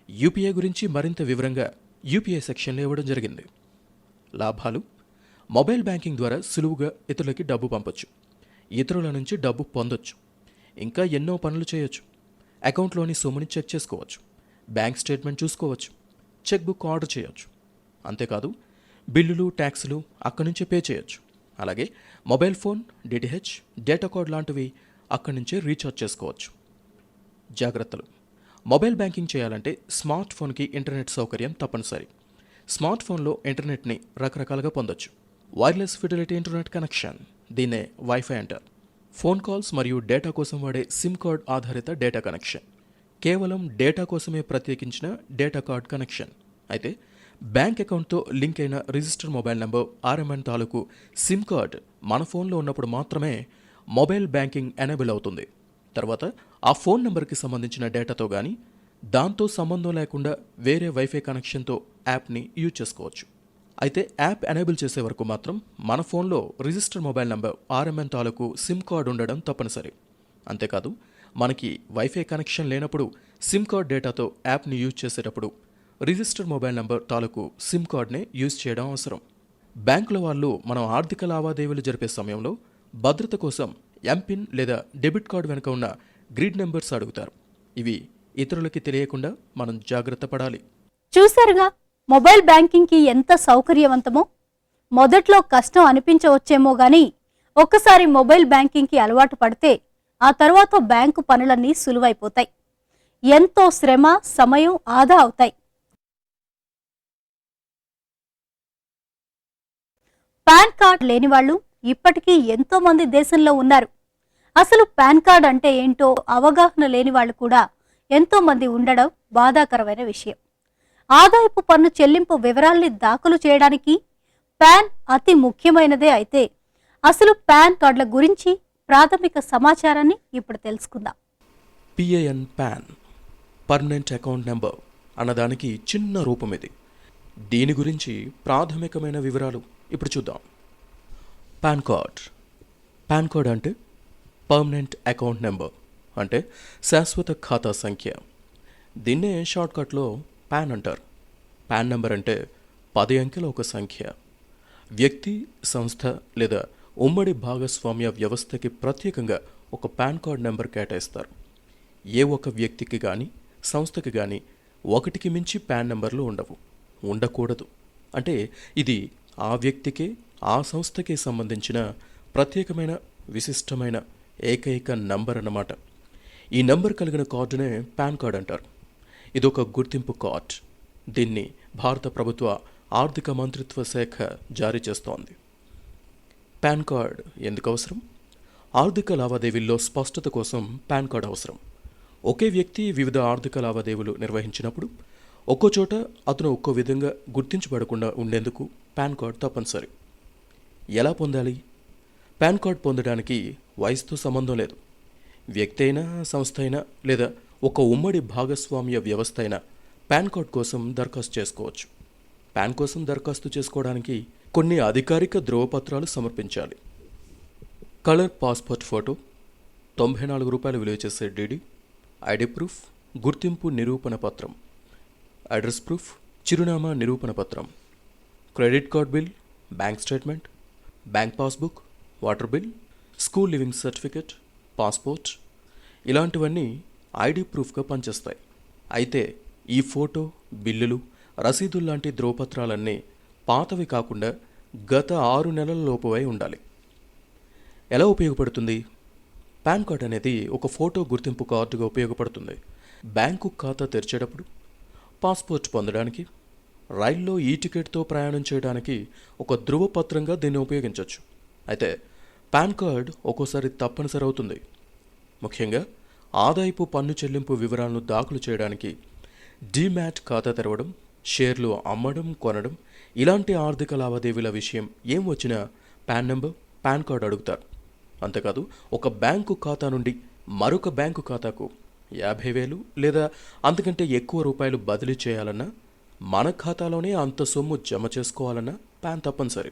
యూపీఐ గురించి మరింత వివరంగా యూపీఐ సెక్షన్లో ఇవ్వడం జరిగింది. లాభాలు: మొబైల్ బ్యాంకింగ్ ద్వారా సులువుగా ఇతరులకి డబ్బు పంపొచ్చు, ఇతరుల నుంచి డబ్బు పొందొచ్చు. ఇంకా ఎన్నో పనులు చేయొచ్చు. అకౌంట్లోని సొమ్ముని చెక్ చేసుకోవచ్చు, బ్యాంక్ స్టేట్మెంట్ చూసుకోవచ్చు, చెక్ బుక్ ఆర్డర్ చేయొచ్చు. అంతేకాదు బిల్లులు, ట్యాక్సులు అక్కడి నుంచే పే చేయొచ్చు. అలాగే mobile phone, DTH, data card లాంటివి అక్కడి నుంచే రీఛార్జ్ చేసుకోవచ్చు. జాగ్రత్తలు: మొబైల్ బ్యాంకింగ్ చేయాలంటే స్మార్ట్ ఫోన్కి ఇంటర్నెట్ సౌకర్యం తప్పనిసరి. స్మార్ట్ ఫోన్లో ఇంటర్నెట్ని రకరకాలుగా పొందొచ్చు. వైర్లెస్ ఫిడిలిటీ ఇంటర్నెట్ కనెక్షన్, దీన్నే వైఫై అంటారు. ఫోన్ కాల్స్ మరియు డేటా కోసం వాడే సిమ్ కార్డ్ ఆధారిత డేటా కనెక్షన్, కేవలం డేటా కోసమే ప్రత్యేకించిన డేటా కార్డ్ కనెక్షన్. అయితే బ్యాంక్ అకౌంట్తో లింక్ అయిన రిజిస్టర్ మొబైల్ నంబర్ ఆర్ఎంఎన్ తాలూకు సిమ్ కార్డ్ మన ఫోన్లో ఉన్నప్పుడు మాత్రమే మొబైల్ బ్యాంకింగ్ ఎనేబుల్ అవుతుంది. తర్వాత ఆ ఫోన్ నెంబర్కి సంబంధించిన డేటాతో కానీ, దాంతో సంబంధం లేకుండా వేరే వైఫై కనెక్షన్తో యాప్ని యూజ్ చేసుకోవచ్చు. అయితే యాప్ ఎనేబుల్ చేసే వరకు మాత్రం మన ఫోన్లో రిజిస్టర్ మొబైల్ నంబర్ ఆర్ఎంఎన్ తాలూకు సిమ్ కార్డ్ ఉండడం తప్పనిసరి. అంతేకాదు మనకి వైఫై కనెక్షన్ లేనప్పుడు సిమ్ కార్డ్ డేటాతో యాప్ని యూజ్ చేసేటప్పుడు రిజిస్టర్ మొబైల్ నంబర్ తాలూకు సిమ్ కార్డ్నే యూజ్ చేయడం అవసరం. బ్యాంకుల వాళ్ళు మనం ఆర్థిక లావాదేవీలు జరిపే సమయంలో భద్రత కోసం ఎంపిన్ లేదా డెబిట్ కార్డు వెనుక ఉన్న గ్రిడ్ నెంబర్స్ అడుగుతారు. ఇవి ఇతరులకి తెలియకుండా మనం జాగ్రత్త పడాలి. చూశారుగా మొబైల్ బ్యాంకింగ్కి ఎంత సౌకర్యవంతమో. మొదట్లో కష్టం అనిపించవచ్చేమో గానీ ఒక్కసారి మొబైల్ బ్యాంకింగ్కి అలవాటు పడితే ఆ తర్వాత బ్యాంకు పనులన్నీ సులువైపోతాయి. ఎంతో శ్రమ, సమయం ఆదా అవుతాయి. పాన్ కార్డ్ లేని వాళ్ళు ఇప్పటికీ ఎంతో మంది దేశంలో ఉన్నారు. అసలు పాన్ కార్డ్ అంటే ఏంటో అవగాహన లేని వాళ్ళు కూడా ఎంతో మంది ఉండడం బాధాకరమైన విషయం. ఆదాయపు పన్ను చెల్లింపు వివరాల్ని దాఖలు చేయడానికి పాన్ అతి ముఖ్యమైనదే. అయితే అసలు పాన్ కార్డుల గురించి ప్రాథమిక సమాచారాన్ని ఇప్పుడు తెలుసుకుందాం. PAN pan, permanent account number అన్నదానికి చిన్న రూపం ఇది. దీని గురించి ప్రాథమికమైన వివరాలు ఇప్పుడు చూద్దాం. పాన్ కార్డ్ అంటే పర్మనెంట్ అకౌంట్ నెంబర్, అంటే శాశ్వత ఖాతా సంఖ్య. దీన్నే షార్ట్కట్లో పాన్ అంటారు. పాన్ నెంబర్ అంటే 10 అంకెల ఒక సంఖ్య. వ్యక్తి, సంస్థ లేదా ఉమ్మడి భాగస్వామ్య వ్యవస్థకి ప్రత్యేకంగా ఒక పాన్ కార్డ్ నెంబర్ కేటాయిస్తారు. ఏ ఒక్క వ్యక్తికి కానీ సంస్థకి కానీ ఒకటికి మించి పాన్ నెంబర్లు ఉండవు, ఉండకూడదు. అంటే ఇది ఆ వ్యక్తికే ఆ సంస్థకి సంబంధించిన ప్రత్యేకమైన విశిష్టమైన ఏకైక నంబర్ అన్నమాట. ఈ నంబర్ కలిగిన కార్డునే పాన్ కార్డ్ అంటారు. ఇదొక గుర్తింపు కార్డ్. దీన్ని భారత ప్రభుత్వ ఆర్థిక మంత్రిత్వ శాఖ జారీ చేస్తోంది. పాన్ కార్డ్ ఎందుకు అవసరం? ఆర్థిక లావాదేవీల్లో స్పష్టత కోసం పాన్ కార్డ్ అవసరం. ఒకే వ్యక్తి వివిధ ఆర్థిక లావాదేవీలు నిర్వహించినప్పుడు ఒక్కో చోట అతను ఒక్కో విధంగా గుర్తించబడకుండా ఉండేందుకు పాన్ కార్డ్ తప్పనిసరి. ఎలా పొందాలి? పాన్ కార్డ్ పొందడానికి వయసుతో సంబంధం లేదు. వ్యక్తి అయినా, సంస్థ అయినా లేదా ఒక ఉమ్మడి భాగస్వామ్య వ్యవస్థ అయినా పాన్ కార్డ్ కోసం దరఖాస్తు చేసుకోవచ్చు. పాన్ కోసం దరఖాస్తు చేసుకోవడానికి కొన్ని అధికారిక ధృవపత్రాలు సమర్పించాలి. కలర్ పాస్పోర్ట్ ఫోటో, 94 రూపాయలు విలువ చేసే డీడీ, ఐడి ప్రూఫ్, గుర్తింపు నిరూపణ పత్రం, అడ్రస్ ప్రూఫ్, చిరునామా నిరూపణ పత్రం, credit card bill, bank statement, bank passbook, water bill, school living certificate, passport, ఇలాంటివన్నీ ఐడి ప్రూఫ్గా పనిచేస్తాయి. అయితే ఈ ఫోటో, బిల్లులు, రసీదులు లాంటి ధృవపత్రాలన్నీ పాతవి కాకుండా గత 6 నెలల లోపువై ఉండాలి. ఎలా ఉపయోగపడుతుంది? పాన్ కార్డ్ అనేది ఒక ఫోటో గుర్తింపు కార్డుగా ఉపయోగపడుతుంది. బ్యాంకు ఖాతా తెరిచేటప్పుడు, పాస్పోర్ట్ పొందడానికి, రైల్లో ఈ టికెట్తో ప్రయాణం చేయడానికి ఒక ధృవపత్రంగా దీన్ని ఉపయోగించవచ్చు. అయితే పాన్ కార్డ్ ఒక్కోసారి తప్పనిసరి అవుతుంది. ముఖ్యంగా ఆదాయపు పన్ను చెల్లింపు వివరాలను దాఖలు చేయడానికి, డీమ్యాట్ ఖాతా తెరవడం, షేర్లు అమ్మడం, కొనడం, ఇలాంటి ఆర్థిక లావాదేవీల విషయం ఏం వచ్చినా పాన్ నెంబర్, పాన్ కార్డ్ అడుగుతారు. అంతేకాదు ఒక బ్యాంకు ఖాతా నుండి మరొక బ్యాంకు ఖాతాకు 50,000 లేదా అంతకంటే ఎక్కువ రూపాయలు బదిలీ చేయాలన్నా, మన ఖాతాలోనే అంత సొమ్ము జమ చేసుకోవాలన్నా పాన్ తప్పనిసరి.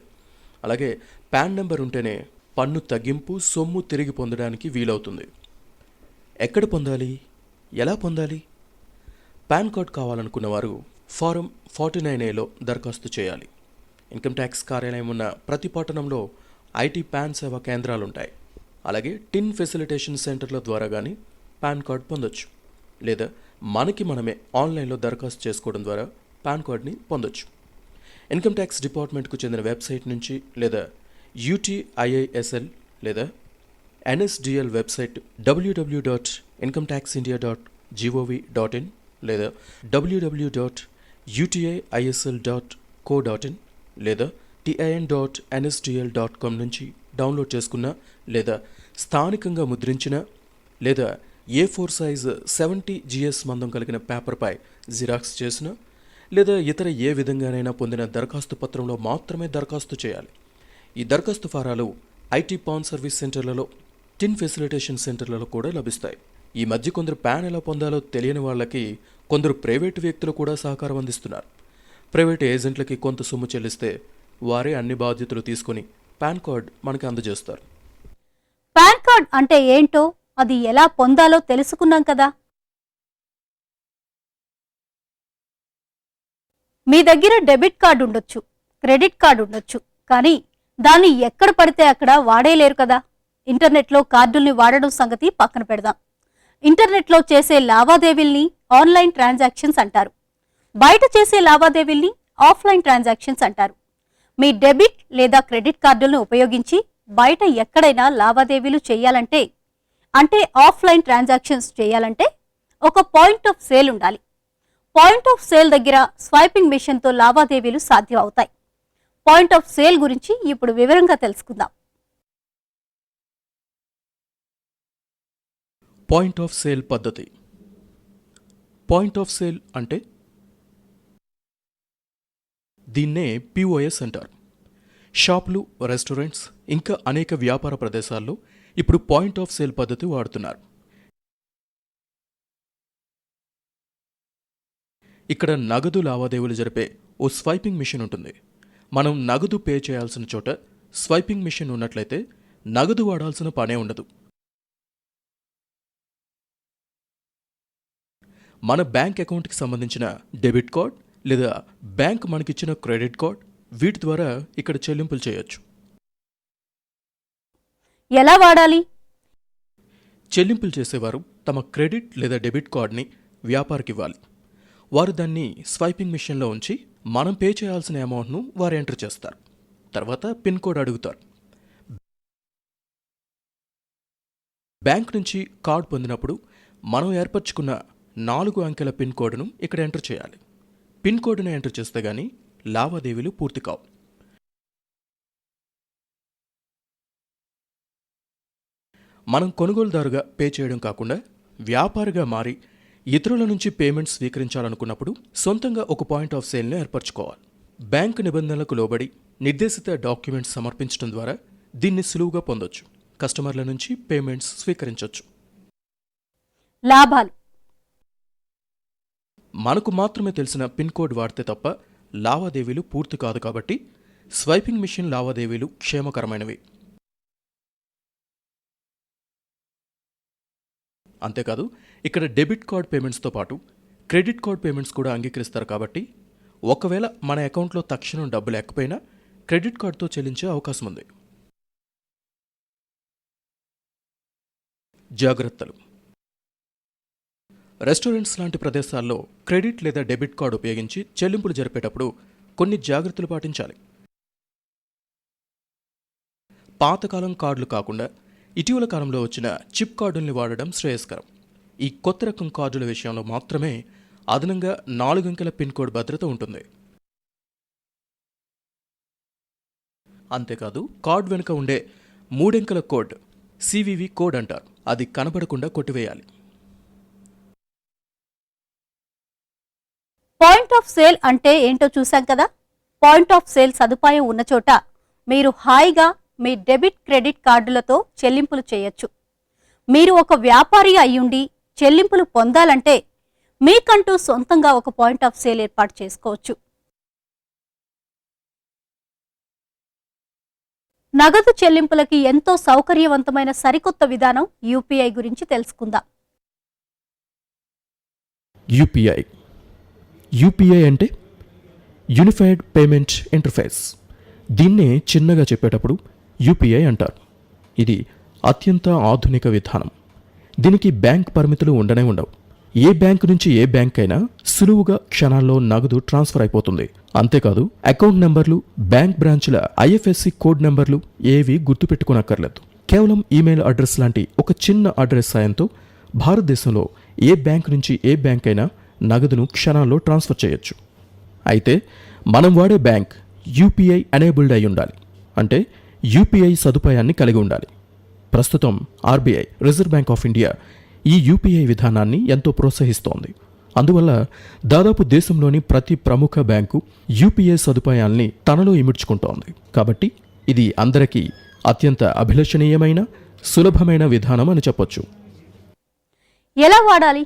అలాగే పాన్ నెంబర్ ఉంటేనే పన్ను తగ్గింపు, సొమ్ము తిరిగి పొందడానికి వీలవుతుంది. ఎక్కడ పొందాలి? ఎలా పొందాలి? పాన్ కార్డ్ కావాలనుకున్న వారు ఫారం 49A దరఖాస్తు చేయాలి. ఇన్కమ్ ట్యాక్స్ కార్యాలయం ఉన్న ప్రతి పట్టణంలో ఐటీ పాన్ సేవా కేంద్రాలుంటాయి. అలాగే టిన్ ఫెసిలిటేషన్ సెంటర్ల ద్వారా కానీ పాన్ కార్డ్ పొందొచ్చు, లేదా మనకి మనమే ఆన్లైన్లో దరఖాస్తు చేసుకోవడం ద్వారా పాన్ కార్డ్ని పొందొచ్చు. ఇన్కమ్ ట్యాక్స్ డిపార్ట్మెంట్కు చెందిన వెబ్సైట్ నుంచి, లేదా UTIISL లేదా NSDL వెబ్సైట్ www.incometaxindia.gov.in లేదా www.utiisl.co.in లేదా tin.nsdl.com నుంచి డౌన్లోడ్ చేసుకున్న, లేదా స్థానికంగా ముద్రించిన, లేదా A4 సైజ్ 70 GS మందం కలిగిన పేపర్పై జిరాక్స్ చేసిన, లేదా ఇతర ఏ విధంగానైనా పొందిన దరఖాస్తు పత్రంలో మాత్రమే దరఖాస్తు చేయాలి. ఈ దరఖాస్తు ఫారాలు ఐటీ పాన్ సర్వీస్ సెంటర్లలో, టిన్ ఫెసిలిటేషన్ సెంటర్లలో కూడా లభిస్తాయి. ఈ మధ్య కొందరు పాన్ ఎలా పొందాలో తెలియని వాళ్ళకి కొందరు ప్రైవేటు వ్యక్తులు కూడా సహకారం అందిస్తున్నారు. ప్రైవేటు ఏజెంట్లకి కొంత సొమ్ము చెల్లిస్తే వారే అన్ని బాధ్యతలు తీసుకొని పాన్ కార్డ్ మనకి అందజేస్తారు. పాన్ కార్డ్ అంటే ఏంటో, అది ఎలా పొందాలో తెలుసుకున్నాం కదా. మీ దగ్గర డెబిట్ కార్డు ఉండొచ్చు, క్రెడిట్ కార్డు ఉండొచ్చు, కానీ దాన్ని ఎక్కడ పడితే అక్కడ వాడేలేరు కదా. ఇంటర్నెట్లో కార్డుల్ని వాడడం సంగతి పక్కన పెడదాం. ఇంటర్నెట్లో చేసే లావాదేవీల్ని ఆన్లైన్ ట్రాన్సాక్షన్స్ అంటారు. బయట చేసే లావాదేవీల్ని ఆఫ్లైన్ ట్రాన్సాక్షన్స్ అంటారు. మీ డెబిట్ లేదా క్రెడిట్ కార్డులను ఉపయోగించి బయట ఎక్కడైనా లావాదేవీలు చేయాలంటే, అంటే ఆఫ్లైన్ ట్రాన్సాక్షన్స్ చేయాలంటే ఒక పాయింట్ ఆఫ్ సేల్ ఉండాలి. పాయింట్ ఆఫ్ సేల్ దగ్గర స్వైపింగ్ మిషన్తో లావాదేవీలు సాధ్యం అవుతాయి. పాయింట్ ఆఫ్ సేల్ గురించి ఇప్పుడు వివరంగా తెలుసుకుందాం. పాయింట్ ఆఫ్ సేల్ పద్ధతి. పాయింట్ ఆఫ్ సేల్ అంటే దీన్నే POS అంటారు. షాపులు, రెస్టారెంట్స్ ఇంకా అనేక వ్యాపార ప్రదేశాల్లో ఇప్పుడు పాయింట్ ఆఫ్ సేల్ పద్ధతి వాడుతున్నారు. ఇక్కడ నగదు లావాదేవీలు జరిపే ఓ స్వైపింగ్ మిషన్ ఉంటుంది. మనం నగదు పే చేయాల్సిన చోట స్వైపింగ్ మిషన్ ఉన్నట్లయితే నగదు వాడాల్సిన పనే ఉండదు. మన బ్యాంక్ అకౌంట్కి సంబంధించిన డెబిట్ కార్డ్ లేదా బ్యాంక్ మనకిచ్చిన క్రెడిట్ కార్డ్, వీటి ద్వారా ఇక్కడ చెల్లింపులు చేయొచ్చు. ఎలా వాడాలి? చెల్లింపులు చేసేవారు తమ క్రెడిట్ లేదా డెబిట్ కార్డ్ని వ్యాపారికి ఇవ్వాలి. వారు దాన్ని స్వైపింగ్ మిషన్లో ఉంచి మనం పే చేయాల్సిన అమౌంట్ను వారు ఎంటర్ చేస్తారు. తర్వాత పిన్ కోడ్ అడుగుతారు. బ్యాంక్ నుంచి కార్డ్ పొందినప్పుడు మనం ఏర్పరచుకున్న 4 అంకెల పిన్ కోడ్ను ఇక్కడ ఎంటర్ చేయాలి. పిన్ కోడ్ను ఎంటర్ చేస్తే గానీ లావాదేవీలు పూర్తి కావు. మనం కొనుగోలుదారుగా పే చేయడం కాకుండా వ్యాపారిగా మారి ఇతరుల నుంచి పేమెంట్ స్వీకరించాలనుకున్నప్పుడు సొంతంగా ఒక పాయింట్ ఆఫ్ సేల్ను ఏర్పరచుకోవాలి. బ్యాంకు నిబంధనలకు లోబడి నిర్దేశిత డాక్యుమెంట్స్ సమర్పించడం ద్వారా దీన్ని సులువుగా పొందొచ్చు. కస్టమర్ల నుంచి పేమెంట్స్ స్వీకరించవచ్చు. లాభాలు. మనకు మాత్రమే తెలిసిన పిన్ కోడ్ వాడితే తప్ప లావాదేవీలు పూర్తి కాదు కాబట్టి స్వైపింగ్ మిషన్ లావాదేవీలు క్షేమకరమైనవి. అంతేకాదు, ఇక్కడ డెబిట్ కార్డ్ పేమెంట్స్తో పాటు క్రెడిట్ కార్డ్ పేమెంట్స్ కూడా అంగీకరిస్తారు కాబట్టి ఒకవేళ మన అకౌంట్లో తక్షణం డబ్బు లేకపోయినా క్రెడిట్ కార్డుతో చెల్లించే అవకాశం ఉంది. జాగ్రత్తలు. రెస్టారెంట్స్ లాంటి ప్రదేశాల్లో క్రెడిట్ లేదా డెబిట్ కార్డు ఉపయోగించి చెల్లింపులు జరిపేటప్పుడు కొన్ని జాగ్రత్తలు పాటించాలి. పాతకాలం కార్డులు కాకుండా ఇటీవల కాలంలో వచ్చిన చిప్ కార్డుల్ని వాడడం శ్రేయస్కరం. ఈ కొత్త రకం కార్డుల విషయంలో మాత్రమే అదనంగా 4 అంకెల పిన్ కోడ్ భద్రత ఉంటుంది. అంతేకాదు, కార్డు వెనుక ఉండే 3 అంకెల కోడ్ CVV కోడ్ అంటారు. అది కనబడకుండా కొట్టివేయాలి. పాయింట్ ఆఫ్ సేల్ అంటే ఏంటో చూసాం కదా. పాయింట్ ఆఫ్ సేల్ సదుపాయం ఉన్న చోట మీరు హాయిగా మీ డెబిట్, క్రెడిట్ కార్డులతో చెల్లింపులు చేయొచ్చు. మీరు ఒక వ్యాపారి అయ్యుండి చెల్లింపులు పొందాలంటే మీకంటూ సొంతంగా ఒక పాయింట్ ఆఫ్ సేల్ ఏర్పాటు చేసుకోవచ్చు. నగదు చెల్లింపులకి ఎంతో సౌకర్యవంతమైన సరికొత్త విధానం UPI గురించి తెలుసుకుందాం. యూపీఐ అంటే యూనిఫైడ్ పేమెంట్ ఇంటర్ఫేస్. దీన్నే చిన్నగా చెప్పేటప్పుడు UPI అంటారు. ఇది అత్యంత ఆధునిక విధానం. దీనికి బ్యాంక్ పరిమితులు ఉండనే ఉండవు. ఏ బ్యాంకు నుంచి ఏ బ్యాంక్ అయినా సులువుగా క్షణాల్లో నగదు ట్రాన్స్ఫర్ అయిపోతుంది. అంతేకాదు అకౌంట్ నెంబర్లు, బ్యాంక్ బ్రాంచ్ల IFSC కోడ్ నెంబర్లు ఏవి గుర్తుపెట్టుకోనక్కర్లేదు. కేవలం ఈమెయిల్ అడ్రస్ లాంటి ఒక చిన్న అడ్రస్ సాయంతో భారతదేశంలో ఏ బ్యాంక్ నుంచి ఏ బ్యాంక్ అయినా నగదును క్షణాల్లో ట్రాన్స్ఫర్ చేయొచ్చు. అయితే మనం వాడే బ్యాంక్ UPI ఎనేబుల్డ్ అయి ఉండాలి. అంటే UPI సదుపాయాన్ని కలిగి ఉండాలి. ప్రస్తుతం RBI reserve bank of India ఈ UPI విధానాన్ని ఎంతో ప్రోత్సహిస్తోంది. అందువల్ల దాదాపు దేశంలోని ప్రతి ప్రముఖ బ్యాంకు UPI సదుపాయాల్ని తనలో ఇముడ్చుకుంటోంది. కాబట్టి ఇది అందరికీ అత్యంత అభిలషణీయమైన, సులభమైన విధానం అని చెప్పొచ్చు. ఎలా వాడాలి?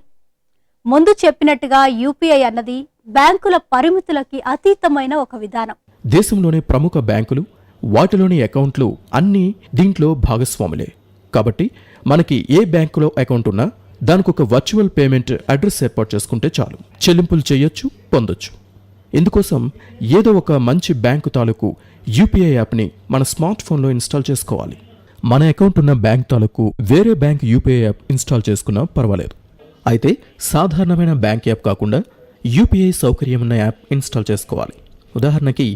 ముందు చెప్పినట్టుగా UPI అన్నది బ్యాంకుల పరిమితులకి అతీతమైన ఒక విధానం. దేశంలోని ప్రముఖ బ్యాంకులు, వాటిలోని అకౌంట్లు అన్నీ దీంట్లో భాగస్వాములే. కాబట్టి మనకి ఏ బ్యాంకులో అకౌంట్ ఉన్నా దానికి ఒక వర్చువల్ పేమెంట్ అడ్రస్ ఏర్పాటు చేసుకుంటే చాలు. చెల్లింపులు చేయొచ్చు, పొందొచ్చు. ఇందుకోసం ఏదో ఒక మంచి బ్యాంకు తాలూకు UPI యాప్ని మన స్మార్ట్ ఫోన్లో ఇన్స్టాల్ చేసుకోవాలి. మన అకౌంట్ ఉన్న బ్యాంక్ తాలూకు వేరే బ్యాంక్ UPI యాప్ ఇన్స్టాల్ చేసుకున్నా పర్వాలేదు. అయితే సాధారణమైన బ్యాంక్ యాప్ కాకుండా UPI సౌకర్యం ఉన్న యాప్ ఇన్స్టాల్ చేసుకోవాలి. ఉదాహరణకి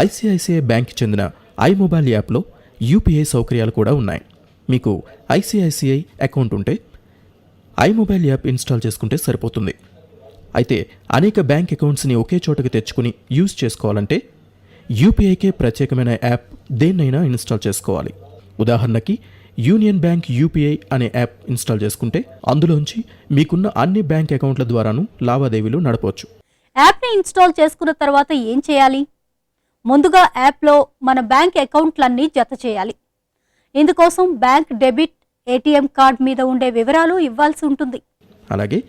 ICICI బ్యాంక్కి చెందిన iMobile యాప్లో UPI సౌకర్యాలు కూడా ఉన్నాయి. మీకు ICICI అకౌంట్ ఉంటే iMobile యాప్ ఇన్స్టాల్ చేసుకుంటే సరిపోతుంది. అయితే అనేక బ్యాంక్ అకౌంట్స్ని ఒకే చోటకి తెచ్చుకుని యూజ్ చేసుకోవాలంటే UPIకే ప్రత్యేకమైన యాప్ దేన్నైనా ఇన్స్టాల్ చేసుకోవాలి. ఉదాహరణకి యూనియన్ బ్యాంక్ UPI అనే యాప్ ఇన్స్టాల్ చేసుకుంటే అందులోంచి మీకున్న అన్ని బ్యాంక్ అకౌంట్ల ద్వారాను లావాదేవీలు నడపవచ్చు. యాప్ని ఇన్స్టాల్ చేసుకున్న తర్వాత ఏం చేయాలి? ముందుగా యాప్లో మన బ్యాంక్ అకౌంట్లన్నీ జత చేయాలి. ఇందుకోసం బ్యాంక్ డెబిట్, ATM కార్డ్ మీద ఉండే వివరాలు ఇవ్వాల్సి ఉంటుంది. అలాగే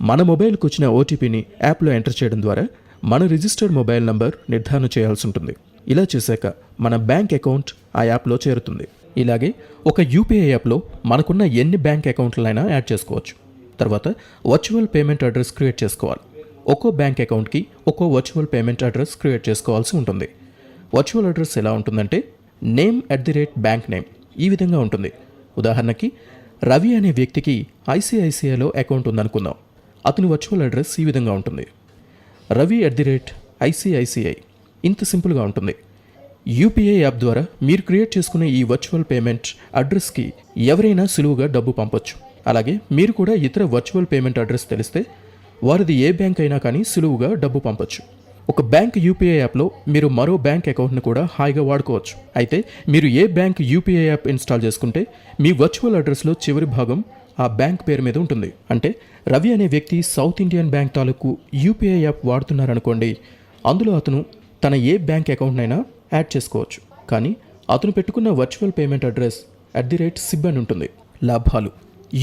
మన మొబైల్కి వచ్చిన OTPని యాప్లో ఎంటర్ చేయడం ద్వారా మన రిజిస్టర్డ్ మొబైల్ నంబర్ నిర్ధారణ చేయాల్సి ఉంటుంది. ఇలా చేశాక మన బ్యాంక్ అకౌంట్ ఆ యాప్లో చేరుతుంది. ఇలాగే ఒక UPI యాప్లో మనకున్న ఎన్ని బ్యాంక్ అకౌంట్లైనా యాడ్ చేసుకోవచ్చు. తర్వాత వర్చువల్ పేమెంట్ అడ్రస్ క్రియేట్ చేసుకోవాలి. ఒక్కో బ్యాంక్ అకౌంట్కి ఒక్కో వర్చువల్ పేమెంట్ అడ్రస్ క్రియేట్ చేసుకోవాల్సి ఉంటుంది. వర్చువల్ అడ్రస్ ఎలా ఉంటుందంటే name@bank name ఈ విధంగా ఉంటుంది. ఉదాహరణకి రవి అనే వ్యక్తికి ICICIలో అకౌంట్ ఉందనుకుందాం. అతని వర్చువల్ అడ్రస్ ఈ విధంగా ఉంటుంది. ravi@ICICI ఇంత సింపుల్గా ఉంటుంది. UPI యాప్ ద్వారా మీరు క్రియేట్ చేసుకునే ఈ వర్చువల్ పేమెంట్ అడ్రస్కి ఎవరైనా సులువుగా డబ్బు పంపొచ్చు. అలాగే మీరు కూడా ఇతర వర్చువల్ పేమెంట్ అడ్రస్ తెలిస్తే వారిది ఏ బ్యాంక్ అయినా కానీ సులువుగా డబ్బు పంపొచ్చు. ఒక బ్యాంక్ UPI యాప్లో మీరు మరో బ్యాంక్ అకౌంట్ని కూడా హాయిగా వాడుకోవచ్చు. అయితే మీరు ఏ బ్యాంక్ UPI యాప్ ఇన్స్టాల్ చేసుకుంటే మీ వర్చువల్ అడ్రస్లో చివరి భాగం ఆ బ్యాంక్ పేరు మీద ఉంటుంది. అంటే రవి అనే వ్యక్తి సౌత్ ఇండియన్ బ్యాంక్ తాలూకు UPI యాప్ వాడుతున్నారనుకోండి, అందులో అతను తన ఏ బ్యాంక్ అకౌంట్నైనా యాడ్ చేసుకోవచ్చు. కానీ అతను పెట్టుకున్న వర్చువల్ పేమెంట్ అడ్రస్ @SIB అని ఉంటుంది. లాభాలు: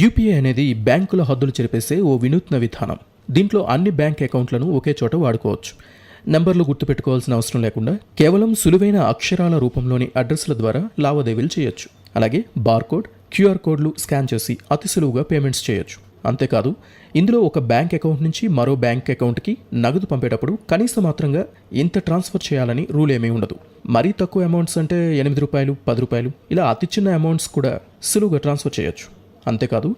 UPI అనేది బ్యాంకుల హద్దులు చెరిపేసే ఓ వినూత్న విధానం. దీంట్లో అన్ని బ్యాంక్ అకౌంట్లను ఒకే చోట వాడుకోవచ్చు. నంబర్లు గుర్తుపెట్టుకోవాల్సిన అవసరం లేకుండా కేవలం సులువైన అక్షరాల రూపంలోని అడ్రస్ల ద్వారా లావాదేవీలు చేయొచ్చు. అలాగే బార్కోడ్, QR కోడ్లు స్కాన్ చేసి అతి సులువుగా పేమెంట్స్ చేయొచ్చు. అంతేకాదు ఇందులో ఒక బ్యాంక్ అకౌంట్ నుంచి మరో బ్యాంక్ అకౌంట్కి నగదు పంపేటప్పుడు కనీస మాత్రంగా ఇంత ట్రాన్స్ఫర్ చేయాలని రూల్ ఏమీ ఉండదు. మరీ తక్కువ అమౌంట్స్ అంటే ₹8, ₹10 ఇలా అతి చిన్న అమౌంట్స్ కూడా సులువుగా ట్రాన్స్ఫర్ చేయొచ్చు. అంతేకాదు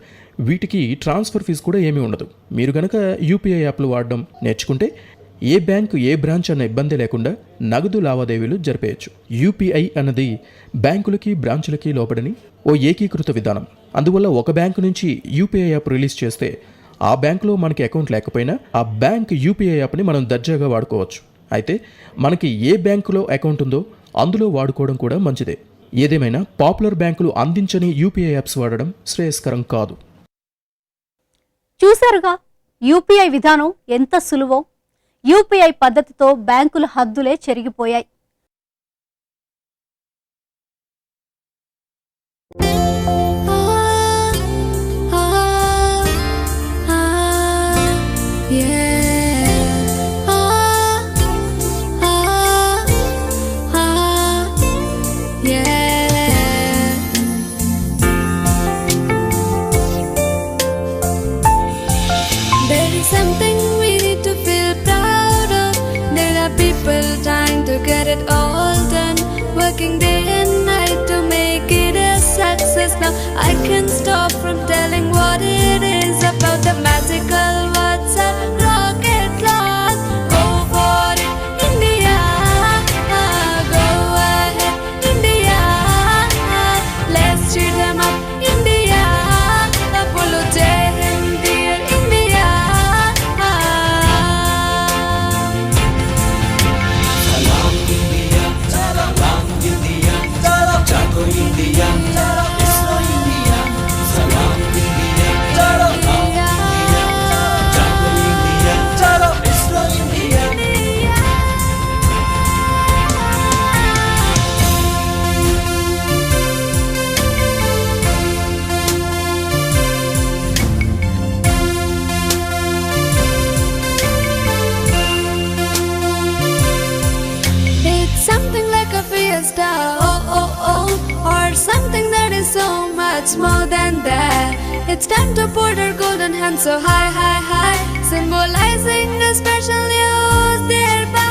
వీటికి ట్రాన్స్ఫర్ ఫీజు కూడా ఏమీ ఉండదు. మీరు గనక UPI యాప్లు వాడడం నేర్చుకుంటే ఏ బ్యాంకు ఏ బ్రాంచ్ అన్న ఇబ్బంది లేకుండా నగదు లావాదేవీలు జరిపేయచ్చు. UPI అన్నది బ్యాంకులకి బ్రాంచులకి లోబడని ఓ ఏకీకృత విధానం. అందువల్ల ఒక బ్యాంకు నుంచి UPI యాప్ రిలీజ్ చేస్తే ఆ బ్యాంకులో మనకి అకౌంట్ లేకపోయినా ఆ బ్యాంక్ UPI యాప్ని మనం దర్జాగా వాడుకోవచ్చు. అయితే మనకి ఏ బ్యాంకులో అకౌంట్ ఉందో అందులో వాడుకోవడం కూడా మంచిదే. ఏదేమైనా పాపులర్ బ్యాంకులు అందించని UPI యాప్స్ వాడడం శ్రేయస్కరం కాదు. చూశారుగా UPI విధానం ఎంత సులువో. UPI పద్ధతితో బ్యాంకుల హద్దులే చెరిగిపోయాయి. Get it all done, working day and night to make it a success. Now practical. What's a rocket launch? Go for it, India. Go ahead, India. Let's cheer them up, India. Apollo Jai Hind, dear India. Salam India, salam India, Jago India, ISRO India. Salam India, salam India, Jago India, ISRO India. It's something like a fiesta, oh oh oh, or something that is so much more than that. It's time to put our golden hands so high, high, high, symbolizing a special news thereby.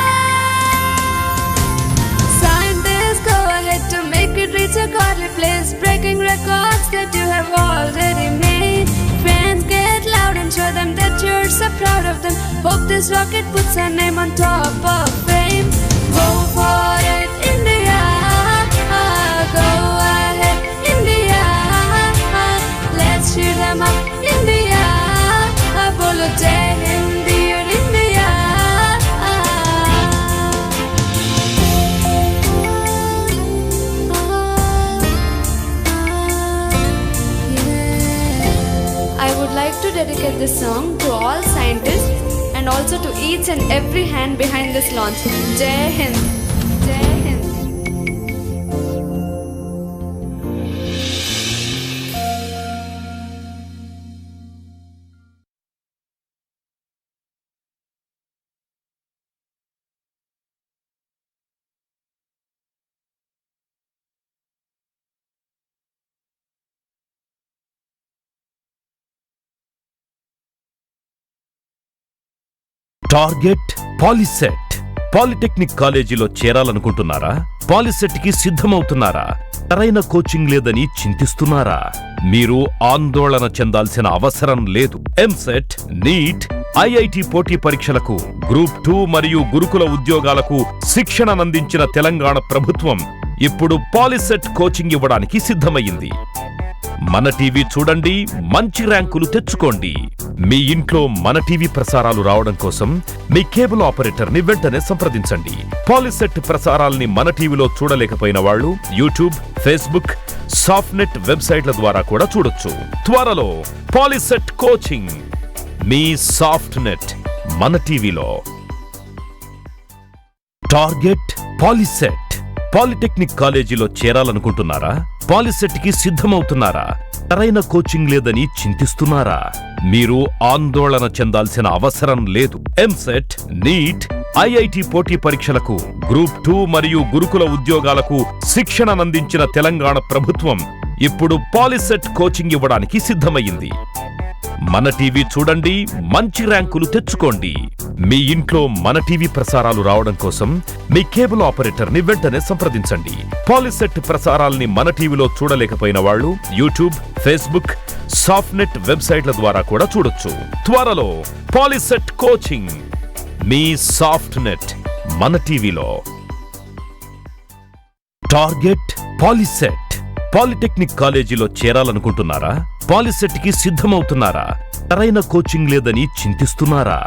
Scientists, go ahead to make it reach a godly place, breaking records that you have already made. Fans, get loud and show them that you're so proud of them. Hope this rocket puts our name on top of fame. Go for it, India. Go ahead, India. Let's cheer them up, India. Apollo Jai Hind, dear India. I would like to dedicate this song to all scientists and also to each and every hand behind this launch. Jai Hind. Jai Hind. Target POLYCET. Polytechnic కాలేజీలో చేరాలనుకుంటున్నారా? POLYCET కి సిద్ధమవుతున్నారా? సరైన coaching లేదని చింతిస్తున్నారా? మీరు ఆందోళన చెందాల్సిన అవసరం లేదు. EAMCET, neat, IIT పోటీ పరీక్షలకు, గ్రూప్ 2 మరియు గురుకుల ఉద్యోగాలకు శిక్షణనందించిన తెలంగాణ ప్రభుత్వం ఇప్పుడు పాలిసెట్ కోచింగ్ ఇవ్వడానికి సిద్ధమయ్యింది. మన టీవీ చూడండి, మంచి ర్యాంకులు తెచ్చుకోండి. మీ ఇంట్లో మన టీవీ ప్రసారాలు రావడం కోసం మీ కేబుల్ ఆపరేటర్ ని వెంటనే సంప్రదించండి. పాలిసెట్ ప్రసారాల్ని మన టీవీలో చూడలేకపోయిన వాళ్ళు యూట్యూబ్, ఫేస్బుక్, సాఫ్ట్నెట్ వెబ్సైట్ల ద్వారా కూడా చూడొచ్చు. త్వరలో పాలిసెట్ కోచింగ్ మీ సాఫ్ట్నెట్ మన టీవీలో. Target POLYCET. పాలిటెక్నిక్ కాలేజీలో చేరాలనుకుంటున్నారా? పాలిసెట్ కి సిద్ధమవుతున్నారా? సరైన కోచింగ్ లేదని చింతిస్తున్నారా? మీరు ఆందోళన చెందాల్సిన అవసరం లేదు. ఎంసెట్, నీట్, ఐఐటి పోటీ పరీక్షలకు, గ్రూప్ 2 మరియు గురుకుల ఉద్యోగాలకు శిక్షణనందించిన తెలంగాణ ప్రభుత్వం ఇప్పుడు పాలిసెట్ కోచింగ్ ఇవ్వడానికి సిద్ధమయ్యింది. మన టీవీ చూడండి, మంచి ర్యాంకులు తెచ్చుకోండి. మీ ఇంట్లో మన టీవీ ప్రసారాలు రావడం కోసం మీ కేబుల్ ఆపరేటర్ ని వెంటనే సంప్రదించండి. పాలిసెట్ ప్రసారాల్ని మన టీవీలో చూడలేకపోయిన వాళ్ళు యూట్యూబ్, ఫేస్బుక్, సాఫ్ట్నెట్ వెబ్సైట్ల ద్వారా కూడా చూడొచ్చు. త్వరలో పాలిసెట్ కోచింగ్ మీ సాఫ్ట్నెట్ మన టీవీలో. Target POLYCET. పాలిటెక్నిక్ కాలేజీలో చేరాలనుకుంటున్నారా? పాలిసెట్ కి సిద్ధమవుతున్నారా? సరైన కోచింగ్ లేదని చింతిస్తున్నారా?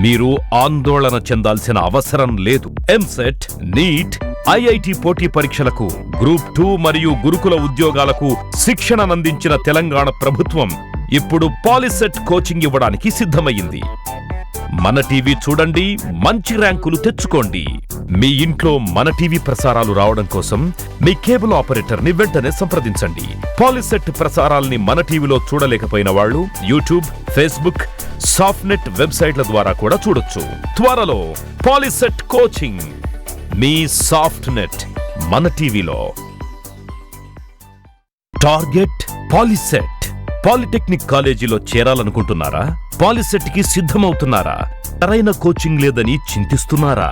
మీరు ఆందోళన చెందాల్సిన అవసరం లేదు. ఎంసెట్, నీట్, ఐఐటి పోటీ పరీక్షలకు, గ్రూప్ 2 మరియు గురుకుల ఉద్యోగాలకు శిక్షణనందించిన తెలంగాణ ప్రభుత్వం ఇప్పుడు పాలిసెట్ కోచింగ్ ఇవ్వడానికి సిద్ధమయ్యింది. మన టీవీ చూడండి, మంచి ర్యాంకులు తెచ్చుకోండి. మీ ఇంట్లో మన టీవీ ప్రసారాలు రావడం కోసం మీ కేబుల్ ఆపరేటర్ ని వెంటనే సంప్రదించండి. పాలిసెట్ ప్రసారాల్ని మన టీవీలో చూడలేకపోయిన వాళ్ళు యూట్యూబ్, ఫేస్బుక్, సాఫ్ట్నెట్ వెబ్సైట్ల ద్వారా కూడా చూడొచ్చు. త్వరలో పాలిసెట్ కోచింగ్ మీ సాఫ్ట్నెట్ మన టీవీలో. Target POLYCET. పాలిటెక్నిక్ కాలేజీలో చేరాలనుకుంటున్నారా? పాలిసెట్ కి సిద్ధమవుతున్నారా? సరైన కోచింగ్ లేదని చింతిస్తున్నారా?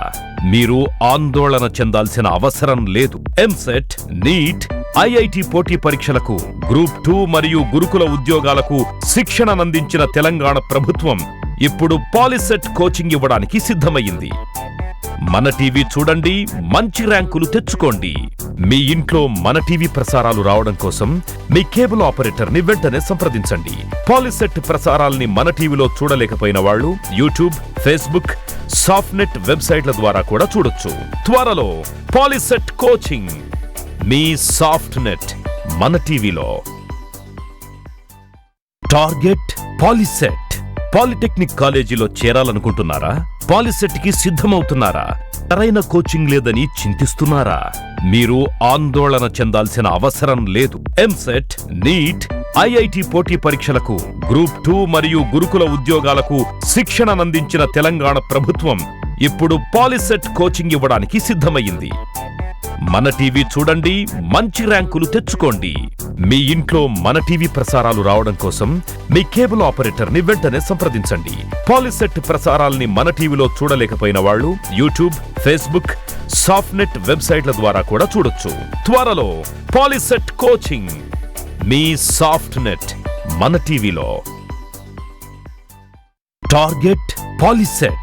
మీరు ఆందోళన చెందాల్సిన అవసరం లేదు. ఎంసెట్, నీట్, ఐఐటి పోటీ పరీక్షలకు, గ్రూప్ 2 మరియు గురుకుల ఉద్యోగాలకు శిక్షణనందించిన తెలంగాణ ప్రభుత్వం ఇప్పుడు పాలిసెట్ కోచింగ్ ఇవ్వడానికి సిద్ధమయ్యింది. మన టీవీ చూడండి, మంచి ర్యాంకులు తెచ్చుకోండి. మీ ఇంట్లో మన టీవీ ప్రసారాలు రావడం కోసం మీ కేబుల్ ఆపరేటర్ని వెంటనే సంప్రదించండి. పాలిసెట్ ప్రసారాల్ని మన టీవీలో చూడలేకపోయిన వాళ్ళు యూట్యూబ్, ఫేస్బుక్, సాఫ్ట్నెట్ వెబ్సైట్ల ద్వారా కూడా చూడొచ్చు. త్వరలో పాలిసెట్ కోచింగ్ మీ సాఫ్ట్నెట్ మన టీవీలో. Target POLYCET. పాలిటెక్నిక్ కాలేజీలో చేరాలనుకుంటున్నారా? పాలిసెట్ కి సిద్ధమవుతున్నారా? సరైన కోచింగ్ లేదని చింతిస్తున్నారా? మీరు ఆందోళన చెందాల్సిన అవసరం లేదు. ఎంసెట్, నీట్, ఐఐటి పోటీ పరీక్షలకు, గ్రూప్ 2 మరియు గురుకుల ఉద్యోగాలకు శిక్షణనందించిన తెలంగాణ ప్రభుత్వం ఇప్పుడు పాలిసెట్ కోచింగ్ ఇవ్వడానికి సిద్ధమయ్యింది. మన టీవీ చూడండి, మంచి ర్యాంకులు తెచ్చుకోండి. మీ ఇంట్లో మన టీవీ ప్రసారాలు రావడం కోసం మీ కేబుల్ ఆపరేటర్ని వెంటనే సంప్రదించండి. పాలిసెట్ ప్రసారాల్ని మన టీవీలో చూడలేకపోయిన వాళ్ళు యూట్యూబ్, ఫేస్బుక్, సాఫ్ట్నెట్ వెబ్సైట్ల ద్వారా కూడా చూడొచ్చు. త్వరలో పాలిసెట్ కోచింగ్ మీ సాఫ్ట్నెట్ మన టీవీలో. Target POLYCET.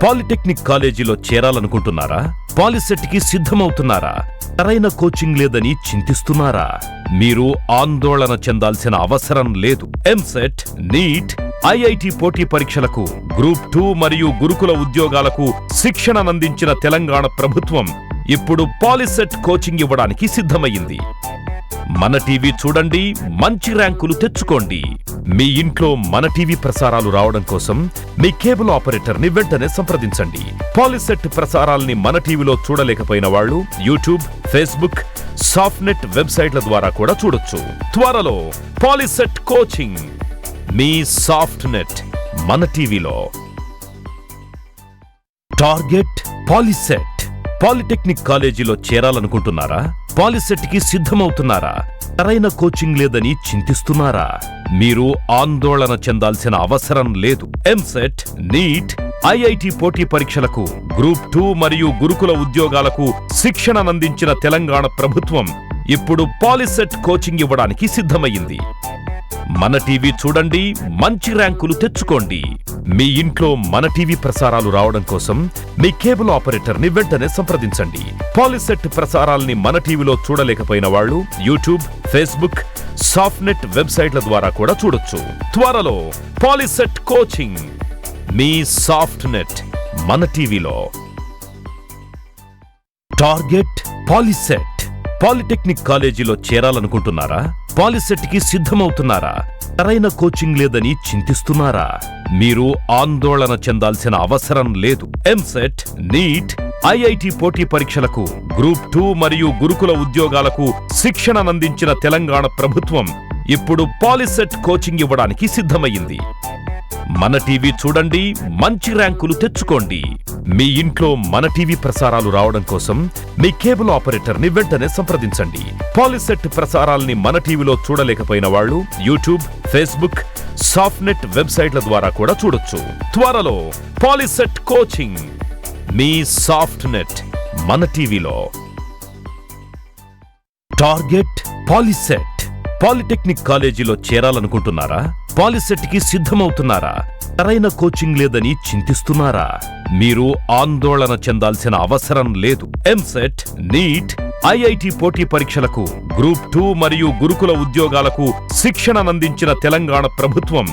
పాలిటెక్నిక్ కాలేజీలో చేరాలనుకుంటున్నారా? పాలిసెట్ కి సిద్ధమవుతున్నారా? సరైన కోచింగ్ లేదని చింతిస్తున్నారా? మీరు ఆందోళన చెందాల్సిన అవసరం లేదు. ఎంసెట్, నీట్, ఐఐటి పోటీ పరీక్షలకు, గ్రూప్ 2 మరియు గురుకుల ఉద్యోగాలకు శిక్షణనందించిన తెలంగాణ ప్రభుత్వం ఇప్పుడు పాలిసెట్ కోచింగ్ ఇవ్వడానికి సిద్ధమయ్యింది. మన టీవీ చూడండి, మంచి ర్యాంకులు తెచ్చుకోండి. మీ ఇంట్లో మన టీవీ ప్రసారాలు రావడం కోసం మీ కేబుల్ ఆపరేటర్ని వెంటనే సంప్రదించండి. పాలిసెట్ ప్రసారాల్ని మన టీవీలో చూడలేకపోయిన వాళ్ళు యూట్యూబ్, ఫేస్బుక్, సాఫ్ట్నెట్ వెబ్సైట్ల ద్వారా కూడా చూడొచ్చు. త్వరలో పాలిసెట్ కోచింగ్ మీ సాఫ్ట్నెట్ మన టీవీలో. Target POLYCET. పాలిటెక్నిక్ కాలేజీలో చేరాలనుకుంటున్నారా? పాలిసెట్ కి సిద్ధమవుతున్నారా? సరైన కోచింగ్ లేదని చింతిస్తున్నారా? మీరు ఆందోళన చెందాల్సిన అవసరం లేదు. ఎంసెట్, నీట్, ఐఐటి పోటీ పరీక్షలకు, గ్రూప్ 2 మరియు గురుకుల ఉద్యోగాలకు శిక్షణనందించిన తెలంగాణ ప్రభుత్వం ఇప్పుడు పాలిసెట్ కోచింగ్ ఇవ్వడానికి సిద్ధమయ్యింది. మన టీవీ చూడండి, మంచి ర్యాంకులు తెచ్చుకోండి. మీ ఇంట్లో మన టీవీ ప్రసారాలు రావడం కోసం మీ కేబుల్ ఆపరేటర్ని వెంటనే సంప్రదించండి. పాలిసెట్ ప్రసారాల్ని మన టీవీలో చూడలేకపోయిన వాళ్ళు యూట్యూబ్, ఫేస్బుక్, సాఫ్ట్నెట్ వెబ్సైట్ల ద్వారా కూడా చూడొచ్చు. త్వరలో పాలిసెట్ కోచింగ్ మీ సాఫ్ట్నెట్ మన టీవీలో. Target POLYCET. పాలిటెక్నిక్ కాలేజీలో చేరాలనుకుంటున్నారా? పాలిసెట్ కి సిద్ధమవుతున్నారా? సరైన కోచింగ్ లేదని చింతిస్తున్నారా? మీరు ఆందోళన చెందాల్సిన అవసరం లేదు. ఎంసెట్, నీట్, ఐఐటి పోటీ పరీక్షలకు, గ్రూప్ 2 మరియు గురుకుల ఉద్యోగాలకు శిక్షణనందించిన తెలంగాణ ప్రభుత్వం ఇప్పుడు పాలిసెట్ కోచింగ్ ఇవ్వడానికి సిద్ధమయ్యింది. మన టీవీ చూడండి, మంచి ర్యాంకులు తెచ్చుకోండి. మీ ఇంట్లో మన టీవీ ప్రసారాలు రావడం కోసం మీ కేబుల్ ఆపరేటర్ని వెంటనే సంప్రదించండి. పాలిసెట్ ప్రసారాల్ని మన టీవీలో చూడలేకపోయిన వాళ్ళు యూట్యూబ్, ఫేస్బుక్, సాఫ్ట్నెట్ వెబ్సైట్ల ద్వారా కూడా చూడొచ్చు. త్వరలో పాలిసెట్ కోచింగ్ మీ సాఫ్ట్నెట్ మన టీవీలో. Target POLYCET. పాలిటెక్నిక్ కాలేజీలో చేరాలనుకుంటున్నారా? పాలిసెట్ కి సిద్ధమవుతున్నారా? సరైన కోచింగ్ లేదని చింతిస్తున్నారా? మీరు ఆందోళన చెందాల్సిన అవసరం లేదు. ఎంసెట్, నీట్, ఐఐటి పోటీ పరీక్షలకు, గ్రూప్ 2 మరియు గురుకుల ఉద్యోగాలకు శిక్షణనందించిన తెలంగాణ ప్రభుత్వం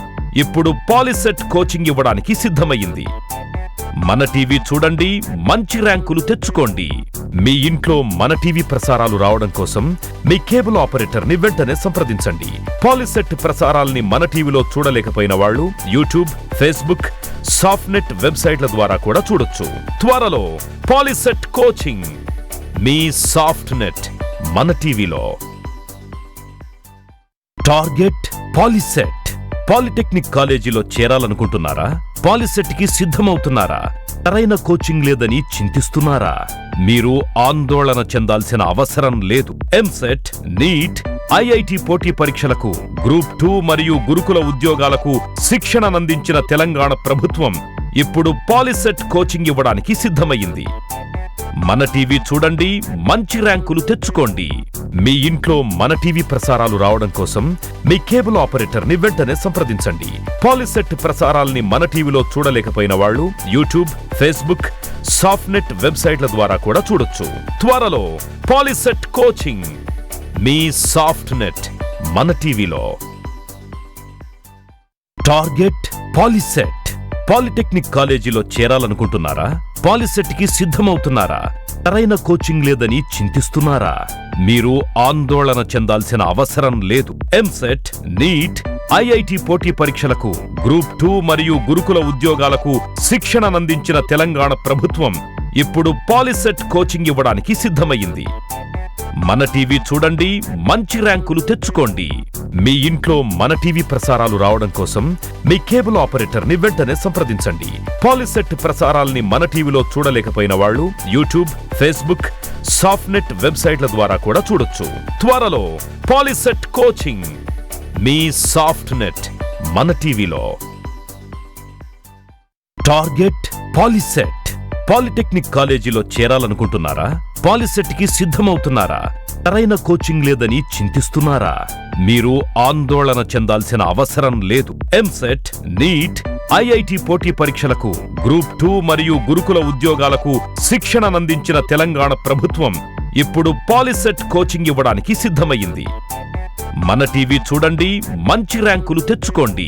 ఇప్పుడు పాలిసెట్ కోచింగ్ ఇవ్వడానికి సిద్ధమయ్యింది. మన టీవీ చూడండి, మంచి ర్యాంకులు తెచ్చుకోండి. మీ ఇంట్లో మన టీవీ ప్రసారాలు రావడం కోసం మీ కేబుల్ ఆపరేటర్ని వెంటనే సంప్రదించండి. పాలిసెట్ ప్రసారాల్ని మన టీవీలో చూడలేకపోయిన వాళ్ళు యూట్యూబ్, ఫేస్బుక్, సాఫ్ట్నెట్ వెబ్సైట్ల ద్వారా కూడా చూడొచ్చు. త్వరలో పాలిసెట్ కోచింగ్ మీ సాఫ్ట్నెట్ మన టీవీలో. Target POLYCET. పాలిటెక్నిక్ కాలేజీలో చేరాలనుకుంటున్నారా? పాలిసెట్ కి సిద్ధమవుతున్నారా? సరైన కోచింగ్ లేదని చింతిస్తున్నారా? మీరు ఆందోళన చెందాల్సిన అవసరం లేదు. ఎంసెట్, నీట్, ఐఐటి పోటీ పరీక్షలకు, గ్రూప్ 2 మరియు గురుకుల ఉద్యోగాలకు శిక్షణనందించిన తెలంగాణ ప్రభుత్వం ఇప్పుడు పాలిసెట్ కోచింగ్ ఇవ్వడానికి సిద్ధమయ్యింది. మన టీవీ చూడండి, మంచి ర్యాంకులు తెచ్చుకోండి. మీ ఇంట్లో మన టీవీ ప్రసారాలు రావడం కోసం మీ కేబుల్ ఆపరేటర్ని వెంటనే సంప్రదించండి. పాలిసెట్ ప్రసారాల్ని మన టీవీలో చూడలేకపోయిన వాళ్ళు యూట్యూబ్, ఫేస్బుక్, సాఫ్ట్నెట్ వెబ్సైట్ల ద్వారా కూడా చూడొచ్చు. త్వరలో పాలిసెట్ కోచింగ్ మీ సాఫ్ట్నెట్ మన టీవీలో. Target POLYCET. పాలిటెక్నిక్ కాలేజీలో చేరాలనుకుంటున్నారా? పాలిసెట్ కి సిద్ధమవుతున్నారా? సరైన కోచింగ్ లేదని చింతిస్తున్నారా? మీరు ఆందోళన చెందాల్సిన అవసరం లేదు. ఎంసెట్, నీట్, ఐఐటి పోటీ పరీక్షలకు, గ్రూప్ 2 మరియు గురుకుల ఉద్యోగాలకు శిక్షణనందించిన తెలంగాణ ప్రభుత్వం ఇప్పుడు పాలిసెట్ కోచింగ్ ఇవ్వడానికి సిద్ధమయ్యింది. మన టీవీ చూడండి, మంచి ర్యాంకులు తెచ్చుకోండి. మీ ఇంట్లో మన టీవీ ప్రసారాలు రావడం కోసం మీ కేబుల్ ఆపరేటర్ని వెంటనే సంప్రదించండి. పాలిసెట్ ప్రసారాల్ని మన టీవీలో చూడలేకపోయిన వాళ్ళు యూట్యూబ్, ఫేస్బుక్, సాఫ్ట్నెట్ వెబ్సైట్ల ద్వారా కూడా చూడొచ్చు. త్వరలో పాలిసెట్ కోచింగ్ మీ సాఫ్ట్నెట్ మన టీవీలో. Target POLYCET. పాలిటెక్నిక్ కాలేజీలో చేరాలనుకుంటున్నారా? పాలిసెట్ కి సిద్ధమవుతున్నారా? సరైన కోచింగ్ లేదని చింతిస్తున్నారా? మీరు ఆందోళన చెందాల్సిన అవసరం లేదు. ఎంసెట్, నీట్, ఐఐటి పోటీ పరీక్షలకు, గ్రూప్ 2 మరియు గురుకుల ఉద్యోగాలకు శిక్షణనందించిన తెలంగాణ ప్రభుత్వం ఇప్పుడు పాలిసెట్ కోచింగ్ ఇవ్వడానికి సిద్ధమయ్యింది. మన టీవీ చూడండి, మంచి ర్యాంకులు తెచ్చుకోండి.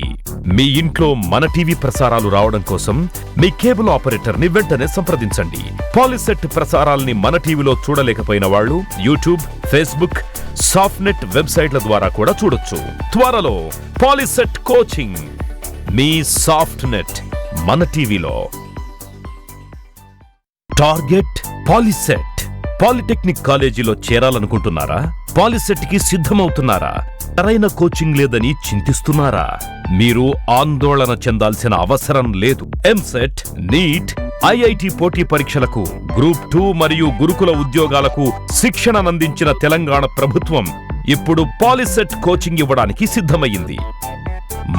మీ ఇంట్లో మన టీవీ ప్రసారాలు రావడం కోసం మీ కేబుల్ ఆపరేటర్ని వెంటనే సంప్రదించండి. పాలిసెట్ ప్రసారాల్ని మన టీవీలో చూడలేకపోయిన వాళ్ళు యూట్యూబ్, ఫేస్బుక్, సాఫ్ట్నెట్ వెబ్సైట్ల ద్వారా కూడా చూడొచ్చు. త్వరలో పాలిసెట్ కోచింగ్ మీ సాఫ్ట్నెట్ మన టీవీలో. Target POLYCET. పాలిటెక్నిక్ కాలేజీలో చేరాలనుకుంటున్నారా? పాలిసెట్ కి సిద్ధమవుతున్నారా? సరైన కోచింగ్ లేదని చింతిస్తున్నారా? మీరు ఆందోళన చెందాల్సిన అవసరం లేదు. ఎంసెట్, నీట్, ఐఐటి పోటీ పరీక్షలకు, గ్రూప్ 2 మరియు గురుకుల ఉద్యోగాలకు శిక్షణనందించిన తెలంగాణ ప్రభుత్వం ఇప్పుడు పాలిసెట్ కోచింగ్ ఇవ్వడానికి సిద్ధమయ్యింది.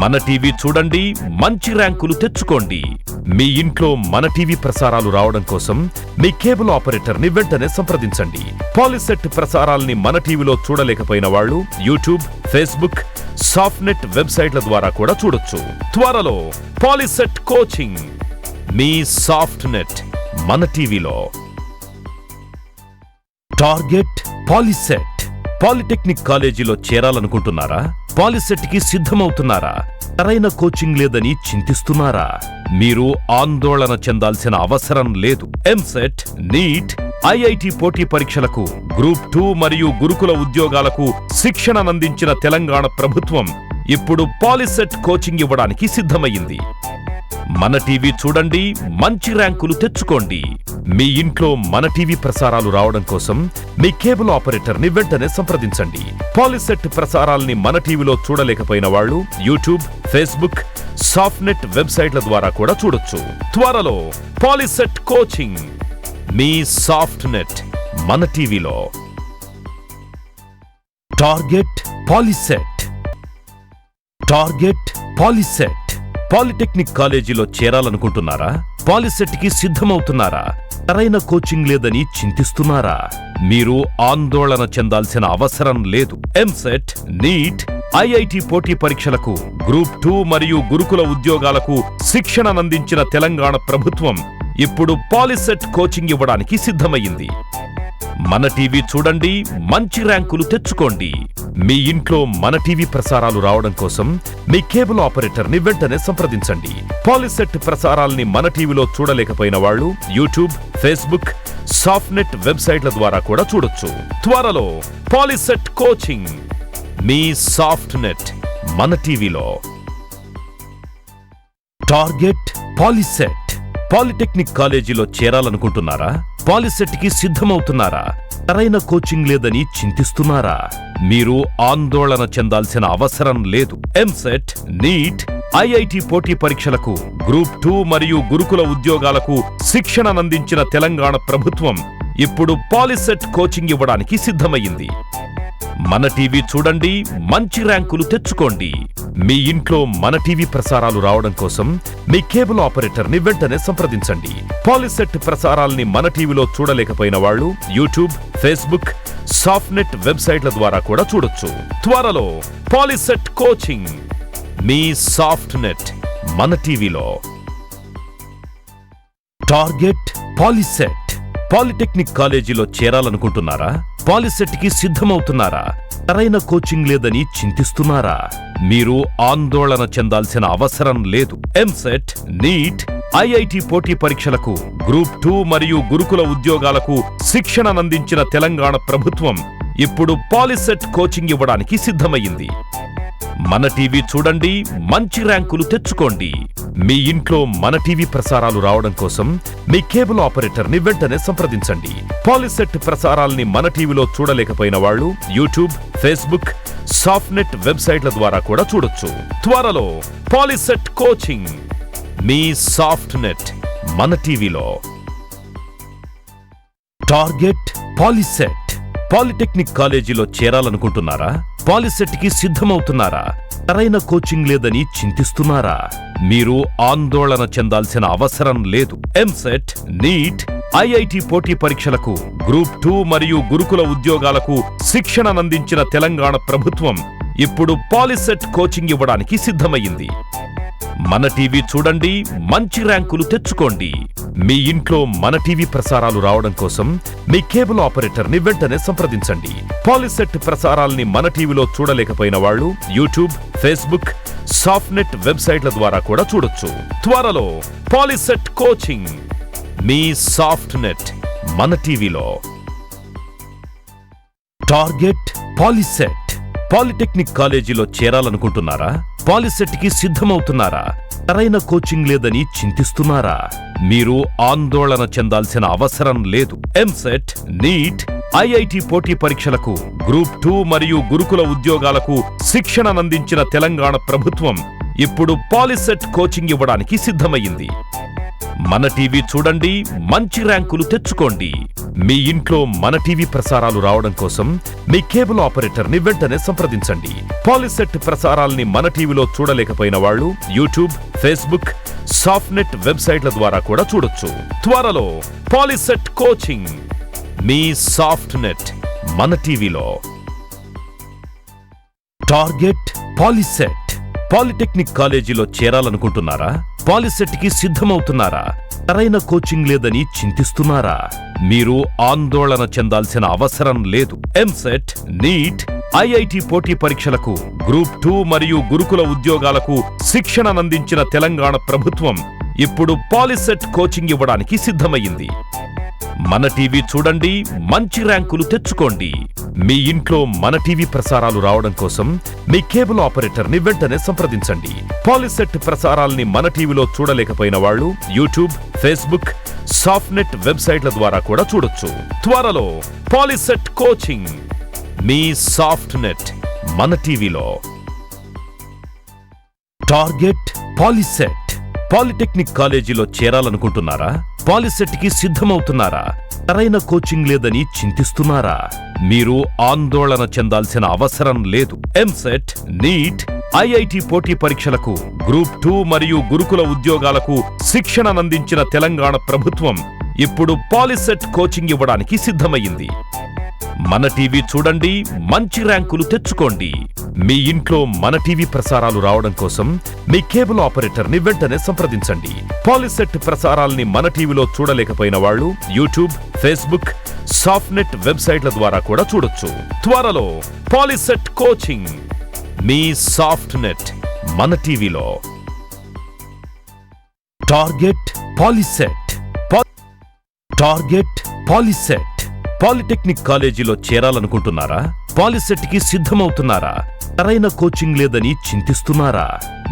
మన టీవీ చూడండి, మంచి ర్యాంకులు తెచ్చుకోండి. మీ ఇంట్లో మన టీవీ ప్రసారాలు రావడం కోసం మీ కేబుల్ ఆపరేటర్ని వెంటనే సంప్రదించండి. పాలిసెట్ ప్రసారాల్ని మన టీవీలో చూడలేకపోయిన వాళ్ళు యూట్యూబ్, ఫేస్బుక్, సాఫ్ట్నెట్ వెబ్సైట్ల ద్వారా కూడా చూడొచ్చు. త్వరలో పాలిసెట్ కోచింగ్ మీ సాఫ్ట్నెట్ మన టీవీలో. Target POLYCET. పాలిటెక్నిక్ కాలేజీలో చేరాలనుకుంటున్నారా? పాలిసెట్ కి సిద్ధమవుతున్నారా? సరైన కోచింగ్ లేదని చింతిస్తున్నారా? మీరు ఆందోళన చెందాల్సిన అవసరం లేదు. ఎంసెట్, నీట్, ఐఐటి పోటీ పరీక్షలకు, గ్రూప్ 2 మరియు గురుకుల ఉద్యోగాలకు శిక్షణనందించిన తెలంగాణ ప్రభుత్వం ఇప్పుడు పాలిసెట్ కోచింగ్ ఇవ్వడానికి సిద్ధమయ్యింది. మన టీవీ చూడండి, మంచి ర్యాంకులు తెచ్చుకోండి. మీ ఇంట్లో మన టీవీ ప్రసారాలు రావడం కోసం మీ కేబుల్ ఆపరేటర్ని వెంటనే సంప్రదించండి. పాలిసెట్ ప్రసారాల్ని మన టీవీలో చూడలేకపోయిన వాళ్ళు యూట్యూబ్, ఫేస్బుక్, సాఫ్ట్నెట్ వెబ్సైట్ల ద్వారా కూడా చూడొచ్చు. త్వరలో పాలిసెట్ కోచింగ్ మీ సాఫ్ట్నెట్ మన టీవీలో. Target POLYCET. Target POLYCET. Polytechnic కాలేజీలో చేరాలనుకుంటున్నారా? పాలిసెట్ కి సిద్ధమవుతున్నారా? సరైన కోచింగ్ లేదని చింతిస్తున్నారా? మీరు ఆందోళన చెందాల్సిన అవసరం లేదు. ఎంసెట్, నీట్, ఐఐటి పోటీ పరీక్షలకు, గ్రూప్ 2 మరియు గురుకుల ఉద్యోగాలకు శిక్షణనందించిన తెలంగాణ ప్రభుత్వం ఇప్పుడు పాలిసెట్ కోచింగ్ ఇవ్వడానికి సిద్ధమయ్యింది. మన టీవీ చూడండి, మంచి ర్యాంకులు తెచ్చుకోండి. మీ ఇంట్లో మన టీవీ ప్రసారాలు రావడం కోసం మీ కేబుల్ ఆపరేటర్ని వెంటనే సంప్రదించండి. పాలిసెట్ ప్రసారాల్ని మన టీవీలో చూడలేకపోయిన వాళ్ళు యూట్యూబ్, ఫేస్బుక్, సాఫ్ట్నెట్ వెబ్సైట్ల ద్వారా కూడా చూడొచ్చు. త్వరలో పాలిసెట్ కోచింగ్ మీ సాఫ్ట్నెట్ మన టీవీలో. Target POLYCET. పాలిటెక్నిక్ కాలేజీలో చేరాలనుకుంటున్నారా? పాలిసెట్ కి సిద్ధమవుతున్నారా? సరైన కోచింగ్ లేదని చింతిస్తున్నారా? మీరు ఆందోళన చెందాల్సిన అవసరం లేదు. ఎంసెట్, నీట్, ఐఐటి పోటీ పరీక్షలకు, గ్రూప్ 2 మరియు గురుకుల ఉద్యోగాలకు శిక్షణనందించిన తెలంగాణ ప్రభుత్వం ఇప్పుడు పాలిసెట్ కోచింగ్ ఇవ్వడానికి సిద్ధమయ్యింది. మన టీవీ చూడండి, మంచి ర్యాంకులు తెచ్చుకోండి. మీ ఇంట్లో మన టీవీ ప్రసారాలు రావడం కోసం మీ కేబుల్ ఆపరేటర్ని వెంటనే సంప్రదించండి. పాలిసెట్ ప్రసారాల్ని మన టీవీలో చూడలేకపోయిన వాళ్ళు యూట్యూబ్, ఫేస్బుక్, సాఫ్ట్నెట్ వెబ్సైట్ల ద్వారా కూడా చూడొచ్చు. త్వరలో పాలిసెట్ కోచింగ్ మీ సాఫ్ట్నెట్ మన టీవీలో. Target POLYCET. పాలిటెక్నిక్ కాలేజీలో చేరాలనుకుంటున్నారా? పాలిసెట్ కి సిద్ధమవుతున్నారా? సరైన కోచింగ్ లేదని చింతిస్తున్నారా? మీరు ఆందోళన చెందాల్సిన అవసరం లేదు. ఎంసెట్, నీట్, ఐఐటి పోటీ పరీక్షలకు, గ్రూప్ 2 మరియు గురుకుల ఉద్యోగాలకు శిక్షణనందించిన తెలంగాణ ప్రభుత్వం ఇప్పుడు పాలిసెట్ కోచింగ్ ఇవ్వడానికి సిద్ధమయ్యింది. మన టీవీ చూడండి, మంచి ర్యాంకులు తెచ్చుకోండి. మీ ఇంట్లో మన టీవీ ప్రసారాలు రావడం కోసం మీ కేబుల్ ఆపరేటర్ని వెంటనే సంప్రదించండి. పాలిసెట్ ప్రసారాల్ని మన టీవీలో చూడలేకపోయిన వాళ్ళు యూట్యూబ్, ఫేస్బుక్, సాఫ్ట్నెట్ వెబ్సైట్ల ద్వారా కూడా చూడొచ్చు. త్వరలో పాలిసెట్ కోచింగ్ మీ సాఫ్ట్నెట్ మన టీవీలో. Target POLYCET. పాలిటెక్నిక్ కాలేజీలో చేరాలనుకుంటున్నారా? పాలిసెట్ కి సిద్ధమవుతున్నారా? సరైన కోచింగ్ లేదని చింతిస్తున్నారా? మీరు ఆందోళన చెందాల్సిన అవసరం లేదు. ఎంసెట్, నీట్, ఐఐటి పోటీ పరీక్షలకు, గ్రూప్ 2 మరియు గురుకుల ఉద్యోగాలకు శిక్షణనందించిన తెలంగాణ ప్రభుత్వం ఇప్పుడు పాలిసెట్ కోచింగ్ ఇవ్వడానికి సిద్ధమయ్యింది. మన టీవీ చూడండి, మంచి ర్యాంకులు తెచ్చుకోండి. మీ ఇంట్లో మన టీవీ ప్రసారాలు రావడం కోసం మీ కేబుల్ ఆపరేటర్ని వెంటనే సంప్రదించండి. పాలిసెట్ ప్రసారాల్ని మన టీవీలో చూడలేకపోయిన వాళ్ళు యూట్యూబ్, ఫేస్బుక్, సాఫ్ట్నెట్ వెబ్సైట్ల ద్వారా కూడా చూడొచ్చు. త్వరలో పాలిసెట్ కోచింగ్ మీ సాఫ్ట్నెట్ మన టీవీలో. Target POLYCET. పాలిటెక్నిక్ కాలేజీలో చేరాలనుకుంటున్నారా? పాలిసెట్ కి సిద్ధమవుతున్నారా? సరైన కోచింగ్ లేదని చింతిస్తున్నారా? మీరు ఆందోళన చెందాల్సిన అవసరం లేదు. ఎంసెట్, నీట్, ఐఐటి పోటీ పరీక్షలకు, గ్రూప్ 2 మరియు గురుకుల ఉద్యోగాలకు శిక్షణనందించిన తెలంగాణ ప్రభుత్వం ఇప్పుడు పాలిసెట్ కోచింగ్ ఇవ్వడానికి సిద్ధమయ్యింది. మన టీవీ చూడండి, మంచి ర్యాంకులు తెచ్చుకోండి. మీ ఇంట్లో మన టీవీ ప్రసారాలు రావడం కోసం మీ కేబుల్ ఆపరేటర్ని వెంటనే సంప్రదించండి. పాలిసెట్ ప్రసారాల్ని మన టీవీలో చూడలేకపోయిన వాళ్ళు యూట్యూబ్, ఫేస్బుక్, సాఫ్ట్నెట్ వెబ్సైట్ల ద్వారా కూడా చూడొచ్చు. త్వరలో పాలిసెట్ కోచింగ్ మీ సాఫ్ట్నెట్ మన టీవీలో. Target POLYCET. పాలిటెక్నిక్ కాలేజీలో చేరాలనుకుంటున్నారా? పాలిసెట్ కి సిద్ధమవుతున్నారా? సరైన కోచింగ్ లేదని చింతిస్తున్నారా? మీరు ఆందోళన చెందాల్సిన అవసరం లేదు. ఎంసెట్, నీట్, ఐఐటి పోటీ పరీక్షలకు, గ్రూప్ 2 మరియు గురుకుల ఉద్యోగాలకు శిక్షణనందించిన తెలంగాణ ప్రభుత్వం ఇప్పుడు పాలిసెట్ కోచింగ్ ఇవ్వడానికి సిద్ధమయ్యింది. మన టీవీ చూడండి, మంచి ర్యాంకులు తెచ్చుకోండి. మీ ఇంట్లో మన టీవీ ప్రసారాలు రావడం కోసం మీ కేబుల్ ఆపరేటర్ని వెంటనే సంప్రదించండి. పాలిసెట్ ప్రసారాల్ని మన టీవీలో చూడలేకపోయిన వాళ్ళు యూట్యూబ్, ఫేస్బుక్, సాఫ్ట్నెట్ వెబ్సైట్ల ద్వారా కూడా చూడొచ్చు. త్వరలో పాలిసెట్ కోచింగ్ మీ సాఫ్ట్నెట్ మన టీవీలో. Target POLYCET. పాలిటెక్నిక్ కాలేజీలో చేరాలనుకుంటున్నారా? పాలిసెట్ కి సిద్ధమవుతున్నారా? సరైన కోచింగ్ లేదని చింతిస్తున్నారా? మీరు ఆందోళన చెందాల్సిన అవసరం లేదు. ఎంసెట్, నీట్, ఐఐటి పోటీ పరీక్షలకు, గ్రూప్ 2 మరియు గురుకుల ఉద్యోగాలకు శిక్షణనందించిన తెలంగాణ ప్రభుత్వం ఇప్పుడు పాలిసెట్ కోచింగ్ ఇవ్వడానికి సిద్ధమయ్యింది. మన టీవీ చూడండి, మంచి ర్యాంకులు తెచ్చుకోండి. మీ ఇంట్లో మన టీవీ ప్రసారాలు రావడం కోసం మీ కేబుల్ ఆపరేటర్ని వెంటనే సంప్రదించండి. పాలిసెట్ ప్రసారాల్ని మన టీవీలో చూడలేకపోయిన వాళ్ళు యూట్యూబ్, ఫేస్బుక్, సాఫ్ట్నెట్ వెబ్సైట్ల ద్వారా కూడా చూడొచ్చు. త్వరలో పాలిసెట్ కోచింగ్ మీ సాఫ్ట్నెట్ మన టీవీలో. Target POLYCET. Target POLYCET. Polytechnic కాలేజీలో చేరాలనుకుంటున్నారా? పాలిసెట్ కి సిద్ధమవుతున్నారా? సరైన కోచింగ్ లేదని చింతిస్తున్నారా?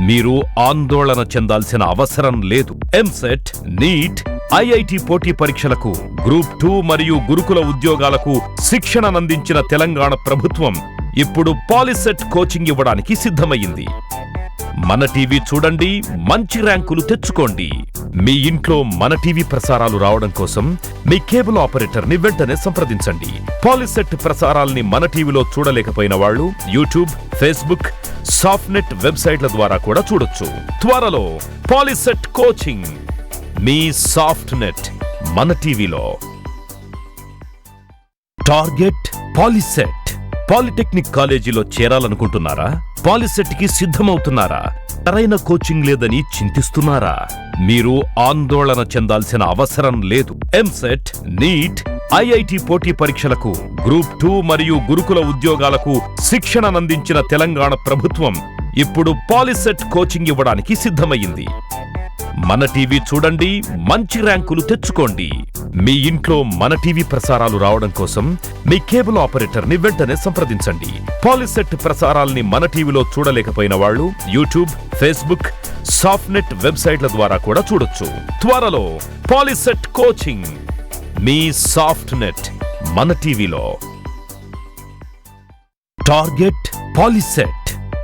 మీరు ఆందోళన చెందాల్సిన అవసరం లేదు. ఎంసెట్, నీట్, ఐఐటి పోటీ పరీక్షలకు, గ్రూప్ 2 మరియు గురుకుల ఉద్యోగాలకు శిక్షణనందించిన తెలంగాణ ప్రభుత్వం ఇప్పుడు పాలిసెట్ కోచింగ్ ఇవ్వడానికి సిద్ధమయ్యింది. మన టీవీ చూడండి, మంచి ర్యాంకులు తెచ్చుకోండి. మీ ఇంట్లో మన టీవీ ప్రసారాలు రావడం కోసం మీ కేబుల్ ఆపరేటర్ని వెంటనే సంప్రదించండి. పాలిసెట్ ప్రసారాల్ని మన టీవీలో చూడలేకపోయిన వాళ్ళు యూట్యూబ్, ఫేస్బుక్, సాఫ్ట్నెట్ వెబ్సైట్ల ద్వారా కూడా చూడొచ్చు. త్వరలో పాలిసెట్ కోచింగ్ మీ సాఫ్ట్నెట్ మన టీవీలో. Target POLYCET. పాలిటెక్నిక్ కాలేజీలో చేరాలనుకుంటున్నారా? పాలిసెట్ కి సిద్ధమవుతున్నారా? సరైన కోచింగ్ లేదని చింతిస్తున్నారా? మీరు ఆందోళన చెందాల్సిన అవసరం లేదు. ఎంసెట్, నీట్, ఐఐటి పోటీ పరీక్షలకు, గ్రూప్ 2 మరియు గురుకుల ఉద్యోగాలకు శిక్షణనందించిన తెలంగాణ ప్రభుత్వం ఇప్పుడు పాలిసెట్ కోచింగ్ ఇవ్వడానికి సిద్ధమయ్యింది. మన టీవీ చూడండి, మంచి ర్యాంకులు తెచ్చుకోండి. మీ ఇంట్లో మన టీవీ ప్రసారాలు రావడం కోసం మీ కేబుల్ ఆపరేటర్ని వెంటనే సంప్రదించండి. పాలిసెట్ ప్రసారాల్ని మన టీవీలో చూడలేకపోయిన వాళ్ళు యూట్యూబ్, ఫేస్బుక్, సాఫ్ట్నెట్ వెబ్సైట్ల ద్వారా కూడా చూడొచ్చు. త్వరలో పాలిసెట్ కోచింగ్ మీ సాఫ్ట్నెట్ మన టీవీలో. Target POLYCET.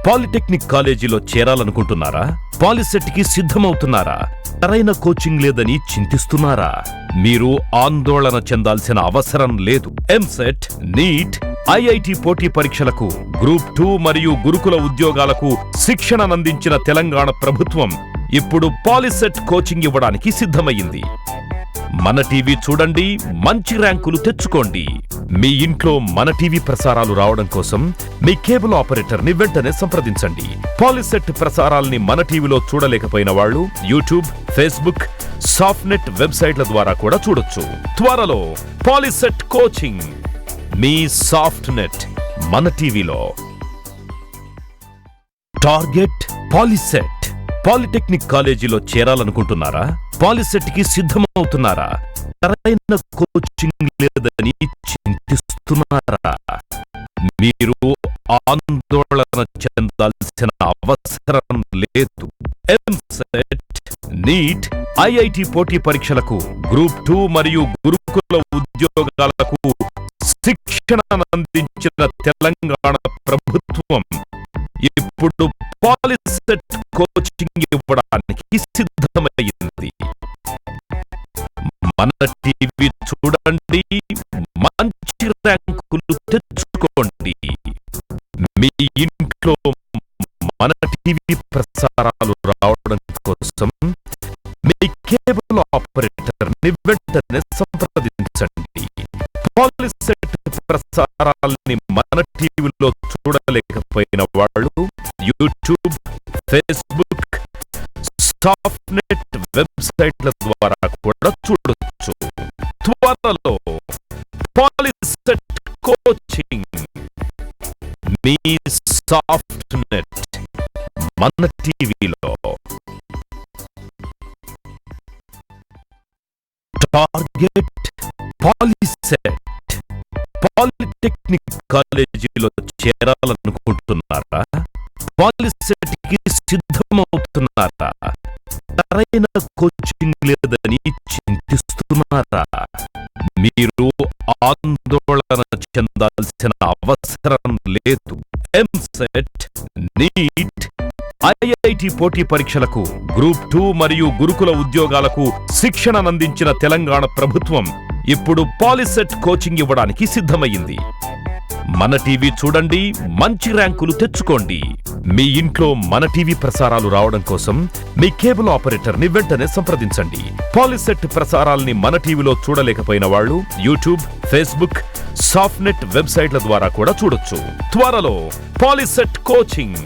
పాలిటెక్నిక్ కాలేజీలో చేరాలనుకుంటున్నారా? పాలిసెట్ కి సిద్ధమవుతున్నారా? సరైన కోచింగ్ లేదని చింతిస్తున్నారా? మీరు ఆందోళన చెందాల్సిన అవసరం లేదు. ఎంసెట్, నీట్, ఐఐటి పోటీ పరీక్షలకు, గ్రూప్ 2 మరియు గురుకుల ఉద్యోగాలకు శిక్షణనందించిన తెలంగాణ ప్రభుత్వం ఇప్పుడు పాలిసెట్ కోచింగ్ ఇవ్వడానికి సిద్ధమయ్యింది. మన టీవీ చూడండి, మంచి ర్యాంకులు తెచ్చుకోండి. మీ ఇంట్లో మన టీవీ ప్రసారాలు రావడం కోసం మీ కేబుల్ ఆపరేటర్ని వెంటనే సంప్రదించండి. పాలిసెట్ ప్రసారాల్ని మన టీవీలో చూడలేకపోయిన వాళ్ళు యూట్యూబ్, ఫేస్బుక్, సాఫ్ట్నెట్ వెబ్సైట్ల ద్వారా కూడా చూడొచ్చు. త్వరలో పాలిసెట్ కోచింగ్ మీ సాఫ్ట్నెట్ మన టీవీలో. Target POLYCET. పాలిటెక్నిక్ కాలేజీలో చేరాలనుకుంటున్నారా? పాలిసెట్ కి సిద్ధమవుతున్నారా? సరైన కోచింగ్ లేదని చింతిస్తున్నారా? మీరు ఆందోళన చెందాల్సిన అవసరం లేదు. ఎంసెట్, నీట్, ఐఐటి పోటీ పరీక్షలకు, గ్రూప్ 2 మరియు గురుకుల ఉద్యోగాలకు శిక్షణనందించిన తెలంగాణ ప్రభుత్వం ఇప్పుడు పాలిసెట్ కోచింగ్ ఇవ్వడానికి సిద్ధమైంది. మన టీవీ చూడండి, మంచి ర్యాంకులు తెచ్చుకోండి. మీ ఇంట్లో మన టీవీ ప్రసారాలు రావడం కోసం మీ కేబుల్ ఆపరేటర్ని వెంటనే సంప్రదించండి. పాలిసెట్ ప్రసారాల్ని మన టీవీలో చూడలేకపోయిన వాళ్ళు యూట్యూబ్, ఫేస్బుక్, సాఫ్ట్నెట్ వెబ్సైట్ల ద్వారా కూడా చూడొచ్చు. త్వరలో పాలిసెట్ కోచింగ్ మీ సాఫ్ట్నెట్ మన టీవీలో. Target POLYCET. పాలిటెక్నిక్ కాలేజీలో చేరాలనుకుంటున్నారా? పాలిసెట్ కి సిద్ధమవుతున్నారా? సరైన కోచింగ్ లేదని చింతిస్తున్నారా? మీరు ఆందోళన చెందాల్సిన అవసరం లేదు. ఎంసెట్, నీట్, ఐఐటి పోటీ పరీక్షలకు, గ్రూప్ 2 మరియు గురుకుల ఉద్యోగాలకు శిక్షణనందించిన తెలంగాణ ప్రభుత్వం ఇప్పుడు పాలిసెట్ కోచింగ్ ఇవ్వడానికి సిద్ధమయ్యింది. మన టీవీ చూడండి, మంచి ర్యాంకులు తెచ్చుకోండి. మీ ఇంట్లో మన టీవీ ప్రసారాలు రావడం కోసం మీ కేబుల్ ఆపరేటర్ని వెంటనే సంప్రదించండి. పాలిసెట్ ప్రసారాల్ని మన టీవీలో చూడలేకపోయిన వాళ్ళు యూట్యూబ్, ఫేస్బుక్, సాఫ్ట్నెట్ వెబ్సైట్ల ద్వారా కూడా చూడొచ్చు. త్వరలో పాలిసెట్ కోచింగ్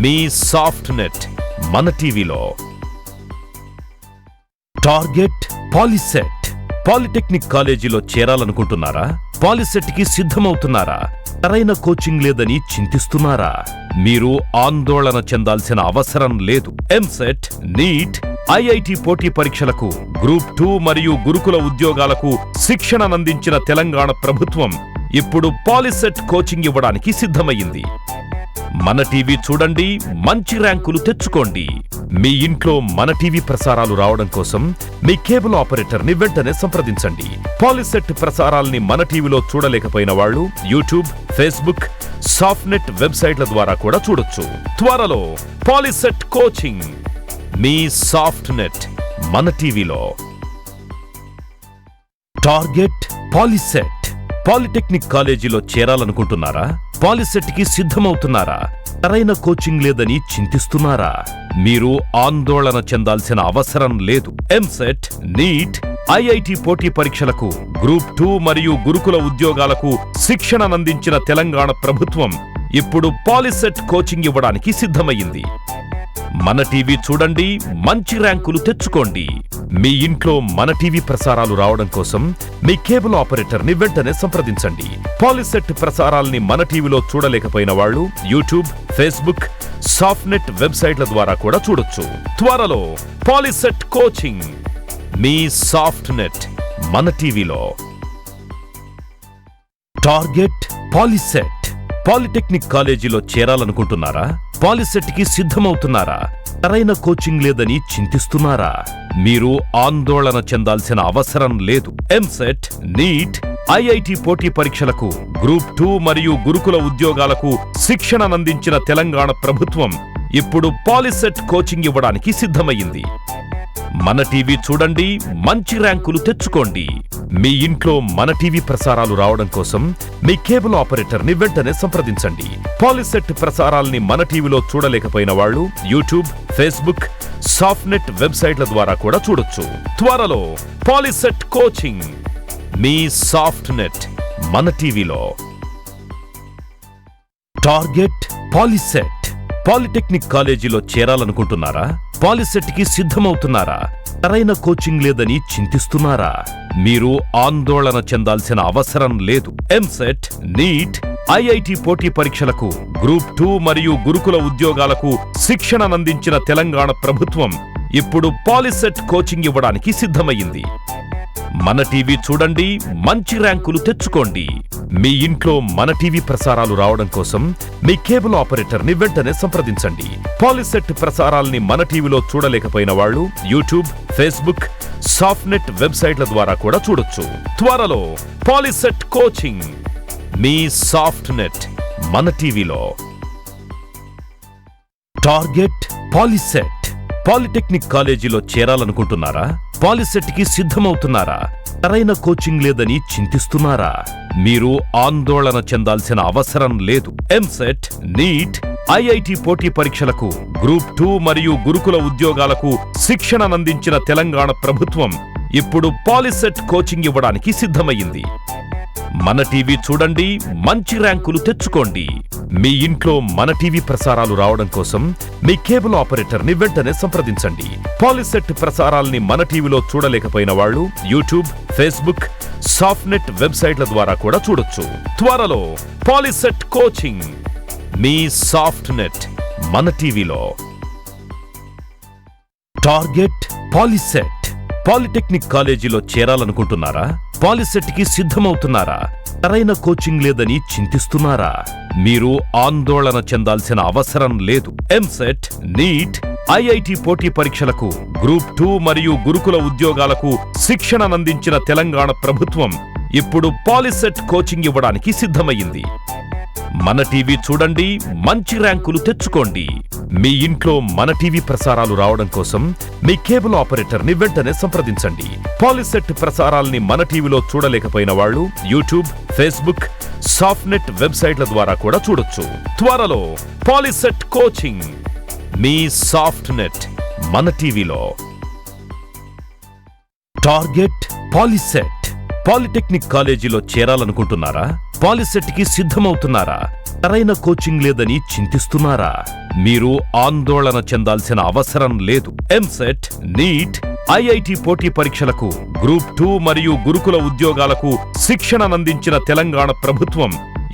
మీ సాఫ్ట్నెట్ మన టీవీలో. Target POLYCET. పాలిటెక్నిక్ కాలేజీలో చేరాలనుకుంటున్నారా? పాలిసెట్ కి సిద్ధమవుతున్నారా? సరైన కోచింగ్ లేదని చింతిస్తున్నారా? మీరు ఆందోళన చెందాల్సిన అవసరం లేదు. ఎంసెట్, నీట్, ఐఐటి పోటీ పరీక్షలకు, గ్రూప్ 2 మరియు గురుకుల ఉద్యోగాలకు శిక్షణనందించిన తెలంగాణ ప్రభుత్వం ఇప్పుడు పాలిసెట్ కోచింగ్ ఇవ్వడానికి సిద్ధమయ్యింది. మన టీవీ చూడండి, మంచి ర్యాంకులు తెచ్చుకోండి. మీ ఇంట్లో మన టీవీ ప్రసారాలు రావడం కోసం మీ కేబుల్ ఆపరేటర్ని వెంటనే సంప్రదించండి. పాలిసెట్ ప్రసారాల్ని మన టీవీలో చూడలేకపోయిన వాళ్ళు యూట్యూబ్, ఫేస్బుక్, సాఫ్ట్నెట్ వెబ్సైట్ల ద్వారా కూడా చూడొచ్చు. త్వరలో పాలిసెట్ కోచింగ్ మీ సాఫ్ట్నెట్ మన టీవీలో. Target POLYCET. పాలిటెక్నిక్ కాలేజీలో చేరాలనుకుంటున్నారా? పాలిసెట్ కి సిద్ధమవుతున్నారా? సరైన కోచింగ్ లేదని చింతిస్తున్నారా? మీరు ఆందోళన చెందాల్సిన అవసరం లేదు. ఎంసెట్, నీట్, ఐఐటి పోటీ పరీక్షలకు, గ్రూప్ 2 మరియు గురుకుల ఉద్యోగాలకు శిక్షణనందించిన తెలంగాణ ప్రభుత్వం ఇప్పుడు పాలిసెట్ కోచింగ్ ఇవ్వడానికి సిద్ధమయ్యింది. మన టీవీ చూడండి, మంచి ర్యాంకులు తెచ్చుకోండి. మీ ఇంట్లో మన టీవీ ప్రసారాలు రావడం కోసం మీ కేబుల్ ఆపరేటర్ ని వెంటనే సంప్రదించండి. పాలిసెట్ ప్రసారాల్ని మన టీవీలో చూడలేకపోయిన వాళ్ళు యూట్యూబ్, ఫేస్బుక్, సాఫ్ట్నెట్ వెబ్సైట్ల ద్వారా కూడా చూడొచ్చు. త్వరలో పాలిసెట్ కోచింగ్ మీ సాఫ్ట్నెట్ మన టీవీలో. Target POLYCET. పాలిటెక్నిక్ కాలేజీలో చేరాలనుకుంటున్నారా? పాలిసెట్ కి సిద్ధమవుతున్నారా? సరైన కోచింగ్ లేదని చింతిస్తున్నారా? మీరు ఆందోళన చెందాల్సిన అవసరం లేదు. ఎంసెట్, నీట్, ఐఐటి పోటీ పరీక్షలకు, గ్రూప్ 2 మరియు గురుకుల ఉద్యోగాలకు శిక్షణనందించిన తెలంగాణ ప్రభుత్వం ఇప్పుడు పాలిసెట్ కోచింగ్ ఇవ్వడానికి సిద్ధమయ్యింది. మన టీవీ చూడండి, మంచి ర్యాంకులు తెచ్చుకోండి. మీ ఇంట్లో మన టీవీ ప్రసారాలు రావడం కోసం మీ కేబుల్ ఆపరేటర్ ని వెంటనే సంప్రదించండి. పాలిసెట్ ప్రసారాల్ని మన టీవీలో చూడలేకపోయిన వాళ్ళు యూట్యూబ్, ఫేస్బుక్, సాఫ్ట్నెట్ వెబ్సైట్ల ద్వారా కూడా చూడొచ్చు. త్వరలో పాలిసెట్ కోచింగ్ మీ సాఫ్ట్నెట్ మన టీవీలో. Target POLYCET. పాలిటెక్నిక్ కాలేజీలో చేరాలనుకుంటున్నారా? పాలిసెట్ కి సిద్ధమవుతున్నారా? సరైన కోచింగ్ లేదని చింతిస్తున్నారా? మీరు ఆందోళన చెందాల్సిన అవసరం లేదు. ఎంసెట్, నీట్, ఐఐటి పోటీ పరీక్షలకు, గ్రూప్ 2 మరియు గురుకుల ఉద్యోగాలకు శిక్షణనందించిన తెలంగాణ ప్రభుత్వం ఇప్పుడు పాలిసెట్ కోచింగ్ ఇవ్వడానికి సిద్ధమయ్యింది. మన టీవీ చూడండి, మంచి ర్యాంకులు తెచ్చుకోండి. మీ ఇంట్లో మన టీవీ ప్రసారాలు రావడం కోసం మీ కేబుల్ ఆపరేటర్ ని వెంటనే సంప్రదించండి. పాలిసెట్ ప్రసారాల్ని మన టీవీలో చూడలేకపోయిన వాళ్ళు యూట్యూబ్, ఫేస్బుక్, సాఫ్ట్నెట్ వెబ్సైట్ల ద్వారా కూడా చూడొచ్చు. త్వరలో పాలిసెట్ కోచింగ్ మీ సాఫ్ట్నెట్ మన టీవీలో. Target POLYCET. పాలిటెక్నిక్ కాలేజీలో చేరాలనుకుంటున్నారా? పాలిసెట్ కి సిద్ధమవుతున్నారా? సరైన కోచింగ్ లేదని చింతిస్తున్నారా? మీరు ఆందోళన చెందాల్సిన అవసరం లేదు. ఎంసెట్, నీట్, ఐఐటి పోటీ పరీక్షలకు, గ్రూప్ 2 మరియు గురుకుల ఉద్యోగాలకు శిక్షణనందించిన తెలంగాణ ప్రభుత్వం ఇప్పుడు పాలిసెట్ కోచింగ్ ఇవ్వడానికి సిద్ధమయ్యింది. మన టీవీ చూడండి, మంచి ర్యాంకులు తెచ్చుకోండి. మీ ఇంట్లో మన టీవీ ప్రసారాలు రావడం కోసం మీ కేబుల్ ఆపరేటర్ ని వెంటనే సంప్రదించండి. పాలిసెట్ ప్రసారాల్ని మన టీవీలో చూడలేకపోయిన వాళ్ళు యూట్యూబ్, ఫేస్బుక్, సాఫ్ట్నెట్ వెబ్సైట్ల ద్వారా కూడా చూడొచ్చు. త్వరలో పాలిసెట్ కోచింగ్ మీ సాఫ్ట్నెట్ మన టీవీలో. Target POLYCET. పాలిటెక్నిక్ కాలేజీలో చేరాలనుకుంటున్నారా? పాలిసెట్ కి సిద్ధమవుతున్నారా? సరైన కోచింగ్ లేదని చింతిస్తున్నారా? మీరు ఆందోళన చెందాల్సిన అవసరం లేదు. ఎంసెట్, నీట్, ఐఐటి పోటీ పరీక్షలకు, గ్రూప్ 2 మరియు గురుకుల ఉద్యోగాలకు శిక్షణనందించిన తెలంగాణ ప్రభుత్వం ఇప్పుడు పాలిసెట్ కోచింగ్ ఇవ్వడానికి సిద్ధమయ్యింది. మన టీవీ చూడండి, మంచి ర్యాంకులు తెచ్చుకోండి. మీ ఇంట్లో మన టీవీ ప్రసారాలు రావడం కోసం మీ కేబుల్ ఆపరేటర్ ని వెంటనే సంప్రదించండి. పాలిసెట్ ప్రసారాల్ని మన టీవీలో చూడలేకపోయిన వాళ్ళు యూట్యూబ్, ఫేస్బుక్, సాఫ్ట్నెట్ వెబ్సైట్ల ద్వారా కూడా చూడొచ్చు. త్వరలో పాలిసెట్ కోచింగ్ మీ సాఫ్ట్నెట్ మన టీవీలో. Target POLYCET. పాలిటెక్నిక్ కాలేజీలో చేరాలనుకుంటున్నారా? పాలిసెట్ కి సిద్ధమవుతున్నారా? సరైన కోచింగ్ లేదని చింతిస్తున్నారా? మీరు ఆందోళన చెందాల్సిన అవసరం లేదు. ఎంసెట్, నీట్, ఐఐటి పోటీ పరీక్షలకు, గ్రూప్ 2 మరియు గురుకుల ఉద్యోగాలకు శిక్షణనందించిన తెలంగాణ ప్రభుత్వం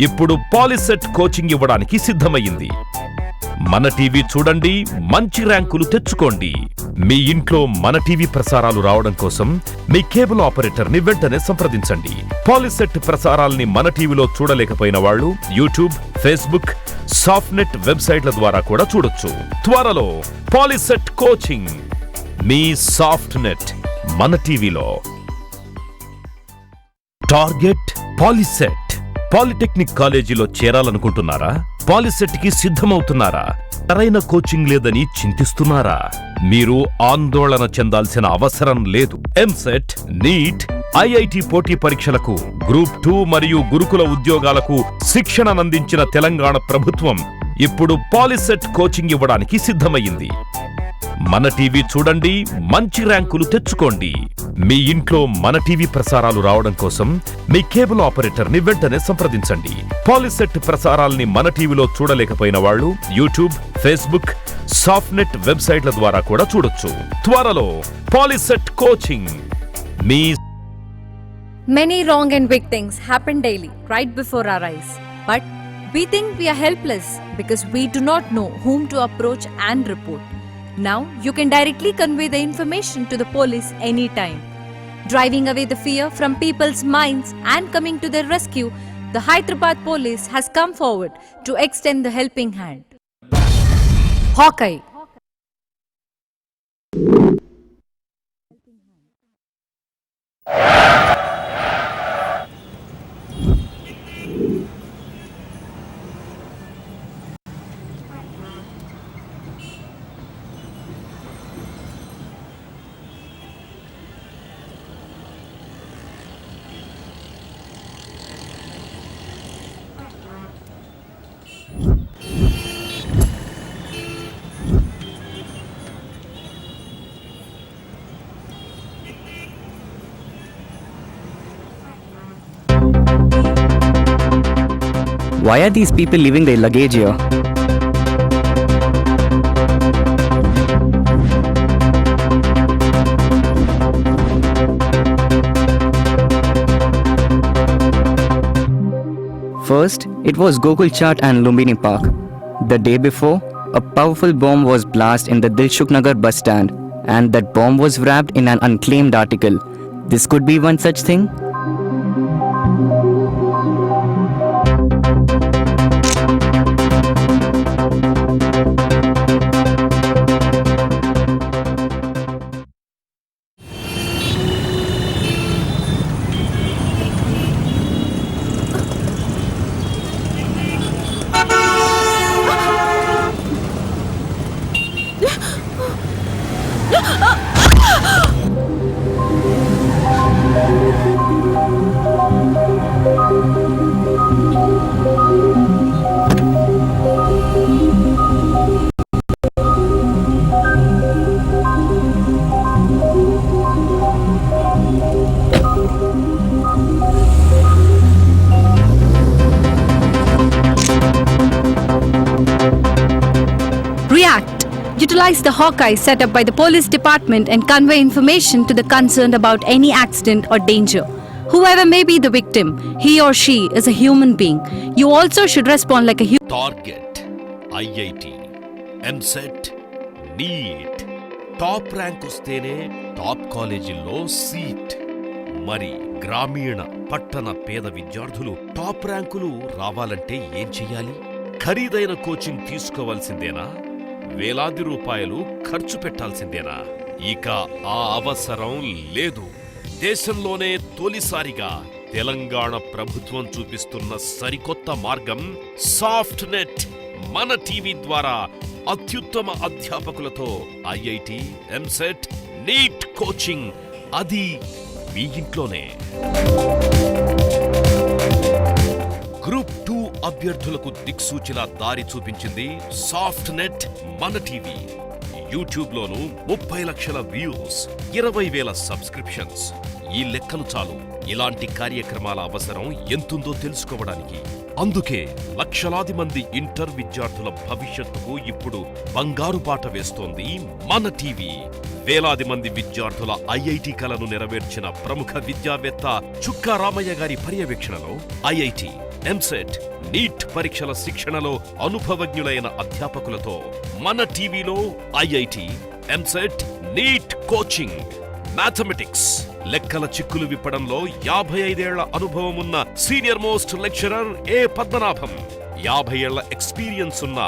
ఇప్పుడు పాలిసెట్ కోచింగ్ ఇవ్వడానికి సిద్ధమయ్యింది. మన టీవీ చూడండి, మంచి ర్యాంకులు తెచ్చుకోండి. మీ ఇంట్లో మన టీవీ ప్రసారాలు రావడం కోసం మీ కేబుల్ ఆపరేటర్ ని వెంటనే సంప్రదించండి. పాలిసెట్ ప్రసారాల్ని మన టీవీలో చూడలేకపోయిన వాళ్ళు యూట్యూబ్, ఫేస్బుక్, సాఫ్ట్నెట్ వెబ్సైట్ల ద్వారా కూడా చూడొచ్చు. త్వరలో పాలిసెట్ కోచింగ్ మీ సాఫ్ట్నెట్ మన టీవీలో. Target POLYCET. పాలిటెక్నిక్ కాలేజీలో చేరాలనుకుంటున్నారా? పాలిసెట్ కి సిద్ధమవుతున్నారా? సరైన కోచింగ్ లేదని చింతిస్తున్నారా? మీరు ఆందోళన చెందాల్సిన అవసరం లేదు. ఎంసెట్, నీట్, ఐఐటి పోటీ పరీక్షలకు, గ్రూప్ 2 మరియు గురుకుల ఉద్యోగాలకు శిక్షణనందించిన తెలంగాణ ప్రభుత్వం ఇప్పుడు పాలిసెట్ కోచింగ్ ఇవ్వడానికి సిద్ధమయ్యింది. మన టీవీ చూడండి, మంచి ర్యాంకులు తెచ్చుకోండి. మీ ఇంట్లో మన టీవీ ప్రసారాలు రావడం కోసం మీ కేబుల్ ఆపరేటర్ ని వెంటనే సంప్రదించండి. పాలిసెట్ ప్రసారాల్ని మన టీవీలో చూడలేకపోయిన వాళ్ళు యూట్యూబ్, ఫేస్బుక్, సాఫ్ట్నెట్ వెబ్సైట్ల ద్వారా కూడా చూడొచ్చు. త్వరలో POLYCET coaching me Many wrong and big things happen daily, right before our eyes. But we think we are helpless because we do not know whom to approach and report. Now, you can directly convey the information to the police anytime. Driving away the fear from people's minds and coming to their rescue, the Hyderabad police has come forward to extend the helping hand. Hawkeye. Why are these people leaving their luggage here? First, it was Gokul Chaat and Lumbini Park. The day before, a powerful bomb was blasted in the Dilshuk Nagar bus stand, and that bomb was wrapped in an unclaimed article. This could be one such thing. React. Utilize the Hawkeye set up by the police department and convey information to the concerned about any accident or danger. Whoever may be the victim, he or she is a human being. You also should respond like a human. Target, IIT, EAMCET, NEET, top rank వస్తేనే top కాలేజీల్లో seat. మరి గ్రామీణ, పట్టణ పేద విద్యార్థులు top ర్యాంకులు రావాలంటే ఏం చెయ్యాలి? ఖరీదైన కోచింగ్ తీసుకోవాల్సిందేనా? వేలాది రూపాయలు ఖర్చు పెట్టాల్సిందేనా? ఇక ఆ అవసరం లేదు. దేశంలోనే తొలిసారిగా తెలంగాణ ప్రభుత్వం చూపిస్తున్న సరికొత్త మార్గం సాఫ్ట్నెట్. మన టీవీ ద్వారా అత్యుత్తమ అధ్యాపకులతో ఐఐటి, ఎంసెట్, నీట్ కోచింగ్, అది మీ ఇంట్లోనే. గ్రూప్ 2 అభ్యర్థులకు దిక్సూచిలా దారి చూపించింది సాఫ్ట్నెట్ మన టీవీ. యూట్యూబ్ లోను 30 లక్షల వ్యూస్, 20,000 సబ్స్క్రిప్షన్స్. ఈ లెక్కలు చాలు ఇలాంటి కార్యక్రమాల అవసరం ఎంతుందో తెలుసుకోవడానికి. అందుకే లక్షలాది మంది ఇంటర్ విద్యార్థుల భవిష్యత్తుకు ఇప్పుడు బంగారు బాట వేస్తోంది మన టీవీ. వేలాది మంది విద్యార్థుల ఐఐటి కలను నెరవేర్చిన ప్రముఖ విద్యావేత్త చుక్కా రామయ్య గారి పర్యవేక్షణలో ఐఐటి, ఎంసెట్, నీట్ పరీక్షల శిక్షణలో అనుభవజ్ఞులైన అధ్యాపకులతో మన టీవీలో IIT, EAMCET, NEET coaching. Mathematics, లెక్కల చిక్కులు విప్పడంలో 55 ఏళ్ల అనుభవం ఉన్న సీనియర్ మోస్ట్ లెక్చరర్ ఏ పద్మనాభం, 50 ఏళ్ల ఎక్స్పీరియన్స్ ఉన్న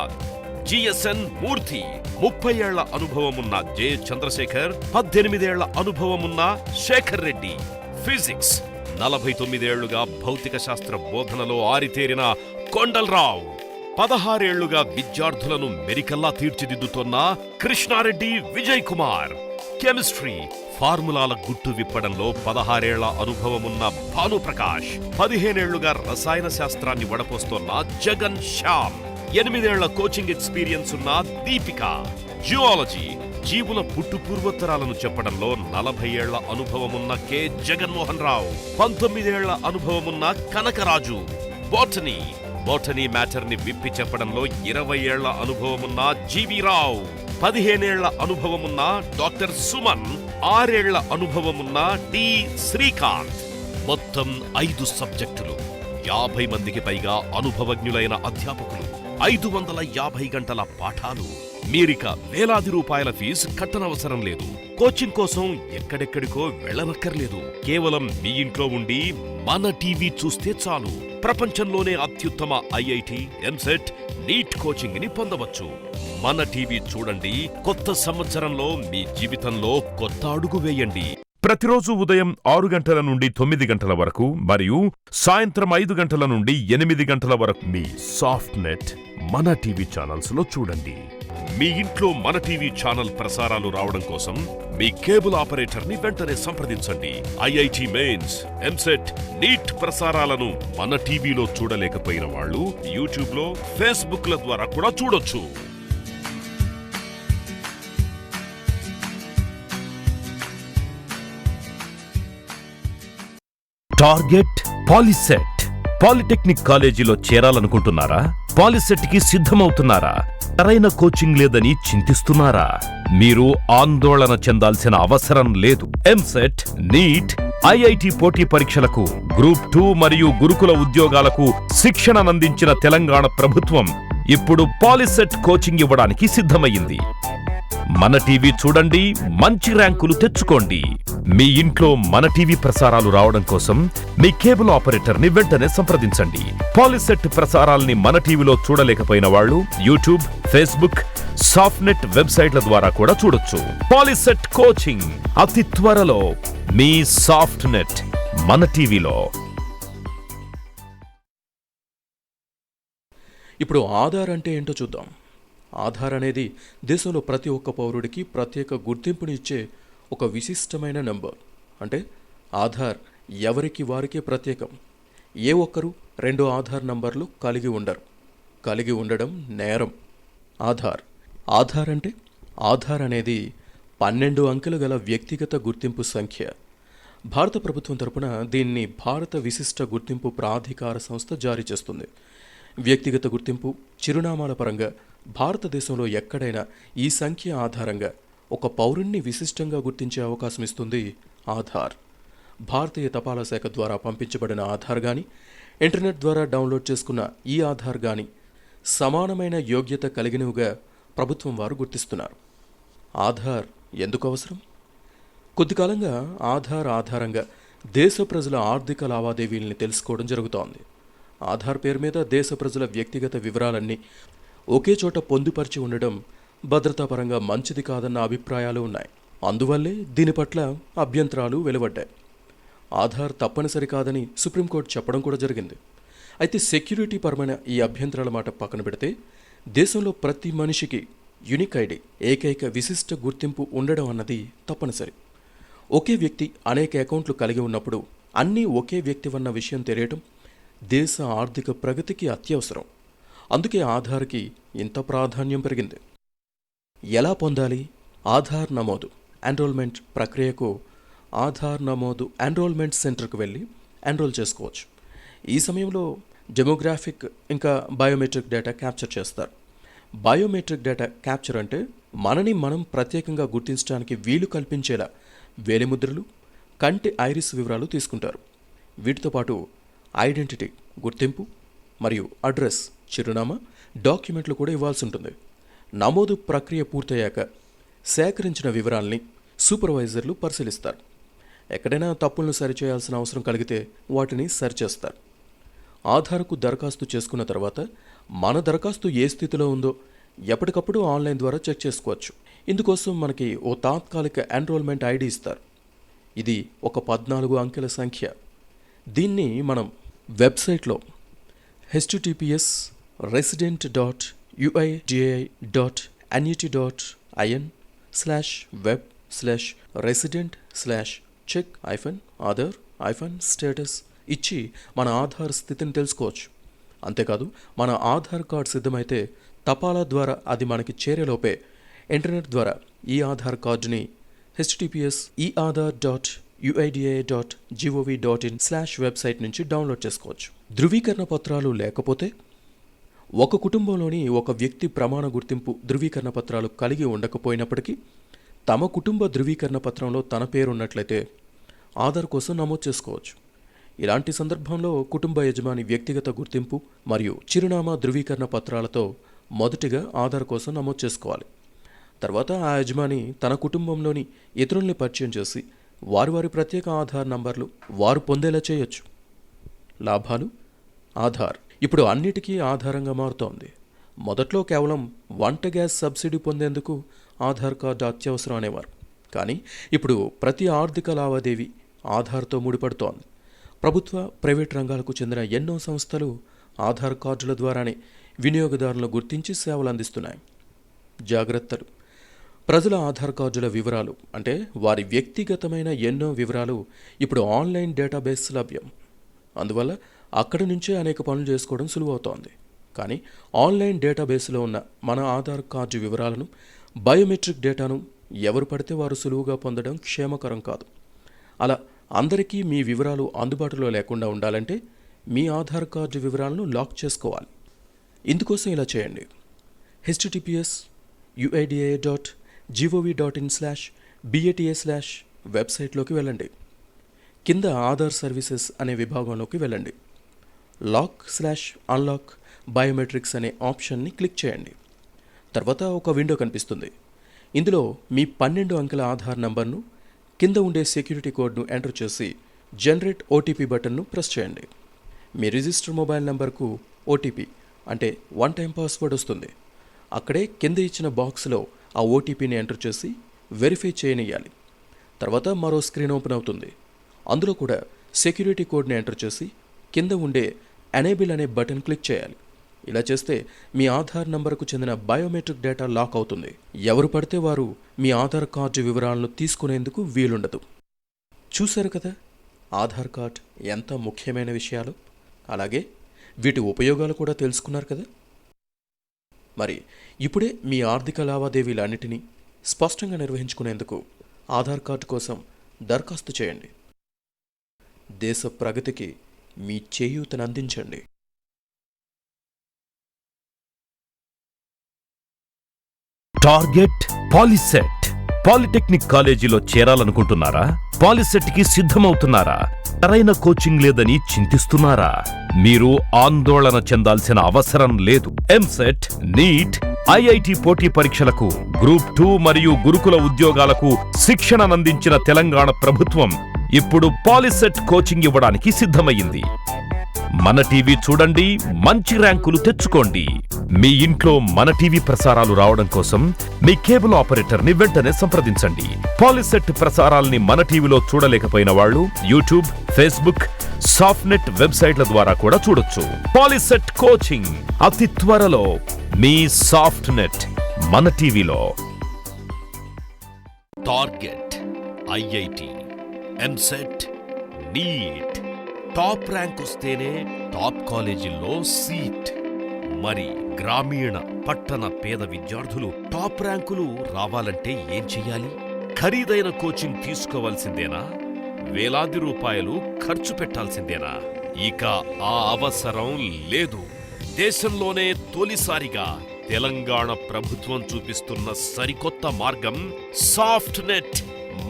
జిఎస్ఎన్ మూర్తి, 30 ఏళ్ల అనుభవమున్న జె చంద్రశేఖర్, 18 ఏళ్ల అనుభవమున్న శేఖర్ రెడ్డి. ఫిజిక్స్, 49 ఏళ్లుగా భౌతిక శాస్త్ర బోధనలో ఆరితేరిన కొండల్రావు. 16 ఏళ్లుగా విద్యార్థులను మెరికల్లా తీర్చిదిద్దుతోన్న కృష్ణారెడ్డి విజయ్ కుమార్. కెమిస్ట్రీ ఫార్ములాల గుట్టు విప్పడంలో 16 ఏళ్ల అనుభవమున్న భానుప్రకాష్. 15 ఏళ్లుగా రసాయన శాస్త్రాన్ని వడపోస్తోన్న జగన్ శ్యామ్. 8 ఏళ్ల కోచింగ్ ఎక్స్పీరియన్స్ ఉన్న దీపిక. జియాలజీ జీవుల పుట్టు పూర్వోత్తరాలను చెప్పడంలో 40 ఏళ్ల అనుభవమున్న కె జగన్మోహన్ రావు. 19 ఏళ్ల అనుభవమున్న కనకరాజు. బోటనీ మ్యాటర్ ని విప్పి చెప్పడంలో 20 ఏళ్ల అనుభవమున్న జీవి రావు. 15 ఏళ్ల అనుభవమున్న డాక్టర్ సుమన్. 6 ఏళ్ల అనుభవమున్న డి శ్రీకాంత్. మొత్తం 5 సబ్జెక్టులు, 50 మందికి పైగా అనుభవజ్ఞులైన అధ్యాపకులు, 550 గంటల పాఠాలు. మీరిక వేలాది రూపాయల ఫీజు కట్టనవసరం లేదు. కోచింగ్ కోసం ఎక్కడెక్కడికో వెళ్ళనక్కర్లేదు. కేవలం మీ ఇంట్లో ఉండి మన టీవీ చూస్తే చాలు. ప్రపంచంలోనే అత్యుత్తమ ఐఐటి, ఎంసెట్, నీట్ కోచింగ్ ని పొందవచ్చు. మన టీవీ చూడండి. కొత్త సంవత్సరంలో మీ జీవితంలో కొత్త అడుగు వేయండి. ప్రతిరోజు ఉదయం 6 గంటల నుండి 9 గంటల వరకు మరియు సాయంత్రం 5 గంటల నుండి 8 గంటల వరకు మీ సాఫ్ట్నెట్ మన టీవీ ఛానల్స్ లో చూడండి. మీ ఇంట్లో మన టీవీ ఛానల్ ప్రసారాలు రావడం కోసం మీ కేబుల్ ఆపరేటర్ ని వెంటనే సంప్రదించండి. ఐఐటి మెయిన్స్, ఎంసెట్, నీట్ ప్రసారాలను మన టీవీలో చూడలేకపోయిన వాళ్ళు యూట్యూబ్ లో, ఫేస్బుక్ ల ద్వారా కూడా చూడొచ్చు. Target POLYCET. పాలిటెక్నిక్ కాలేజీలో చేరాలనుకుంటున్నారా? పాలిసెట్ కి సిద్ధమవుతున్నారా? సరైన కోచింగ్ లేదని చింతిస్తున్నారా? మీరు ఆందోళన చెందాల్సిన అవసరం లేదు. ఎంసెట్, నీట్, ఐఐటి పోటీ పరీక్షలకు, గ్రూప్ 2 మరియు గురుకుల ఉద్యోగాలకు శిక్షణనందించిన తెలంగాణ ప్రభుత్వం ఇప్పుడు పాలిసెట్ కోచింగ్ ఇవ్వడానికి సిద్ధమయ్యింది. మన టీవీ చూడండి, మంచి ర్యాంకులు తెచ్చుకోండి. మీ ఇంట్లో మన టీవీ ప్రసారాలు రావడం కోసం మీ కేబుల్ ఆపరేటర్ ని వెంటనే సంప్రదించండి. పాలిసెట్ ప్రసారాల్ని మన టీవీలో చూడలేకపోయిన వాళ్ళు యూట్యూబ్, ఫేస్బుక్, సాఫ్ట్నెట్ వెబ్సైట్ల ద్వారా కూడా చూడొచ్చు. పాలిసెట్ కోచింగ్ అతి త్వరలో మీ సాఫ్ట్నెట్ మన టీవీలో. ఇప్పుడు ఆధార్ అంటే ఏంటో చూద్దాం. ఆధార్ అనేది దేశంలో ప్రతి ఒక్క పౌరుడికి ప్రత్యేక గుర్తింపుని ఇచ్చే ఒక విశిష్టమైన నంబర్. అంటే ఆధార్ ఎవరికి వారికే ప్రత్యేకం. ఏ ఒక్కరూ 2 ఆధార్ నంబర్లు కలిగి ఉండరు. కలిగి ఉండడం నేరం. ఆధార్ అంటే ఆధార్ అనేది 12 అంకెలు గల వ్యక్తిగత గుర్తింపు సంఖ్య. భారత ప్రభుత్వం తరపున దీన్ని భారత విశిష్ట గుర్తింపు ప్రాధికార సంస్థ జారీ చేస్తుంది. వ్యక్తిగత గుర్తింపు చిరునామాల పరంగా భారతదేశంలో ఎక్కడైనా ఈ సంఖ్య ఆధారంగా ఒక పౌరుణ్ణి విశిష్టంగా గుర్తించే అవకాశం ఇస్తుంది ఆధార్. భారతీయ తపాలా శాఖ ద్వారా పంపించబడిన ఆధార్ కానీ, ఇంటర్నెట్ ద్వారా డౌన్లోడ్ చేసుకున్న ఈ ఆధార్ కానీ సమానమైన యోగ్యత కలిగినవిగా ప్రభుత్వం వారు గుర్తిస్తున్నారు. ఆధార్ ఎందుకు అవసరం? కొద్ది కాలంగా ఆధార్ ఆధారంగా దేశ ప్రజల ఆర్థిక లావాదేవీల్ని తెలుసుకోవడం జరుగుతోంది. ఆధార్ పేరు మీద దేశ ప్రజల వ్యక్తిగత వివరాలన్నీ ఒకే చోట పొందుపరిచి ఉండడం భద్రతాపరంగా మంచిది కాదన్న అభిప్రాయాలు ఉన్నాయి. అందువల్లే దీని పట్ల అభ్యంతరాలు వెలువడ్డాయి. ఆధార్ తప్పనిసరి కాదని సుప్రీంకోర్టు చెప్పడం కూడా జరిగింది. అయితే సెక్యూరిటీ పరమైన ఈ అభ్యంతరాల మాట పక్కన పెడితే దేశంలో ప్రతి మనిషికి యూనిక్ ఐడి, ఏకైక విశిష్ట గుర్తింపు ఉండడం అన్నది తప్పనిసరి. ఒకే వ్యక్తి అనేక అకౌంట్లు కలిగి ఉన్నప్పుడు అన్నీ ఒకే వ్యక్తి అన్న విషయం తెలియటం దేశ ఆర్థిక ప్రగతికి అత్యవసరం. అందుకే ఆధార్కి ఇంత ప్రాధాన్యం పెరిగింది. ఎలా పొందాలి? ఆధార్ నమోదు ఎన్రోల్మెంట్ ప్రక్రియకు ఆధార్ నమోదు ఎన్రోల్మెంట్ సెంటర్కు వెళ్ళి ఎన్రోల్ చేసుకోవచ్చు. ఈ సమయంలో డెమోగ్రాఫిక్ ఇంకా బయోమెట్రిక్ డేటా క్యాప్చర్ చేస్తారు. బయోమెట్రిక్ డేటా క్యాప్చర్ అంటే మనని మనం ప్రత్యేకంగా గుర్తించడానికి వీలు కల్పించేలా వేలిముద్రలు, కంటి ఐరిస్ వివరాలు తీసుకుంటారు. వీటితో పాటు ఐడెంటిటీ గుర్తింపు మరియు అడ్రస్ చిరునామా డాక్యుమెంట్లు కూడా ఇవ్వాల్సి ఉంటుంది. నమోదు ప్రక్రియ పూర్తయ్యాక సేకరించిన వివరాల్ని సూపర్వైజర్లు పరిశీలిస్తారు. ఎక్కడైనా తప్పులను సరిచేయాల్సిన అవసరం కలిగితే వాటిని సరిచేస్తారు. ఆధార్కు దరఖాస్తు చేసుకున్న తర్వాత మన దరఖాస్తు ఏ స్థితిలో ఉందో ఎప్పటికప్పుడు ఆన్లైన్ ద్వారా చెక్ చేసుకోవచ్చు. ఇందుకోసం మనకి ఓ తాత్కాలిక ఎన్రోల్మెంట్ ఐడి ఇస్తారు. ఇది ఒక 14 అంకెల సంఖ్య. దీన్ని మనం వెబ్సైట్లో https resident.uidai.net/web/resident/check-other-status ఇచ్చి మన ఆధార్ స్థితిని తెలుసుకోవచ్చు. అంతేకాదు మన ఆధార్ కార్డ్ సిద్ధమైతే తపాలా ద్వారా అది మనకి చేరేలోపే ఇంటర్నెట్ ద్వారా ఈ ఆధార్ కార్డుని https://eada.uida.gov.in/website నుంచి డౌన్లోడ్ చేసుకోవచ్చు. ధృవీకరణ పత్రాలు లేకపోతే ఒక కుటుంబంలోని ఒక వ్యక్తి ప్రమాణ గుర్తింపు ధృవీకరణ పత్రాలు కలిగి ఉండకపోయినప్పటికీ తమ కుటుంబ ధృవీకరణ పత్రంలో తన పేరు ఉన్నట్లయితే ఆధార్ కోసం నమోదు చేసుకోవచ్చు. ఇలాంటి సందర్భంలో కుటుంబ యజమాని వ్యక్తిగత గుర్తింపు మరియు చిరునామా ధృవీకరణ పత్రాలతో మొదటిగా ఆధార్ కోసం నమోదు చేసుకోవాలి. తర్వాత ఆ యజమాని తన కుటుంబంలోని ఇతరుల్ని పరిచయం చేసి వారి ప్రత్యేక ఆధార్ నంబర్లు వారు పొందేలా చేయొచ్చు. లాభాలు. ఆధార్ ఇప్పుడు అన్నిటికీ ఆధారంగా మారుతోంది. మొదట్లో కేవలం వంట గ్యాస్ సబ్సిడీ పొందేందుకు ఆధార్ కార్డు అత్యవసరం అనేవారు. కానీ ఇప్పుడు ప్రతి ఆర్థిక లావాదేవీ ఆధార్తో ముడిపడుతోంది. ప్రభుత్వ, ప్రైవేట్ రంగాలకు చెందిన ఎన్నో సంస్థలు ఆధార్ కార్డుల ద్వారానే వినియోగదారులను గుర్తించి సేవలు అందిస్తున్నాయి. జాగ్రత్తలు. ప్రజల ఆధార్ కార్డుల వివరాలు అంటే వారి వ్యక్తిగతమైన ఎన్నో వివరాలు ఇప్పుడు ఆన్లైన్ డేటాబేస్ లభ్యం. అందువల్ల అక్కడి నుంచే అనేక పనులు చేసుకోవడం సులువవుతోంది. కానీ ఆన్లైన్ డేటాబేస్లో ఉన్న మన ఆధార్ కార్డు వివరాలను, బయోమెట్రిక్ డేటాను ఎవరు పడితే వారు సులువుగా పొందడం క్షేమకరం కాదు. అలా అందరికీ మీ వివరాలు అందుబాటులో లేకుండా ఉండాలంటే మీ ఆధార్ కార్డు వివరాలను లాక్ చేసుకోవాలి. ఇందుకోసం ఇలా చేయండి. https://uida.gov.in/bata/websiteలోకి వెళ్ళండి. కింద ఆధార్ సర్వీసెస్ అనే విభాగంలోకి వెళ్ళండి. లాక్/అన్లాక్ బయోమెట్రిక్స్ అనే ఆప్షన్ని క్లిక్ చేయండి. తర్వాత ఒక విండో కనిపిస్తుంది. ఇందులో మీ 12 అంకెల ఆధార్ నంబర్ను, కింద ఉండే సెక్యూరిటీ కోడ్ను ఎంటర్ చేసి జనరేట్ ఓటీపీ బటన్ను ప్రెస్ చేయండి. మీ రిజిస్టర్ మొబైల్ నంబర్కు ఓటీపీ అంటే 1 టైం పాస్వర్డ్ వస్తుంది. అక్కడే కింద ఇచ్చిన బాక్స్లో ఆ ఓటీపీని ఎంటర్ చేసి వెరిఫై చేయనియాలి. తర్వాత మరో స్క్రీన్ ఓపెన్ అవుతుంది. అందులో కూడా సెక్యూరిటీ కోడ్ని ఎంటర్ చేసి కింద ఉండే ఎనేబుల్ అనే బటన్ క్లిక్ చేయాలి. ఇలా చేస్తే మీ ఆధార్ నంబర్కు చెందిన బయోమెట్రిక్ డేటా లాక్ అవుతుంది. ఎవరు పడితే వారు మీ ఆధార్ కార్డు వివరాలను తీసుకునేందుకు వీలుండదు. చూశారు కదా ఆధార్ కార్డ్ ఎంత ముఖ్యమైన విషయాలు. అలాగే వీటి ఉపయోగాలు కూడా తెలుసుకున్నారు కదా. మరి ఇప్పుడే మీ ఆర్థిక లావాదేవీలన్నిటినీ స్పష్టంగా నిర్వహించుకునేందుకు ఆధార్ కార్డు కోసం దరఖాస్తు చేయండి. దేశ ప్రగతికి మీ చేయూతను అందించండి. Target POLYCET. పాలిటెక్నిక్ కాలేజీలో చేరాలనుకుంటున్నారా? పాలిసెట్కి సిద్ధమవుతున్నారా? సరైన కోచింగ్ లేదని చింతిస్తున్నారా? మీరు ఆందోళన చెందాల్సిన అవసరం లేదు. ఎంసెట్, నీట్, ఐఐటి పోటీ పరీక్షలకు, గ్రూప్ 2 మరియు గురుకుల ఉద్యోగాలకు శిక్షణనందించిన తెలంగాణ ప్రభుత్వం ఇప్పుడు పాలిసెట్ కోచింగ్ ఇవ్వడానికి సిద్ధమయ్యింది. మన టీవీ చూడండి, మంచి ర్యాంకులు తెచ్చుకోండి. మీ ఇంట్లో మన టీవీ ప్రసారాలు రావడం కోసం మీ కేబుల్ ఆపరేటర్ని వెంటనే సంప్రదించండి. పాలిసెట్ ప్రసారాల్ని మన టీవీలో చూడలేకపోయిన వాళ్ళు యూట్యూబ్, ఫేస్బుక్, సాఫ్ట్నెట్ వెబ్సైట్ల ద్వారా కూడా చూడొచ్చు. పాలిసెట్ కోచింగ్ అతి త్వరలో మీ సాఫ్ట్నెట్ మన టీవీలో. Target, IIT, EAMCET, NEET. Top rank వస్తేనే టాప్ కాలేజీల్లో సీట్. మరి గ్రామీణ, పట్టణ పేద విద్యార్థులు టాప్ ర్యాంకులు రావాలంటే ఏం చెయ్యాలి? ఖరీదైన కోచింగ్ తీసుకోవాల్సిందేనా? వేలాది రూపాయలు ఖర్చు పెట్టాల్సిందేనా? ఇక ఆ అవసరం లేదు. దేశంలోనే తొలిసారిగా తెలంగాణ ప్రభుత్వం చూపిస్తున్న సరికొత్త మార్గం సాఫ్ట్నెట్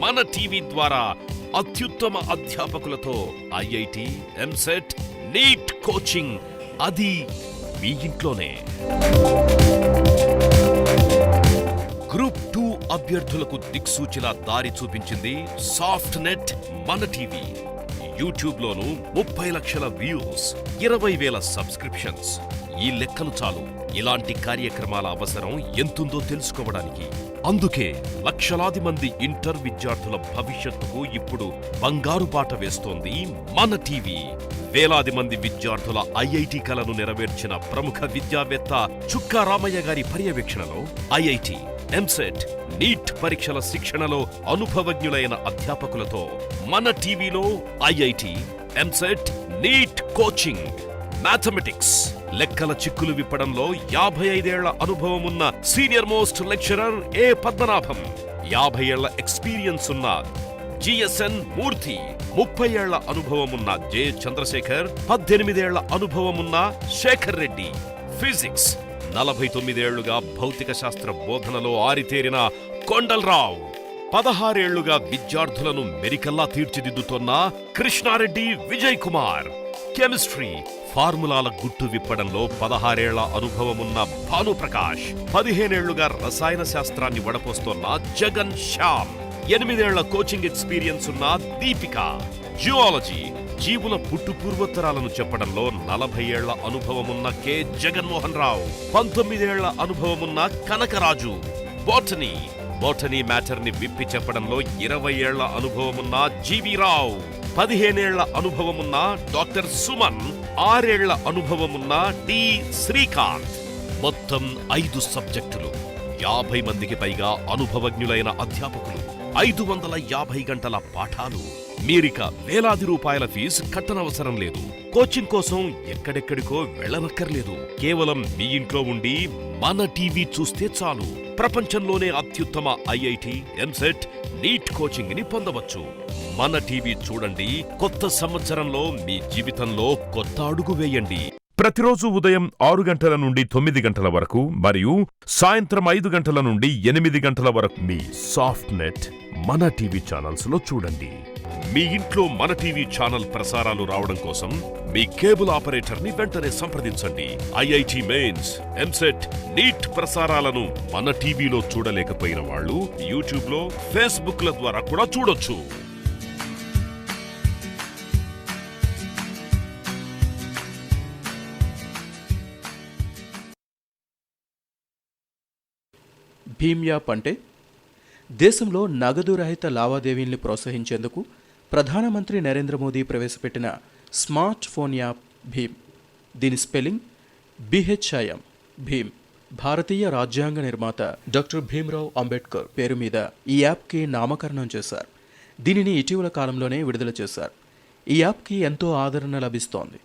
మన టీవీ ద్వారా అత్యుత్తమ అధ్యాపకులతో ఐఐటి, ఎంసెట్, నీట్ కోచింగ్, అది మీ ఇంట్లోనే. గ్రూప్ 2 అభ్యర్థులకు దిక్సూచిలా దారి చూపించింది సాఫ్ట్నెట్ మన టీవీ. యూట్యూబ్లోనూ 30 లక్షల వ్యూస్, 20,000 సబ్స్క్రిప్షన్స్. ఈ లెక్కలు చాలు ఇలాంటి కార్యక్రమాల అవసరం ఎంతుందో తెలుసుకోవడానికి. అందుకే లక్షలాది మంది ఇంటర్ విద్యార్థుల భవిష్యత్తుకు ఇప్పుడు బంగారు బాట వేస్తోంది మన టీవీ. వేలాది మంది విద్యార్థుల ఐఐటి కలను నెరవేర్చిన ప్రముఖ విద్యావేత్త చుక్కా రామయ్య గారి పర్యవేక్షణలో ఐఐటి, ఎంసెట్, నీట్ పరీక్షల శిక్షణలో అనుభవజ్ఞులైన అధ్యాపకులతో మన టీవీలో IIT, EAMCET, NEET coaching, mathematics, లెక్కల చిక్కులు విప్పడంలో 55 ఏళ్ల అనుభవం ఉన్న సీనియర్ మోస్ట్ లెక్చరర్ ఏ పద్మనాభం, 50 ఏళ్ల ఎక్స్పీరియన్స్ ఉన్న జిఎస్ఎన్ మూర్తి, 30 ఏళ్ల అనుభవమున్న జె చంద్రశేఖర్, 18 ఏళ్ల అనుభవమున్న శేఖర్ రెడ్డి, ఫిజిక్స్, 49 ఏళ్లుగా భౌతిక శాస్త్ర బోధనలో ఆరితేరిన కొండల్రావు, 16 ఏళ్లుగా విద్యార్థులను మెరికల్లా తీర్చిదిద్దుతోన్న కృష్ణారెడ్డి విజయ్ కుమార్, కెమిస్ట్రీ, ఫార్ములాల గుట్టు విప్పడంలో 16 ఏళ్ల అనుభవమున్న భానుప్రకాష్, 15 ఏళ్లుగా రసాయన శాస్త్రాన్ని వడపోస్తోన్న జగన్ శ్యామ్, 8 ఏళ్ల కోచింగ్ ఎక్స్పీరియన్స్ ఉన్న దీపిక, జియాలజీ, జీవుల పుట్టు పూర్వోత్తరాలను చెప్పడంలో 40 ఏళ్ల అనుభవమున్న కె జగన్మోహన్ రావు, 19 ఏళ్ల అనుభవమున్న కనకరాజు, బోటనీ మ్యాటర్ ని విప్పి చెప్పడంలో 20 ఏళ్ల అనుభవమున్న జీవి రావు, 15 ఏళ్ల అనుభవమున్న డాక్టర్ సుమన్, 6 ఏళ్ల అనుభవమున్న డి శ్రీకాంత్. మొత్తం 5 సబ్జెక్టులు, 50 మందికి పైగా అనుభవజ్ఞులైన అధ్యాపకులు, 550 గంటల పాఠాలు. మీరిక వేలాది రూపాయల ఫీజు కట్టనవసరం లేదు. కోచింగ్ కోసం ఎక్కడెక్కడికో వెళ్ళనక్కర్లేదు. కేవలం మీ ఇంట్లో ఉండి మన టీవీ చూస్తే చాలు. ప్రపంచంలోనే అత్యుత్తమ ఐఐటి, ఎంసెట్, నీట్ కోచింగ్ ని పొందవచ్చు. మన టీవీ చూడండి. కొత్త సంవత్సరంలో మీ జీవితంలో కొత్త అడుగు వేయండి. ప్రతిరోజు ఉదయం 6 గంటల నుండి 9 గంటల వరకు మరియు సాయంత్రం 5 గంటల నుండి 8 గంటల వరకు మీ సాఫ్ట్నెట్ మన టీవీ ఛానల్స్ లో చూడండి. మీ ఇంట్లో మన టీవీ ఛానల్ ప్రసారాలు రావడం కోసం మీ కేబుల్ ఆపరేటర్ ని వెంటనే సంప్రదించండి. ఐఐటి మెయిన్స్, ఎంసెట్, నీట్ ప్రసారాలను మన టీవీలో చూడలేకపోయిన వాళ్ళు యూట్యూబ్ లో, ఫేస్బుక్ ల ద్వారా కూడా చూడొచ్చు. భీమ్ యాప్ అంటే దేశంలో నగదు రహిత లావాదేవీల్ని ప్రోత్సహించేందుకు ప్రధానమంత్రి నరేంద్ర మోదీ ప్రవేశపెట్టిన స్మార్ట్ ఫోన్ యాప్ భీమ్. దీని స్పెల్లింగ్ BHIM, భీమ్. భారతీయ రాజ్యాంగ నిర్మాత డాక్టర్ భీమ్రావ్ అంబేద్కర్ పేరు మీద ఈ యాప్కి నామకరణం చేశారు. దీనిని ఇటీవల కాలంలోనే విడుదల చేశారు. ఈ యాప్కి ఎంతో ఆదరణ లభిస్తోంది.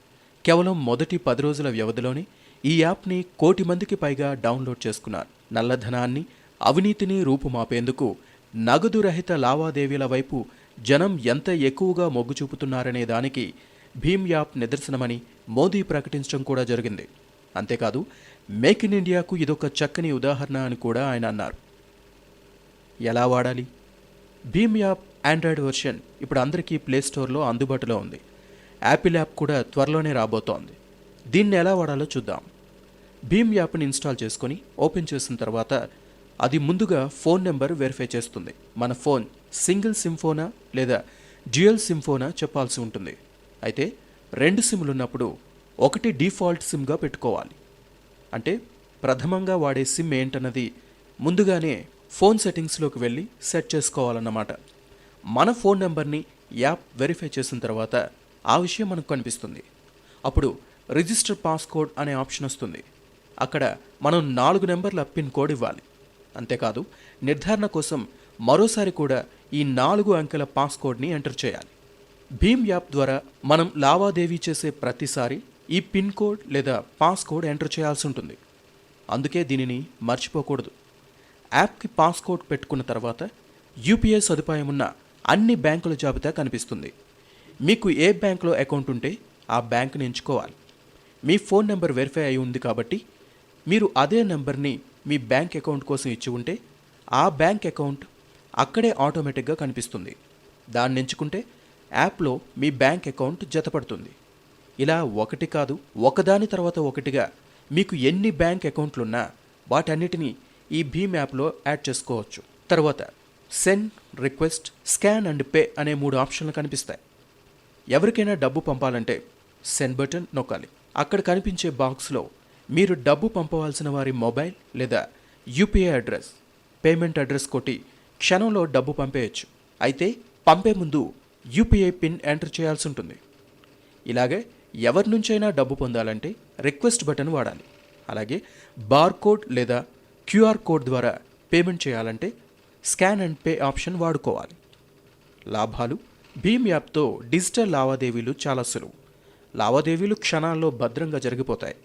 కేవలం మొదటి 10 రోజుల వ్యవధిలోనే ఈ యాప్ని 1 కోటి మందికి పైగా డౌన్లోడ్ చేసుకున్నారు. నల్లధనాన్ని, అవినీతిని రూపుమాపేందుకు నగదు రహిత లావాదేవీల వైపు జనం ఎంత ఎక్కువగా మొగ్గు చూపుతున్నారనే దానికి భీమ్ యాప్ నిదర్శనమని మోదీ ప్రకటించడం కూడా జరిగింది. అంతేకాదు, మేక్ ఇన్ ఇండియాకు ఇదొక చక్కని ఉదాహరణ అని కూడా ఆయన అన్నారు. ఎలా వాడాలి? భీమ్ యాప్ ఆండ్రాయిడ్ వెర్షన్ ఇప్పుడు అందరికీ ప్లేస్టోర్లో అందుబాటులో ఉంది. యాపిల్ యాప్ కూడా త్వరలోనే రాబోతోంది. దీన్ని ఎలా వాడాలో చూద్దాం. భీమ్ యాప్ని ఇన్స్టాల్ చేసుకొని ఓపెన్ చేసిన తర్వాత అది ముందుగా ఫోన్ నెంబర్ వెరిఫై చేస్తుంది. మన ఫోన్ సింగిల్ సిమ్ ఫోనా లేదా డ్యూయల్ సిమ్ ఫోనా చెప్పాల్సి ఉంటుంది. అయితే 2 సిమ్లు ఉన్నప్పుడు ఒకటి డిఫాల్ట్ సిమ్గా పెట్టుకోవాలి. అంటే ప్రథమంగా వాడే సిమ్ ఏంటన్నది ముందుగానే ఫోన్ సెట్టింగ్స్లోకి వెళ్ళి సెట్ చేసుకోవాలన్నమాట. మన ఫోన్ నెంబర్ని యాప్ వెరిఫై చేసిన తర్వాత ఆ విషయం మనకు కనిపిస్తుంది. అప్పుడు రిజిస్టర్ పాస్కోడ్ అనే ఆప్షన్ వస్తుంది. అక్కడ మనం 4 నెంబర్ల పిన్ కోడ్ ఇవ్వాలి. అంతేకాదు, నిర్ధారణ కోసం మరోసారి కూడా ఈ 4 అంకెల పాస్కోడ్ని ఎంటర్ చేయాలి. భీమ్ యాప్ ద్వారా మనం లావాదేవీ చేసే ప్రతిసారి ఈ పిన్ కోడ్ లేదా పాస్కోడ్ ఎంటర్ చేయాల్సి ఉంటుంది. అందుకే దీనిని మర్చిపోకూడదు. యాప్కి పాస్కోడ్ పెట్టుకున్న తర్వాత యూపీఐ సదుపాయం ఉన్న అన్ని బ్యాంకుల జాబితా కనిపిస్తుంది. మీకు ఏ బ్యాంకులో అకౌంట్ ఉంటే ఆ బ్యాంకుని ఎంచుకోవాలి. మీ ఫోన్ నెంబర్ వెరిఫై అయి ఉంది కాబట్టి మీరు అదే నెంబర్ని మీ బ్యాంక్ అకౌంట్ కోసం ఇచ్చి ఉంటే ఆ బ్యాంక్ అకౌంట్ అక్కడే ఆటోమేటిక్గా కనిపిస్తుంది. దాన్ని ఎంచుకుంటే యాప్లో మీ బ్యాంక్ అకౌంట్ జతపడుతుంది. ఇలా ఒకటి కాదు, ఒకదాని తర్వాత ఒకటిగా మీకు ఎన్ని బ్యాంక్ అకౌంట్లున్నా వాటన్నిటినీ ఈ భీమ్ యాప్లో యాడ్ చేసుకోవచ్చు. తర్వాత send, request, scan and pay అనే 3 ఆప్షన్లు కనిపిస్తాయి. ఎవరికైనా డబ్బు పంపాలంటే సెండ్ బటన్ నొక్కాలి. అక్కడ కనిపించే బాక్స్లో మీరు డబ్బు పంపవలసిన వారి మొబైల్ లేదా యూపీఐ అడ్రస్, పేమెంట్ అడ్రస్ కొట్టి క్షణంలో డబ్బు పంపేయచ్చు. అయితే పంపే ముందు యూపీఐ పిన్ ఎంటర్ చేయాల్సి ఉంటుంది. ఇలాగే ఎవరి నుంచైనా డబ్బు పొందాలంటే రిక్వెస్ట్ బటన్ వాడాలి. అలాగే బార్కోడ్ లేదా క్యూఆర్ కోడ్ ద్వారా పేమెంట్ చేయాలంటే స్కాన్ అండ్ పే ఆప్షన్ వాడుకోవాలి. లాభాలు: భీమ్ యాప్తో డిజిటల్ లావాదేవీలు చాలా సులువు. లావాదేవీలు క్షణాల్లో భద్రంగా జరిగిపోతాయి.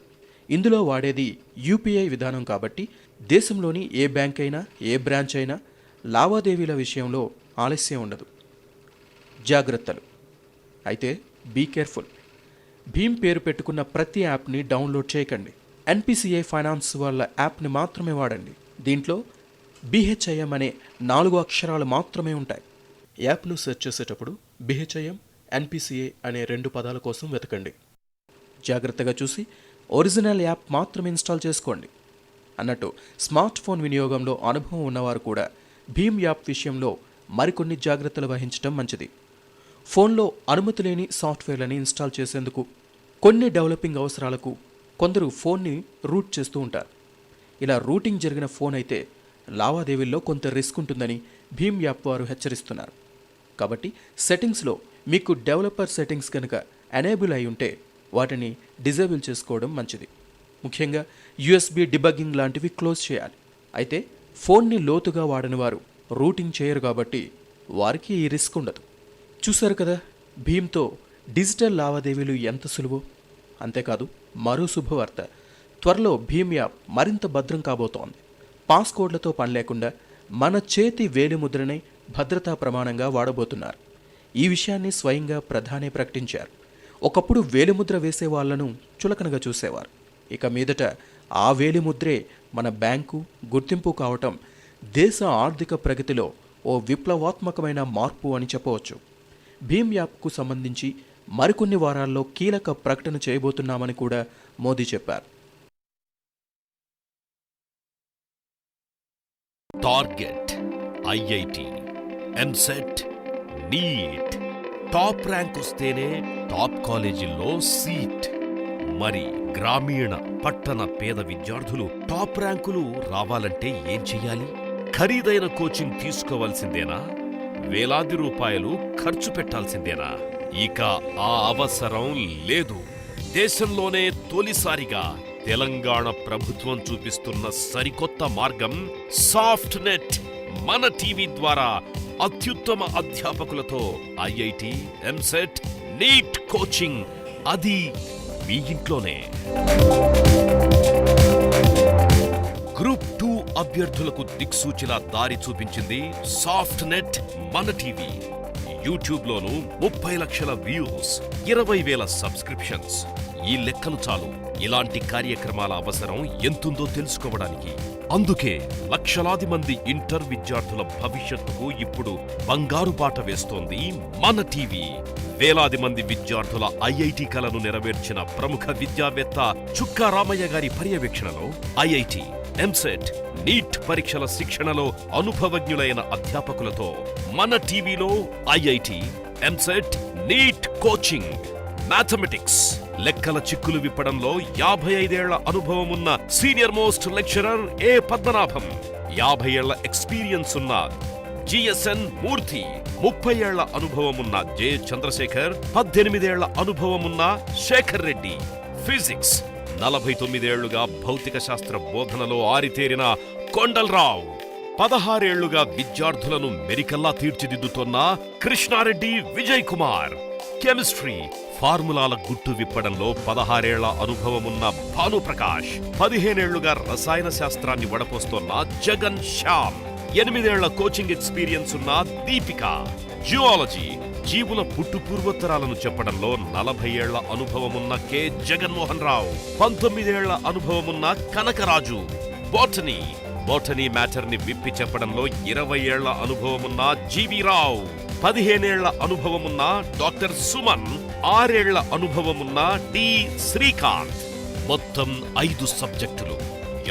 ఇందులో వాడేది యూపీఐ విధానం కాబట్టి దేశంలోని ఏ బ్యాంక్ అయినా ఏ బ్రాంచ్ అయినా లావాదేవీల విషయంలో ఆలస్యం ఉండదు. జాగ్రత్తలు: అయితే బీ కేర్ఫుల్. భీమ్ పేరు పెట్టుకున్న ప్రతి యాప్ని డౌన్లోడ్ చేయకండి. ఎన్పిసిఐ ఫైనాన్స్ వాళ్ళ యాప్ని మాత్రమే వాడండి. దీంట్లో బిహెచ్ఐఎం అనే 4 అక్షరాలు మాత్రమే ఉంటాయి. యాప్ను సెర్చ్ చేసేటప్పుడు బిహెచ్ఐఎం, ఎన్పిసిఐ అనే 2 పదాల కోసం వెతకండి. జాగ్రత్తగా చూసి ఒరిజినల్ యాప్ మాత్రం ఇన్స్టాల్ చేసుకోండి. అన్నట్టు స్మార్ట్ ఫోన్ వినియోగంలో అనుభవం ఉన్నవారు కూడా భీమ్ యాప్ విషయంలో మరికొన్ని జాగ్రత్తలు వహించడం మంచిది. ఫోన్లో అనుమతి లేని సాఫ్ట్వేర్లని ఇన్స్టాల్ చేసేందుకు కొన్ని డెవలపింగ్ అవసరాలకు కొందరు ఫోన్ని రూట్ చేస్తూ ఉంటారు. ఇలా రూటింగ్ జరిగిన ఫోన్ అయితే లావాదేవీల్లో కొంత రిస్క్ ఉంటుందని భీమ్ యాప్ వారు హెచ్చరిస్తున్నారు. కాబట్టి సెట్టింగ్స్లో మీకు డెవలపర్ సెట్టింగ్స్ కనుక ఎనేబుల్ అయి ఉంటే వాటిని డిజేబుల్ చేసుకోవడం మంచిది. ముఖ్యంగా యూఎస్బీ డిబగ్గింగ్ లాంటివి క్లోజ్ చేయాలి. అయితే ఫోన్ని లోతుగా వాడని వారు రూటింగ్ చేయరు కాబట్టి వారికి ఈ రిస్క్ ఉండదు. చూశారు కదా భీమ్తో డిజిటల్ లావాదేవీలు ఎంత సులువో. అంతేకాదు మరో శుభవార్త: త్వరలో భీమ్ యాప్ మరింత భద్రం కాబోతోంది. పాస్కోడ్లతో పని లేకుండా మన చేతి వేలిముద్రనే భద్రతా ప్రమాణంగా వాడబోతున్నారు. ఈ విషయాన్ని స్వయంగా ప్రధానే ప్రకటించారు. ఒకప్పుడు వేలిముద్ర వేసే వాళ్లను చులకనగా చూసేవారు. ఇక మీదట ఆ వేలిముద్రే మన బ్యాంకు గుర్తింపు కావటం దేశ ఆర్థిక ప్రగతిలో ఓ విప్లవాత్మకమైన మార్పు అని చెప్పవచ్చు. భీమ్ యాప్కు సంబంధించి మరికొన్ని వారాల్లో కీలక ప్రకటన చేయబోతున్నామని కూడా మోదీ చెప్పారు. Target, IIT, EAMCET, NEET top rank వస్తేనే టాప్ కాలేజీల్లో సీట్. మరి గ్రామీణ పట్టణ పేద విద్యార్థులు టాప్ ర్యాంకులు రావాలంటే ఏం చెయ్యాలి? ఖరీదైన కోచింగ్ తీసుకోవాల్సిందేనా? వేలాది రూపాయలు ఖర్చు పెట్టాల్సిందేనా? ఇక ఆ అవసరం లేదు. దేశంలోనే తొలిసారిగా తెలంగాణ ప్రభుత్వం చూపిస్తున్న సరికొత్త మార్గం సాఫ్ట్నెట్. మన టీవీ ద్వారా అత్యుత్తమ అధ్యాపకులతో ఐఐటి, ఎంసెట్, నీట్ కోచింగ్, అది మీ ఇంట్లోనే. గ్రూప్ 2 అభ్యర్థులకు దిక్సూచిలా దారి చూపించింది సాఫ్ట్నెట్ మన టీవీ. యూట్యూబ్లోనూ 30 లక్షల వ్యూస్, 20,000 సబ్స్క్రిప్షన్స్. ఈ లెక్కలు చాలు ఇలాంటి కార్యక్రమాల అవసరం ఎంతుందో తెలుసుకోవడానికి. అందుకే లక్షలాది మంది ఇంటర్ విద్యార్థుల భవిష్యత్తుకు ఇప్పుడు బంగారు బాట వేస్తోంది మన టీవీ. వేలాది మంది విద్యార్థుల ఐఐటి కలను నెరవేర్చిన ప్రముఖ విద్యావేత్త చుక్కా రామయ్య గారి పర్యవేక్షణలో ఐఐటి, ఎంసెట్, నీట్ పరీక్షల శిక్షణలో అనుభవజ్ఞులైన అధ్యాపకులతో మన టీవీలో IIT, EAMCET, NEET coaching. Mathematics, లెక్కల చిక్కులు విప్పడంలో 55 ఏళ్ల అనుభవం ఉన్న సీనియర్ మోస్ట్ లెక్చరర్ ఏ పద్మనాభం, 50 ఏళ్ల ఎక్స్పీరియన్స్ ఉన్న జిఎస్ఎన్ మూర్తి, 30 ఏళ్ల అనుభవమున్న జె చంద్రశేఖర్, 18 ఏళ్ల అనుభవమున్న శేఖర్ రెడ్డి. ఫిజిక్స్, 49 ఏళ్లుగా భౌతిక శాస్త్ర బోధనలో ఆరితేరిన కొండల్రావు, 16 ఏళ్లుగా విద్యార్థులను మెరికల్లా తీర్చిదిద్దుతోన్న కృష్ణారెడ్డి విజయ్ కుమార్. కెమిస్ట్రీ, ఫార్ములాల గుట్టు విప్పడంలో 16 ఏళ్ల అనుభవమున్న భానుప్రకాష్, 15 ఏళ్లుగా రసాయన శాస్త్రాన్ని వడపోస్తోన్న జగన్ శ్యామ్, 8 ఏళ్ల కోచింగ్ ఎక్స్పీరియన్స్ ఉన్న దీపిక. జియాలజీ, జీవుల పుట్టు పూర్వోత్తరాలను చెప్పడంలో 40 ఏళ్ల అనుభవమున్న కె జగన్మోహన్ రావు, 19 ఏళ్ల అనుభవమున్న కనకరాజు. బోటనీ మ్యాటర్ ని విప్పి చెప్పడంలో 20 ఏళ్ల అనుభవమున్న జీవి రావు, 15 ఏళ్ల అనుభవమున్న డాక్టర్ సుమన్, 6 ఏళ్ల అనుభవమున్న డి శ్రీకాంత్. మొత్తం 5 సబ్జెక్టులు,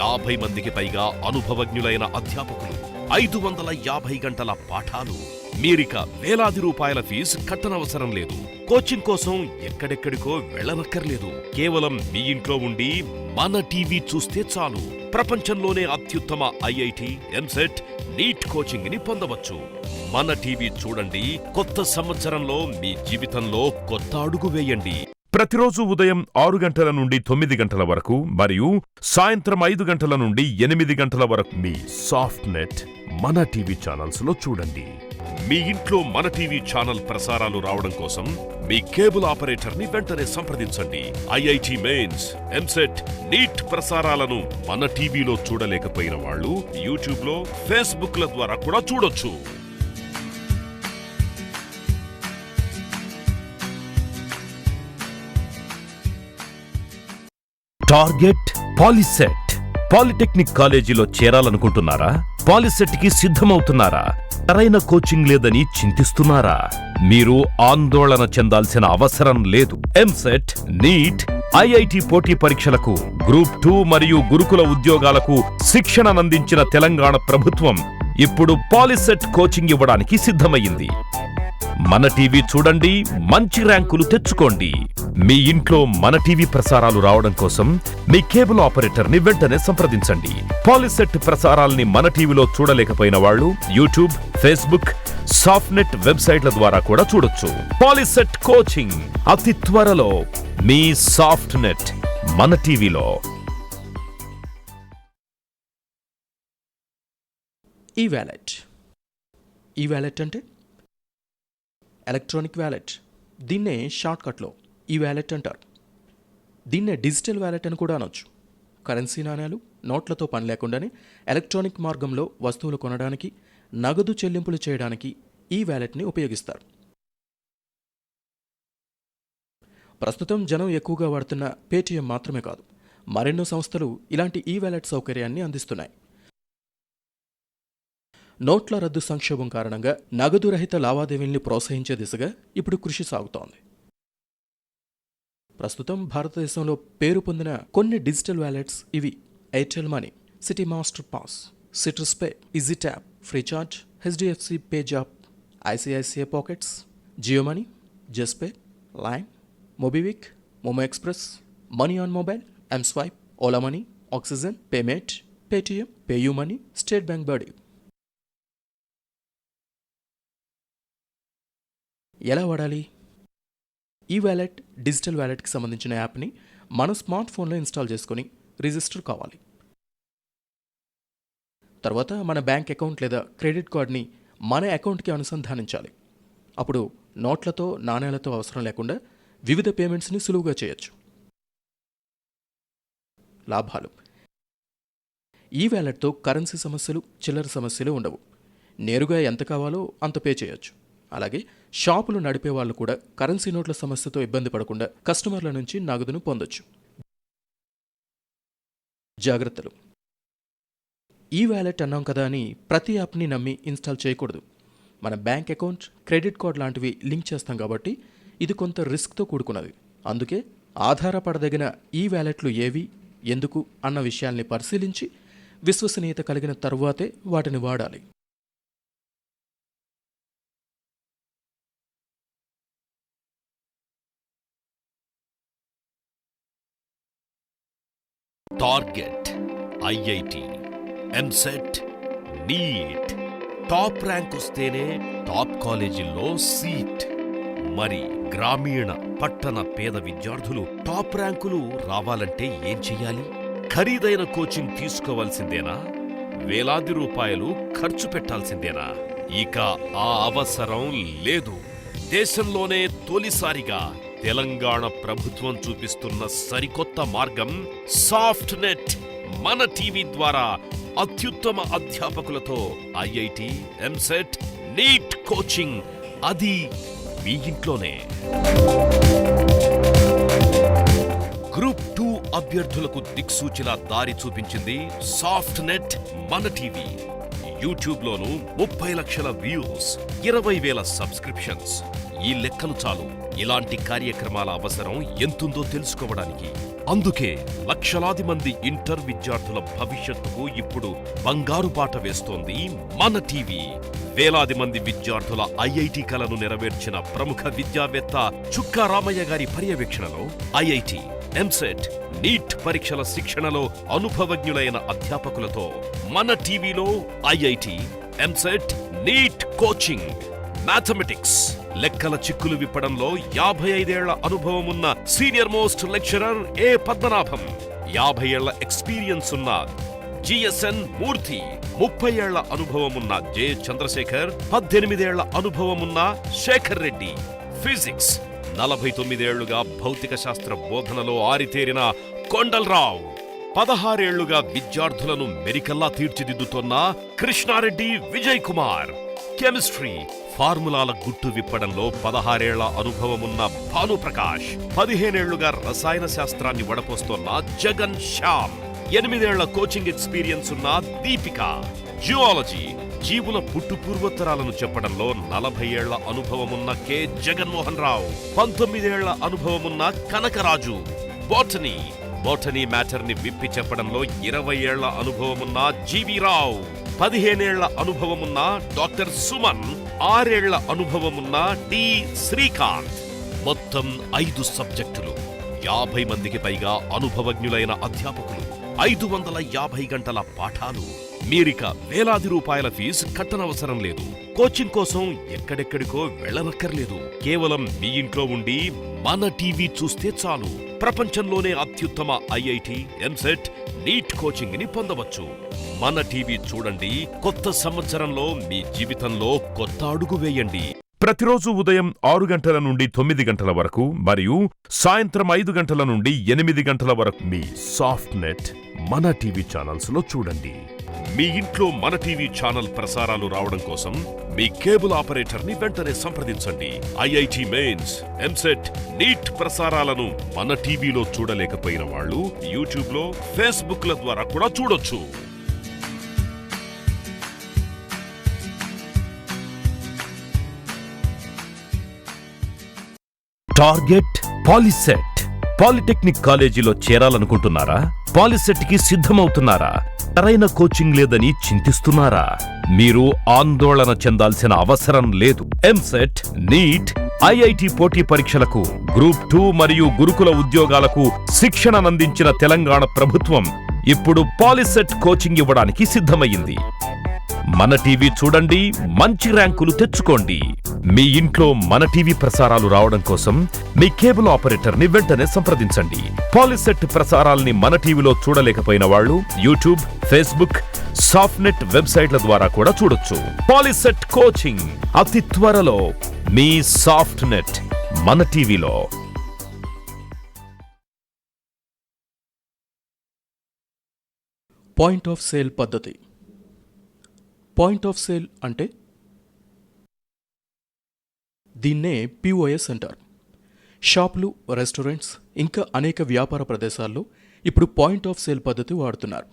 50 మందికి పైగా అనుభవజ్ఞులైన అధ్యాపకులు, 550 గంటల పాఠాలు. మీరిక వేలాది రూపాయల ఫీజు కట్టనవసరం లేదు. కోచింగ్ కోసం ఎక్కడెక్కడికో వెళ్ళనక్కర్లేదు. కేవలం మీ ఇంట్లో ఉండి మన టీవీ చూస్తే చాలు. ప్రపంచంలోనే అత్యుత్తమ ఐఐటి, ఎంసెట్, నీట్ కోచింగ్ ని పొందవచ్చు. మన టీవీ చూడండి. కొత్త సంవత్సరంలో మీ జీవితంలో కొత్త అడుగు వేయండి. ప్రతిరోజు ఉదయం 6 గంటల నుండి 9 గంటల వరకు మరియు సాయంత్రం 5 గంటల నుండి 8 గంటల వరకు మీ సాఫ్ట్నెట్ మన టీవీ ఛానల్స్ లో చూడండి. మీ ఇంట్లో మన టీవీ ఛానల్ ప్రసారాలు రావడం కోసం మీ కేబుల్ ఆపరేటర్ ని వెంటనే సంప్రదించండి. ఐఐటి మెయిన్స్, ఎంసెట్, నీట్ ప్రసారాలను మన టీవీలో చూడలేకపోయిన వాళ్ళు యూట్యూబ్ లో, ఫేస్బుక్ ల ద్వారా కూడా చూడొచ్చు. Target POLYCET. పాలిటెక్నిక్ కాలేజీలో చేరాలనుకుంటున్నారా? పాలిసెట్ కి సిద్ధమవుతున్నారా? సరైన కోచింగ్ లేదని చింతిస్తున్నారా? మీరు ఆందోళన చెందాల్సిన అవసరం లేదు. ఎంసెట్, నీట్, ఐఐటి పోటీ పరీక్షలకు, గ్రూప్ 2 మరియు గురుకుల ఉద్యోగాలకు శిక్షణనందించిన తెలంగాణ ప్రభుత్వం ఇప్పుడు పాలిసెట్ కోచింగ్ ఇవ్వడానికి సిద్ధమయ్యింది. మన టీవీ చూడండి, మంచి ర్యాంకులు తెచ్చుకోండి. మీ ఇంట్లో మన టీవీ ప్రసారాలు రావడం కోసం మీ కేబుల్ ఆపరేటర్ ని వెంటనే సంప్రదించండి. పాలిసెట్ ప్రసారాల్ని మన టీవీలో చూడలేకపోయిన వాళ్ళు యూట్యూబ్, ఫేస్బుక్, సాఫ్ట్నెట్ వెబ్సైట్ల ద్వారా కూడా చూడొచ్చు. పాలిసెట్ కోచింగ్ అతి త్వరలో మీ సాఫ్ట్నెట్ మన టీవీలో. ఈ వ్యాలెట్ అంటే ఎలక్ట్రానిక్ వ్యాలెట్. దీన్నే షార్ట్కట్లో ఈ వ్యాలెట్ అంటారు. దీన్నే డిజిటల్ వ్యాలెట్ అని కూడా అనొచ్చు. కరెన్సీ నాణ్యాలు, నోట్లతో పని లేకుండానే ఎలక్ట్రానిక్ మార్గంలో వస్తువులు కొనడానికి, నగదు చెల్లింపులు చేయడానికి ఈ వ్యాలెట్ని ఉపయోగిస్తారు. ప్రస్తుతం జనం ఎక్కువగా వాడుతున్న పేటీఎం మాత్రమే కాదు, మరెన్నో సంస్థలు ఇలాంటి ఈ వ్యాలెట్ సౌకర్యాన్ని అందిస్తున్నాయి. నోట్ల రద్దు సంక్షోభం కారణంగా నగదు రహిత లావాదేవీల్ని ప్రోత్సహించే దిశగా ఇప్పుడు కృషి సాగుతోంది. ప్రస్తుతం భారతదేశంలో పేరు పొందిన కొన్ని డిజిటల్ వ్యాలెట్స్ ఇవి: Airtel Money, Citi Master Pass, Citrus Pay, Easy Tap, Freecharge, HDFC PayZapp, ICICI Pockets, Jio Money, Juspay, Lime, MobiKwik, Momoe Express, Money on Mobile, mSwipe, Ola Money, Oxigen, payment, Paytm, PayU Money, State Bank Buddy. ఎలా వాడాలి? ఈ wallet digital వ్యాలెట్కి సంబంధించిన యాప్ని మన smart ఫోన్లో install చేసుకొని register కావాలి. తర్వాత మన బ్యాంక్ అకౌంట్ లేదా క్రెడిట్ కార్డ్ని మన అకౌంట్కి అనుసంధానించాలి. అప్పుడు నోట్లతో, నాణేలతో అవసరం లేకుండా వివిధ పేమెంట్స్ని సులువుగా చేయొచ్చు. లాభాలు: ఈ వ్యాలెట్తో కరెన్సీ సమస్యలు, చిల్లర సమస్యలు ఉండవు. నేరుగా ఎంత కావాలో అంత పే చేయొచ్చు. అలాగే షాపులు నడిపే వాళ్ళు కూడా కరెన్సీ నోట్ల సమస్యతో ఇబ్బంది పడకుండా కస్టమర్ల నుంచి నగదును పొందొచ్చు. జాగ్రత్తలు: ఈ వ్యాలెట్ అన్నాం కదా అని ప్రతి యాప్ని నమ్మి ఇన్స్టాల్ చేయకూడదు. మన బ్యాంక్ అకౌంట్, క్రెడిట్ కార్డ్ లాంటివి లింక్ చేస్తాం కాబట్టి ఇది కొంత రిస్క్తో కూడుకున్నది. అందుకే ఆధారపడదగిన ఈ వ్యాలెట్లు ఏవి, ఎందుకు అన్న విషయాల్ని పరిశీలించి విశ్వసనీయత కలిగిన తరువాతే వాటిని వాడాలి. Target, IIT, EAMCET, NEET top rank వస్తేనే టాప్ కాలేజీల్లో సీట్. మరి గ్రామీణ, పట్టణ పేద విద్యార్థులు టాప్ ర్యాంకులు రావాలంటే ఏం చెయ్యాలి? ఖరీదైన కోచింగ్ తీసుకోవాల్సిందేనా? వేలాది రూపాయలు ఖర్చు పెట్టాల్సిందేనా? ఇక ఆ అవసరం లేదు. దేశంలోనే తొలిసారిగా తెలంగాణ ప్రభుత్వం చూపిస్తున్న సరికొత్త మార్గం సాఫ్ట్నెట్ మన టీవీ ద్వారా అత్యుత్తమ అధ్యాపకులతో ఐఐటి, ఎంసెట్, నీట్ కోచింగ్, అది మీ ఇంట్లోనే. గ్రూప్ 2 అభ్యర్థులకు దిక్సూచిలా దారి చూపించింది సాఫ్ట్నెట్ మన టీవీ. యూట్యూబ్లోనూ 30 లక్షల వ్యూస్, 20,000 సబ్స్క్రిప్షన్స్, ఈ లెక్కలు చాలు ఇలాంటి కార్యక్రమాల అవసరం ఎంతుందో తెలుసుకోవడానికి. అందుకే లక్షలాది మంది ఇంటర్ విద్యార్థుల భవిష్యత్తుకు ఇప్పుడు బంగారు బాట వేస్తోంది మన టీవీ. వేలాది మంది విద్యార్థుల ఐఐటి కలను నెరవేర్చిన ప్రముఖ విద్యావేత్త చుక్కా రామయ్య గారి పర్యవేక్షణలో ఐఐటి, ఎంసెట్, నీట్ పరీక్షల శిక్షణలో అనుభవజ్ఞులైన అధ్యాపకులతో మన టీవీలో IIT, EAMCET, NEET coaching, mathematics, లెక్కల చిక్కులు విప్పడంలో 55 ఏళ్ల అనుభవమున్న సీనియర్ మోస్ట్ లెక్చరర్ ఏ పద్మనాభం, 50 ఏళ్ల ఎక్స్పీరియన్స్ ఉన్న జిఎస్ఎన్ మూర్తి, 30 ఏళ్ల అనుభవమున్న జె చంద్రశేఖర్, 18 ఏళ్ల అనుభవమున్న శేఖర్ రెడ్డి, ఫిజిక్స్ 49 ఏళ్లుగా భౌతిక శాస్త్ర బోధనలో ఆరితేరిన కొండల్రావు, 16 ఏళ్లుగా విద్యార్థులను మెరికల్లా తీర్చిదిద్దుతోన్న కృష్ణారెడ్డి విజయ్ కుమార్, కెమిస్ట్రీ ఫార్ములాల గుట్టు విప్పడంలో 16 ఏళ్ల అనుభవమున్న భానుప్రకాష్, 15 ఏళ్లుగా రసాయన శాస్త్రాన్ని వడపోస్తోన్న జగన్ శ్యామ్, 8 ఏళ్ల కోచింగ్ ఎక్స్పీరియన్స్ ఉన్న దీపిక, జియాలజీ జీవుల పుట్టు పూర్వోత్తరాలను చెప్పడంలో 40 ఏళ్ల అనుభవమున్న కె జగన్మోహన్ రావు, 19 ఏళ్ల అనుభవమున్న కనకరాజు, బోటనీ మ్యాటర్ ని విప్పి చెప్పడంలో 20 ఏళ్ల అనుభవమున్న జీవి రావు, 15 ఏళ్ల అనుభవమున్న డాక్టర్ సుమన్, 6 ఏళ్ల అనుభవమున్న డి శ్రీకాంత్. మొత్తం 5 సబ్జెక్టులు, 50 మందికి పైగా అనుభవజ్ఞులైన అధ్యాపకులు, 550 గంటల పాఠాలు. మీరిక వేలాది రూపాయల ఫీజు కట్టనవసరం లేదు. కోచింగ్ కోసం ఎక్కడెక్కడికో వెళ్ళనక్కర్లేదు. కేవలం మీ ఇంట్లో ఉండి మన టీవీ చూస్తే చాలు. ప్రపంచంలోనే అత్యుత్తమ ఐఐటి, ఎంసెట్, నీట్ కోచింగ్ ని పొందవచ్చు. మన టీవీ చూడండి, కొత్త సంవత్సరంలో మీ జీవితంలో కొత్త అడుగు వేయండి. ప్రతిరోజు ఉదయం 6 గంటల నుండి 9 గంటల వరకు మరియు సాయంత్రం 5 గంటల నుండి 8 గంటల వరకు మీ సాఫ్ట్నెట్ మన టీవీ ఛానల్స్ లో చూడండి. మీ ఇంట్లో మన టీవీ ఛానల్ ప్రసారాలు రావడం కోసం మీ కేబుల్ ఆపరేటర్ ని వెంటనే సంప్రదించండి. ఐఐటి మెయిన్స్, ఎంసెట్, నీట్ ప్రసారాలను మన టీవీలో చూడలేకపోయిన వాళ్ళు యూట్యూబ్ లో, ఫేస్బుక్ ల ద్వారా కూడా చూడొచ్చు. Target POLYCET. పాలిటెక్నిక్ కాలేజీలో చేరాలనుకుంటున్నారా? పాలిసెట్ కి సిద్ధమవుతున్నారా? సరైన కోచింగ్ లేదని చింతిస్తున్నారా? మీరు ఆందోళన చెందాల్సిన అవసరం లేదు. ఎంసెట్, నీట్, ఐఐటి పోటీ పరీక్షలకు, గ్రూప్ 2 మరియు గురుకుల ఉద్యోగాలకు శిక్షణనందించిన తెలంగాణ ప్రభుత్వం ఇప్పుడు పాలిసెట్ కోచింగ్ ఇవ్వడానికి సిద్ధమయ్యింది. మన టీవీ చూడండి, మంచి ర్యాంకులు తెచ్చుకోండి. మీ ఇంట్లో మన టీవీ ప్రసారాలు రావడం కోసం మీ కేబుల్ ఆపరేటర్ ని వెంటనే సంప్రదించండి. పాలిసెట్ ప్రసారాల్ని మన టీవీలో చూడలేకపోయిన వాళ్ళు యూట్యూబ్, ఫేస్బుక్, సాఫ్ట్నెట్ వెబ్సైట్ల ద్వారా కూడా చూడొచ్చు. పాలిసెట్ కోచింగ్ అతి త్వరలో మీ సాఫ్ట్నెట్ మన టీవీలో. పాయింట్ ఆఫ్ సేల్ పద్ధతి. పాయింట్ ఆఫ్ సేల్ అంటే దీన్నే పిఓఎస్ అంటారు. షాపులు, రెస్టారెంట్స్ ఇంకా అనేక వ్యాపార ప్రదేశాల్లో ఇప్పుడు పాయింట్ ఆఫ్ సేల్ పద్ధతి వాడుతున్నారు.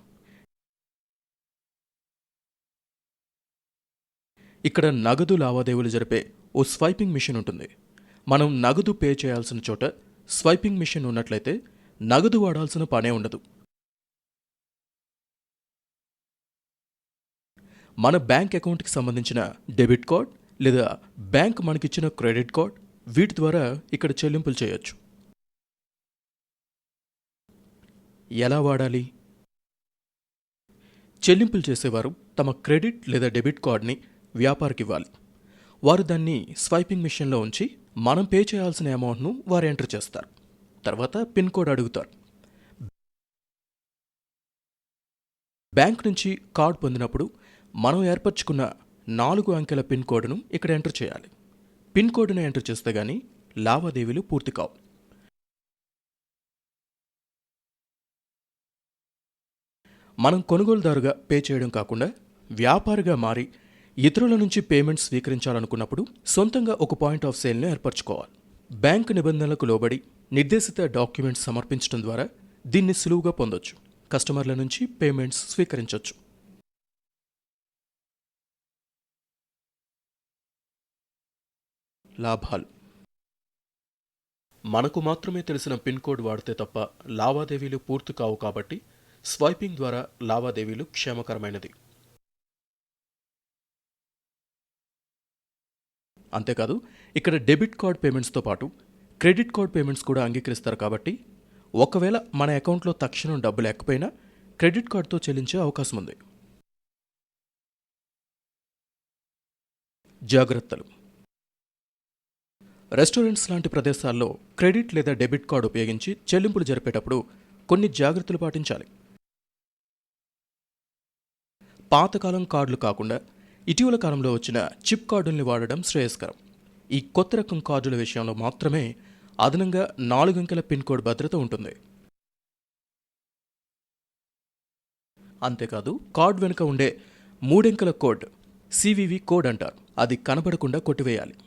ఇక్కడ నగదు లావాదేవీలు జరిపే ఓ స్వైపింగ్ మిషన్ ఉంటుంది. మనం నగదు పే చేయాల్సిన చోట స్వైపింగ్ మిషన్ ఉన్నట్లయితే నగదు వాడాల్సిన పనే ఉండదు. మన బ్యాంక్ అకౌంట్కి సంబంధించిన డెబిట్ కార్డ్ లేదా బ్యాంక్ మనకిచ్చిన క్రెడిట్ కార్డ్, వీటి ద్వారా ఇక్కడ చెల్లింపులు చేయొచ్చు. ఎలా వాడాలి? చెల్లింపులు చేసేవారు తమ క్రెడిట్ లేదా డెబిట్ కార్డ్ని వ్యాపారికి ఇవ్వాలి. వారు దాన్ని స్వైపింగ్ మిషన్లో ఉంచి మనం పే చేయాల్సిన అమౌంట్ను వారు ఎంటర్ చేస్తారు. తర్వాత పిన్ కోడ్ అడుగుతారు. బ్యాంక్ నుంచి కార్డ్ పొందినప్పుడు మనం ఏర్పరచుకున్న 4 అంకెల పిన్ కోడ్ను ఇక్కడ ఎంటర్ చేయాలి. పిన్ కోడ్ను ఎంటర్ చేస్తే గానీ లావాదేవీలు పూర్తి కావు. మనం కొనుగోలుదారుగా పే చేయడం కాకుండా వ్యాపారిగా మారి ఇతరుల నుంచి పేమెంట్ స్వీకరించాలనుకున్నప్పుడు సొంతంగా ఒక పాయింట్ ఆఫ్ సేల్ను ఏర్పరచుకోవాలి. బ్యాంకు నిబంధనలకు లోబడి నిర్దేశిత డాక్యుమెంట్స్ సమర్పించడం ద్వారా దీన్ని సులువుగా పొందొచ్చు. కస్టమర్ల నుంచి పేమెంట్స్ స్వీకరించవచ్చు. లాభాలు. మనకు మాత్రమే తెలిసిన పిన్ కోడ్ వాడితే తప్ప లావాదేవీలు పూర్తి కావు కాబట్టి స్వైపింగ్ ద్వారా లావాదేవీలు క్షేమకరమైనది. అంతేకాదు ఇక్కడ డెబిట్ కార్డ్ పేమెంట్స్తో పాటు క్రెడిట్ కార్డ్ పేమెంట్స్ కూడా అంగీకరిస్తారు కాబట్టి ఒకవేళ మన అకౌంట్లో తక్షణం డబ్బు లేకపోయినా క్రెడిట్ కార్డుతో చెల్లించే అవకాశం ఉంది. జాగ్రత్తలు. రెస్టారెంట్స్ లాంటి ప్రదేశాల్లో క్రెడిట్ లేదా డెబిట్ కార్డు ఉపయోగించి చెల్లింపులు జరిపేటప్పుడు కొన్ని జాగ్రత్తలు పాటించాలి. పాతకాలం కార్డులు కాకుండా ఇటీవల కాలంలో వచ్చిన చిప్ కార్డుల్ని వాడడం శ్రేయస్కరం. ఈ కొత్త రకం కార్డుల విషయంలో మాత్రమే అదనంగా 4 అంకెల పిన్ కోడ్ భద్రత ఉంటుంది. అంతేకాదు కార్డు వెనుక ఉండే 3 అంకెల కోడ్ సివివి కోడ్ అంటారు. అది కనబడకుండా కొట్టివేయాలి.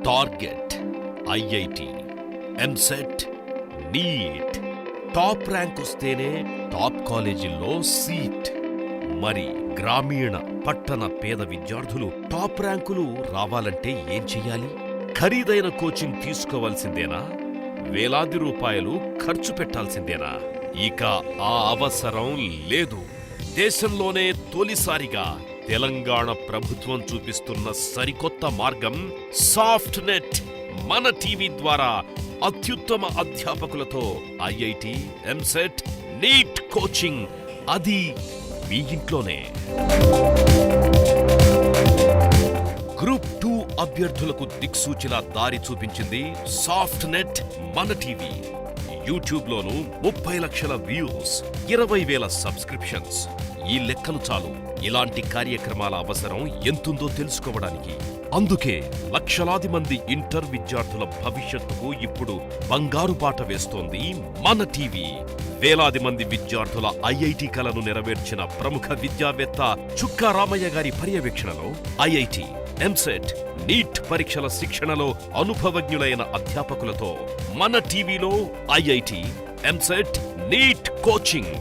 Target, IIT, EAMCET, NEET top rank వస్తేనే టాప్ కాలేజీల్లో సీట్. మరి గ్రామీణ పట్టణ పేద విద్యార్థులు టాప్ ర్యాంకులు రావాలంటే ఏం చెయ్యాలి? ఖరీదైన కోచింగ్ తీసుకోవాల్సిందేనా? వేలాది రూపాయలు ఖర్చు పెట్టాల్సిందేనా? ఇక ఆ అవసరం లేదు. దేశంలోనే తొలిసారిగా తెలంగాణ ప్రభుత్వం చూపిస్తున్న సరికొత్త మార్గం సాఫ్ట్నెట్ మన టీవీ ద్వారా అత్యుత్తమ అధ్యాపకులతో ఐఐటి, ఎంసెట్, నీట్ కోచింగ్, అది మీ ఇంట్లోనే. గ్రూప్ 2 అభ్యర్థులకు దిక్సూచిలా దారి చూపించింది సాఫ్ట్నెట్ మన టీవీ. యూట్యూబ్లోనూ 30 లక్షల వ్యూస్, 20,000 సబ్స్క్రిప్షన్స్. ఈ లెక్కలు చాలు ఇలాంటి కార్యక్రమాల అవసరం ఎంతుందో తెలుసుకోవడానికి. అందుకే లక్షలాది మంది ఇంటర్ విద్యార్థుల భవిష్యత్తుకు ఇప్పుడు బంగారు బాట వేస్తోంది మన టీవీ. వేలాది మంది విద్యార్థుల ఐఐటి కలను నెరవేర్చిన ప్రముఖ విద్యావేత్త చుక్కా రామయ్య గారి పర్యవేక్షణలో ఐఐటి, ఎంసెట్, నీట్ పరీక్షల శిక్షణలో అనుభవజ్ఞులైన అధ్యాపకులతో మన టీవీలో IIT, EAMCET, NEET coaching.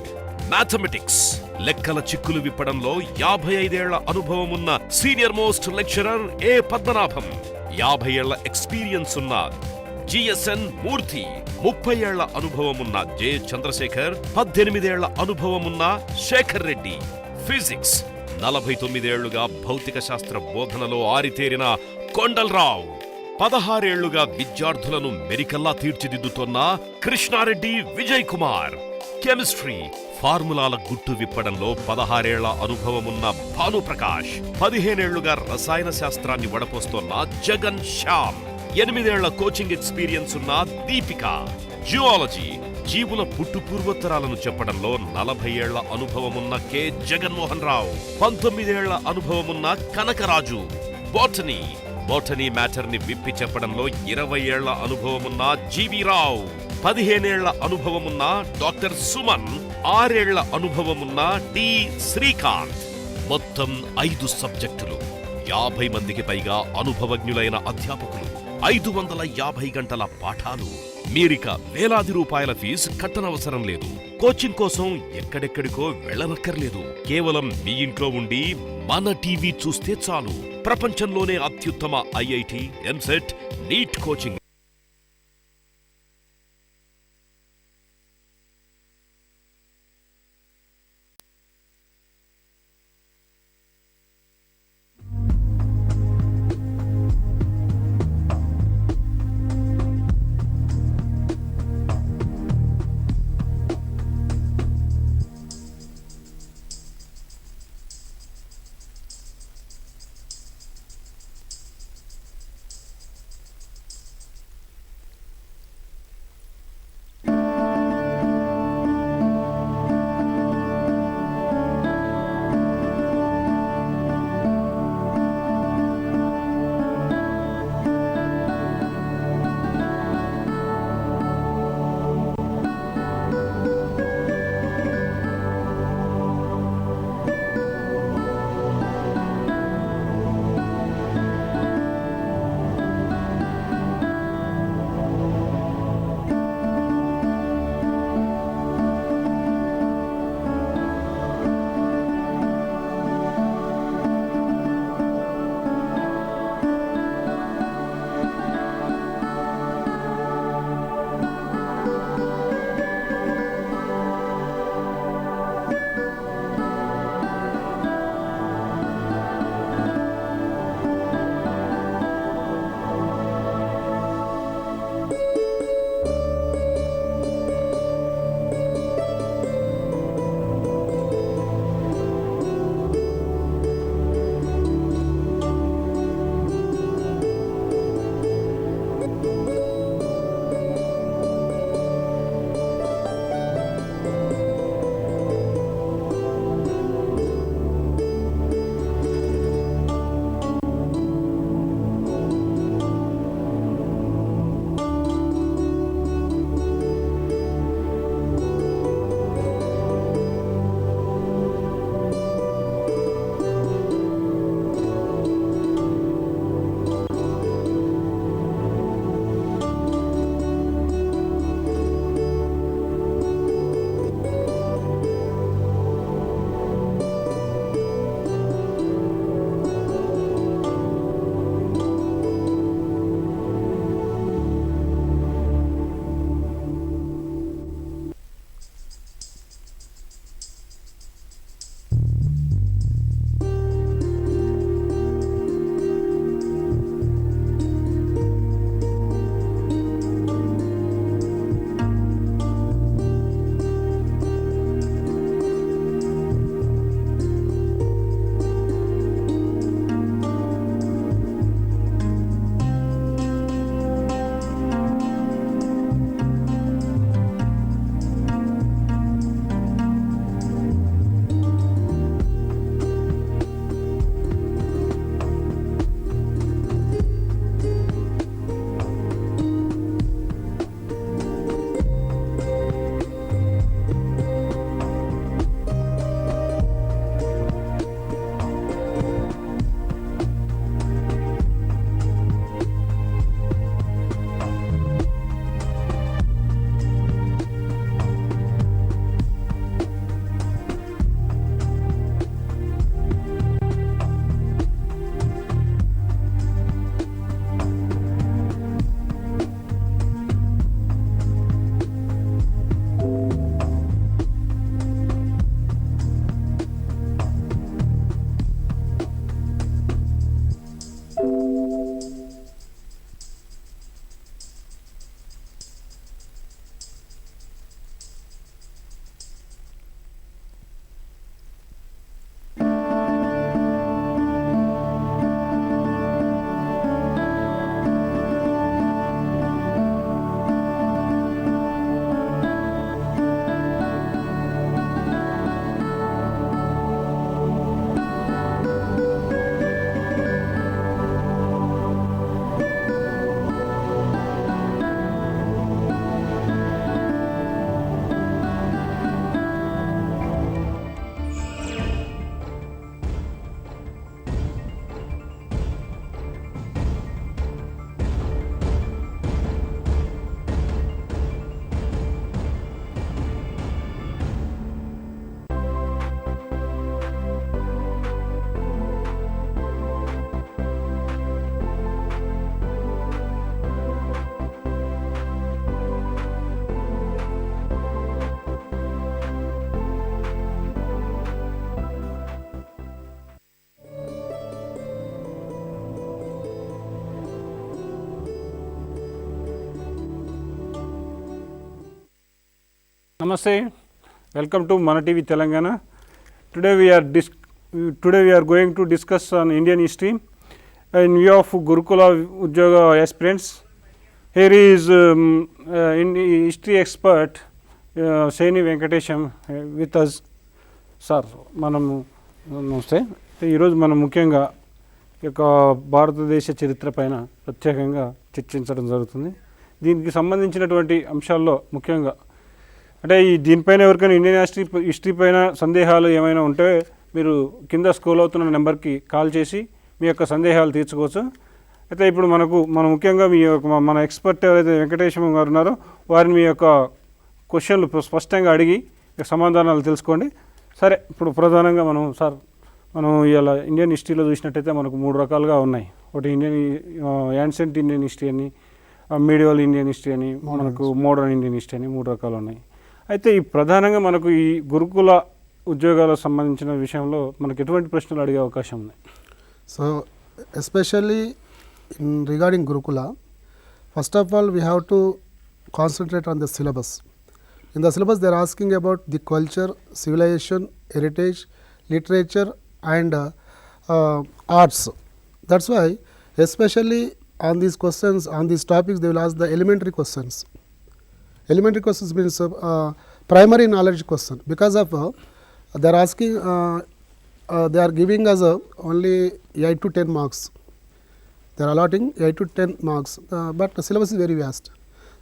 Mathematics, లెక్కల చిక్కులు విప్పడంలో 55 ఏళ్ల అనుభవం ఉన్న సీనియర్ మోస్ట్ లెక్చరర్ ఏ పద్మనాభం, 50 ఏళ్ల ఎక్స్పీరియన్స్ ఉన్న జిఎస్ఎన్ మూర్తి, 30 ఏళ్ల అనుభవమున్న జె చంద్రశేఖర్, 18 ఏళ్ల అనుభవమున్న శేఖర్ రెడ్డి. ఫిజిక్స్, 49 ఏళ్లుగా భౌతిక శాస్త్ర బోధనలో ఆరితేరిన కొండల్రావు, 16 ఏళ్లుగా విద్యార్థులను మెరికల్లా తీర్చిదిద్దుతోన్న కృష్ణారెడ్డి విజయ్ కుమార్. కెమిస్ట్రీ, ఫార్ములాల గుట్టు విప్పడంలో 16 ఏళ్ల అనుభవమున్న భానుప్రకాష్, 15 ఏళ్లుగా రసాయన శాస్త్రాన్ని వడపోస్తోన్న జగన్ శ్యామ్, 8 ఏళ్ల కోచింగ్ ఎక్స్పీరియన్స్ ఉన్న దీపిక. జియాలజీ, జీవుల పుట్టు పూర్వోత్తరాలను చెప్పడంలో 40 ఏళ్ల అనుభవమున్న కె జగన్మోహన్ రావు, 19 ఏళ్ల అనుభవమున్న కనకరాజు. బోటనీ మ్యాటర్ ని విప్పి చెప్పడంలో 20 ఏళ్ల అనుభవమున్న జీవి రావు, 15 ఏళ్ల అనుభవమున్న డాక్టర్ సుమన్, 6 ఏళ్ల అనుభవమున్న డి శ్రీకాంత్. మొత్తం 5 సబ్జెక్టులు, 50 మందికి పైగా అనుభవజ్ఞులైన అధ్యాపకులు, 550 గంటల పాఠాలు. మీరిక వేలాది రూపాయల ఫీజు కట్టనవసరం లేదు. కోచింగ్ కోసం ఎక్కడెక్కడికో వెళ్ళనక్కర్లేదు. కేవలం మీ ఇంట్లో ఉండి మన టీవీ చూస్తే చాలు. ప్రపంచంలోనే అత్యుత్తమ IIT, EAMCET, NEET coaching. Namaste. Welcome to MANATV Telangana. Today we are going to discuss on Indian history in view of Gurukula Udyoga aspirants. Here is history expert Seni Venkatesham with us. Sir మనము నమస్తే. ఈరోజు మనం ముఖ్యంగా ఈ యొక్క భారతదేశ చరిత్ర పైన ప్రత్యేకంగా చర్చించడం జరుగుతుంది. దీనికి సంబంధించినటువంటి అంశాల్లో ముఖ్యంగా అంటే దీనిపైన ఎవరికైనా ఇండియన్ హిస్టరీ పైన సందేహాలు ఏమైనా ఉంటే మీరు కింద స్క్రోల్ అవుతున్న నెంబర్కి కాల్ చేసి మీ యొక్క సందేహాలు తీర్చుకోవచ్చు. అయితే ఇప్పుడు మనం ముఖ్యంగా మీ యొక్క మన ఎక్స్పర్ట్ ఎవరైతే వెంకటేశ్వర గారు ఉన్నారో వారిని మీ యొక్క క్వశ్చన్లు స్పష్టంగా అడిగి సమాధానాలు తెలుసుకోండి. సరే, ఇప్పుడు ప్రధానంగా మనం ఇలా ఇండియన్ హిస్టరీలో చూసినట్టయితే మనకు 3 రకాలుగా ఉన్నాయి. ఒకటి యాన్సెంట్ ఇండియన్ హిస్టరీ అని, మీడియవల్ ఇండియన్ హిస్టరీ అని, మనకు మోడర్న్ ఇండియన్ హిస్టరీ అని 3 రకాలు ఉన్నాయి. అయితే ఈ ప్రధానంగా మనకు ఈ గురుకుల ఉద్యోగాలకు సంబంధించిన విషయంలో మనకు ఎటువంటి ప్రశ్నలు అడిగే అవకాశం ఉంది? సో ఎస్పెషల్లీ రిగార్డింగ్ గురుకుల, first of all we have to concentrate on the syllabus. In the syllabus, they are asking about the culture, civilization, heritage, literature and arts. That's why especially on these questions, on these topics, they will ask the elementary questions. Elementary questions means primary knowledge question, because of they are asking they are giving us only 8 to 10 marks. They are allotting 8 to 10 marks, but the syllabus is very vast.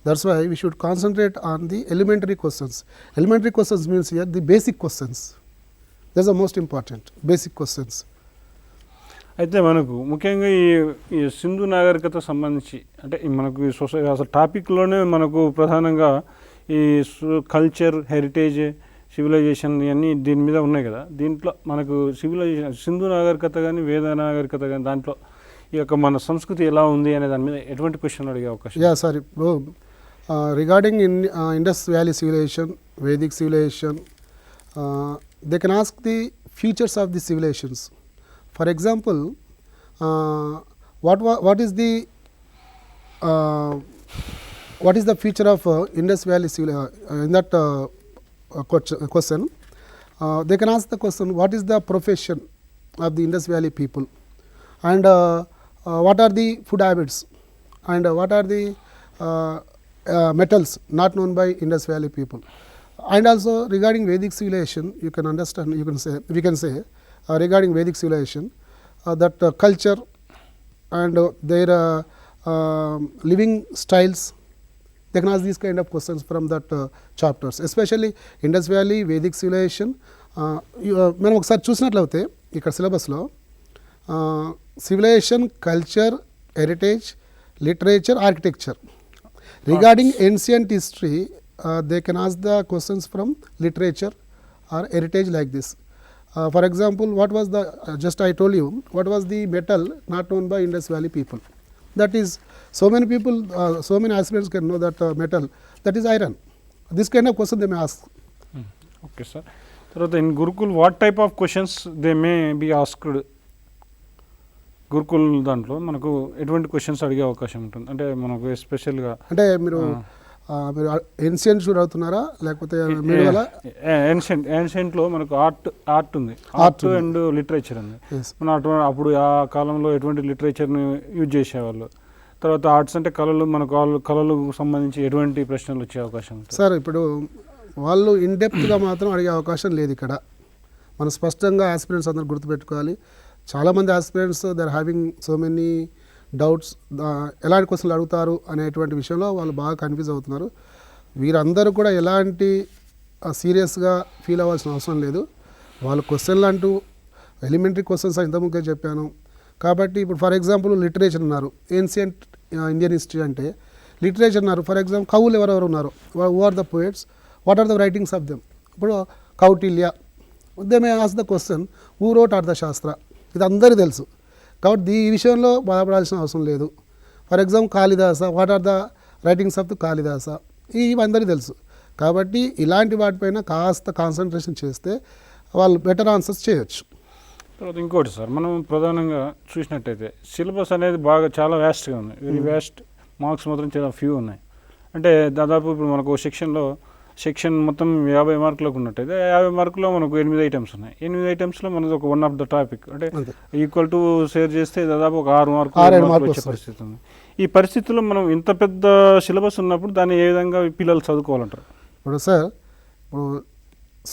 That's why we should concentrate on the elementary questions. Elementary questions means here the basic questions. That's the most important, basic questions. అయితే మనకు ముఖ్యంగా ఈ సింధు నాగరికత సంబంధించి అంటే మనకు ఈ society అసలు టాపిక్లోనే మనకు ప్రధానంగా ఈ కల్చర్, హెరిటేజ్, సివిలైజేషన్ ఇవన్నీ దీని మీద ఉన్నాయి కదా. దీంట్లో మనకు సివిలైజేషన్ సింధు నాగరికత కానీ వేద నాగరికత కానీ దాంట్లో ఈ యొక్క మన సంస్కృతి ఎలా ఉంది అనే దాని మీద ఎటువంటి క్వశ్చన్ అడిగే అవకాశం? యా సార్, ఇప్పుడు regarding Indus Valley civilization, Vedic civilization, they can ask the features of the civilizations. For example, what is the feature of Indus Valley civilization? In that question, they can ask the question, what is the profession of the Indus Valley people, and what are the food habits, and what are the metals not known by Indus Valley people. And also regarding Vedic civilization, you can understand, we can say regarding Vedic civilization that culture and their living styles, they can ask these kind of questions from that chapters, especially Indus Valley, Vedic civilization. మనం ఒకసారి చూసినట్లయితే ఇక్కడ సిలబస్లో civilization, culture, heritage, literature, architecture. Regarding ancient history, they can ask the questions from literature or heritage like this. For example, what was the just I told you, what was the metal not known by Indus Valley people? That is, so many people, so many aspirants can know that metal, that is iron. This kind of question they may ask. Okay, sir. So in Gurukul, what type of questions they may be asked? Gurukul దాంట్లో మనకు ఎటువంటి questions అడిగే అవకాశం ఉంటుంది? అంటే మనకు ఎస్పెషల్గా అంటే మీరు ఏన్షియంట్ షూర్ అవుతున్నారా లేకపోతే ఏన్షియంట్లో మనకు ఆర్ట్ ఉంది, ఆర్ట్ అండ్ లిటరేచర్ ఉంది. మన అప్పుడు ఆ కాలంలో ఎటువంటి లిటరేచర్ని యూజ్ చేసేవాళ్ళు, తర్వాత ఆర్ట్స్ అంటే కళలు, మనకు కళలకు సంబంధించి ఎటువంటి ప్రశ్నలు వచ్చే అవకాశం ఉంటుంది? సార్, ఇప్పుడు వాళ్ళు ఇన్డెప్త్గా మాత్రం అడిగే అవకాశం లేదు. ఇక్కడ మనం స్పష్టంగా ఆస్పిరెంట్స్ అందరూ గుర్తుపెట్టుకోవాలి. చాలామంది aspirants they are having so many doubts, ఎలాంటి క్వశ్చన్లు అడుగుతారు అనేటువంటి విషయంలో వాళ్ళు బాగా కన్ఫ్యూజ్ అవుతున్నారు. వీరందరూ కూడా ఎలాంటి సీరియస్గా ఫీల్ అవ్వాల్సిన అవసరం లేదు. వాళ్ళ క్వశ్చన్లు అంటూ ఎలిమెంటరీ క్వశ్చన్స్ ఇంతకుముందే చెప్పాను. కాబట్టి ఇప్పుడు ఫర్ ఎగ్జాంపుల్ లిటరేచర్ ఉన్నారు, ఏన్షియంట్ ఇండియన్ హిస్టరీ అంటే లిటరేచర్ ఉన్నారు. ఫర్ ఎగ్జాంపుల్ కవులు ఎవరెవరు ఉన్నారు, who are the poets, what are the writings of them. ఇప్పుడు Kautilya, they may ask the question who wrote Arthashastra, ఇది అందరికీ తెలుసు. కాబట్టి ఈ విషయంలో బాధపడాల్సిన అవసరం లేదు. For example Kalidasa, what are the writings of the Kalidasa, ఇవి అందరికీ తెలుసు. కాబట్టి ఇలాంటి వాటిపైన కాస్త కాన్సన్ట్రేషన్ చేస్తే వాళ్ళు బెటర్ ఆన్సర్స్ చేయొచ్చు. తర్వాత ఇంకోటి సార్, మనం ప్రధానంగా చూసినట్టయితే సిలబస్ అనేది బాగా చాలా వ్యాస్ట్గా ఉంది, వెరీ వ్యాస్ట్. మార్క్స్ మాత్రం చాలా ఫ్యూ ఉన్నాయి. అంటే దాదాపు ఇప్పుడు మనకు సెక్షన్లో సెక్షన్ మొత్తం 50 మార్కులకు ఉన్నట్టయితే 50 మార్కుల్లో మనకు 8 ఐటమ్స్ ఉన్నాయి. 8 ఐటమ్స్లో మనది ఒక వన్ ఆఫ్ ద టాపిక్ అంటే ఈక్వల్ టు షేర్ చేస్తే దాదాపు ఒక 6 మార్కులు వచ్చే పరిస్థితి ఉంది. ఈ పరిస్థితుల్లో మనం ఇంత పెద్ద సిలబస్ ఉన్నప్పుడు దాన్ని ఏ విధంగా పిల్లలు చదువుకోవాలంటారు? ఇప్పుడు సార్, ఇప్పుడు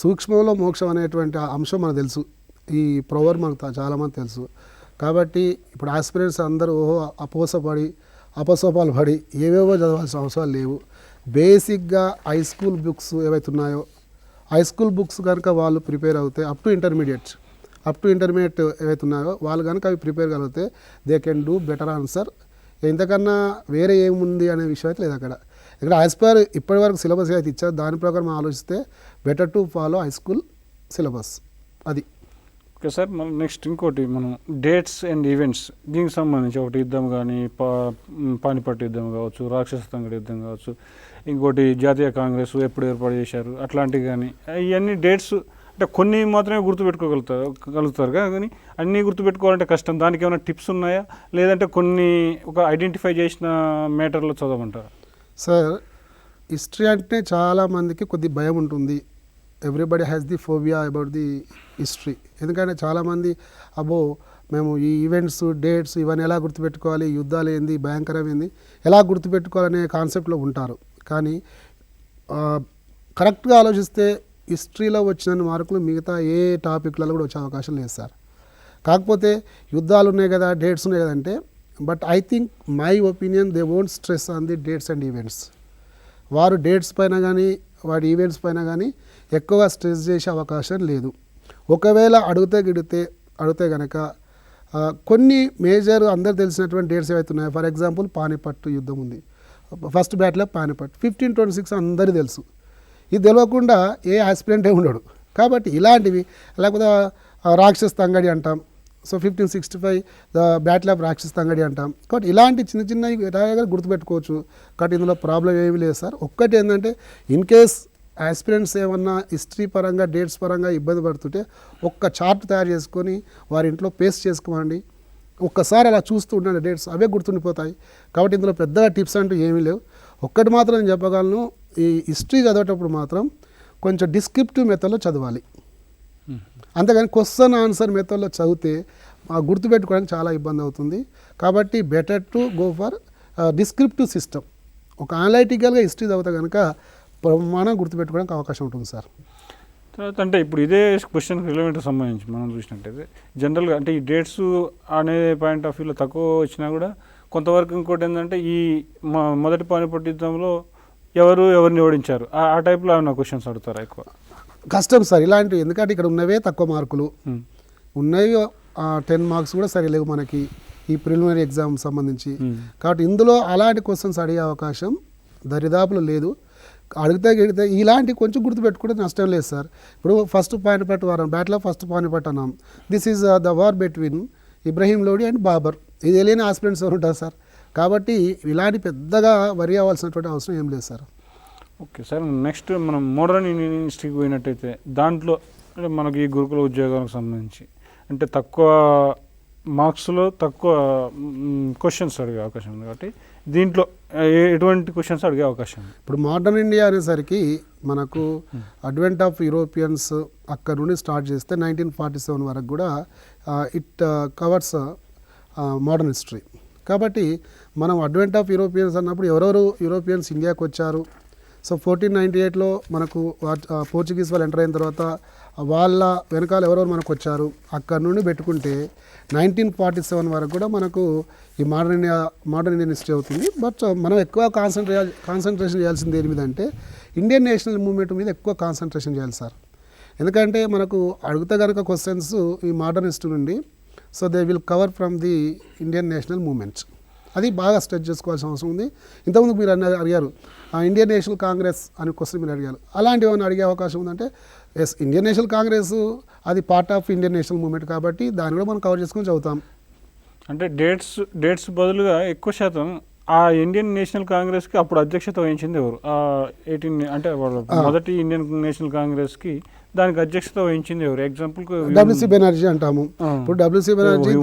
సూక్ష్మంలో మోక్షం అనేటువంటి అంశం మనకు తెలుసు, ఈ ప్రొవర్ మనకు చాలామంది తెలుసు. కాబట్టి ఇప్పుడు ఆస్పిరెంట్స్ అందరూ అపోసపాలు పడి ఏవేవో చదవాల్సిన అవసరాలు లేవు. బేసిక్గా హై స్కూల్ బుక్స్ ఏవైతే ఉన్నాయో హై స్కూల్ బుక్స్ కనుక వాళ్ళు ప్రిపేర్ అవుతే అప్ టు ఇంటర్మీడియట్ ఏవైతే ఉన్నాయో వాళ్ళు కనుక అవి ప్రిపేర్ కలిగితే they can do better answer. ఇంతకన్నా వేరే ఏముంది అనే విషయం అయితే లేదు అక్కడ. ఇక్కడ యాజ్ పర్ ఇప్పటివరకు సిలబస్ అయితే ఇచ్చారు దాని ప్రకారం ఆలోచిస్తే better to follow high school syllabus. అది ఓకే సార్. మనం నెక్స్ట్ ఇంకోటి మనం డేట్స్ అండ్ ఈవెంట్స్ దీనికి సంబంధించి ఒకటి యుద్ధం కానీ పానిపట్టు యుద్ధం కావచ్చు, రాక్షస తంగడి యుద్ధం కావచ్చు, ఇంకోటి జాతీయ కాంగ్రెస్ ఎప్పుడు ఏర్పాటు చేశారు అట్లాంటివి కానీ ఇవన్నీ డేట్స్ అంటే కొన్ని మాత్రమే గుర్తుపెట్టుకోగలుగుతారు కానీ అన్నీ గుర్తుపెట్టుకోవాలంటే కష్టం. దానికి ఏమైనా టిప్స్ ఉన్నాయా లేదంటే కొన్ని ఒక ఐడెంటిఫై చేసిన మ్యాటర్లో చదవమంటారా? సార్, హిస్టరీ అంటే చాలామందికి కొద్ది భయం ఉంటుంది. Everybody has the phobia about the history. ఎందుకంటే చాలామంది అబ్బో మేము ఈ ఈవెంట్స్ డేట్స్ ఇవన్నీ ఎలా గుర్తుపెట్టుకోవాలి, యుద్ధాలు ఏంది, భయంకరం ఏంది, ఎలా గుర్తుపెట్టుకోవాలనే కాన్సెప్ట్లో ఉంటారు. కానీ కరెక్ట్గా ఆలోచిస్తే హిస్టరీలో వచ్చిన మార్కులు మిగతా ఏ టాపిక్లలో కూడా వచ్చే అవకాశం లేదు సార్. కాకపోతే యుద్ధాలు ఉన్నాయి కదా, డేట్స్ ఉన్నాయి కదంటే, but I think my opinion they won't stress on the dates and events. వారు డేట్స్ పైన కానీ వాడి ఈవెంట్స్ పైన కానీ ఎక్కువగా స్ట్రెస్ చేసే అవకాశం లేదు. ఒకవేళ అడిగితే కనుక కొన్ని మేజర్ అందరు తెలిసినటువంటి డేట్స్ ఏవైతే ఉన్నాయో, ఫర్ ఎగ్జాంపుల్ పానిపట్టు యుద్ధం ఉంది, ఫస్ట్ బ్యాటిల్ ఆఫ్ పానిపట్ 1526 అందరికీ తెలుసు. ఇది తెలియకుండా ఏ ఆస్పిరెంటే ఉండడు. కాబట్టి ఇలాంటివి, లేకపోతే రాక్షస తంగడి అంటాం, సో 1565 ద బ్యాటిల్ ఆఫ్ రాక్షస తంగడి అంటాం. కాబట్టి ఇలాంటి చిన్నవి గుర్తుపెట్టుకోవచ్చు. కాబట్టి ఇందులో ప్రాబ్లం ఏమీ లేదు సార్. ఒక్కటి ఏంటంటే ఇన్ కేస్ ఆస్పిరెంట్స్ ఏమన్నా హిస్టరీ పరంగా డేట్స్ పరంగా ఇబ్బంది పడుతుంటే ఒక్క చార్ట్ తయారు చేసుకొని వారి ఇంట్లో పేస్ట్ చేసుకోమండి. ఒక్కసారి అలా చూస్తూ ఉండండి, డేట్స్ అవే గుర్తుండిపోతాయి. కాబట్టి ఇందులో పెద్దగా టిప్స్ అంటూ ఏమీ లేవు. ఒక్కటి మాత్రం నేను చెప్పగలను, ఈ హిస్టరీ చదివేటప్పుడు మాత్రం కొంచెం డిస్క్రిప్టివ్ మెథడ్లో చదవాలి. అంతేగాని క్వశ్చన్ ఆన్సర్ మెథడ్లో చదివితే గుర్తుపెట్టుకోవడానికి చాలా ఇబ్బంది అవుతుంది. కాబట్టి better to go for descriptive system. ఒక అనలైటికల్గా హిస్టరీ చదివితే కనుక ప్రమాణం గుర్తుపెట్టుకోవడానికి అవకాశం ఉంటుంది సార్. తర్వాత అంటే ఇప్పుడు ఇదే క్వశ్చన్ రిలవెంట్ సంబంధించి మనం చూసినట్టయితే జనరల్గా అంటే ఈ డేట్స్ అనే పాయింట్ ఆఫ్ వ్యూలో తక్కువ వచ్చినా కూడా కొంతవరకు ఇంకోటి ఏంటంటే ఈ మొదటి పానిపట్టు యుద్ధంలో ఎవరిని ఓడించారు ఆ టైప్లో ఏమైనా క్వశ్చన్స్ అడుగుతారా? ఎక్కువ కష్టం సార్ ఇలాంటివి. ఎందుకంటే ఇక్కడ ఉన్నవే తక్కువ మార్కులు ఉన్నవి, 10 మార్క్స్ కూడా సరిలేవు మనకి ఈ ప్రిలిమినరీ ఎగ్జామ్ సంబంధించి. కాబట్టి ఇందులో అలాంటి క్వశ్చన్స్ అడిగే అవకాశం దరిదాపులో లేదు. అడిగితే ఇలాంటి కొంచెం గుర్తుపెట్టుకుంటే నష్టం లేదు సార్. ఇప్పుడు ఫస్ట్ పానిపట్టు వారం, బ్యాటిల్ ఆఫ్ ఫస్ట్ పానిపట్టు అన్నాం. This is the war between Ibrahim Lodi and Babur. ఇది తెలియని ఆస్పిరెంట్స్ ఎవరు ఉంటారు సార్. కాబట్టి ఇలాంటి పెద్దగా వరి అవ్వాల్సినటువంటి అవసరం ఏం లేదు సార్. Okay sir. నెక్స్ట్ మనం మోడర్న్ ఇండియన్ హిస్టరీకి పోయినట్టయితే దాంట్లో అంటే మనకి ఈ గురుకుల ఉద్యోగాలకు సంబంధించి అంటే తక్కువ మార్క్స్లో తక్కువ క్వశ్చన్స్ అడిగే అవకాశం ఉంది. కాబట్టి దీంట్లో ఎటువంటి క్వశ్చన్స్ అడిగే అవకాశం? ఇప్పుడు మోడర్న్ ఇండియా అనేసరికి మనకు అడ్వెంట్ ఆఫ్ యూరోపియన్స్ అక్కడ నుండి స్టార్ట్ చేస్తే 1947 వరకు కూడా ఇట్ కవర్స్ మోడర్న్ హిస్టరీ. కాబట్టి మనం అడ్వెంట్ ఆఫ్ యూరోపియన్స్ అన్నప్పుడు ఎవరెవరు యూరోపియన్స్ ఇండియాకి వచ్చారు, సో 1498లో మనకు పోర్చుగీస్ వాళ్ళు ఎంటర్ అయిన తర్వాత వాళ్ళ వెనకాల ఎవరెవరు మనకు వచ్చారు అక్కడ నుండి పెట్టుకుంటే 1947 వరకు కూడా మనకు ఈ మోడర్న్ ఇండియన్ హిస్టరీ అవుతుంది. బట్ మనం ఎక్కువ కాన్సన్ట్రేషన్ చేయాల్సింది దేని మీద అంటే ఇండియన్ నేషనల్ మూవ్మెంట్ మీద ఎక్కువ కాన్సన్ట్రేషన్ చేయాలి సార్. ఎందుకంటే మనకు అడిగితే కనుక క్వశ్చన్స్ ఈ మోడర్న్ హిస్టరీ నుండి, so they will cover from the Indian national movements. అది బాగా స్ట్రెచ్ చేసుకోవాల్సిన అవసరం ఉంది. ఇంతకుముందు మీరు అడిగారు ఇండియన్ నేషనల్ కాంగ్రెస్ అని క్వశ్చన్ మీరు అడిగారు. అలాంటివి ఏమైనా అడిగే అవకాశం ఉందంటే ఎస్, ఇండియన్ నేషనల్ కాంగ్రెస్ అది part of Indian national movement కాబట్టి దాన్ని కూడా మనం కవర్ చేసుకొని చదువుతాం. అంటే డేట్స్ బదులుగా ఎక్కువ శాతం ఆ ఇండియన్ నేషనల్ కాంగ్రెస్కి అప్పుడు అధ్యక్షత వహించింది ఎవరు? 18 అంటే మొదటి ఇండియన్ నేషనల్ కాంగ్రెస్కి దానికి అధ్యక్షత వహించింది ఎవరు? ఎగ్జాంపుల్ డబ్ల్యూసీ బెనర్జీ అంటాము. ఇప్పుడు డబ్ల్యూసీ బెనర్జీ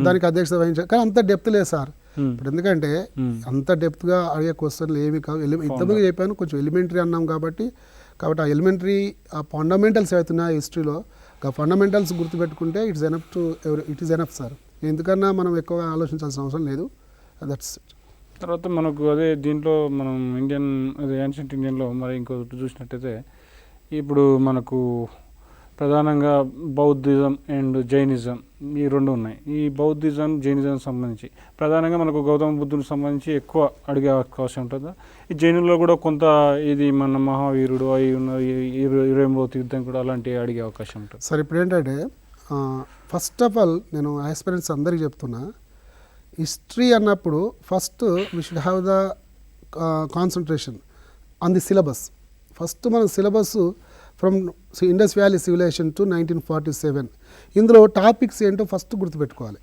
దానికి అధ్యక్షత వహించారు. కానీ అంత డెప్త్ లేదు సార్. ఇప్పుడు ఎందుకంటే అంత డెప్త్గా అడిగే క్వశ్చన్లు ఏమి కావు. ఇంతకుముందు చెప్పాను కొంచెం ఎలిమెంటరీ అన్నాం కాబట్టి కాబట్టి ఆ ఎలిమెంటరీ ఆ ఫండమెంటల్స్ అవుతున్నాయి హిస్టరీలో, ఆ ఫండమెంటల్స్ గుర్తుపెట్టుకుంటే ఇట్ ఈస్ ఎనఫ్ సార్. ఎందుకన్నా మనం ఎక్కువగా ఆలోచించాల్సిన అవసరం లేదు. That's it. తర్వాత మనకు అదే దీంట్లో మనం యాన్షియంట్ ఇండియన్లో మరి ఇంకొకటి చూసినట్టయితే ఇప్పుడు మనకు ప్రధానంగా బౌద్ధిజం అండ్ జైనిజం ఈ రెండు ఉన్నాయి. ఈ బౌద్ధిజం జైనిజం సంబంధించి ప్రధానంగా మనకు గౌతమ బుద్ధునికి సంబంధించి ఎక్కువ అడిగే అవకాశం ఉంటుందా? ఈ జైనుల్లో కూడా కొంత ఇది మన మహావీరుడు అయి ఉన్న 23వ తీర్థంకుడు అలాంటివి అడిగే అవకాశం ఉంటుంది సార్. ఇప్పుడు ఏంటంటే ఫస్ట్ ఆఫ్ ఆల్ నేను ఆస్పిరెంట్స్ అందరికీ చెప్తున్నా, హిస్టరీ అన్నప్పుడు first we should have the concentration on the syllabus. First మన syllabus from Indus valley civilisation to 1947. ఇందులో టాపిక్స్ ఏంటో ఫస్ట్ గుర్తుపెట్టుకోవాలి.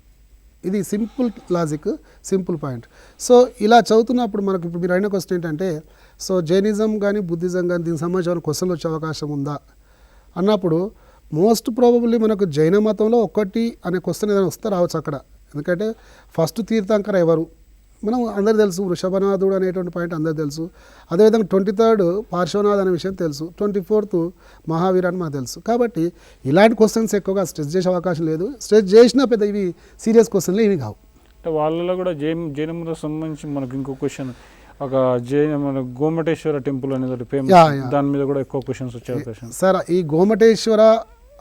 ఇది simple logic, simple point. So ఇలా చదువుతున్నప్పుడు మనకు ఇప్పుడు మీరు అయిన క్వశ్చన్ ఏంటంటే, సో జైనిజం కానీ బుద్ధిజం కానీ దీనికి సంబంధించిన క్వశ్చన్లు వచ్చే అవకాశం ఉందా అన్నప్పుడు మోస్ట్ ప్రాబబ్లీ మనకు జైన మతంలో 1 అనే క్వశ్చన్ ఏదైనా వస్తే రావచ్చు అక్కడ. ఎందుకంటే ఫస్ట్ తీర్థంకర ఎవరు మనం అందరు తెలుసు, వృషభనాథుడు అనేటువంటి పాయింట్ అందరు తెలుసు. అదేవిధంగా 23rd పార్శ్వనాథ్ అనే విషయం తెలుసు, 24th మహావీర్ అని మనకు తెలుసు. కాబట్టి ఇలాంటి క్వశ్చన్స్ ఎక్కువగా స్ట్రెస్ చేసే అవకాశం లేదు. స్ట్రెస్ చేసినా పెద్ద ఇవి సీరియస్ క్వశ్చన్లు ఇవి కావు. అంటే వాళ్ళలో కూడా జైనములకు సంబంధించి మనకు ఇంకో క్వశ్చన్, ఒక మన గోమటేశ్వర టెంపుల్ అనేది ఫేమస్, దాని మీద కూడా ఎక్కువ క్వశ్చన్స్ వచ్చే అవకాశం. సార్ ఈ గోమటేశ్వర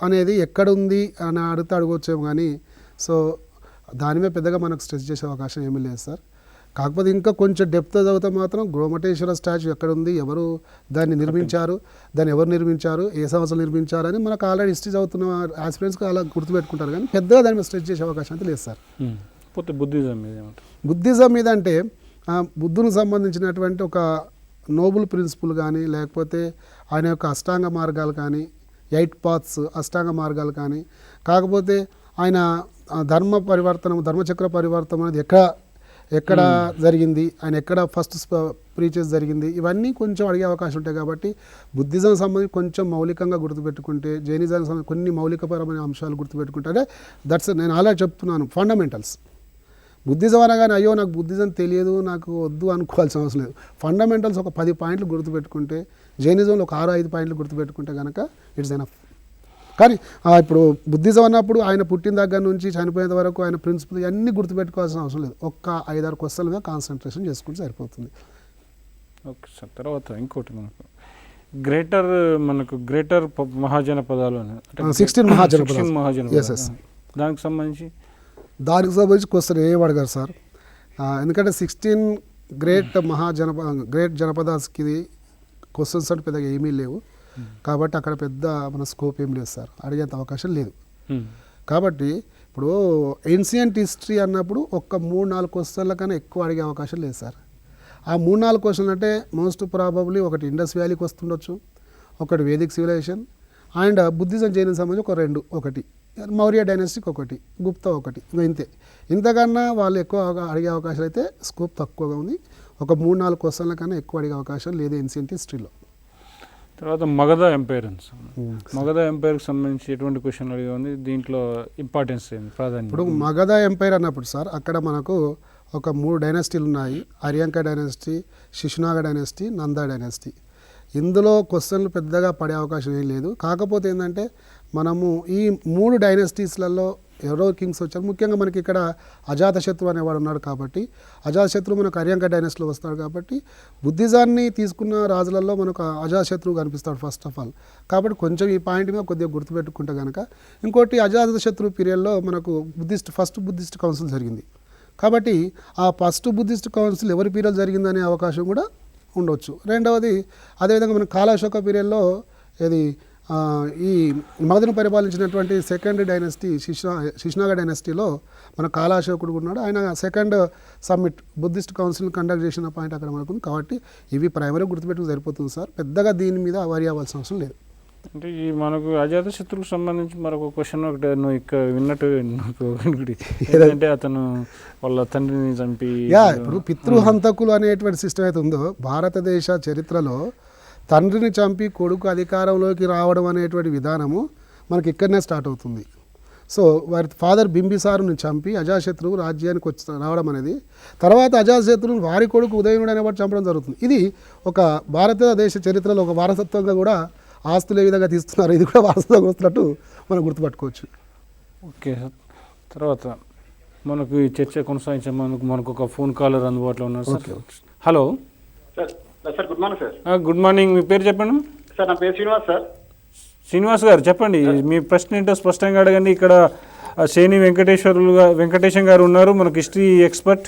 అనేది ఎక్కడుంది అని అడగొచ్చేమో కానీ సో దాని మీద పెద్దగా మనకు స్ట్రెస్ చేసే అవకాశం ఏమీ లేదు సార్. కాకపోతే ఇంకా కొంచెం డెప్త్ చదివితే మాత్రం గోమటేశ్వర స్టాచ్యూ ఎక్కడుంది, ఎవరు దాన్ని నిర్మించారు, దాన్ని ఎవరు నిర్మించారు, ఏ సంవత్సరం నిర్మించారు అని మనకు ఆల్రెడీ హిస్టరీ చదువుతున్న ఆస్పిరెంట్స్కి అలా గుర్తుపెట్టుకుంటారు. కానీ పెద్దగా దాని మీద స్ట్రెస్ చేసే అవకాశం అయితే లేదు సార్. పోతే బుద్ధిజం మీద బుద్ధిజం మీద అంటే బుద్ధునికి సంబంధించినటువంటి ఒక నోబుల్ ప్రిన్సిపుల్ కానీ లేకపోతే ఆయన యొక్క అష్టాంగ మార్గాలు కానీ 8 పాత్స్ అష్టాంగ మార్గాలు కానీ, కాకపోతే ఆయన ధర్మచక్ర పరివర్తనం అనేది ఎక్కడ జరిగింది, ఆయన ఎక్కడ ఫస్ట్ ప్రీచెస్ జరిగింది, ఇవన్నీ కొంచెం అడిగే అవకాశం ఉంటాయి. కాబట్టి బుద్ధిజం సంబంధించి కొంచెం మౌలికంగా గుర్తుపెట్టుకుంటే, జైనిజానికి సంబంధించి కొన్ని మౌలికపరమైన అంశాలు గుర్తుపెట్టుకుంటే, అంటే దట్స్ నేను అలా చెప్తున్నాను ఫండమెంటల్స్. బుద్ధిజం అనగానే అయ్యో నాకు బుద్ధిజం తెలియదు నాకు వద్దు అనుకోవాల్సిన అవసరం లేదు. ఫండమెంటల్స్ ఒక 10 పాయింట్లు గుర్తుపెట్టుకుంటే, జైనిజంలో ఒక 6-5 పాయింట్లు గుర్తుపెట్టుకుంటే కనుక ఇట్స్ ఎనఫ్. కానీ ఇప్పుడు బుద్ధిజం అన్నప్పుడు ఆయన పుట్టిన దగ్గర నుంచి చనిపోయేంత వరకు ఆయన ప్రిన్సిపల్ అన్నీ గుర్తుపెట్టుకోవాల్సిన అవసరం లేదు. ఒక్క 5-6 క్వశ్చన్ల మీద కాన్సన్ట్రేషన్ చేసుకుంటే సరిపోతుంది. Okay sir. తర్వాత ఇంకోటి మనకు గ్రేటర్ మహాజనపదాలు 16 మహాజనపదాలు దానికి సంబంధించి క్వశ్చన్ ఏం అడగారు సార్. ఎందుకంటే 16 గ్రేట్ జనపదాస్కి క్వశ్చన్స్ అంటే పెద్దగా ఏమీ లేవు. కాబట్టి అక్కడ పెద్ద మన స్కోప్ ఏం లేదు సార్, అడిగేంత అవకాశం లేదు. కాబట్టి ఇప్పుడు ఏన్షియంట్ హిస్టరీ అన్నప్పుడు ఒక 3-4 క్వశ్చన్ల కన్నా ఎక్కువ అడిగే అవకాశం లేదు సార్. ఆ 3-4 క్వశ్చన్లు అంటే మోస్ట్ ప్రాబబ్లీ ఒకటి ఇండస్ వ్యాలీకి వస్తుండొచ్చు, ఒకటి vedic civilisation and Buddhism Jainism సంబంధించి ఒక 2, ఒకటి మౌర్య డైనాస్టిక్ ఒకటి, గుప్తా ఒకటి, ఇంతే. ఇంతకన్నా వాళ్ళు ఎక్కువ అడిగే అవకాశాలు అయితే స్కోప్ తక్కువగా ఉంది. ఒక 3-4 క్వశ్చన్ల కన్నా ఎక్కువ అడిగే అవకాశం లేదు ఏన్షియంట్ హిస్టరీలో. తర్వాత మగధ ఎంపైర్కి సంబంధించి ఎటువంటి క్వశ్చన్ అడిగి ఉంది, దీంట్లో ఇంపార్టెన్స్ ఏంది, ప్రాధాన్యత? ఇప్పుడు మగధ ఎంపైర్ అన్నప్పుడు సార్ అక్కడ మనకు ఒక 3 డైనాసిటీలు ఉన్నాయి. Haryanka dynasty, Shishunaga dynasty, Nanda dynasty. ఇందులో క్వశ్చన్లు పెద్దగా పడే అవకాశం ఏం లేదు. కాకపోతే ఏంటంటే మనము ఈ 3 డైనాసిటీస్లలో ఎవరో కింగ్స్ వచ్చారు. ముఖ్యంగా మనకి ఇక్కడ అజాతశత్రు అనేవాడు ఉన్నాడు. కాబట్టి అజాతశత్రు మనకు అర్యాంక డైనాసిటీలో వస్తాడు. కాబట్టి బుద్ధిజాన్ని తీసుకున్న రాజులలో మనకు అజాతశత్రువు కనిపిస్తాడు ఫస్ట్ ఆఫ్ ఆల్. కాబట్టి కొంచెం ఈ పాయింట్ మీద కొద్దిగా గుర్తుపెట్టుకుంటే కనుక. ఇంకోటి అజాతశత్రు పీరియడ్లో మనకు ఫస్ట్ బుద్ధిస్ట్ కౌన్సిల్ జరిగింది. కాబట్టి ఆ ఫస్ట్ బుద్ధిస్ట్ కౌన్సిల్ ఎవరి పీరియడ్ జరిగిందనే అవకాశం కూడా ఉండవచ్చు. రెండవది అదేవిధంగా మన కాలాశోక పీరియడ్లో ఇది ఈ మగధను పరిపాలించినటువంటి 2nd డైనాసిటీ శిశునాగ డైనాసిటీలో మన కాలాశోకుడు ఉన్నాడు. ఆయన 2nd summit Buddhist council conduct చేసిన పాయింట్ అక్కడ మనకు ఉంది. కాబట్టి ఇవి ప్రైమరీ గుర్తుపెట్టుకు సరిపోతుంది సార్, పెద్దగా దీని మీద వరి అవ్వాల్సిన అవసరం లేదు. అంటే ఈ మనకు అజాతశత్రువుకు సంబంధించి మరొక క్వశ్చన్ ఒకటి నువ్వు ఇక్కడ విన్నట్టు ఏంటంటే అతను వాళ్ళ తండ్రిని చంపి ఇప్పుడు పితృహంతకులు అనేటువంటి సిస్టమ్ అయితే ఉందో భారతదేశ చరిత్రలో తండ్రిని చంపి కొడుకు అధికారంలోకి రావడం అనేటువంటి విధానము మనకి ఇక్కడనే స్టార్ట్ అవుతుంది. సో వారి ఫాదర్ బింబిసారుని చంపి అజాశత్రువు రాజ్యానికి రావడం అనేది, తర్వాత అజాశత్రువుని వారి కొడుకు ఉదయనుడు అనేవాడు చంపడం జరుగుతుంది. ఇది ఒక భారతదేశ చరిత్రలో ఒక వారసత్వంగా కూడా ఆస్తులు ఏ విధంగా తీస్తున్నారు, ఇది కూడా వారసత్వంగా వస్తున్నట్టు మనం గుర్తుపట్టుకోవచ్చు. Okay sir. తర్వాత మనకు ఈ చర్చ కొనసాగించే మనకు ఒక ఫోన్ కాలర్ అందుబాటులో ఉన్నారు sir. Hello sir, good morning sir. Good morning. మీ పేరు చెప్పండి సార్. నా పేరు శ్రీనివాస్ సార్. శ్రీనివాస్ గారు చెప్పండి, మీ ప్రశ్న ఏంటో స్పష్టంగా అడగండి. ఇక్కడ శేని వెంకటేశం గారు ఉన్నారు, మనకు హిస్టరీ ఎక్స్పర్ట్.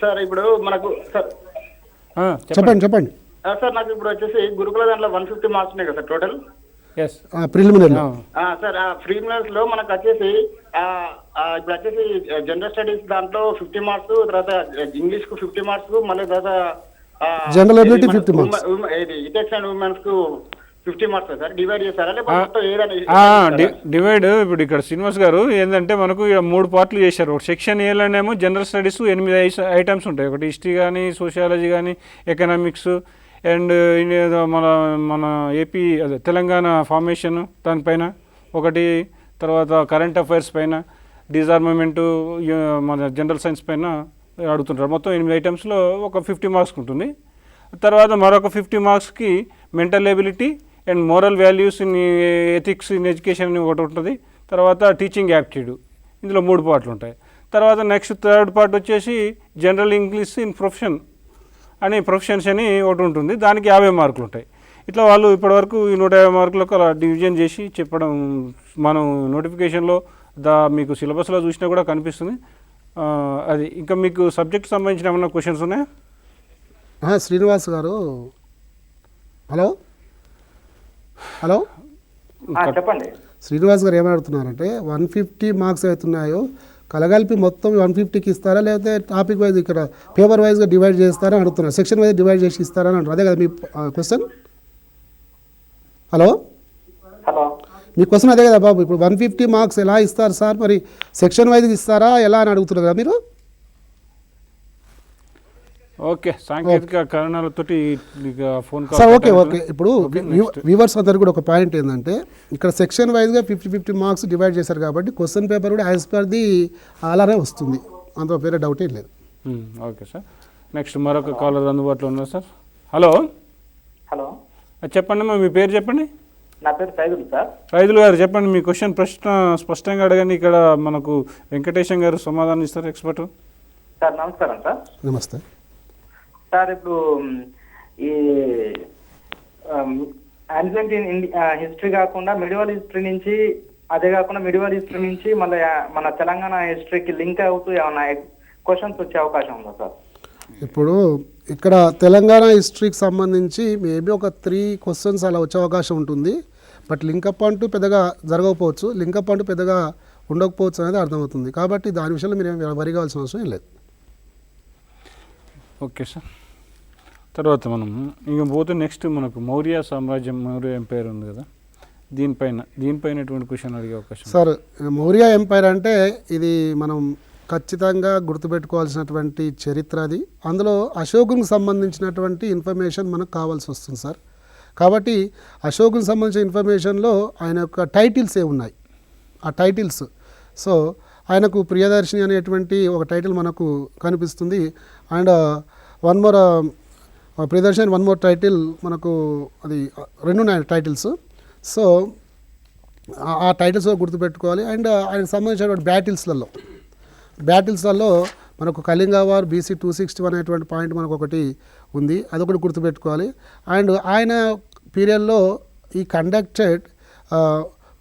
సార్ ఇప్పుడు మనకు సార్ చెప్పండి. సార్ నాకు ఇప్పుడు వచ్చేసి గురుకుల దాంట్లో 150 మార్క్స్ ఉన్నాయి కదా sir total. Preliminary sir preliminaries లో మనకు వచ్చేసి ఇప్పుడు వచ్చేసి జనరల్ స్టడీస్ దాంట్లో 50 మార్క్స్, తర్వాత ఇంగ్లీష్ కు 50 మార్క్స్, మళ్ళీ తర్వాత general ability 50 marks, ethics and women's కు 50 మార్క్స్ సార్. డివైడ్ చేస్తారా లేకపోతే ఏదైనా డివైడ్? ఇప్పుడు ఇక్కడ శ్రీనివాస్ గారు ఏంటంటే మనకు 3 పార్ట్లు చేశారు. ఒకటి సెక్షన్ ఏలోనేమో జనరల్ స్టడీస్ 8 ఐటమ్స్ ఉంటాయి. ఒకటి హిస్టరీ కానీ, సోషియాలజీ కానీ, ఎకనామిక్స్ అండ్ మన ఏపీ అదే తెలంగాణ ఫార్మేషన్ దానిపైన ఒకటి, తర్వాత కరెంట్ అఫైర్స్ పైన, డిజార్మమెంటు, మన జనరల్ సైన్స్ పైన అడుగుతుంటారు. మొత్తం 8 ఐటమ్స్లో ఒక 50 మార్క్స్ ఉంటుంది. తర్వాత మరొక 50 మార్క్స్కి mental ability and moral values in ethics in education అని ఒకటి ఉంటుంది. తర్వాత టీచింగ్ యాప్టిట్యూడ్, ఇందులో 3 పార్ట్లు ఉంటాయి. తర్వాత నెక్స్ట్ థర్డ్ పార్ట్ వచ్చేసి జనరల్ ఇంగ్లీష్ ఇన్ ప్రొఫెషన్స్ అని ఒకటి ఉంటుంది, దానికి 50 మార్కులు ఉంటాయి. ఇట్లా వాళ్ళు ఇప్పటివరకు ఈ 150 మార్కులకు అలా డివిజన్ చేసి చెప్పడం మనం నోటిఫికేషన్లో మీకు సిలబస్లో చూసినా కూడా కనిపిస్తుంది. అది ఇంకా మీకు సబ్జెక్ట్ సంబంధించిన ఏమన్నా క్వశ్చన్స్ ఉన్నాయా? శ్రీనివాస్ గారు హలో చెప్పండి. శ్రీనివాస్ గారు ఏమని అడుగుతున్నారంటే 150 మార్క్స్ అవుతున్నాయో కలగలిపి మొత్తం 150కి ఇస్తారా, లేకపోతే టాపిక్ వైజ్ ఇక్కడ పేపర్ వైజ్గా డివైడ్ చేస్తారా అడుగుతున్నారు, సెక్షన్ వైజ్ డివైడ్ చేసి ఇస్తారా అని అంటారు. అదే కదా మీ క్వశ్చన్? హలో, మీ క్వశ్చన్ అదే కదా బాబు. ఇప్పుడు 150 మార్క్స్ ఎలా ఇస్తారు సార్, మరి సెక్షన్ వైజ్ ఇస్తారా ఎలా అని అడుగుతున్నారు కదా మీరు? ఓకే, సాంకేతిక కారణాలతోటి ఫోన్ సార్ ఓకే. ఇప్పుడు వ్యూవర్స్ అందరు కూడా ఒక పాయింట్ ఏంటంటే ఇక్కడ సెక్షన్ వైజ్గా 50 మార్క్స్ డివైడ్ చేశారు కాబట్టి క్వశ్చన్ పేపర్ కూడా యాజ్ పర్ ది అలానే వస్తుంది, అందులో వేరే డౌట్ ఏం లేదు. Okay sir. నెక్స్ట్ మరొక కాలర్ అందుబాటులో ఉన్నారు సార్. హలో చెప్పండి, మీ పేరు చెప్పండి. నా పేరు సైదులు సార్. సైదులు గారు చెప్పండి, మీ ప్రశ్న స్పష్టంగా అడగండి. ఇక్కడ మనకు వెంకటేశం గారు సమాధానం ఇస్తారు, ఎక్స్పర్ట్. సార్ నమస్కారం సార్. నమస్తే సార్. ఇప్పుడు ఈ యాన్షియంట్ హిస్టరీ కాకుండా మిడివల్ హిస్టరీ నుంచి, అదే కాకుండా మిడివల్ హిస్టరీ నుంచి మళ్ళీ మన తెలంగాణ హిస్టరీకి లింక్ అవుతూ ఏమైనా క్వశ్చన్స్ వచ్చే అవకాశం ఉందా సార్? ఇప్పుడు ఇక్కడ తెలంగాణ హిస్టరీకి సంబంధించి మేబీ ఒక 3 క్వశ్చన్స్ అలా వచ్చే అవకాశం ఉంటుంది. బట్ లింకప్ అంటూ పెద్దగా జరగకపోవచ్చు, లింకప్ అంటూ పెద్దగా ఉండకపోవచ్చు అనేది అర్థమవుతుంది. కాబట్టి దాని విషయంలో మీరు వరి కావాల్సిన అవసరం ఏం లేదు. Okay sir. తర్వాత మనం ఇంక పోతే నెక్స్ట్ మనకు మౌర్య సామ్రాజ్యం, మౌర్య ఎంపైర్ ఉంది కదా, దీనిపైన ఎటువంటి క్వశ్చన్ అడిగే అవకాశం? సార్ మౌర్య ఎంపైర్ అంటే ఇది మనం ఖచ్చితంగా గుర్తుపెట్టుకోవాల్సినటువంటి చరిత్ర అది. అందులో అశోకునికి సంబంధించినటువంటి ఇన్ఫర్మేషన్ మనకు కావాల్సి వస్తుంది సార్. కాబట్టి అశోకునికి సంబంధించిన ఇన్ఫర్మేషన్లో ఆయన యొక్క టైటిల్స్ ఉన్నాయి. ఆ టైటిల్స్, సో ఆయనకు ప్రియదర్శిని అనేటువంటి ఒక టైటిల్ మనకు కనిపిస్తుంది. And one more Priyadarshini, one more title మనకు, అది 2 ఉన్నాయి టైటిల్స్. సో ఆ టైటిల్స్ గుర్తుపెట్టుకోవాలి. అండ్ ఆయనకు సంబంధించినటువంటి బ్యాటిల్స్లలో మనకు కళింగ వార్ BC 261 అనేటువంటి పాయింట్ మనకు ఒకటి ఉంది, అదొకటి గుర్తుపెట్టుకోవాలి. అండ్ ఆయన పీరియడ్లో ఈ కండక్టెడ్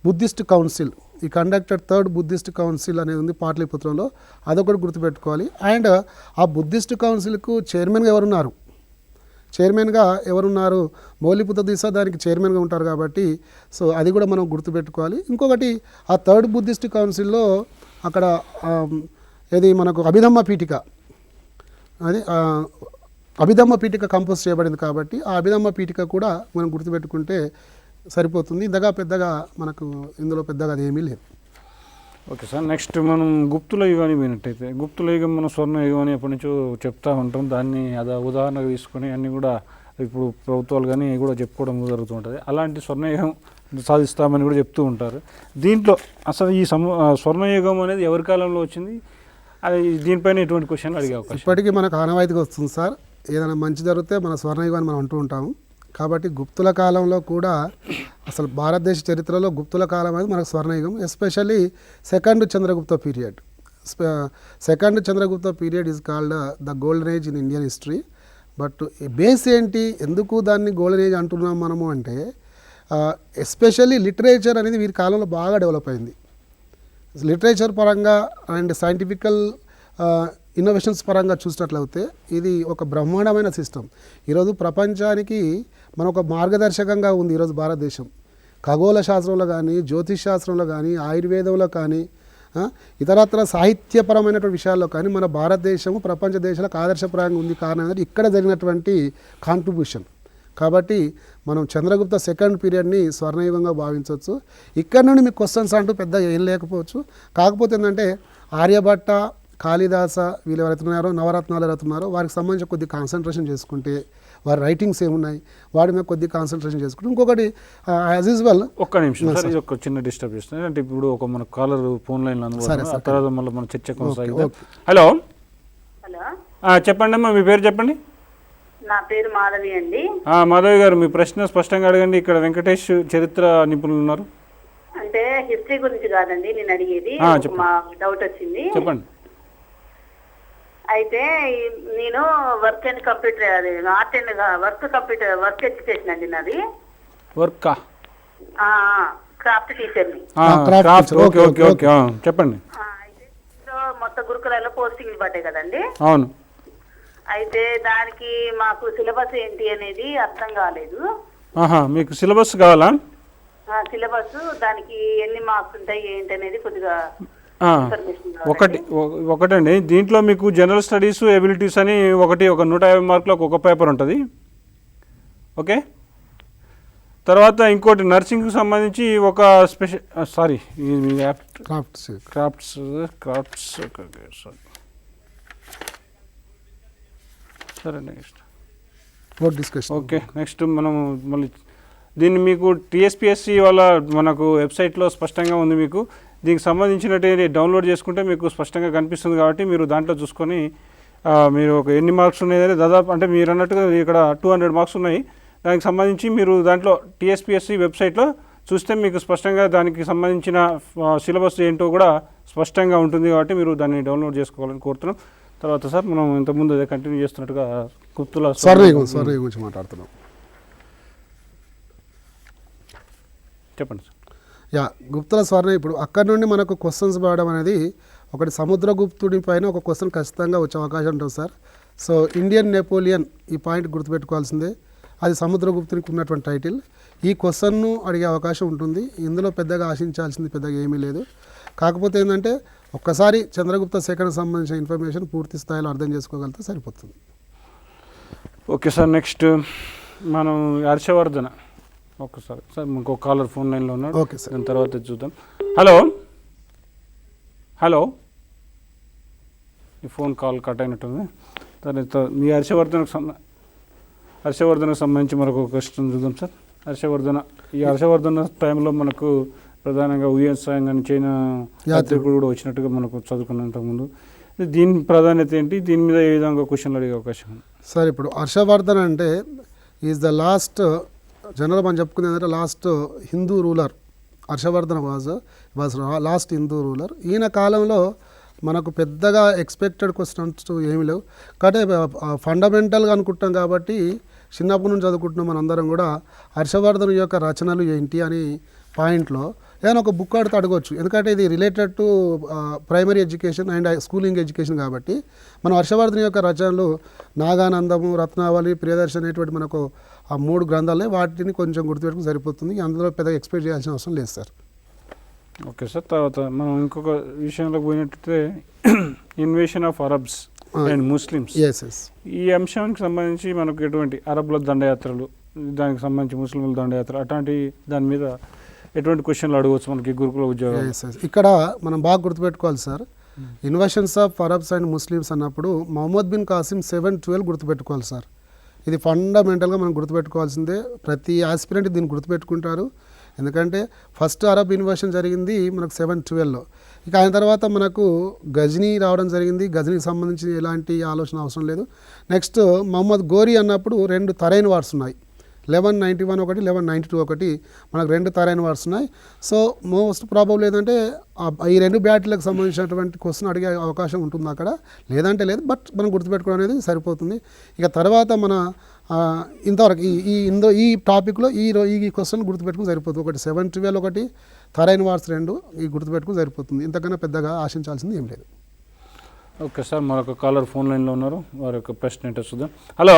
బుద్ధిస్ట్ కౌన్సిల్, ఈ కండక్టెడ్ 3rd బుద్ధిస్ట్ కౌన్సిల్ అనేది ఉంది పాటలీపుత్రంలో, అదొకటి గుర్తుపెట్టుకోవాలి. అండ్ ఆ బుద్ధిస్ట్ కౌన్సిల్కు చైర్మన్గా ఎవరున్నారు? మౌలిపుత్ర దీసా దానికి చైర్మన్గా ఉంటారు కాబట్టి, సో అది కూడా మనం గుర్తుపెట్టుకోవాలి. ఇంకొకటి ఆ 3rd బుద్ధిస్ట్ కౌన్సిల్లో అక్కడ ఇది మనకు అభిధమ్మ పీఠిక కంపోజ్ చేయబడింది కాబట్టి ఆ అభిధమ్మ పీఠిక కూడా మనం గుర్తుపెట్టుకుంటే సరిపోతుంది. పెద్దగా మనకు ఇందులో పెద్దగా అది ఏమీ లేదు. Okay sir. నెక్స్ట్ మనం గుప్తుల యుగాన్ని పోయినట్టయితే, గుప్తుల యుగం మనం స్వర్ణ యుగం అని ఎప్పటి నుంచో చెప్తూ ఉంటాం. దాన్ని ఉదాహరణగా తీసుకొని అన్నీ కూడా ఇప్పుడు ప్రభుత్వాలు కానీ కూడా చెప్పుకోవడం జరుగుతుంటుంది. అలాంటి స్వర్ణయుగం సాధిస్తామని కూడా చెప్తూ ఉంటారు. దీంట్లో అసలు ఈ స్వర్ణయుగం అనేది ఎవరి కాలంలో వచ్చింది, అది దీనిపైన ఎటువంటి క్వశ్చన్ అడిగే అవకాశం? ఇప్పటికీ మనకు ఆనవాయితీగా వస్తుంది సార్, ఏదైనా మంచి జరిగితే మన స్వర్ణయుగం అని మనం అంటూ ఉంటాము. కాబట్టి గుప్తుల కాలంలో కూడా అసలు భారతదేశ చరిత్రలో గుప్తుల కాలం అనేది మనకు స్వర్ణయుగం. Especially second Chandragupta period. Second Chandragupta period is called the golden age in Indian history. But base ఏంటి, ఎందుకు దాన్ని గోల్డెన్ ఏజ్ అంటున్నాం మనము అంటే, ఎస్పెషల్లీ లిటరేచర్ అనేది వీరి కాలంలో బాగా డెవలప్ అయింది. లిటరేచర్ పరంగా అండ్ సైంటిఫికల్ ఇన్నోవేషన్స్ పరంగా చూసినట్లయితే ఇది ఒక బ్రహ్మాండమైన సిస్టమ్. ఈరోజు ప్రపంచానికి మన ఒక మార్గదర్శకంగా ఉంది ఈరోజు భారతదేశం. ఖగోళ శాస్త్రంలో కానీ, జ్యోతిష్ శాస్త్రంలో కానీ, ఆయుర్వేదంలో కానీ, ఇతరత్ర సాహిత్యపరమైనటువంటి విషయాల్లో కానీ మన భారతదేశము ప్రపంచ దేశాలకు ఆదర్శప్రాయంగా ఉంది. కారణం ఏంటంటే ఇక్కడ జరిగినటువంటి కాంట్రిబ్యూషన్. కాబట్టి మనం చంద్రగుప్త సెకండ్ పీరియడ్ని స్వర్ణయుగంగా భావించవచ్చు. ఇక్కడ నుండి మీకు క్వశ్చన్స్ అంటూ పెద్ద ఏం లేకపోవచ్చు. కాకపోతే ఏంటంటే ఆర్యభట్ట, కాళిదాస వీళ్ళు ఎవరైతే ఉన్నారో, నవరత్నాలు ఎవరైతే ఉన్నారో వారికి సంబంధించి కొద్ది కాన్సన్ట్రేషన్ చేసుకుంటే, వారి రైటింగ్స్ ఏమున్నాయి వాటి మీద కొద్ది కాన్సన్ట్రేషన్ చేసుకుంటే, ఇంకొకటి యాజ్ యూజువల్ ఒక్క నిమిషం సార్, ఇది ఒక చిన్న డిస్టర్బ్ చేస్తుంది. అంటే ఇప్పుడు ఒక మన కాలర్ ఫోన్ లైన్లో అందుబాటులో, ఆ తర్వాత మళ్ళీ మన చర్చ కొనసాగిద్దాం. హలో చెప్పండి అమ్మా, మీ పేరు చెప్పండి. నా పేరు మాధవి అండి. మాధవి గారు, మీ ప్రశ్న స్పష్టంగా అడగండి. ఇక్కడ వెంకటేష్ చరిత్ర నిపుణులు ఉన్నారు. అంటే హిస్టరీ గురించి కాదండి నేను అడిగేది, మా డౌట్ వచ్చింది. చెప్పండి. అయితే నేను వర్క్ అండ్ కంప్యూటర్, అది ఆర్ట్ అండ్ వర్క్ ఎడ్యుకేషన్ అండి నాది. వర్క్ క్రాఫ్ట్ టీచర్ని. చెప్పండి. మొత్తం గురుకులలో పోస్టింగ్లు పడ్డాయి కదండి. అవును. అయితే దానికి మాకు సిలబస్ ఏంటి అనేది అర్థం కాలేదు. మీకు సిలబస్ కావాలా? సిలబస్ దానికి ఎన్ని మార్క్స్ ఉంటాయి ఏంటి అనేది కొద్దిగా ఒకటండి. దీంట్లో మీకు జనరల్ స్టడీస్, ఎబిలిటీస్ అని ఒక 150 మార్కులకు ఒక పేపర్ ఉంటుంది. ఓకే. తర్వాత ఇంకోటి నర్సింగ్కి సంబంధించి ఒక స్పెషల్ క్రాఫ్ట్స్ సరే నెక్స్ట్ డిస్కషన్. ఓకే, నెక్స్ట్ మనం మళ్ళీ దీన్ని మీకు టీఎస్పీఎస్సీ వాళ్ళ మనకు వెబ్సైట్లో స్పష్టంగా ఉంది. మీకు దీనికి సంబంధించినటువంటి డౌన్లోడ్ చేసుకుంటే మీకు స్పష్టంగా కనిపిస్తుంది. కాబట్టి మీరు దాంట్లో చూసుకొని మీరు ఒక ఎన్ని మార్క్స్ ఉన్నాయి దాదాపు, అంటే మీరు అన్నట్టుగా ఇక్కడ 200 మార్క్స్ ఉన్నాయి. దానికి సంబంధించి మీరు దాంట్లో టీఎస్పీఎస్సీ వెబ్సైట్లో చూస్తే మీకు స్పష్టంగా దానికి సంబంధించిన సిలబస్ ఏంటో కూడా స్పష్టంగా ఉంటుంది. కాబట్టి మీరు దాన్ని డౌన్లోడ్ చేసుకోవాలని కోరుతున్నాం. తర్వాత సార్ మనం ఇంతకుముందు అదే కంటిన్యూ చేస్తున్నట్టుగా గుప్తుల స్వర్ణయుగం గురించి మాట్లాడుతున్నాం. చెప్పండి సార్. గుప్తుల స్వర్ణ, ఇప్పుడు అక్కడి నుండి మనకు క్వశ్చన్స్ పడడం అనేది ఒకటి, సముద్రగుప్తుడి పైన ఒక క్వశ్చన్ ఖచ్చితంగా వచ్చే అవకాశం ఉంటుంది సార్. సో ఇండియన్ నెపోలియన్, ఈ పాయింట్ గుర్తుపెట్టుకోవాల్సిందే. అది సముద్రగుప్తునికి ఉన్నటువంటి టైటిల్. ఈ క్వశ్చన్ను అడిగే అవకాశం ఉంటుంది. ఇందులో పెద్దగా ఆశించాల్సింది పెద్దగా ఏమీ లేదు. కాకపోతే ఏంటంటే ఒక్కసారి చంద్రగుప్త సెకండ్కి సంబంధించిన ఇన్ఫర్మేషన్ పూర్తి స్థాయిలో అర్థం చేసుకోగలిగితే సరిపోతుంది. ఓకే సార్, నెక్స్ట్ మనం హర్షవర్ధన. ఒకసారి సార్ ఇంకో కాలర్ ఫోన్ లైన్లో ఉన్నాడు. ఓకే సార్, దాని తర్వాత చూద్దాం. హలో, ఈ ఫోన్ కాల్ కట్ అయినట్టుంది. తర్వాత మీ హర్షవర్ధనకు సంబంధించి మరొక క్వశ్చన్ చూద్దాం సార్. ఈ హర్షవర్ధన టైంలో మనకు ప్రధానంగా యుఎన్ అని చైనా యాత్రికుడు కూడా వచ్చినట్టుగా మనకు చదువుకున్నంత ముందు. దీని ప్రాధాన్యత ఏంటి, దీని మీద ఏ విధంగా క్వశ్చన్లు అడిగే అవకాశం ఉంది సార్? ఇప్పుడు హర్షవర్ధన్ అంటే ఈజ్ ద లాస్ట్, జనరల్ మనం చెప్పుకునేది ఏంటంటే last Hindu ruler. Harshavardhan was last Hindu ruler. ఈయన కాలంలో మనకు పెద్దగా ఎక్స్పెక్టెడ్ క్వశ్చన్స్ ఏమీ లేవు. కాబట్టి ఫండమెంటల్గా అనుకుంటాం కాబట్టి చిన్నప్పటి నుంచి చదువుకుంటున్నాం మనందరం కూడా. హర్షవర్ధన్ యొక్క రచనలు ఏంటి అని పాయింట్లో ఏదైనా ఒక బుక్ ఆడితే అడగవచ్చు. ఎందుకంటే ఇది related to primary education and schooling education కాబట్టి మన హర్షవర్ధన్ యొక్క రచనలు నాగానందము, రత్నావళి, ప్రియదర్శన్ అనేటువంటి మనకు ఆ 3 గ్రంథాలే. వాటిని కొంచెం గుర్తుపెట్టుకుని సరిపోతుంది. అందులో పెద్దగా ఎక్స్పెక్ట్ చేయాల్సిన అవసరం లేదు సార్. Okay sir. తర్వాత మనం ఇంకొక విషయంలో పోయినట్టయితే invasion of Arabs and Muslims. ఈ అంశానికి సంబంధించి మనకు ఎటువంటి అరబ్ల దండయాత్రలు, దానికి సంబంధించి ముస్లింల దండయాత్ర, అట్లాంటి దాని మీద ఎటువంటి క్వశ్చన్లు అడగవచ్చు మనకి గురుకుల ఉద్యోగం? ఇక్కడ మనం బాగా గుర్తుపెట్టుకోవాలి sir. Invasions of Arabs and Muslims అన్నప్పుడు మహమ్మద్ బిన్ కాసిం 712 గుర్తుపెట్టుకోవాలి సార్. ఇది ఫండమెంటల్గా మనం గుర్తుపెట్టుకోవాల్సిందే. ప్రతి ఆస్పిరెంట్ దీన్ని గుర్తుపెట్టుకుంటారు. ఎందుకంటే ఫస్ట్ అరబ్ ఇన్వేషన్ జరిగింది మనకు 712లో. ఇక ఆయన తర్వాత మనకు గజనీ రావడం జరిగింది. గజనీకి సంబంధించి ఎలాంటి ఆలోచన అవసరం లేదు. నెక్స్ట్ మహమ్మద్ గోరీ అన్నప్పుడు 2 తరైన్ వార్స్ ఉన్నాయి. 1191 ఒకటి, 1192 ఒకటి, మనకు 2 తరైన్ వార్స్ ఉన్నాయి. సో మోస్ట్ ప్రాబబుల్ ఏంటంటే ఈ 2 బ్యాటిల్కి సంబంధించినటువంటి క్వశ్చన్ అడిగే అవకాశం ఉంటుంది అక్కడ, లేదంటే లేదు. బట్ మనం గుర్తుపెట్టుకోవడం అనేది సరిపోతుంది. ఇక తర్వాత మన ఇంతవరకు ఈ టాపిక్లో ఈ క్వశ్చన్ గుర్తుపెట్టుకుని సరిపోతుంది. ఒకటి 712, ఒకటి తరైన్ వార్స్ 2 ఈ గుర్తుపెట్టుకుని సరిపోతుంది. ఇంతకన్నా పెద్దగా ఆశించాల్సింది ఏం లేదు. ఓకే సార్, మరొక కాలర్ ఫోన్ లైన్లో ఉన్నారు. వారి యొక్క ప్రశ్న ఏంటో చూద్దాం. హలో.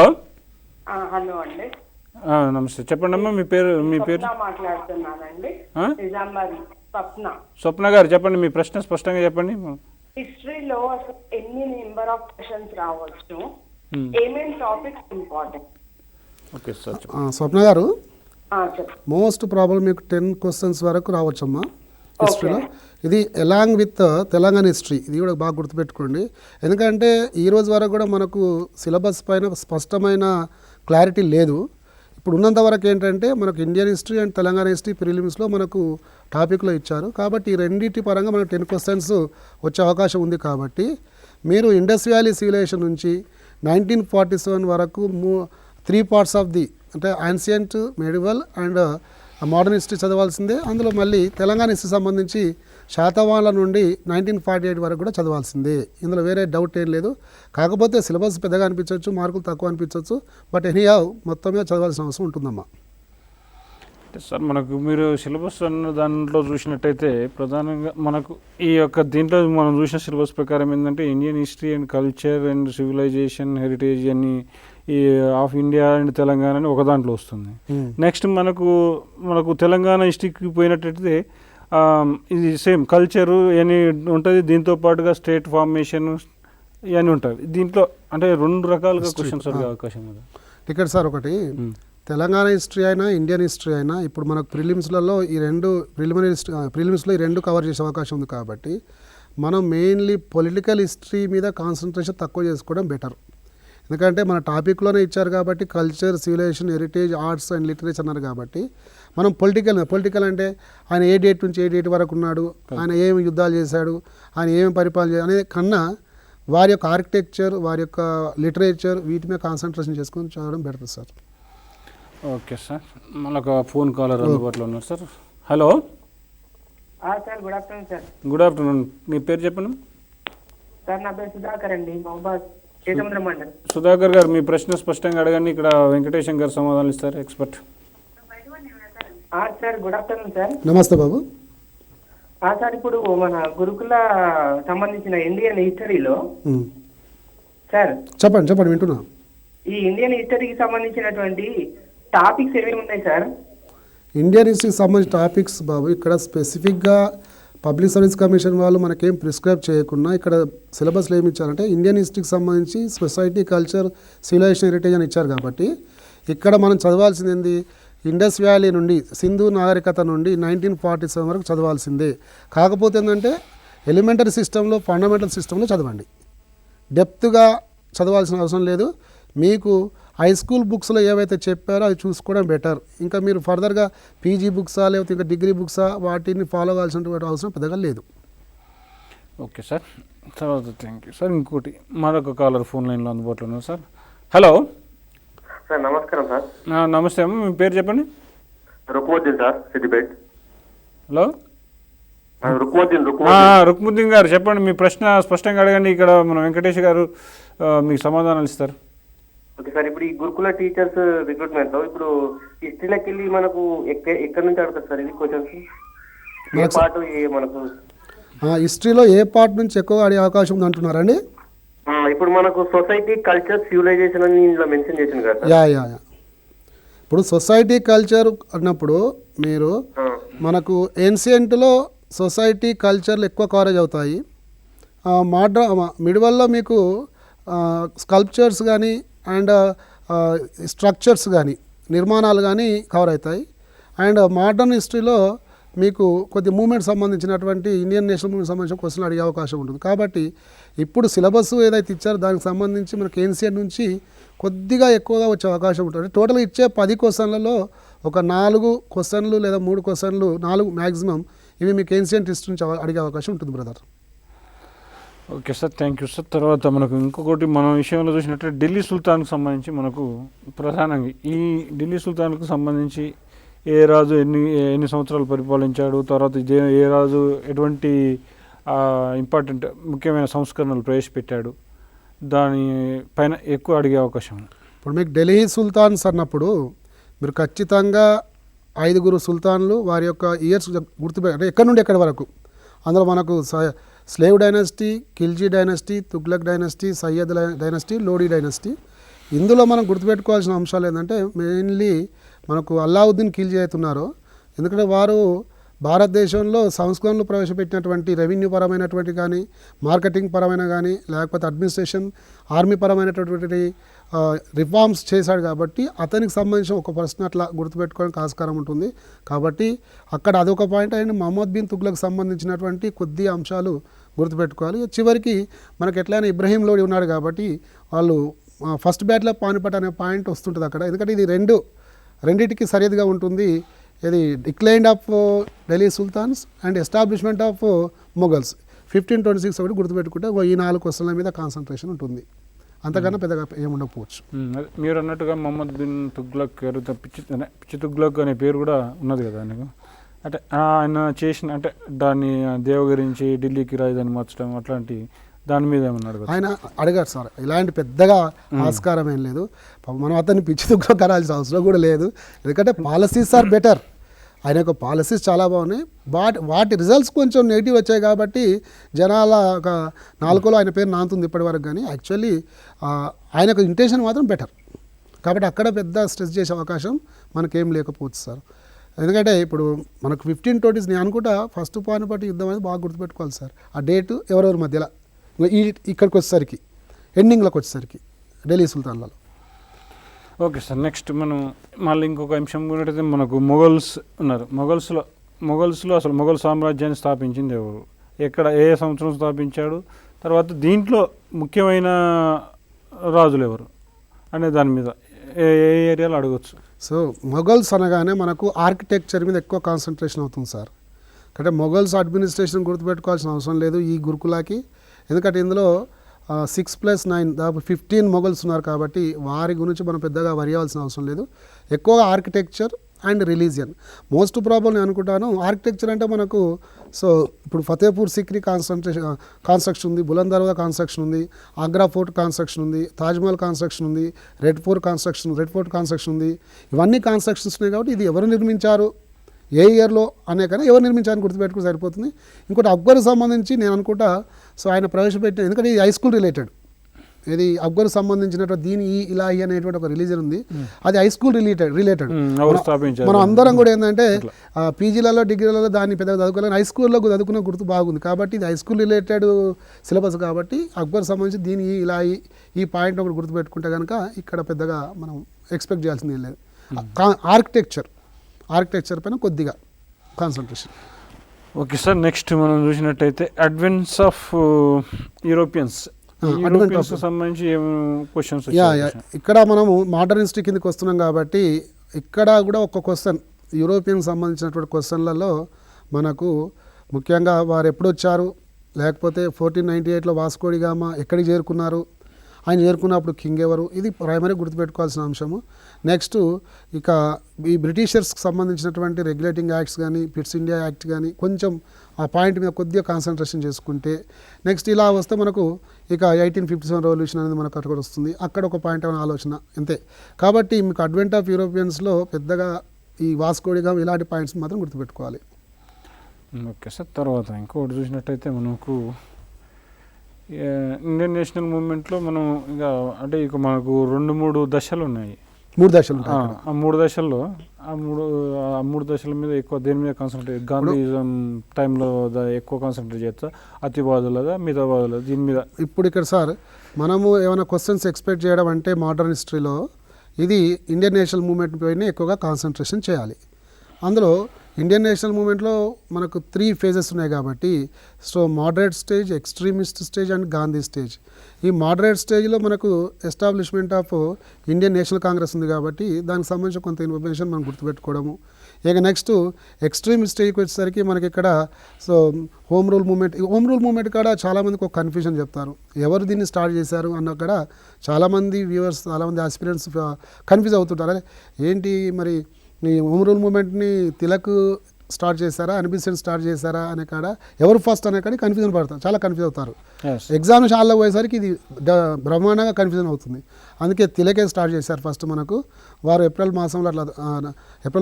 హలో అండి. నమస్తే, చెప్పండి అమ్మా. మీ పేరు మాట్లాడుతున్నానండి. స్వప్న గారు చెప్పండి, మీ ప్రశ్న స్పష్టంగా చెప్పండి. హిస్టరీలో ఎన్ని నెంబర్ ఆఫ్ క్వశ్చన్స్ రావచ్చు, ఏమేం topics important? Okay sir. Swapna garu, most problem మీకు 10 క్వశ్చన్స్ వరకు రావచ్చమ్మా హిస్టరీలో. ఇది అలాంగ్ విత్ తెలంగాణ హిస్టరీ, ఇది కూడా బాగా గుర్తుపెట్టుకోండి. ఎందుకంటే ఈ రోజు వరకు కూడా మనకు సిలబస్ పైన స్పష్టమైన క్లారిటీ లేదు. ఇప్పుడు ఉన్నంత వరకు ఏంటంటే మనకు Indian history and Telangana history ప్రిలిమ్స్లో మనకు టాపిక్లో ఇచ్చారు. కాబట్టి ఈ రెండింటి పరంగా మనకు 10 క్వశ్చన్స్ వచ్చే అవకాశం ఉంది. కాబట్టి మీరు ఇండస్ వ్యాలీ సివిలైజేషన్ నుంచి 1947 వరకు 3 పార్ట్స్ ఆఫ్ ది అంటే ancient, medieval and modern history చదవాల్సిందే. అందులో మళ్ళీ తెలంగాణ హిస్టరీ సంబంధించి శాతవాహనుల నుండి 1948 వరకు కూడా చదవాల్సిందే. ఇందులో వేరే డౌట్ ఏం లేదు. కాకపోతే సిలబస్ పెద్దగా అనిపించవచ్చు, మార్కులు తక్కువ అనిపించవచ్చు. బట్ ఎనీహౌ మొత్తం మీద చదవాల్సిన అవసరం ఉంటుందమ్మా. సార్, మనకు మీరు సిలబస్ అన్న దాంట్లో చూసినట్టయితే ప్రధానంగా మనకు ఈ యొక్క దీంట్లో మనం చూసిన సిలబస్ ప్రకారం ఏంటంటే Indian history and culture and civilisation, heritage అని ఈ ఆఫ్ ఇండియా అండ్ తెలంగాణ అని ఒక దాంట్లో వస్తుంది. నెక్స్ట్ మనకు తెలంగాణ హిస్టరీకి పోయినట్టయితే ఇది సేమ్ కల్చరు ఇవన్నీ ఉంటుంది. దీంతో పాటుగా స్టేట్ ఫార్మేషన్ ఇవన్నీ ఉంటుంది. దీంట్లో అంటే 2 రకాలుగా క్వశ్చన్స్ అడిగే అవకాశం ఉంది. ఇక్కడ సార్ ఒకటి తెలంగాణ హిస్టరీ అయినా ఇండియన్ హిస్టరీ అయినా ఇప్పుడు మనకు ప్రిలిమ్స్లలో ఈ 2 ప్రిలిమ్స్లో ఈ 2 కవర్ చేసే అవకాశం ఉంది. కాబట్టి మనం మెయిన్లీ పొలిటికల్ హిస్టరీ మీద కాన్సన్ట్రేషన్ తక్కువ చేసుకోవడం బెటర్. ఎందుకంటే మన టాపిక్లోనే ఇచ్చారు కాబట్టి culture, civilisation, heritage, arts and literature అన్నారు. కాబట్టి మనం పొలిటికల్ అంటే ఆయన ఏ డేట్ నుంచి ఏ డేట్ వరకు ఉన్నాడు, ఆయన ఏమి యుద్ధాలు చేశాడు, ఆయన ఏమి పరిపాలన చేయాలి అనే కన్నా వారి యొక్క ఆర్కిటెక్చర్, వారి యొక్క లిటరేచర్ వీటి మీద కాన్సన్ట్రేషన్ చేసుకొని చదవడం బెటర్ సార్. ఓకే సార్, మనకు ఫోన్ కాలర్ అందుబాటులో ఉన్నారు sir. Hello sir, good afternoon sir. Good afternoon, మీ పేరు చెప్పండి సార్. నా పేరు సుధాకర్ అండి, మహబాద్ మండలం. సుధాకర్ గారు, మీ ప్రశ్న స్పష్టంగా అడగండి. ఇక్కడ వెంకటేశం గారు సమాధానం ఇస్తారు, expert. Sir, good afternoon sir. నమస్తే బాబు. సార్, ఇప్పుడు మన గురుకుల సంబంధించిన ఇండియన్ హిస్టరీలో సార్ చెప్పండి వింటున్నా. ఈ ఇండియన్ హిస్టరీకి సంబంధించినటువంటి టాపిక్స్ ఏమేమి ఉన్నాయి సార్? ఇండియన్ హిస్టరీకి సంబంధించిన టాపిక్స్ బాబు ఇక్కడ స్పెసిఫిక్గా పబ్లిక్ సర్వీస్ కమిషన్ వాళ్ళు మనకేం ప్రిస్క్రైబ్ చేయకుండా ఇక్కడ సిలబస్లో ఏమి ఇచ్చారంటే ఇండియన్ హిస్టరీకి సంబంధించి సొసైటీ, కల్చర్, సివిలైజేషన్, హెరిటేజ్ అని ఇచ్చారు. కాబట్టి ఇక్కడ మనం చదవాల్సింది ఏంది, ఇండస్ వ్యాలీ నుండి సింధు నాగరికత నుండి 1947 వరకు చదవాల్సిందే. కాకపోతే ఏంటంటే ఎలిమెంటరీ సిస్టంలో, ఫండమెంటల్ సిస్టంలో చదవండి. డెప్త్గా చదవాల్సిన అవసరం లేదు. మీకు హై స్కూల్ బుక్స్లో ఏవైతే చెప్పారో అవి చూసుకోవడం బెటర్. ఇంకా మీరు ఫర్దర్గా పీజీ బుక్సా లేకపోతే ఇంకా డిగ్రీ బుక్సా వాటిని ఫాలో కావాల్సినటువంటి అవసరం పెద్దగా లేదు. ఓకే సార్, తర్వాత థ్యాంక్ యూ సార్. ఇంకోటి మరొక కాలర్ ఫోన్ లైన్లో అందుబాటులో ఉన్నారు సార్. Hello sir. నమస్కారం సార్. నమస్తే అమ్మ, మీ పేరు చెప్పండి. రుక్ముద్దీన్ సార్, సిద్దిపేట్. హలో రుక్ముద్దీన్ గారు చెప్పండి, మీ ప్రశ్న స్పష్టంగా అడగండి. ఇక్కడ మన వెంకటేష్ గారు మీకు సమాధానాలు ఇస్తారు. ఓకే సార్, ఇప్పుడు ఈ గురుకుల టీచర్స్ రిక్రూట్మెంట్ లో ఇప్పుడు హిస్టరీలోకి వెళ్ళి మనకు ఎక్కడి నుంచి అడుగుతారు సార్ ఇది క్వశ్చన్స్? ఏ పార్ట్ మనకు హిస్టరీలో ఏ పార్ట్ నుంచి ఎక్కువ అడిగే అవకాశం ఉంది అంటున్నారండి? ఇప్పుడు మనకు సొసైటీ, కల్చర్, సివిలైజేషన్ అని ఇందులో మెన్షన్ చేసింది కదా. యా ఇప్పుడు సొసైటీ, కల్చర్ అన్నప్పుడు మీరు మనకు ఏన్షియంట్లో సొసైటీ, కల్చర్లు ఎక్కువ కవరేజ్ అవుతాయి. మిడివల్లో మీకు స్కల్ప్చర్స్ కానీ అండ్ స్ట్రక్చర్స్ కానీ, నిర్మాణాలు కానీ కవర్ అవుతాయి. అండ్ మోడర్న్ హిస్టరీలో మీకు కొద్ది మూమెంట్ సంబంధించినటువంటి ఇండియన్ నేషనల్ మూమెంట్ సంబంధించిన క్వశ్చన్లు అడిగే అవకాశం ఉంటుంది. కాబట్టి ఇప్పుడు సిలబస్ ఏదైతే ఇచ్చారో దానికి సంబంధించి మనకి ఏన్షియన్ నుంచి కొద్దిగా ఎక్కువగా వచ్చే అవకాశం ఉంటుంది. టోటల్గా ఇచ్చే 10 క్వశ్చన్లలో ఒక 4 క్వశ్చన్లు లేదా 3 క్వశ్చన్లు 4 మ్యాక్సిమం ఇవి మీకు ఏన్షియంట్ హిస్టరీ నుంచి అడిగే అవకాశం ఉంటుంది brother. Okay sir, thank you sir. తర్వాత మనకు ఇంకొకటి మనం విషయంలో చూసినట్టు ఢిల్లీ సుల్తాన్కు సంబంధించి మనకు ప్రధానంగా ఈ ఢిల్లీ సుల్తాన్కు సంబంధించి ఏ రాజు ఎన్ని సంవత్సరాలు పరిపాలించాడు, తర్వాత ఏ రాజు ఎటువంటి ఇంపార్టెంట్ ముఖ్యమైన సంస్కరణలు ప్రవేశపెట్టాడు, దాని పైన ఎక్కువ అడిగే అవకాశం ఉంది. ఇప్పుడు మీకు ఢిల్లీ సుల్తాన్స్ అన్నప్పుడు మీరు ఖచ్చితంగా 5 సుల్తాన్లు వారి యొక్క ఇయర్స్ అంటే ఎక్కడి నుండి ఎక్కడి వరకు, అందులో మనకు slave dynasty, Khilji dynasty, Tughlaq dynasty, Syed dynasty, Lodi dynasty. ఇందులో మనం గుర్తుపెట్టుకోవాల్సిన అంశాలు ఏంటంటే మెయిన్లీ మనకు అల్లావుద్దీన్ ఖిల్జీ అవుతున్నారో, ఎందుకంటే వారు భారతదేశంలో సంస్కరణలు ప్రవేశపెట్టినటువంటి రెవెన్యూ పరమైనటువంటి కానీ, మార్కెటింగ్ పరమైన కానీ, లేకపోతే అడ్మినిస్ట్రేషన్, ఆర్మీ పరమైనటువంటి రిఫార్మ్స్ చేశాడు. కాబట్టి అతనికి సంబంధించిన ఒక ప్రశ్న అట్లా గుర్తుపెట్టుకోవడానికి ఆస్కారం ఉంటుంది. కాబట్టి అక్కడ అదొక పాయింట్. అండ్ మహమ్మద్ బిన్ తుగ్లక్ సంబంధించినటువంటి కొద్ది అంశాలు గుర్తుపెట్టుకోవాలి. చివరికి మనకు ఎట్లయినా ఇబ్రహీం లోడి ఉన్నాడు కాబట్టి వాళ్ళు ఫస్ట్ బ్యాట్లో పానిపట్ అనే పాయింట్ వస్తుంటుంది అక్కడ. ఎందుకంటే ఇది రెండింటికి సరిహద్దుగా ఉంటుంది. ఇది decline of Delhi sultans and establishment of Mughals 1526 ఒకటి గుర్తుపెట్టుకుంటే ఈ 4 క్వశ్చన్ల మీద కాన్సన్ట్రేషన్ ఉంటుంది. అంతకన్నా పెద్దగా ఏముండకపోవచ్చు. మీరు అన్నట్టుగా మహమ్మద్ బిన్ తుగ్లక్ పిచ్చి తుగ్లక్ అనే పేరు కూడా ఉన్నది కదా ఆయనకు. అంటే ఆయన చేసిన అంటే దాన్ని దేవగిరించి ఢిల్లీకి రాజధాని మార్చడం అట్లాంటి దాని మీద ఏమన్నా ఆయన అడిగారు సార్. ఇలాంటి పెద్దగా ఆస్కారం ఏం లేదు. మనం అతన్ని పిచ్చి తుగ్లక్ అనాల్సిన అవసరం కూడా లేదు. ఎందుకంటే పాలసీస్ ఆర్ బెటర్. ఆయన యొక్క పాలసీస్ చాలా బాగున్నాయి. వాటి రిజల్ట్స్ కొంచెం నెగిటివ్ వచ్చాయి కాబట్టి జనాల ఒక నాలుగులో ఆయన పేరు నాంతుంది ఇప్పటి వరకు. కానీ యాక్చువల్లీ ఆయన యొక్క ఇంటెన్షన్ మాత్రం బెటర్. కాబట్టి అక్కడ పెద్ద స్ట్రెస్ చేసే అవకాశం మనకేం లేకపోవచ్చు సార్. ఎందుకంటే ఇప్పుడు మనకు 1520s నేను అనుకుంటా ఫస్ట్ పానిపట్ యుద్ధం అనేది బాగా గుర్తుపెట్టుకోవాలి సార్. ఆ డేటు ఎవరెవరి మధ్యలో ఇక్కడికి వచ్చేసరికి ఎండింగ్లోకి వచ్చేసరికి ఢిల్లీ సుల్తాన్లలో. ఓకే సార్, నెక్స్ట్ మనం మళ్ళీ ఇంకొక అంశం కూడా మనకు మొఘల్స్ ఉన్నారు. మొఘల్స్లో అసలు మొఘల్ సామ్రాజ్యాన్ని స్థాపించింది ఎవరు, ఎక్కడ ఏ సంవత్సరం స్థాపించాడు, తర్వాత దీంట్లో ముఖ్యమైన రాజులు ఎవరు అనే దాని మీద ఏ ఏరియాలో అడగచ్చు. సో మొఘల్స్ అనగానే మనకు ఆర్కిటెక్చర్ మీద ఎక్కువ కాన్సన్ట్రేషన్ అవుతుంది సార్. అంటే మొఘల్స్ అడ్మినిస్ట్రేషన్ గుర్తుపెట్టుకోవాల్సిన అవసరం లేదు ఈ గురుకులాకి. ఎందుకంటే ఇందులో 6+9 దాదాపు 15 మొఘల్స్ ఉన్నారు కాబట్టి వారి గురించి మనం పెద్దగా వరియాల్సిన అవసరం లేదు. ఎక్కువగా architecture and religion most problem నేను అనుకుంటాను. ఆర్కిటెక్చర్ అంటే మనకు సో ఇప్పుడు ఫతేపూర్ సిక్రీ కాన్స్ట్రక్షన్ ఉంది, బులంద్ దర్వాజా కాన్స్ట్రక్షన్ ఉంది, ఆగ్రా ఫోర్ట్ కాన్స్ట్రక్షన్ ఉంది, తాజ్మహల్ కాన్స్ట్రక్షన్ ఉంది, రెడ్ ఫోర్ట్ కాన్స్ట్రక్షన్ ఉంది. ఇవన్నీ కాన్స్ట్రక్షన్స్ ఉన్నాయి కాబట్టి ఇది ఎవరు నిర్మించారు, ఏ ఇయర్లో అనే కానీ ఎవరు నిర్మించారని గుర్తుపెట్టుకుని సరిపోతుంది. ఇంకోటి అక్బర్కి సంబంధించి నేను అనుకుంటా సో ఆయన ప్రవేశపెట్టిన, ఎందుకంటే ఇది హై స్కూల్ రిలేటెడ్, ఇది అక్బర్ సంబంధించినటువంటి దీని ఇలాహి అనేటువంటి ఒక రిలీజన్ ఉంది, అది హై స్కూల్ రిలేటెడ్. మనం అందరం కూడా ఏంటంటే పీజీలలో డిగ్రీలలో దాన్ని పెద్దగా చదువుకోవాలి, హై స్కూల్లో చదువుకున్న గుర్తు బాగుంది కాబట్టి ఇది హై స్కూల్ రిలేటెడ్ సిలబస్ కాబట్టి అక్బర్ సంబంధించి దీని ఇలాహి ఈ పాయింట్ ఒకటి గుర్తుపెట్టుకుంటే కనుక ఇక్కడ పెద్దగా మనం ఎక్స్పెక్ట్ చేయాల్సింది ఏం లేదు. ఆర్కిటెక్చర్ పైన కొద్దిగా కాన్సన్ట్రేషన్. ఓకే సార్, నెక్స్ట్ మనం చూసినట్టయితే అడ్వెన్స్ ఆఫ్ యూరోపియన్స్ సంబంధించి క్వశ్చన్స్. ఇక్కడ మనము మోడర్న్ హిస్టరీ కిందకి వస్తున్నాం కాబట్టి ఇక్కడ కూడా ఒక క్వశ్చన్ యూరోపియన్ సంబంధించినటువంటి క్వశ్చన్లలో మనకు ముఖ్యంగా వారు ఎప్పుడు వచ్చారు, లేకపోతే 1498లో వాస్కో డి గామా ఎక్కడికి చేరుకున్నారు, ఆయన చేరుకున్నప్పుడు కింగ్ ఎవరు, ఇది ప్రైమరీ గుర్తుపెట్టుకోవాల్సిన అంశము. నెక్స్ట్ ఇక ఈ బ్రిటిషర్స్కి సంబంధించినటువంటి రెగ్యులేటింగ్ యాక్ట్స్ కానీ, పిట్స్ ఇండియా యాక్ట్ కానీ కొంచెం ఆ పాయింట్ మీద కొద్దిగా కాన్సన్ట్రేషన్ చేసుకుంటే, నెక్స్ట్ ఇలా వస్తే మనకు ఇక 1857 రెవల్యూషన్ అనేది మనకు అక్కడ వస్తుంది, అక్కడ ఒక పాయింట్ ఏమైనా ఆలోచన అంతే. కాబట్టి మీకు అడ్వెంట్ ఆఫ్ యూరోపియన్స్లో పెద్దగా ఈ వాస్కో డి గామా ఇలాంటి పాయింట్స్ మాత్రం గుర్తుపెట్టుకోవాలి. ఓకే సార్, తర్వాత ఇంకోటి చూసినట్టయితే మనకు ఇండియన్ నేషనల్ మూవ్మెంట్లో మనం ఇక అంటే ఇక మనకు 2-3 దశలు ఉన్నాయి. 3 దశలు ఆ 3 దశల్లో ఆ మూడు దశల మీద ఎక్కువ దేని మీద కాన్సన్ట్రేట్, గాంధీజం టైంలో ఎక్కువ కాన్సన్ట్రేట్ చేస్తా, అతివాదులదా మితవాదులదా దీని మీద? ఇప్పుడు ఇక్కడ సార్ మనము ఏమైనా క్వశ్చన్స్ ఎక్స్పెక్ట్ చేయడం అంటే మోడర్న్ హిస్టరీలో ఇది ఇండియన్ నేషనల్ మూవ్మెంట్ పైన ఎక్కువగా కాన్సన్ట్రేషన్ చేయాలి. అందులో ఇండియన్ నేషనల్ మూమెంట్లో మనకు 3 ఫేజెస్ ఉన్నాయి కాబట్టి, so moderate stage, extremist stage and Gandhi stage. ఈ మోడరేట్ స్టేజ్లో మనకు establishment of Indian national Congress ఉంది కాబట్టి దానికి సంబంధించిన కొంత ఇన్ఫర్మేషన్ మనం గుర్తుపెట్టుకోవడము. ఇక నెక్స్ట్ ఎక్స్ట్రీమ్ స్టేజ్కి వచ్చేసరికి మనకి ఇక్కడ సో హోమ్ రూల్ మూమెంట్ కాడ చాలామందికి ఒక కన్ఫ్యూజన్ చెప్తారు, ఎవరు దీన్ని స్టార్ట్ చేశారు అన్న కాడ చాలామంది వ్యూవర్స్, చాలామంది ఆస్పిరెంట్స్ కన్ఫ్యూజ్ అవుతుంటారు. అరే ఏంటి మరి ఈ హోమ్ రూల్ మూమెంట్ని తిలక్ స్టార్ట్ చేశారా, అనిబిసెంట్ స్టార్ట్ చేశారా అనే కాడ ఎవరు ఫస్ట్ అనే కాడ కన్ఫ్యూజన్ పడతారు, చాలా కన్ఫ్యూజ్ అవుతారు. ఎగ్జామినేషన్ హాల్లో పోయేసరికి ఇది బ్రహ్మాండంగా కన్ఫ్యూజన్ అవుతుంది. అందుకే తిలకే స్టార్ట్ చేశారు ఫస్ట్ మనకు. వారు ఏప్రిల్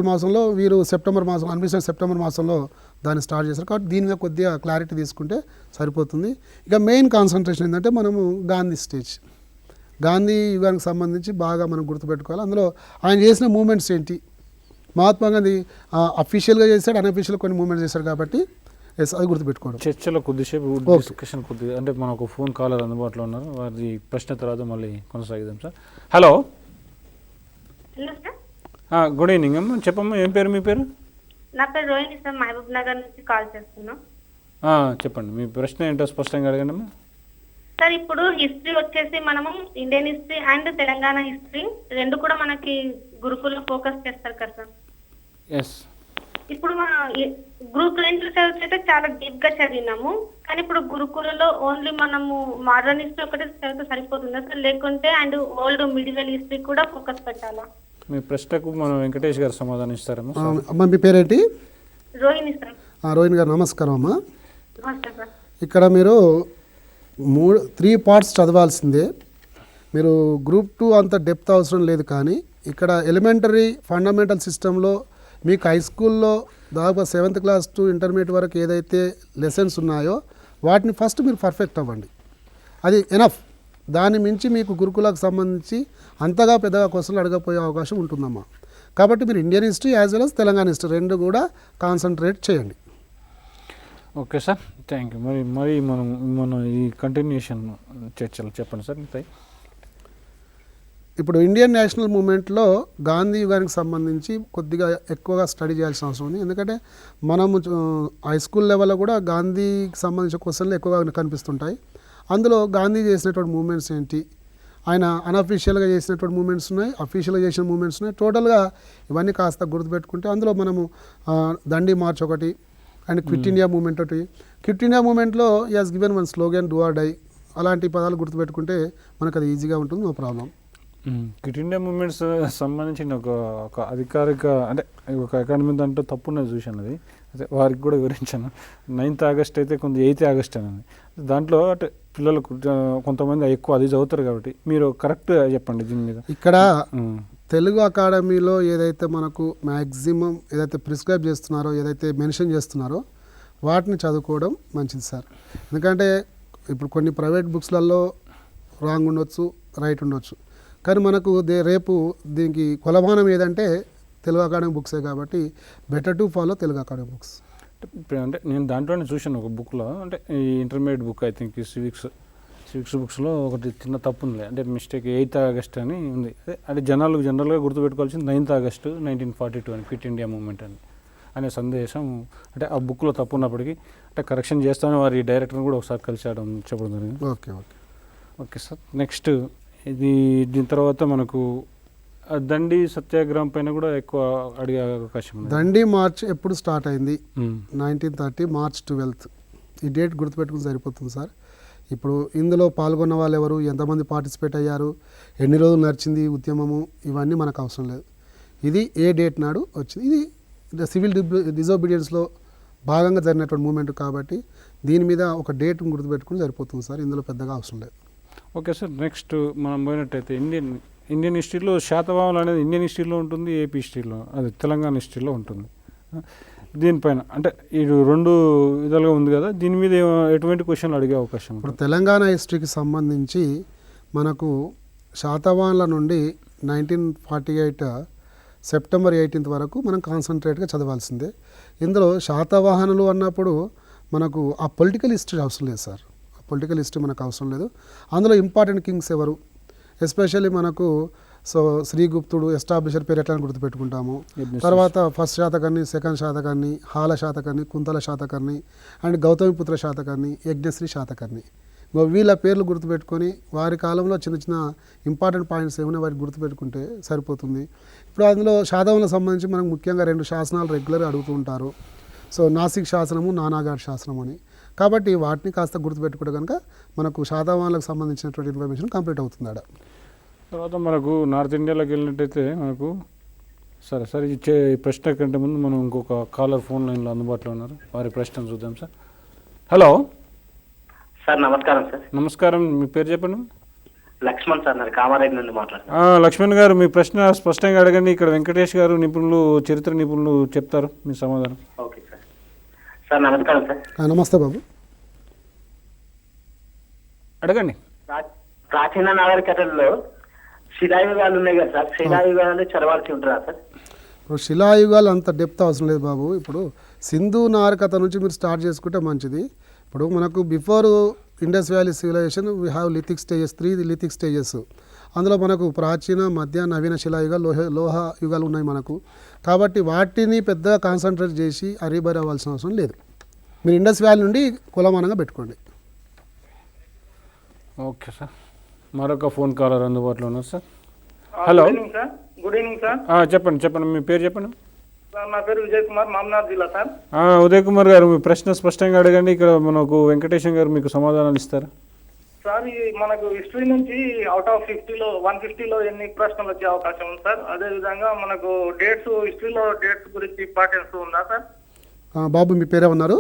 మాసంలో వీరు సెప్టెంబర్ మాసం, అనిబిసెంట్ సెప్టెంబర్ మాసంలో దాన్ని స్టార్ట్ చేశారు. కాబట్టి దీని మీద కొద్దిగా క్లారిటీ తీసుకుంటే సరిపోతుంది. ఇక మెయిన్ కాన్సన్ట్రేషన్ ఏంటంటే మనము గాంధీ యుగానికి సంబంధించి బాగా మనం గుర్తుపెట్టుకోవాలి. అందులో ఆయన చేసిన మూమెంట్స్ ఏంటి, మహాత్మా గాంధీ అఫీషియల్గా చేశాడు, అన్అఫీషియల్ కొన్ని మూమెంట్స్ చేశాడు కాబట్టి అది గుర్తుపెట్టుకోవడం. చర్చలో కొద్దిసేపు డిస్కషన్ అంటే మన ఒక ఫోన్ కాలర్ అందుబాటులో ఉన్నారు, వారి ప్రశ్న తర్వాత మళ్ళీ కొనసాగిద్దాం సార్. హలో, గుడ్ ఈవినింగ్ అమ్మా, చెప్పమ్మా ఏం పేరు మీ పేరు? నా పేరు రోహిణి సార్, మహబూబ్ నగర్ నుంచి కాల్ చేస్తున్నాం. చెప్పండి మీ ప్రశ్న ఏంటో స్పష్టంగా అడగండి అమ్మా. సార్ ఇప్పుడు హిస్టరీ వచ్చేసి మనము Indian history and Telangana history రెండు కూడా మనకి గురుకుల్లో ఫోకస్ చేస్తారు కదా సార్. ఇప్పుడు మన గ్రూప్ 2 చదివితే చాలా డీప్ గా చదివినాము, కానీ ఇప్పుడు గురుకులలో ఓన్లీ మనము మోడర్న్ హిస్టరీ ఒకటి చదివితే సరిపోతుందా సార్, లేకుంటే అండ్ ఓల్డ్ మిడివల్ హిస్టరీ కూడా ఫోకస్ పెట్టాలా? మీ ప్రశ్నకు మనం వెంకటేష్ గారు సమాధానం ఇస్తారమ్మా. అమ్మ మీ పేరేంటి? రోహిణి సార్. రోహిణి గారు నమస్కారం అమ్మా. నమస్తే సార్. ఇక్కడ మీరు 3 పార్ట్స్ చదవాల్సిందే. మీరు గ్రూప్ 2 అంత డెప్త్ అవసరం లేదు, కానీ ఇక్కడ ఎలిమెంటరీ ఫండమెంటల్ సిస్టంలో మీకు హై స్కూల్లో దాదాపు 7th క్లాస్ టు ఇంటర్మీడియట్ వరకు ఏదైతే లెసన్స్ ఉన్నాయో వాటిని ఫస్ట్ మీరు పర్ఫెక్ట్ అవ్వండి, అది ఎనఫ్. దాని మించి మీకు గురుకులకు సంబంధించి అంతగా పెద్దగా క్వశ్చన్లు అడగపోయే అవకాశం ఉంటుందమ్మా. కాబట్టి మీరు Indian history as well as Telangana history రెండు కూడా కాన్సన్ట్రేట్ చేయండి. Okay sir, thank you. మరి మనం ఈ కంటిన్యూషన్ చర్చలు చెప్పండి సార్. ఇప్పుడు ఇండియన్ నేషనల్ మూమెంట్లో గాంధీ యుగానికి సంబంధించి కొద్దిగా ఎక్కువగా స్టడీ చేయాల్సిన అవసరం ఉంది. ఎందుకంటే మనము హై స్కూల్ లెవెల్లో కూడా గాంధీకి సంబంధించిన క్వశ్చన్లు ఎక్కువగా కనిపిస్తుంటాయి. అందులో గాంధీ చేసినటువంటి మూమెంట్స్ ఏంటి, ఆయన అన్అఫీషియల్గా చేసినటువంటి మూమెంట్స్ ఉన్నాయి, అఫీషియల్గా చేసిన మూమెంట్స్ ఉన్నాయి. టోటల్గా ఇవన్నీ కాస్త గుర్తుపెట్టుకుంటే అందులో మనము దండి మార్చ్ ఒకటి అండ్ క్విట్ ఇండియా మూమెంట్ ఒకటి. క్విట్ ఇండియా మూమెంట్లో he has given one slogan do or die. అలాంటి పదాలు గుర్తుపెట్టుకుంటే మనకు అది ఈజీగా ఉంటుంది, no problem. Quit India movements సంబంధించిన ఒక అధికారిక అంటే ఒక అకాడమీ దాంట్లో తప్పున్నది చూశాను, అది అదే వారికి కూడా వివరించాను. 9th ఆగస్ట్ అయితే కొంత 8th ఆగస్ట్ అని దాంట్లో అంటే పిల్లలకు కొంతమంది ఎక్కువ అది చదువుతారు కాబట్టి మీరు కరెక్ట్ చెప్పండి దీని మీద. ఇక్కడ తెలుగు అకాడమీలో ఏదైతే మనకు మ్యాక్సిమం ఏదైతే ప్రిస్క్రైబ్ చేస్తున్నారో, ఏదైతే మెన్షన్ చేస్తున్నారో వాటిని చదువుకోవడం మంచిది సార్. ఎందుకంటే ఇప్పుడు కొన్ని ప్రైవేట్ బుక్స్లలో రాంగ్ ఉండొచ్చు, రైట్ ఉండొచ్చు, కానీ మనకు రేపు దీనికి కొలమానం ఏదంటే తెలుగు అకాడమీ బుక్సే కాబట్టి better to follow Telugu academy books. అంటే నేను దాంట్లోనే చూశాను ఒక బుక్లో, అంటే ఈ intermediate book I think civics బుక్స్లో ఒకటి చిన్న తప్పు ఉంది, అంటే మిస్టేక్ 8th ఆగస్ట్ అని ఉంది. అంటే జనరల్గా గుర్తుపెట్టుకోవాల్సింది 9th ఆగస్ట్ 1942 అని క్విట్ ఇండియా మూమెంట్ అనే సందేశం. అంటే ఆ బుక్లో తప్పు ఉన్నప్పటికీ అంటే కరెక్షన్ చేస్తామని వారి డైరెక్టర్ని కూడా ఒకసారి కలిసాడడం చెప్పడం జరిగింది. Okay sir. నెక్స్ట్ దీని తర్వాత మనకు దండి సత్యాగ్రహం పైన కూడా ఎక్కువ అడిగే అవకాశం ఉంది. దండి మార్చ్ ఎప్పుడు స్టార్ట్ అయింది? 1930 మార్చ్ 12th. ఈ డేట్ గుర్తుపెట్టుకుని సరిపోతుంది సార్. ఇప్పుడు ఇందులో పాల్గొన్న వాళ్ళు ఎవరు, ఎంతమంది పార్టిసిపేట్ అయ్యారు, ఎన్ని రోజులు నడిచింది ఉద్యమము, ఇవన్నీ మనకు అవసరం లేదు. ఇది ఏ డేట్ నాడు వచ్చింది, ఇది సివిల్ డిజోబీడియన్స్లో భాగంగా జరిగినటువంటి మూమెంట్ కాబట్టి దీని మీద ఒక డేట్ గుర్తుపెట్టుకుని సరిపోతుంది సార్, ఇందులో పెద్దగా అవసరం లేదు. Okay sir. నెక్స్ట్ మనం పోయినట్టయితే ఇండియన్ హిస్టరీలో శాతవాహనులు అనేది ఇండియన్ హిస్టరీలో ఉంటుంది, ఏపీ హిస్టరీలో అది తెలంగాణ హిస్టరీలో ఉంటుంది. దీనిపైన అంటే ఇది రెండు విధాలుగా ఉంది కదా, దీని మీద ఎటువంటి క్వశ్చన్లు అడిగే అవకాశం? ఇప్పుడు తెలంగాణ హిస్టరీకి సంబంధించి మనకు శాతవాహనుల నుండి 1948 సెప్టెంబర్ 18th వరకు మనం కాన్సన్ట్రేట్గా చదవాల్సిందే. ఇందులో శాతవాహనులు అన్నప్పుడు మనకు ఆ పొలిటికల్ హిస్టరీ అవసరం లేదు సార్, ఆ పొలిటికల్ హిస్టరీ మనకు అవసరం లేదు. అందులో ఇంపార్టెంట్ కింగ్స్ ఎవరు, ఎస్పెషల్లీ మనకు సో శ్రీగుప్తుడు ఎస్టాబ్లిషర్ పేరు ఎట్లా గుర్తుపెట్టుకుంటాము. తర్వాత first Satakarni, second Satakarni, Hala Satakarni, Kuntala Satakarni and Gautamiputra Satakarni, Yajnashri Satakarni. వీళ్ళ పేర్లు గుర్తుపెట్టుకొని వారి కాలంలో చిన్న చిన్న ఇంపార్టెంట్ పాయింట్స్ ఏమైనా వారికి గుర్తుపెట్టుకుంటే సరిపోతుంది. ఇప్పుడు అందులో శాతవాహనులకు సంబంధించి మనకు ముఖ్యంగా 2 శాసనాలు రెగ్యులర్గా అడుగుతూ ఉంటారు. సో నాసిక్ శాసనము, నానాఘాట్ శాసనం అని. కాబట్టి వాటిని కాస్త గుర్తుపెట్టుకుంటే కనుక మనకు శాతవాహనులకు సంబంధించినటువంటి ఇన్ఫర్మేషన్ కంప్లీట్ అవుతుంది ఆడ. తర్వాత మనకు నార్త్ ఇండియాలోకి వెళ్ళినట్టయితే మనకు సరే ఇచ్చే ప్రశ్న కంటే ముందు మనం ఇంకొక కాలర్ ఫోన్ లైన్లో అందుబాటులో ఉన్నారు. వారి ప్రశ్న చూద్దాం సార్. హలో సార్, నమస్కారం సార్. నమస్కారం, మీ పేరు చెప్పండి. లక్ష్మణ్ సార్, నాది కామారెడ్డి నుండి మాట్లాడుతున్నాను. లక్ష్మణ్ గారు, మీ ప్రశ్న స్పష్టంగా అడగండి. ఇక్కడ వెంకటేష్ గారు నిపుణులు, చరిత్ర నిపుణులు చెప్తారు మీ సమాధానం. Okay sir. సార్ నమస్కారం సార్. నమస్తే బాబు, అడగండి. ప్రాచీన నాగరికతల్లో శిలాయుగాలు ఉన్నాయి కదా సార్, శిలాయుగాలు చదవాల్సి ఉంటుందా సార్? ఇప్పుడు శిలాయుగాలు అంత డెప్త్ అవసరం లేదు బాబు. ఇప్పుడు సింధు నాగరికత నుంచి మీరు స్టార్ట్ చేసుకుంటే మంచిది. ఇప్పుడు మనకు before Indus valley civilisation we have lithic stages, 3 lithic stages. అందులో మనకు ప్రాచీన, మధ్య, నవీన శిలాయుగాలు, లోహ యుగాలు ఉన్నాయి మనకు. కాబట్టి వాటిని పెద్దగా కాన్సన్ట్రేట్ చేసి అరిబరి అవ్వాల్సిన అవసరం లేదు. మీరు ఇండస్ వ్యాలీ నుండి కులమానంగా పెట్టుకోండి. Okay sir. మరొక ఫోన్ కాలర్ అందుబాటులో ఉన్నారు sir. Hello. Good evening sir. చెప్పండి, మీ పేరు చెప్పండి. సార్ నా పేరు విజయ్ కుమార్, మామనాథ్ జిల్లా సార్. ఉదయ్ కుమార్ గారు, మీ ప్రశ్న స్పష్టంగా అడగండి. ఇక్కడ మనకు వెంకటేశం గారు మీకు సమాధానాలు ఇస్తారు. సార్ మనకు హిస్టరీ నుంచి అవుట్ ఆఫ్ 150లో ఎన్ని ప్రశ్నలు వచ్చే అవకాశం ఉంది సార్? అదే విధంగా మనకు డేట్స్, హిస్టరీలో డేట్స్ గురించి ఇంపార్టెన్స్ ఉందా సార్? బాబు, మీ పేరేమన్నారు?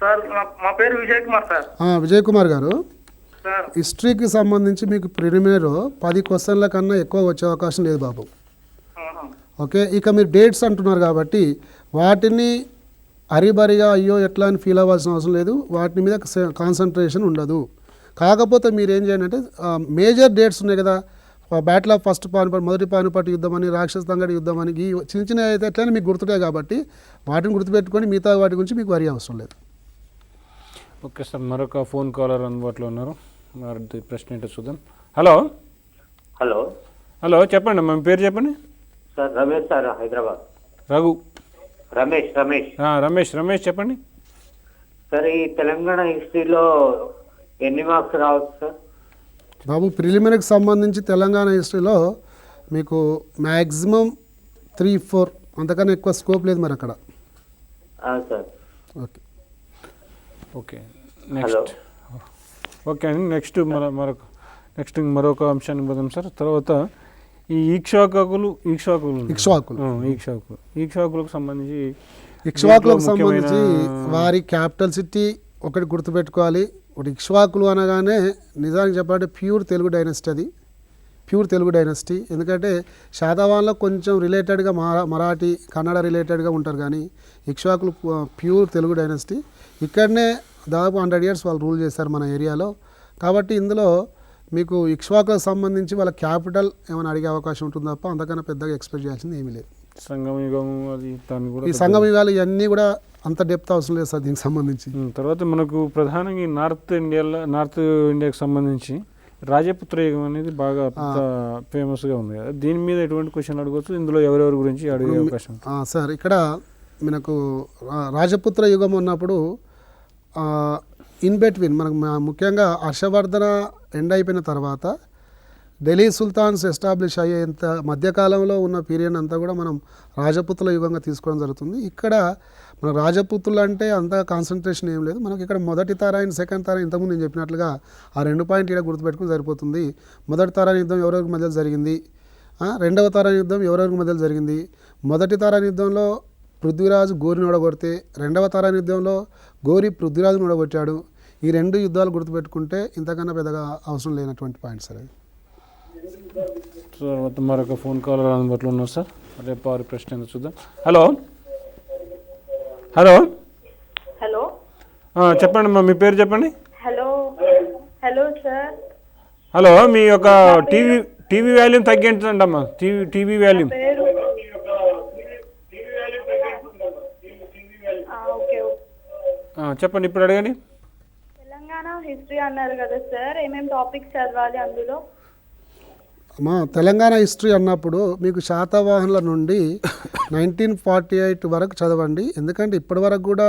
సార్ మా పేరు విజయ్ కుమార్ సార్. విజయ్ కుమార్ గారు, సార్ హిస్టరీకి సంబంధించి మీకు ప్రిలిమినరీ 10 క్వశ్చన్ల కన్నా ఎక్కువ వచ్చే అవకాశం లేదు బాబు. ఓకే, ఇక మీరు డేట్స్ అంటున్నారు కాబట్టి వాటిని అరిబరిగా అయ్యో ఎట్లా అని ఫీల్ అవ్వాల్సిన అవసరం లేదు. వాటి మీద కాన్సన్ట్రేషన్ ఉండదు. కాకపోతే మీరు ఏం చేయండి అంటే మేజర్ డేట్స్ ఉన్నాయి కదా, బ్యాటిల్ ఆఫ్ ఫస్ట్ పానిపట్, మొదటి పానిపట్ యుద్ధం అని, రాక్షస తంగడి యుద్ధం అని, ఈ చిన్న చిన్న అయితే ఎట్లయినా మీకు గుర్తుంటాయి కాబట్టి వాటిని గుర్తుపెట్టుకొని మిగతా వాటి గురించి మీకు వరి అవసరం లేదు. Okay sir. మరొక ఫోన్ కాలర్ అందుబాటులో ఉన్నారు. మరి ప్రశ్న ఏంటో చూద్దాం. హలో. హలో, చెప్పండి, మీ పేరు చెప్పండి. Sir Ramesh sir, Hyderabad. రఘు. రమేష్ చెప్పండి సార్. ఈ తెలంగాణ హిస్టరీలో ఎన్ని మార్క్స్ రావచ్చు సార్? బాబు, ప్రిలిమినరీకి సంబంధించి తెలంగాణ హిస్టరీలో మీకు మ్యాక్సిమం 3-4, అంతకన్నా ఎక్కువ స్కోప్ లేదు మరి అక్కడ. Sir okay next. ఓకే అండి, నెక్స్ట్ మరొక అంశానికి పోదాం సార్. తర్వాత ఈ ఈక్ష్వాకులకు సంబంధించి వారి క్యాపిటల్ సిటీ ఒకటి గుర్తుపెట్టుకోవాలి. ఒకటి ఇక్ష్వాకులు అనగానే నిజానికి చెప్పాలంటే ప్యూర్ తెలుగు డైనస్టీ. ఎందుకంటే శాతవాహనులో కొంచెం రిలేటెడ్గా మరాఠీ, కన్నడ రిలేటెడ్గా ఉంటారు, కానీ ఇక్ష్వాకులు ప్యూర్ తెలుగు డైనస్టీ. ఇక్కడనే దాదాపు 100 years వాళ్ళు రూల్ చేశారు మన ఏరియాలో. కాబట్టి ఇందులో మీకు ఇక్ష్వాకులకు సంబంధించి వాళ్ళ క్యాపిటల్ ఏమైనా అడిగే అవకాశం ఉంటుంది తప్ప అంతకన్నా పెద్దగా ఎక్స్పెక్ట్ చేయాల్సింది ఏమీ లేదు. ఈ సంగమ యుగాలు ఇవన్నీ కూడా అంత డెప్త్ అవసరం లేదు సార్ దీనికి సంబంధించి. తర్వాత మనకు ప్రధానంగా నార్త్ ఇండియాకి సంబంధించి రాజపుత్ర యుగం అనేది బాగా ఫేమస్గా ఉంది కదా, దీని మీద ఎటువంటి క్వశ్చన్ అడగవచ్చు, ఇందులో ఎవరెవరి గురించి అడిగే అవకాశం? సార్, ఇక్కడ మనకు రాజపుత్ర యుగం ఉన్నప్పుడు ఇన్ బిట్వీన్ మనకు ముఖ్యంగా హర్షవర్ధన ఎండ్ అయిపోయిన తర్వాత ఢిల్లీ సుల్తాన్స్ ఎస్టాబ్లిష్ అయ్యేంత మధ్యకాలంలో ఉన్న పీరియడ్ అంతా కూడా మనం రాజపుత్రుల యుగంగా తీసుకోవడం జరుగుతుంది. ఇక్కడ మన రాజపుత్రులు అంటే అంత కాన్సన్ట్రేషన్ ఏం లేదు. మనకి ఇక్కడ మొదటి తర అండ్ సెకండ్ తర, ఇంతకుముందు నేను చెప్పినట్లుగా ఆ 2 పాయింట్ ఇక్కడ గుర్తుపెట్టుకుని సరిపోతుంది. మొదటి తర యుద్ధం ఎవరెవరికి మధ్యలో జరిగింది, రెండవ తర యుద్ధం ఎవరెవరికి మధ్యలో జరిగింది. మొదటి తర యుద్ధంలో పృథ్వీరాజు గోరిని ఓడగొడితే, రెండవ తర యుద్ధంలో గోరి పృథ్వీరాజును ఓడగొట్టాడు. ఈ 2 యుద్ధాలు గుర్తుపెట్టుకుంటే ఇంతకన్నా పెద్దగా అవసరం లేనటువంటి పాయింట్స్ సార్. తర్వాత మరొక ఫోన్ కాలర్ అందుబాటులో ఉన్నారు సార్. రేపు వారి ప్రశ్న చూద్దాం. హలో. చెప్పండి అమ్మా, మీ పేరు చెప్పండి. Hello sir. హలో, మీ యొక్క టీవీ వాల్యూమ్ తగ్గించండి అమ్మా. TV volume. చెప్పండి, ఇప్పుడు అడగండి. తెలంగాణ హిస్టరీ అన్నారు కదా సార్, ఏమేమి టాపిక్స్ చదవాలి అందులో? మా తెలంగాణ హిస్టరీ అన్నప్పుడు మీకు శాతవాహనుల నుండి 1948 వరకు చదవండి. ఎందుకంటే ఇప్పటి వరకు కూడా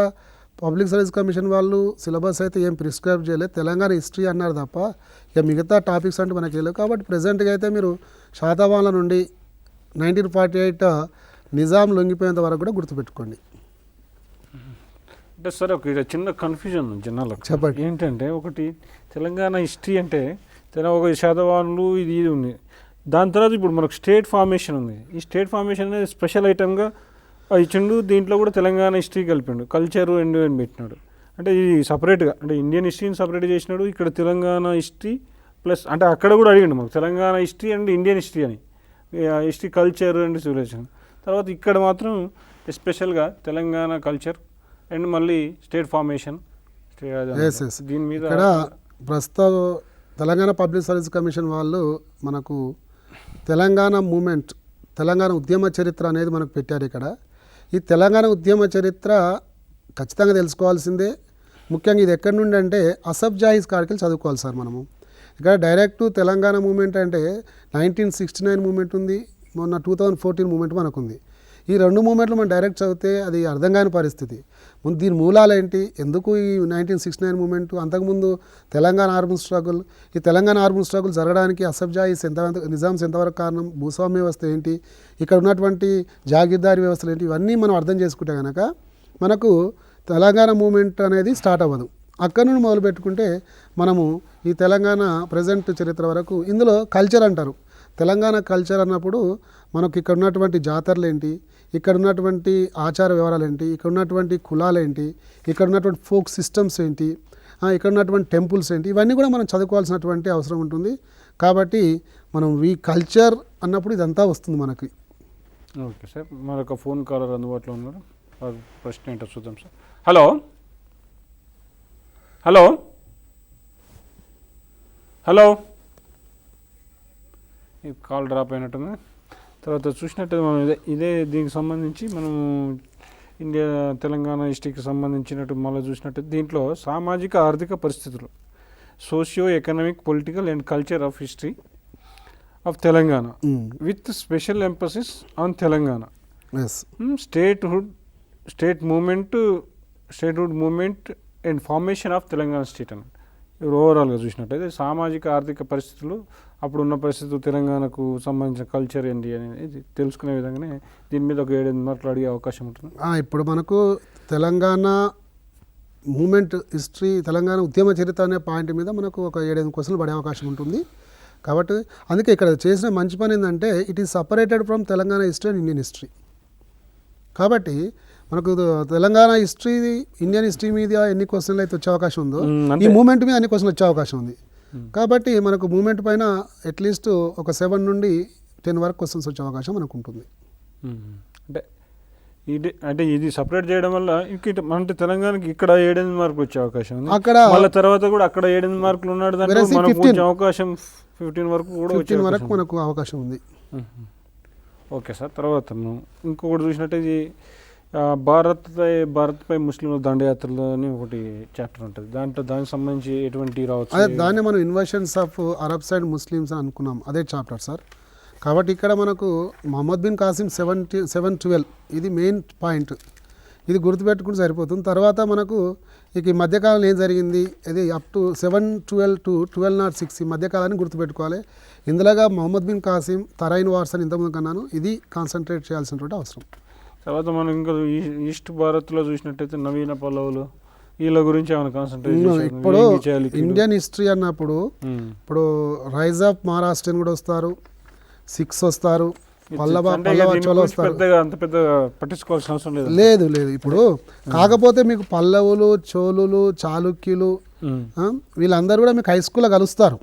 పబ్లిక్ సర్వీస్ కమిషన్ వాళ్ళు సిలబస్ అయితే ఏం ప్రిస్క్రైబ్ చేయలేదు, తెలంగాణ హిస్టరీ అన్నారు తప్ప ఇక మిగతా టాపిక్స్ అంటే మనకి తెలియదు. కాబట్టి ప్రజెంట్గా అయితే మీరు శాతవాహనుల నుండి 1948 నిజాం లొంగిపోయేంత వరకు కూడా గుర్తుపెట్టుకోండి. అంటే సార్ ఒక చిన్న కన్ఫ్యూజన్ జనాలకు చెప్పండి. ఏంటంటే ఒకటి తెలంగాణ హిస్టరీ అంటే ఒక శాతవాహనులు ఇది ఉంది, దాని తర్వాత ఇప్పుడు మనకు స్టేట్ ఫార్మేషన్ ఉంది. ఈ స్టేట్ ఫార్మేషన్ అనేది స్పెషల్ ఐటమ్గా ఇచ్చిండు, దీంట్లో కూడా తెలంగాణ హిస్టరీ కలిపిండు, కల్చరు అండ్ అని పెట్టినాడు. అంటే ఇది సపరేట్గా అంటే ఇండియన్ హిస్టరీని సపరేట్ చేసినాడు, ఇక్కడ తెలంగాణ హిస్టరీ ప్లస్ అంటే అక్కడ కూడా అడిగిండు మాకు Telangana history and Indian history అని, హిస్టరీ కల్చర్ అండ్ సివిలైజేషన్. తర్వాత ఇక్కడ మాత్రం ఎస్పెషల్గా తెలంగాణ కల్చర్ అండ్ మళ్ళీ స్టేట్ ఫార్మేషన్ దీని మీద ఇక్కడ ప్రస్తుతం తెలంగాణ పబ్లిక్ సర్వీస్ కమిషన్ వాళ్ళు మనకు తెలంగాణ మూమెంట్, తెలంగాణ ఉద్యమ చరిత్ర అనేది మనకు పెట్టారు. ఇక్కడ ఈ తెలంగాణ ఉద్యమ చరిత్ర ఖచ్చితంగా తెలుసుకోవాల్సిందే. ముఖ్యంగా ఇది ఎక్కడి నుండి అంటే అసఫ్ జాహీస్ కాడికి చదువుకోవాలి సార్ మనము. ఇక్కడ డైరెక్ట్ తెలంగాణ మూమెంట్ అంటే 1969 మూమెంట్ ఉంది, మొన్న 2014 మూమెంట్ మనకుంది. ఈ రెండు మూమెంట్లు మనం డైరెక్ట్ చదివితే అది అర్థం కాని పరిస్థితి. ముందు దీని మూలాలు ఏంటి, ఎందుకు ఈ 1969 మూమెంట్, అంతకుముందు తెలంగాణ ఆర్బన్ స్ట్రగుల్, ఈ తెలంగాణ ఆర్బన్ స్ట్రగుల్ జరగడానికి అసఫ్ జాహీస్ నిజామ్స్ ఎంతవరకు కారణం, భూస్వామ్య వ్యవస్థ ఏంటి, ఇక్కడ ఉన్నటువంటి జాగీర్దారీ వ్యవస్థలు ఏంటి, ఇవన్నీ మనం అర్థం చేసుకుంటే కనుక మనకు తెలంగాణ మూమెంట్ అనేది స్టార్ట్ అవ్వదు. అక్కడ నుండి మొదలు పెట్టుకుంటే మనము ఈ తెలంగాణ ప్రజెంట్ చరిత్ర వరకు, ఇందులో కల్చర్ అంటారు. తెలంగాణ కల్చర్ అన్నప్పుడు మనకు ఇక్కడ ఉన్నటువంటి జాతరలు ఏంటి, ఇక్కడ ఉన్నటువంటి ఆచార వివరాలు ఏంటి, ఇక్కడ ఉన్నటువంటి కులాలు ఏంటి, ఇక్కడ ఉన్నటువంటి ఫోక్ సిస్టమ్స్ ఏంటి, ఇక్కడ ఉన్నటువంటి టెంపుల్స్ ఏంటి, ఇవన్నీ కూడా మనం చదువుకోవాల్సినటువంటి అవసరం ఉంటుంది. కాబట్టి మనం ఈ కల్చర్ అన్నప్పుడు ఇదంతా వస్తుంది మనకి. ఓకే సార్, మరొక ఫోన్ కాలర్ అందుబాటులో ఉన్నారు, ప్రశ్న ఏంటో చూద్దాం సార్. హలో హలో హలో, ఈ కాల్ డ్రాప్ అయినట్టుంది. తర్వాత చూసినట్టు మనం ఇదే దీనికి సంబంధించి మనము ఇండియా తెలంగాణ హిస్టరీకి సంబంధించినట్టు మళ్ళీ చూసినట్టు దీంట్లో సామాజిక ఆర్థిక పరిస్థితులు, socio economic political and culture of history of Telangana with special emphasis on Telangana, statehood movement and formation of Telangana state అని ఓవరాల్గా చూసినట్టయితే సామాజిక ఆర్థిక పరిస్థితులు, అప్పుడున్న పరిస్థితులు, తెలంగాణకు సంబంధించిన కల్చర్ ఏంటి అనేది తెలుసుకునే విధంగానే దీని మీద ఒక 7-8 మార్కులు అడిగే అవకాశం ఉంటుంది. ఇప్పుడు మనకు తెలంగాణ మూమెంట్ హిస్టరీ, తెలంగాణ ఉద్యమ చరిత్ర అనే పాయింట్ మీద మనకు ఒక 7-8 క్వశ్చన్లు పడే అవకాశం ఉంటుంది. కాబట్టి అందుకే ఇక్కడ చేసిన మంచి పని ఏంటంటే it is separated from Telangana history and Indian history. కాబట్టి మనకు తెలంగాణ హిస్టరీ, ఇండియన్ హిస్టరీ మీద ఎన్ని క్వశ్చన్లు అయితే వచ్చే అవకాశం ఉందో ఈ మూమెంట్ మీద అన్ని క్వశ్చన్లు వచ్చే అవకాశం ఉంది. కాబట్టి మనకు మూమెంట్ పైన అట్లీస్ట్ ఒక 7 నుండి 10 వరకు క్వశ్చన్స్ వచ్చే అవకాశం మనకు ఉంటుంది. అంటే ఇది సపరేట్ చేయడం వల్ల అంటే తెలంగాణకి ఇక్కడ 7-8 మార్కులు వచ్చే అవకాశం ఉంది, అక్కడ మళ్ళీ తర్వాత కూడా అక్కడ 7-8 మార్కులు ఉన్నాడు, దాంట్లో అవకాశం 15 వరకు కూడా 15 వరకు మనకు అవకాశం ఉంది. ఓకే సార్, తర్వాత ఇంకొకటి చూసినట్టయితే భారత్పై ముస్లింల దండయాత్రలు అని ఒకటి చాప్టర్ ఉంటుంది, దానికి సంబంధించి ఎటువంటి రావచ్చు, అదే దాన్ని మనం inversions of Arabs and Muslims అని అనుకున్నాం, అదే చాప్టర్ సార్. కాబట్టి ఇక్కడ మనకు మహమ్మద్ బిన్ కాసిం 712 ఇది మెయిన్ పాయింట్, ఇది గుర్తుపెట్టుకుంటే సరిపోతుంది. తర్వాత మనకు ఇక ఈ మధ్యకాలంలో ఏం జరిగింది, ఇది అప్ టు 712 to 1206 ఈ మధ్యకాలాన్ని గుర్తుపెట్టుకోవాలి. ఇందులోగా మహమ్మద్ బిన్ కాసిం తరైన్ వార్స్ అని ఇంతకుముందు కన్నాను, ఇది కాన్సన్ట్రేట్ చేయాల్సినటువంటి అవసరం. తర్వాత మనం ఇంకా ఈస్ట్ భారత్లో చూసినట్టయితే నవీన పల్లవులు వీళ్ళ గురించి ఏమైనా కాన్సన్ట్రేట్ ఇప్పుడు ఇండియన్ హిస్టరీ అన్నప్పుడు ఇప్పుడు రైజ్ ఆఫ్ మహారాష్ట్ర కూడా వస్తారు, 6 వస్తారు, పల్లవ చోళ వస్తారు, అంత పెద్ద పట్టించుకోవాల్సిన అవసరం లేదు. ఇప్పుడు కాకపోతే మీకు పల్లవులు, చోళులు, చాళుక్యులు వీళ్ళందరూ కూడా మీకు హై స్కూల్లో కలుస్తారు,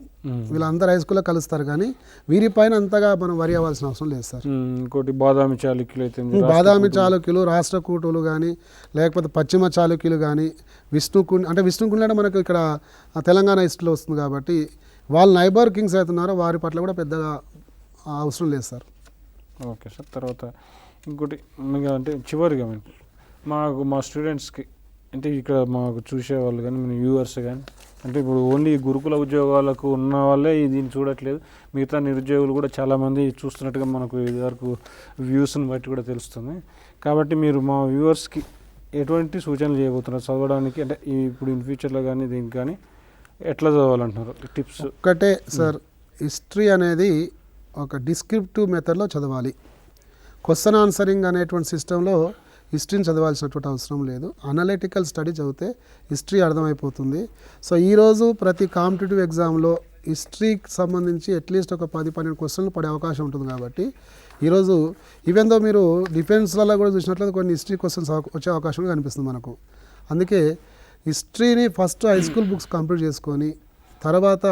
వీళ్ళందరూ హై స్కూల్లో కలుస్తారు, కానీ వీరిపైన అంతగా మనం వరి అవ్వాల్సిన అవసరం లేదు సార్. ఇంకోటి బాదామి చాళుక్యులు అయితే బాదామి చాళుక్యులు, రాష్ట్రకూటులు కానీ లేకపోతే పశ్చిమ చాళుక్యులు కానీ, విష్ణుకుండి అంటే విష్ణుకుండి అంటే మనకు ఇక్కడ తెలంగాణ హిస్టరీలో వస్తుంది కాబట్టి వాళ్ళు నైబర్ కింగ్స్ అవుతున్నారో వారి పట్ల కూడా పెద్దగా అవసరం లేదు సార్. ఓకే సార్, తర్వాత ఇంకోటి అంటే చివరిగా మా స్టూడెంట్స్కి అంటే ఇక్కడ మాకు చూసేవాళ్ళు కానీ మన వ్యూవర్స్ కానీ అంటే ఇప్పుడు ఓన్లీ గురుకుల ఉద్యోగాలకు ఉన్న వాళ్ళే దీన్ని చూడట్లేదు, మిగతా నిరుద్యోగులు కూడా చాలామంది చూస్తున్నట్టుగా మనకు ఇదివరకు వ్యూస్ని బట్టి కూడా తెలుస్తుంది. కాబట్టి మీరు మా వ్యూవర్స్కి ఎటువంటి సూచనలు చేయబోతున్నారు చదవడానికి, అంటే ఇప్పుడు ఇన్ ఫ్యూచర్లో కానీ దీనికి కానీ ఎట్లా చదవాలంటున్నారు టిప్స్? ఒక్కటే సార్, హిస్టరీ అనేది ఒక డిస్క్రిప్టివ్ మెథడ్లో చదవాలి. క్వశ్చన్ ఆన్సరింగ్ అనేటువంటి సిస్టంలో హిస్టరీని చదవాల్సినటువంటి అవసరం లేదు. అనలిటికల్ స్టడీ చదివితే హిస్టరీ అర్థమైపోతుంది. సో ఈరోజు ప్రతి కాంపిటేటివ్ ఎగ్జామ్లో హిస్టరీకి సంబంధించి అట్లీస్ట్ ఒక 10-12 క్వశ్చన్లు పడే అవకాశం ఉంటుంది. కాబట్టి ఈరోజు ఈవెన్ దో మీరు డిఫెన్స్లలో కూడా చూసినట్లయితే కొన్ని హిస్టరీ క్వశ్చన్స్ వచ్చే అవకాశం కనిపిస్తుంది మనకు. అందుకే హిస్టరీని first high school books complete చేసుకొని తర్వాత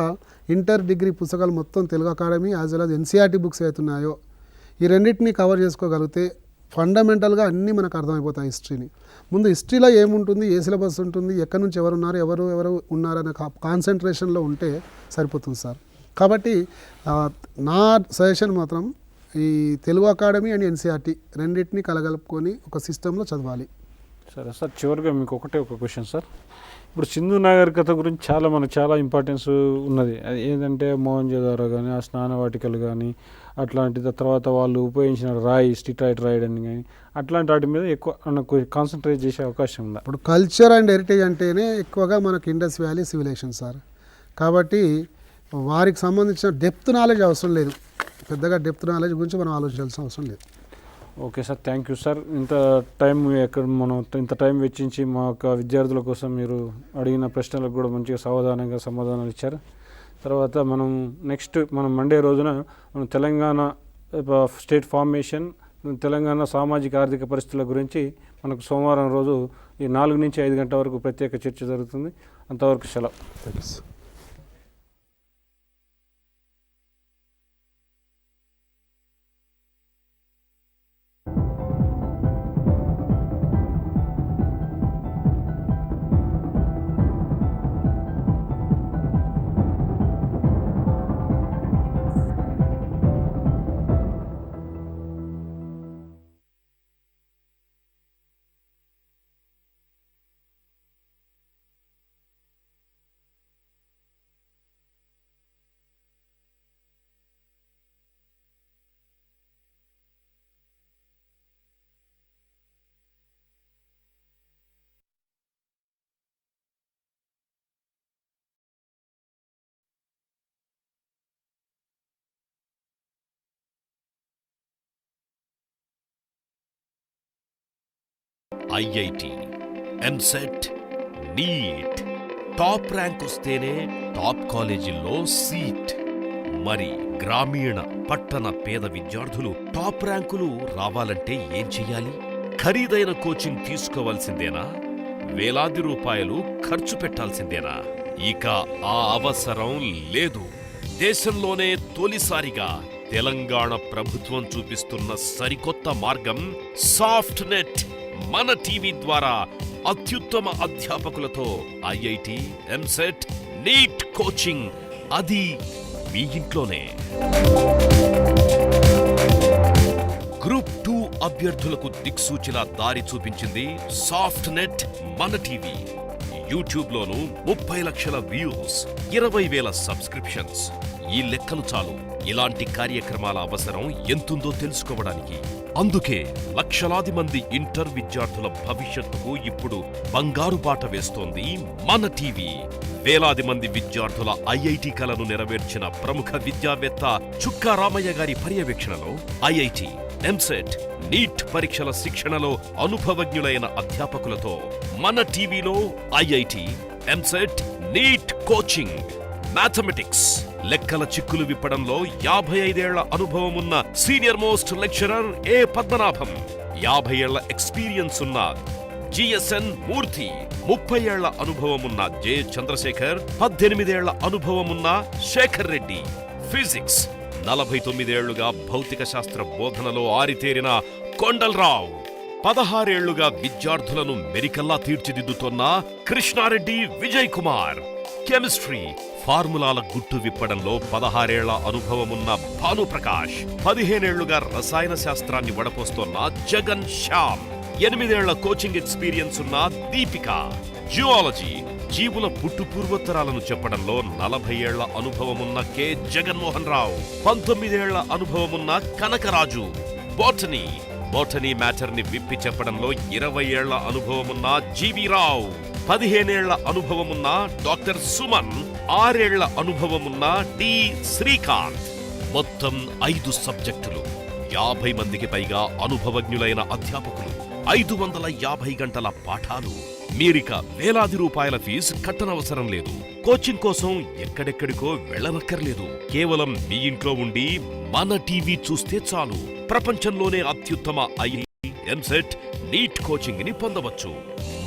ఇంటర్ డిగ్రీ పుస్తకాలు మొత్తం Telugu academy as well as NCERT books అవుతున్నాయో ఈ రెండింటిని కవర్ చేసుకోగలిగితే ఫండమెంటల్గా అన్నీ మనకు అర్థమైపోతాయి. హిస్టరీని ముందు హిస్టరీలో ఏముంటుంది, ఏ సిలబస్ ఉంటుంది, ఎక్కడి నుంచి ఎవరు ఉన్నారు, ఎవరు ఉన్నారనే కాన్సన్ట్రేషన్లో ఉంటే సరిపోతుంది సార్. కాబట్టి నా సజెషన్ మాత్రం ఈ తెలుగు అకాడమీ అండ్ ఎన్సీఆర్టీ రెండింటిని కలగలుపుకొని ఒక సిస్టంలో చదవాలి. సరే సార్, చివరిగా మీకు ఒక క్వశ్చన్ సార్. ఇప్పుడు సింధు నాగరికత గురించి చాలా ఇంపార్టెన్స్ ఉన్నది. అది ఏంటంటే మోహన్జోదారో కానీ ఆ స్నానవాటికలు కానీ అట్లాంటి తర్వాత వాళ్ళు ఉపయోగించిన రాయి స్టిటైట్ రాయి అని కానీ అట్లాంటి వాటి మీద ఎక్కువ మనకు కాన్సన్ట్రేట్ చేసే అవకాశం ఉందా? ఇప్పుడు కల్చర్ అండ్ హెరిటేజ్ అంటేనే ఎక్కువగా మనకు ఇండస్ వ్యాలీ సివిలైజేషన్ సార్. కాబట్టి వారికి సంబంధించిన డెప్త్ నాలెడ్జ్ అవసరం లేదు, పెద్దగా డెప్త్ నాలెడ్జ్ గురించి మనం ఆలోచించాల్సిన అవసరం లేదు. Okay sir, thank you sir. మనం ఇంత టైం వెచ్చించి మా యొక్క విద్యార్థుల కోసం మీరు అడిగిన ప్రశ్నలకు కూడా మంచిగా సమాధానాలు ఇచ్చారు. తర్వాత మనం నెక్స్ట్ మండే రోజున మనం తెలంగాణ స్టేట్ ఫార్మేషన్, తెలంగాణ సామాజిక ఆర్థిక పరిస్థితుల గురించి మనకు సోమవారం రోజు ఈ 4 నుంచి 5 గంటల వరకు ప్రత్యేక చర్చ జరుగుతుంది. అంతవరకు సెలవు. IIT, EAMCET, NEET top rank వస్తేనే టాప్ కాలేజీల్లో సీట్. మరి గ్రామీణ పట్టణ పేద విద్యార్థులు టాప్ ర్యాంకులు రావాలంటే ఏం చెయ్యాలి? ఖరీదైన కోచింగ్ తీసుకోవాల్సిందేనా? వేలాది రూపాయలు ఖర్చు పెట్టాల్సిందేనా? ఇక ఆ అవసరం లేదు. దేశంలోనే తొలిసారిగా తెలంగాణ ప్రభుత్వం చూపిస్తున్న సరికొత్త మార్గం సాఫ్ట్నెట్ మన టీవీ ద్వారా అత్యుత్తమ అధ్యాపకులతో ఐఐటి, ఎంసెట్, నీట్ కోచింగ్, అది మీ ఇంట్లోనే. గ్రూప్ 2 అభ్యర్థులకు దిక్సూచిలా దారి చూపించింది సాఫ్ట్నెట్ మన టీవీ. యూట్యూబ్లోనూ 30 లక్షల వ్యూస్, 20,000 సబ్స్క్రిప్షన్స్. ఈ లెక్కలు చాలు ఇలాంటి కార్యక్రమాల అవసరం ఎంతుందో తెలుసుకోవడానికి. అందుకే లక్షలాది మంది ఇంటర్ విద్యార్థుల భవిష్యత్తుకు ఇప్పుడు బంగారు బాట వేస్తోంది మన టీవీ. వేలాది మంది విద్యార్థుల ఐఐటి కలను నెరవేర్చిన ప్రముఖ విద్యావేత్త చుక్కా రామయ్య గారి పర్యవేక్షణలో ఐఐటి, ఎంసెట్, నీట్ పరీక్షల శిక్షణలో అనుభవజ్ఞులైన అధ్యాపకులతో మన టీవీలో IIT, EAMCET, NEET coaching. Mathematics, లెక్కల చిక్కులు విప్పడంలో 55 ఏళ్ల అనుభవం ఉన్న సీనియర్ మోస్ట్ లెక్చరర్ ఏ పద్మనాభం, 50 ఏళ్ల ఎక్స్పీరియన్స్ ఉన్న జిఎస్ఎన్ మూర్తి, 30 ఏళ్ల అనుభవం ఉన్న జె చంద్రశేఖర్, 18 ఏళ్ల అనుభవం ఉన్న శేఖర్ రెడ్డి. ఫిజిక్స్, 49 ఏళ్లుగా భౌతిక శాస్త్ర బోధనలో ఆరితేరిన కొండల్రావు, 16 ఏళ్లుగా విద్యార్థులను మెరికల్లా తీర్చిదిద్దుతోన్న కృష్ణారెడ్డి విజయ్ కుమార్. కెమిస్ట్రీ, ఫార్ములాల గుట్టు విప్పడంలో 16 ఏళ్ల అనుభవమున్న భానుప్రకాష్, 15 ఏళ్లుగా రసాయన శాస్త్రాన్ని వడపోస్తోన్న జగన్ శ్యామ్, 8 ఏళ్ల కోచింగ్ ఎక్స్పీరియన్స్ ఉన్న దీపిక. జియాలజీ, జీవుల పుట్టు పూర్వోత్తరాలను చెప్పడంలో 40 ఏళ్ల అనుభవమున్న కె జగన్మోహన్ రావు, 19 ఏళ్ల అనుభవమున్న కనకరాజు. బోటనీ మ్యాటర్ ని విప్పి చెప్పడంలో 20 ఏళ్ల అనుభవమున్న జీవి రావు, 15 ఏళ్ల అనుభవమున్న డాక్టర్ సుమన్, 6 ఏళ్ల అనుభవమున్న డి శ్రీకాంత్. మొత్తం 5 సబ్జెక్టులు, 50 మందికి పైగా అనుభవజ్ఞులైన అధ్యాపకులు, 550 గంటల పాఠాలు. మీరిక వేలాది రూపాయల ఫీజు కట్టనవసరం లేదు. కోచింగ్ కోసం ఎక్కడెక్కడికో వెళ్ళనక్కర్లేదు. కేవలం మీ ఇంట్లో ఉండి మన టీవీ చూస్తే చాలు. ప్రపంచంలోనే అత్యుత్తమ ఎంసెట్, నీట్ కోచింగ్ ని పొందవచ్చు.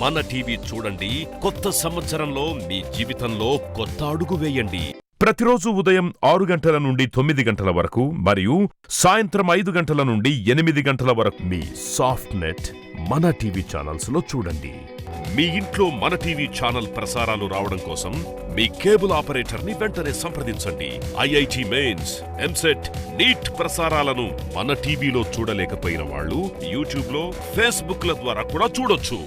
మన టీవీ చూడండి. కొత్త సంవత్సరంలో మీ జీవితంలో కొత్త అడుగు వేయండి. ప్రతిరోజు ఉదయం 6 గంటల నుండి 9 గంటల వరకు మరియు సాయంత్రం 5 గంటల నుండి 8 గంటల వరకు మీ సాఫ్ట్నెట్ మన టీవీ ఛానల్స్ లో చూడండి. మీ ఇంట్లో మన టీవీ ఛానల్ ప్రసారాలు రావడం కోసం మీ కేబుల్ ఆపరేటర్ ని వెంటనే సంప్రదించండి. ఐఐటి మెయిన్స్, ఎంసెట్, నీట్ ప్రసారాలను మన టీవీలో చూడలేకపోయిన వాళ్ళు యూట్యూబ్ లో, ఫేస్బుక్ ల ద్వారా కూడా చూడొచ్చు.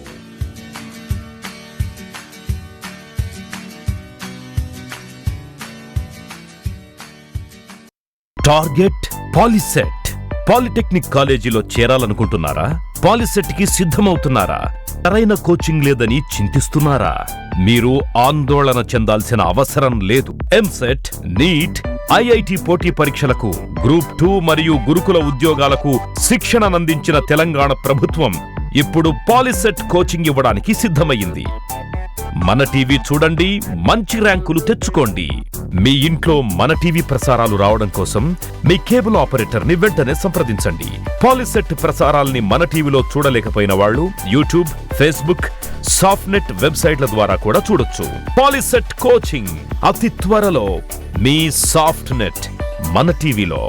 Target POLYCET. పాలిటెక్నిక్ కాలేజీలో చేరాలనుకుంటున్నారా? పాలిసెట్ కి సిద్ధమవుతున్నారా? సరైన కోచింగ్ లేదని చింతిస్తున్నారా? మీరు ఆందోళన చెందాల్సిన అవసరం లేదు. ఎంసెట్, నీట్, ఐఐటి పోటీ పరీక్షలకు, గ్రూప్ 2 మరియు గురుకుల ఉద్యోగాలకు శిక్షణనందించిన తెలంగాణ ప్రభుత్వం ఇప్పుడు పాలిసెట్ కోచింగ్ ఇవ్వడానికి సిద్ధమయ్యింది. మన టీవీ చూడండి, మంచి ర్యాంకులు తెచ్చుకోండి. మీ ఇంట్లో మన టీవీ ప్రసారాలు రావడం కోసం మీ కేబుల్ ఆపరేటర్ ని వెంటనే సంప్రదించండి. పాలిసెట్ ప్రసారాల్ని మన టీవీలో చూడలేకపోయిన వాళ్ళు యూట్యూబ్, ఫేస్బుక్, సాఫ్ట్నెట్ వెబ్సైట్ల ద్వారా కూడా చూడొచ్చు. పాలిసెట్ కోచింగ్ అతి త్వరలో మీ సాఫ్ట్నెట్ మన టీవీలో.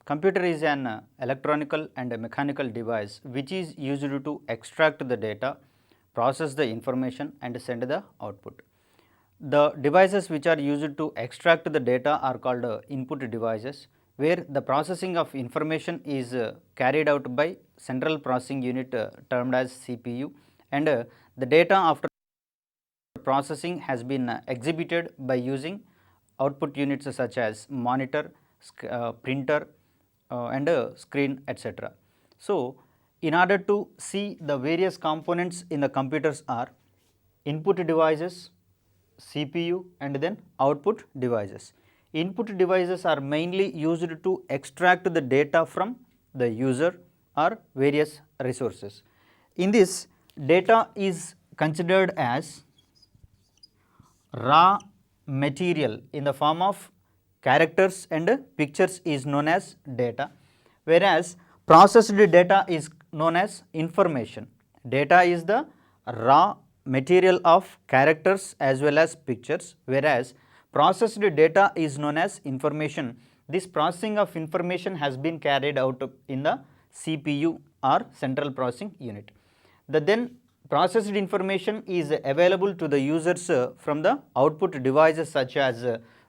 Computer is an electronical and a mechanical device which is used to extract the data, process the information and send the output. The devices which are used to extract the data are called input devices, where the processing of information is carried out by central processing unit termed as CPU, and the data after processing has been exhibited by using output units such as monitor, printer and screen, etc. So, in order to see the various components in the computers are input devices, CPU and then output devices. Input devices are mainly used to extract the data from the user or various resources. In this, data is considered as raw material in the form of characters and pictures is known as data, whereas processed data is known as information. Data is the raw material of characters as well as pictures, whereas processed data is known as information. This processing of information has been carried out in the CPU or central processing unit. The then processed information is available to the users from the output devices such as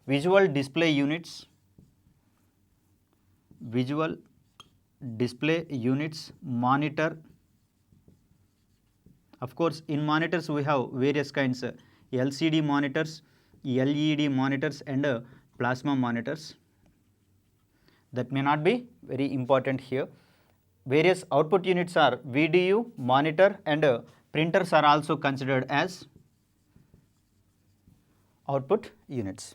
visual display units, visual display units, monitor. Of course, in monitors we have various kinds, LCD monitors, LED monitors and plasma monitors. That may not be very important here. Various output units are VDU, monitor and printers are also considered as output units.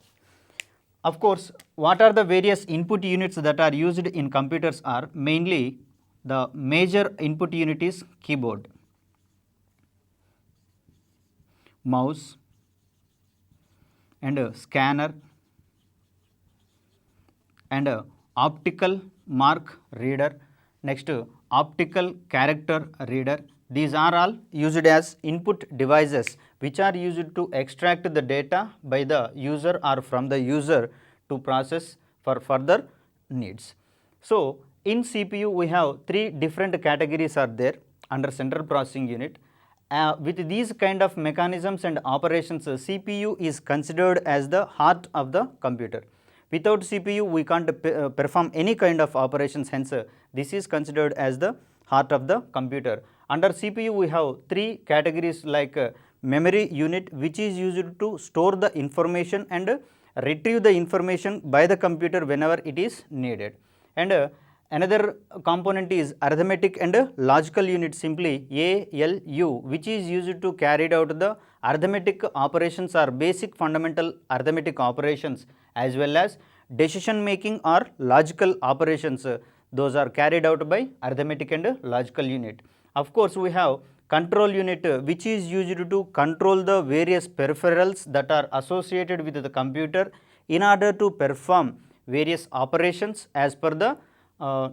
Of course, what are the various input units that are used in computers are mainly the major input unit is keyboard, mouse and scanner and optical mark reader, next optical character reader. These are all used as input devices which are used to extract the data by the user or from the user to process for further needs. So, in CPU we have three different categories are there under central processing unit. With these kind of mechanisms and operations, CPU is considered as the heart of the computer. Without CPU we can't perform any kind of operations, hence this is considered as the heart of the computer. Under CPU we have three categories like memory unit which is used to store the information and retrieve the information by the computer whenever it is needed. And another component is arithmetic and logical unit, simply ALU, which is used to carry out the arithmetic operations or basic fundamental arithmetic operations as well as decision making or logical operations. Those are carried out by arithmetic and logical unit. Of course, we have control unit which is used to control the various peripherals that are associated with the computer in order to perform various operations as per the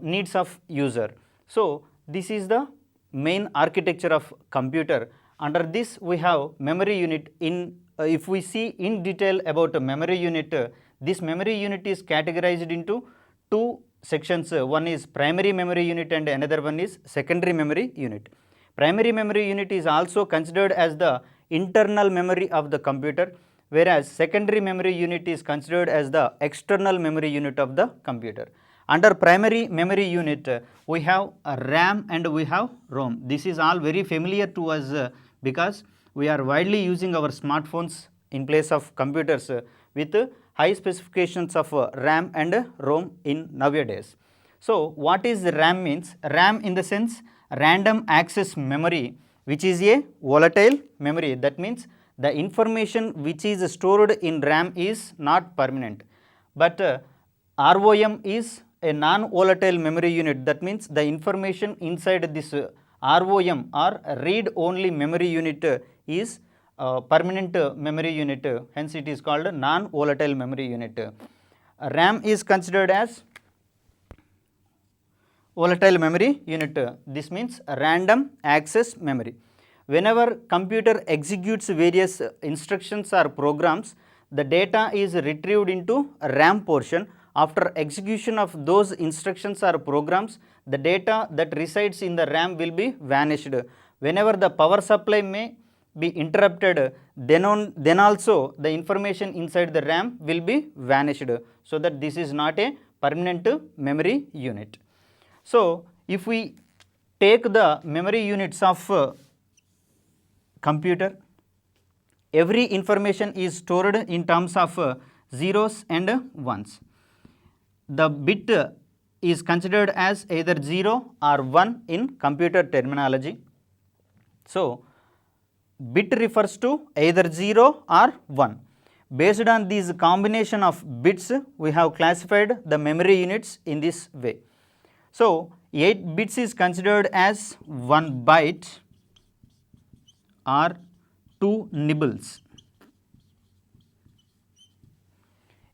needs of user. So, this is the main architecture of computer. Under this we have memory unit. In if we see in detail about a memory unit, this memory unit is categorized into two sections. One is primary memory unit and another one is secondary memory unit. Primary memory unit is also considered as the internal memory of the computer, whereas secondary memory unit is considered as the external memory unit of the computer. Under primary memory unit, we have a RAM and we have ROM. This is all very familiar to us because we are widely using our smartphones in place of computers with high specifications of RAM and ROM in nowadays. So, what is RAM means? RAM in the sense random access memory, which is a volatile memory. That means the information which is stored in RAM is not permanent, but ROM is a non-volatile memory unit. That means the information inside this ROM or read-only memory unit is permanent memory unit, hence it is called non-volatile memory unit. RAM is considered as volatile memory unit. This means random access memory. Whenever computer executes various instructions or programs, the data is retrieved into RAM portion. After execution of those instructions or programs, the data that resides in the RAM will be vanished. Whenever the power supply may be interrupted, then also the information inside the RAM will be vanished. So that this is not a permanent memory unit. So, if we take the memory units of computer, every information is stored in terms of zeros and ones. The bit is considered as either 0 or 1 in computer terminology. So, bit refers to either 0 or 1. Based on these combination of bits, we have classified the memory units in this way. So, 8 bits is considered as 1 byte or 2 nibbles.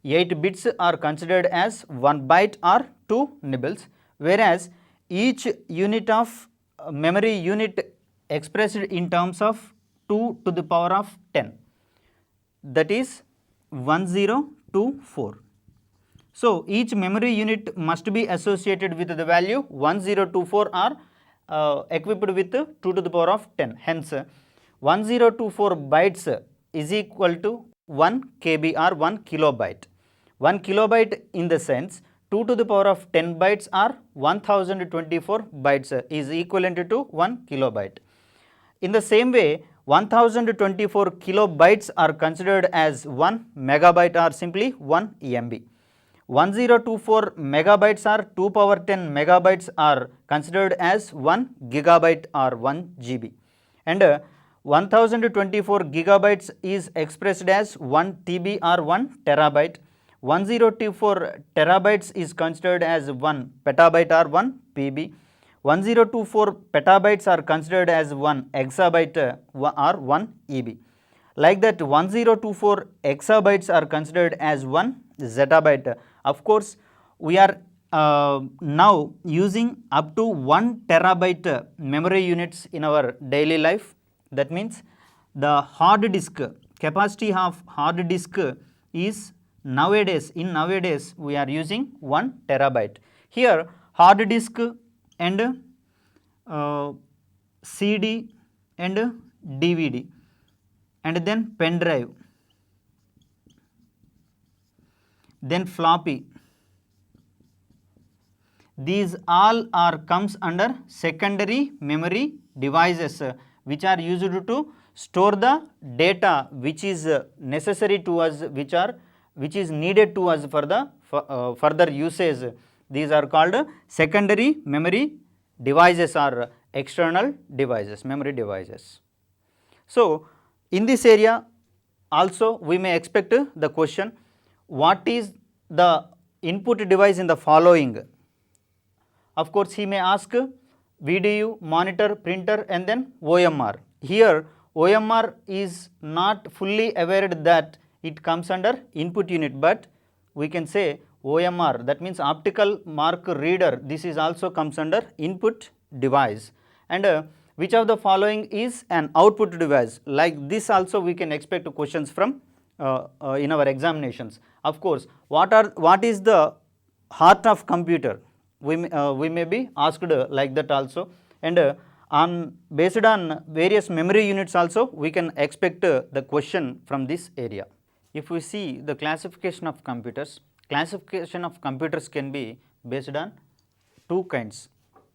8 bits are considered as 1 byte or 2 nibbles, whereas each unit of memory unit expressed in terms of 2 to the power of 10, that is 1024. So, each memory unit must be associated with the value 1024 or equipped with 2 to the power of 10. Hence, 1024 bytes is equal to 1 KB or 1 kilobyte. 1 kilobyte in the sense 2 to the power of 10 bytes or 1024 bytes is equivalent to 1 kilobyte. In the same way, 1024 kilobytes are considered as 1 megabyte or simply 1 MB. 1024 megabytes or 2 power 10 megabytes are considered as 1 gigabyte or 1 GB. And 1024 gigabytes is expressed as 1 TB or 1 terabyte. 1024 terabytes is considered as 1 petabyte or 1 PB. 1024 petabytes are considered as 1 exabyte or 1 EB. Like that, 1024 exabytes are considered as 1 zettabyte. Of course, we are now using up to 1 terabyte memory units in our daily life. That means the hard disk capacity of hard disk is nowadays we are using 1 terabyte. Here hard disk and CD and DVD and then pen drive, then floppy, these all are comes under secondary memory devices which are used to store the data which is necessary to us, which is needed to us for the further usage. These are called secondary memory devices or external devices, memory devices. So in this area also we may expect the question, what is the input device in the following? Of course, he may ask VDU, monitor, printer and then OMR. Here OMR is not fully aware that it comes under input unit, but we can say OMR, that means optical mark reader, this is also comes under input device. And which of the following is an output device? Like this also we can expect questions from in our examinations. Of course, what is the heart of computer? We may be asked like that also, and based on various memory units also we can expect the question from this area. If we see the classification of computers can be based on two kinds,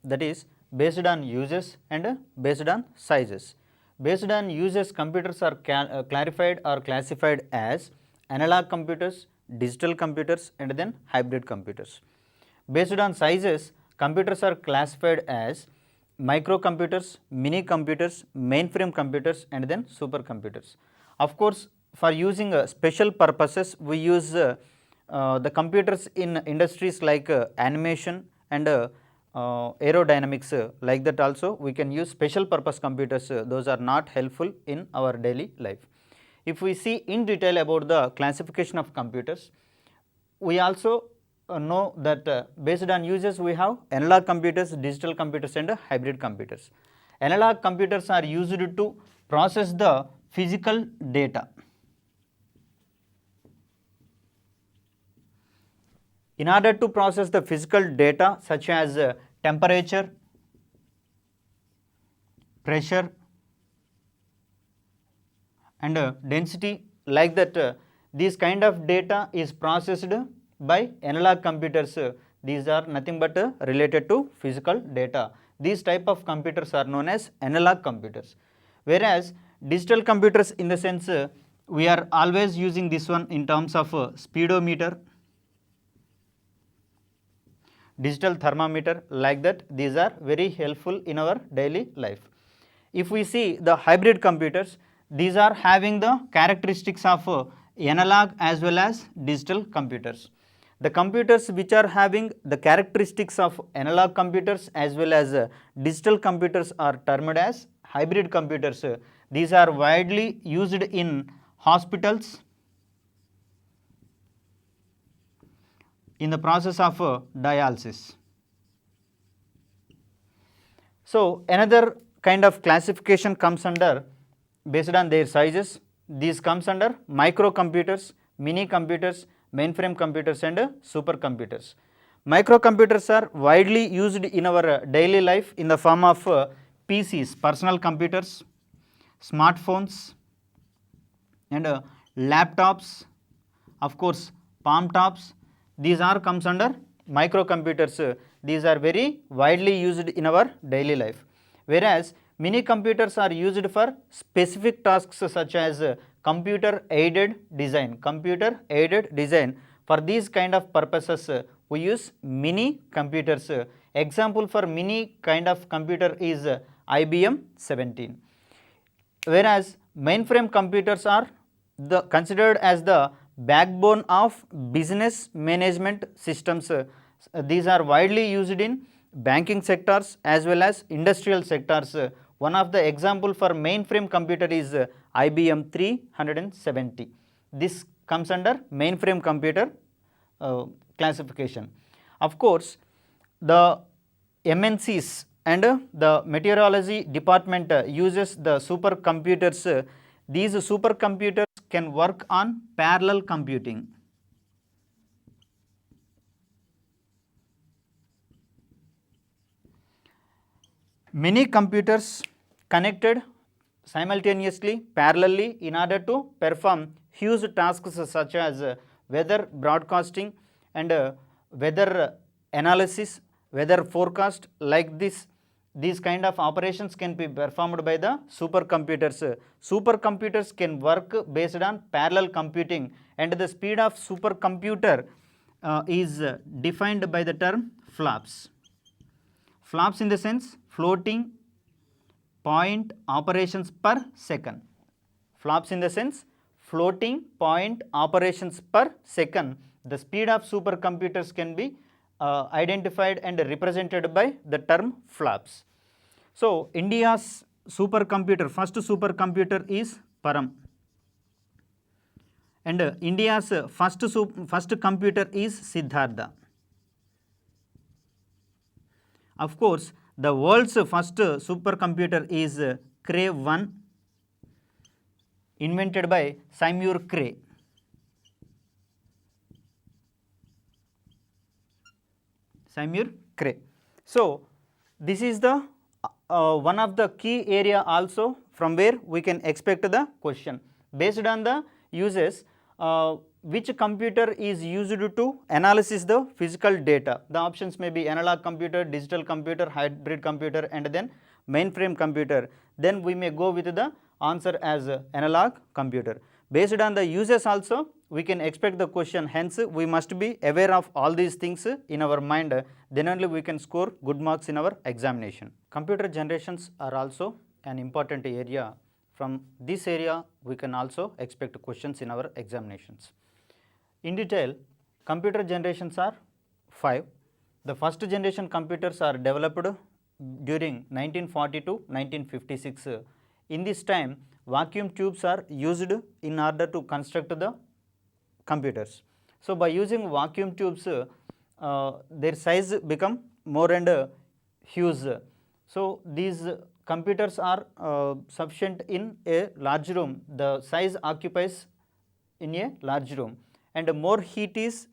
that is based on uses and based on sizes. Based on uses, computers are clarified or classified as analog computers, digital computers and then hybrid computers. Based on sizes, computers are classified as microcomputers, mini computers, mainframe computers and then supercomputers. Of course, for using special purposes, we use the computers in industries like animation and aerodynamics, like that also we can use special purpose computers, those are not helpful in our daily life. If we see in detail about the classification of computers, we also know that based on uses we have analog computers, digital computers and hybrid computers. Analog computers are used to process the physical data. In order to process the physical data such as temperature, pressure and density, like that this kind of data is processed by analog computers. These are nothing but related to physical data. These type of computers are known as analog computers. Whereas digital computers, in the sense we are always using this one in terms of speedometer, digital thermometer, like that these are very helpful in our daily life. If we see the hybrid computers, these are having the characteristics of analog as well as digital computers. The computers which are having the characteristics of analog computers as well as digital computers are termed as hybrid computers. These are widely used in hospitals in the process of dialysis. So another kind of classification comes under based on their sizes. These comes under microcomputers, mini computers, mainframe computers and supercomputers. Microcomputers are widely used in our daily life in the form of PCs, personal computers, smartphones and laptops, of course palm tops, these are comes under microcomputers. These are very widely used in our daily life. Whereas mini computers are used for specific tasks such as computer aided design. Computer aided design. For these kind of purposes, we use mini computers. Example for mini kind of computer is IBM 17. Whereas mainframe computers are considered as the backbone of business management systems. These are widely used in banking sectors as well as industrial sectors. One of the example for mainframe computer is IBM 370. This comes under mainframe computer classification. Of course, the MNCs and the meteorology department uses the supercomputers. These supercomputers can work on parallel computing. Many computers connected simultaneously, parallelly, in order to perform huge tasks such as weather broadcasting and weather analysis, weather forecast, like this. These kind of operations can be performed by the supercomputers. Supercomputers can work based on parallel computing, and the speed of supercomputer is defined by the term flops. Flops in the sense floating point operations per second. Flops in the sense floating point operations per second. The speed of supercomputers can be identified and represented by the term flops. So, India's supercomputer, first supercomputer is Param, and India's first computer is Siddhartha. Of course, the world's first supercomputer is Cray 1, invented by Seymour Cray. Seymour Cray. So, this is the one of the key area also from where we can expect the question. Based on the uses, which computer is used to analysis the physical data? The options may be analog computer, digital computer, hybrid computer, and then mainframe computer. Then we may go with the answer as analog computer. Based on the uses also, we can expect the question. Hence, we must be aware of all these things in our mind. Then only we can score good marks in our examination. Computer generations are also an important area. From this area, we can also expect questions in our examinations. In detail, computer generations are 5. The first generation computers are developed during 1940 to 1956. In this time, vacuum tubes are used in order to construct the computers. So, by using vacuum tubes, their size become more and huge. So, these computers are sufficient in a large room. The size occupies in a large room, and more heat is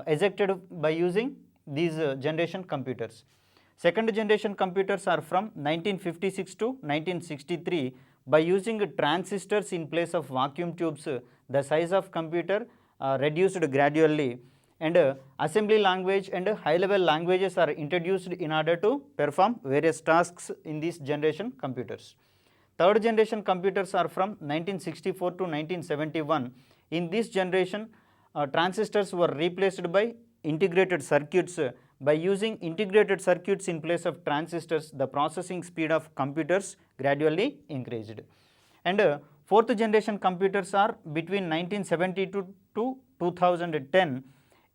ejected by using these generation computers. Second generation computers are from 1956 to 1963. By using transistors in place of vacuum tubes, the size of computer reduced gradually, and assembly language and high level languages are introduced in order to perform various tasks in these generation computers. Third generation computers are from 1964 to 1971. In this generation, transistors were replaced by integrated circuits. By using integrated circuits in place of transistors, the processing speed of computers gradually increased. And fourth generation computers are between 1972 to 2010.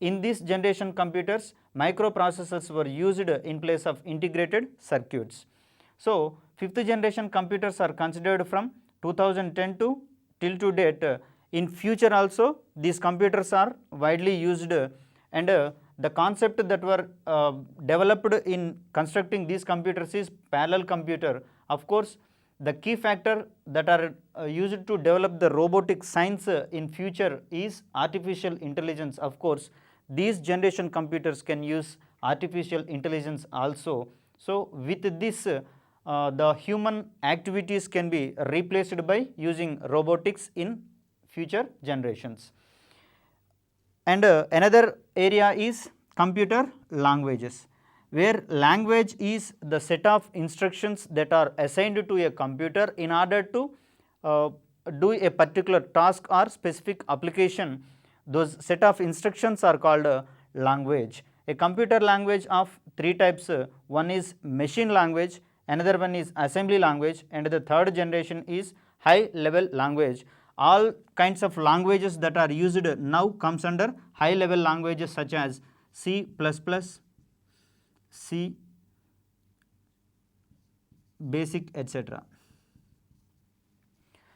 In this generation computers, microprocessors were used in place of integrated circuits. So, fifth generation computers are considered from 2010 to till to date. In future also, these computers are widely used, and the concept that were developed in constructing these computers is parallel computer. Of course, the key factor that are used to develop the robotic science in future is artificial intelligence. Of course, these generation computers can use artificial intelligence also. So, with this, the human activities can be replaced by using robotics in future generations. And another area is computer languages, where language is the set of instructions that are assigned to a computer in order to do a particular task or specific application. Those set of instructions are called language. A computer language of three types. One is machine language, another one is assembly language, and the third generation is high level language. All kinds of languages that are used now comes under high level languages such as C++, C, basic, etc.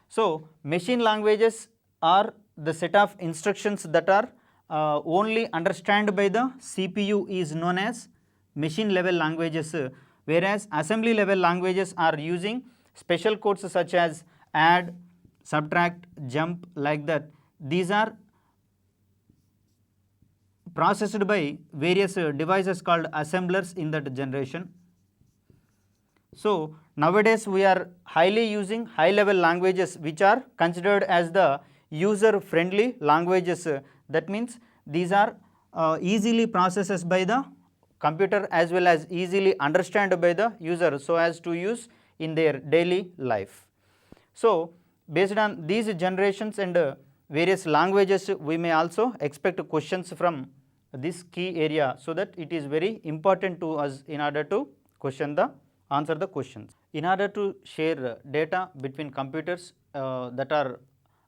So machine languages are the set of instructions that are only understood by the CPU is known as machine level languages, whereas assembly level languages are using special codes such as add, subtract, jump, like that. These are processed by various devices called assemblers in that generation. So nowadays we are highly using high level languages which are considered as the user friendly languages. That means these are easily processed by the computer as well as easily understood by the user so as to use in their daily life. So based on these generations and various languages, we may also expect questions from this key area, so that it is very important to us in order to answer the questions. In order to share data between computers that are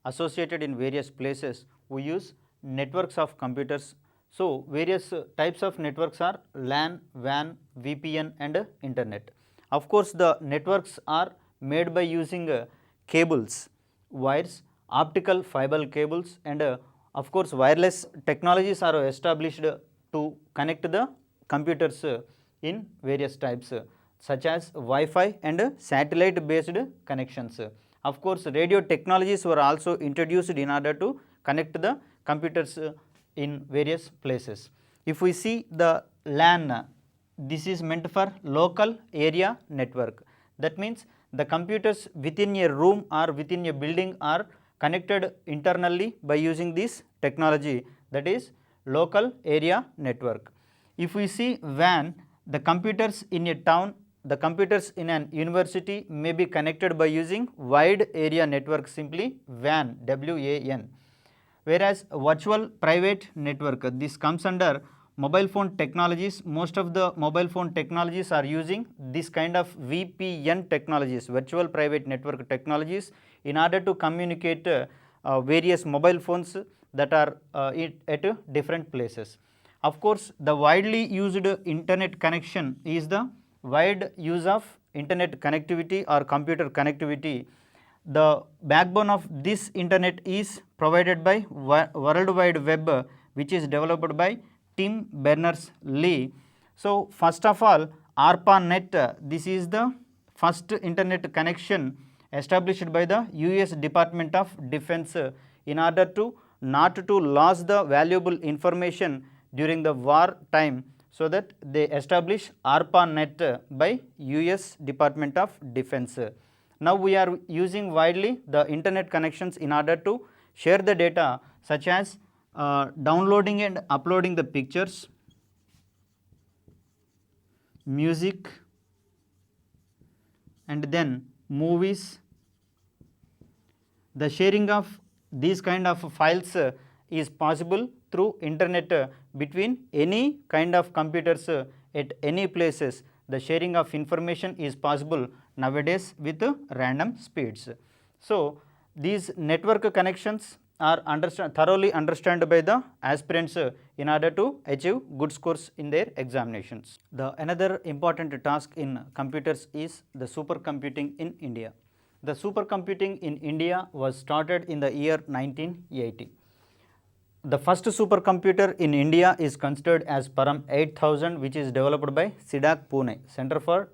associated in various places, we use networks of computers. So various types of networks are LAN, WAN, VPN and internet. Of course, the networks are made by using cables, wires, optical fiber cables, and of course wireless technologies are established to connect the computers in various types such as Wi-Fi and satellite based connections. Of course, radio technologies were also introduced in order to connect the computers in various places. If we see the LAN, this is meant for local area network. That means the computers within a room or within a building are connected internally by using this technology, that is local area network. If we see WAN, the computers in a town, the computers in an university may be connected by using wide area network, simply WAN, W-A-N. Whereas virtual private network, this comes under mobile phone technologies. Most of the mobile phone technologies are using this kind of VPN technologies, virtual private network technologies, in order to communicate various mobile phones that are at different places. Of course, the widely used internet connection is the wide use of internet connectivity or computer connectivity. The backbone of this internet is provided by World Wide Web, which is developed by Tim Berners-Lee. So first of all, ARPANET, this is the first internet connection established by the US Department of Defense in order to not to lose the valuable information during the war time, so that they establish ARPANET by US Department of Defense. Now we are using widely the internet connections in order to share the data, such as downloading and uploading the pictures, music, and then movies. The sharing of these kind of files is possible through internet between any kind of computers at any places. The sharing of information is possible nowadays with random speeds. So these network connections are thoroughly understood by the aspirants in order to achieve good scores in their examinations. The another important task in computers is the supercomputing in India. The supercomputing in India was started in the year 1980. The first supercomputer in India is considered as Param 8000, which is developed by CDAC Pune. Center for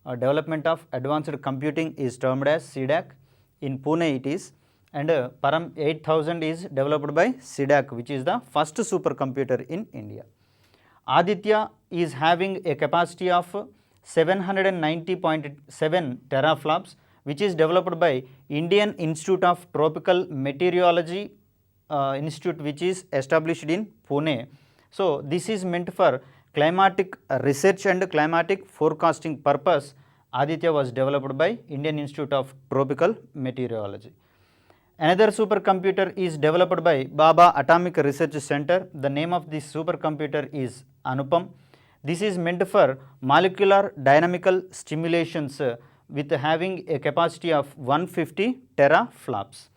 Development of Advanced Computing is termed as CDAC. In Pune it is, and Param 8000 is developed by CDAC, which is the first supercomputer in India. Aditya is having a capacity of 790.7 teraflops, which is developed by Indian Institute of Tropical Meteorology institute which is established in Pune. So this is meant for climatic research and climatic forecasting purpose. Aditya was developed by Indian Institute of Tropical Meteorology. Another supercomputer is developed by Baba Atomic Research Center. The name of this supercomputer is Anupam. This is meant for molecular dynamical stimulations with having a capacity of 150 teraflops.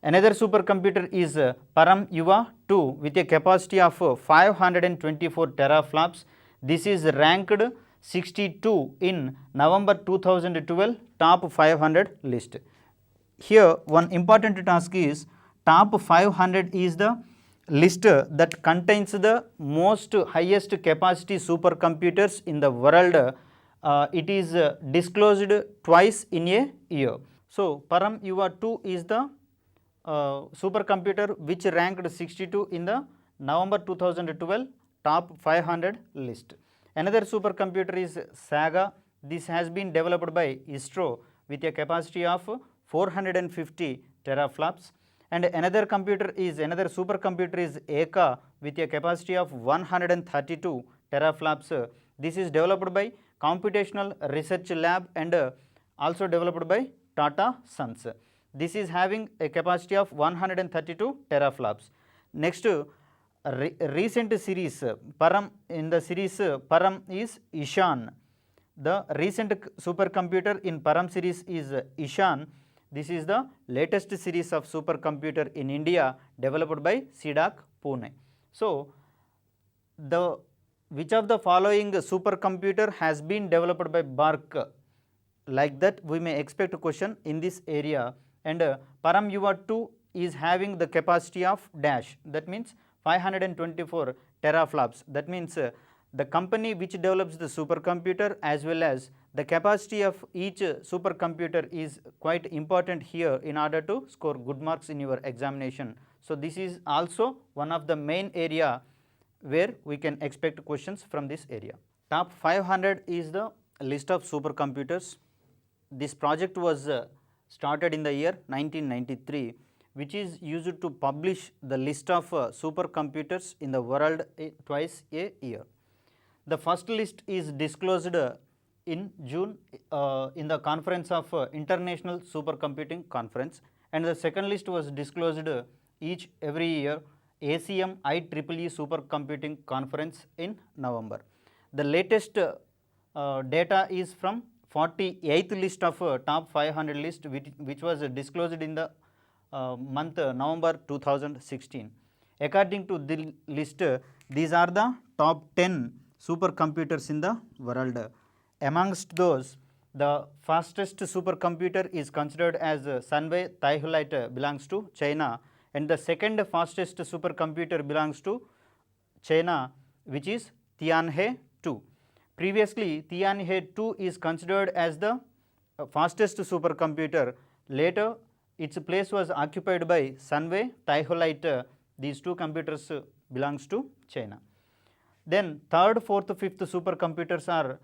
Another supercomputer is Param Yuva 2 with a capacity of 524 teraflops. This is ranked 62 in November 2012 top 500 list. Here one important task is top 500 is the list that contains the most highest capacity supercomputers in the world. It is disclosed twice in a year. So Param Yuva 2 is the supercomputer which ranked 62 in the November 2012 top 500 list. Another supercomputer is Saga. This has been developed by ISRO with a capacity of 450 teraflops. And another supercomputer is Eka with a capacity of 132 teraflops. This is developed by Computational Research Lab and also developed by Tata Sons. This is having a capacity of 132 teraflops. Next, recent series Param, in the series Param is Ishan. The recent supercomputer in Param series is Ishan. This is the latest series of supercomputer in India developed by CDAC Pune. So, which of the following supercomputer has been developed by BARC? Like that we may expect a question in this area. And Param Yuva 2 is having the capacity of dash, that means 524 teraflops. That means the company which develops the supercomputer as well as the capacity of each supercomputer is quite important here in order to score good marks in your examination. So this is also one of the main area where we can expect questions from this area. Top 500 is the list of supercomputers. This project was started in the year 1993, which is used to publish the list of supercomputers in the world twice a year. The first list is disclosed in June in the conference of International Supercomputing Conference, and the second list was disclosed every year ACM IEEE Supercomputing Conference in November. The latest data is from 48th list of top 500 list which was disclosed in the month November 2016. According to the list, these are the top 10 supercomputers in the world. Amongst those, the fastest supercomputer is considered as Sunway Taihuite, belongs to China, and the second fastest supercomputer belongs to China, which is Tianhe 2. Previously, Tianhe 2 is considered as the fastest supercomputer. Later, its place was occupied by Sunway Taihuite. These two computers belongs to China. Then third, fourth, fifth supercomputers are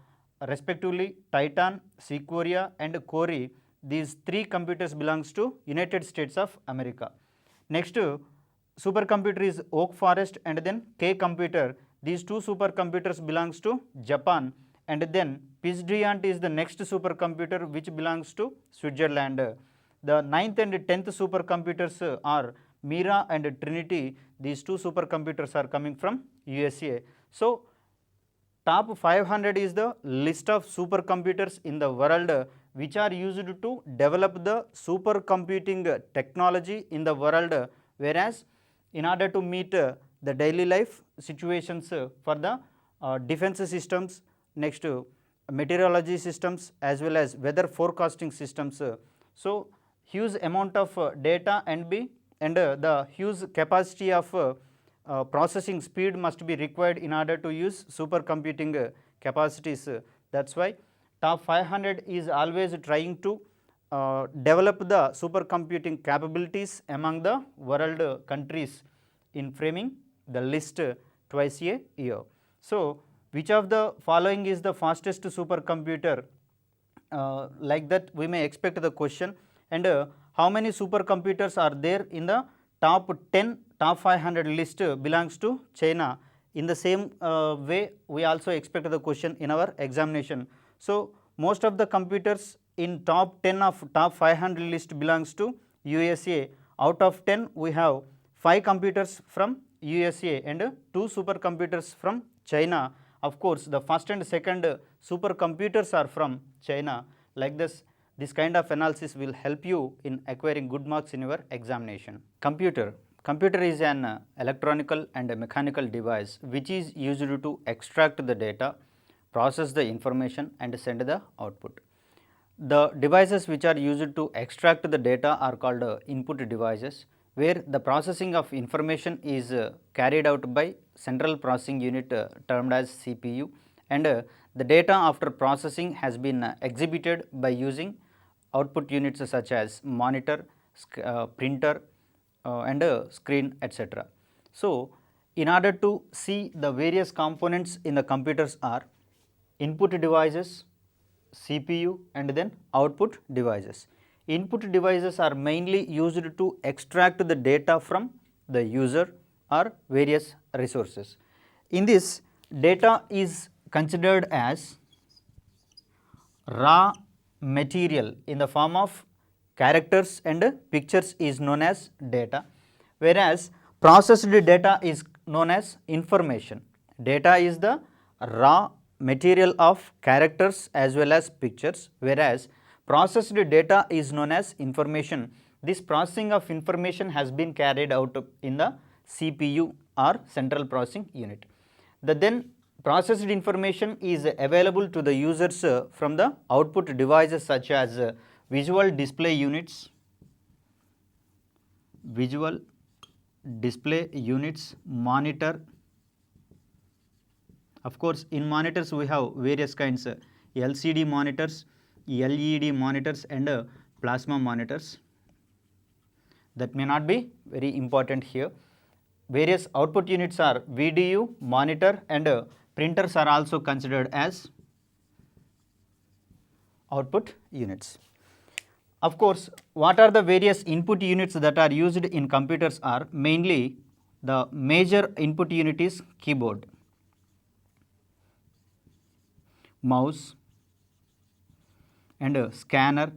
respectively Titan, Sequoia and Cori. These three computers belongs to United States of America. Next supercomputer is Oak Forest and then K computer. These two supercomputers belongs to Japan, and then Pizzdiant is the next supercomputer which belongs to Switzerland. The 9th and 10th supercomputers are Mira and Trinity. These two supercomputers are coming from USA. So top 500 is the list of supercomputers in the world which are used to develop the supercomputing technology in the world, whereas in order to meet the daily life situations for the defense systems, next meteorology systems as well as weather forecasting systems. So huge amount of data and the huge capacity of processing speed must be required in order to use supercomputing capacities. That's why top 500 is always trying to develop the supercomputing capabilities among the world countries in framing the list twice a year. So which of the following is the fastest supercomputer? Like that we may expect the question. And how many supercomputers are there in the top 10, top 500 list belongs to China. In the same way, we also expect the question in our examination. So, most of the computers in top 10 of top 500 list belongs to USA. Out of 10, we have 5 computers from USA and 2 supercomputers from China. Of course, the first and second supercomputers are from China. Like this kind of analysis will help you in acquiring good marks in your examination. Computer is an electronical and a mechanical device which is used to extract the data, process the information and send the output. The devices which are used to extract the data are called input devices, where the processing of information is carried out by central processing unit termed as CPU, and the data after processing has been exhibited by using output units such as monitor, printer and screen, etc. So, in order to see the various components in the computers are input devices, CPU and then output devices. Input devices are mainly used to extract the data from the user or various resources. In this, data is considered as raw material in the form of characters and pictures is known as data, whereas processed data is known as information. Data is the raw material of characters as well as pictures, whereas processed data is known as information. This processing of information has been carried out in the CPU or central processing unit. The then processed information is available to the users from the output devices such as visual display units, monitor. Of course, in monitors we have various kinds, LCD monitors, LED monitors and plasma monitors. That may not be very important here. Various output units are VDU, monitor and printers are also considered as output units. Of course, what are the various input units that are used in computers are mainly the major input unit is keyboard, mouse and scanner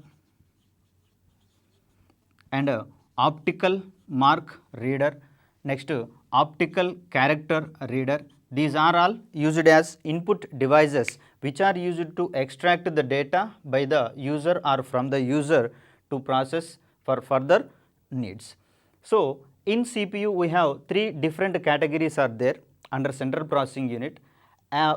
and optical mark reader, next optical character reader. These are all used as input devices which are used to extract the data by the user or from the user to process for further needs. So, in CPU we have 3 different categories are there under central processing unit.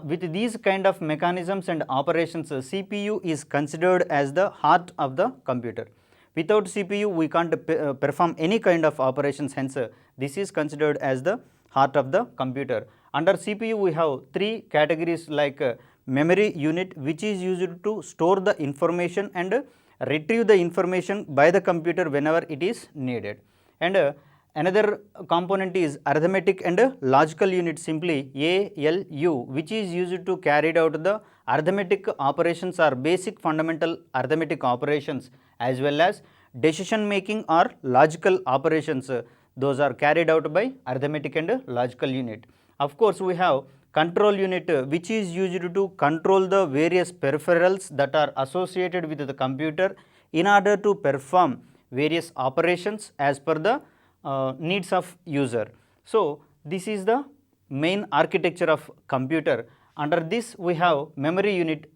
With these kind of mechanisms and operations, CPU is considered as the heart of the computer. Without CPU, we can't perform any kind of operations, hence this is considered as the heart of the computer. Under CPU, we have 3 categories like memory unit, which is used to store the information and retrieve the information by the computer whenever it is needed. And another component is arithmetic and logical unit, simply ALU, which is used to carry out the arithmetic operations or basic fundamental arithmetic operations as well as decision making or logical operations. Those are carried out by arithmetic and logical unit. Of course, we have control unit, which is used to control the various peripherals that are associated with the computer in order to perform various operations as per the needs of user. So, this is the main architecture of computer. Under this we have memory unit.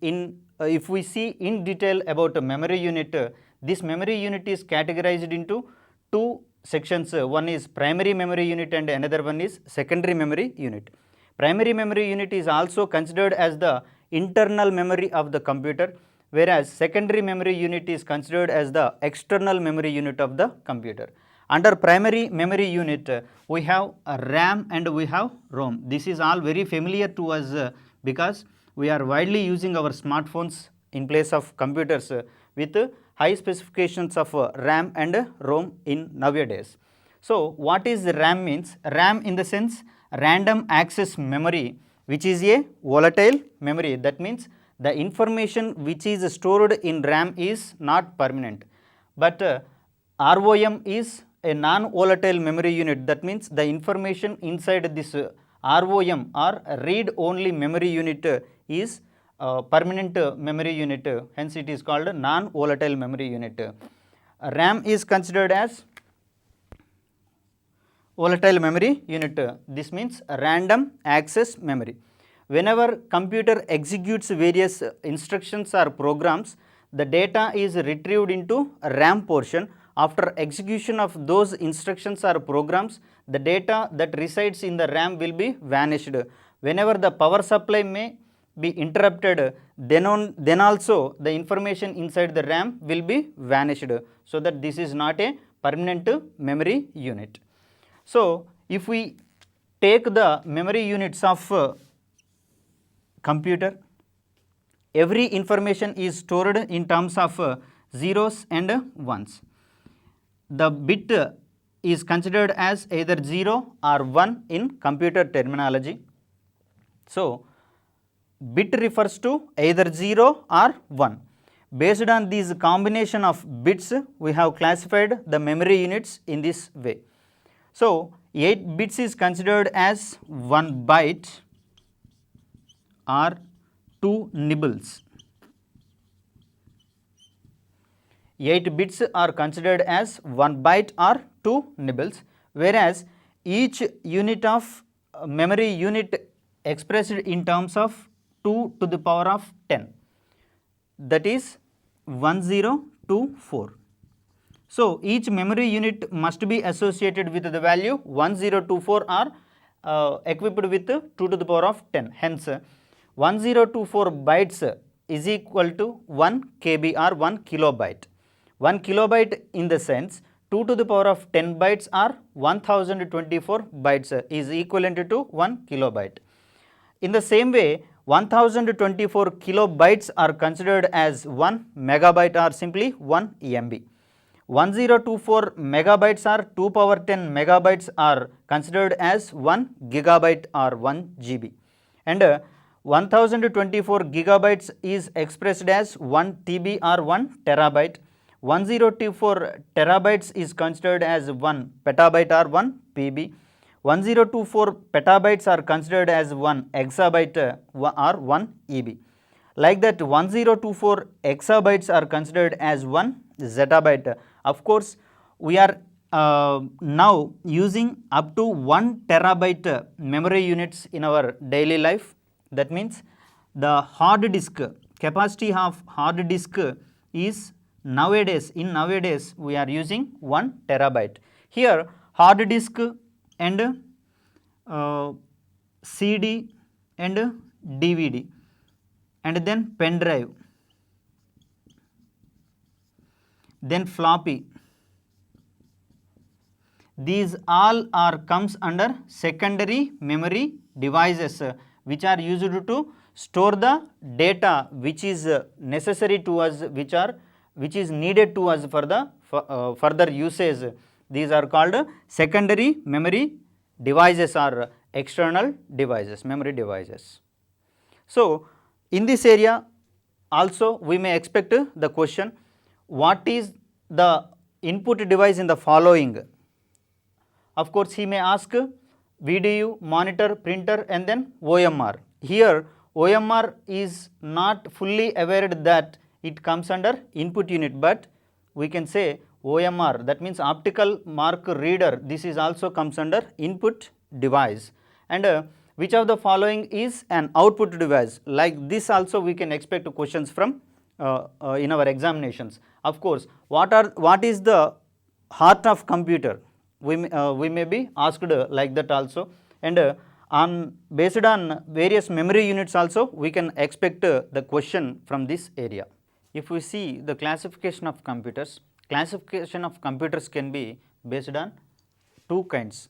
If we see in detail about a memory unit, this memory unit is categorized into 2 sections. One is primary memory unit and another one is secondary memory unit. Primary memory unit is also considered as the internal memory of the computer, whereas secondary memory unit is considered as the external memory unit of the computer. Under primary memory unit, we have a RAM and we have ROM. This is all very familiar to us because we are widely using our smartphones in place of computers with high specifications of RAM and ROM in nowadays. So, what is RAM means? RAM in the sense random access memory, which is a volatile memory. That means the information which is stored in RAM is not permanent, but ROM is a non-volatile memory unit. That means the information inside this ROM or read-only memory unit is permanent memory unit. Hence, it is called non-volatile memory unit. RAM is considered as volatile memory unit. This means random access memory. Whenever computer executes various instructions or programs, the data is retrieved into RAM portion. After execution of those instructions or programs, the data that resides in the RAM will be vanished. Whenever the power supply may be interrupted, then also the information inside the RAM will be vanished. So that this is not a permanent memory unit. So if we take the memory units of computer, every information is stored in terms of zeros and ones. The bit is considered as either 0 or 1 in computer terminology. So bit refers to either 0 or 1. Based on these combination of bits, we have classified the memory units in this way. So 8 bits is considered as 1 byte or 2 nibbles. 8 bits are considered as 1 byte or 2 nibbles, whereas each unit of memory unit expressed in terms of 2 to the power of 10, that is 1024. So each memory unit must be associated with the value 1024 or equipped with 2 to the power of 10. Hence 1024 bytes is equal to 1 KB or 1 kilobyte. 1 kilobyte in the sense 2 to the power of 10 bytes or 1024 bytes is equivalent to 1 kilobyte. In the same way, 1024 kilobytes are considered as 1 megabyte or simply 1 MB. 1024 megabytes or 2 power 10 megabytes are considered as 1 gigabyte or 1 GB. And 1024 gigabytes is expressed as 1 TB or 1 terabyte. 1024 terabytes is considered as 1 petabyte or 1 PB. 1024 petabytes are considered as 1 exabyte or 1 EB. Like that 1024 exabytes are considered as 1 zettabyte. Of course, we are now using up to 1 terabyte memory units in our daily life. That means the hard disk capacity of hard disk is nowadays we are using 1 terabyte. Here hard disk and CD and DVD and then pen drive, then floppy, these all are comes under secondary memory devices which are used to store the data which is necessary to us, which is needed to us for the further usage. These are called secondary memory devices or external devices, memory devices. So in this area also we may expect the question, what is the input device in the following? Of course, he may ask VDU, monitor, printer and then OMR. Here OMR is not fully aware that it comes under input unit, but we can say OMR, that means optical mark reader, this is also comes under input device. And which of the following is an output device? Like this also we can expect questions from in our examinations. Of course, what is the heart of computer? We may be asked like that also, and based on various memory units also we can expect the question from this area. If we see the classification of computers can be based on two kinds,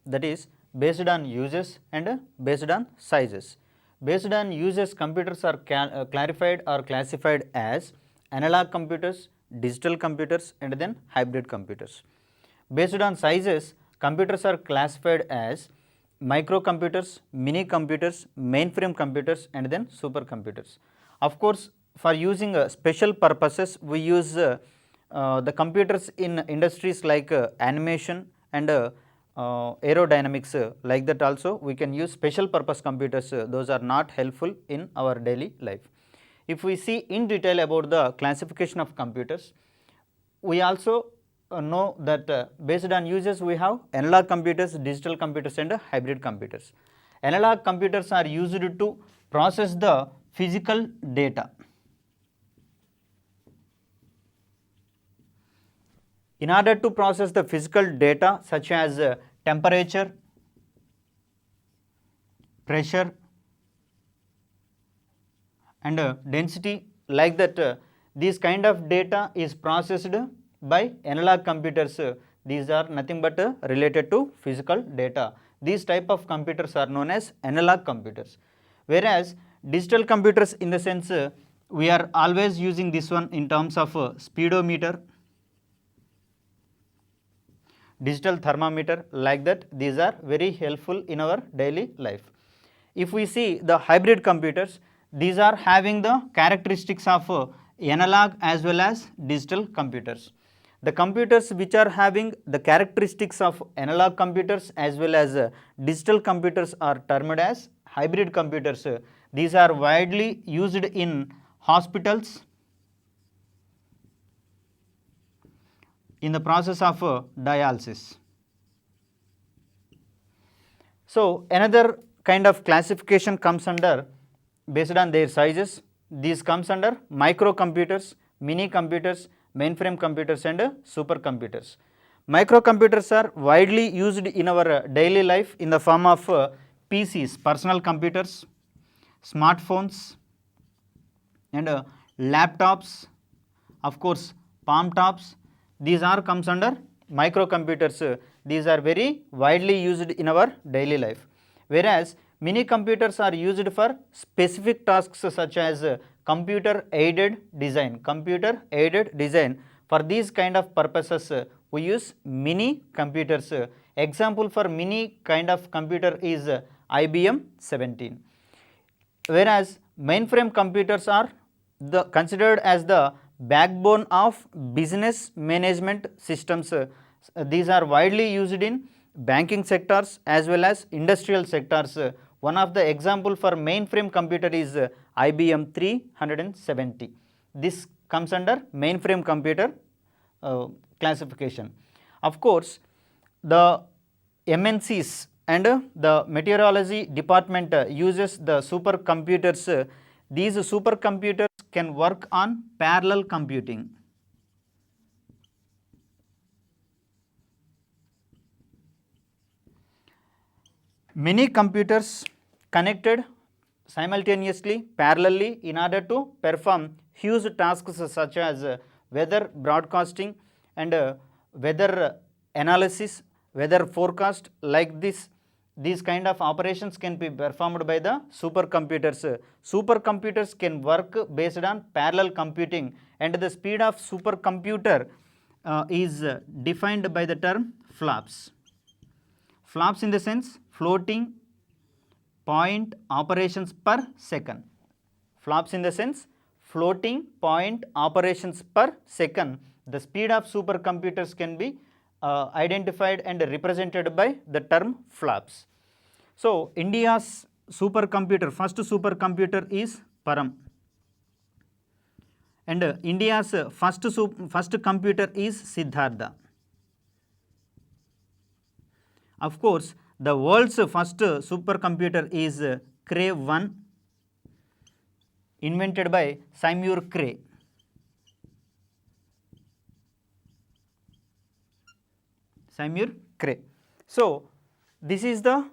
that is based on uses and based on sizes. Based on uses, computers are classified as analog computers, digital computers and then hybrid computers. Based on sizes, computers are classified as microcomputers, mini computers, mainframe computers and then supercomputers. Of course, for using special purposes we use the computers in industries like animation and aerodynamics, like that also we can use special purpose computers. Those are not helpful in our daily life. If we see in detail about the classification of computers, we also know that based on uses we have analog computers, digital computers and hybrid computers. Analog computers are used to process the physical data. In order to process the physical data such as temperature, pressure and density, like that these kind of data is processed by analog computers. These are nothing but related to physical data. These type of computers are known as analog computers. Whereas digital computers, in the sense we are always using this one in terms of speedometer, digital thermometer, like that these are very helpful in our daily life. If we see the hybrid computers, these are having the characteristics of analog as well as digital computers. The computers which are having the characteristics of analog computers as well as digital computers are termed as hybrid computers. These are widely used in hospitals in the process of dialysis. So another kind of classification comes under, based on their sizes, these comes under microcomputers, mini computers, mainframe computers and supercomputers. Microcomputers are widely used in our daily life in the form of PCs, personal computers, smartphones and laptops, of course palm tops. These are comes under microcomputers. These are very widely used in our daily life. Whereas mini computers are used for specific tasks such as computer aided design. Computer aided design, for these kind of purposes we use mini computers. Example for mini kind of computer is IBM 17. Whereas mainframe computers are considered as the backbone of business management systems. These are widely used in banking sectors as well as industrial sectors. One of the example for mainframe computer is IBM 370. This comes under mainframe computer classification. Of course, the MNCs and the meteorology department uses the supercomputers. These supercomputers can work on parallel computing. Many computers connected simultaneously, parallelly, in order to perform huge tasks such as weather broadcasting and weather analysis, weather forecast, like this. These kind of operations can be performed by the supercomputers. Supercomputers can work based on parallel computing, and the speed of supercomputer is defined by the term flops. Flops in the sense floating point operations per second. Flops in the sense floating point operations per second. The speed of supercomputers can be identified and represented by the term flops. So India's supercomputer, first supercomputer is Param, and India's first computer is Siddhartha. Of course, the world's first supercomputer is Cray 1, invented by Seymour Cray. Seymour Cray. So this is the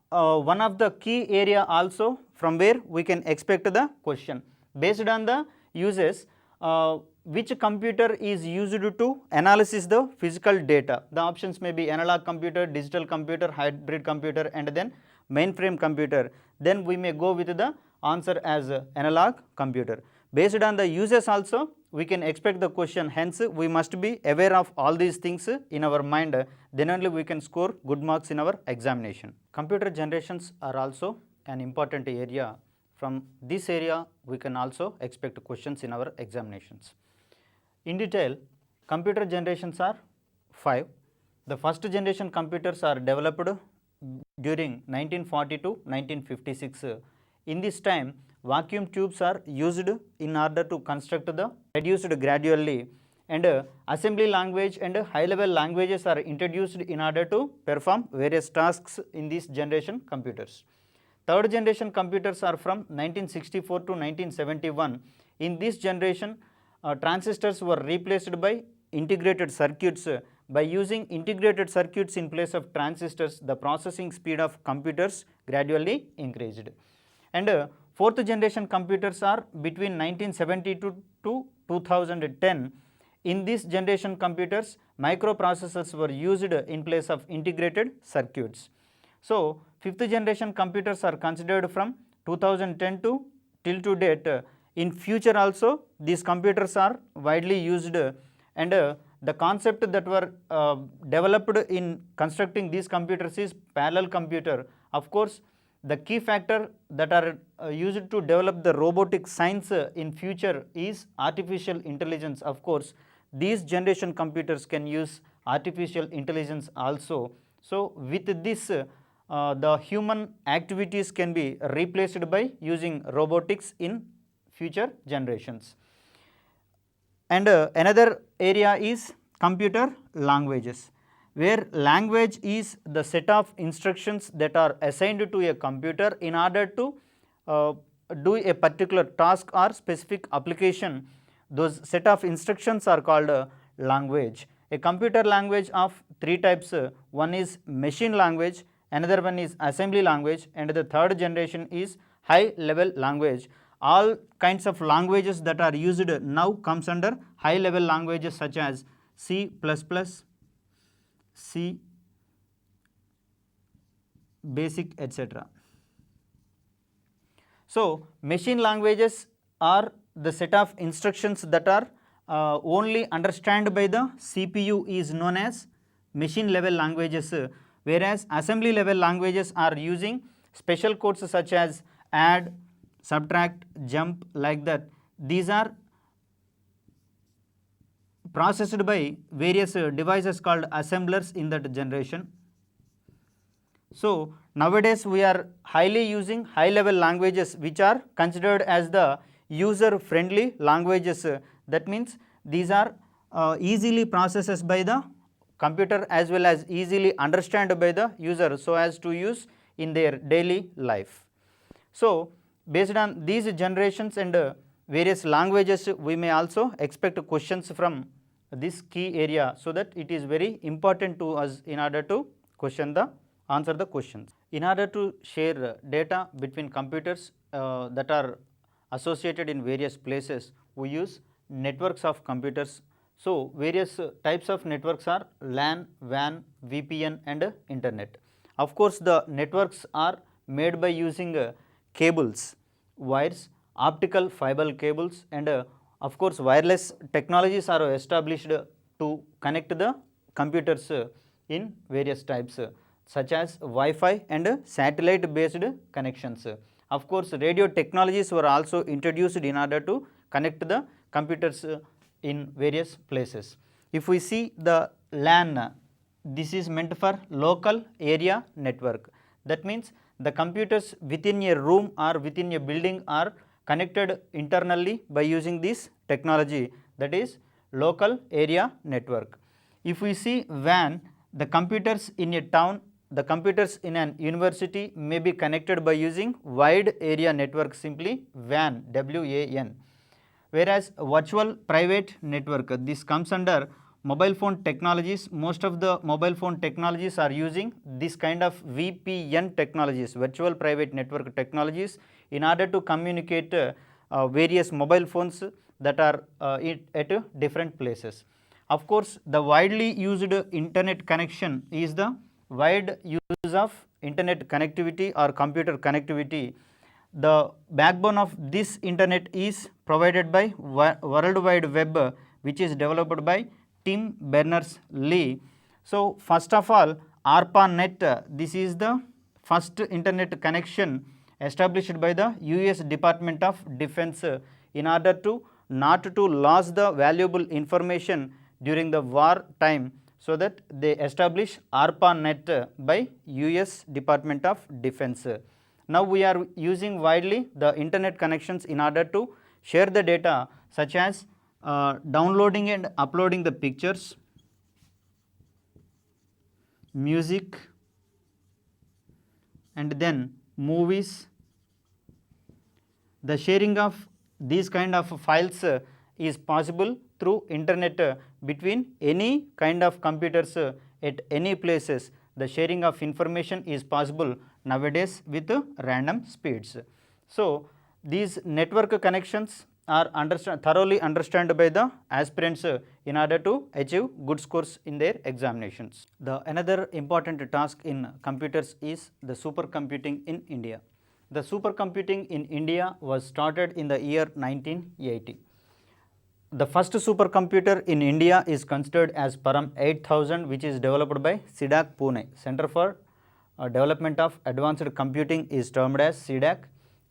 one of the key area also from where we can expect the question. Based on the uses, which computer is used to analysis the physical data? The options may be analog computer, digital computer, hybrid computer and then mainframe computer. Then we may go with the answer as analog computer. Based on the uses also, we can expect the question. Hence, we must be aware of all these things in our mind. Then only we can score good marks in our examination. Computer generations are also an important area. From this area, we can also expect questions in our examinations. In detail, computer generations are 5. The first generation computers are developed during 1940 to 1956. In this time, vacuum tubes are used in order to construct the reduced gradually, and assembly language and high level languages are introduced in order to perform various tasks in these generation computers. Third generation computers are from 1964 to 1971. In this generation, transistors were replaced by integrated circuits. By using integrated circuits in place of transistors, the processing speed of computers gradually increased. And fourth generation computers are between 1972 to 2010. In this generation computers, microprocessors were used in place of integrated circuits. So, fifth generation computers are considered from 2010 to till to date. In future also, these computers are widely used, and the concept that were developed in constructing these computers is parallel computer. Of course, the key factor that are used to develop the robotic science in future is artificial intelligence. Of course, these generation computers can use artificial intelligence also. So, with this, the human activities can be replaced by using robotics in future generations. And another area is computer languages, where language is the set of instructions that are assigned to a computer in order to do a particular task or specific application. Those set of instructions are called language. A computer language of three types. One is machine language, another one is assembly language, and the third generation is high level language. All kinds of languages that are used now comes under high level languages such as C++, C, basic, etc. So, machine languages are the set of instructions that are only understood by the CPU is known as machine level languages, whereas assembly level languages are using special codes such as add, subtract, jump, like that. These are processed by various devices called assemblers in that generation. So, nowadays we are highly using high level languages which are considered as the user friendly languages. That means these are easily processed by the computer as well as easily understood by the user so as to use in their daily life. So, based on these generations and various languages, we may also expect questions from this key area, so that it is very important to us in order to answer the questions. In order to share data between computers that are associated in various places, we use networks of computers. So, various types of networks are LAN, WAN, VPN and internet. Of course, the networks are made by using cables, wires, optical fiber cables, and of course, wireless technologies are established to connect the computers in various types such as Wi-Fi and satellite based connections. Of course, radio technologies were also introduced in order to connect the computers in various places. If we see the LAN, this is meant for local area network. That means the computers within a room or within a building are connected internally by using this technology, that is local area network. If we see WAN, the computers in a town, the computers in an university may be connected by using wide area network, simply WAN, W-A-N. Whereas virtual private network, this comes under mobile phone technologies. Most of the mobile phone technologies are using this kind of VPN technologies, virtual private network technologies, in order to communicate various mobile phones that are at different places. Of course, the widely used internet connection is the wide use of internet connectivity or computer connectivity. The backbone of this internet is provided by World Wide Web, which is developed by Tim Berners-Lee. So, first of all, ARPANET, this is the first internet connection established by the US Department of Defense in order to not to lose the valuable information during the war time, so that they established ARPANET by US Department of Defense. Now we are using widely the internet connections in order to share the data, such as downloading and uploading the pictures, music, and then movies. The sharing of these kind of files is possible through internet between any kind of computers at any places. The sharing of information is possible nowadays with random speeds. So these network connections are thoroughly understood by the aspirants in order to achieve good scores in their examinations. The another important task in computers is the supercomputing in India. The supercomputing in India was started in the year 1980. The first supercomputer in India is considered as Param 8000, which is developed by CDAC Pune. Center for Development of Advanced Computing is termed as CDAC.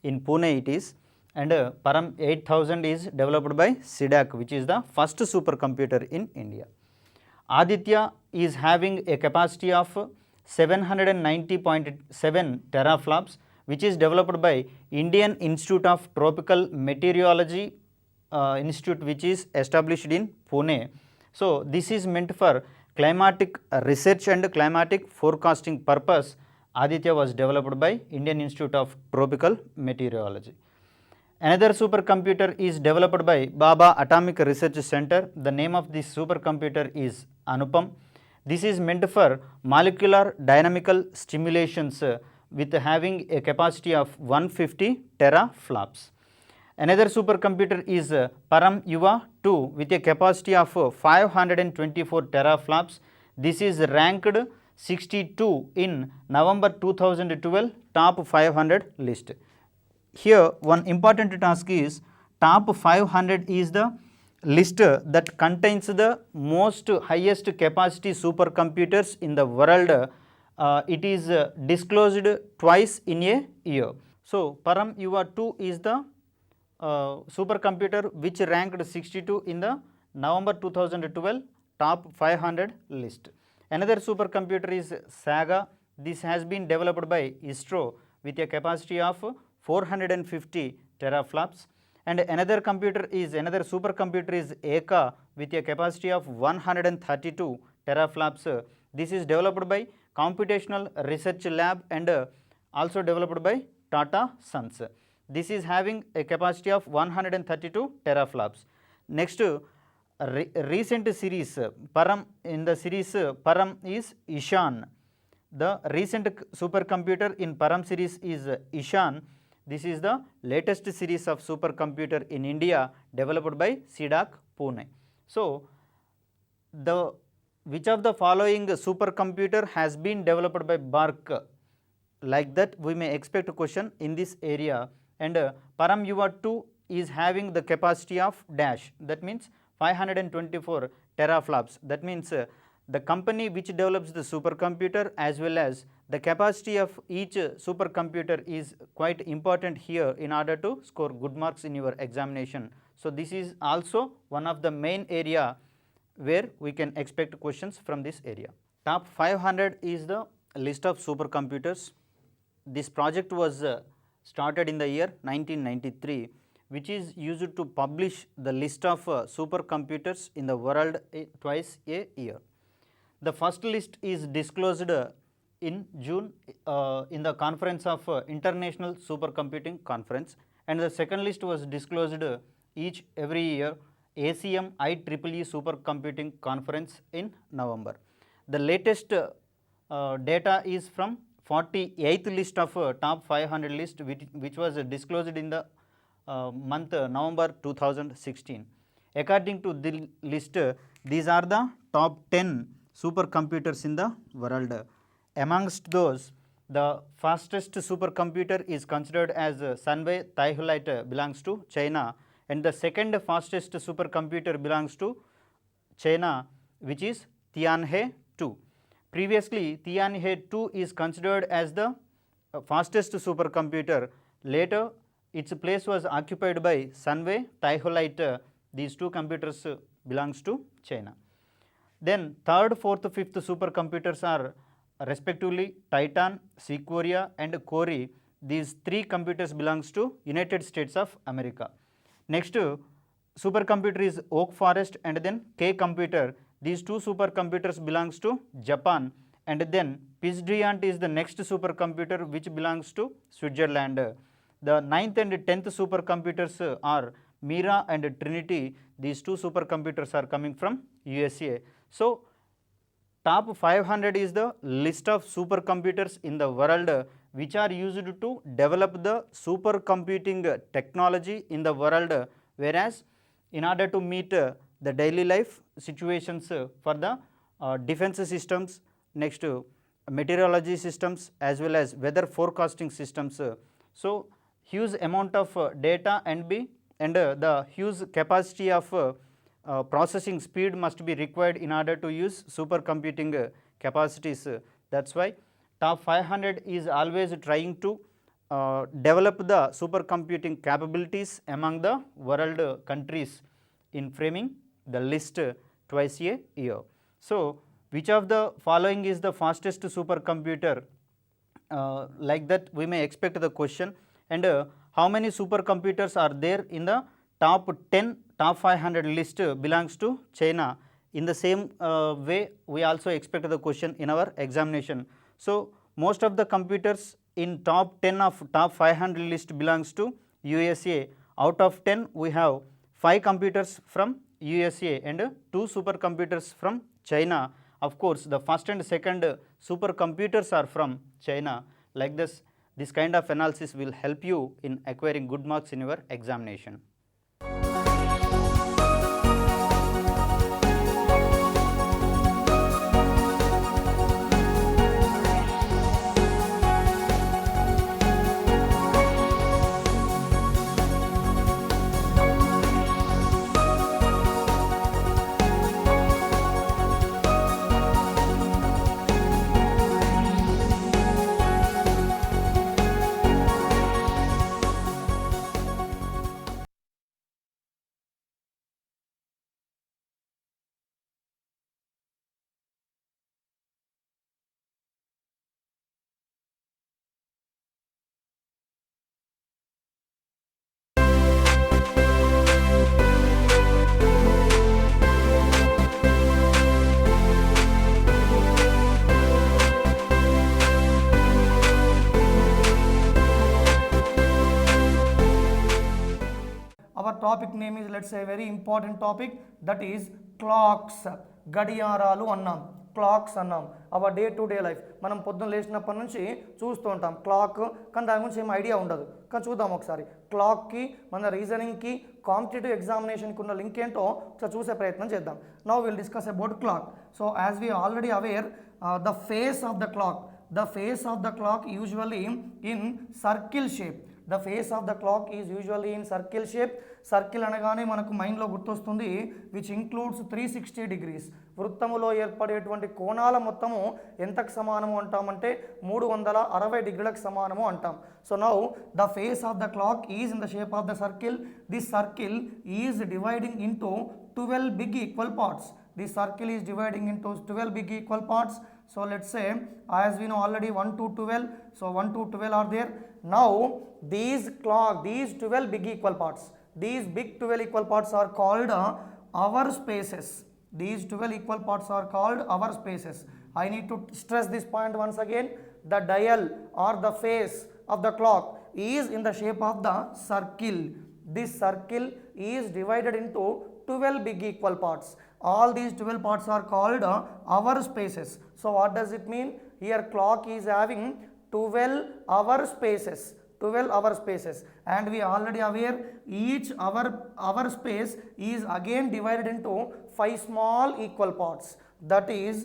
In Pune it is, and Param 8000 is developed by CDAC, which is the first supercomputer in India. Aditya is having a capacity of 790.7 teraflops, which is developed by Indian Institute of Tropical Meteorology Institute, which is established in Pune. So this is meant for climatic research and climatic forecasting purpose. Aditya was developed by Indian Institute of Tropical Meteorology. Another supercomputer is developed by Baba Atomic Research Center. The name of this supercomputer is Anupam. This is meant for molecular dynamical stimulations with having a capacity of 150 teraflops. Another supercomputer is Param Yuva 2 with a capacity of 524 teraflops. This is ranked 62 in November 2012 top 500 list. Here one important task is top 500 is the list that contains the most highest capacity supercomputers in the world. It is disclosed twice in a year. So Param Yuva 2 is the supercomputer which ranked 62 in the November 2012 top 500 list. Another supercomputer is Saga. This has been developed by ISRO with a capacity of 450 teraflops. And another supercomputer is Eka with a capacity of 132 teraflops. This is developed by Computational Research Lab and also developed by Tata Sons. This is having a capacity of 132 teraflops. Next, recent series Param, in the series Param is Ishan. The recent supercomputer in Param series is Ishan. This is the latest series of supercomputer in India developed by CDAC Pune. So which of the following supercomputer has been developed by BARC? Like that we may expect a question in this area. And Param Yuva 2 is having the capacity of dash, that means 524 teraflops. That means the company which develops the supercomputer as well as the capacity of each supercomputer is quite important here in order to score good marks in your examination. So this is also one of the main area where we can expect questions from this area. Top 500 is the list of supercomputers. This project was started in the year 1993, which is used to publish the list of supercomputers in the world twice a year. The first list is disclosed in June in the conference of International Supercomputing Conference, and the second list was disclosed every year ACM IEEE Supercomputing Conference in November. The latest data is from 48th list of top 500 list which was disclosed in the month November 2016. According to the list, these are the top 10 supercomputers in the world. Amongst those, the fastest supercomputer is considered as Sunway Taihuite, belongs to China, and the second fastest supercomputer belongs to China, which is Tianhe 2. Previously, Tianhe 2 is considered as the fastest supercomputer. Later, its place was occupied by Sunway Taihuite. These two computers belongs to China. Then third, fourth, fifth supercomputers are respectively Titan, Sequoia and Cori. These three computers belongs to United States of America. Next supercomputer is Oak Forest and then K computer. These two supercomputers belongs to Japan, and then Pizzdiant is the next supercomputer which belongs to Switzerland. The 9th and 10th supercomputers are Mira and Trinity. These two supercomputers are coming from USA. So top 500 is the list of supercomputers in the world which are used to develop the supercomputing technology in the world, whereas in order to meet the daily life situations for the defense systems, next meteorology systems as well as weather forecasting systems. So huge amount of data and the huge capacity of processing speed must be required in order to use supercomputing capacities. That's why top 500 is always trying to develop the supercomputing capabilities among the world countries in framing the list twice a year. So which of the following is the fastest supercomputer? Like that we may expect the question. And how many supercomputers are there in the top 10, top 500 list belongs to China? In the same way we also expect the question in our examination. So most of the computers in top 10 of top 500 list belongs to USA. Out of 10 we have 5 computers from USA and 2 supercomputers from China. Of course the first and second supercomputers are from China. Like this kind of analysis will help you in acquiring good marks in your examination. Our topic name is, let's say, a very important topic, that is clocks. గడియారాలు అన్నాం, clocks అన్నాం. Hour day to day life మనం పొద్దున్న లేచినప్పటి నుంచి చూస్తూ ఉంటాం clock, కానీ దాని గురించి ఏం ఐడియా ఉండదు. కానీ చూద్దాం ఒకసారి క్లాక్కి మన రీజనింగ్కి కాంపిటేటివ్ ఎగ్జామినేషన్కి ఉన్న లింక్ ఏంటో ఒకసారి చూసే ప్రయత్నం చేద్దాం. Now will discuss about clock. So as we already aware, the face of the clock, the face of the clock usually in circle shape. The face of the clock is usually in circle shape. Circle అనగానే మనకు మైండ్లో గుర్తొస్తుంది which includes 360 degrees. వృత్తములో ఏర్పడేటువంటి కోణాల మొత్తము ఎంతకు సమానము అంటామంటే 360 డిగ్రీలకు సమానము అంటాం. So now the face of the clock is in the shape of the circle. This circle is dividing into 12 big equal parts. This circle is dividing into 12 big equal parts. So let's say, as we know already 1 to 12, so 1 to 12 are there. Now these 12 big equal parts, these big 12 equal parts are called hour spaces. These 12 equal parts are called hour spaces. I need to stress this point once again. The dial or the face of the clock is in the shape of the circle. This circle is divided into 12 big equal parts. All these 12 parts are called hour spaces. So what does it mean? Here clock is having 12 hour spaces. 12 hour spaces, and we already aware each hour space is again divided into 5 small equal parts. That is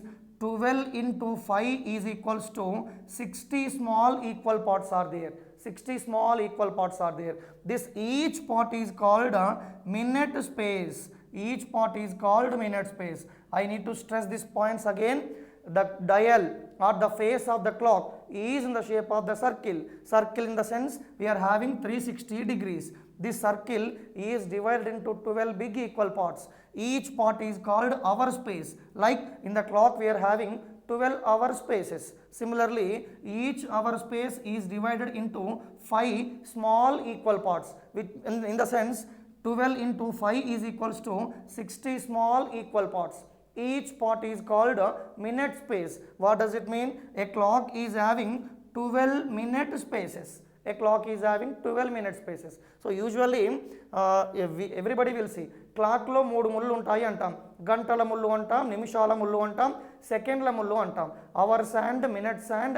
12 into 5 is equals to 60 small equal parts are there. 60 small equal parts are there. This each part is called a minute space. Each part is called minute space. I need to stress these points again. the dial or the face of the clock is in the shape of the circle. Circle in the sense we are having 360 degrees. This circle is divided into 12 big equal parts. Each part is called hour space. Like in the clock we are having 12 hour spaces. Similarly, each hour space is divided into 5 small equal parts, which in the sense 12 into 5 is equals to 60 small equal parts. Each part is called a minute space. What does it mean? A clock is having 12 minute spaces. A clock is having 12 minute spaces. So usually everybody will see clock లో 3 ముళ్ళు ఉంటాయి అంటాం, గంటల ముళ్ళు అంటాం, నిమిషాల ముళ్ళు అంటాం, సెకండ్ల ముళ్ళు అంటాం, hours and minutes and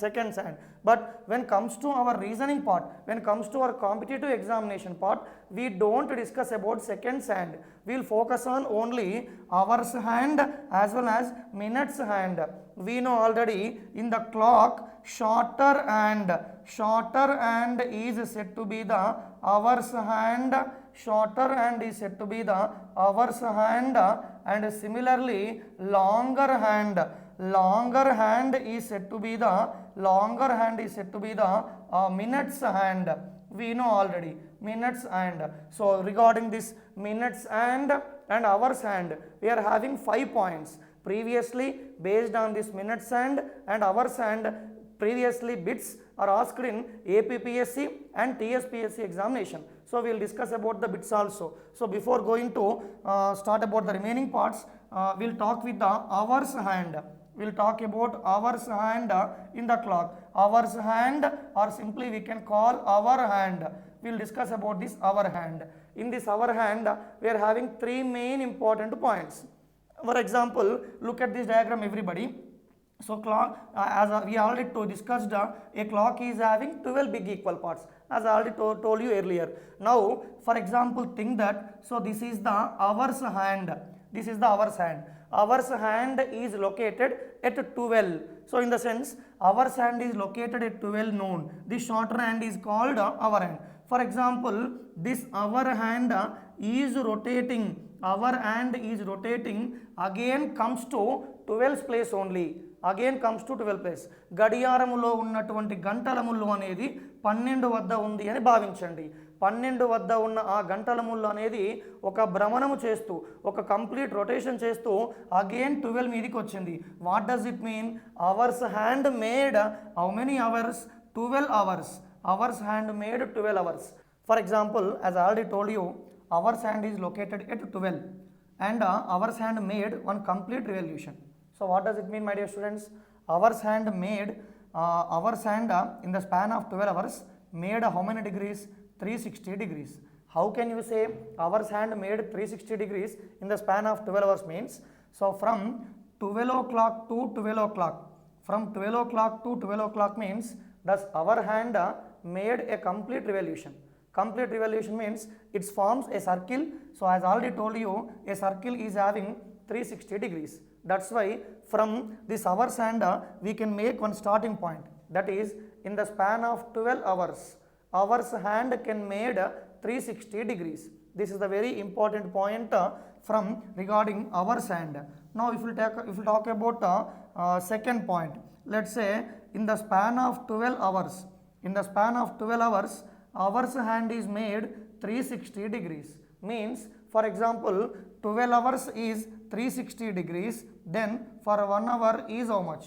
seconds and. But when comes to our reasoning part, when comes to our competitive examination part, we don't discuss about seconds hand. We'll focus on only hours hand as well as minutes hand. We know already in the clock shorter hand is said to be the hours hand. Shorter hand is said to be the hours hand, and similarly longer hand is said to be the minutes hand. We know already minutes hand. So regarding this minutes hand and hours hand, we are having 5 points. Previously, based on this minutes hand and hours hand, previously bits are asked in APPSC and TSPSC examination. So we will discuss about the bits also. So before going to start about the remaining parts, we'll talk with the hours hand. We'll talk about hours hand in the clock. Hours hand, or simply we can call hour hand. We'll discuss about this hour hand. In this hour hand, we are having 3 main important points. For example, look at this diagram everybody. So clock, as we already discussed, a clock is having 12 big equal parts, as I already told you earlier. Now for example, think that, so this is the hours hand, this is the hours hand. Hours hand is located at 12. So in the sense, hours hand is located at 12 noon. This shorter hand is called hour hand. For example, this hour hand is rotating, again comes to 12th place only. Again comes to 12th place. గడియారములో ఉన్నటువంటి గంటల ముళ్ళు అనేది 12 వద్ద ఉంది అని భావించండి. 12 వద్ద ఉన్న ఆ గంటల ముళ్ళు అనేది ఒక భ్రమణము చేస్తూ, ఒక కంప్లీట్ రొటేషన్ చేస్తూ అగైన్ 12 మీదకి వచ్చింది. What does it mean? Hours hand made how many hours? 12 hours. Hours hand made 12 hours. For example, as I already told you, hours hand is located at 12 and hours hand made one complete revolution. So what does it mean, my dear students? Hours hand made in the span of 12 hours made how many degrees? 360 degrees. How can you say hours hand made 360 degrees in the span of 12 hours means? So from 12 o'clock to 12 o'clock, from 12 o'clock to 12 o'clock means thus our hand made a complete revolution. Complete revolution means it forms a circle. So as already told you, a circle is having 360 degrees. That's why from this hours hand we can make one starting point, that is in the span of 12 hours, hours hand can made 360 degrees. This is the very important point from regarding hours hand. Now if we talk about second point, let's say in the span of 12 hours, hours hand is made 360 degrees. Means for example, 12 hours is 360 degrees, then for 1 hour is how much?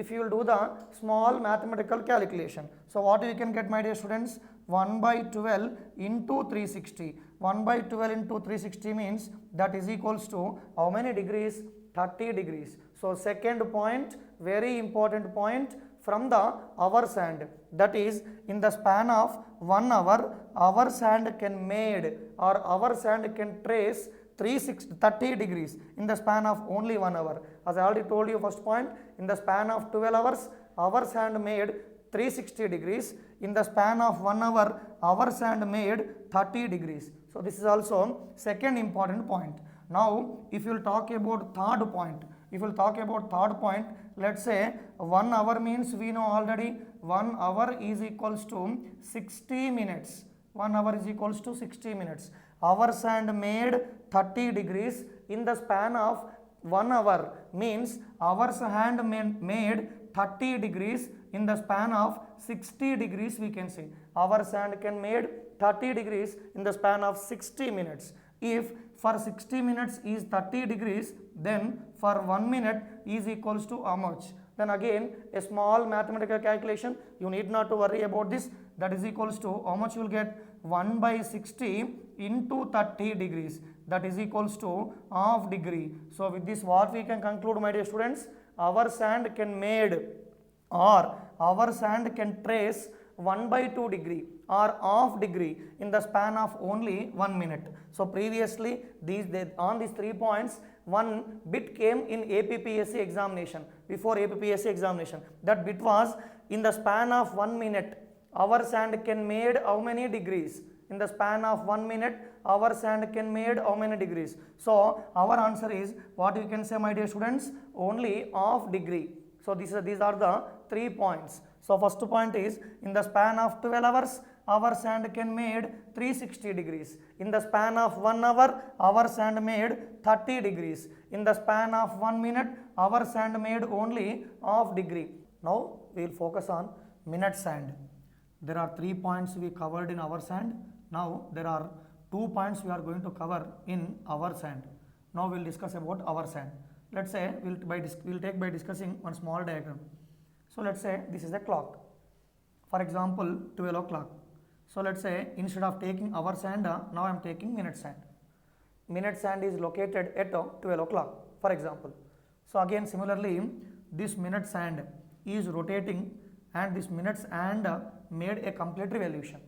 If you will do the small mathematical calculation, so what we can get, my dear students? 1 by 12 into 360. 1 by 12 into 360 means that is equals to how many degrees? 30 degrees. So second point, very important point from the hours hand, that is in the span of 1 hour, hours hand can made or hours hand can trace 30 degrees in the span of only 1 hour. As I already told you first point, in the span of 12 hours, hours hand made 360 degrees. In the span of 1 hour, hours hand made 30 degrees. So this is also second important point. Now if you will talk about third point, let's say 1 hour means we know already 1 hour is equals to 60 minutes. 1 hour is equals to 60 minutes. Hours hand made 30 degrees in the span of 1 hour means hour's hand made 30 degrees in the span of 60 degrees we can say. Hour's hand can made 30 degrees in the span of 60 minutes. If for 60 minutes is 30 degrees, then for 1 minute is equals to how much? Then again a small mathematical calculation, you need not to worry about this. That is equals to how much you will get? 1 by 60 into 30 degrees, that is equals to half degree. So with this what we can conclude, my dear students? Our sand can made or our sand can trace 1 by 2 degree or half degree in the span of only 1 minute. So previously on these 3 points, one bit came in APPSC examination, before APPSC examination. That bit was in the span of 1 minute, our sand can made how many degrees? In the span of 1 minute, our sand can made how many degrees? So our answer is what you can say, my dear students? Only half degree. So these are the 3 points. So first point is in the span of 12 hours, our sand can made 360 degrees. In the span of 1 hour, our sand made 30 degrees. In the span of 1 minute, our sand made only half degree. Now we will focus on minute sand. There are 3 points we covered in our sand. Now there are 2 points we are going to cover in our sand. Now we will discuss about our sand. Let's say we'll take by discussing one small diagram. So let's say this is a clock. For example, 12 o'clock. So let's say instead of taking our sand, now I am taking minute sand. Minute sand is located at 12 o'clock, for example. So again similarly, this minute sand is rotating and this minute sand made a complete revolution.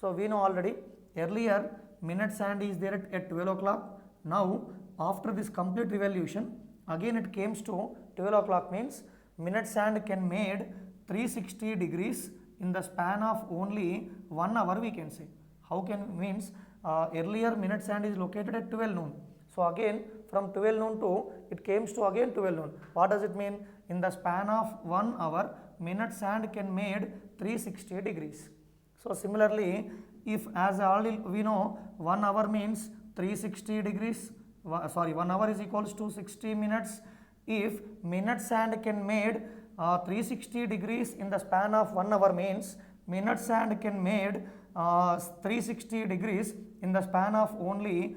So we know already earlier minute sand is there at 12 o'clock. Now after this complete revolution, again it comes to 12 o'clock means minute sand can made 360 degrees in the span of only 1 hour we can say. How can means earlier minute sand is located at 12 noon. So again from 12 noon to it comes to again 12 noon. What does it mean? In the span of 1 hour, minute sand can made 360 degrees. So similarly, if as already we know 1 hour means 360 degrees, 1 hour is equals to 60 minutes. If minute sand can made 360 degrees in the span of 1 hour means minute sand can made 360 degrees in the span of only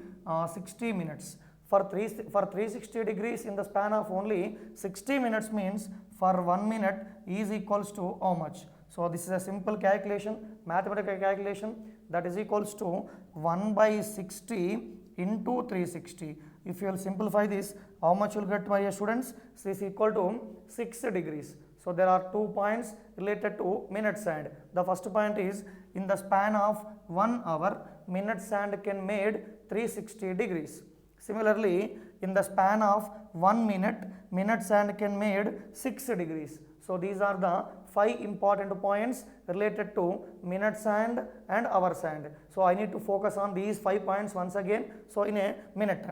60 minutes. For 360 degrees in the span of only 60 minutes means for 1 minute is equals to how much? So this is a simple calculation, mathematical calculation, that is equals to 1 by 60 into 360. If you will simplify this, how much you will get, my students? This is equal to 6 degrees. So there are 2 points related to minute sand. The first point is in the span of 1 hour, minute sand can made 360 degrees. Similarly, in the span of 1 minute, minute sand can made 6 degrees. So these are the 5 important points related to minute sand and hour sand. So I need to focus on these 5 points once again. So in a minute,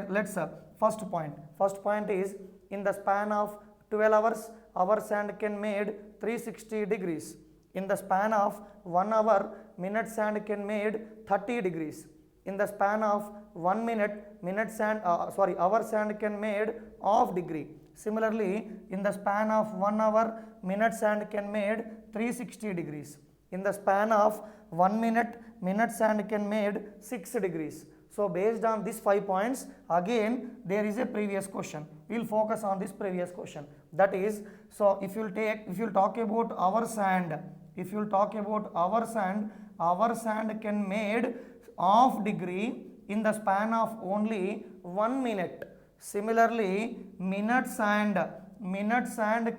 let's first point is in the span of 12 hours, hour sand can made 360 degrees. In the span of 1 hour, minute sand can made 30 degrees. In the span of 1 minute, hour sand can made half degree. Similarly, in the span of 1 hour, minute sand can made 360 degrees. In the span of 1 minute, minute sand can made 6 degrees. So based on these 5 points, again there is a previous question. We will focus on this previous question. That is, so if you talk about our sand, our sand can made half degree in the span of only 1 minute. Similarly, minute sand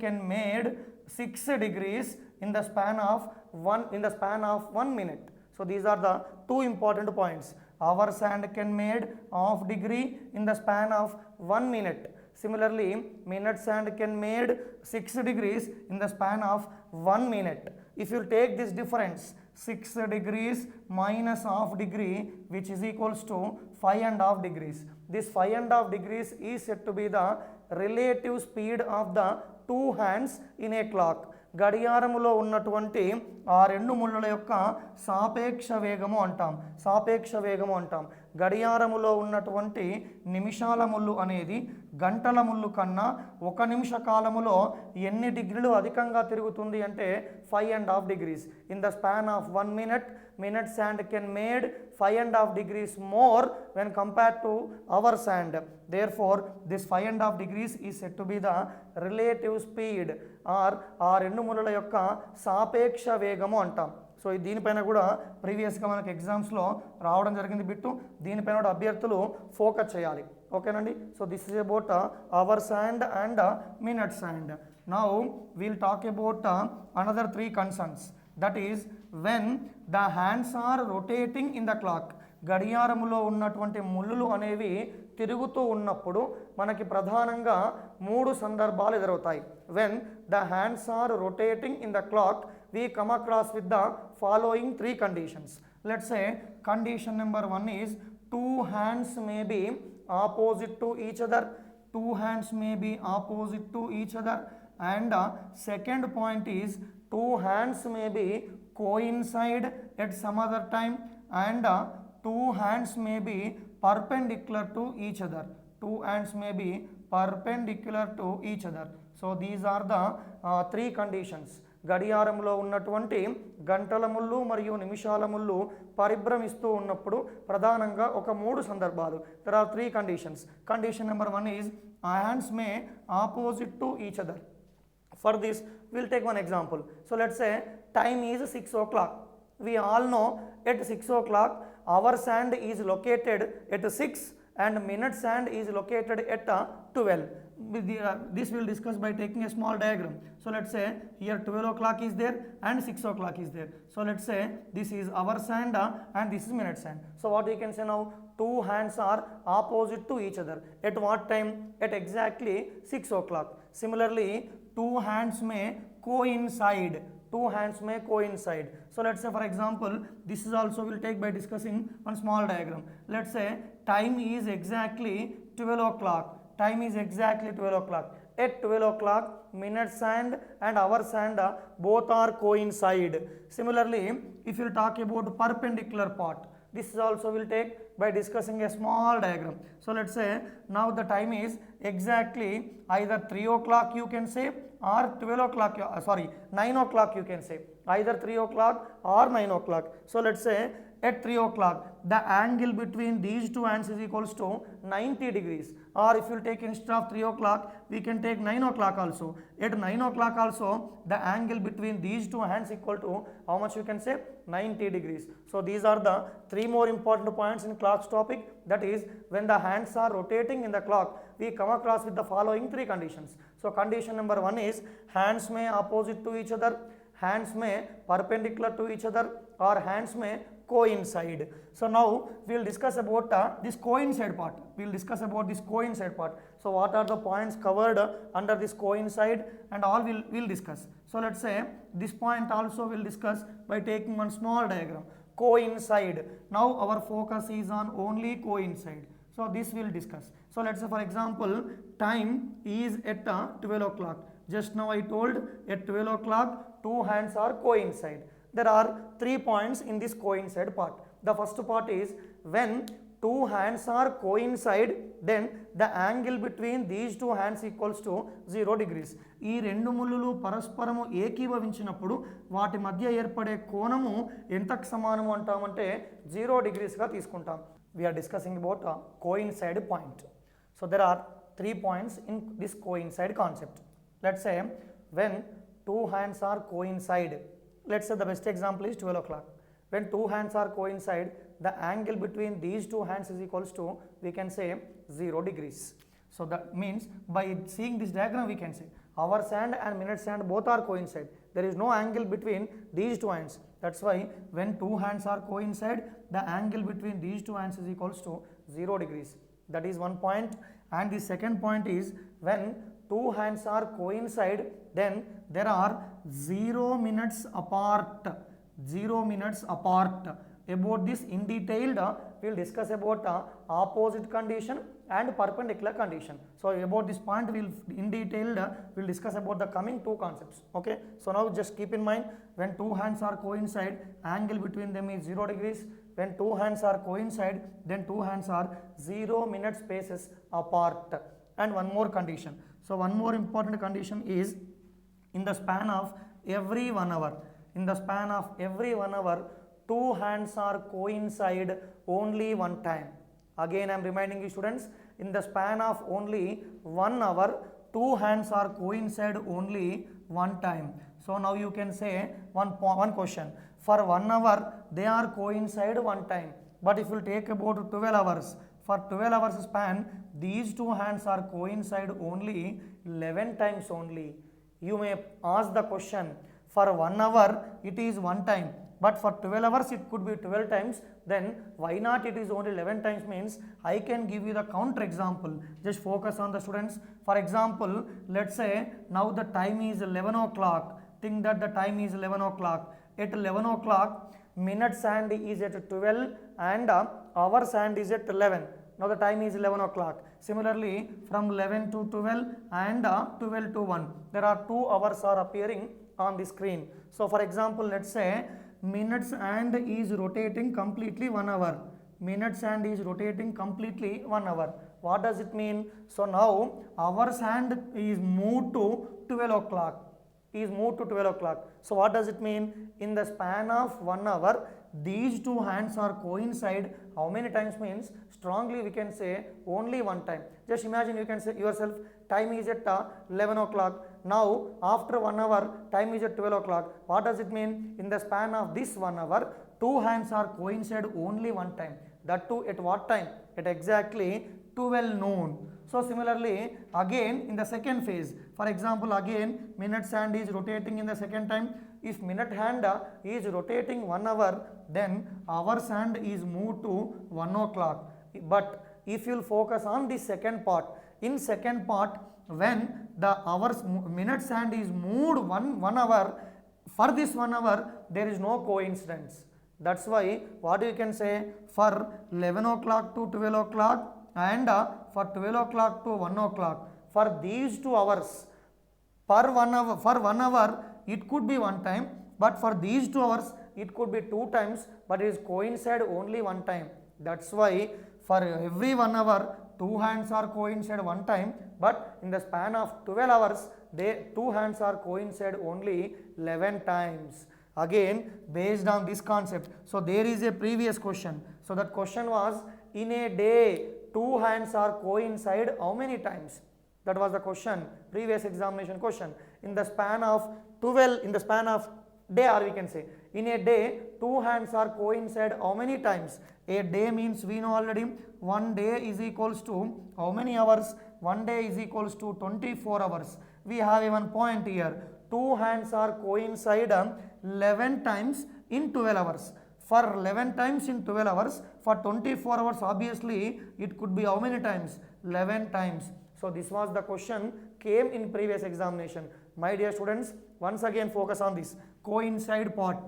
can made 6 degrees in the span of 1 minute. So these are the 2 important points. Our sand can made half degree in the span of 1 minute. Similarly, minute sand can made 6 degrees in the span of 1 minute. If you take this difference, 6 degrees minus half degree, which is equals to 5.5 degrees. This 5.5 degrees is said to be the relative speed of the 2 hands in a clock. గడియారములో ఉన్నటువంటి ఆ 2 ముళ్ళల యొక్క సాపేక్ష వేగము అంటాం. గడియారములో ఉన్నటువంటి నిమిషాల ముళ్ళు అనేది గంటల ముళ్ళు కన్నా 1 నిమిష కాలములో ఎన్ని డిగ్రీలు అధికంగా తిరుగుతుంది అంటే 5.5 degrees. In the span of 1 minute, minute sand can made 5.5 degrees more when compared to our sand. Therefore, this 5.5 degrees is said to be the relative speed or ఆ రెండు ముళ్ళల యొక్క సాపేక్ష వేగము అంటాం. సో దీనిపైన కూడా ప్రీవియస్గా మనకు ఎగ్జామ్స్లో రావడం జరిగింది బిట్టు. దీనిపైన కూడా అభ్యర్థులు ఫోకస్ చేయాలి. ఓకేనండి. So this is about hour hand and minute hand. Now we'll talk about another 3 concerns. That is when the hands are rotating in the clock. గడియారములో ఉన్నటువంటి ముళ్ళు అనేవి తిరుగుతూ ఉన్నప్పుడు మనకి ప్రధానంగా 3 సందర్భాలు ఎదురవుతాయి. When the hands are rotating in the clock we come across with the following 3 conditions. Let's say condition number 1 is 2 hands may be opposite to each other. 2 hands may be opposite to each other. And second point is 2 hands may be coincide at some other time. And 2 hands may be perpendicular to each other. 2 hands may be perpendicular to each other. So these are the 3 conditions. గడియారంలో ఉన్నటువంటి గంటల ముళ్ళు మరియు నిమిషాల ముళ్ళు పరిభ్రమిస్తూ ఉన్నప్పుడు ప్రధానంగా ఒక 3 సందర్భాలు. There are 3 conditions. Condition number 1 is hands may opposite to each other. For this we'll take one example. So let's say time is 6 o'clock. We all know at 6 o'clock our sand is located at 6 and minute sand is located at 12. This we'll discuss by taking a small diagram. So let's say here 12 o'clock is there and 6 o'clock is there. So let's say this is our sand and this is minute sand. So what we can say now, 2 hands are opposite to each other. At what time? At exactly 6 o'clock. Similarly, 2 hands may coincide. 2 hands may coincide. So let's say for example, this is also we'll take by discussing one small diagram. Let's say time is exactly 12 o'clock. Time is exactly 12 o'clock. At 12 o'clock, minute sand and our sand both are coincide. Similarly, if you talk about perpendicular part, this is also will take by discussing a small diagram. So let's say now the time is exactly either 3 o'clock you can say or 12 o'clock, 9 o'clock you can say. Either 3 o'clock or 9 o'clock. So let's say at 3 o'clock the angle between these 2 hands is equals to 90 degrees. Or if you take instead of 3 o'clock we can take 9 o'clock also. At 9 o'clock also the angle between these 2 hands equal to how much you can say 90 degrees. So these are the 3 more important points in clock's topic. That is when the hands are rotating in the clock we come across with the following 3 conditions. So condition number 1 is hands may opposite to each other, hands may perpendicular to each other or hands may coincide. So now we will discuss about this coincide part. We will discuss about this coincide part. So what are the points covered under this coincide and all we'll discuss. So let's say this point also we'll discuss by taking one small diagram. Coincide. Now our focus is on only coincide. So this we'll discuss. So let's say for example time is at 12 o'clock. Just now I told at 12 o'clock 2 hands are coincide. There are 3 points in this coincide part. The first part is when 2 hands are coincide then the angle between these 2 hands equals to 0 degrees. ఈ రెండు ముళ్ళులు పరస్పరము ఏకీభవించినప్పుడు వాటి మధ్య ఏర్పడే కోణము ఎంతకు సమానము అంటామంటే 0 degreesగా తీసుకుంటాం. We are discussing about a coincide point. So there are 3 points in this coincide concept. Let's say when 2 hands are coincide, let's say the best example is 12 o'clock. When 2 hands are coincide, the angle between these 2 hands is equals to, we can say 0 degrees. So that means by seeing this diagram we can say our sand and minute sand both are coincide. There is no angle between these 2 hands. That's why when 2 hands are coincide, the angle between these 2 hands is equals to 0 degrees. That is one point. And the second point is when 2 hands are coincide, then there are 0 minutes apart. 0 minutes apart. About this in detail we will discuss about opposite condition and perpendicular condition. So about this point we will in detail we will discuss about the coming 2 concepts. Okay. So now just keep in mind when 2 hands are coincide, angle between them is 0 degrees. when two hands are coincide, then two hands are 0 minute spaces apart. And one more condition. So one more important condition is in the span of every 1 hour. In the span of every 1 hour, two hands are coincide only one time. Again, I am reminding you students, in the span of only 1 hour, two hands are coincide only one time. So now you can say one question. For 1 hour, they are coincide one time. But if you take about 12 hours, for 12 hours span, these two hands are coincide only 11 times only. You may ask the question, for 1 hour, it is one time. But for 12 hours it could be 12 times, then why not it is only 11 times means I can give you the counter example. Just focus on the students. For example, let's say now the time is 11 o'clock. Think that the time is 11 o'clock. At 11 o'clock, minutes hand is at 12 and hours hand is at 11. Now the time is 11 o'clock. Similarly, from 11 to 12 and 12 to 1, there are 2 hours are appearing on the screen. So for example, let's say minutes hand is rotating completely 1 hour. Minutes hand is rotating completely 1 hour. What does it mean? So now hours hand is moved to 12 o'clock. Is moved to 12 o'clock. So what does it mean? In the span of 1 hour, these two hands are coincide. How many times means strongly we can say only one time. Just imagine, you can say yourself, time is at 11 o'clock. Now after 1 hour, time is at 12 o'clock. What does it mean? In the span of this 1 hour, two hands are coincide only one time. That too at what time? At exactly 12 noon. So similarly, again in the second phase, for example, again minutes hand is rotating in the second time. If minute hand is rotating 1 hour, then hours hand is moved to 1 o'clock. But if you focus on the second part, in second part, when the hours minutes hand is moved one hour, for this 1 hour there is no coincidence. That's why what you can say, for 11 o'clock to 12 o'clock and for 12 o'clock to 1 o'clock, for these 2 hours, for 1 hour it could be one time, but for these 2 hours it could be 2 times, but it is coincide only one time. That's why for every 1 hour, two hands are coincide one time, but in the span of 12 hours, two hands are coincide only 11 times. Again, based on this concept, so there is a previous question. So that question was, in a day, two hands are coincide how many times? That was the question, previous examination question. In the span of 12, in the span of day, or we can say, in a day, two hands are coincide how many times? A day means we know already, 1 day is equals to how many hours? 1 day is equals to 24 hours. We have a one point here, two hands are coincide 11 times in 12 hours. For 11 times in 12 hours, for 24 hours, obviously it could be how many times? 11 times. So this was the question came in previous examination. My dear students, once again focus on this coincide part.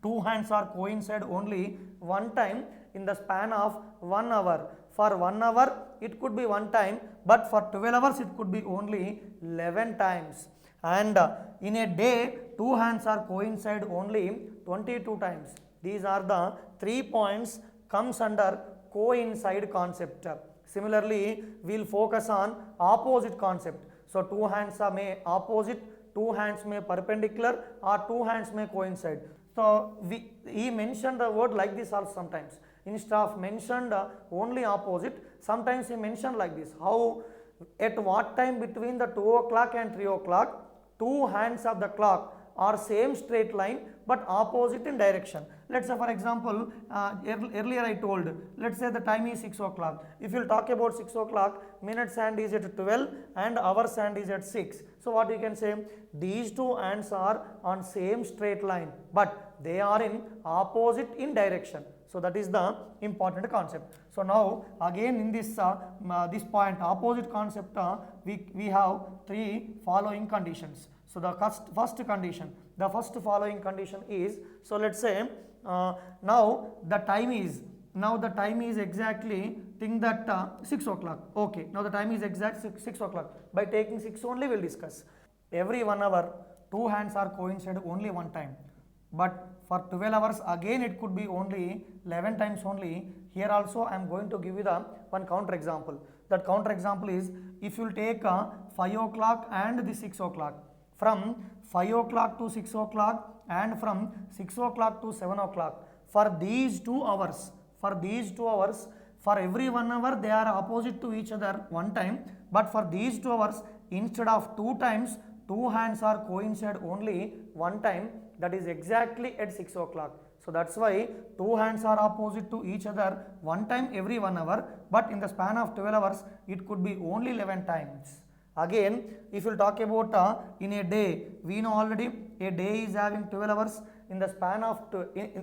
Two hands are coincide only one time in the span of 1 hour. For 1 hour it could be one time, but for 12 hours it could be only 11 times. And in a day, two hands are coincide only 22 times. These are the 3 points comes under coincide concept. Similarly, we will focus on opposite concept. So two hands are may opposite, two hands may perpendicular, or two hands may coincide. So he mentioned the word like this also sometimes. Instead of mentioned only opposite, sometimes he mentioned like this. How, at what time between the 2 o'clock and 3 o'clock, two hands of the clock are same straight line but opposite in direction. Let's say for example, earlier I told, let's say the time is 6 o'clock. If you talk about 6 o'clock, minutes hand is at 12 and hours hand is at 6. So what you can say, these two hands are on same straight line but they are in opposite in direction. So that is the important concept. So now again in this this point opposite concept, we have 3 following conditions. So the first condition, the first following condition is, so let's say now the time is exactly, think that 6 o'clock. Okay, now the time is exact 6 o'clock. By taking 6 only we'll discuss. Every 1 hour, two hands are coincide only one time. But for 12 hours again it could be only 11 times only. Here also I am going to give you the one counter example. That counter example is, if you will take 5 o'clock and the 6 o'clock, from 5 o'clock to 6 o'clock and from 6 o'clock to 7 o'clock, for these 2 hours, for every 1 hour they are opposite to each other one time, but for these 2 hours instead of 2 times, 2 hands are coincide only one time, that is exactly at 6 o'clock. So that's why 2 hands are opposite to each other one time every 1 hour, but in the span of 12 hours it could be only 11 times. Again, if you talk about in a day, we know already a day is having 12 hours. In the span of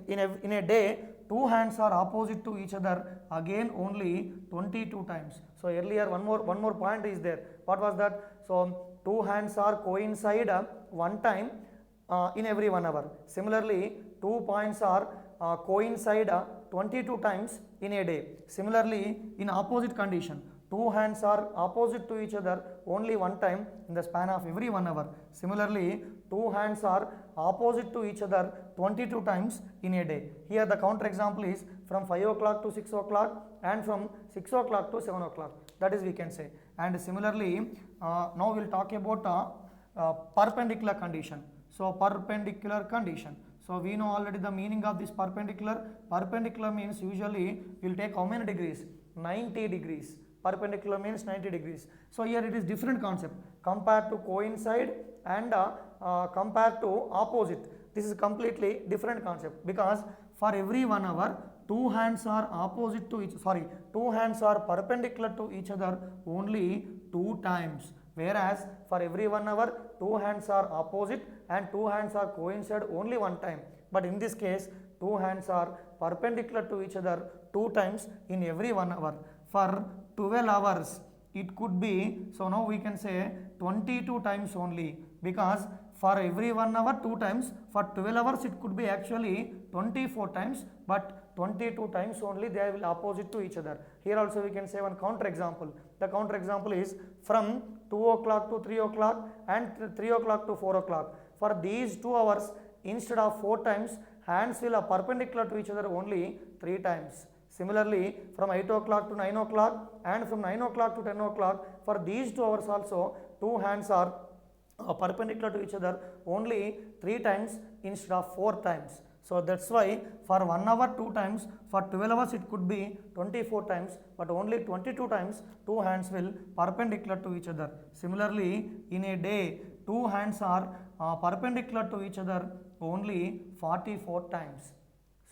in a day, 2 hands are opposite to each other again only 22 times. So earlier one more point is there. What was that? So 2 hands are coincide one time in every 1 hour. Similarly, 2 points are coincide 22 times in a day. Similarly, in opposite condition, 2 hands are opposite to each other only one time in the span of every 1 hour. Similarly, 2 hands are opposite to each other 22 times in a day. Here the counter example is from 5 o'clock to 6 o'clock and from 6 o'clock to 7 o'clock. That is we can say. And similarly, now we will talk about perpendicular condition. So perpendicular condition. So we know already the meaning of this perpendicular. Perpendicular means usually we will take how many degrees? 90 degrees. Perpendicular means 90 degrees. So here it is different concept compared to coincide and compared to opposite. This is completely different concept, because for every 1 hour 2 hands are opposite to each, 2 hands are perpendicular to each other only 2 times, whereas for every 1 hour 2 hands are opposite and 2 hands are coincide only one time. But in this case 2 hands are perpendicular to each other 2 times in every 1 hour. For 12 hours it could be, so now we can say 22 times only, because for every 1 hour 2 times, for 12 hours it could be actually 24 times, but 22 times only they will opposite to each other. Here also we can say one counter example. The counter example is from 2 o'clock to 3 o'clock and 3 o'clock to 4 o'clock. For these 2 hours instead of 4 times, hands will are perpendicular to each other only 3 times. Similarly, from 8 o'clock to 9 o'clock and from 9 o'clock to 10 o'clock, for these 2 hours also 2 hands are perpendicular to each other only 3 times instead of 4 times. So that's why for 1 hour 2 times, for 12 hours it could be 24 times, but only 22 times 2 hands will perpendicular to each other. Similarly, in a day 2 hands are perpendicular to each other only 44 times.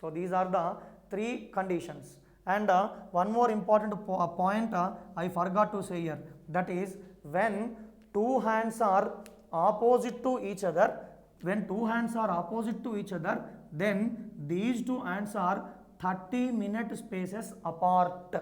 So these are the 3 conditions. And one more important point I forgot to say here, that is when 2 hands are opposite to each other, then these 2 hands are 30-minute spaces apart.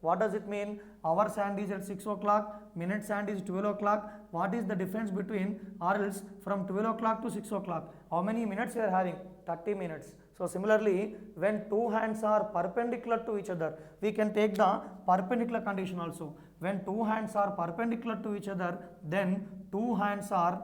What does it mean? Our hand is at 6 o'clock, minute's hand is 12 o'clock. What is the difference between, or else from 12 o'clock to 6 o'clock? How many minutes we are having? 30 minutes. So similarly, when 2 hands are perpendicular to each other, we can take the perpendicular condition also. When 2 hands are perpendicular to each other, then 2 hands are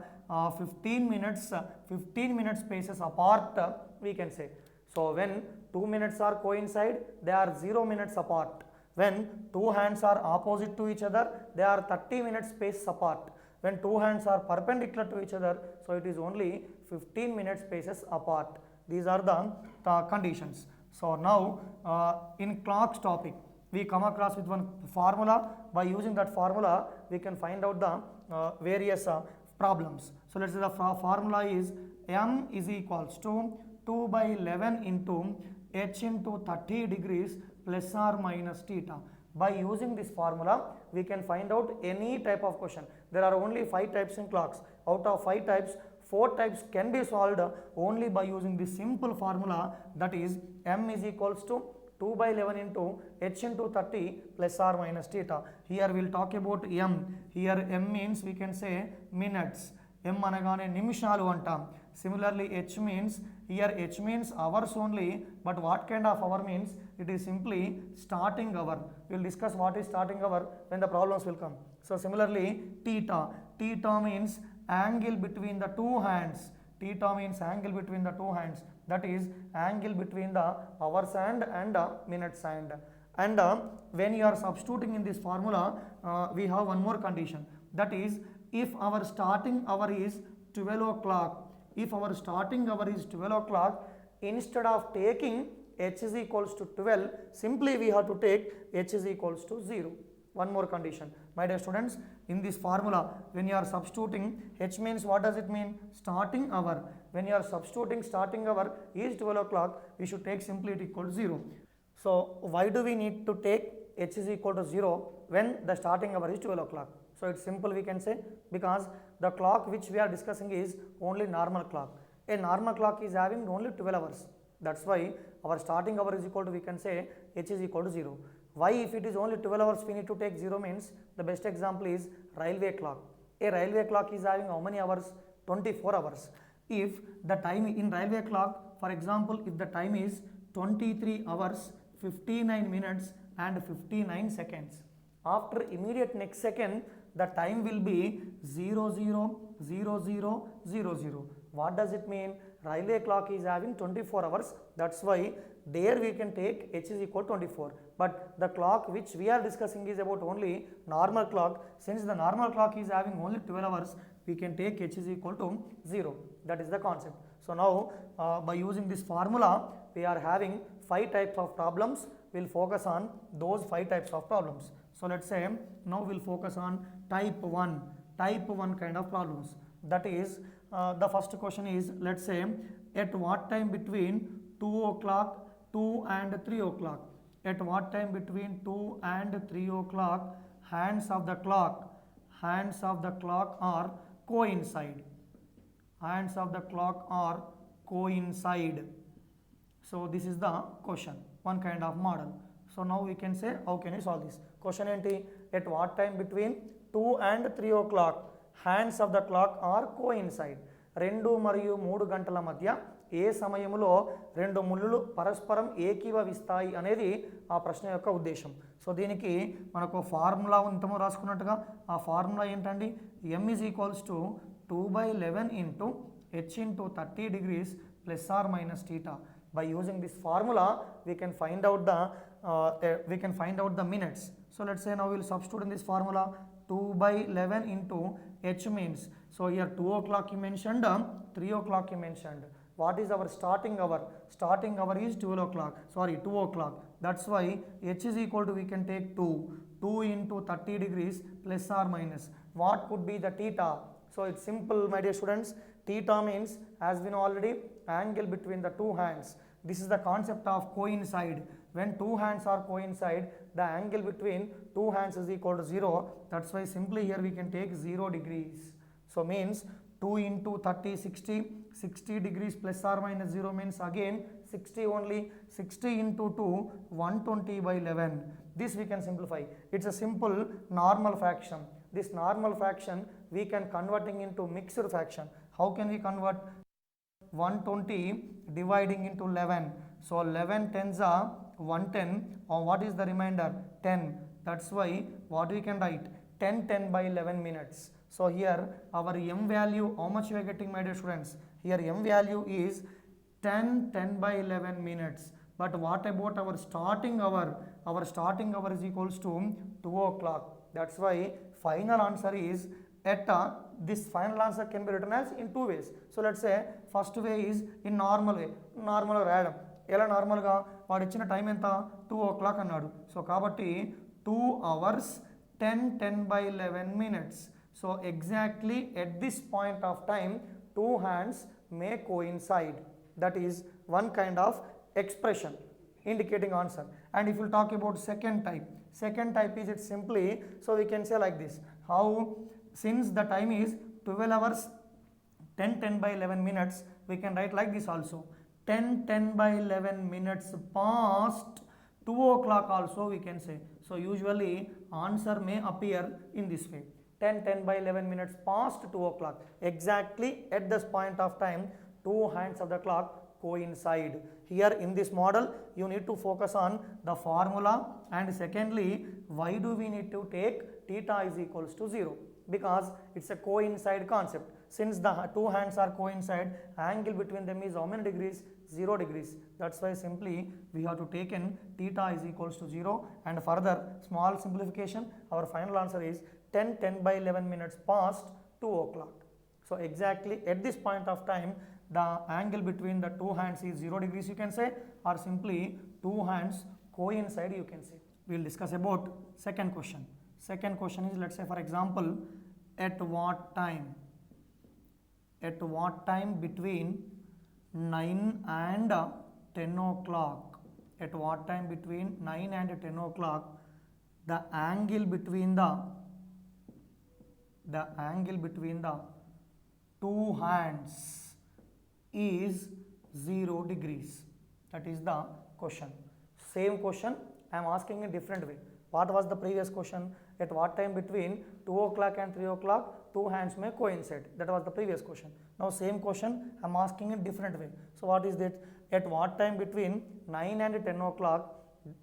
15 minute spaces apart, we can say. So when 2 minutes are coincide, they are 0 minutes apart. When 2 hands are opposite to each other, they are 30 minutes space apart. When 2 hands are perpendicular to each other, so it is only 15 minute spaces apart. These are the conditions. So now in clocks topic, we come across with one formula. By using that formula, we can find out the various problems. So let's say the formula is m is equals to 2 by 11 into h into 30 degrees plus or minus theta. By using this formula, we can find out any type of question. There are only 5 types in clocks. Out of 5 types, 4 types can be solved only by using this simple formula, that is m is equals to 2 by 11 into h into 30 plus or minus theta. Here we will talk about m. Here m means we can say minutes. M anagane nimishalu antam. Similarly, h means, here h means hours only, but what kind of hour means? It is simply starting hour. We will discuss what is starting hour when the problems will come. So similarly, theta. Theta means angle between the 2 hands. Theta means angle between the 2 hands. that is angle between the hours and minutes and when you are substituting in this formula, we have one more condition, that is if our starting hour is 12 o'clock, if our starting hour is 12 o'clock, instead of taking h is equals to 12, simply we have to take h is equals to 0. One more condition, my dear students, in this formula when you are substituting, h means what does it mean? Starting hour. When you are substituting starting hour is 12 o'clock, we should take simply it equal to 0. So why do we need to take h is equal to 0 when the starting hour is 12 o'clock? So it's simple, we can say, because the clock which we are discussing is only normal clock. A normal clock is having only 12 hours. That's why our starting hour is equal to, we can say, h is equal to 0. Why if it is only 12 hours we need to take 0 means, the best example is railway clock. A railway clock is having how many hours? 24 hours. If the time in railway clock, for example, if the time is 23 hours, 59 minutes and 59 seconds. After immediate next second, the time will be 000000. What does it mean? Railway clock is having 24 hours. That's why there we can take h is equal to 24. But the clock which we are discussing is about only normal clock. Since the normal clock is having only 12 hours, we can take h is equal to 0. That is the concept. So now by using this formula, we are having 5 types of problems. We'll focus on those 5 types of problems. So let's say now we'll focus on type 1 kind of problems. That is the first question is, let's say, at what time between 2 o'clock, 2 and 3 o'clock, at what time between 2 and 3 o'clock hands of the clock are coincide. Hands of the clock are coincide. So this is the question, one kind of model. So now we can say, how can you solve this? Question enti, at what time between 2 and 3 o'clock hands of the clock are coincide. 2 మరియు 3 గంటల మధ్య ఏ సమయంలో 2 ముళ్ళు పరస్పరం ఏకీభవిస్తాయి అనేది ఆ ప్రశ్న యొక్క ఉద్దేశం. సో దీనికి మనకు ఫార్ములా ఇంతమో రాసుకున్నట్టుగా, ఆ ఫార్ములా ఏంటండి? m is equals to 2/11 into h into 30 degrees plus or minus theta. By using this formula, we can find out the minutes. So let's say now we will substitute in this formula 2/11 into h means, so here 2 o'clock you mentioned, 3 o'clock you mentioned. What is our starting hour? Starting hour is 2 o'clock. That's why h is equal to, we can take 2 into 30 degrees plus or minus. What could be the theta? So it's simple, my dear students. Theta means, as we know already, angle between the two hands. This is the concept of coincide. When two hands are coincide, the angle between two hands is equal to 0. That's why simply here we can take 0 degrees. So means 2 into 30, 60 degrees plus or minus 0 means again 60 only. 60 into 2, 120/11. This we can simplify. It's a simple normal fraction. This normal fraction we can converting into mixed fraction. How can we convert? 120 dividing into 11. So 11 tens are 110, or what is the remainder? 10. That's why what we can write? 10/11 minutes. So here our m value, how much we are getting, my dear students? Here m value is 10/11 minutes. But what about our starting hour? Our starting hour is equals to 2 o'clock. That's why final answer is at this final answer can be written as in 2 ways. So let's say first way is in normal way. Normal రాయడం ఎలా నార్మల్గా వాడు ఇచ్చిన time ఎంత 2 o'clock అన్నాడు. So కాబట్టి 2 hours 10/11 minutes. So exactly at this point of time 2 hands may coincide. That is one kind of expression indicating answer. And if you talk about second type is it simply, so we can say like this. How? Since the time is 12 hours 10/11 minutes, we can write like this also. 10/11 minutes past 2 o'clock also we can say. So usually answer may appear in this way. 10/11 minutes past 2 o'clock. Exactly at this point of time, 2 hands of the clock coincide. Here in this model, you need to focus on the formula, and secondly, why do we need to take theta is equals to 0? because it's a coincide concept. Since the two hands are coincide, angle between them is how many degrees? 0 degrees. That's why simply we have to take in theta is equals to 0, and further small simplification, our final answer is 10 by 11 minutes past 2 o'clock. So exactly at this point of time, the angle between the two hands is 0 degrees you can say, or simply two hands coincide you can say. We will discuss about second question. Second question is, let's say for example, at what time between 9 and 10 o'clock, at what time between 9 and 10 o'clock, the angle between the two hands is 0 degrees. That is the question. Same question I am asking in different way. What was the previous question? At what time between 2 o'clock and 3 o'clock two hands may coincide? That was the previous question. Now same question I am asking in different way. So what is that? At what time between 9 and 10 o'clock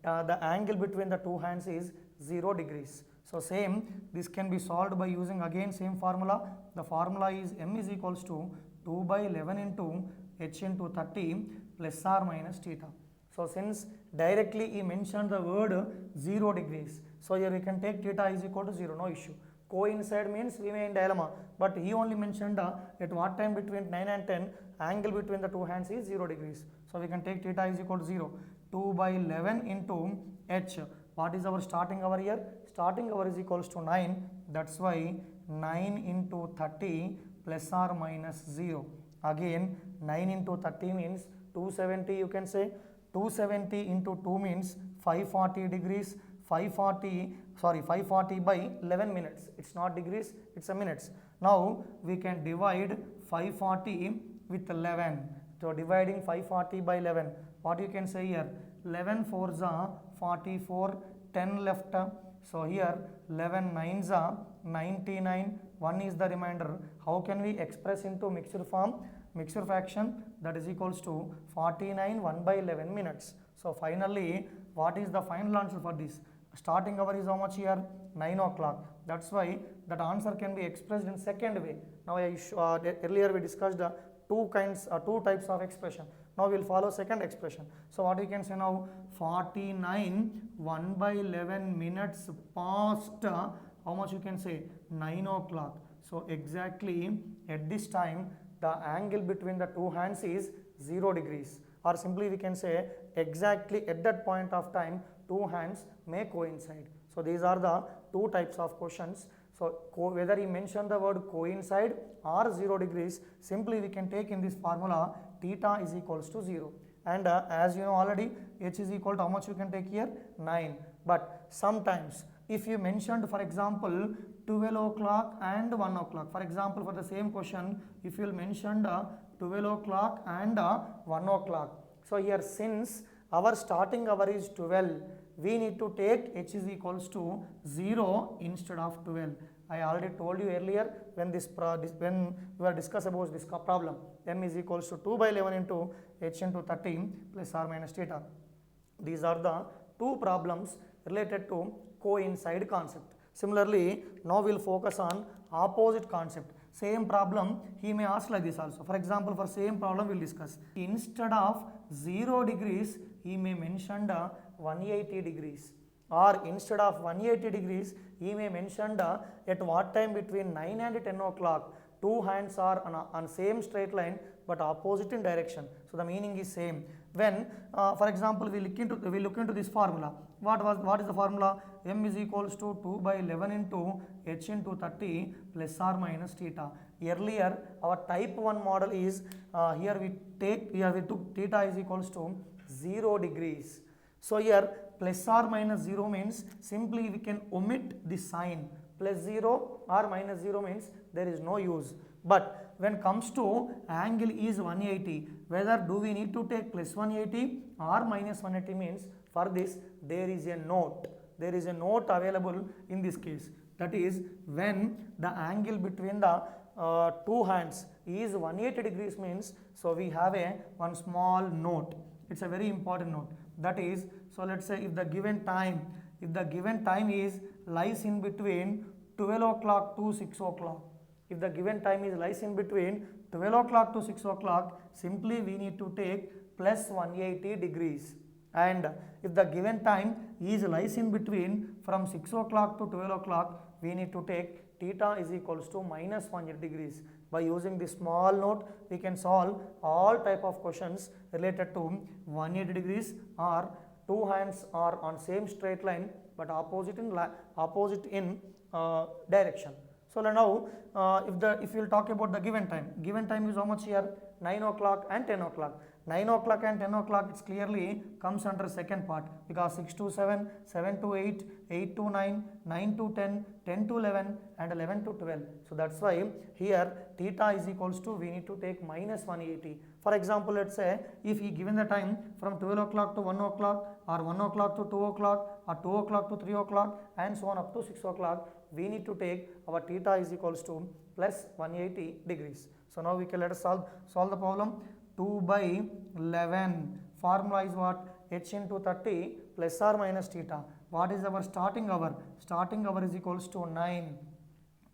the angle between the two hands is 0 degrees. So same, this can be solved by using again same formula. The formula is m is equals to 2 by 11 into h into 30 plus or minus theta. So since directly he mentioned the word 0 degrees, so here we can take theta is equal to 0, no issue. Coincide means we may in dilemma, but he only mentioned at what time between 9 and 10 angle between the two hands is 0 degrees. So we can take theta is equal to 0. 2 by 11 into h. What is our starting hour here? Starting hour is equals to 9. That's why 9 into 30 plus or minus 0. Again 9 into 30 means 270 you can say. 270 into 2 means 540 degrees. 540 by 11 minutes. It's not degrees, it's a minutes. Now we can divide 540 with 11. So dividing 540 by 11, what you can say here? 11 4s are 44, 10 left. So here 11 9s are 99, 1 is the remainder. How can we express into mixture form? Mixture fraction, that is equals to 49 1 by 11 minutes. So finally, what is the final answer for this? Starting hour is how much here? 9 o'clock. That's why that answer can be expressed in second way. Now earlier we discussed two types of expression. Now we will follow second expression. So what we can say now? 49 1 by 11 minutes past how much you can say? 9 o'clock. So exactly at this time the angle between the two hands is 0 degrees, or simply we can say exactly at that point of time two hands may coincide. So these are the two types of questions. So whether he mentioned the word coincide or 0 degrees, simply we can take in this formula theta is equals to 0. And as you know already, h is equal to how much you can take here? 9. But sometimes if you mentioned for example 12 o'clock and 1 o'clock, for example for the same question, if you mentioned 12 o'clock and 1 o'clock, so here since our starting hour is 12, we need to take h is equals to 0 instead of 12. I already told you earlier when when we were discussing about this problem, m is equals to 2 by 11 into h into 30 plus or minus theta. These are the two problems related to coincide concept. Similarly, now we will focus on opposite concept. Same problem he may ask like this also. For example, for same problem we will discuss. Instead of 0 degrees, he may mention 180 degrees. Or instead of 180 degrees, he may mention at what time between 9 and 10 o'clock two hands are on same straight line but opposite in direction. So the meaning is same. When for example we look into this formula. What is the formula? M is equals to 2 by 11 into h into 30 plus or minus theta. Earlier our type 1 model is here we took theta is equals to 0 degrees. So here plus or minus 0 means simply we can omit the sign. Plus 0 or minus 0 means there is no use. But when comes to angle is 180, whether do we need to take plus 180 or minus 180 means for this there is a note. There is a note available in this case. That is when the angle between the two hands is 180 degrees means, so we have one small note. It's a very important note. That is, so let's say if the given time is lies in between 12 o'clock to 6 o'clock. If the given time is lies in between 12 o'clock to 6 o'clock, simply we need to take plus 180 degrees. And if the given time is lies in between from 6 o'clock to 12 o'clock, we need to take theta is equals to minus 180 degrees. By using this small note, we can solve all type of questions related to 180 degrees or two hands are on same straight line but opposite in direction. So now if you will talk about the given time is how much here? 9 o'clock and 10 o'clock. 9 o'clock and 10 o'clock, it's clearly comes under second part, because 6 to 7, 7 to 8, 8 to 9, 9 to 10, 10 to 11 and 11 to 12. So that's why here theta is equals to, we need to take minus 180. For example, let's say if he given the time from 12 o'clock to 1 o'clock or 1 o'clock to 2 o'clock or 2 o'clock to 3 o'clock and so on up to 6 o'clock, we need to take our theta is equals to plus 180 degrees. So now we can let us solve the problem. 2 by 11, formula is what? H into 30 plus or minus theta. What is our starting hour? Starting hour is equals to 9.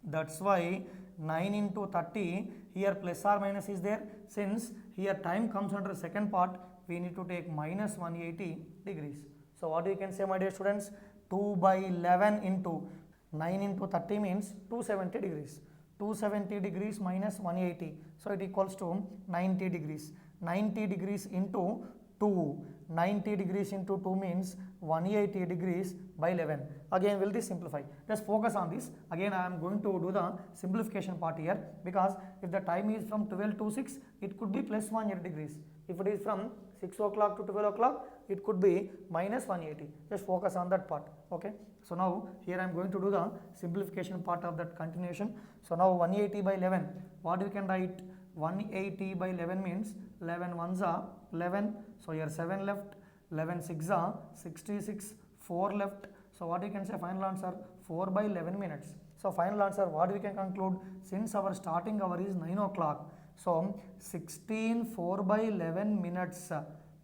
That's why 9 into 30, here plus or minus is there. Since here time comes under second part, we need to take minus 180 degrees. So what you can say, my dear students? 2 by 11 into 9 into 30 means 270 degrees. 270 degrees minus 180, so it equals to 90 degrees. 90 degrees into 2, 90 degrees into 2 means 180 degrees by 11. Again, will this simplify? Just focus on this. Again, I am going to do the simplification part here, because if the time is from 12 to 6, it could be plus 180 degrees. If it is from 6 o'clock to 12 o'clock, it could be minus 180. Just focus on that part. Okay. So now here I am going to do the simplification part of that continuation. So now 180 by 11. What we can write? 180 by 11 means 11 ones are 11. So here 7 left. 11 6 are 66. 4 left. So what we can say? Final answer 4 by 11 minutes. So final answer, what we can conclude? Since our starting hour is 9 o'clock. So 16 4 by 11 minutes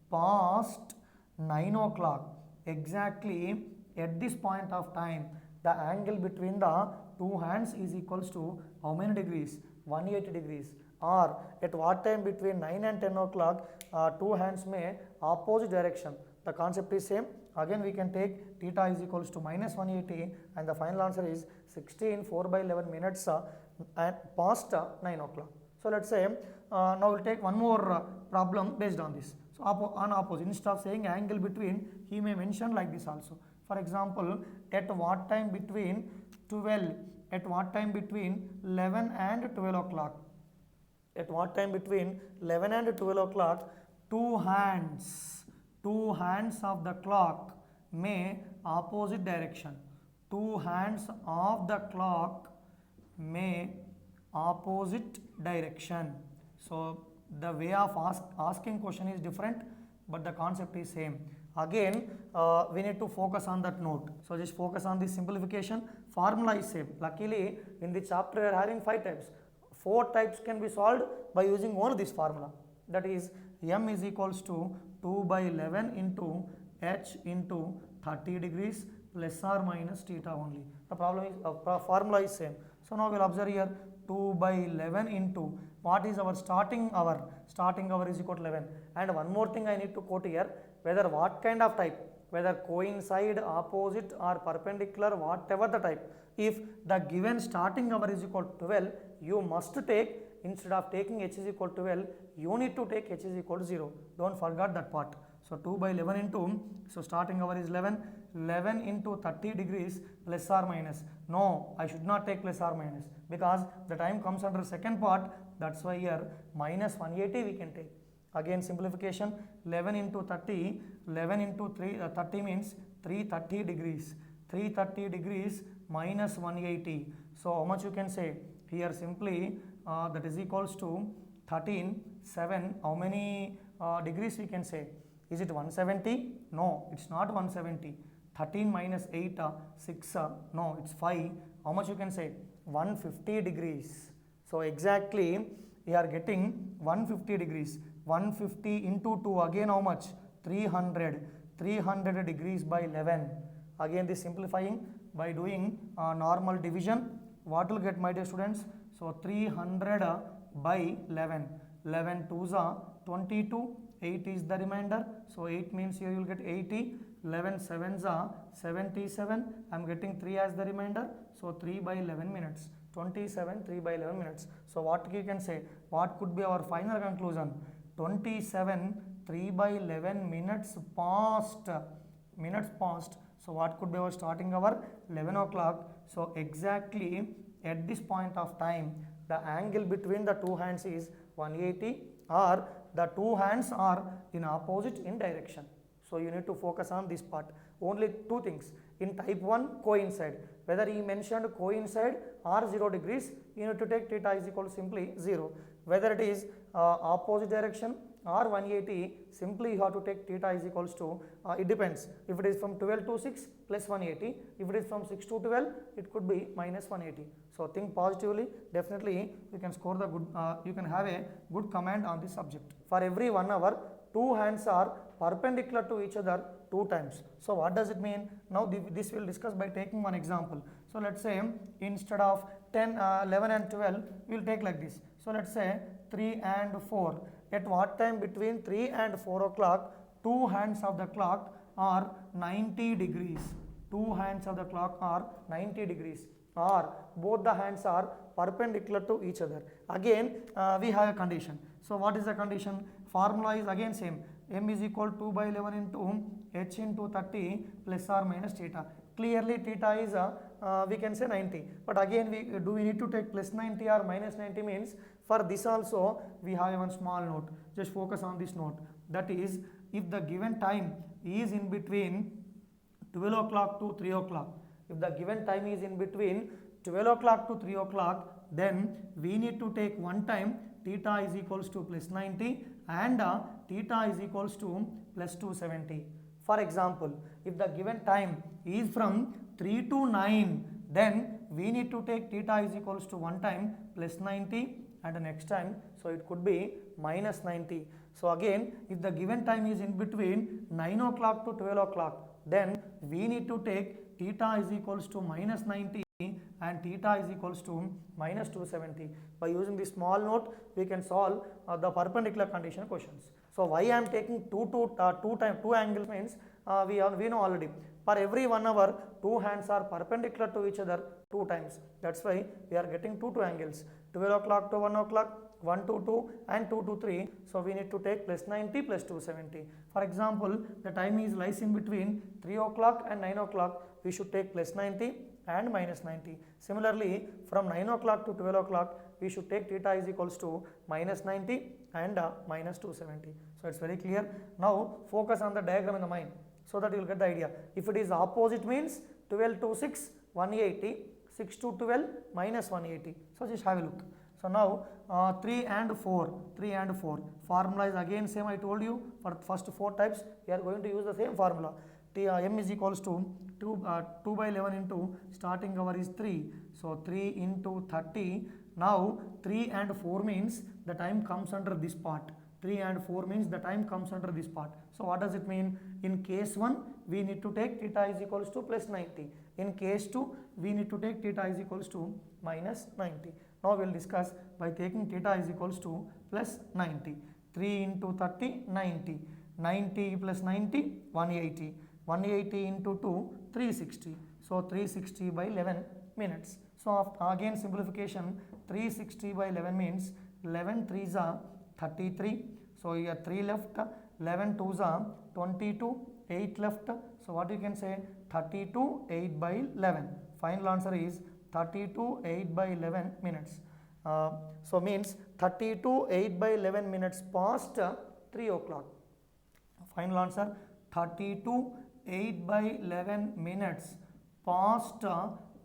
past 9 o'clock. Exactly at this point of time, the angle between the two hands is equals to how many degrees? 180 degrees. Or at what time between 9 and 10 o'clock, two hands may opposite direction. The concept is same. Again, we can take theta is equals to minus 180, and the final answer is 16 4 by 11 minutes and past 9 o'clock. So let's say now we'll take one more problem based on this. So on opposite, instead of saying angle between, he may mention like this also. For example, at what time between 12, at what time between 11 and 12 o'clock? At what time between 11 and 12 o'clock, two hands of the clock may opposite direction. Two hands of the clock may opposite direction. So the way of asking question is different, but the concept is same. Again, we need to focus on that note. So just focus on this simplification. Formula is same. Luckily, in the chapter we are having 5 types. 4 types can be solved by using only this formula. That is, m is equals to 2 by 11 into h into 30 degrees plus or minus theta only. The problem is formula is same. So now we will observe here 2 by 11 into what is our starting hour? Starting hour is equal to 11. And one more thing I need to quote here, whether what kind of type, whether coincide, opposite or perpendicular, whatever the type, if the given starting hour is equal to 12, you must take, instead of taking h is equal to 12, you need to take h is equal to 0. Don't forget that part. So 2 by 11 into, so starting hour is 11, 11 into 30 degrees plus or minus. No, I should not take plus or minus, because the time comes under second part. That's why here minus 180 we can take. Again, simplification, 11 into 30, 11 into 30 means 330 degrees. 330 degrees minus 180. So how much you can say? Here simply that is equals to 13, 7. How many degrees we can say? Is it 170? No, it's not 170. 13 minus 8, 6. No, it's 5. How much you can say? 150 degrees. So exactly we are getting 150 degrees. 150 into 2, again how much? 300. 300 degrees by 11. Again this simplifying, by doing normal division. What will get, my dear students? So 300 by 11. 11 2s are 22. 8 is the remainder. So 8 means here you will get 80. 11 7s are 77. I am getting 3 as the remainder. So 3 by 11 minutes. 27 3 by 11 minutes. So what you can say? What could be our final conclusion? 27 3 by 11 minutes past. So what could be our starting hour? 11 o'clock. So exactly at this point of time, the angle between the two hands is 180, or the two hands are in opposite in direction. So you need to focus on this part. Only two things. In type 1, coincide. Whether he mentioned coincide or 0 degrees, you need to take theta is equal to simply 0. Whether it is opposite direction or 180, simply you have to take theta is equals to, it depends. If it is from 12 to 6 plus 180, if it is from 6 to 12, it could be minus 180. So think positively, definitely you can score the good, you can have a good command on this subject. For every 1 hour, two hands are perpendicular to each other 2 times. So what does it mean? Now this we'll discuss by taking one example. So let's say instead of 10, 11 and 12, we'll take like this. So let's say 3 and 4. At what time between 3 and 4 o'clock, two hands of the clock are 90 degrees. Two hands of the clock are 90 degrees, or both the hands are perpendicular to each other. Again, we have a condition. So what is the condition? Formula is again same. M is equal to 2 by 11 into h into 30 plus or minus theta. Clearly theta is we can say 90, but again we need to take plus 90 or minus 90 means. For this also we have one small note. Just focus on this note. That is, if the given time is in between 12 o'clock to 3 o'clock, if the given time is in between 12 o'clock to 3 o'clock, then we need to take one time theta is equals to plus 90 and theta is equals to plus 270. For example, if the given time is from 3 to 9, then we need to take theta is equals to one time plus 90 and the next time, so it could be minus 90. So again, if the given time is in between 9 o'clock to 12 o'clock, then we need to take theta is equals to minus 90 and theta is equals to minus 270. By using this small note, we can solve the perpendicular condition questions. So why I am taking two angles means we know already. For every 1 hour, two hands are perpendicular to each other 2 times. That's why we are getting two angles. 12 o'clock to 1 o'clock, 1 to 2 and 2 to 3. So we need to take plus 90 plus 270. For example, the time is lies in between 3 o'clock and 9 o'clock. We should take plus 90 and minus 90. Similarly, from 9 o'clock to 12 o'clock, we should take theta is equals to minus 90 and minus 270. So it's very clear. Now focus on the diagram in the mind so that you will get the idea. If it is opposite means 12 to 6, 180, 6 to 12, minus 180. So just have a look. So now 3 and 4. Formula is again same. I told you for first 4 types, we are going to use the same formula. M is equals to 2 by 11 into starting hour is 3. So 3 into 30. Now 3 and 4 means the time comes under this part. 3 and 4 means the time comes under this part. So what does it mean? In case 1, we need to take theta is equals to plus 90. In case 2, we need to take theta is equals to minus 90. Now we will discuss by taking theta is equals to plus 90. 3 into 30, 90. 90 plus 90, 180. 180 into 2, 360. So 360 by 11 minutes. So again simplification, 360 by 11 means 11 3s are 33. So here 3 left, 11 2s are 22, 8 left. So what you can say? 32 8 by 11. Final answer is 32 8 by 11 minutes. So means 32 8 by 11 minutes past 3 o'clock. Final answer 32 8 by 11 minutes past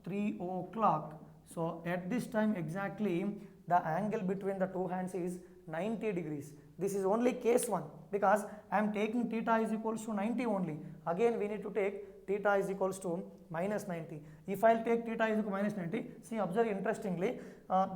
3 o'clock. So at this time exactly the angle between the two hands is 90 degrees. This is only case 1 because I am taking theta is equals to 90 only. Again we need to take theta is equals to minus 90. If I will take theta is equal to minus 90, see observe interestingly,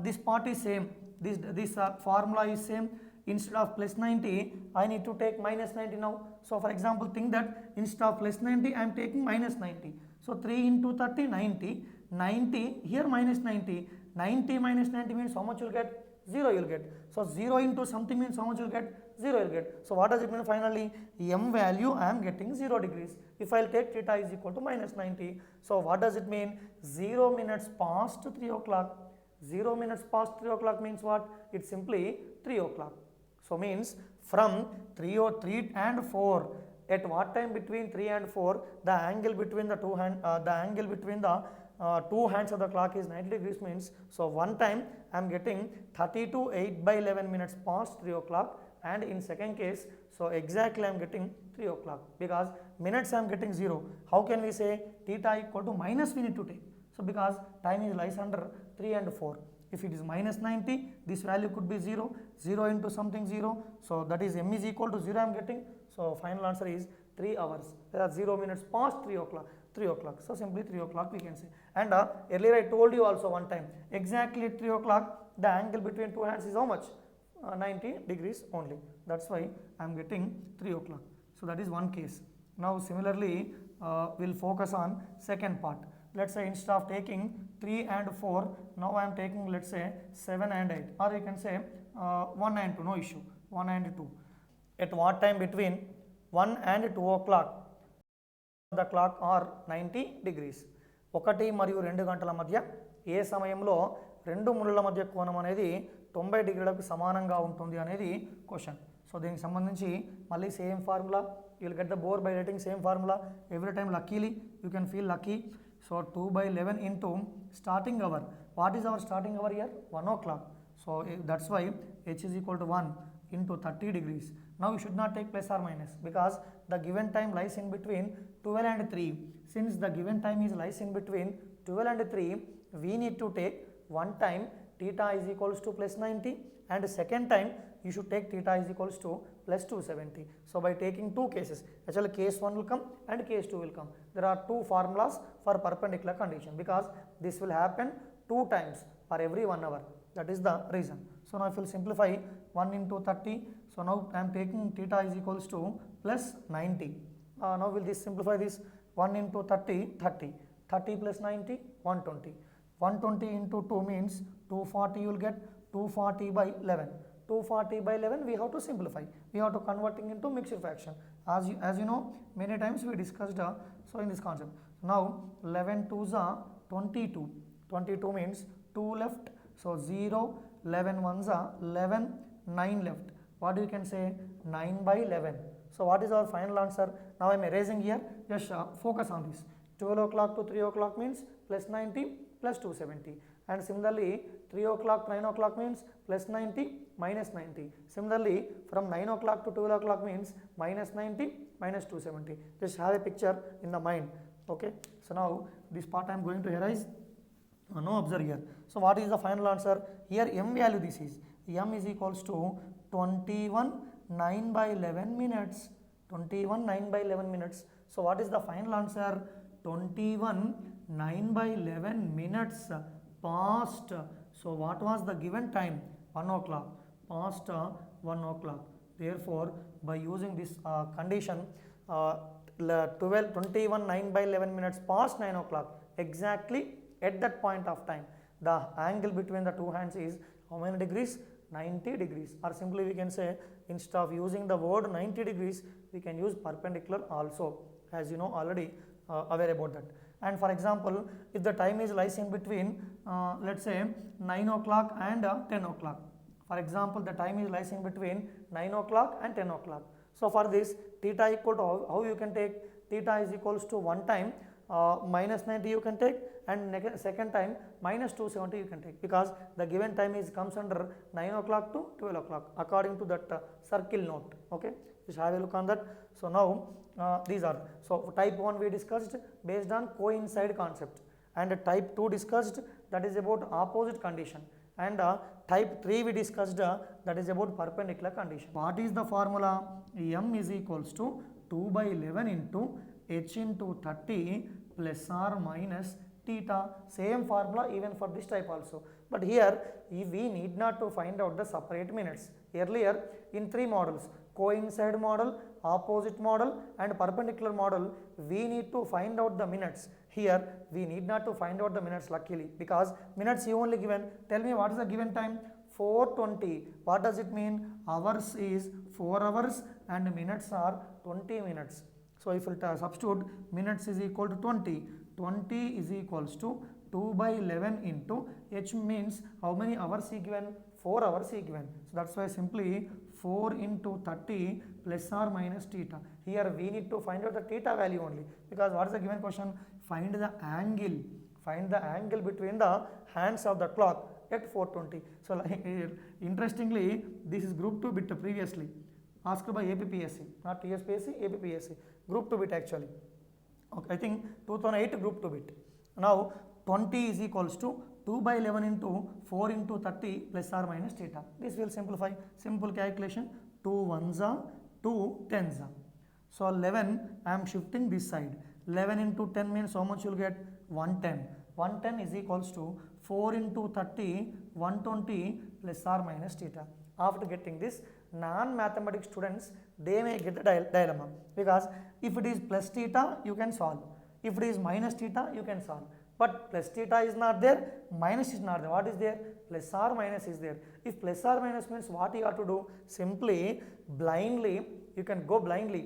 this part is same, this formula is same. instead of plus 90 I need to take minus 90 now. So for example, think that instead of plus 90 I am taking minus 90. So 3 into 30, 90, 90 here minus 90, 90 minus 90 means how much you'll get? 0 you'll get. So 0 into something means how much you'll get? 0 you'll get. So what does it mean finally? M value I am getting 0 degrees. If I'll take theta is equal to minus 90. So what does it mean? 0 minutes past 3 o'clock. 0 minutes past 3 o'clock means what? It's simply 3 o'clock. So means from 3 and 4, at what time between 3 and 4, the angle between the two hands of the clock is 90 degrees means, so one time I am getting 32 8 by 11 minutes past 3 o'clock, and in second case, so exactly I am getting 3 o'clock, because minutes I am getting 0. How can we say theta equal to minus we need to take? So because time is lies under 3 and 4. If it is minus 90, this value could be 0, 0 into something 0, so that is m is equal to 0 I am getting. So final answer is 3 hours. There are 0 minutes past 3 o'clock. 3 o'clock. So simply 3 o'clock we can say. And earlier I told you also one time, exactly at 3 o'clock, the angle between two hands is how much? 90 degrees only. That's why I am getting 3 o'clock. So that is one case. Now similarly, we'll focus on second part. Let's say instead of taking 3 and 4, now I am taking, let's say 7 and 8, or you can say 1 and 2, no issue, 1 and 2. At what time between 1 and 2 o'clock the clock are 90 degrees. 1 మరియు 2 గంటల మధ్య ఏ సమయంలో రెండు ముళ్ళ మధ్య కోణం అనేది 90 డిగ్రీలకు సమానంగా ఉంటుంది అనేది క్వశ్చన్. సో దీనికి సంబంధించి మళ్ళీ same formula, you will get the bore by writing same formula every time. Luckily you can feel lucky. So 2/11 into starting hour. What is our starting hour here? 1 o'clock. So that's why h is equal to 1 into 30 degrees. Now you should not take plus or minus, because the given time lies in between 12 and 3. Since the given time is lies in between 12 and 3, we need to take one time theta is equals to plus 90, and second time you should take theta is equals to plus 270. So by taking two cases, actually case 1 will come and case 2 will come. There are two formulas for perpendicular condition, because this will happen 2 times for every 1 hour. That is the reason. So now if you will simplify 1 into 30, so now I am taking theta is equals to plus 90. Now will this simplify this? 1 into 30, 30. 30 plus 90, 120. 120 into 2 means 240 you will get. 240 by 11. 240 by 11 we have to simplify. We have to converting into mixed fraction. As you know, many times we discussed so in this concept. Now 11 2s are 22. 22 means 2 left. So 0, 11 1s are 11, 9 left. What you can say? 9 by 11. So what is our final answer? Now I am erasing here. Just focus on this. 12 o'clock to 3 o'clock means plus 90 plus 270. And similarly 3 o'clock to 9 o'clock means plus 90 minus 90. Similarly from 9 o'clock to 12 o'clock means minus 90 minus 270. Just have a picture in the mind. Okay. So now this part I am going to erase. No, observe here. So what is the final answer? Here m value this is. M is equals to 21 9 by 11 minutes. 21 9 by 11 minutes. So what is the final answer? 21 9 by 11 minutes past. So what was the given time? 1 o'clock. Past 1 o'clock. Therefore by using this condition, 21 9 by 11 minutes past 9 o'clock, exactly at that point of time, the angle between the two hands is how many degrees? 90 degrees. Or simply we can say, instead of using the word 90 degrees, we can use perpendicular also, as you know already aware about that. And for example, if the time is lies in between let's say 9 o'clock and 10 o'clock. For example, the time is lies in between 9 o'clock and 10 o'clock. So for this, theta equal to how you can take? Theta is equals to one time minus 90 you can take, and second time minus 270 you can take, because the given time is comes under 9 o'clock to 12 o'clock according to that circle note. Okay, just have a look on that. So now these are, so type 1 we discussed based on coincide concept, and type 2 discussed, that is about opposite condition, and type 3 we discussed that is about perpendicular condition. What is the formula? M is equals to 2/11 into h into 30 plus or minus theta. Same formula even for this type also. But here we need not to find out the separate minutes. Earlier in 3 models, coincide model, opposite model and perpendicular model, we need to find out the minutes. Here we need not to find out the minutes luckily, because minutes you only given. Tell me what is the given time? 4:20. What does it mean? Hours is 4 hours and minutes are 20 minutes. So if you substitute minutes is equal to 20, 20 is equals to 2 by 11 into h means how many hours he given? 4 hours he given. So that's why simply 4 into 30 plus or minus theta. Here we need to find out the theta value only, because what is the given question? Find the angle. Find the angle between the hands of the clock at 4:20. So interestingly, this is group 2 bit previously asked by APPSC, not TSPSC, APPSC, group 2 bit actually. Okay, I think 2008 group 2 bit. Now 20 is equals to 2 by 11 into 4 into 30 plus or minus theta. This will simplify. Simple calculation. 2 ones are 2 tens are. So 11 I am shifting this side. 11 into 10 means how much you will get? 110. 110 is equals to 4 into 30, 120 plus or minus theta. After getting this, non-mathematics students, they may get the dilemma, because if it is plus theta you can solve, if it is minus theta you can solve, but plus theta is not there, minus is not there. What is there? Plus or minus is there. If plus or minus means what you have to do? Simply blindly, you can go blindly,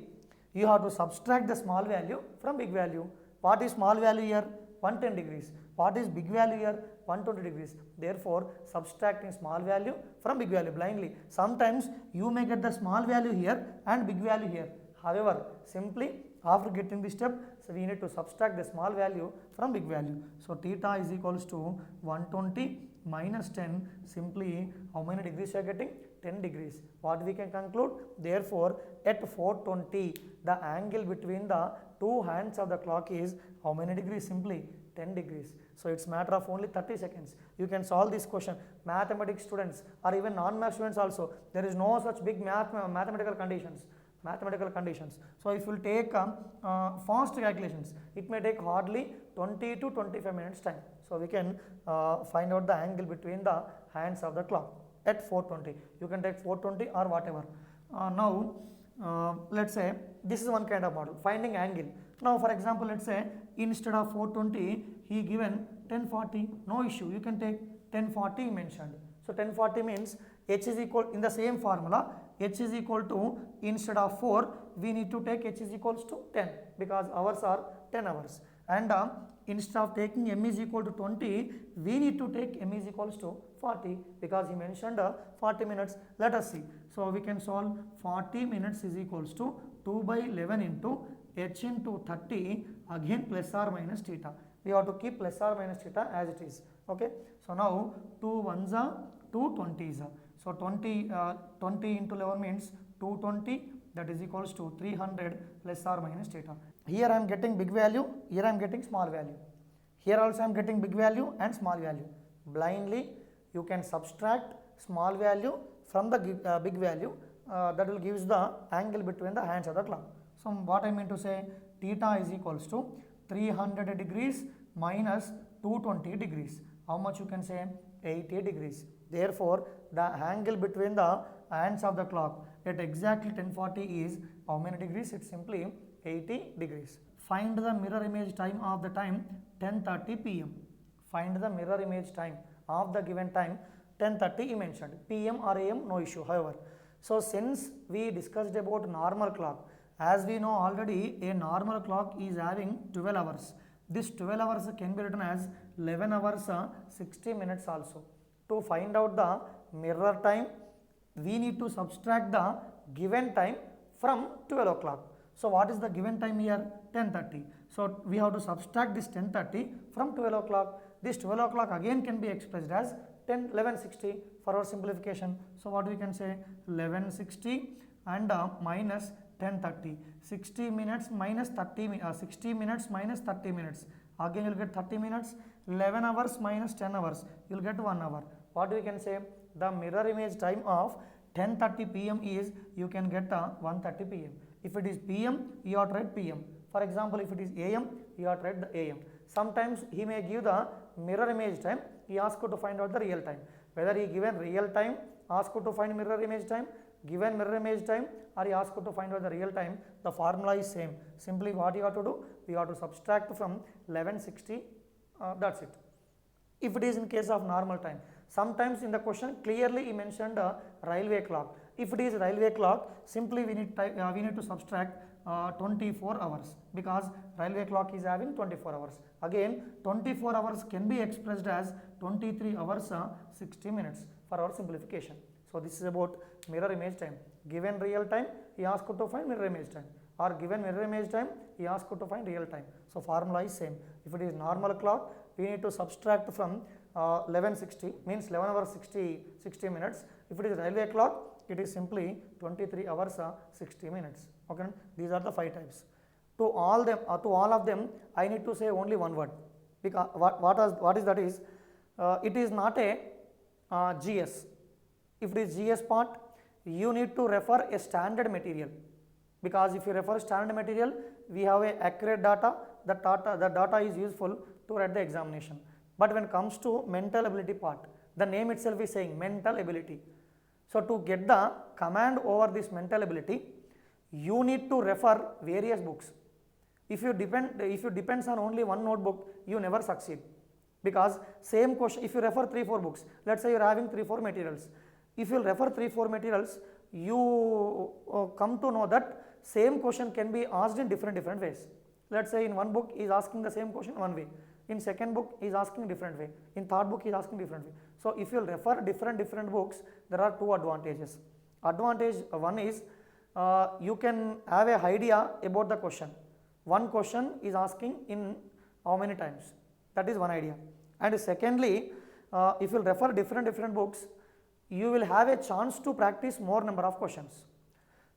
you have to subtract the small value from big value. What is small value here? 110 degrees. What is big value here? 120 degrees. Therefore, subtracting small value from big value blindly. Sometimes you may get the small value here and big value here. However, simply after getting this step, so we need to subtract the small value from big value. So theta is equals to 120 minus 10. Simply how many degrees you are getting? 10 degrees. What we can conclude? Therefore, at 4:20, the angle between the two hands of the clock is how many degrees? Simply 10 degrees. So it's matter of only 30 seconds. You can solve this question. Mathematics students or even non-math students also, there is no such big mathematical conditions. So if you take fast calculations, it may take hardly 20 to 25 minutes time. So we can find out the angle between the hands of the clock at 4:20. You can take 4:20 or whatever. Now let's say this is one kind of model, finding angle. Now for example, let's say instead of 4:20 he given 10:40. No issue, you can take 10:40 mentioned. So 10:40 means h is equal, in the same formula, h is equal to, instead of 4 we need to take h is equals to 10, because hours are 10 hours, and instead of taking m is equal to 20 we need to take m is equals to 40, because he mentioned 40 minutes. Let us see. So we can solve 40 minutes is equals to 2 by 11 into h into 30, again plus or minus theta. We have to keep plus or minus theta as it is. Okay, so now 2 ones are 2 20s are. So 20 into 11 means 220, that is equals to 300 plus or minus theta. Here I am getting big value, here I am getting small value. Here also I am getting big value and small value. Blindly you can subtract small value from the big value, that will gives the angle between the hands of the clock. So what I mean to say, theta is equals to 300 degrees minus 220 degrees. How much you can say? 80 degrees. Therefore, the angle between the hands of the clock at exactly 10:40 is how many degrees? It's simply 80 degrees. Find the mirror image time of the time 10:30 p.m. Find the mirror image time of the given time 10:30 he mentioned. PM or AM, no issue. However, so since we discussed about normal clock, as we know already, a normal clock is having 12 hours. This 12 hours can be written as 11 hours 60 minutes also. To find out the mirror time, we need to subtract the given time from 12 o'clock. So what is the given time here? 10:30. So we have to subtract this 10:30 from 12 o'clock. This 12 o'clock again can be expressed as 11:60 for our simplification. So what we can say? 11:60 and minus 10:30. 60 minutes minus 60 minutes minus 30 minutes. Again you will get 30 minutes. 11 hours minus 10 hours. You will get 1 hour. What we can say? The mirror image time of 10:30 p.m. is, you can get 1:30 p.m. If it is p.m., you have to write p.m. For example, if it is a.m., you have to write the a.m. Sometimes he may give the mirror image time, he asked you to find out the real time. Whether he given real time, asked you to find mirror image time, given mirror image time, or he asked you to find out the real time, the formula is same. Simply what you have to do, you have to subtract from 1160, that's it. If it is in case of normal time. Sometimes in the question clearly he mentioned railway clock. If it is railway clock, simply we need to subtract 24 hours, because railway clock is having 24 hours. Again, 24 hours can be expressed as 23 hours 60 minutes for our simplification. So this is about mirror image time. Given real time, he asked you to find mirror image time, or given mirror image time, he asked you to find real time. So formula is same. If it is normal clock, we need to subtract from 1160, means 11 hours 60 minutes. If it is railway clock, it is simply 23 hours 60 minutes. Okay, these are the 5 types. To all of them, I need to say only one word, because what is that is, it is not a GS. If it is GS part, you need to refer a standard material, because if you refer standard material, we have a accurate data. The data is useful to write the examination. But when it comes to mental ability part, the name itself is saying mental ability. So to get the command over this mental ability, you need to refer various books. If you depends on only one notebook, you never succeed, because same question, if you refer 3-4 books, let's say you are having 3-4 materials. If you refer 3-4 materials, you come to know that same question can be asked in different ways. Let's say in one book he is asking the same question one way, in second book he is asking different way, in third book he is asking different way. So if you refer different books, there are 2 advantages. Advantage one is, you can have an idea about the question. One question is asking in how many times, that is one idea. And secondly, if you refer different books, you will have a chance to practice more number of questions.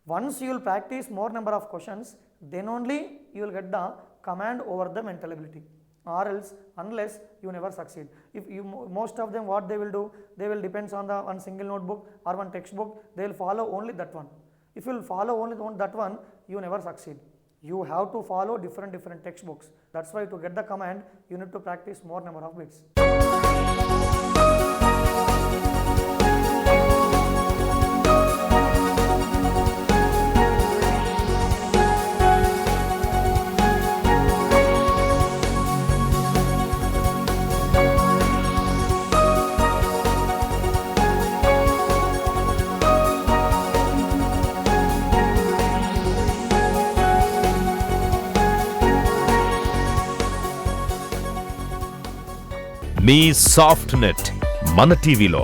Once you will practice more number of questions, then only you will get the command over the mental ability, or else unless you never succeed. If you, most of them what they will do, they will depends on the one single notebook or one textbook, they will follow only that one. If you will follow only that one, you never succeed. You have to follow different textbooks. That's why to get the command, you need to practice more number of bits. Me soft net మన టీవీలో